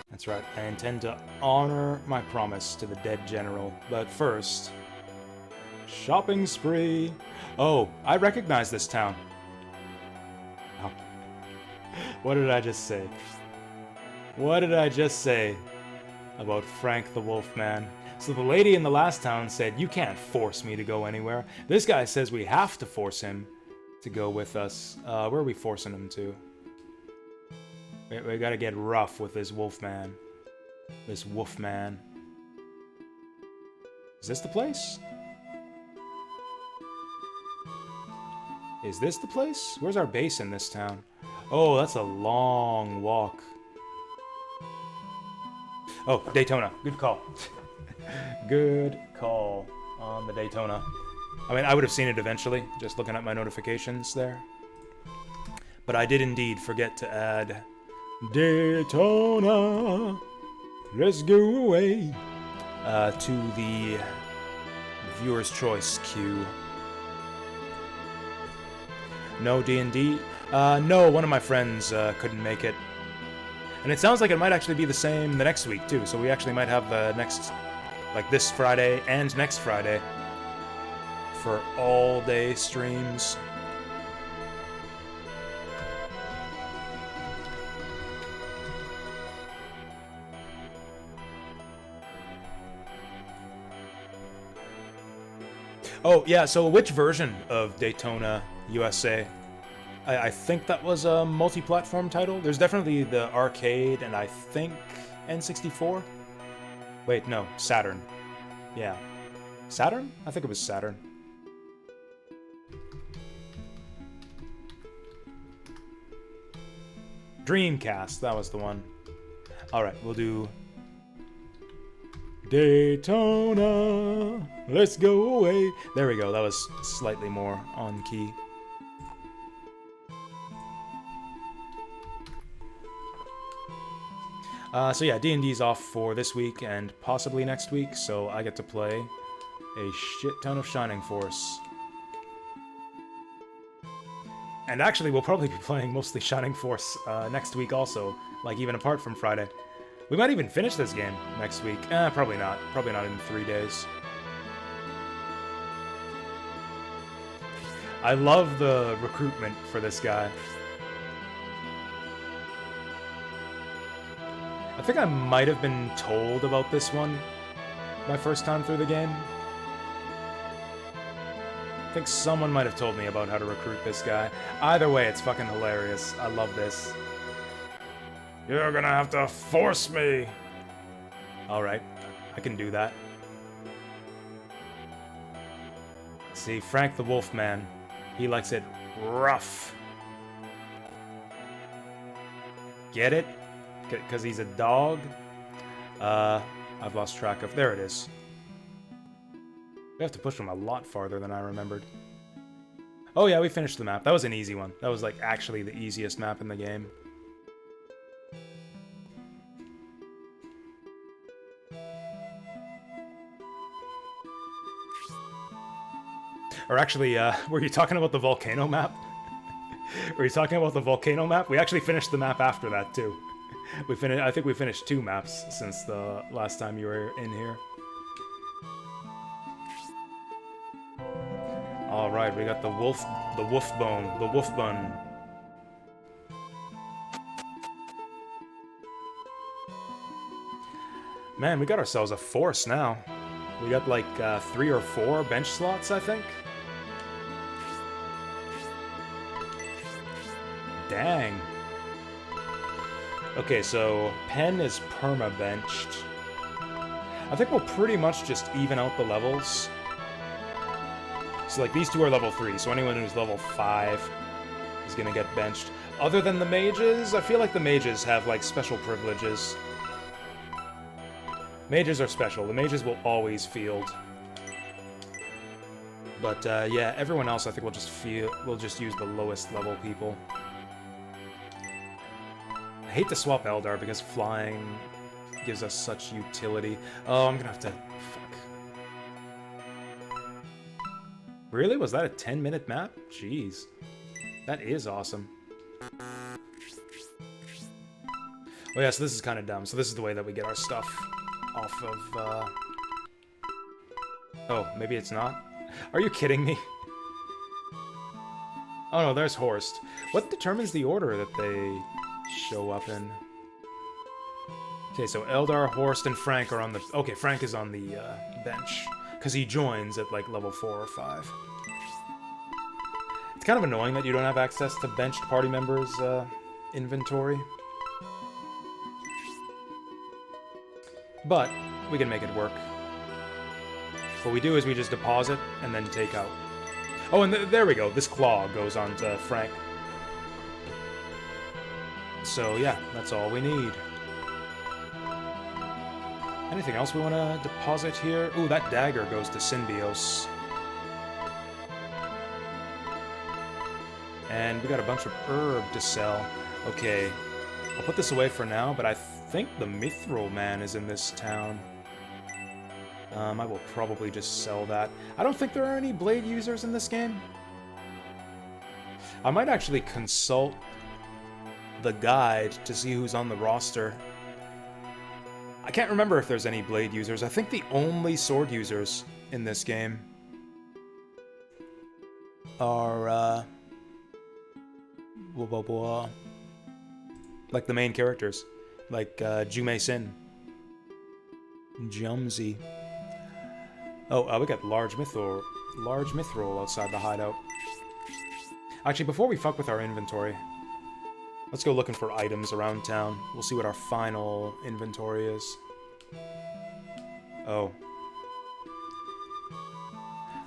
That's right, I intend to honor my promise to the dead general, but first... shopping spree! Oh, I recognize this town. Oh. What did I just say? What did I just say about Frank the Wolfman? So the lady in the last town said, you can't force me to go anywhere. This guy says we have to force him to go with us. Where are we forcing him to? We gotta get rough with this Wolfman. This Wolfman. Is this the place? Is this the place? Where's our base in this town? Oh, that's a long walk. Oh, Daytona. Good call. Good call on the Daytona. I mean, I would have seen it eventually, just looking at my notifications there. But I did indeed forget to add Daytona, let's go away, to the viewer's choice queue. No D&D? No, one of my friends couldn't make it. And it sounds like it might actually be the same the next week, too. So we actually might have next, like this Friday and next Friday for all-day streams. Oh, yeah, so which version of Daytona USA? I think that was a multi-platform title. There's definitely the arcade and I think N64. Wait, no, Saturn. Yeah. Saturn? I think it was Saturn. Dreamcast, that was the one. Alright, we'll do Daytona, let's go away. There we go, that was slightly more on key. So yeah, D&D's off for this week and possibly next week, so I get to play a shit ton of Shining Force. And actually, we'll probably be playing mostly Shining Force next week also, like even apart from Friday. We might even finish this game next week. Probably not. Probably not in 3 days. I love the recruitment for this guy. I think I might have been told about this one my first time through the game. I think someone might have told me about how to recruit this guy. Either way, it's fucking hilarious. I love this. You're gonna have to force me! Alright, I can do that. See, Frank the Wolfman. He likes it rough. Get it? Because he's a dog? I've lost track of... There it is. We have to push him a lot farther than I remembered. Oh yeah, we finished the map. That was an easy one. That was like actually the easiest map in the game. Or actually, were you talking about the volcano map? Were you talking about the volcano map? We actually finished the map after that too. I think we finished 2 maps since the last time you were in here. All right, we got the wolf bone. Man, we got ourselves a force now. We got like 3 or 4 bench slots, I think. Dang. Okay, so Pen is perma-benched. I think we'll pretty much just even out the levels. So like these 2 are level 3, so anyone who's level 5 is gonna get benched. Other than the mages, I feel like the mages have like special privileges. Mages are special. The mages will always field. But yeah, everyone else I think will just use the lowest level people. I hate to swap Eldar because flying gives us such utility. Oh, I'm gonna have to... Fuck. Really? Was that a 10-minute map? Jeez. That is awesome. Oh yeah, so this is kind of dumb. So this is the way that we get our stuff off of... Oh, maybe it's not? Are you kidding me? Oh no, there's Horst. What determines the order that they show up in? Okay, so Eldar, Horst, and Frank are on the... Okay, Frank is on the bench. Because he joins at like level 4 or 5. It's kind of annoying that you don't have access to benched party members' inventory. But we can make it work. What we do is we just deposit and then take out. Oh, and there we go. This claw goes on to Frank. So yeah, that's all we need. Anything else we want to deposit here? Ooh, that dagger goes to Symbios. And we got a bunch of herb to sell. Okay, I'll put this away for now, but I think the Mithril Man is in this town. I will probably just sell that. I don't think there are any blade users in this game. I might actually consult the guide to see who's on the roster. I can't remember if there's any blade users. I think the only sword users in this game are, like the main characters. Like, Jume Sin. Jumsy. Oh, we got large mithril outside the hideout. Actually, before we fuck with our inventory, let's go looking for items around town. We'll see what our final inventory is. Oh.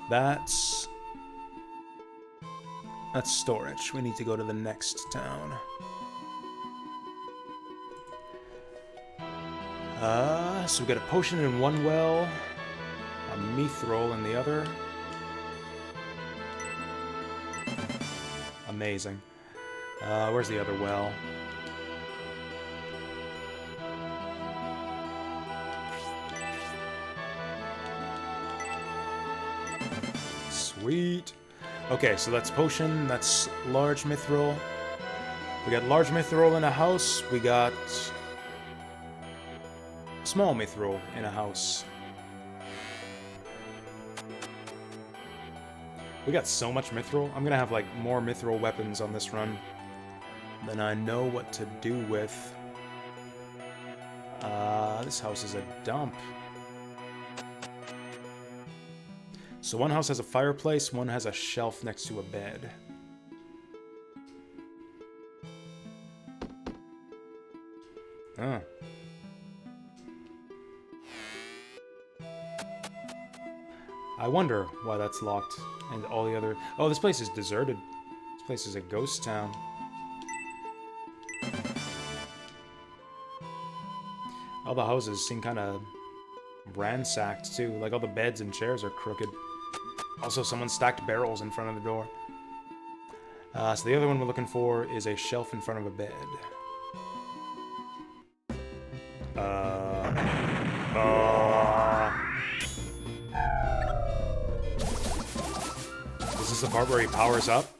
That's storage. We need to go to the next town. So we got a potion in one well, a mithril in the other. Amazing. Where's the other well? Sweet. Okay, so that's potion. That's large mithril. We got large mithril in a house. We got small mithril in a house. We got so much mithril. I'm gonna have like more mithril weapons on this run than I know what to do with. This house is a dump. So one house has a fireplace, one has a shelf next to a bed. Ah. I wonder why that's locked and all the other... Oh, this place is deserted. This place is a ghost town. All the houses seem kind of ransacked, too. Like, all the beds and chairs are crooked. Also, someone stacked barrels in front of the door. So the other one we're looking for is a shelf in front of a bed. Is this the part where he powers up?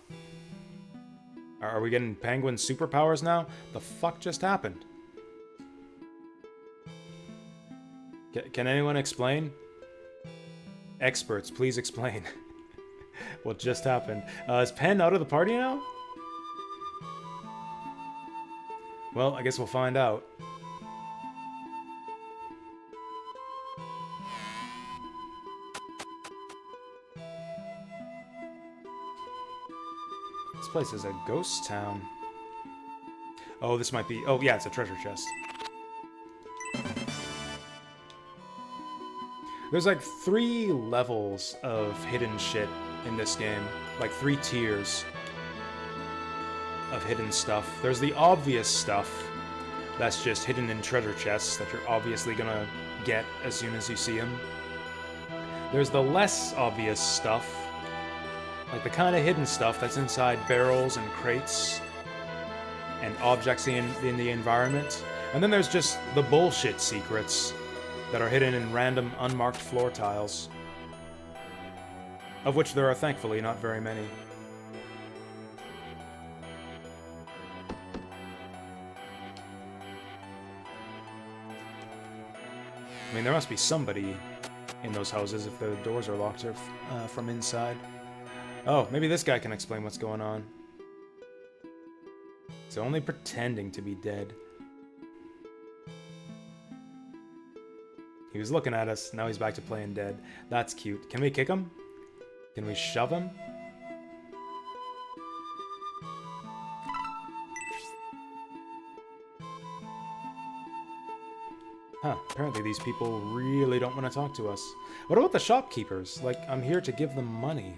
Are we getting penguin superpowers now? The fuck just happened? Can anyone explain? Experts, please explain. What just happened? Is Penn out of the party now? Well, I guess we'll find out. This place is a ghost town. Oh, this might be... Oh, yeah, it's a treasure chest. There's like 3 levels of hidden shit in this game. Like 3 tiers of hidden stuff. There's the obvious stuff that's just hidden in treasure chests that you're obviously gonna get as soon as you see them. There's the less obvious stuff, like the kind of hidden stuff that's inside barrels and crates and objects in the environment. And then there's just the bullshit secrets that are hidden in random unmarked floor tiles, of which there are thankfully not very many. I mean, there must be somebody in those houses if the doors are locked from inside. Oh, maybe this guy can explain what's going on. He's only pretending to be dead. He was looking at us, now he's back to playing dead. That's cute. Can we kick him? Can we shove him? Huh, apparently these people really don't want to talk to us. What about the shopkeepers? Like, I'm here to give them money.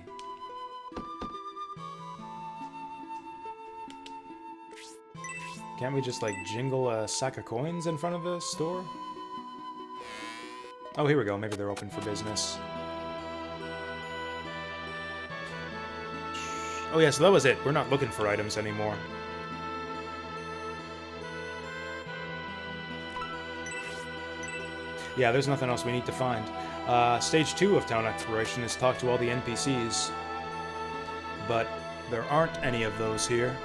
Can't we just, like, jingle a sack of coins in front of the store? Oh, here we go. Maybe they're open for business. Oh yeah, so that was it. We're not looking for items anymore. Yeah, there's nothing else we need to find. Stage 2 of town exploration is talk to all the NPCs. But there aren't any of those here.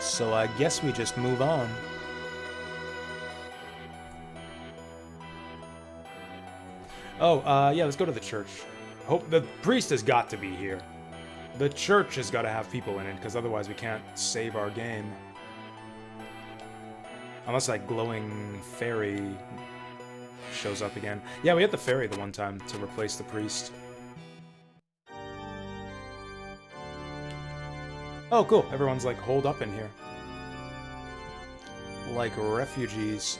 So I guess we just move on. Oh, yeah, let's go to the church. Hope the priest has got to be here. The church has got to have people in it, because otherwise we can't save our game. Unless, like, glowing fairy shows up again. Yeah, we had the fairy the one time to replace the priest. Oh, cool. Everyone's, like, holed up in here. Like refugees.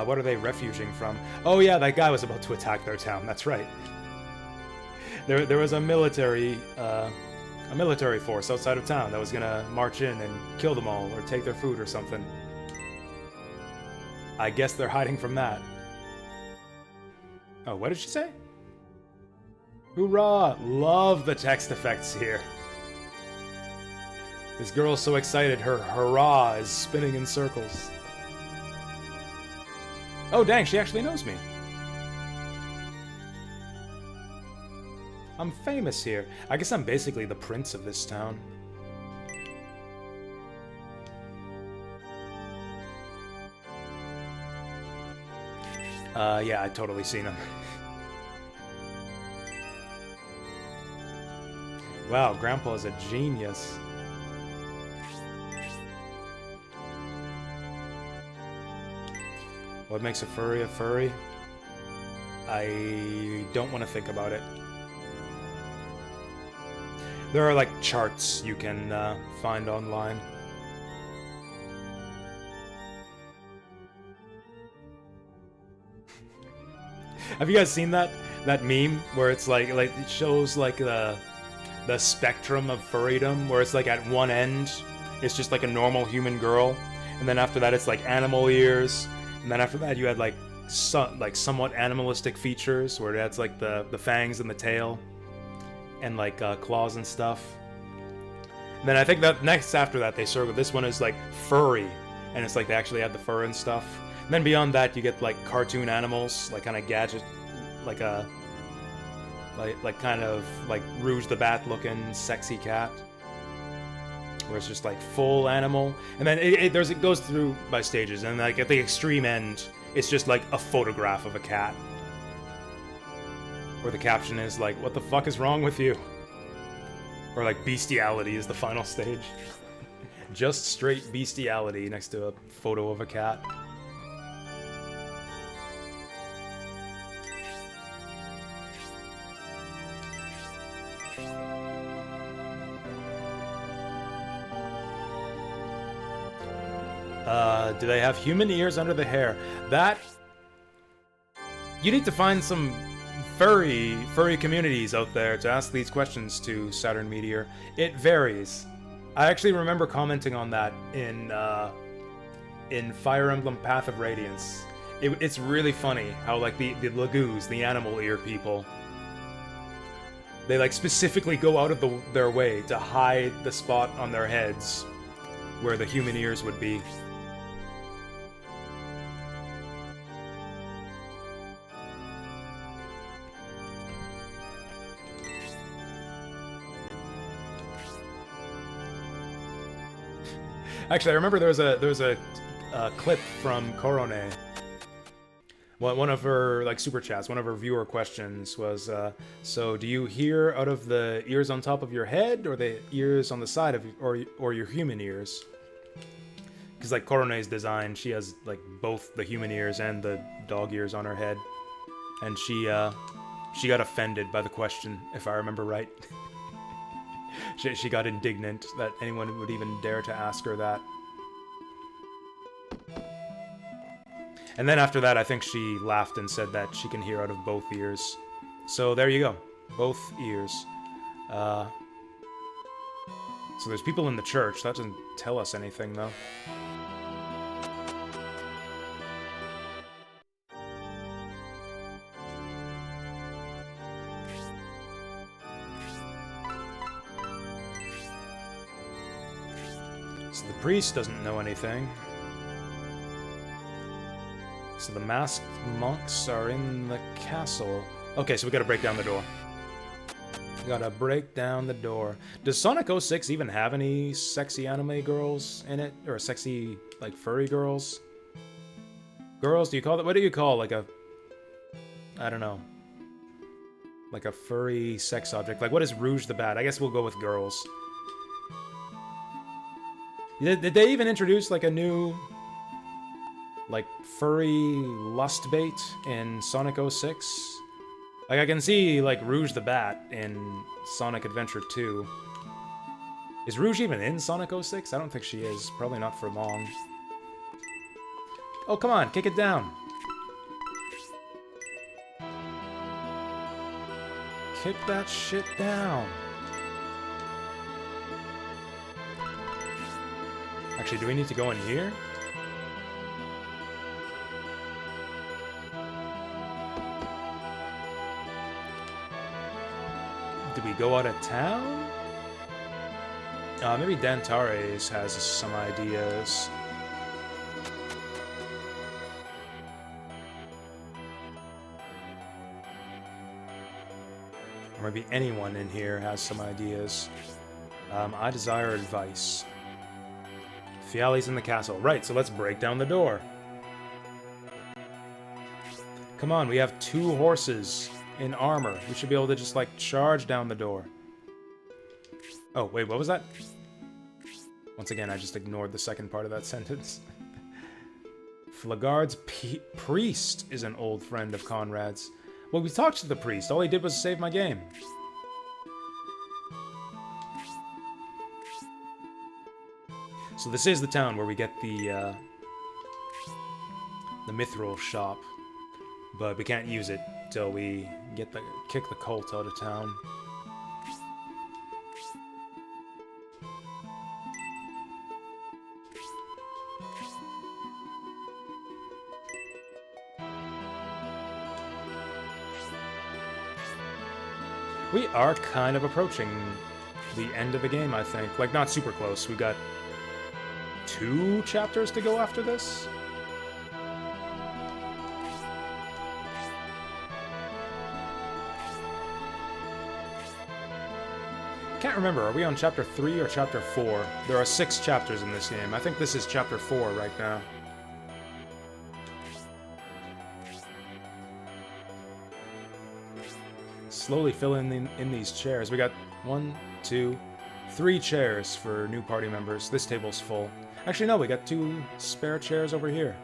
What are they refuging from? Oh yeah, that guy was about to attack their town. That's right. There was a military force outside of town that was gonna march in and kill them all or take their food or something. I guess they're hiding from that. Oh, what did she say? Hoorah! Love the text effects here. This girl's so excited, her hurrah is spinning in circles. Oh, dang, she actually knows me. I'm famous here. I guess I'm basically the prince of this town. Yeah, I totally seen him. Wow, Grandpa is a genius. What makes a furry a furry? I don't want to think about it. There are like charts you can find online. Have you guys seen that meme where it's like it shows like the spectrum of furrydom, where it's like at one end it's just like a normal human girl, and then after that it's like animal ears, and then after that you had like somewhat animalistic features where that's like the fangs and the tail and like claws and stuff. And then I think that next after that they sort of, this one is like furry, and it's like they actually had the fur and stuff. And then beyond that you get like cartoon animals, like kind of gadget, like a like kind of like Rouge the Bat looking sexy cat, where it's just like full animal, and then it goes through by stages, and like at the extreme end it's just like a photograph of a cat, where the caption is like, "What the fuck is wrong with you?" Or like bestiality is the final stage. Just straight bestiality next to a photo of a cat. Do they have human ears under the hair? That... You need to find some furry communities out there to ask these questions to, Saturn Meteor. It varies. I actually remember commenting on that in Fire Emblem Path of Radiance. It's really funny how like the Lagoos, the animal ear people, they like specifically go out of their way to hide the spot on their heads where the human ears would be. Actually, I remember there was a clip from Korone. One of her like super chats, one of her viewer questions was, so do you hear out of the ears on top of your head, or the ears on the side of, or your human ears? Because like Korone's design, she has like both the human ears and the dog ears on her head, and she got offended by the question, if I remember right. She got indignant that anyone would even dare to ask her that. And then after that, I think she laughed and said that she can hear out of both ears. So there you go. Both ears. So there's people in the church. That doesn't tell us anything, though. So the priest doesn't know anything. So the masked monks are in the castle. Okay, so we gotta break down the door. We gotta break down the door. Does Sonic 06 even have any sexy anime girls in it? Or sexy, like, furry girls? Girls, do you call it? What do you call, like a... I don't know. Like a furry sex object. Like, what is Rouge the Bat? I guess we'll go with girls. Did they even introduce, like, a new... like, furry lust bait in Sonic 06? Like, I can see, like, Rouge the Bat in Sonic Adventure 2. Is Rouge even in Sonic 06? I don't think she is. Probably not for long. Oh, come on, kick it down. Kick that shit down. Actually, do we need to go in here? Do we go out of town? Maybe Dantares has some ideas. Or maybe anyone in here has some ideas. I desire advice. Fiali's in the castle. Right, so let's break down the door. Come on, we have 2 horses in armor. We should be able to just, like, charge down the door. Oh, wait, what was that? Once again, I just ignored the second part of that sentence. Flagard's priest is an old friend of Conrad's. Well, we talked to the priest. All he did was save my game. So this is the town where we get the mithril shop. But we can't use it till we kick the cult out of town. We are kind of approaching the end of the game, I think. Like, not super close. We got 2 chapters to go after this? Can't remember. Are we on chapter 3 or chapter 4? There are 6 chapters in this game. I think this is chapter 4 right now. Slowly fill in these chairs. We got 1, 2, 3 chairs for new party members. This table's full. Actually, no, we got 2 spare chairs over here.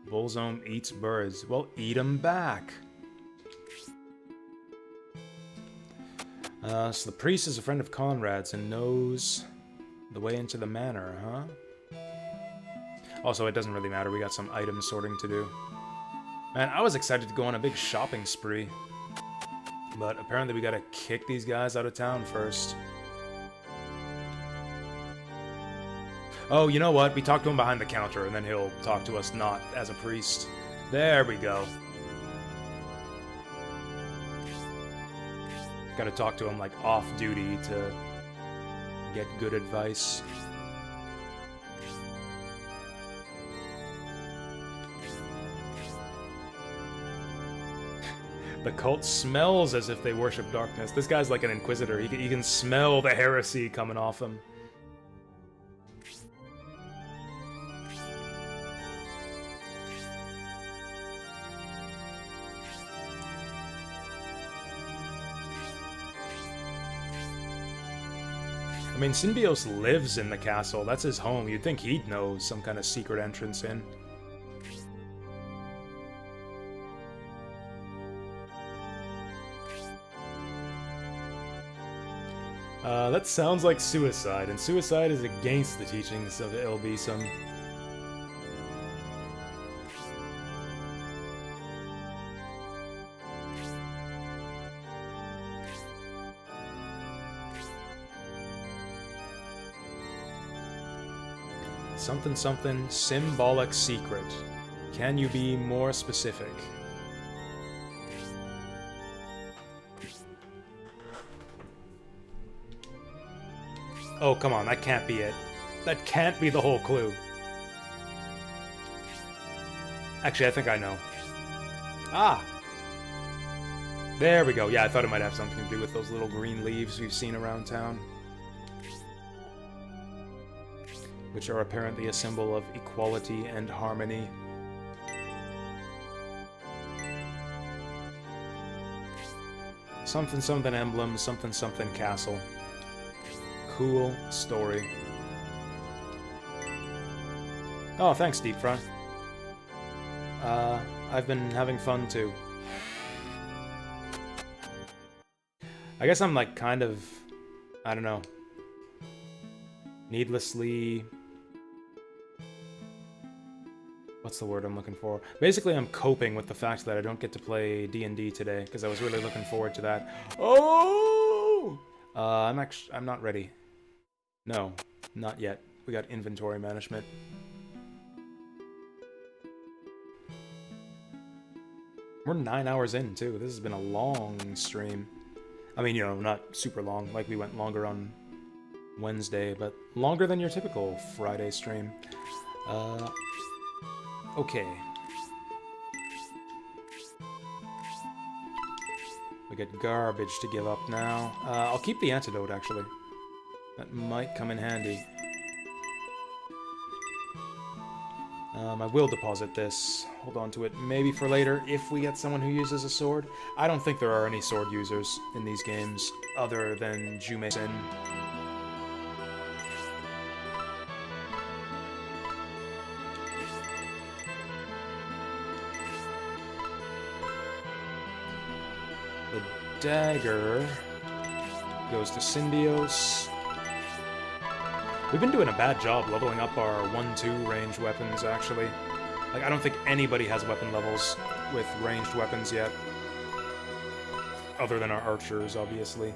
Bullzome eats birds. Well, eat them back. So the priest is a friend of Conrad's and knows the way into the manor, huh? Also, it doesn't really matter. We got some item sorting to do. Man, I was excited to go on a big shopping spree. But apparently we gotta kick these guys out of town first. Oh, you know what? We talked to him behind the counter, and then he'll talk to us not as a priest. There we go. Gotta talk to him, like, off-duty to get good advice. The cult smells as if they worship darkness. This guy's like an inquisitor. He can smell the heresy coming off him. I mean, Symbios lives in the castle. That's his home. You'd think he'd know some kind of secret entrance in. That sounds like suicide, and suicide is against the teachings of Ilbisum. Something something symbolic secret. Can you be more specific? Oh, come on, that can't be it. That can't be the whole clue. Actually, I think I know. Ah! There we go. Yeah, I thought it might have something to do with those little green leaves we've seen around town. Which are apparently a symbol of equality and harmony. Something something emblem, something something castle. Cool story. Oh, thanks, Deep Fry. I've been having fun too. I guess I'm like kind of, I don't know, needlessly, what's the word I'm looking for? Basically, I'm coping with the fact that I don't get to play D&D today because I was really looking forward to that. Oh! I'm not ready. No, not yet. We got inventory management. We're 9 hours in, too. This has been a long stream. I mean, you know, not super long. Like, we went longer on Wednesday, but longer than your typical Friday stream. Okay. got garbage to give up now. I'll keep the antidote, actually. That might come in handy. I will deposit this. Hold on to it. Maybe for later, if we get someone who uses a sword. I don't think there are any sword users in these games, other than Jume-sen. The dagger goes to Syndios. We've been doing a bad job leveling up our 1-2 ranged weapons, actually. Like, I don't think anybody has weapon levels with ranged weapons yet. Other than our archers, obviously.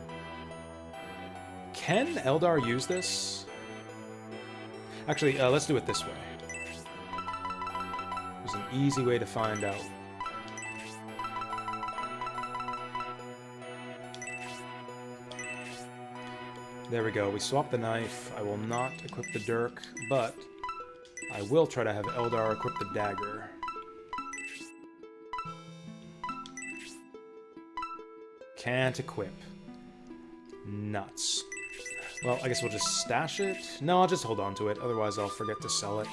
Can Eldar use this? Actually, let's do it this way. There's an easy way to find out. There we go, we swapped the knife. I will not equip the dirk, but I will try to have Eldar equip the dagger. Can't equip. Nuts. Well, I guess we'll just stash it? No, I'll just hold on to it, otherwise I'll forget to sell it.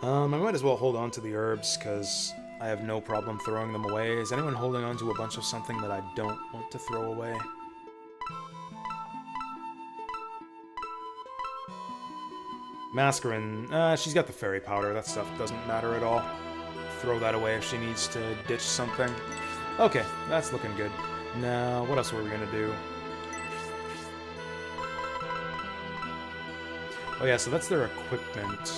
I might as well hold on to the herbs, because I have no problem throwing them away. Is anyone holding on to a bunch of something that I don't want to throw away? Mascarin, she's got the fairy powder. That stuff doesn't matter at all. Throw that away if she needs to ditch something. Okay, that's looking good. Now, what else were we gonna do? Oh yeah, so that's their equipment.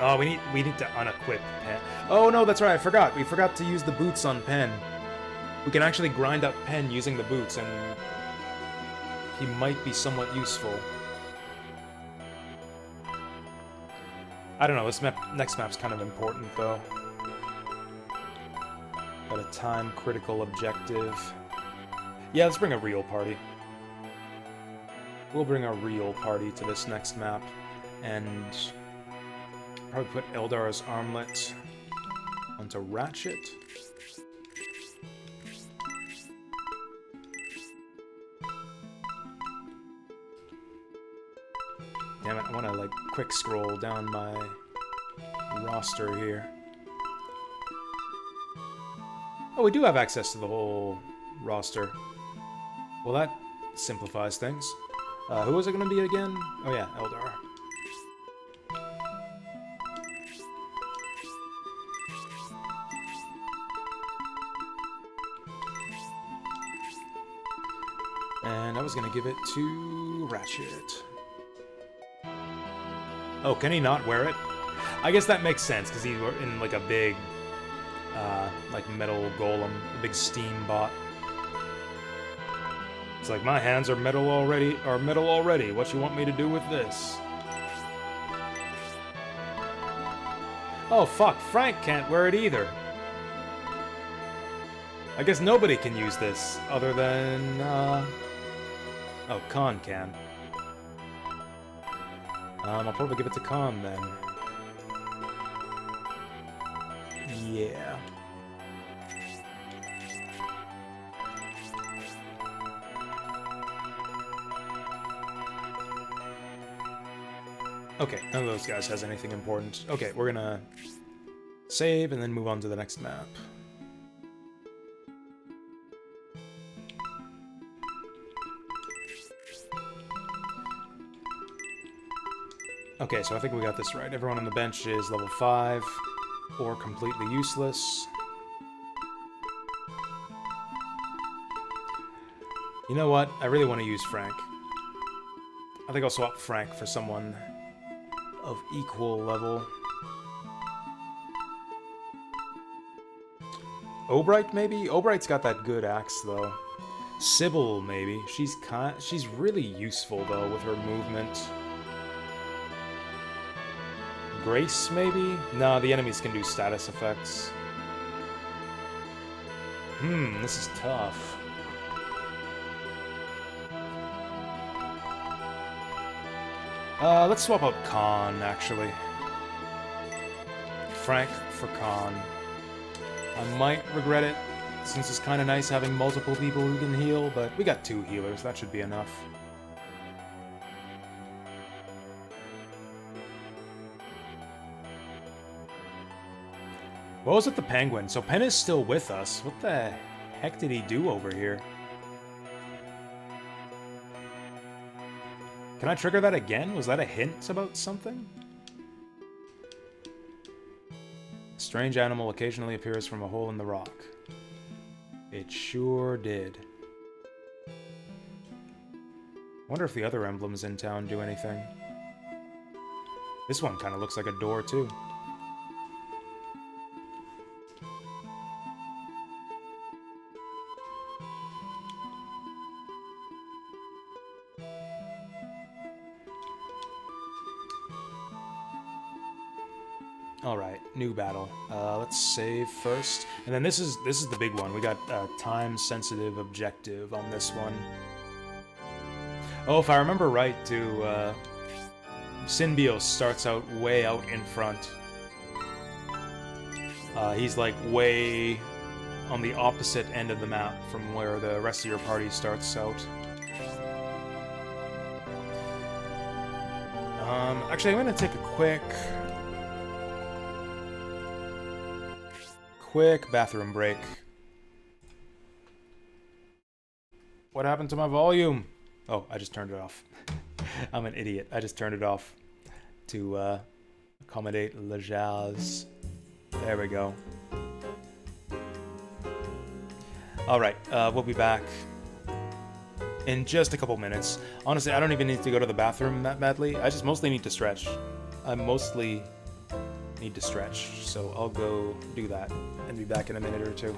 Oh, we need to unequip Pen. Oh no, that's right, I forgot. We forgot to use the boots on Pen. We can actually grind up Pen using the boots, and he might be somewhat useful. I don't know, this next map's kind of important, though. Got a time-critical objective. Yeah, let's bring a real party. We'll bring a real party to this next map, and probably put Eldar's armlet onto Ratchet. Damn it, I want to, like, quick scroll down my roster here. Oh, we do have access to the whole roster. Well, that simplifies things. Who was it going to be again? Oh yeah, Eldar. And I was going to give it to Ratchet. Oh, can he not wear it? I guess that makes sense, because he's in, like, a big, like, metal golem, a big steam bot. It's like, my hands are metal already, What you want me to do with this? Oh, fuck, Frank can't wear it either. I guess nobody can use this, other than, oh, Khan can. I'll probably give it to Khan, then. Yeah. Okay, none of those guys has anything important. Okay, we're gonna save and then move on to the next map. Okay, so I think we got this right. Everyone on the bench is level 5 or completely useless. You know what? I really want to use Frank. I think I'll swap Frank for someone of equal level. Obright, maybe? Obright's got that good axe, though. Sybil, maybe. She's really useful, though, with her movement. Grace, maybe? Nah, the enemies can do status effects. This is tough. Let's swap out Khan, actually. Frank for Khan. I might regret it, since it's kind of nice having multiple people who can heal, but we got 2 healers, that should be enough. What was with the penguin? So Pen is still with us. What the heck did he do over here? Can I trigger that again? Was that a hint about something? A strange animal occasionally appears from a hole in the rock. It sure did. Wonder if the other emblems in town do anything. This one kind of looks like a door, too. Alright, new battle. Let's save first. And then this is the big one. We got a time-sensitive objective on this one. Oh, if I remember right, too, Synbios starts out way out in front. He's like way on the opposite end of the map from where the rest of your party starts out. Actually, I'm gonna take a quick bathroom break. What happened to my volume? Oh, I just turned it off. I'm an idiot. I just turned it off to accommodate Le Jazz. There we go. Alright, we'll be back in just a couple minutes. Honestly, I don't even need to go to the bathroom that badly. I just mostly need to stretch. I mostly need to stretch, so I'll go do that and be back in a minute or two.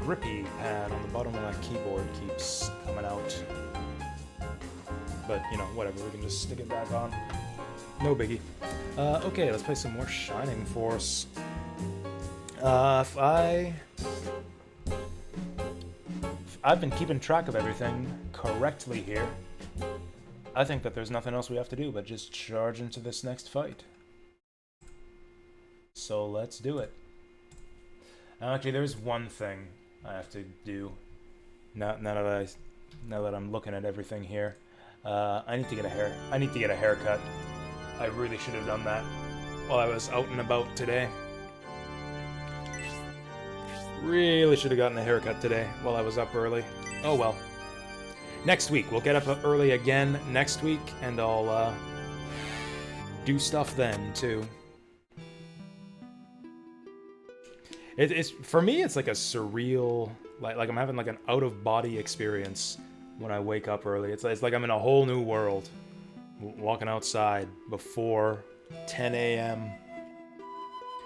Grippy pad on the bottom of my keyboard keeps coming out. But, you know, whatever, we can just stick it back on. No biggie. Okay, let's play some more Shining Force. If I've been keeping track of everything correctly here, I think that there's nothing else we have to do but just charge into this next fight. So let's do it. Actually, there's one thing I have to do. Now that I'm looking at everything here, I need to get a haircut. I really should have done that while I was out and about today. Really should have gotten a haircut today while I was up early. Oh well. Next week, we'll get up early again next week, and I'll do stuff then too. It's for me, it's like a surreal, like I'm having like an out-of-body experience when I wake up early. It's like I'm in a whole new world, walking outside before 10 a.m.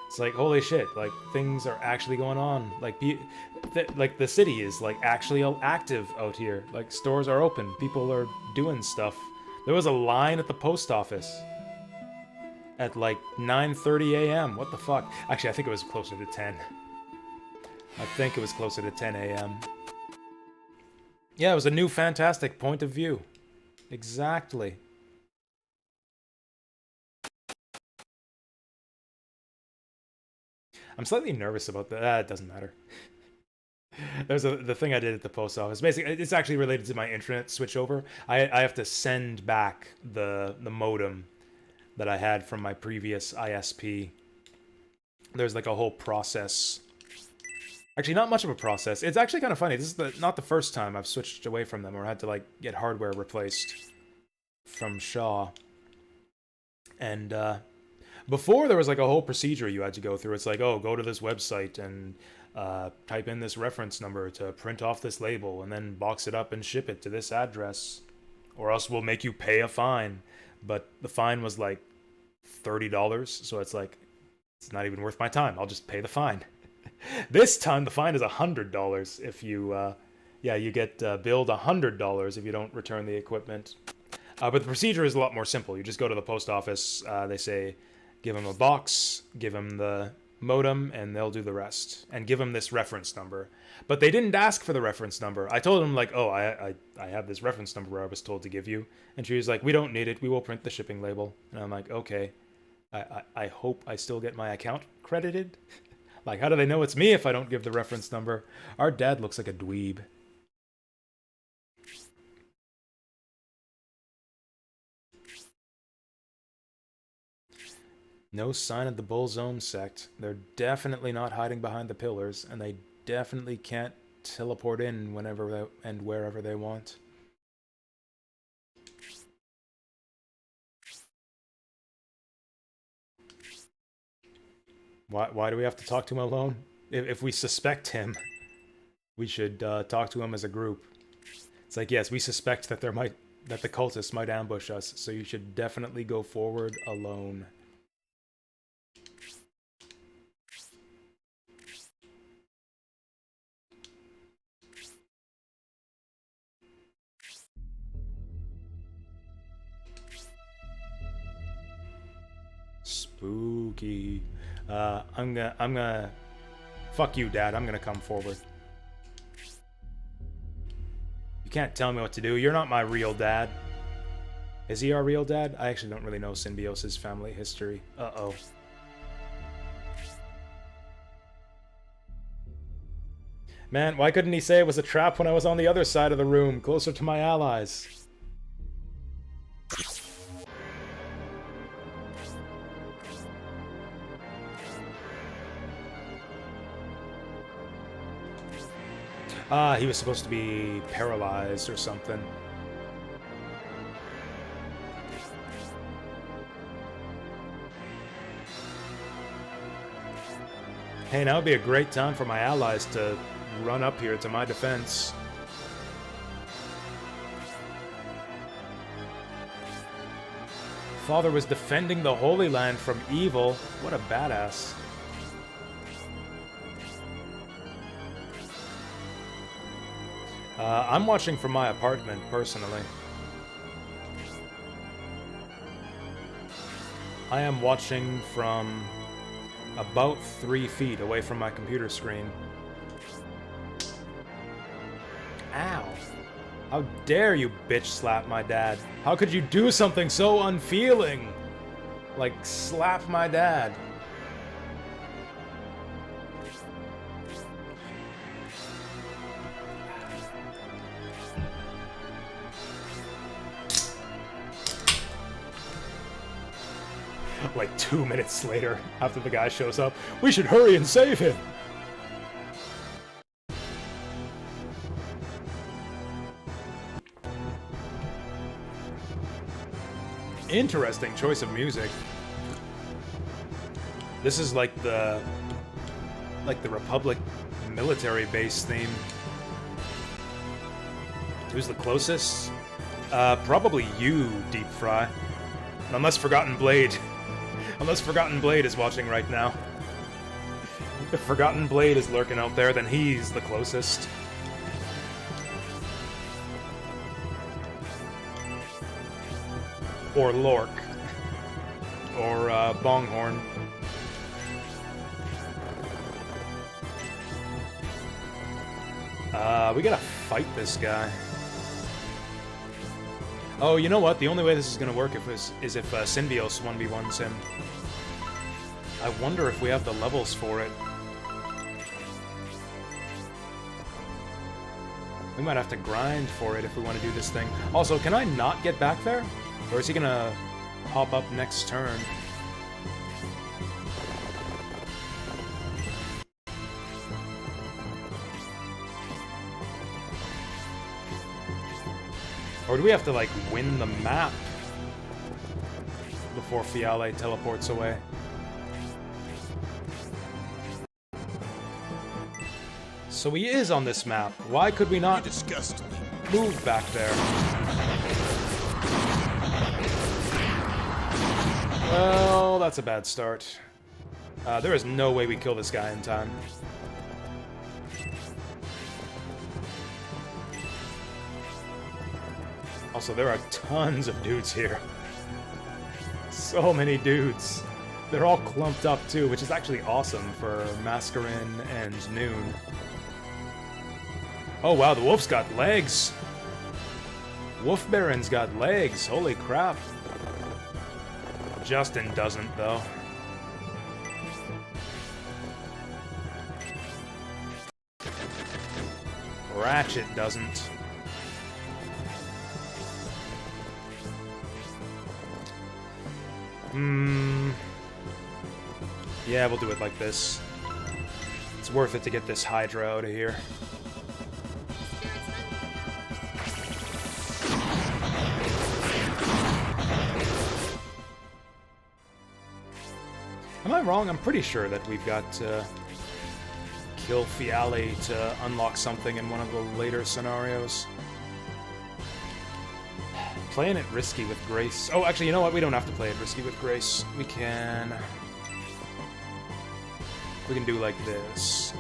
It's like, holy shit, like things are actually going on. Like the city is like actually active out here. Like stores are open, people are doing stuff. There was a line at the post office at like 9:30 a.m. What the fuck? Actually, I think it was closer to 10. I think it was closer to 10 a.m. Yeah, it was a new fantastic point of view. Exactly. I'm slightly nervous about that. It doesn't matter. There's the thing I did at the post office. Basically, it's actually related to my internet switchover. I have to send back the modem that I had from my previous ISP. There's like a whole process. Actually, not much of a process. It's actually kind of funny. This is not the first time I've switched away from them or had to like get hardware replaced from Shaw. And before, there was like a whole procedure you had to go through. It's like, oh, go to this website and type in this reference number to print off this label and then box it up and ship it to this address, or else we'll make you pay a fine. But the fine was like $30, so it's like, it's not even worth my time. I'll just pay the fine. This time, the fine is $100 if you, you get billed $100 if you don't return the equipment. But the procedure is a lot more simple. You just go to the post office, they say, give them a box, give them the modem, and they'll do the rest. And give them this reference number. But they didn't ask for the reference number. I told them, like, oh, I have this reference number I was told to give you. And she was like, we don't need it. We will print the shipping label. And I'm like, okay. I hope I still get my account credited. Like, how do they know it's me if I don't give the reference number? Our dad looks like a dweeb. No sign of the Bullzone sect. They're definitely not hiding behind the pillars, and they definitely can't teleport in whenever and wherever they want. Why do we have to talk to him alone? If we suspect him, we should talk to him as a group. It's like, yes, we suspect that the cultists might ambush us, so you should definitely go forward alone. Spooky. I'm gonna fuck you, Dad. I'm gonna come forward. You can't tell me what to do. You're not my real dad. Is he our real dad? I actually don't really know Symbiosis' family history. Uh-oh. Man, why couldn't he say it was a trap when I was on the other side of the room, closer to my allies? He was supposed to be paralyzed or something. Hey, now would be a great time for my allies to run up here to my defense. Father was defending the Holy Land from evil. What a badass. I'm watching from my apartment, personally. I am watching from about 3 feet away from my computer screen. Ow. How dare you bitch slap my dad? How could you do something so unfeeling? Like, slap my dad. Like 2 minutes later, after the guy shows up, we should hurry and save him! Interesting choice of music. This is like the Republic military base theme. Who's the closest? Probably you, Deep Fry. Unless Forgotten Blade. Unless Forgotten Blade is watching right now. If Forgotten Blade is lurking out there, then he's the closest. Or Lork. Or, Bonghorn. We gotta fight this guy. Oh, you know what? The only way this is gonna work is if Synbios 1v1s him. I wonder if we have the levels for it. We might have to grind for it if we want to do this thing. Also, can I not get back there? Or is he gonna pop up next turn? Or do we have to, like, win the map before Fiale teleports away? So he is on this map. Why could we not move back there? Well, that's a bad start. There is no way we kill this guy in time. Also, there are tons of dudes here. So many dudes. They're all clumped up, too, which is actually awesome for Mascarin and Noon. Oh, wow, the wolf's got legs. Wolf Baron's got legs. Holy crap. Justin doesn't, though. Ratchet doesn't. Yeah, we'll do it like this. It's worth it to get this Hydra out of here. Am I wrong? I'm pretty sure that we've got to kill Fiale to unlock something in one of the later scenarios. Playing it risky with Grace. Oh, actually, you know what? We don't have to play it risky with Grace. We can do like this.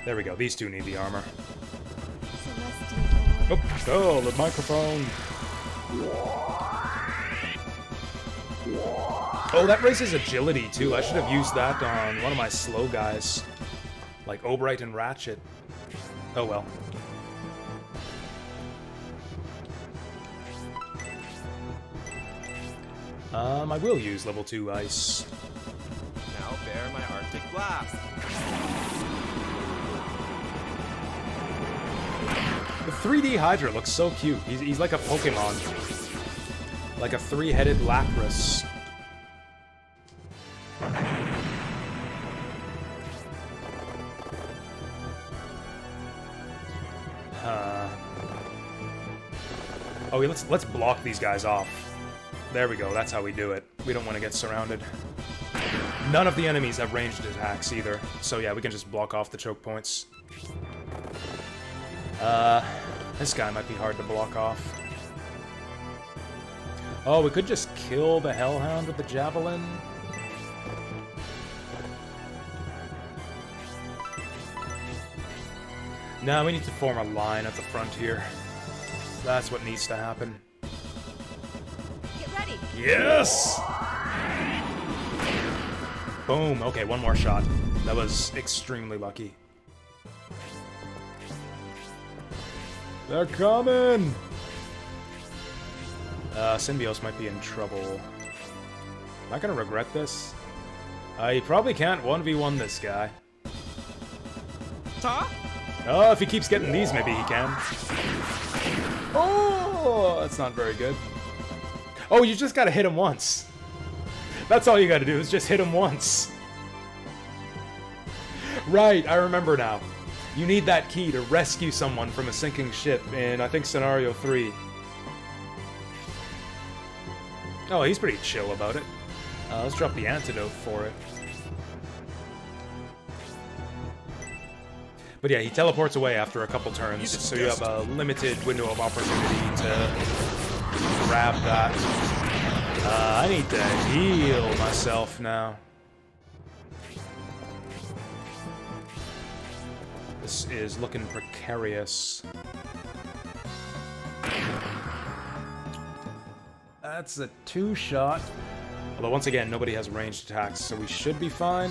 There we go. These two need the armor. Oh, the microphone. Oh, that raises agility, too. I should have used that on one of my slow guys. Like Obright and Ratchet. Oh, well. I will use level 2 ice. Now bear my Arctic Blast. The 3D Hydra looks so cute. He's like a Pokemon. Like a 3-headed Lapras. Oh, let's block these guys off. There we go, that's how we do it. We don't want to get surrounded. None of the enemies have ranged attacks either, so yeah, we can just block off the choke points. This guy might be hard to block off. Oh, we could just kill the Hellhound with the Javelin. No, we need to form a line at the front here. That's what needs to happen. Get ready. Yes! Boom. Okay, one more shot. That was extremely lucky. They're coming! Symbios might be in trouble. Am I gonna regret this? You probably can't 1v1 this guy. Ta? Oh, if he keeps getting these, maybe he can. Oh, that's not very good. Oh, you just gotta hit him once. That's all you gotta do, is just hit him once. Right, I remember now. You need that key to rescue someone from a sinking ship in, I think, Scenario 3. Oh, he's pretty chill about it. Let's drop the antidote for it. But yeah, he teleports away after a couple turns, so you have a limited window of opportunity to grab that. I need to heal myself now. This is looking precarious. That's a 2-shot. Although, once again, nobody has ranged attacks, so we should be fine.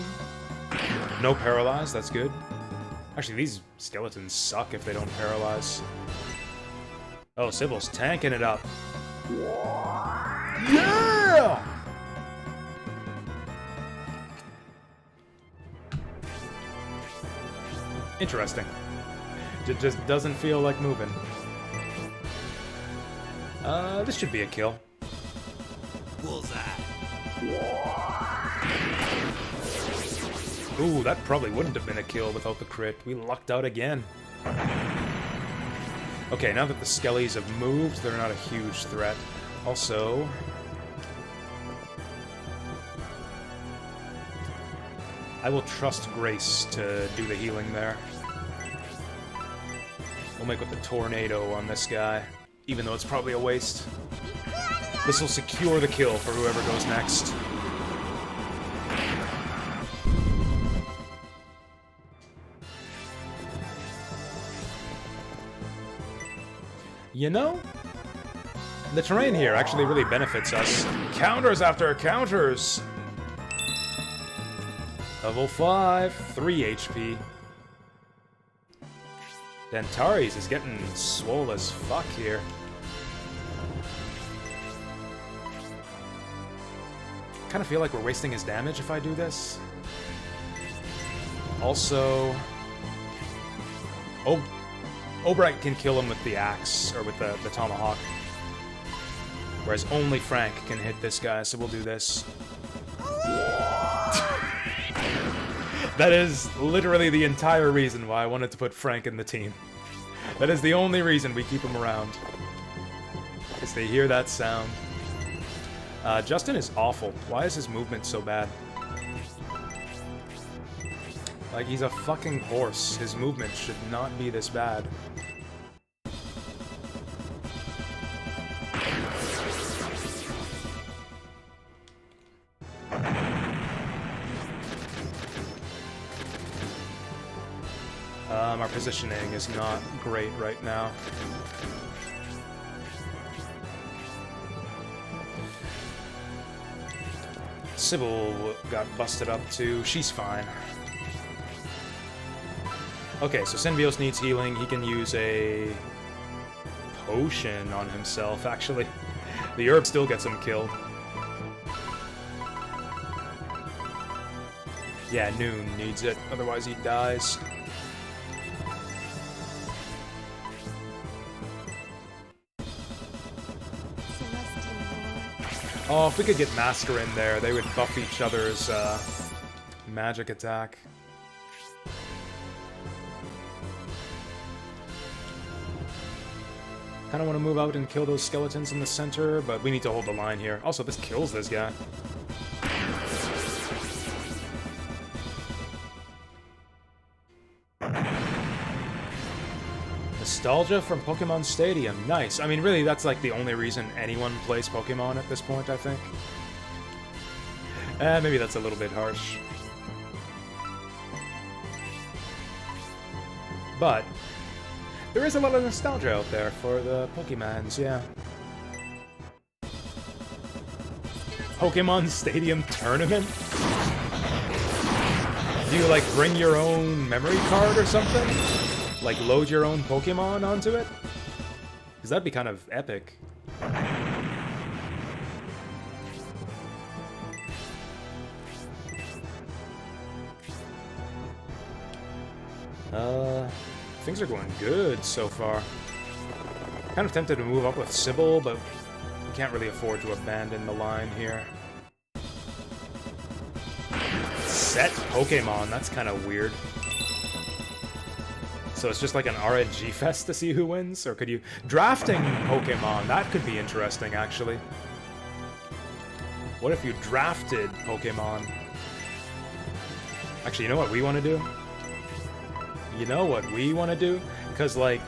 No paralyze, that's good. Actually, these skeletons suck if they don't paralyze. Oh, Sybil's tanking it up. Yeah! Interesting. It just doesn't feel like moving. This should be a kill. Bullseye. Ooh, that probably wouldn't have been a kill without the crit. We lucked out again. Okay, now that the skellies have moved, they're not a huge threat. Also... I will trust Grace to do the healing there. We'll make with the tornado on this guy, even though it's probably a waste. This will secure the kill for whoever goes next. You know, the terrain here actually really benefits us. Counters after counters! Level 5, 3 HP. Dentaris is getting swole as fuck here. Kind of feel like we're wasting his damage if I do this. Also... Obright can kill him with the axe, or with the tomahawk. Whereas only Frank can hit this guy, so we'll do this. That is literally the entire reason why I wanted to put Frank in the team. That is the only reason we keep him around. Because they hear that sound. Justin is awful. Why is his movement so bad? Like, he's a fucking horse. His movement should not be this bad. Our positioning is not great right now. Sybil got busted up too. She's fine. Okay, so Symbios needs healing. He can use a potion on himself, actually. The herb still gets him killed. Yeah, Noon needs it, otherwise he dies. Oh, if we could get Master in there, they would buff each other's magic attack. Kind of want to move out and kill those skeletons in the center, but we need to hold the line here. Also, this kills this guy. Nostalgia from Pokemon Stadium. Nice. I mean, really, that's like the only reason anyone plays Pokemon at this point, I think. Maybe that's a little bit harsh. But there is a lot of nostalgia out there for the Pokemons, yeah. Pokemon Stadium Tournament? do you, like, bring your own memory card or something? Like, load your own Pokemon onto it? Because that'd be kind of epic. Things are going good so far. Kind of tempted to move up with Sybil, but we can't really afford to abandon the line here. Set Pokemon, that's kind of weird. So it's just like an RNG fest to see who wins? Or could you... Drafting Pokemon, that could be interesting, actually. What if you drafted Pokemon? Actually, you know what we want to do? You know what we want to do? Because, like,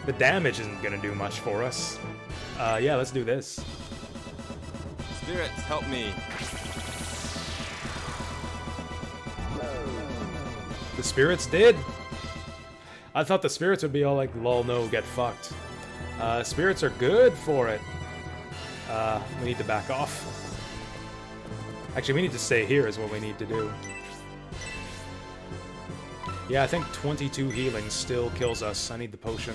the damage isn't going to do much for us. Yeah, let's do this. Spirits, help me. The spirits did. I thought the spirits would be all like, lol, no, get fucked. Spirits are good for it. We need to back off. Actually, we need to stay here is what we need to do. Yeah, I think 22 healing still kills us. I need the potion.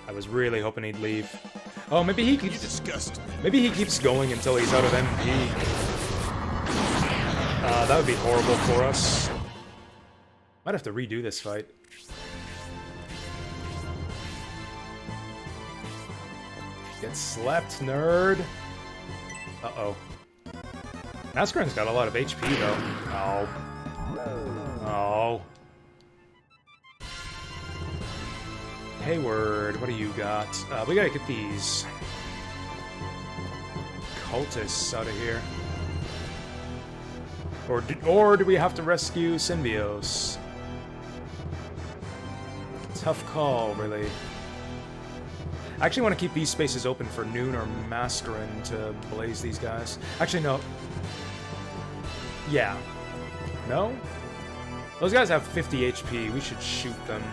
I was really hoping he'd leave. Oh, maybe he keeps... Maybe he keeps going until he's out of MP. That would be horrible for us. Might have to redo this fight. Get slept, nerd. Uh-oh. Mascaren's got a lot of HP, though. Oh. Oh. Hayward, what do you got? We gotta get these cultists out of here. Or do we have to rescue Symbios? Tough call, really. I actually want to keep these spaces open for Noon or Mascarin to blaze these guys. Actually, no. Yeah. No? Those guys have 50 HP. We should shoot them.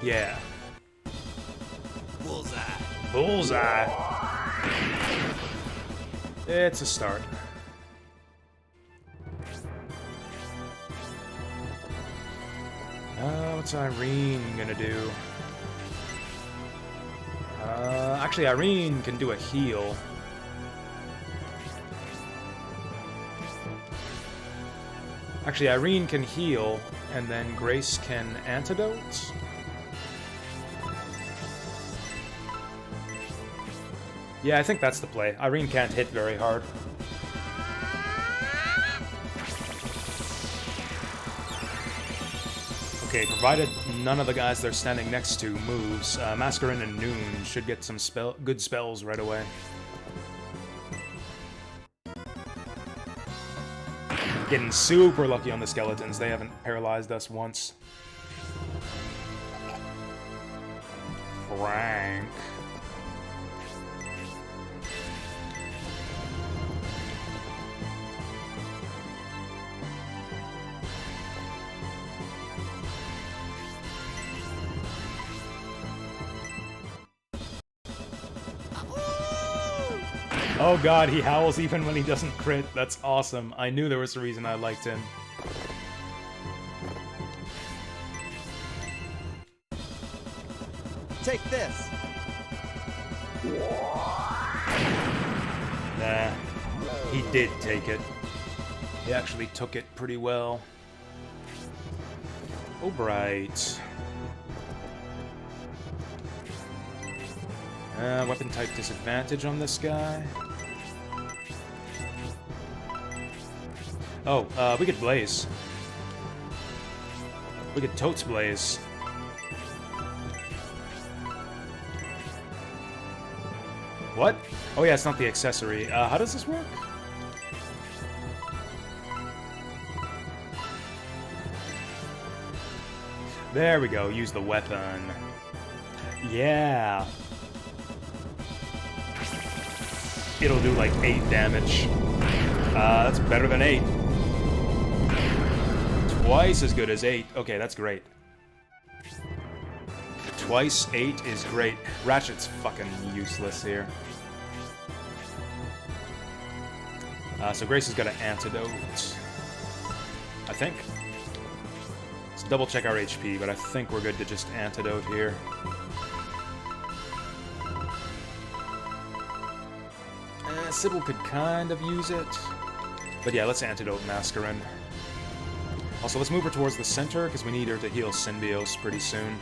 Yeah. Bullseye. Bullseye. It's a start. What's Irene gonna do? Actually, Irene can do a heal. Actually, Irene can heal, and then Grace can antidote. Yeah, I think that's the play. Irene can't hit very hard. Okay, provided none of the guys they're standing next to moves, Mascarin and Noon should get some good spells right away. Getting super lucky on the skeletons. They haven't paralyzed us once. Frank. Oh god, he howls even when he doesn't crit. That's awesome. I knew there was a reason I liked him. Take this. Nah, he did take it. He actually took it pretty well. Oh, bright. Weapon type disadvantage on this guy. Oh, we could blaze. We could totes blaze. What? Oh yeah, it's not the accessory. How does this work? There we go, use the weapon. Yeah. It'll do like 8 damage. That's better than 8. Twice as good as 8. Okay, that's great. twice 8 is great. Ratchet's fucking useless here. So Grace has got an antidote. I think. Let's double check our HP, but I think we're good to just antidote here. Sybil could kind of use it. But yeah, let's antidote Mascarin. Also, let's move her towards the center, because we need her to heal Symbios pretty soon.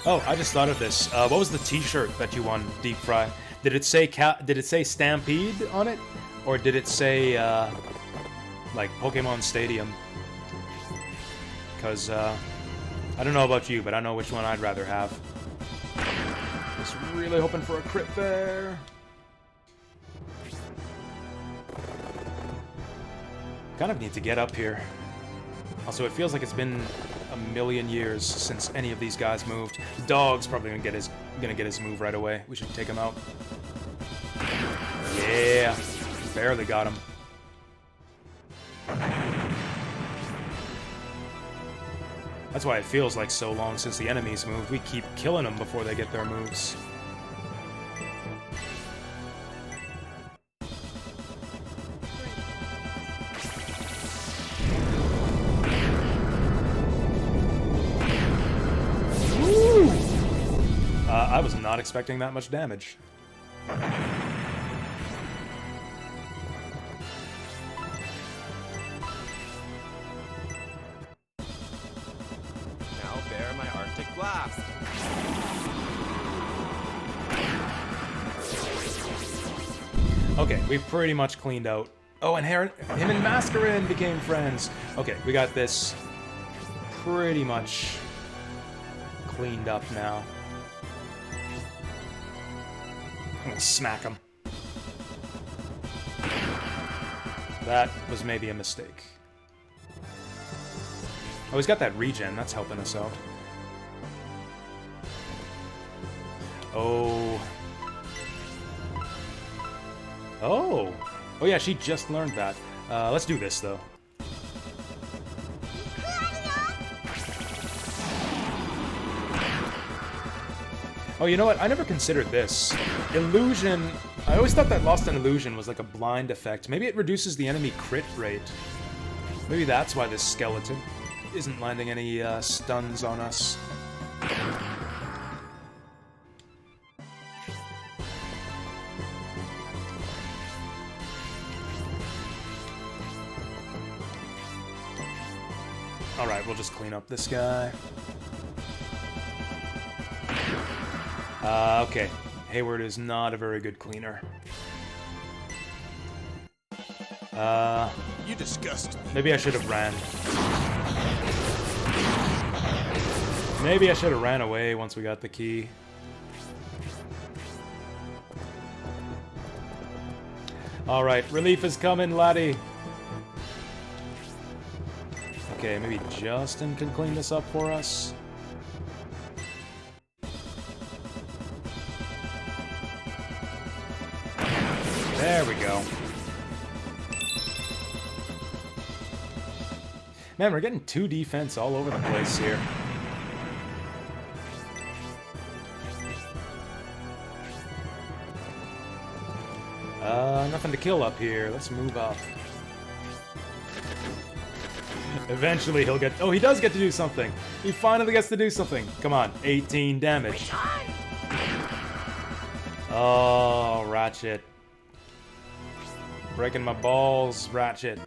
Oh, I just thought of this. What was the T-shirt that you won, Deep Fry? Did it say Stampede on it, or did it say like Pokemon Stadium? Because I don't know about you, but I know which one I'd rather have. Just really hoping for a crit there. Kind of need to get up here. Also, it feels like it's been a million years since any of these guys moved. The dog's probably gonna get his move right away. We should take him out. Yeah, barely got him. That's why it feels like so long since the enemies moved. We keep killing them before they get their moves. I was not expecting that much damage. Now bear my Arctic Blast. Okay, we've pretty much cleaned out. Oh, and him and Mascarin became friends. Okay, we got this pretty much cleaned up now. I'm gonna smack him. That was maybe a mistake. Oh, he's got that regen. That's helping us out. Oh. Oh. Oh yeah, she just learned that. Let's do this, though. Oh, you know what? I never considered this. Illusion... I always thought that Lost in Illusion was like a blind effect. Maybe it reduces the enemy crit rate. Maybe that's why this skeleton isn't landing any stuns on us. Alright, we'll just clean up this guy. Okay. Hayward is not a very good cleaner. You disgust me. Maybe I should have ran. Maybe I should have ran away once we got the key. Alright, relief is coming, laddie. Okay, maybe Justin can clean this up for us. There we go. Man, we're getting 2 defense all over the place here. Nothing to kill up here. Let's move up. Eventually he'll get... Oh, he does get to do something. He finally gets to do something. Come on, 18 damage. Oh, Ratchet. Breaking my balls, Ratchet.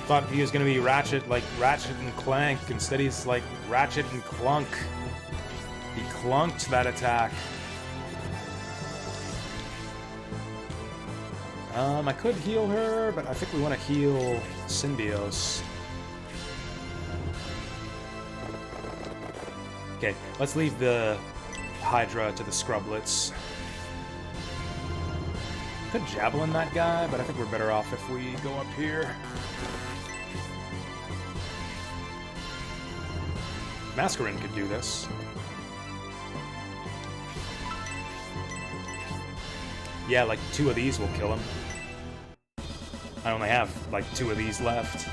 Thought he was gonna be Ratchet like Ratchet and Clank. Instead he's like Ratchet and Clunk. He clunked that attack. I could heal her, but I think we want to heal Symbios. Okay, let's leave the Hydra to the Scrublets. Could Javelin that guy, but I think we're better off if we go up here. Mascarin could do this. Yeah, like 2 of these will kill him. I only have like 2 of these left.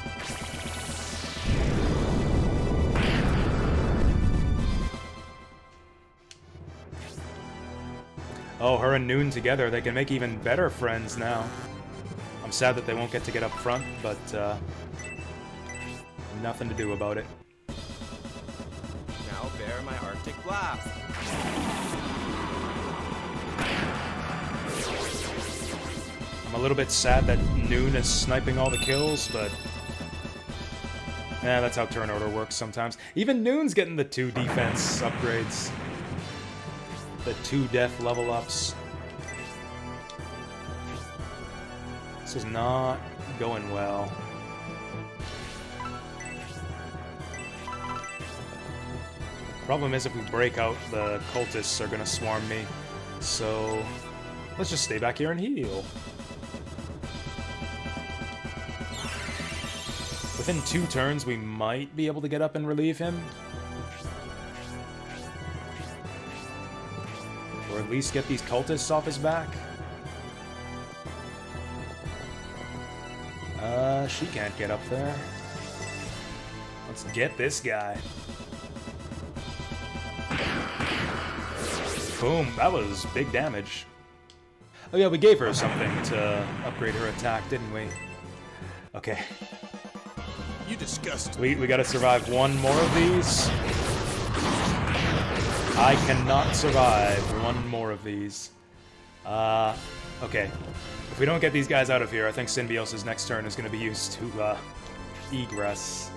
Oh, her and Noon together, they can make even better friends now. I'm sad that they won't get to get up front, but nothing to do about it. Now bear my Arctic Blast. I'm a little bit sad that Noon is sniping all the kills, but yeah, that's how turn order works sometimes. Even Noon's getting the 2 defense upgrades. The 2 death level ups. This is not going well. Problem is, if we break out, the cultists are gonna swarm me. So let's just stay back here and heal. Within 2 turns, we might be able to get up and relieve him. Or at least get these cultists off his back. She can't get up there. Let's get this guy. Boom, that was big damage. Oh yeah, we gave her something to upgrade her attack, didn't we? Okay. You disgust. We gotta survive 1 more of these. I cannot survive 1 more of these. Okay. If we don't get these guys out of here, I think Synbios' next turn is gonna be used to, egress.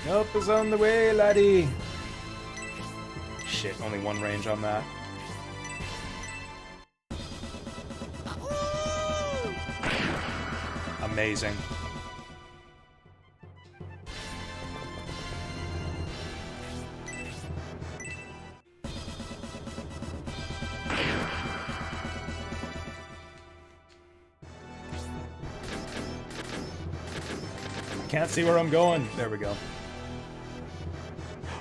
Help is on the way, laddie! Shit, only 1 range on that. Amazing. Can't see where I'm going. There we go.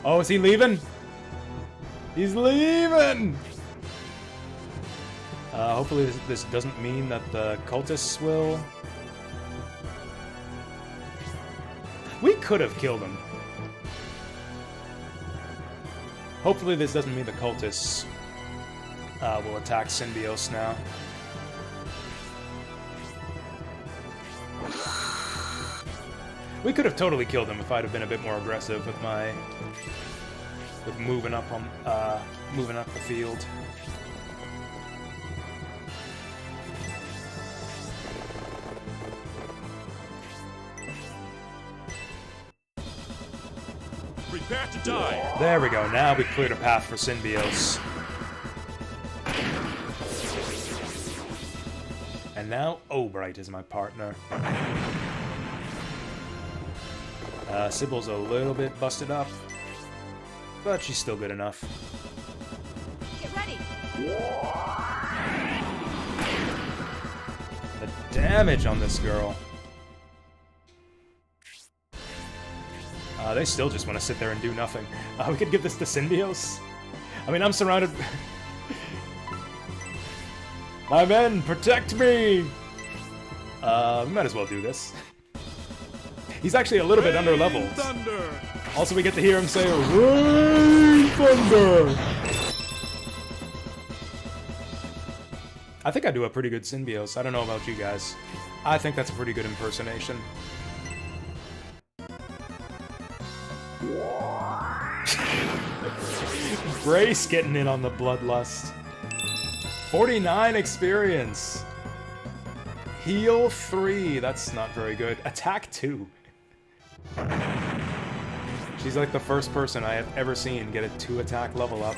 Oh, is he leaving? He's leaving! Hopefully this doesn't mean that the cultists will... We could have killed him. Hopefully this doesn't mean the cultists will attack Synbios now. We could have totally killed him if I'd have been a bit more aggressive with my... with moving up on, moving up the field. Prepare to die. There we go, now we cleared a path for Synbios. And now Obright is my partner. Sybil's a little bit busted up, but she's still good enough. Get ready. The damage on this girl. They still just want to sit there and do nothing. We could give this to Synbios. I mean, I'm surrounded... My men, protect me! We might as well do this. He's actually a little bit under-leveled. Thunder. Also, we get to hear him say, Rain Thunder! I think I do a pretty good Synbios. I don't know about you guys. I think that's a pretty good impersonation. Grace getting in on the bloodlust. 49 experience. Heal 3. That's not very good. Attack 2. She's like the first person I have ever seen get a 2 attack level up.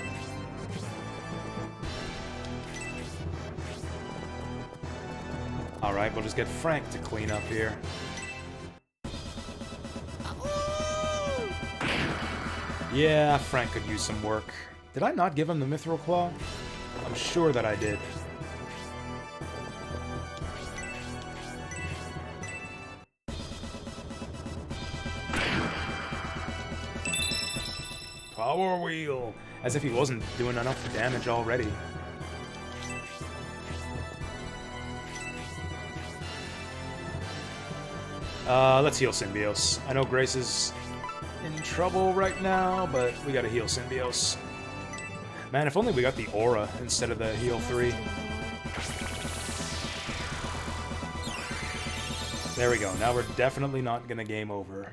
Alright, we'll just get Frank to clean up here. Yeah, Frank could use some work. Did I not give him the Mithril Claw? I'm sure that I did. Power Wheel! As if he wasn't doing enough damage already. Let's heal Symbios. I know Grace is in trouble right now, but we gotta heal Symbios. Man, if only we got the aura instead of the heal 3. There we go. Now we're definitely not gonna game over.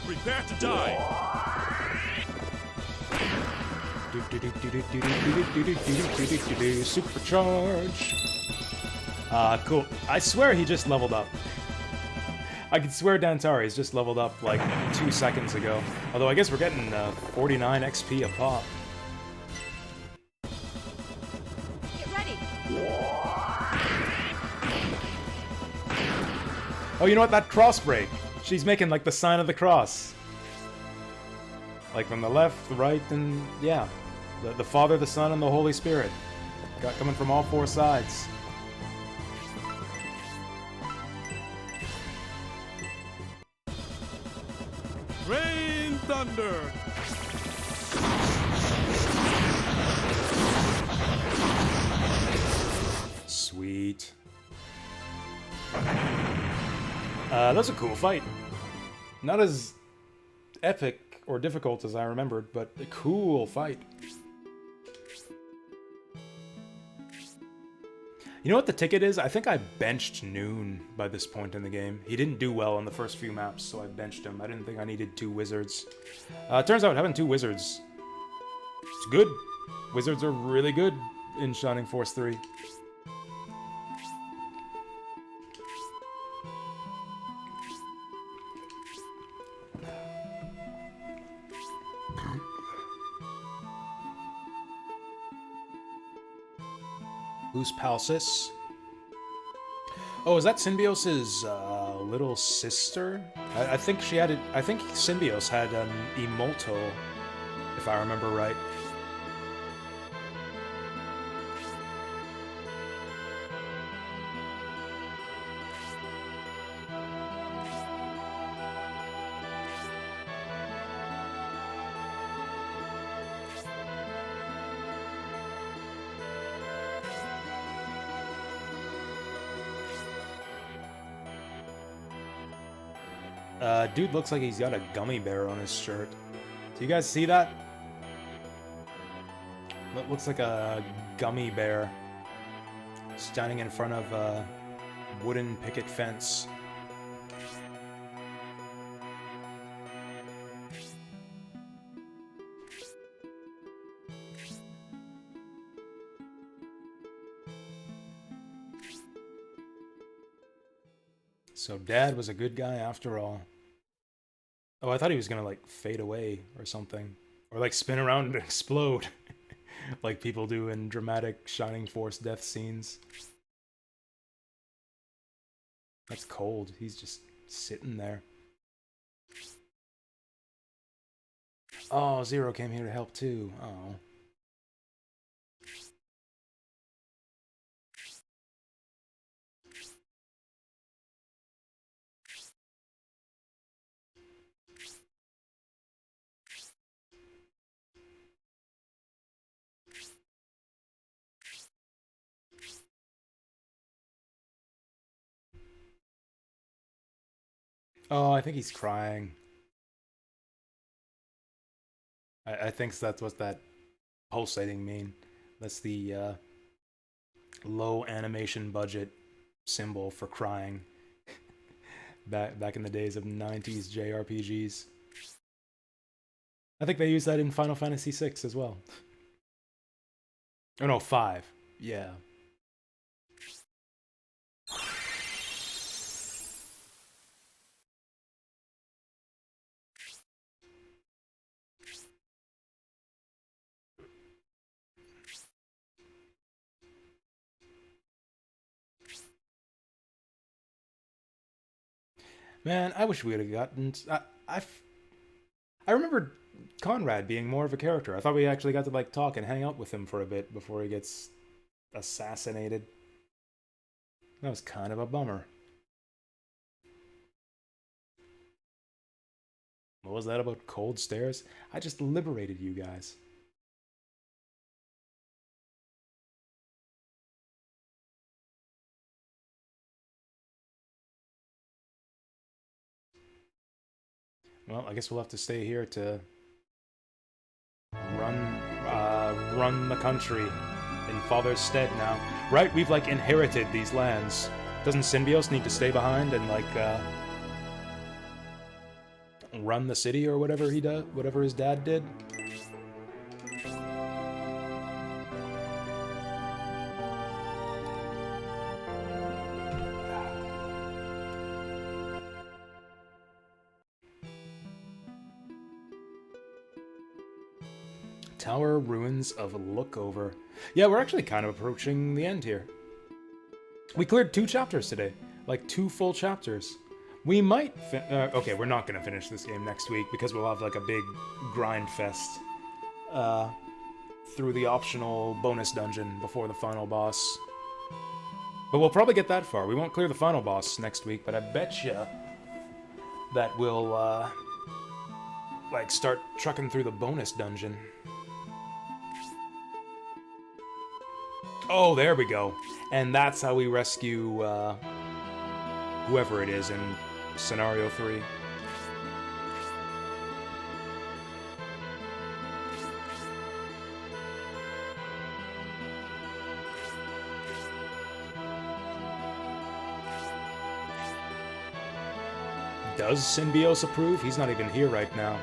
Prepare to die. Supercharge. Cool. I swear he just leveled up. I could swear Dantari's just leveled up like 2 seconds ago. Although I guess we're getting 49 XP a pop. Get ready. Oh, you know what? That cross break. She's making like the sign of the cross. Like from the left, the right, and yeah. The Father, the Son, and the Holy Spirit. Coming from all 4 sides. Rain thunder. Sweet. That was a cool fight. Not as epic or difficult as I remembered, but a cool fight. You know what the ticket is? I think I benched Noon by this point in the game. He didn't do well on the first few maps, so I benched him. I didn't think I needed 2 wizards. Turns out having 2 wizards is good. Wizards are really good in Shining Force 3. Who's Palsis? Oh, is that Symbios' little sister? I think she had it. I think Symbios had an Emolto, if I remember right. Dude looks like he's got a gummy bear on his shirt. Do you guys see that? That looks like a gummy bear standing in front of a wooden picket fence. So Dad was a good guy after all. Oh, I thought he was gonna, like, fade away or something. Or, like, spin around and explode. Like people do in dramatic Shining Force death scenes. That's cold. He's just sitting there. Oh, Zero came here to help too. Oh. Oh, I think he's crying. I think that's what that pulsating mean. That's the low animation budget symbol for crying. back in the days of 90s JRPGs. I think they used that in Final Fantasy VI as well. Oh no, 5. Yeah. Man, I wish we would have gotten... I remember Conrad being more of a character. I thought we actually got to, like, talk and hang out with him for a bit before he gets assassinated. That was kind of a bummer. What was that about cold stairs? I just liberated you guys. Well, I guess we'll have to stay here to run the country in Father's stead now. Right, we've like inherited these lands. Doesn't Symbios need to stay behind and like run the city or whatever he does, whatever his dad did? Tower Ruins of Lookover. Yeah, we're actually kind of approaching the end here. We cleared 2 chapters today. Like 2 full chapters. We might okay, we're not going to finish this game next week because we'll have like a big grind fest through the optional bonus dungeon before the final boss. But we'll probably get that far. We won't clear the final boss next week, but I betcha that we'll like start trucking through the bonus dungeon. Oh, there we go. And that's how we rescue whoever it is in Scenario 3. Does Symbios approve? He's not even here right now.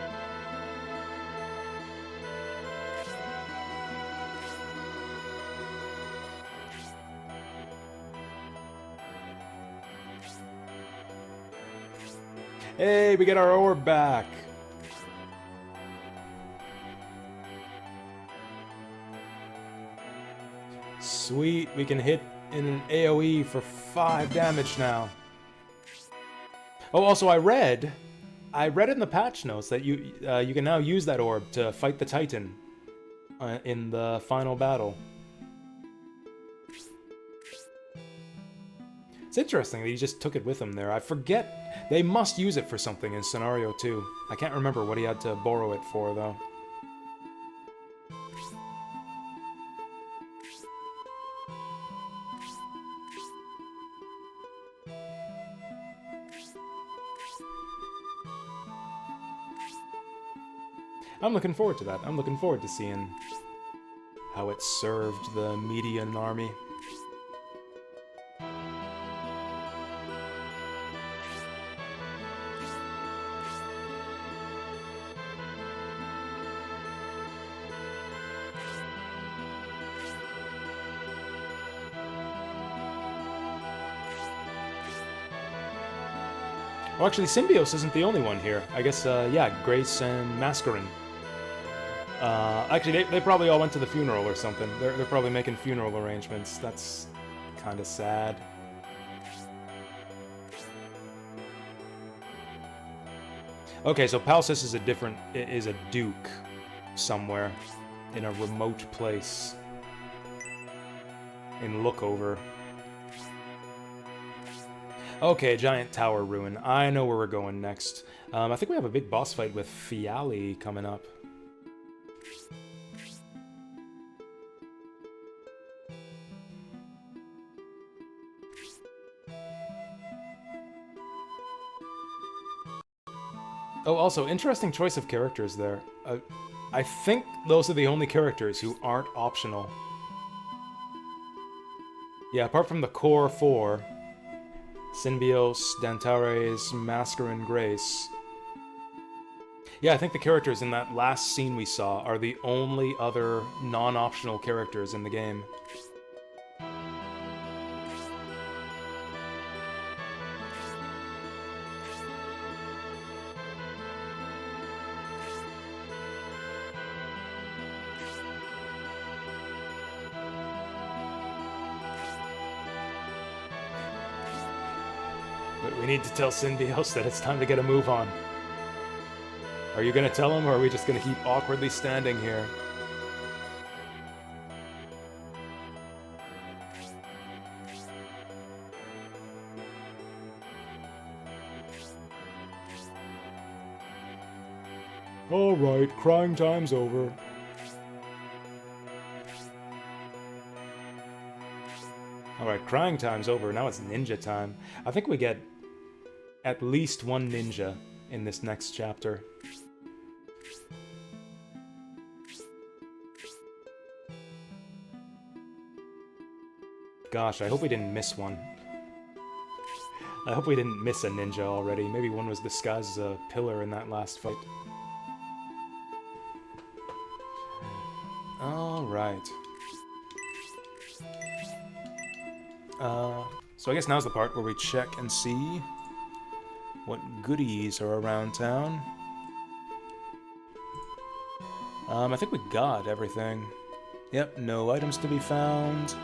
Hey, we get our orb back! Sweet, we can hit in an AoE for 5 damage now. Oh, also I read in the patch notes that you can now use that orb to fight the Titan in the final battle. It's interesting that he just took it with him there. I forget. They must use it for something in Scenario 2. I can't remember what he had to borrow it for, though. I'm looking forward to that. I'm looking forward to seeing how it served the Median army. Well, actually, Symbios isn't the only one here. I guess, yeah, Grace and Mascarin. Actually, they probably all went to the funeral or something. They're probably making funeral arrangements. That's kind of sad. Okay, so Palsis is a duke somewhere in a remote place in Lookover. Okay, giant tower ruin. I know where we're going next. I think we have a big boss fight with Fiali coming up. Oh, also, interesting choice of characters there. I think those are the only characters who aren't optional. Yeah, apart from the core 4. Symbios, Dantares, Mascarin, Grace. Yeah, I think the characters in that last scene we saw are the only other non-optional characters in the game. But we need to tell Symbios that it's time to get a move on. Are you gonna tell him, or are we just gonna keep awkwardly standing here? right, crying time's over. Alright, crying time's over. Now it's ninja time. I think we get at least one ninja in this next chapter. Gosh, I hope we didn't miss one. I hope we didn't miss a ninja already. Maybe one was disguised as a pillar in that last fight. Alright. So I guess now's the part where we check and see what goodies are around town. I think we got everything. Yep, no items to be found.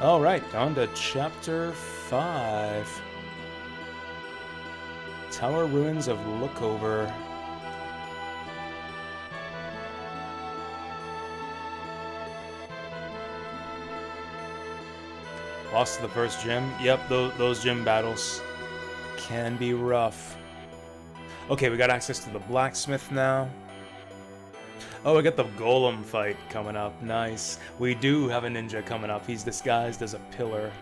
Alright, on to Chapter 5. Tower Ruins of Lookover. Lost to the first gym. Yep, those gym battles can be rough. Okay, we got access to the blacksmith now. Oh, we got the golem fight coming up. Nice. We do have a ninja coming up. He's disguised as a pillar.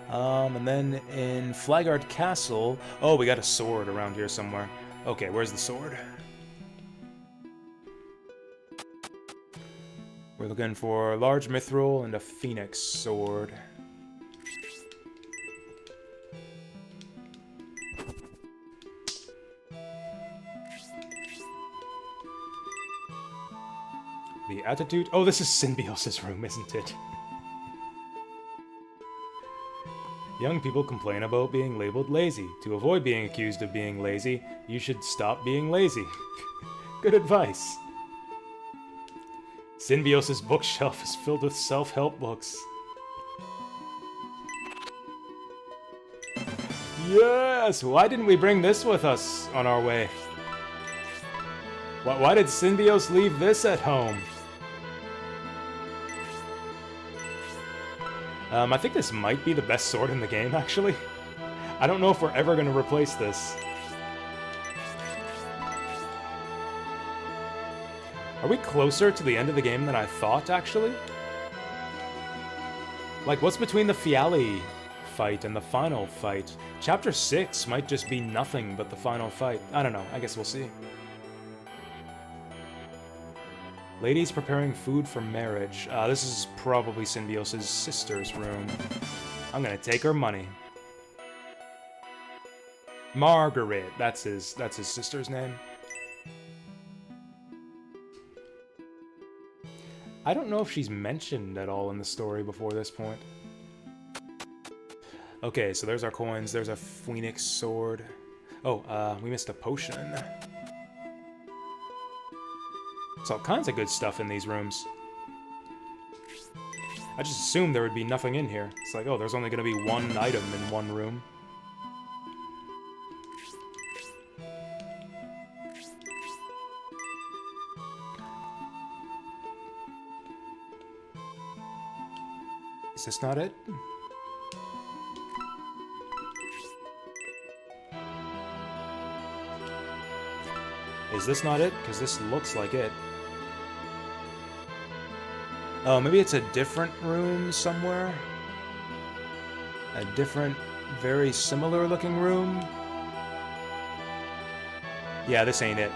And then in Flagard Castle... Oh, we got a sword around here somewhere. Okay, where's the sword? We're looking for a large mithril and a phoenix sword. The attitude... Oh, this is Synbios's room, isn't it? Young people complain about being labeled lazy. To avoid being accused of being lazy, you should stop being lazy. Good advice. Synbios's bookshelf is filled with self-help books. Yes! Why didn't we bring this with us on our way? Why did Synbios leave this at home? I think this might be the best sword in the game, actually. I don't know if we're ever going to replace this. Are we closer to the end of the game than I thought, actually? Like, what's between the Fiali fight and the final fight? Chapter 6 might just be nothing but the final fight. I don't know. I guess we'll see. Ladies preparing food for marriage. This is probably Synbios's sister's room. I'm gonna take her money. Margaret. That's his sister's name. I don't know if she's mentioned at all in the story before this point. Okay, so there's our coins. There's a phoenix sword. Oh, we missed a potion. There's all kinds of good stuff in these rooms. I just assumed there would be nothing in here. It's like, oh, there's only going to be one item in one room. Is this not it? Is this not it? Because this looks like it. Oh, maybe it's a different room somewhere? A different, very similar looking room? Yeah, this ain't it.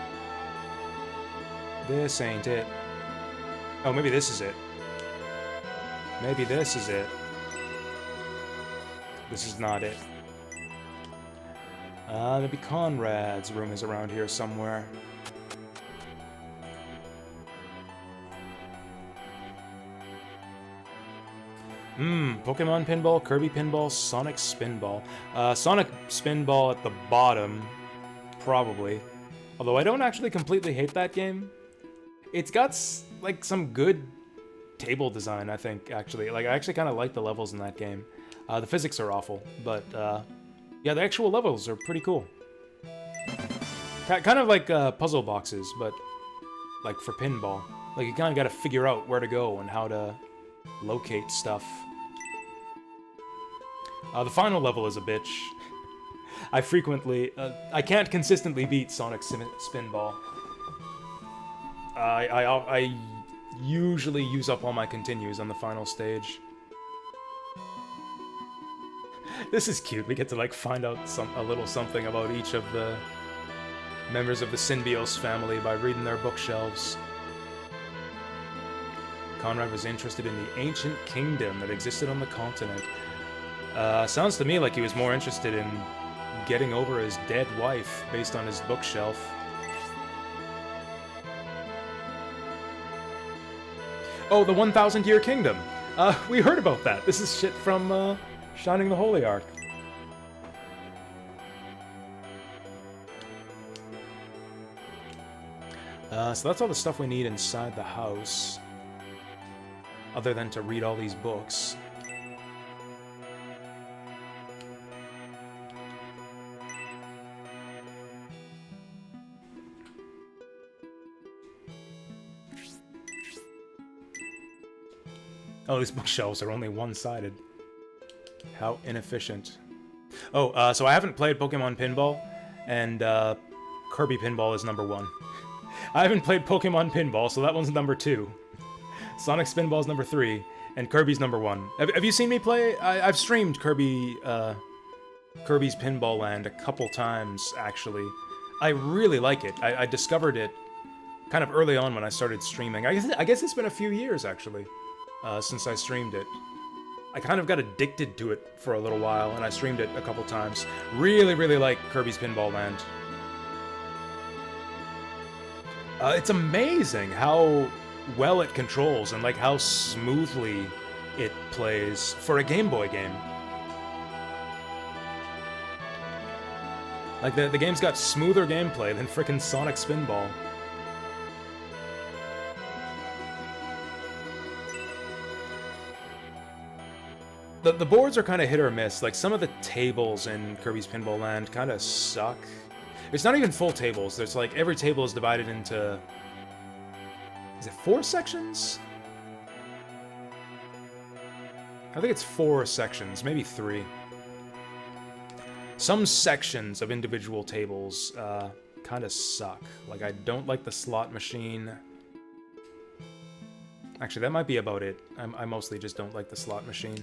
This ain't it. Oh, maybe this is it. Maybe this is it. This is not it. Maybe Conrad's room is around here somewhere. Pokemon Pinball, Kirby Pinball, Sonic Spinball. Sonic Spinball at the bottom, probably. Although I don't actually completely hate that game. It's got, like, some good table design, I think, actually. Like, I actually kind of like the levels in that game. The physics are awful, but, yeah, the actual levels are pretty cool. Kind of like puzzle boxes, but like for pinball. Like you kind of got to figure out where to go and how to locate stuff. The final level is a bitch. I can't consistently beat Sonic Spinball. I usually use up all my continues on the final stage. This is cute. We get to like find out a little something about each of the members of the Synbios family by reading their bookshelves. Conrad was interested in the ancient kingdom that existed on the continent. Sounds to me like he was more interested in getting over his dead wife based on his bookshelf. Oh, the 1,000 Year Kingdom. We heard about that. This is shit from Shining the Holy Ark. So that's all the stuff we need inside the house. Other than to read all these books. Oh, these bookshelves are only one-sided. How inefficient. Oh, so I haven't played Pokemon Pinball, and Kirby Pinball is number 1. I haven't played Pokemon Pinball, so that one's number 2. Sonic Spinball's number 3, and Kirby's number 1. Have you seen me play? I've streamed Kirby's Pinball Land a couple times, actually. I really like it. I discovered it kind of early on when I started streaming. I guess it's been a few years, actually, since I streamed it. I kind of got addicted to it for a little while, and I streamed it a couple times. Really, really like Kirby's Pinball Land. It's amazing how well it controls and like how smoothly it plays for a Game Boy game. Like the game's got smoother gameplay than frickin' Sonic Spinball. The boards are kind of hit or miss. Like some of the tables in Kirby's Pinball Land kind of suck. It's not even full tables. There's like every table is divided into, is it 4 sections? I think it's 4 sections, maybe 3. Some sections of individual tables kind of suck. Like I don't like the slot machine. Actually, that might be about it. I mostly just don't like the slot machine.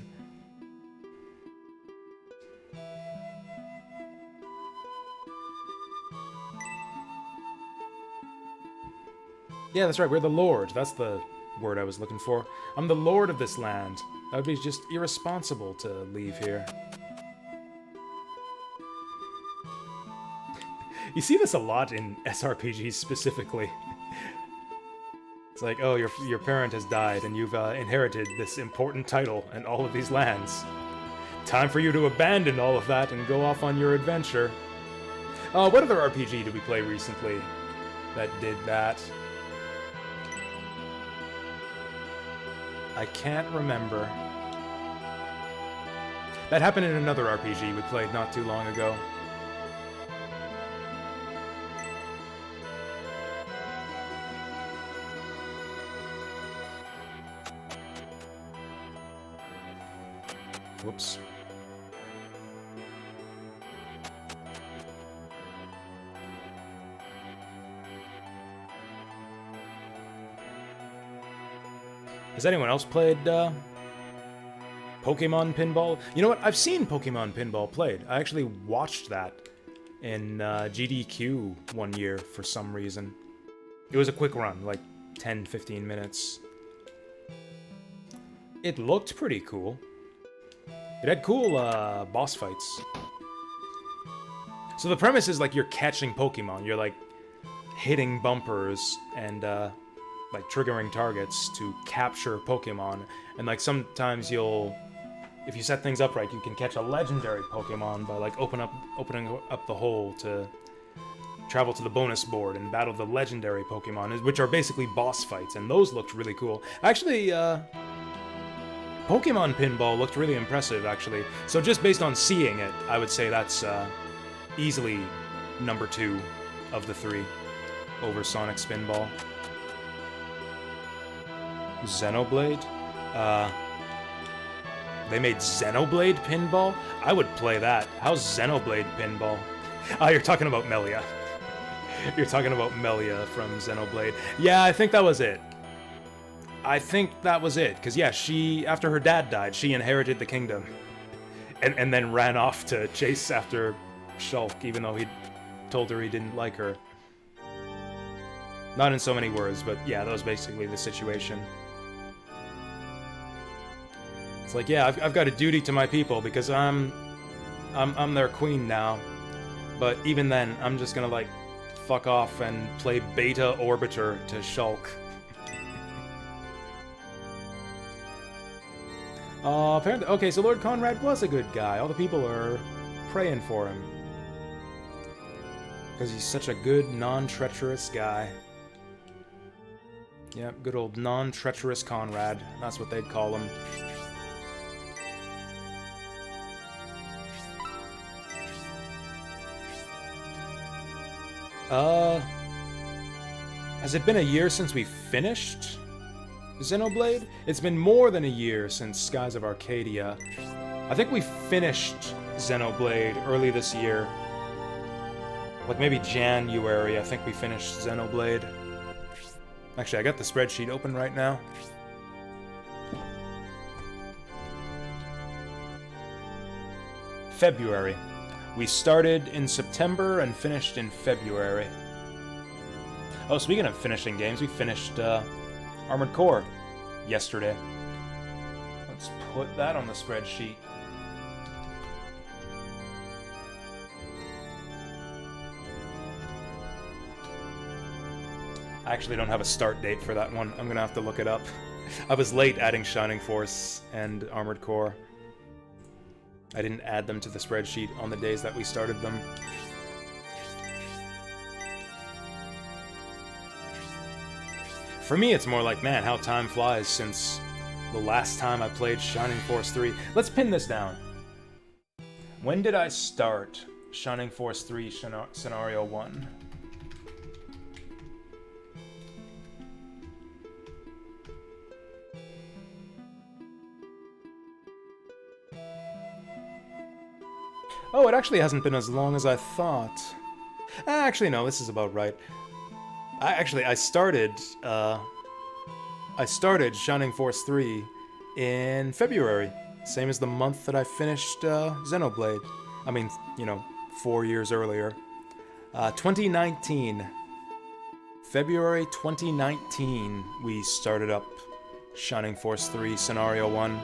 Yeah, that's right, we're the Lord. That's the word I was looking for. I'm the Lord of this land. That would be just irresponsible to leave here. You see this a lot in SRPGs specifically. It's like, oh, your parent has died and you've inherited this important title and all of these lands. Time for you to abandon all of that and go off on your adventure. What other RPG did we play recently that did that? I can't remember. That happened in another RPG we played not too long ago. Whoops. Has anyone else played Pokemon Pinball? You know what? I've seen Pokemon Pinball played. I actually watched that in GDQ one year for some reason. It was a quick run, like 10-15 minutes. It looked pretty cool. It had cool boss fights. So the premise is like you're catching Pokemon. You're like hitting bumpers and like triggering targets to capture Pokemon. And like sometimes you'll, if you set things up right, you can catch a legendary Pokemon by like opening up the hole to travel to the bonus board and battle the legendary Pokemon, which are basically boss fights. And those looked really cool. Actually, Pokemon Pinball looked really impressive, actually. So just based on seeing it, I would say that's easily number 2 of the 3 over Sonic Spinball. Xenoblade? They made Xenoblade Pinball? I would play that. How's Xenoblade Pinball? Oh, you're talking about Melia. You're talking about Melia from Xenoblade. Yeah, I think that was it. I think that was it. Because, yeah, she, after her dad died, she inherited the kingdom. And then ran off to chase after Shulk, even though he told her he didn't like her. Not in so many words, but yeah, that was basically the situation. It's like, yeah, I've got a duty to my people because I'm their queen now. But even then, I'm just gonna, like, fuck off and play Beta Orbiter to Shulk. Apparently, okay, so Lord Conrad was a good guy. All the people are praying for him. Because he's such a good, non-treacherous guy. Yep, good old non-treacherous Conrad. That's what they'd call him. Has it been a year since we finished Xenoblade? It's been more than a year since Skies of Arcadia. I think we finished Xenoblade early this year. Like maybe January, I think we finished Xenoblade. Actually, I got the spreadsheet open right now. February. We started in September and finished in February. Oh, speaking of finishing games, we finished Armored Core yesterday. Let's put that on the spreadsheet. I actually don't have a start date for that one. I'm gonna have to look it up. I was late adding Shining Force and Armored Core. I didn't add them to the spreadsheet on the days that we started them. For me, it's more like, man, how time flies since the last time I played Shining Force 3. Let's pin this down. When did I start Shining Force 3 Scenario 1? Oh, it actually hasn't been as long as I thought. Actually, no, this is about right. I started Shining Force 3 in February. Same as the month that I finished Xenoblade. I mean, you know, 4 years earlier. 2019. February 2019, we started up Shining Force 3 Scenario 1.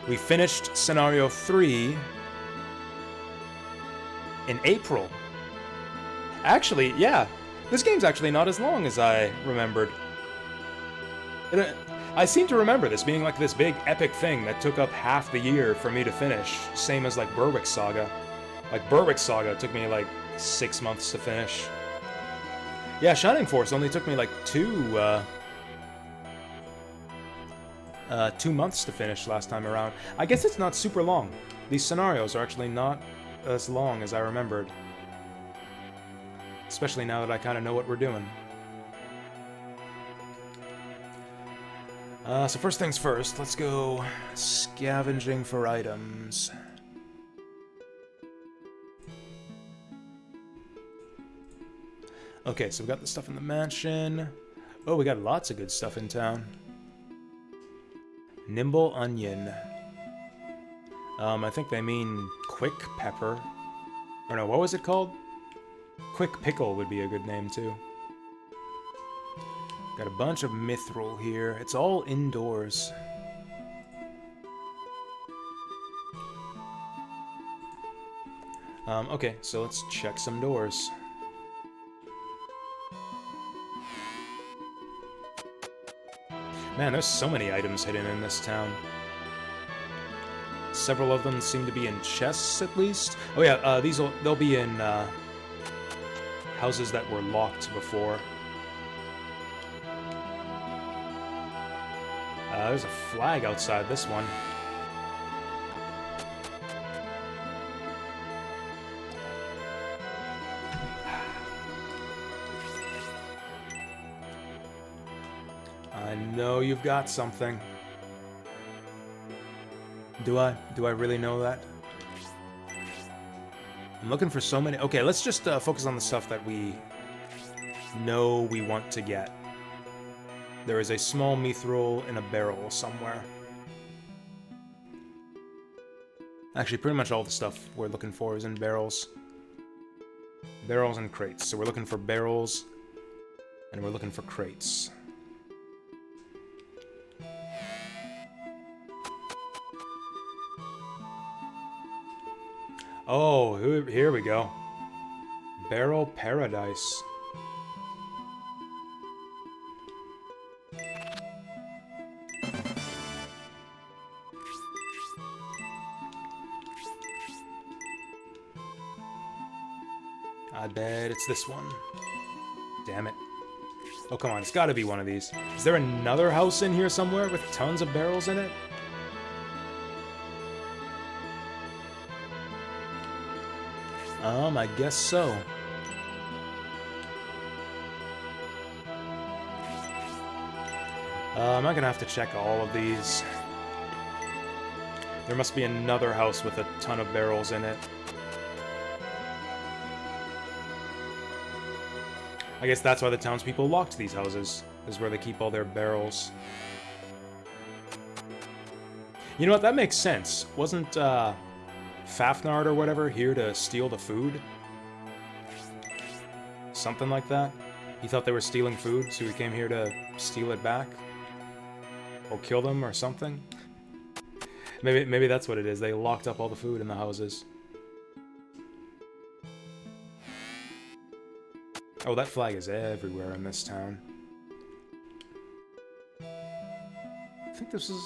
We finished Scenario 3 in April. Actually, yeah, this game's actually not as long as I remembered. I seem to remember this being like this big epic thing that took up half the year for me to finish, same as like Berwick Saga. Like Berwick Saga took me like 6 months to finish. Yeah, Shining Force only took me like 2 months to finish last time around. I guess it's not super long. These scenarios are actually not as long as I remembered. Especially now that I kind of know what we're doing. So first things first, let's go scavenging for items. Okay, so we got the stuff in the mansion. Oh, we got lots of good stuff in town. Nimble onion. I think they mean quick pepper. Or no, what was it called? Quick pickle would be a good name too. Got a bunch of mithril here. It's all indoors. Okay, so let's check some doors. Man, there's so many items hidden in this town. Several of them seem to be in chests, at least. Oh yeah, they'll be in houses that were locked before. There's a flag outside this one. I know you've got something. Do I? Do I really know that? I'm looking for so many... Okay, let's just focus on the stuff that we know we want to get. There is a small mithril in a barrel somewhere. Actually, pretty much all the stuff we're looking for is in barrels. Barrels and crates. So we're looking for barrels, and we're looking for crates. Oh, here we go. Barrel Paradise. I bet it's this one. Damn it. Oh, come on. It's got to be one of these. Is there another house in here somewhere with tons of barrels in it? I guess so. I'm not gonna have to check all of these. There must be another house with a ton of barrels in it. I guess that's why the townspeople locked these houses, is where they keep all their barrels. You know what, that makes sense. Wasn't, Fafnard or whatever here to steal the food? Something like that? He thought they were stealing food, so he came here to steal it back? Or kill them or something? Maybe that's what it is. They locked up all the food in the houses. Oh, that flag is everywhere in this town. I think this is...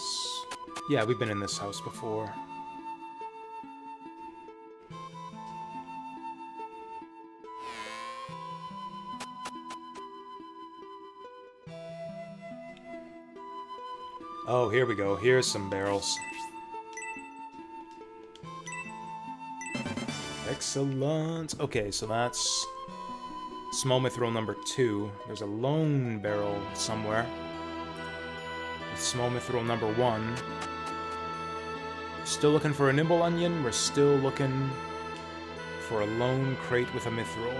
Yeah, we've been in this house before. Oh, here we go. Here's some barrels. Excellent. Okay, so that's small mithril number 2. There's a lone barrel somewhere. With small mithril number 1. Still looking for a nimble onion. We're still looking for a lone crate with a mithril.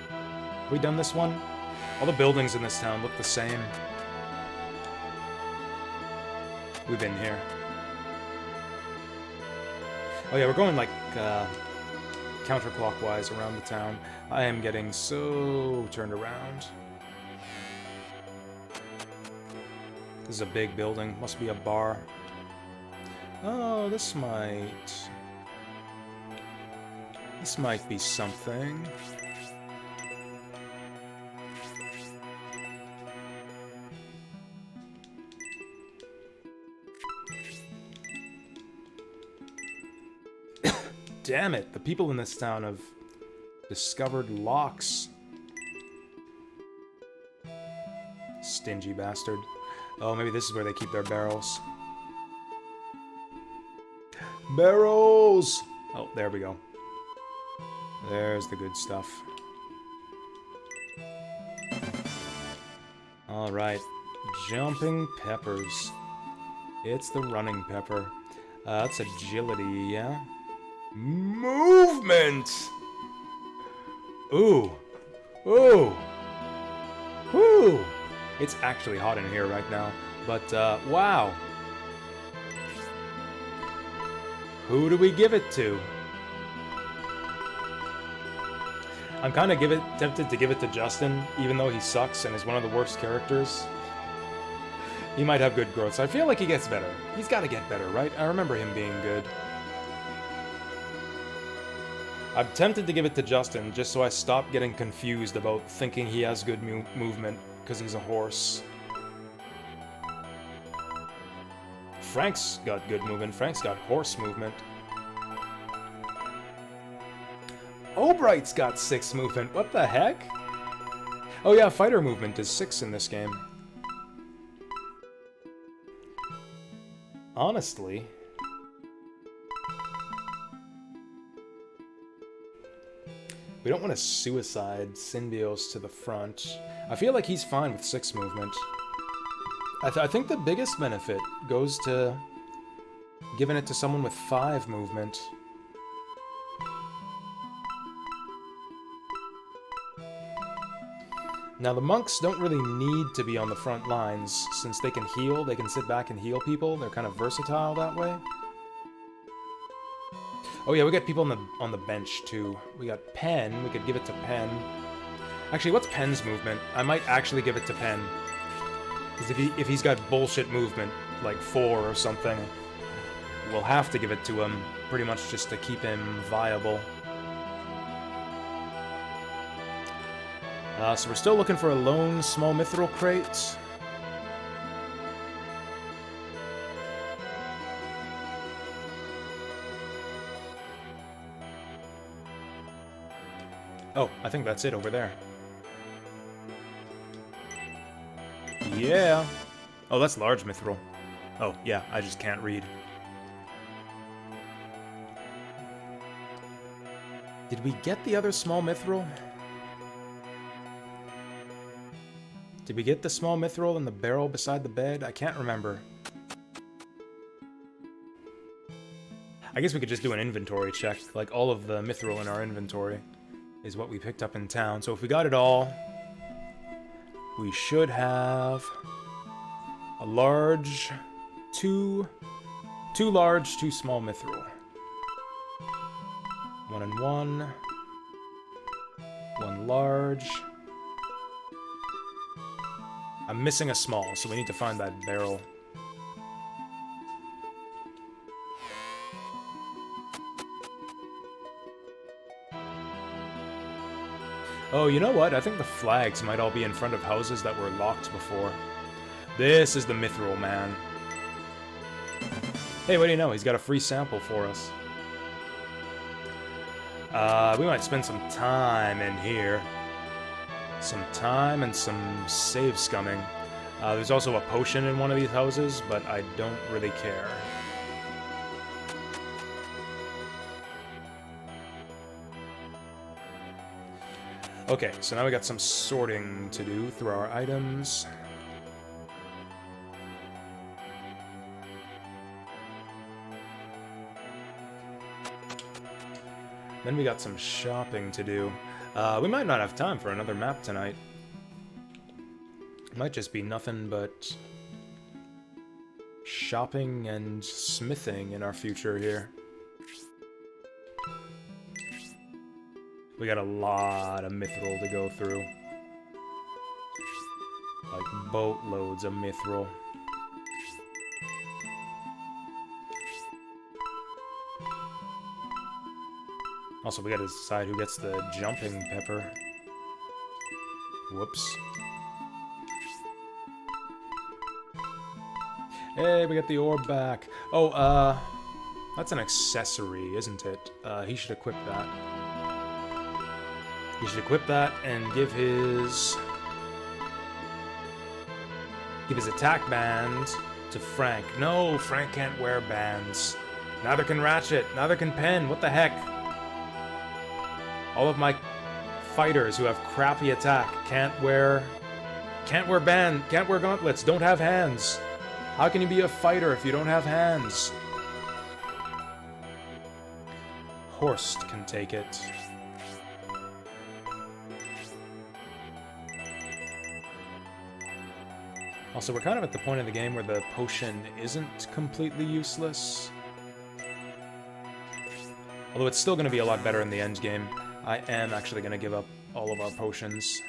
Have we done this one? All the buildings in this town look the same. We've been here. Oh yeah, we're going like counterclockwise around the town. I am getting so turned around. This is a big building. Must be a bar. Oh, this might be something. Damn it, the people in this town have discovered locks. Stingy bastard. Oh, maybe this is where they keep their barrels. Barrels! Oh, there we go. There's the good stuff. Alright. Jumping peppers. It's the running pepper. That's agility, yeah? Movement! Ooh. Ooh. Whoo! It's actually hot in here right now. But, wow. Who do we give it to? I'm kind of tempted to give it to Justin, even though he sucks and is one of the worst characters. He might have good growth, so I feel like he gets better. He's got to get better, right? I remember him being good. I'm tempted to give it to Justin, just so I stop getting confused about thinking he has good movement, because he's a horse. Frank's got good movement. Frank's got horse movement. Obright's got 6 movement. What the heck? Oh yeah, fighter movement is 6 in this game. Honestly... we don't want to suicide Synbios to the front. I feel like he's fine with 6 movement. I think the biggest benefit goes to given it to someone with 5 movement. Now, the monks don't really need to be on the front lines, since they can heal, they can sit back and heal people, they're kind of versatile that way. Oh yeah, we got people on the bench, too. We got Pen, we could give it to Pen. Actually, what's Pen's movement? I might actually give it to Pen. Because if he's got bullshit movement, like 4 or something, we'll have to give it to him, pretty much just to keep him viable. So we're still looking for a lone small mithril crate. Oh, I think that's it over there. Yeah. Oh, that's large mithril. Oh, yeah, I just can't read. Did we get the other small mithril? Did we get the small mithril in the barrel beside the bed? I can't remember. I guess we could just do an inventory check. Like, all of the mithril in our inventory is what we picked up in town. So if we got it all, we should have a large, two large, 2 small mithril. 1 and 1. 1 large. I'm missing a small, so we need to find that barrel. Oh, you know what? I think the flags might all be in front of houses that were locked before. This is the mithril man. Hey, what do you know? He's got a free sample for us. We might spend some time in here. Some time and some save scumming. There's also a potion in one of these houses, but I don't really care. Okay, so now we got some sorting to do through our items. Then we got some shopping to do. We might not have time for another map tonight. It might just be nothing but shopping and smithing in our future here. We got a lot of mithril to go through. Like boatloads of mithril. Also, we gotta decide who gets the jumping pepper. Whoops. Hey, we got the orb back. Oh, that's an accessory, isn't it? He should equip that. He should equip that and give his attack band to Frank. No, Frank can't wear bands. Neither can Ratchet. Neither can Pen. What the heck? All of my fighters who have crappy attack can't wear gauntlets, don't have hands. How can you be a fighter if you don't have hands? Horst can take it. Also, we're kind of at the point of the game where the potion isn't completely useless. Although it's still going to be a lot better in the end game. I am actually going to give up all of our potions.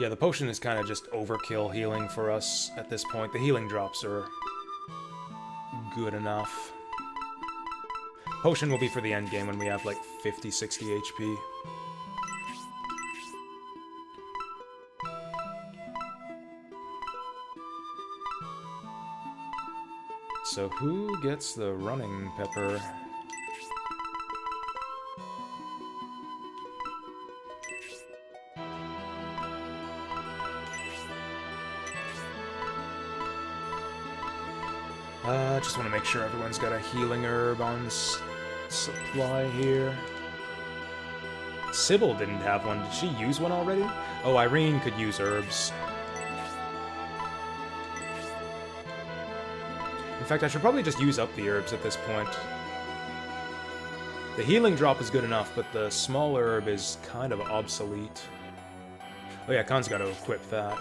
Yeah, the potion is kind of just overkill healing for us at this point. The healing drops are good enough. Potion will be for the end game when we have like 50, 60 HP. So who gets the running pepper? Just want to make sure everyone's got a healing herb on supply here. Sybil didn't have one. Did she use one already? Oh, Irene could use herbs. In fact, I should probably just use up the herbs at this point. The healing drop is good enough, but the small herb is kind of obsolete. Oh yeah, Khan's got to equip that.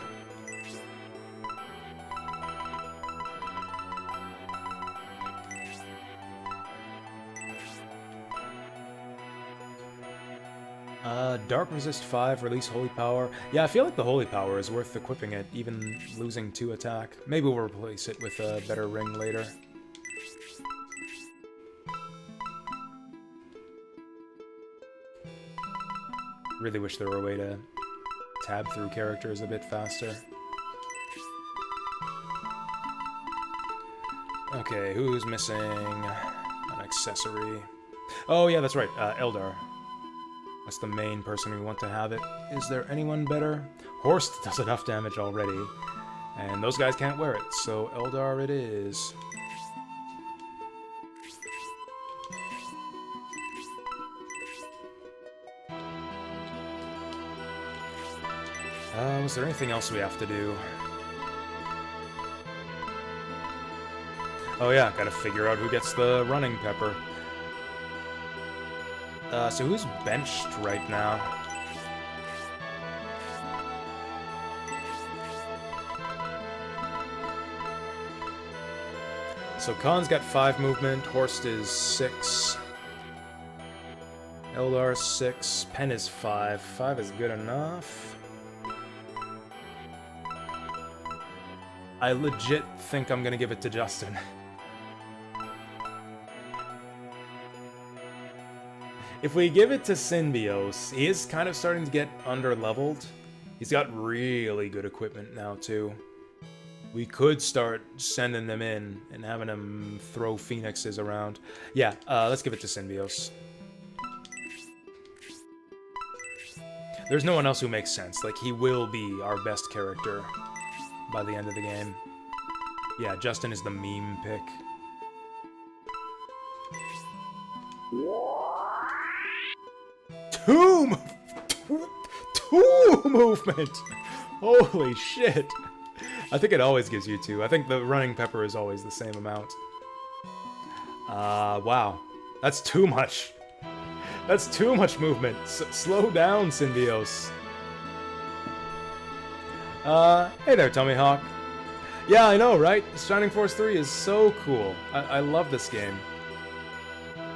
Dark Resist 5, release Holy Power. Yeah, I feel like the Holy Power is worth equipping it, even losing 2 attack. Maybe we'll replace it with a better ring later. Really wish there were a way to tab through characters a bit faster. Okay, who's missing an accessory? Oh yeah, that's right, Eldar. That's the main person we want to have it. Is there anyone better? Horst does enough damage already, and those guys can't wear it, so Eldar it is. Was there anything else we have to do? Oh yeah, gotta figure out who gets the running pepper. So who's benched right now? So Khan's got 5 movement, Horst is 6. Eldar 6, Pen is 5. 5 is good enough. I legit think I'm gonna give it to Justin. If we give it to Synbios, he is kind of starting to get under-leveled. He's got really good equipment now, too. We could start sending them in and having them throw phoenixes around. Yeah, let's give it to Synbios. There's no one else who makes sense. Like, he will be our best character by the end of the game. Yeah, Justin is the meme pick. Two movement! Holy shit! I think it always gives you 2. I think the running pepper is always the same amount. Wow. That's too much. That's too much movement. Slow down, Synbios. Hey there, Tommyhawk. Yeah, I know, right? Shining Force 3 is so cool. I love this game.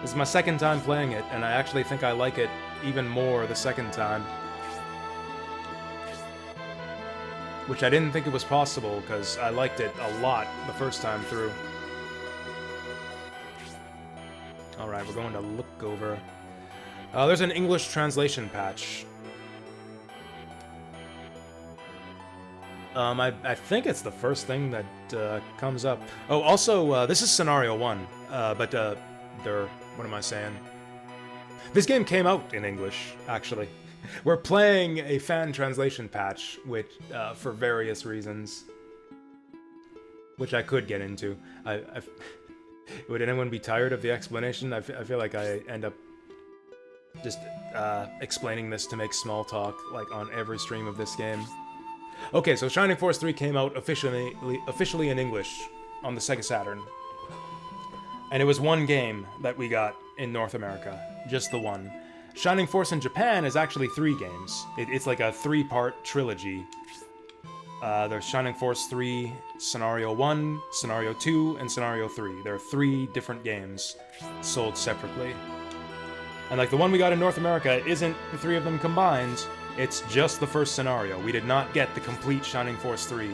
This is my second time playing it, and I actually think I like it even more the second time. Which I didn't think it was possible, because I liked it a lot the first time through. Alright, we're going to look over. There's an English translation patch. I think it's the first thing that comes up. Oh, also, this is Scenario 1, but what am I saying? This game came out in English, actually. We're playing a fan translation patch, which, for various reasons, which I could get into. Would anyone be tired of the explanation? I feel like I end up just explaining this to make small talk, like, on every stream of this game. Okay, so Shining Force 3 came out officially in English on the Sega Saturn. And it was one game that we got in North America. Just the one. Shining Force in Japan is actually 3 games. It's like a 3-part trilogy. There's Shining Force 3, Scenario 1, Scenario 2, and Scenario 3. There are 3 different games sold separately. And like the one we got in North America isn't the 3 of them combined. It's just the first scenario. We did not get the complete Shining Force 3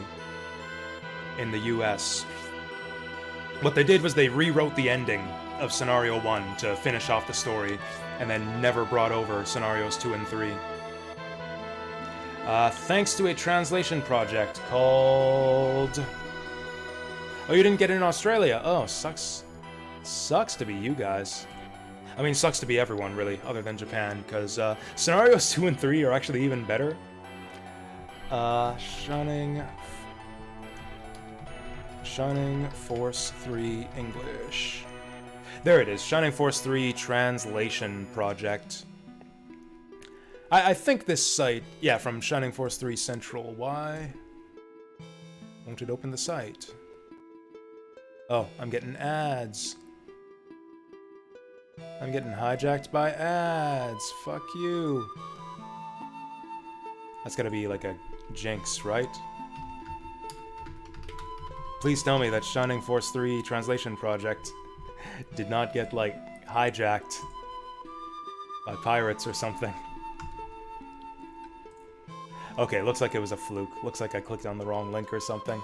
in the US. What they did was they rewrote the ending of Scenario 1 to finish off the story, and then never brought over Scenarios 2 and 3. Thanks to a translation project called... Oh, you didn't get it in Australia? Oh, sucks. Sucks to be you guys. I mean, sucks to be everyone, really, other than Japan, because Scenarios 2 and 3 are actually even better. Shining Force 3 English. There it is, Shining Force 3 Translation Project. I think this site, yeah, from Shining Force 3 Central. Why won't it open the site? Oh, I'm getting ads. I'm getting hijacked by ads. Fuck you. That's gotta be like a jinx, right? Please tell me that Shining Force 3 translation project did not get, like, hijacked by pirates or something. Okay, looks like it was a fluke. Looks like I clicked on the wrong link or something.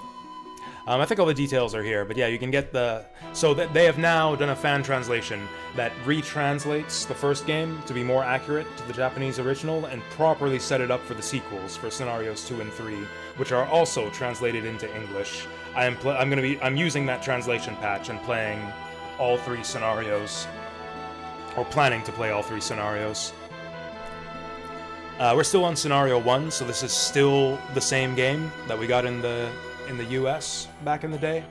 I think all the details are here, but yeah, you can get the... So that they have now done a fan translation that retranslates the first game to be more accurate to the Japanese original and properly set it up for the sequels, for scenarios 2 and 3, which are also translated into English. I'm using that translation patch and playing all 3 scenarios, or planning to play all 3 scenarios. We're still on scenario 1, so this is still the same game that we got in the US back in the day.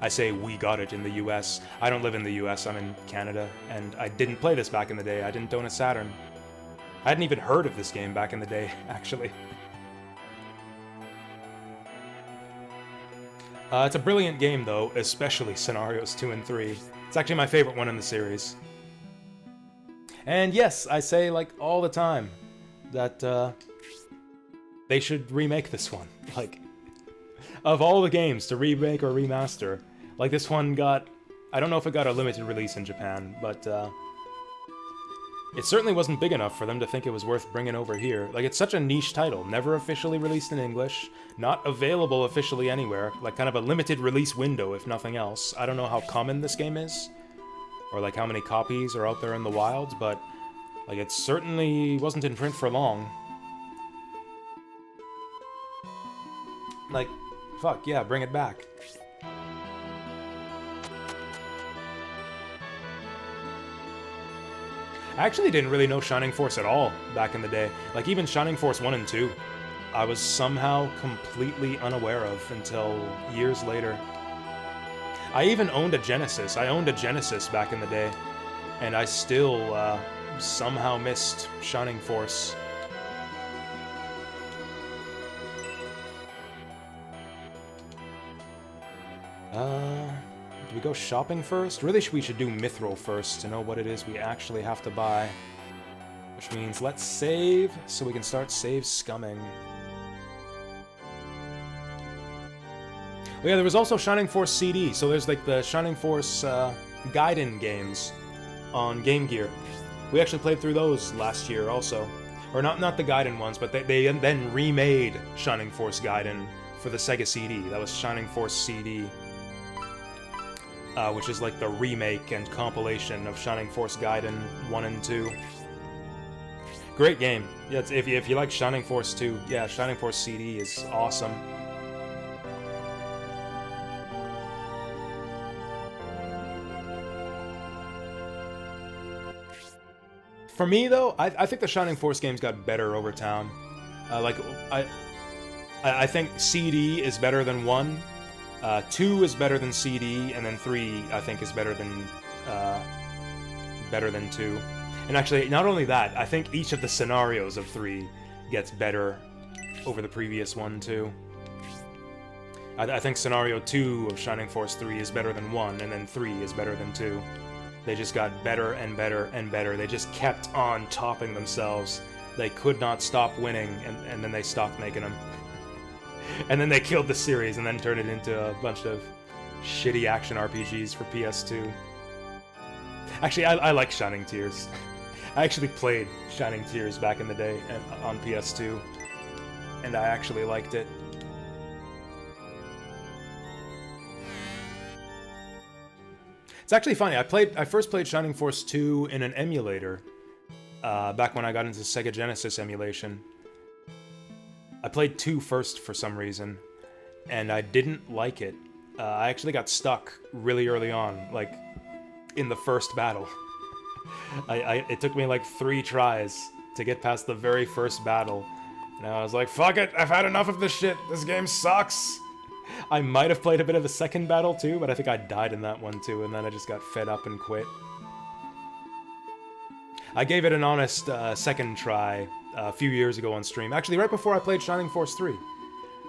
I say we got it in the US. I don't live in the US, I'm in Canada, and I didn't play this back in the day. I didn't own a Saturn. I hadn't even heard of this game back in the day, actually. It's a brilliant game, though, especially scenarios 2 and 3. It's actually my favorite one in the series. And yes, I say, like, all the time that they should remake this one. Like, of all the games to remake or remaster, like, this one got... I don't know if it got a limited release in Japan, but it certainly wasn't big enough for them to think it was worth bringing over here. Like, it's such a niche title, never officially released in English, not available officially anywhere, like kind of a limited release window if nothing else. I don't know how common this game is, or like how many copies are out there in the wild, but like it certainly wasn't in print for long. Like, fuck, yeah, bring it back. I actually didn't really know Shining Force at all back in the day. Like, even Shining Force 1 and 2, I was somehow completely unaware of until years later. I even owned a Genesis. I owned a Genesis back in the day, and I still somehow missed Shining Force. Do we go shopping first? Really, we should do Mithril first to know what it is we actually have to buy. Which means let's save so we can start save scumming. Oh yeah, there was also Shining Force CD, so there's like the Shining Force Gaiden games on Game Gear. We actually played through those last year also. Or not the Gaiden ones, but they then remade Shining Force Gaiden for the Sega CD. That was Shining Force CD. Which is like the remake and compilation of Shining Force Gaiden 1 and 2. Great game. Yeah, if you like Shining Force 2, yeah, Shining Force CD is awesome. For me, though, I think the Shining Force games got better over time. I think CD is better than 1. 2 is better than CD, and then 3, I think, is better than 2. And actually, not only that, I think each of the scenarios of 3 gets better over the previous one, too. I think Scenario 2 of Shining Force 3 is better than 1, and then 3 is better than 2. They just got better and better and better. They just kept on topping themselves. They could not stop winning, and then they stopped making them. And then they killed the series and then turned it into a bunch of shitty action RPGs for PS2. Actually, I like Shining Tears. I actually played Shining Tears back in the day on PS2, and I actually liked it. It's actually funny, I first played Shining Force 2 in an emulator, back when I got into Sega Genesis emulation. I played 2 first for some reason, and I didn't like it. I actually got stuck really early on, like, in the first battle. It took me like 3 tries to get past the very first battle. And I was like, fuck it, I've had enough of this shit, this game sucks! I might have played a bit of the second battle too, but I think I died in that one too, and then I just got fed up and quit. I gave it an honest second try a few years ago on stream. Actually, right before I played Shining Force 3.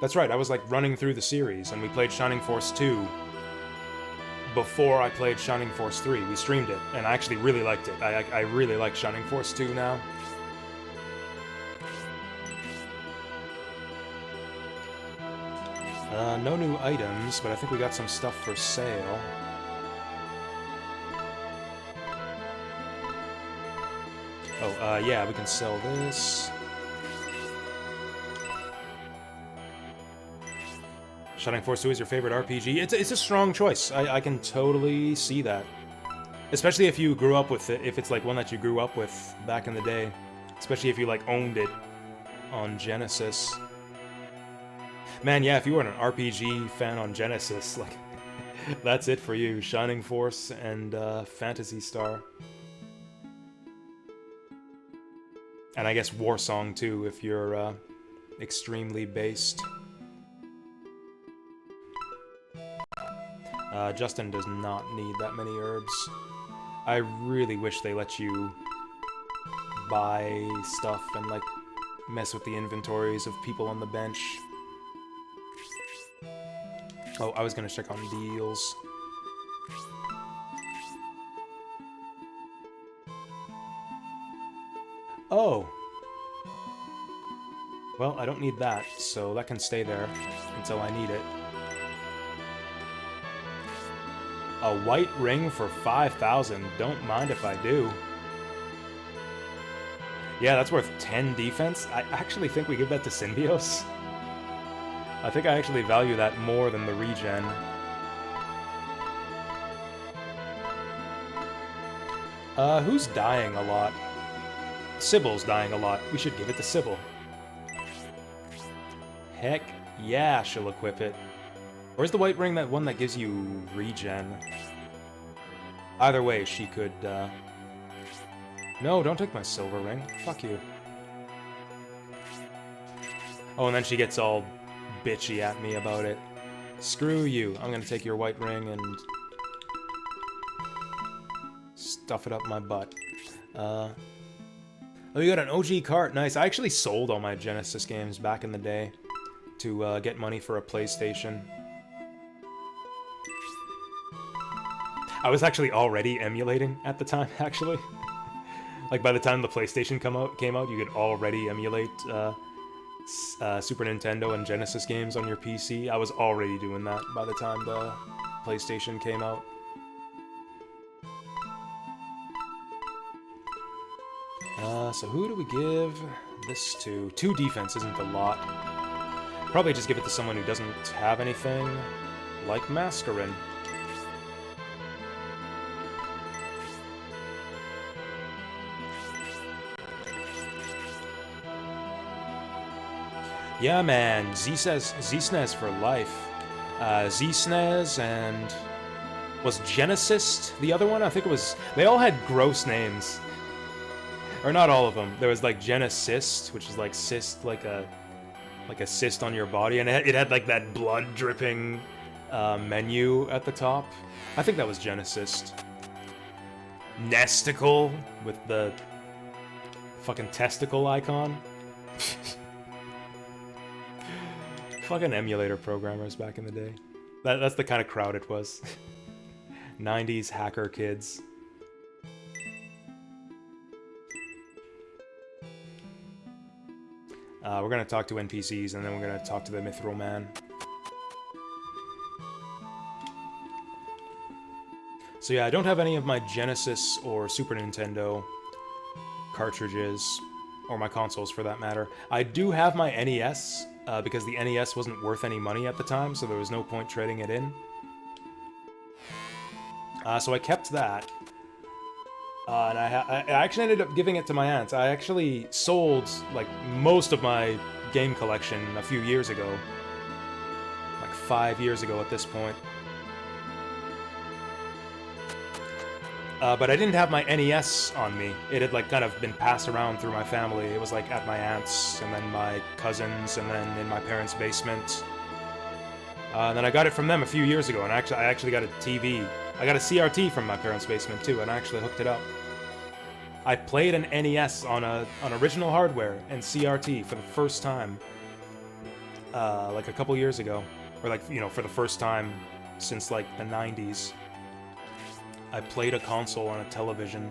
That's right, I was like running through the series, and we played Shining Force 2 before I played Shining Force 3. We streamed it, and I actually really liked it. I really like Shining Force 2 now. No new items, but I think we got some stuff for sale. Oh, yeah, we can sell this. Shining Force 2 is your favorite RPG? It's a strong choice. I can totally see that. Especially if you grew up with it, if it's like one that you grew up with back in the day. Especially if you like owned it on Genesis. Man, yeah, if you were an RPG fan on Genesis, like, that's it for you. Shining Force and Phantasy Star. And I guess Warsong too, if you're extremely based. Justin does not need that many herbs. I really wish they let you buy stuff and, like, mess with the inventories of people on the bench. Oh, I was gonna check on deals. Oh! Well, I don't need that, so that can stay there until I need it. A white ring for 5,000. Don't mind if I do. Yeah, that's worth 10 defense. I actually think we give that to Symbios. I think I actually value that more than the regen. Who's dying a lot? Sybil's dying a lot. We should give it to Sybil. Heck yeah, she'll equip it. Or is the white ring that one that gives you regen? Either way, she could, No, don't take my silver ring. Fuck you. Oh, and then she gets all bitchy at me about it. Screw you. I'm gonna take your white ring and stuff it up my butt. Oh, you got an OG cart. Nice. I actually sold all my Genesis games back in the day to get money for a PlayStation. I was actually already emulating at the time, actually. Like, by the time the PlayStation came out, you could already emulate Super Nintendo and Genesis games on your PC. I was already doing that by the time the PlayStation came out. So who do we give this to? 2 defense isn't a lot. Probably just give it to someone who doesn't have anything, like Mascarin. Yeah, man, Z-SNES for life. Z-SNES and... was Genesis the other one? I think it was... They all had gross names. Or not all of them. There was like Genesis, which is like cyst, like a cyst on your body, and it had like that blood dripping menu at the top. I think that was Genesis. Nesticle with the fucking testicle icon. Fucking emulator programmers back in the day. That's the kind of crowd it was. 90s hacker kids. We're gonna talk to NPCs, and then we're gonna talk to the Mithril Man. So yeah, I don't have any of my Genesis or Super Nintendo cartridges, or my consoles for that matter. I do have my NES, because the NES wasn't worth any money at the time, so there was no point trading it in. So I kept that. And I actually ended up giving it to my aunt. I actually sold, like, most of my game collection a few years ago. Like 5 years ago at this point. But I didn't have my NES on me. It had, like, kind of been passed around through my family. It was, like, at my aunt's, and then my cousins, and then in my parents' basement. And then I got it from them a few years ago, and I actually got a TV. I got a CRT from my parents' basement, too, and I actually hooked it up. I played an NES on original hardware and CRT for the first time, like a couple years ago, or like, you know, for the first time since like the 90s. I played a console on a television.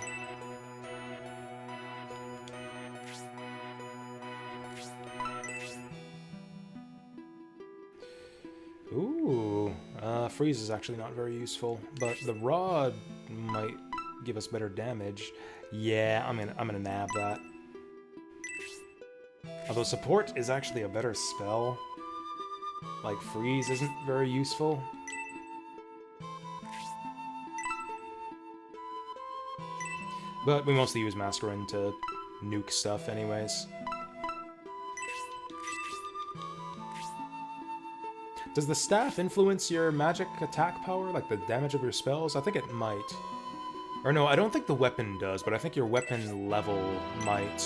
Ooh, freeze is actually not very useful, but the rod might give us better damage. Yeah, I'm gonna nab that. Although support is actually a better spell. Like freeze isn't very useful. But we mostly use Masquerade to nuke stuff anyways. Does the staff influence your magic attack power, like the damage of your spells? I think it might. Or no, I don't think the weapon does, but I think your weapon level might.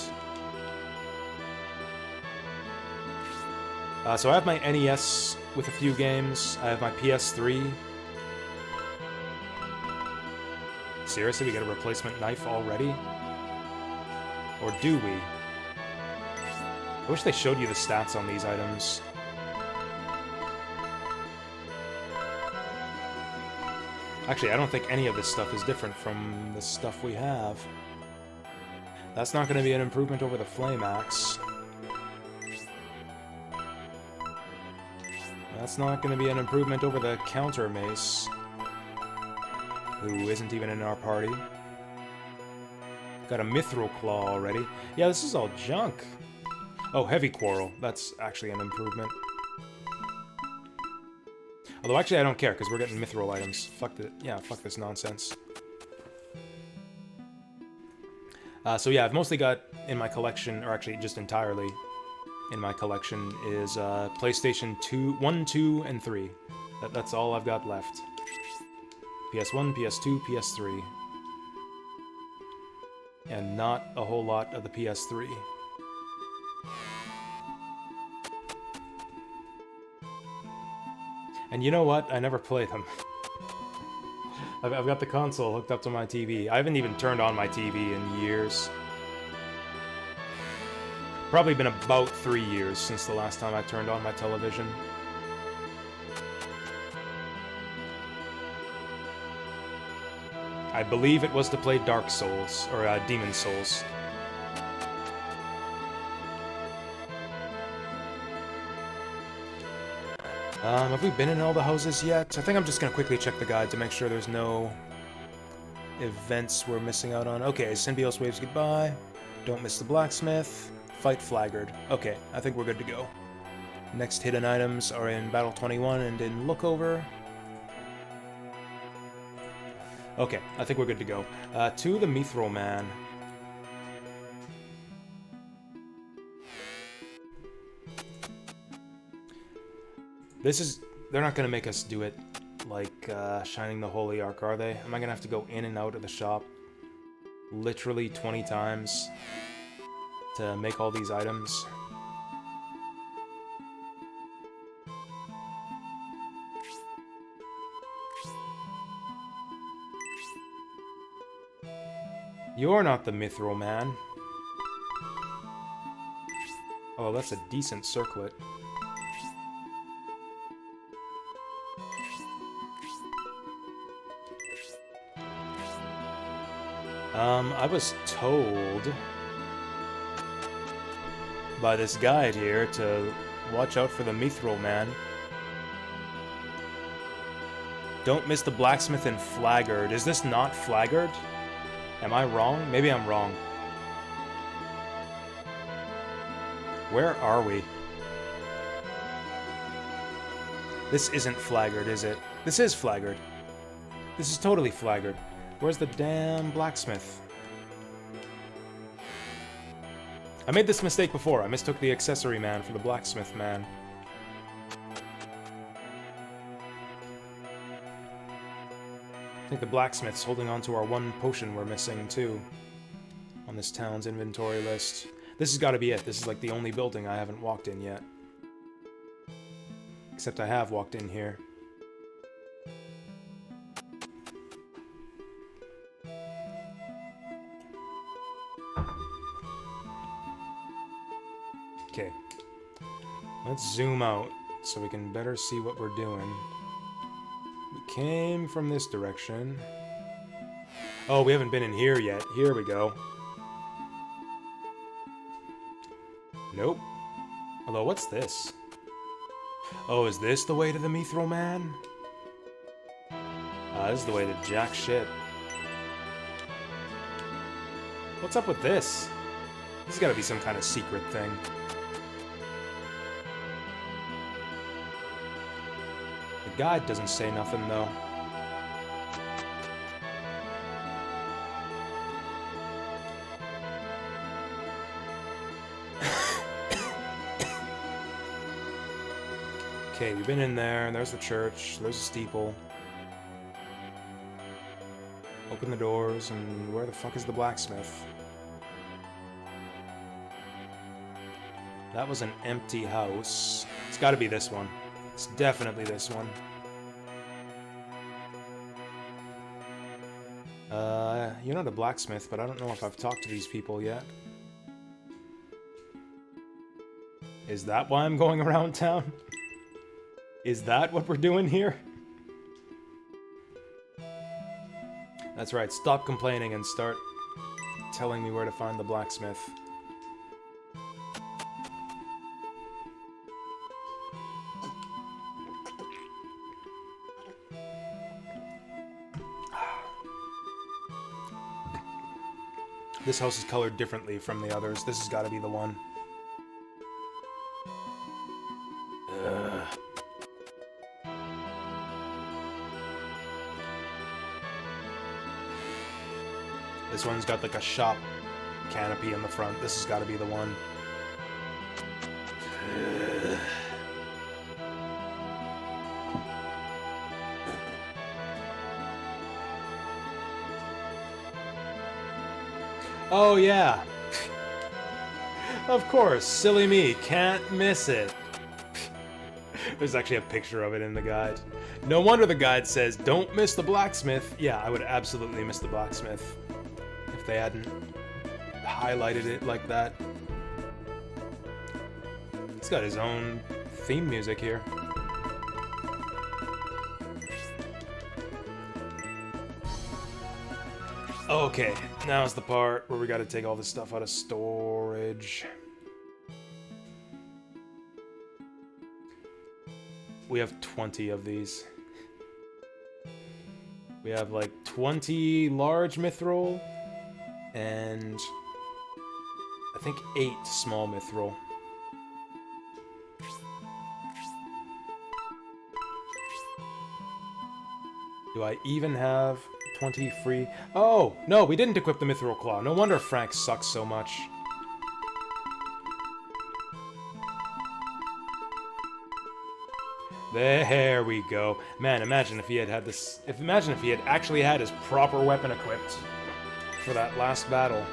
So I have my NES with a few games. I have my PS3. Seriously, we get a replacement knife already? Or do we? I wish they showed you the stats on these items. Actually, I don't think any of this stuff is different from the stuff we have. That's not going to be an improvement over the Flame Axe. That's not going to be an improvement over the Counter Mace, who isn't even in our party. Got a Mithril Claw already. Yeah, this is all junk. Oh, Heavy Quarrel. That's actually an improvement. Although, actually, I don't care, because we're getting Mithril items. Fuck this nonsense. So yeah, I've mostly got in my collection, or actually just entirely in my collection, is PlayStation 1, 2, and 3. That's all I've got left. PS1, PS2, PS3. And not a whole lot of the PS3. And you know what? I never play them. I've got the console hooked up to my TV. I haven't even turned on my TV in years. Probably been about 3 years since the last time I turned on my television. I believe it was to play Dark Souls, or Demon Souls. Have we been in all the houses yet? I think I'm just gonna quickly check the guide to make sure there's no events we're missing out on. Okay, Symbiote waves goodbye. Don't miss the blacksmith. Fight Flaggard. Okay, I think we're good to go. Next hidden items are in Battle 21 and in Lookover. Okay, I think we're good to go. To the Mithril Man. They're not gonna make us do it like Shining the Holy Ark, are they? Am I gonna have to go in and out of the shop literally 20 times to make all these items? You're not the Mithril Man. Oh, that's a decent circlet. I was told by this guide here to watch out for the Mithril Man. Don't miss the blacksmith and Flaggard. Is this not Flaggard? Am I wrong? Maybe I'm wrong. Where are we? This isn't Flaggard, is it? This is Flaggard. This is totally Flaggard. Where's the damn blacksmith? I made this mistake before. I mistook the accessory man for the blacksmith man. I think the blacksmith's holding on to our one potion we're missing, too. On this town's inventory list. This has got to be it. This is like the only building I haven't walked in yet. Except I have walked in here. Let's zoom out so we can better see what we're doing. We came from this direction. Oh, we haven't been in here yet. Here we go. Nope. Although, what's this? Oh, is this the way to the Mithril Man? This is the way to jack shit. What's up with this? This has got to be some kind of secret thing. The guide doesn't say nothing, though. Okay, we've been in there, and there's the church, there's a steeple. Open the doors, and where the fuck is the blacksmith? That was an empty house. It's gotta be this one. It's definitely this one. You're not a blacksmith, but I don't know if I've talked to these people yet. Is that why I'm going around town? Is that what we're doing here? That's right, stop complaining and start telling me where to find the blacksmith. This house is colored differently from the others. This has got to be the one. This one's got like a shop canopy in the front. This has got to be the one. Oh yeah. Of course, silly me, can't miss it. There's actually a picture of it in the guide. No wonder the guide says, don't miss the blacksmith. Yeah, I would absolutely miss the blacksmith if they hadn't highlighted it like that. He's got his own theme music here. Okay, now's the part where we gotta take all this stuff out of storage. We have 20 of these. We have like 20 large mithril and I think 8 small mithril. Do I even have 20 free? Oh, no, we didn't equip the mithril claw. No wonder Frank sucks so much. There we go. Man, imagine if he had this. Imagine if he had actually had his proper weapon equipped for that last battle.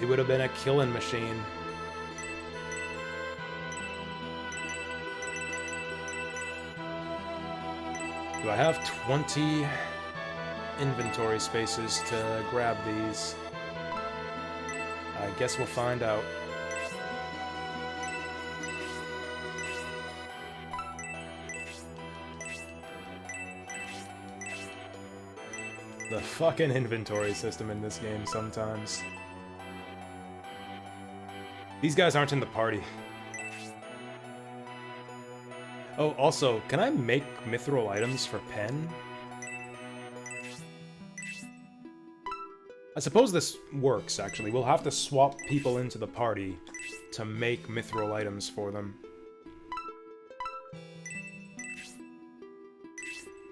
It would have been a killing machine. Do I have 20 inventory spaces to grab these? I guess we'll find out. The fucking inventory system in this game sometimes. These guys aren't in the party. Oh, also, can I make mithril items for Pen? I suppose this works, actually. We'll have to swap people into the party to make mithril items for them.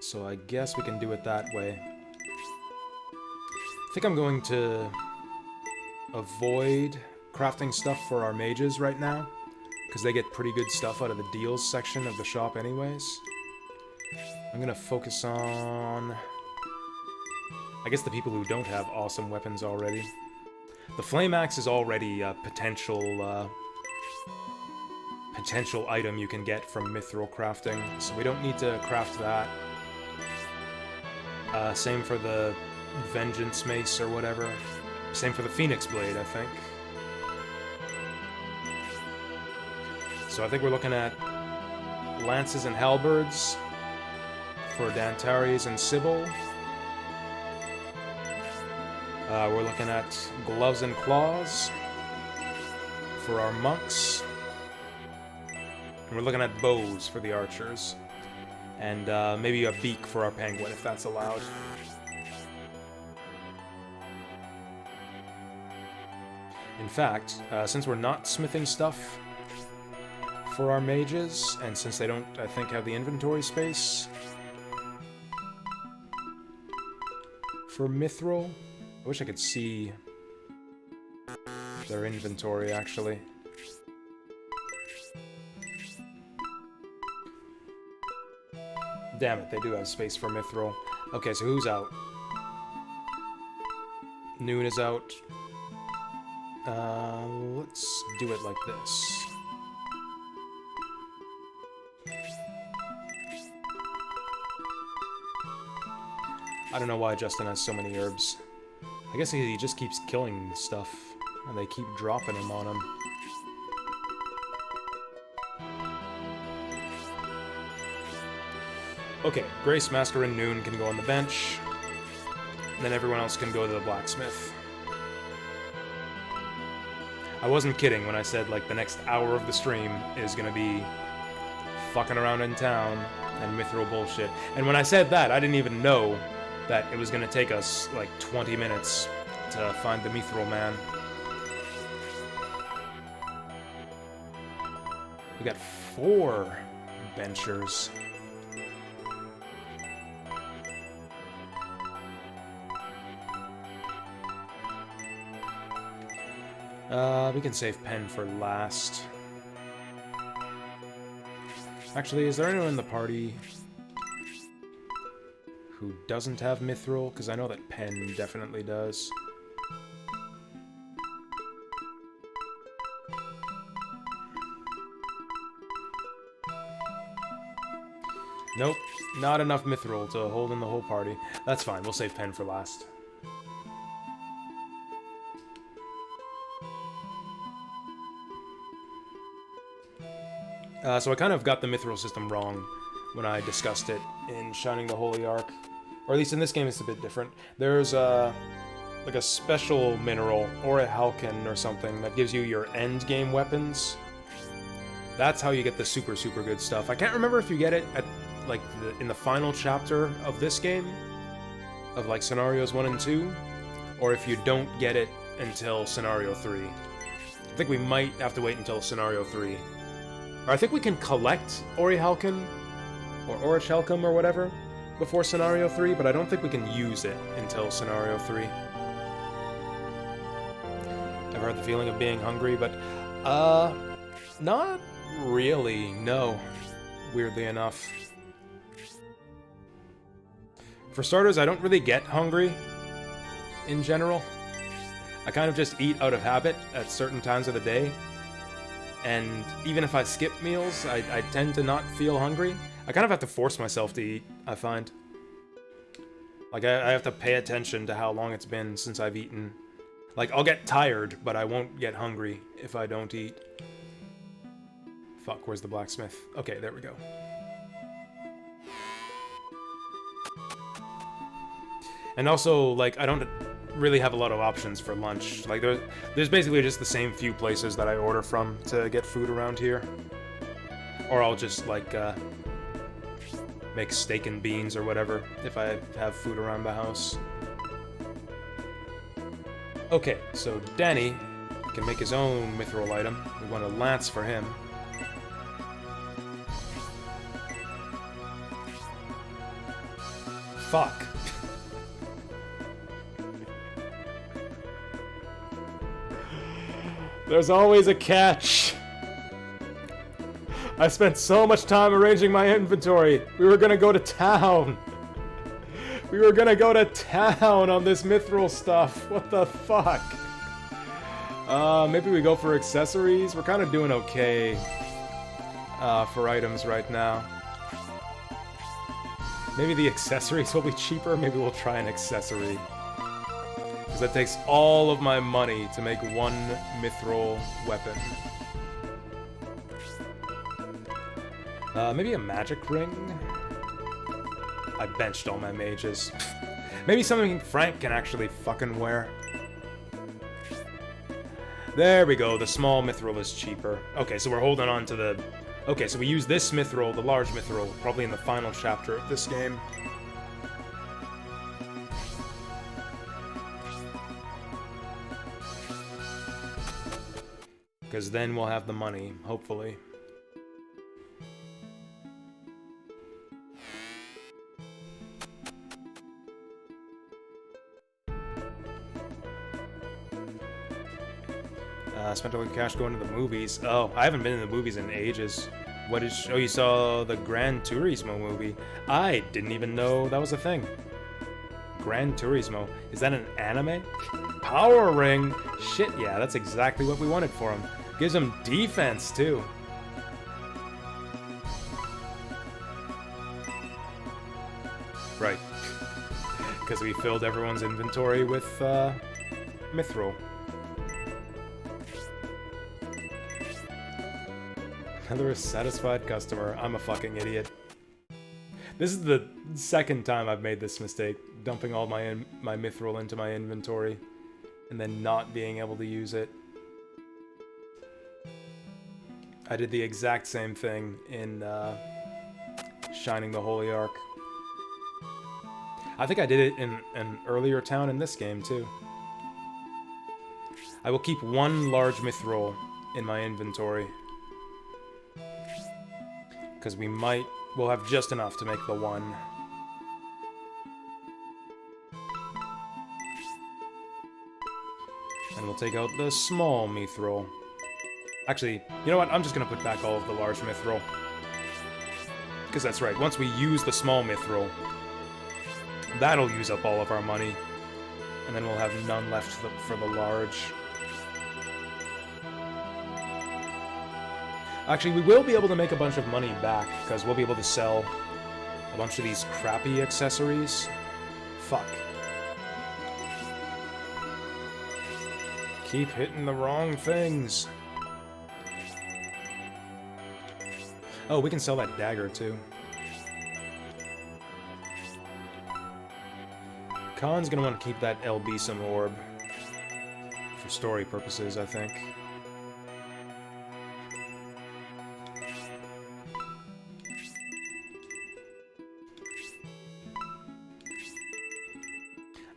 So I guess we can do it that way. I think I'm going to avoid crafting stuff for our mages right now, because they get pretty good stuff out of the deals section of the shop anyways. I'm gonna focus on, I guess, the people who don't have awesome weapons already. The flame axe is already a potential item you can get from mithril crafting, so we don't need to craft that. Same for the Vengeance Mace or whatever. Same for the Phoenix Blade, I think. So I think we're looking at lances and halberds for Dantares and Sybil. We're looking at gloves and claws for our monks. And we're looking at bows for the archers. And maybe a beak for our penguin, if that's allowed. In fact, since we're not smithing stuff for our mages, and since they don't, I think, have the inventory space for mithril, I wish I could see their inventory, actually. Damn it, they do have space for mithril. Okay, so who's out? Noon is out. Let's do it like this. I don't know why Justin has so many herbs. I guess he just keeps killing stuff, and they keep dropping him on him. Okay, Grace, Masker, and Noon can go on the bench. And then everyone else can go to the blacksmith. I wasn't kidding when I said, like, the next hour of the stream is gonna be fucking around in town and mithril bullshit. And when I said that, I didn't even know that it was gonna take us, like, 20 minutes to find the mithril man. We got 4 benchers. We can save Pen for last. Actually, is there anyone in the party who doesn't have mithril? Because I know that Pen definitely does. Nope, not enough mithril to hold in the whole party. That's fine, we'll save Pen for last. So I kind of got the mithril system wrong when I discussed it in Shining the Holy Ark. Or at least in this game it's a bit different. There's like a special mineral, or a halcyon or something, that gives you your end game weapons. That's how you get the super, super good stuff. I can't remember if you get it at, like, in the final chapter of this game, of, like, Scenarios 1 and 2, or if you don't get it until Scenario 3. I think we might have to wait until Scenario 3. Or I think we can collect Orichalcum, or Orichalcum, or whatever, before Scenario 3, but I don't think we can use it until Scenario 3. Ever had the feeling of being hungry, but, not really, no. Weirdly enough. For starters, I don't really get hungry, in general. I kind of just eat out of habit at certain times of the day. And even if I skip meals, I tend to not feel hungry. I kind of have to force myself to eat, I find. Like, I have to pay attention to how long it's been since I've eaten. Like, I'll get tired, but I won't get hungry if I don't eat. Fuck, where's the blacksmith? Okay, there we go. And also, like, I don't really have a lot of options for lunch. Like, there's basically just the same few places that I order from to get food around here. Or I'll just, like, make steak and beans or whatever if I have food around the house. Okay, so Danny can make his own mithril item. We want a lance for him. Fuck. There's always a catch. I spent so much time arranging my inventory. We were gonna go to town. We were gonna go to town on this mithril stuff. What the fuck? Maybe we go for accessories. We're kind of doing okay for items right now. Maybe the accessories will be cheaper. Maybe we'll try an accessory. Because that takes all of my money to make one mithril weapon. Maybe a magic ring? I benched all my mages. Maybe something Frank can actually fucking wear. There we go, the small mithril is cheaper. Okay, so we're holding on to the... Okay, so we use this mithril, the large mithril, probably in the final chapter of this game. Because then we'll have the money, hopefully. Spent all the cash going to the movies. Oh, I haven't been in the movies in ages. What is... Oh, you saw the Gran Turismo movie. I didn't even know that was a thing. Gran Turismo. Is that an anime? Power Ring! Shit, yeah, that's exactly what we wanted for him. Gives him defense, too. Right. Because we filled everyone's inventory with, mithril. Another satisfied customer. I'm a fucking idiot. This is the second time I've made this mistake, dumping all my mithril into my inventory, and then not being able to use it. I did the exact same thing in Shining the Holy Ark. I think I did it in an earlier town in this game, too. I will keep one large mithril in my inventory. Because we'll have just enough to make the one. And we'll take out the small mithril. Actually, you know what? I'm just gonna put back all of the large mithril. Because that's right, once we use the small mithril, that'll use up all of our money. And then we'll have none left for the large. Actually, we will be able to make a bunch of money back, because we'll be able to sell a bunch of these crappy accessories. Fuck. Keep hitting the wrong things. Oh, we can sell that dagger, too. Khan's gonna want to keep that El Bisum orb. For story purposes, I think.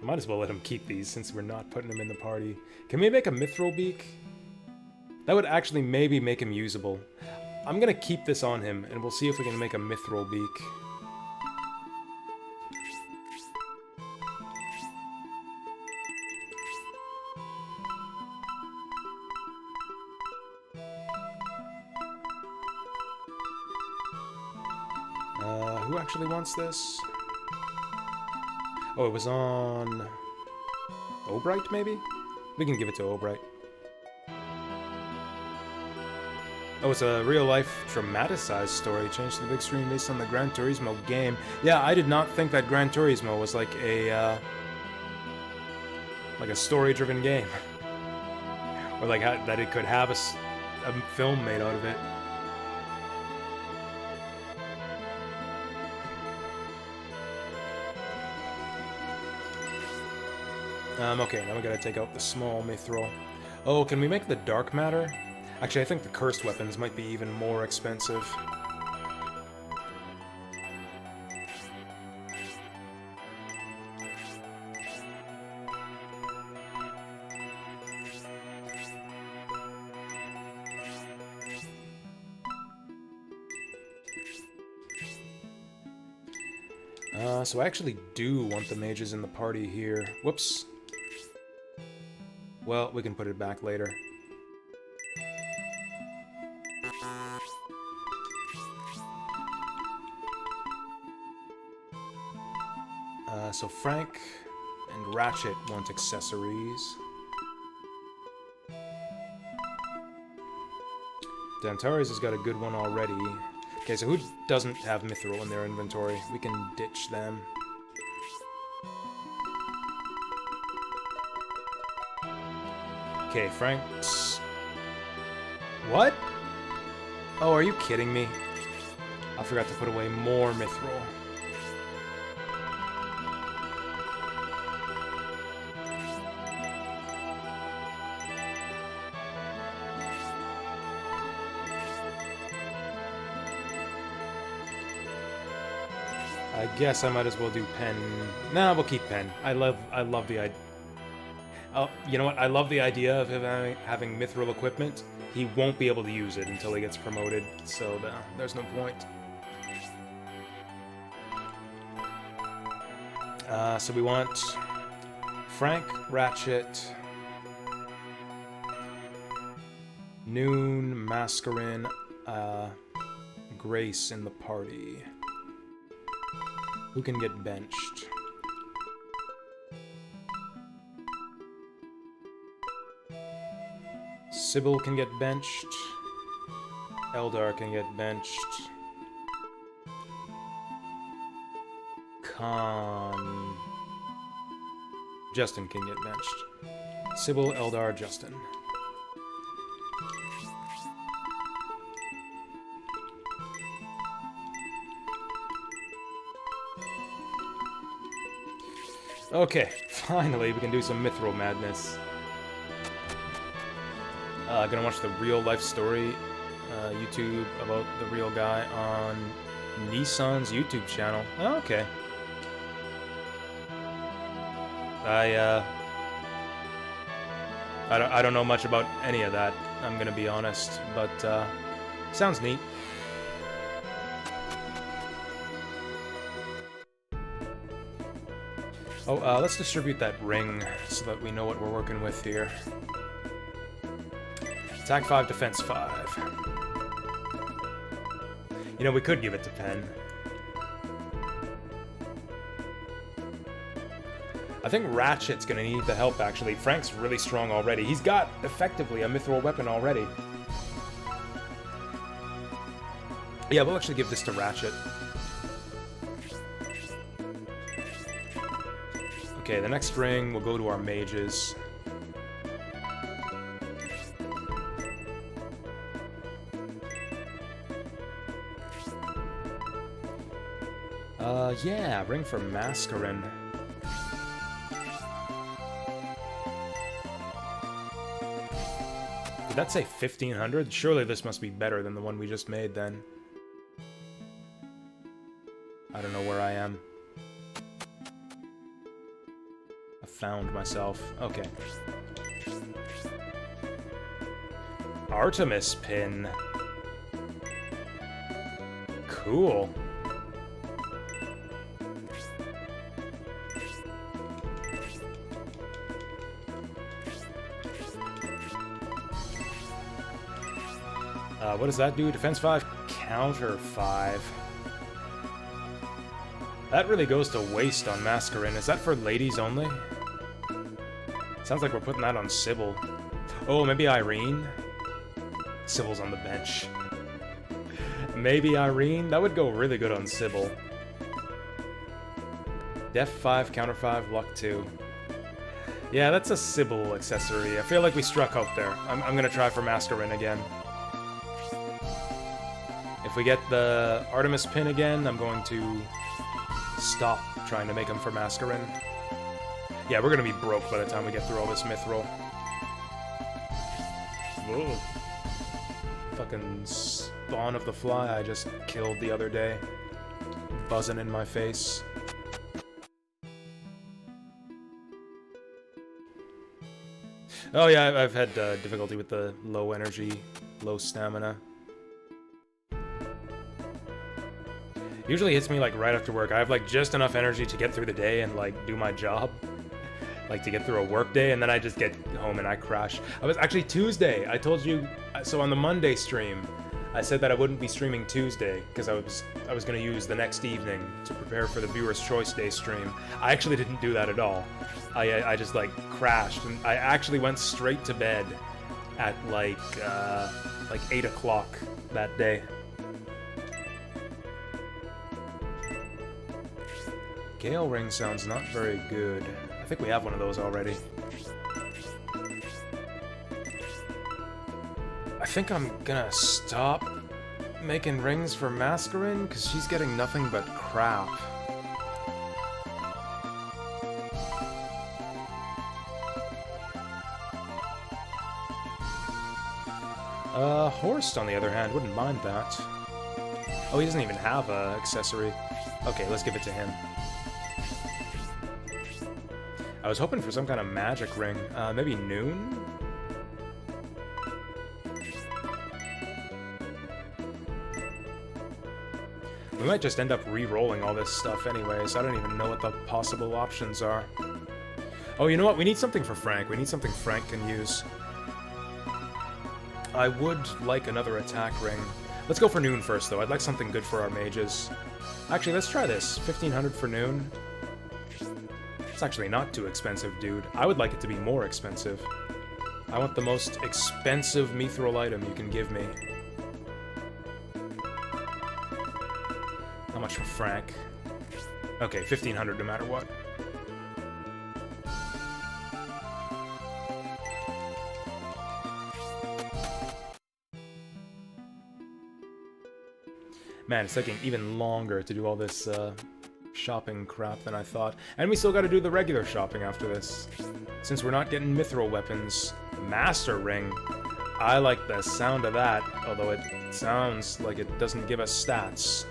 I might as well let him keep these, since we're not putting him in the party. Can we make a mithril beak? That would actually maybe make him usable. I'm gonna keep this on him, and we'll see if we can make a mithril beak. Who actually wants this? Oh, it was on... Obright, maybe? We can give it to Obright. Oh, it's a real-life, dramatized story. Changed to the big screen based on the Gran Turismo game. Yeah, I did not think that Gran Turismo was like a story-driven game. Or like that it could have a film made out of it. Okay, now we gotta take out the small mithril. Oh, can we make the dark matter? Actually, I think the cursed weapons might be even more expensive. So I actually do want the mages in the party here. Whoops. Well, we can put it back later. So Frank and Ratchet want accessories. Dantares has got a good one already. Okay, so who doesn't have mithril in their inventory? We can ditch them. Okay, Frank's... What? Oh, are you kidding me? I forgot to put away more mithril. I guess I might as well do pen. Nah, we'll keep pen. I love the idea. Oh, you know what? I love the idea of him having mithril equipment. He won't be able to use it until he gets promoted, so there's no point. So we want Frank, Ratchet, Noon, Mascarin, Grace in the party. Who can get benched? Sybil can get benched. Eldar can get benched. Justin can get benched. Sybil, Eldar, Justin. Okay, finally we can do some mithril madness. Gonna watch the real life story YouTube about the real guy on Nissan's YouTube channel. Oh, okay. I don't know much about any of that, I'm gonna be honest, but sounds neat. Oh, let's distribute that ring so that we know what we're working with here. Attack 5, defense 5. You know, we could give it to Pen. I think Ratchet's gonna need the help, actually. Frank's really strong already. He's got, effectively, a mithril weapon already. Yeah, we'll actually give this to Ratchet. Okay, the next ring will go to our mages. Yeah, ring for Mascarin. Did that say 1500? Surely this must be better than the one we just made, then. I don't know where I am. I found myself. Okay. Artemis pin. Cool. What does that do? Defense 5, counter 5. That really goes to waste on Mascarin. Is that for ladies only? Sounds like we're putting that on Sybil. Oh, maybe Irene? Sybil's on the bench. Maybe Irene? That would go really good on Sybil. Def 5, counter 5, luck 2. Yeah, that's a Sybil accessory. I feel like we struck out there. I'm gonna try for Mascarin again. If we get the Artemis pin again, I'm going to stop trying to make him for Mascarin. Yeah, we're gonna be broke by the time we get through all this mithril. Whoa. Fucking spawn of the fly I just killed the other day. Buzzing in my face. Oh yeah, I've had difficulty with the low energy, low stamina. Usually hits me like right after work. I have like just enough energy to get through the day and like do my job. Like to get through a work day, and then I just get home and I crash. I was actually Tuesday. I told you, so on the Monday stream, I said that I wouldn't be streaming Tuesday because I was going to use the next evening to prepare for the Viewer's Choice Day stream. I actually didn't do that at all. I just like crashed, and I actually went straight to bed at like 8 o'clock that day. Gale ring sounds not very good. I think we have one of those already. I think I'm gonna stop making rings for Mascarin? Because she's getting nothing but crap. Horst, on the other hand, wouldn't mind that. Oh, he doesn't even have an accessory. Okay, let's give it to him. I was hoping for some kind of magic ring. Maybe Noon? We might just end up re-rolling all this stuff anyway, so I don't even know what the possible options are. Oh, you know what? We need something for Frank. We need something Frank can use. I would like another attack ring. Let's go for Noon first, though. I'd like something good for our mages. Actually, let's try this. 1500 for Noon. It's actually not too expensive, dude. I would like it to be more expensive. I want the most expensive mithril item you can give me. How much for Frank? Okay, 1500 no matter what. Man, it's taking even longer to do all this shopping crap than I thought. And we still gotta do the regular shopping after this. Since we're not getting mithril weapons. Master Ring. I like the sound of that, although it sounds like it doesn't give us stats.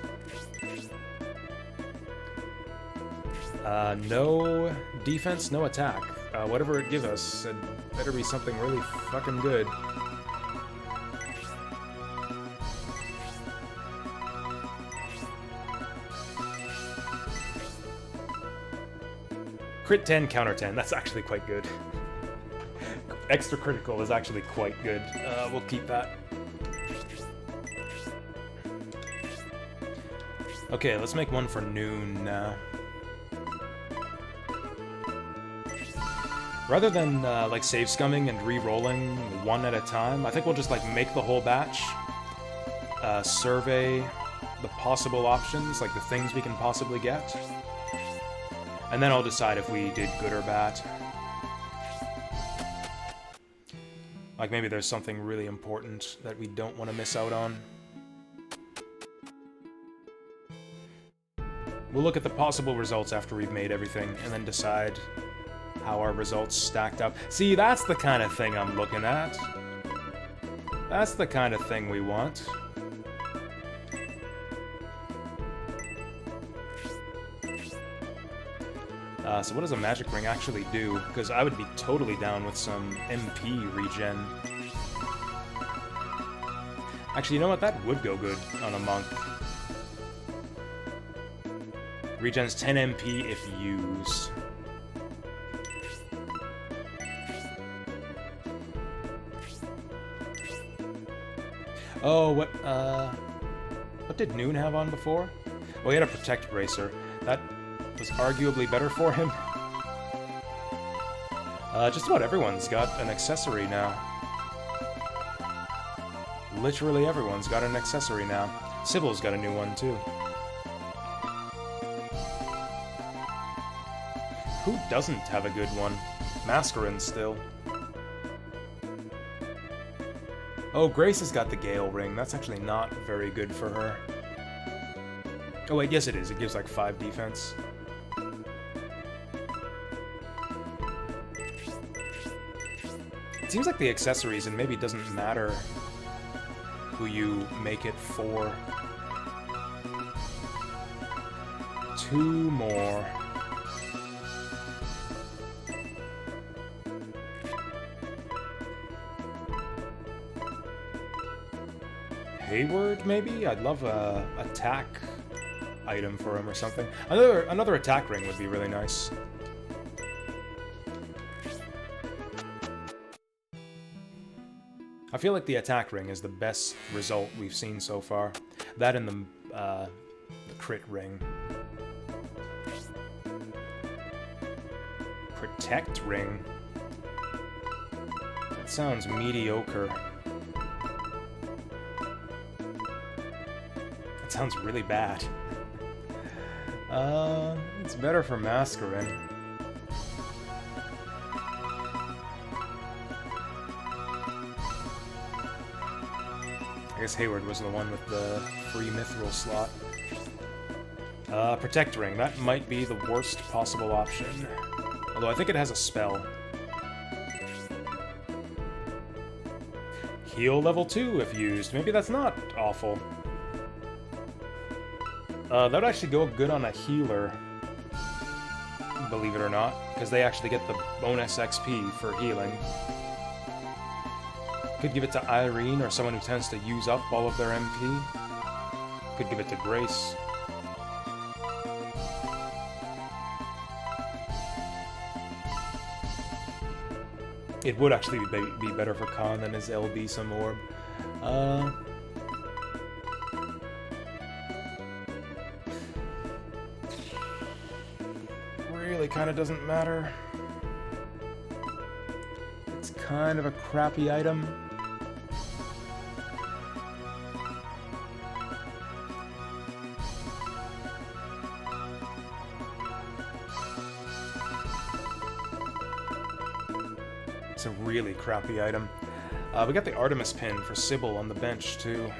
No defense, no attack. Whatever it gives us, it better be something really fucking good. Crit 10, counter 10. That's actually quite good. Extra critical is actually quite good. We'll keep that. Okay, let's make one for Noon now. Rather than like save scumming and re-rolling one at a time, I think we'll just like make the whole batch, survey the possible options, like the things we can possibly get, and then I'll decide if we did good or bad. Like maybe there's something really important that we don't want to miss out on. We'll look at the possible results after we've made everything, and then decide how our results stacked up. See, that's the kind of thing I'm looking at. That's the kind of thing we want. So what does a magic ring actually do? Because I would be totally down with some MP regen. Actually, you know what? That would go good on a monk. Regens 10 MP if used. Oh, what did Noon have on before? Oh, he had a Protect Bracer. That was arguably better for him. Just about everyone's got an accessory now. Literally everyone's got an accessory now. Sybil's got a new one, too. Who doesn't have a good one? Mascarin still. Oh, Grace has got the Gale Ring. That's actually not very good for her. Oh wait, yes it is. It gives like 5 defense. It seems like the accessories, and maybe it doesn't matter who you make it for. 2 more. Hayward, maybe? I'd love a attack item for him or something. Another attack ring would be really nice. I feel like the attack ring is the best result we've seen so far. That and the crit ring. Protect ring. That sounds mediocre. That sounds really bad. It's better for Mascarin. guess Hayward was the one with the free mithril slot. Protect Ring. That might be the worst possible option. Although I think it has a spell. Heal level 2 if used. Maybe that's not awful. That would actually go good on a healer. Believe it or not. Because they actually get the bonus XP for healing. Could give it to Irene or someone who tends to use up all of their MP. Could give it to Grace. It would actually be better for Khan than his LB some orb. Really kind of doesn't matter. It's kind of a crappy item. It's a really crappy item. We got the Artemis pin for Sybil on the bench, too.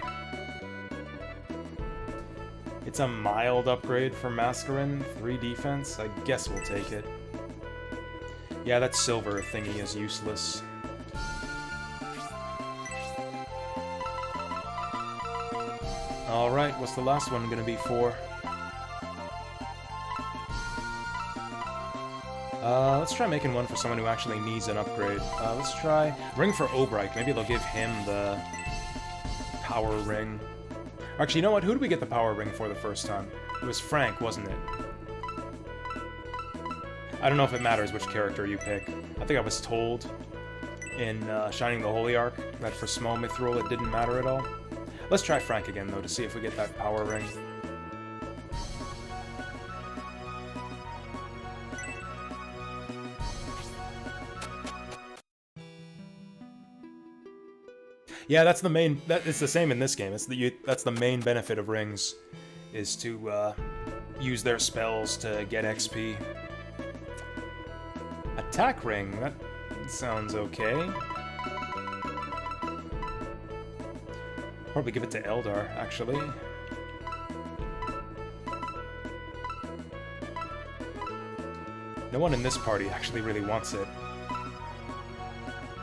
It's a mild upgrade for Mascarin. 3 defense. I guess we'll take it. Yeah, that silver thingy is useless. Alright, what's the last one gonna be for? Let's try making one for someone who actually needs an upgrade. Let's try Ring for Obright. Maybe they'll give him the Power Ring. Actually, you know what? Who did we get the Power Ring for the first time? It was Frank, wasn't it? I don't know if it matters which character you pick. I think I was told in Shining the Holy Ark that for small mithril it didn't matter at all. Let's try Frank again, though, to see if we get that Power Ring. Yeah, that's the main. It's the same in this game. That's the main benefit of rings, is to use their spells to get XP. Attack ring. That sounds okay. Probably give it to Eldar, actually. No one in this party actually really wants it.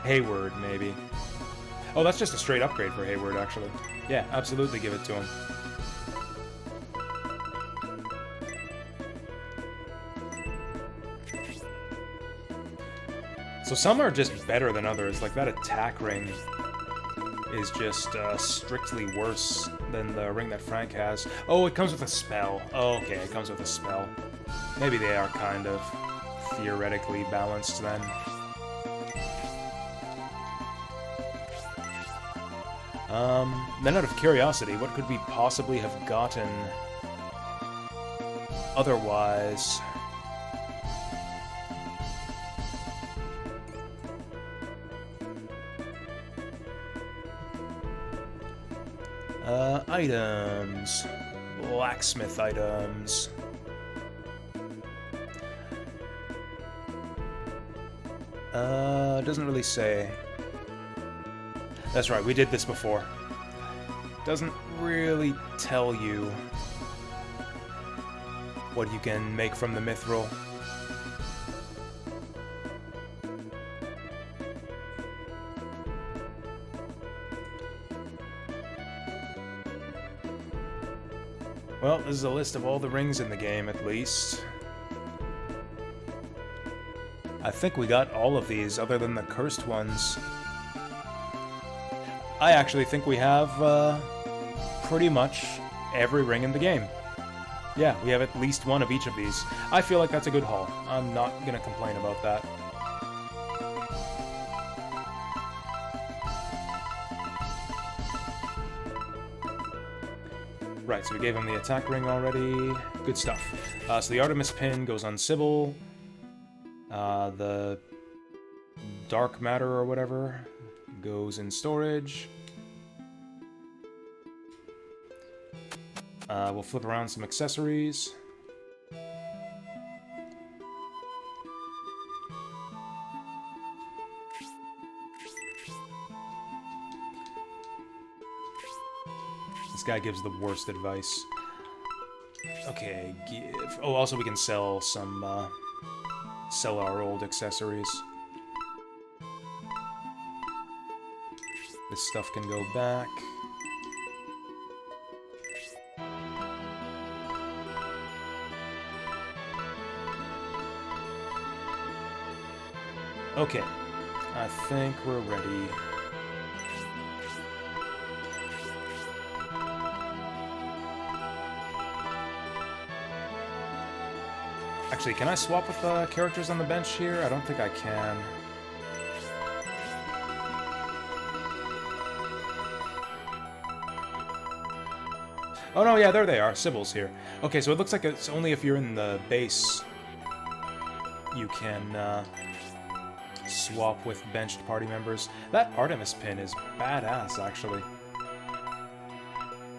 Hayward, maybe. Oh, that's just a straight upgrade for Hayward, actually. Yeah, absolutely give it to him. So some are just better than others. Like that attack ring is just strictly worse than the ring that Frank has. Oh, it comes with a spell. Oh, okay, it comes with a spell. Maybe they are kind of theoretically balanced then. Then out of curiosity, what could we possibly have gotten otherwise? Items. Blacksmith items. Doesn't really say. That's right, we did this before. Doesn't really tell you what you can make from the mithril. Well, this is a list of all the rings in the game, at least. I think we got all of these, other than the cursed ones. I actually think we have, pretty much every ring in the game. Yeah, we have at least one of each of these. I feel like that's a good haul. I'm not gonna complain about that. Right, so we gave him the attack ring already. Good stuff. So the Artemis pin goes on Sybil. The dark matter or whatever goes in storage. We'll flip around some accessories. guy gives the worst advice. Okay, give... Oh, also we can sell some, sell our old accessories. This stuff can go back. Okay, I think we're ready. Actually, can I swap with characters on the bench here? I don't think I can. Oh no, yeah, there they are. Sybil's here. Okay, so it looks like it's only if you're in the base you can swap with benched party members. That Artemis pin is badass, actually.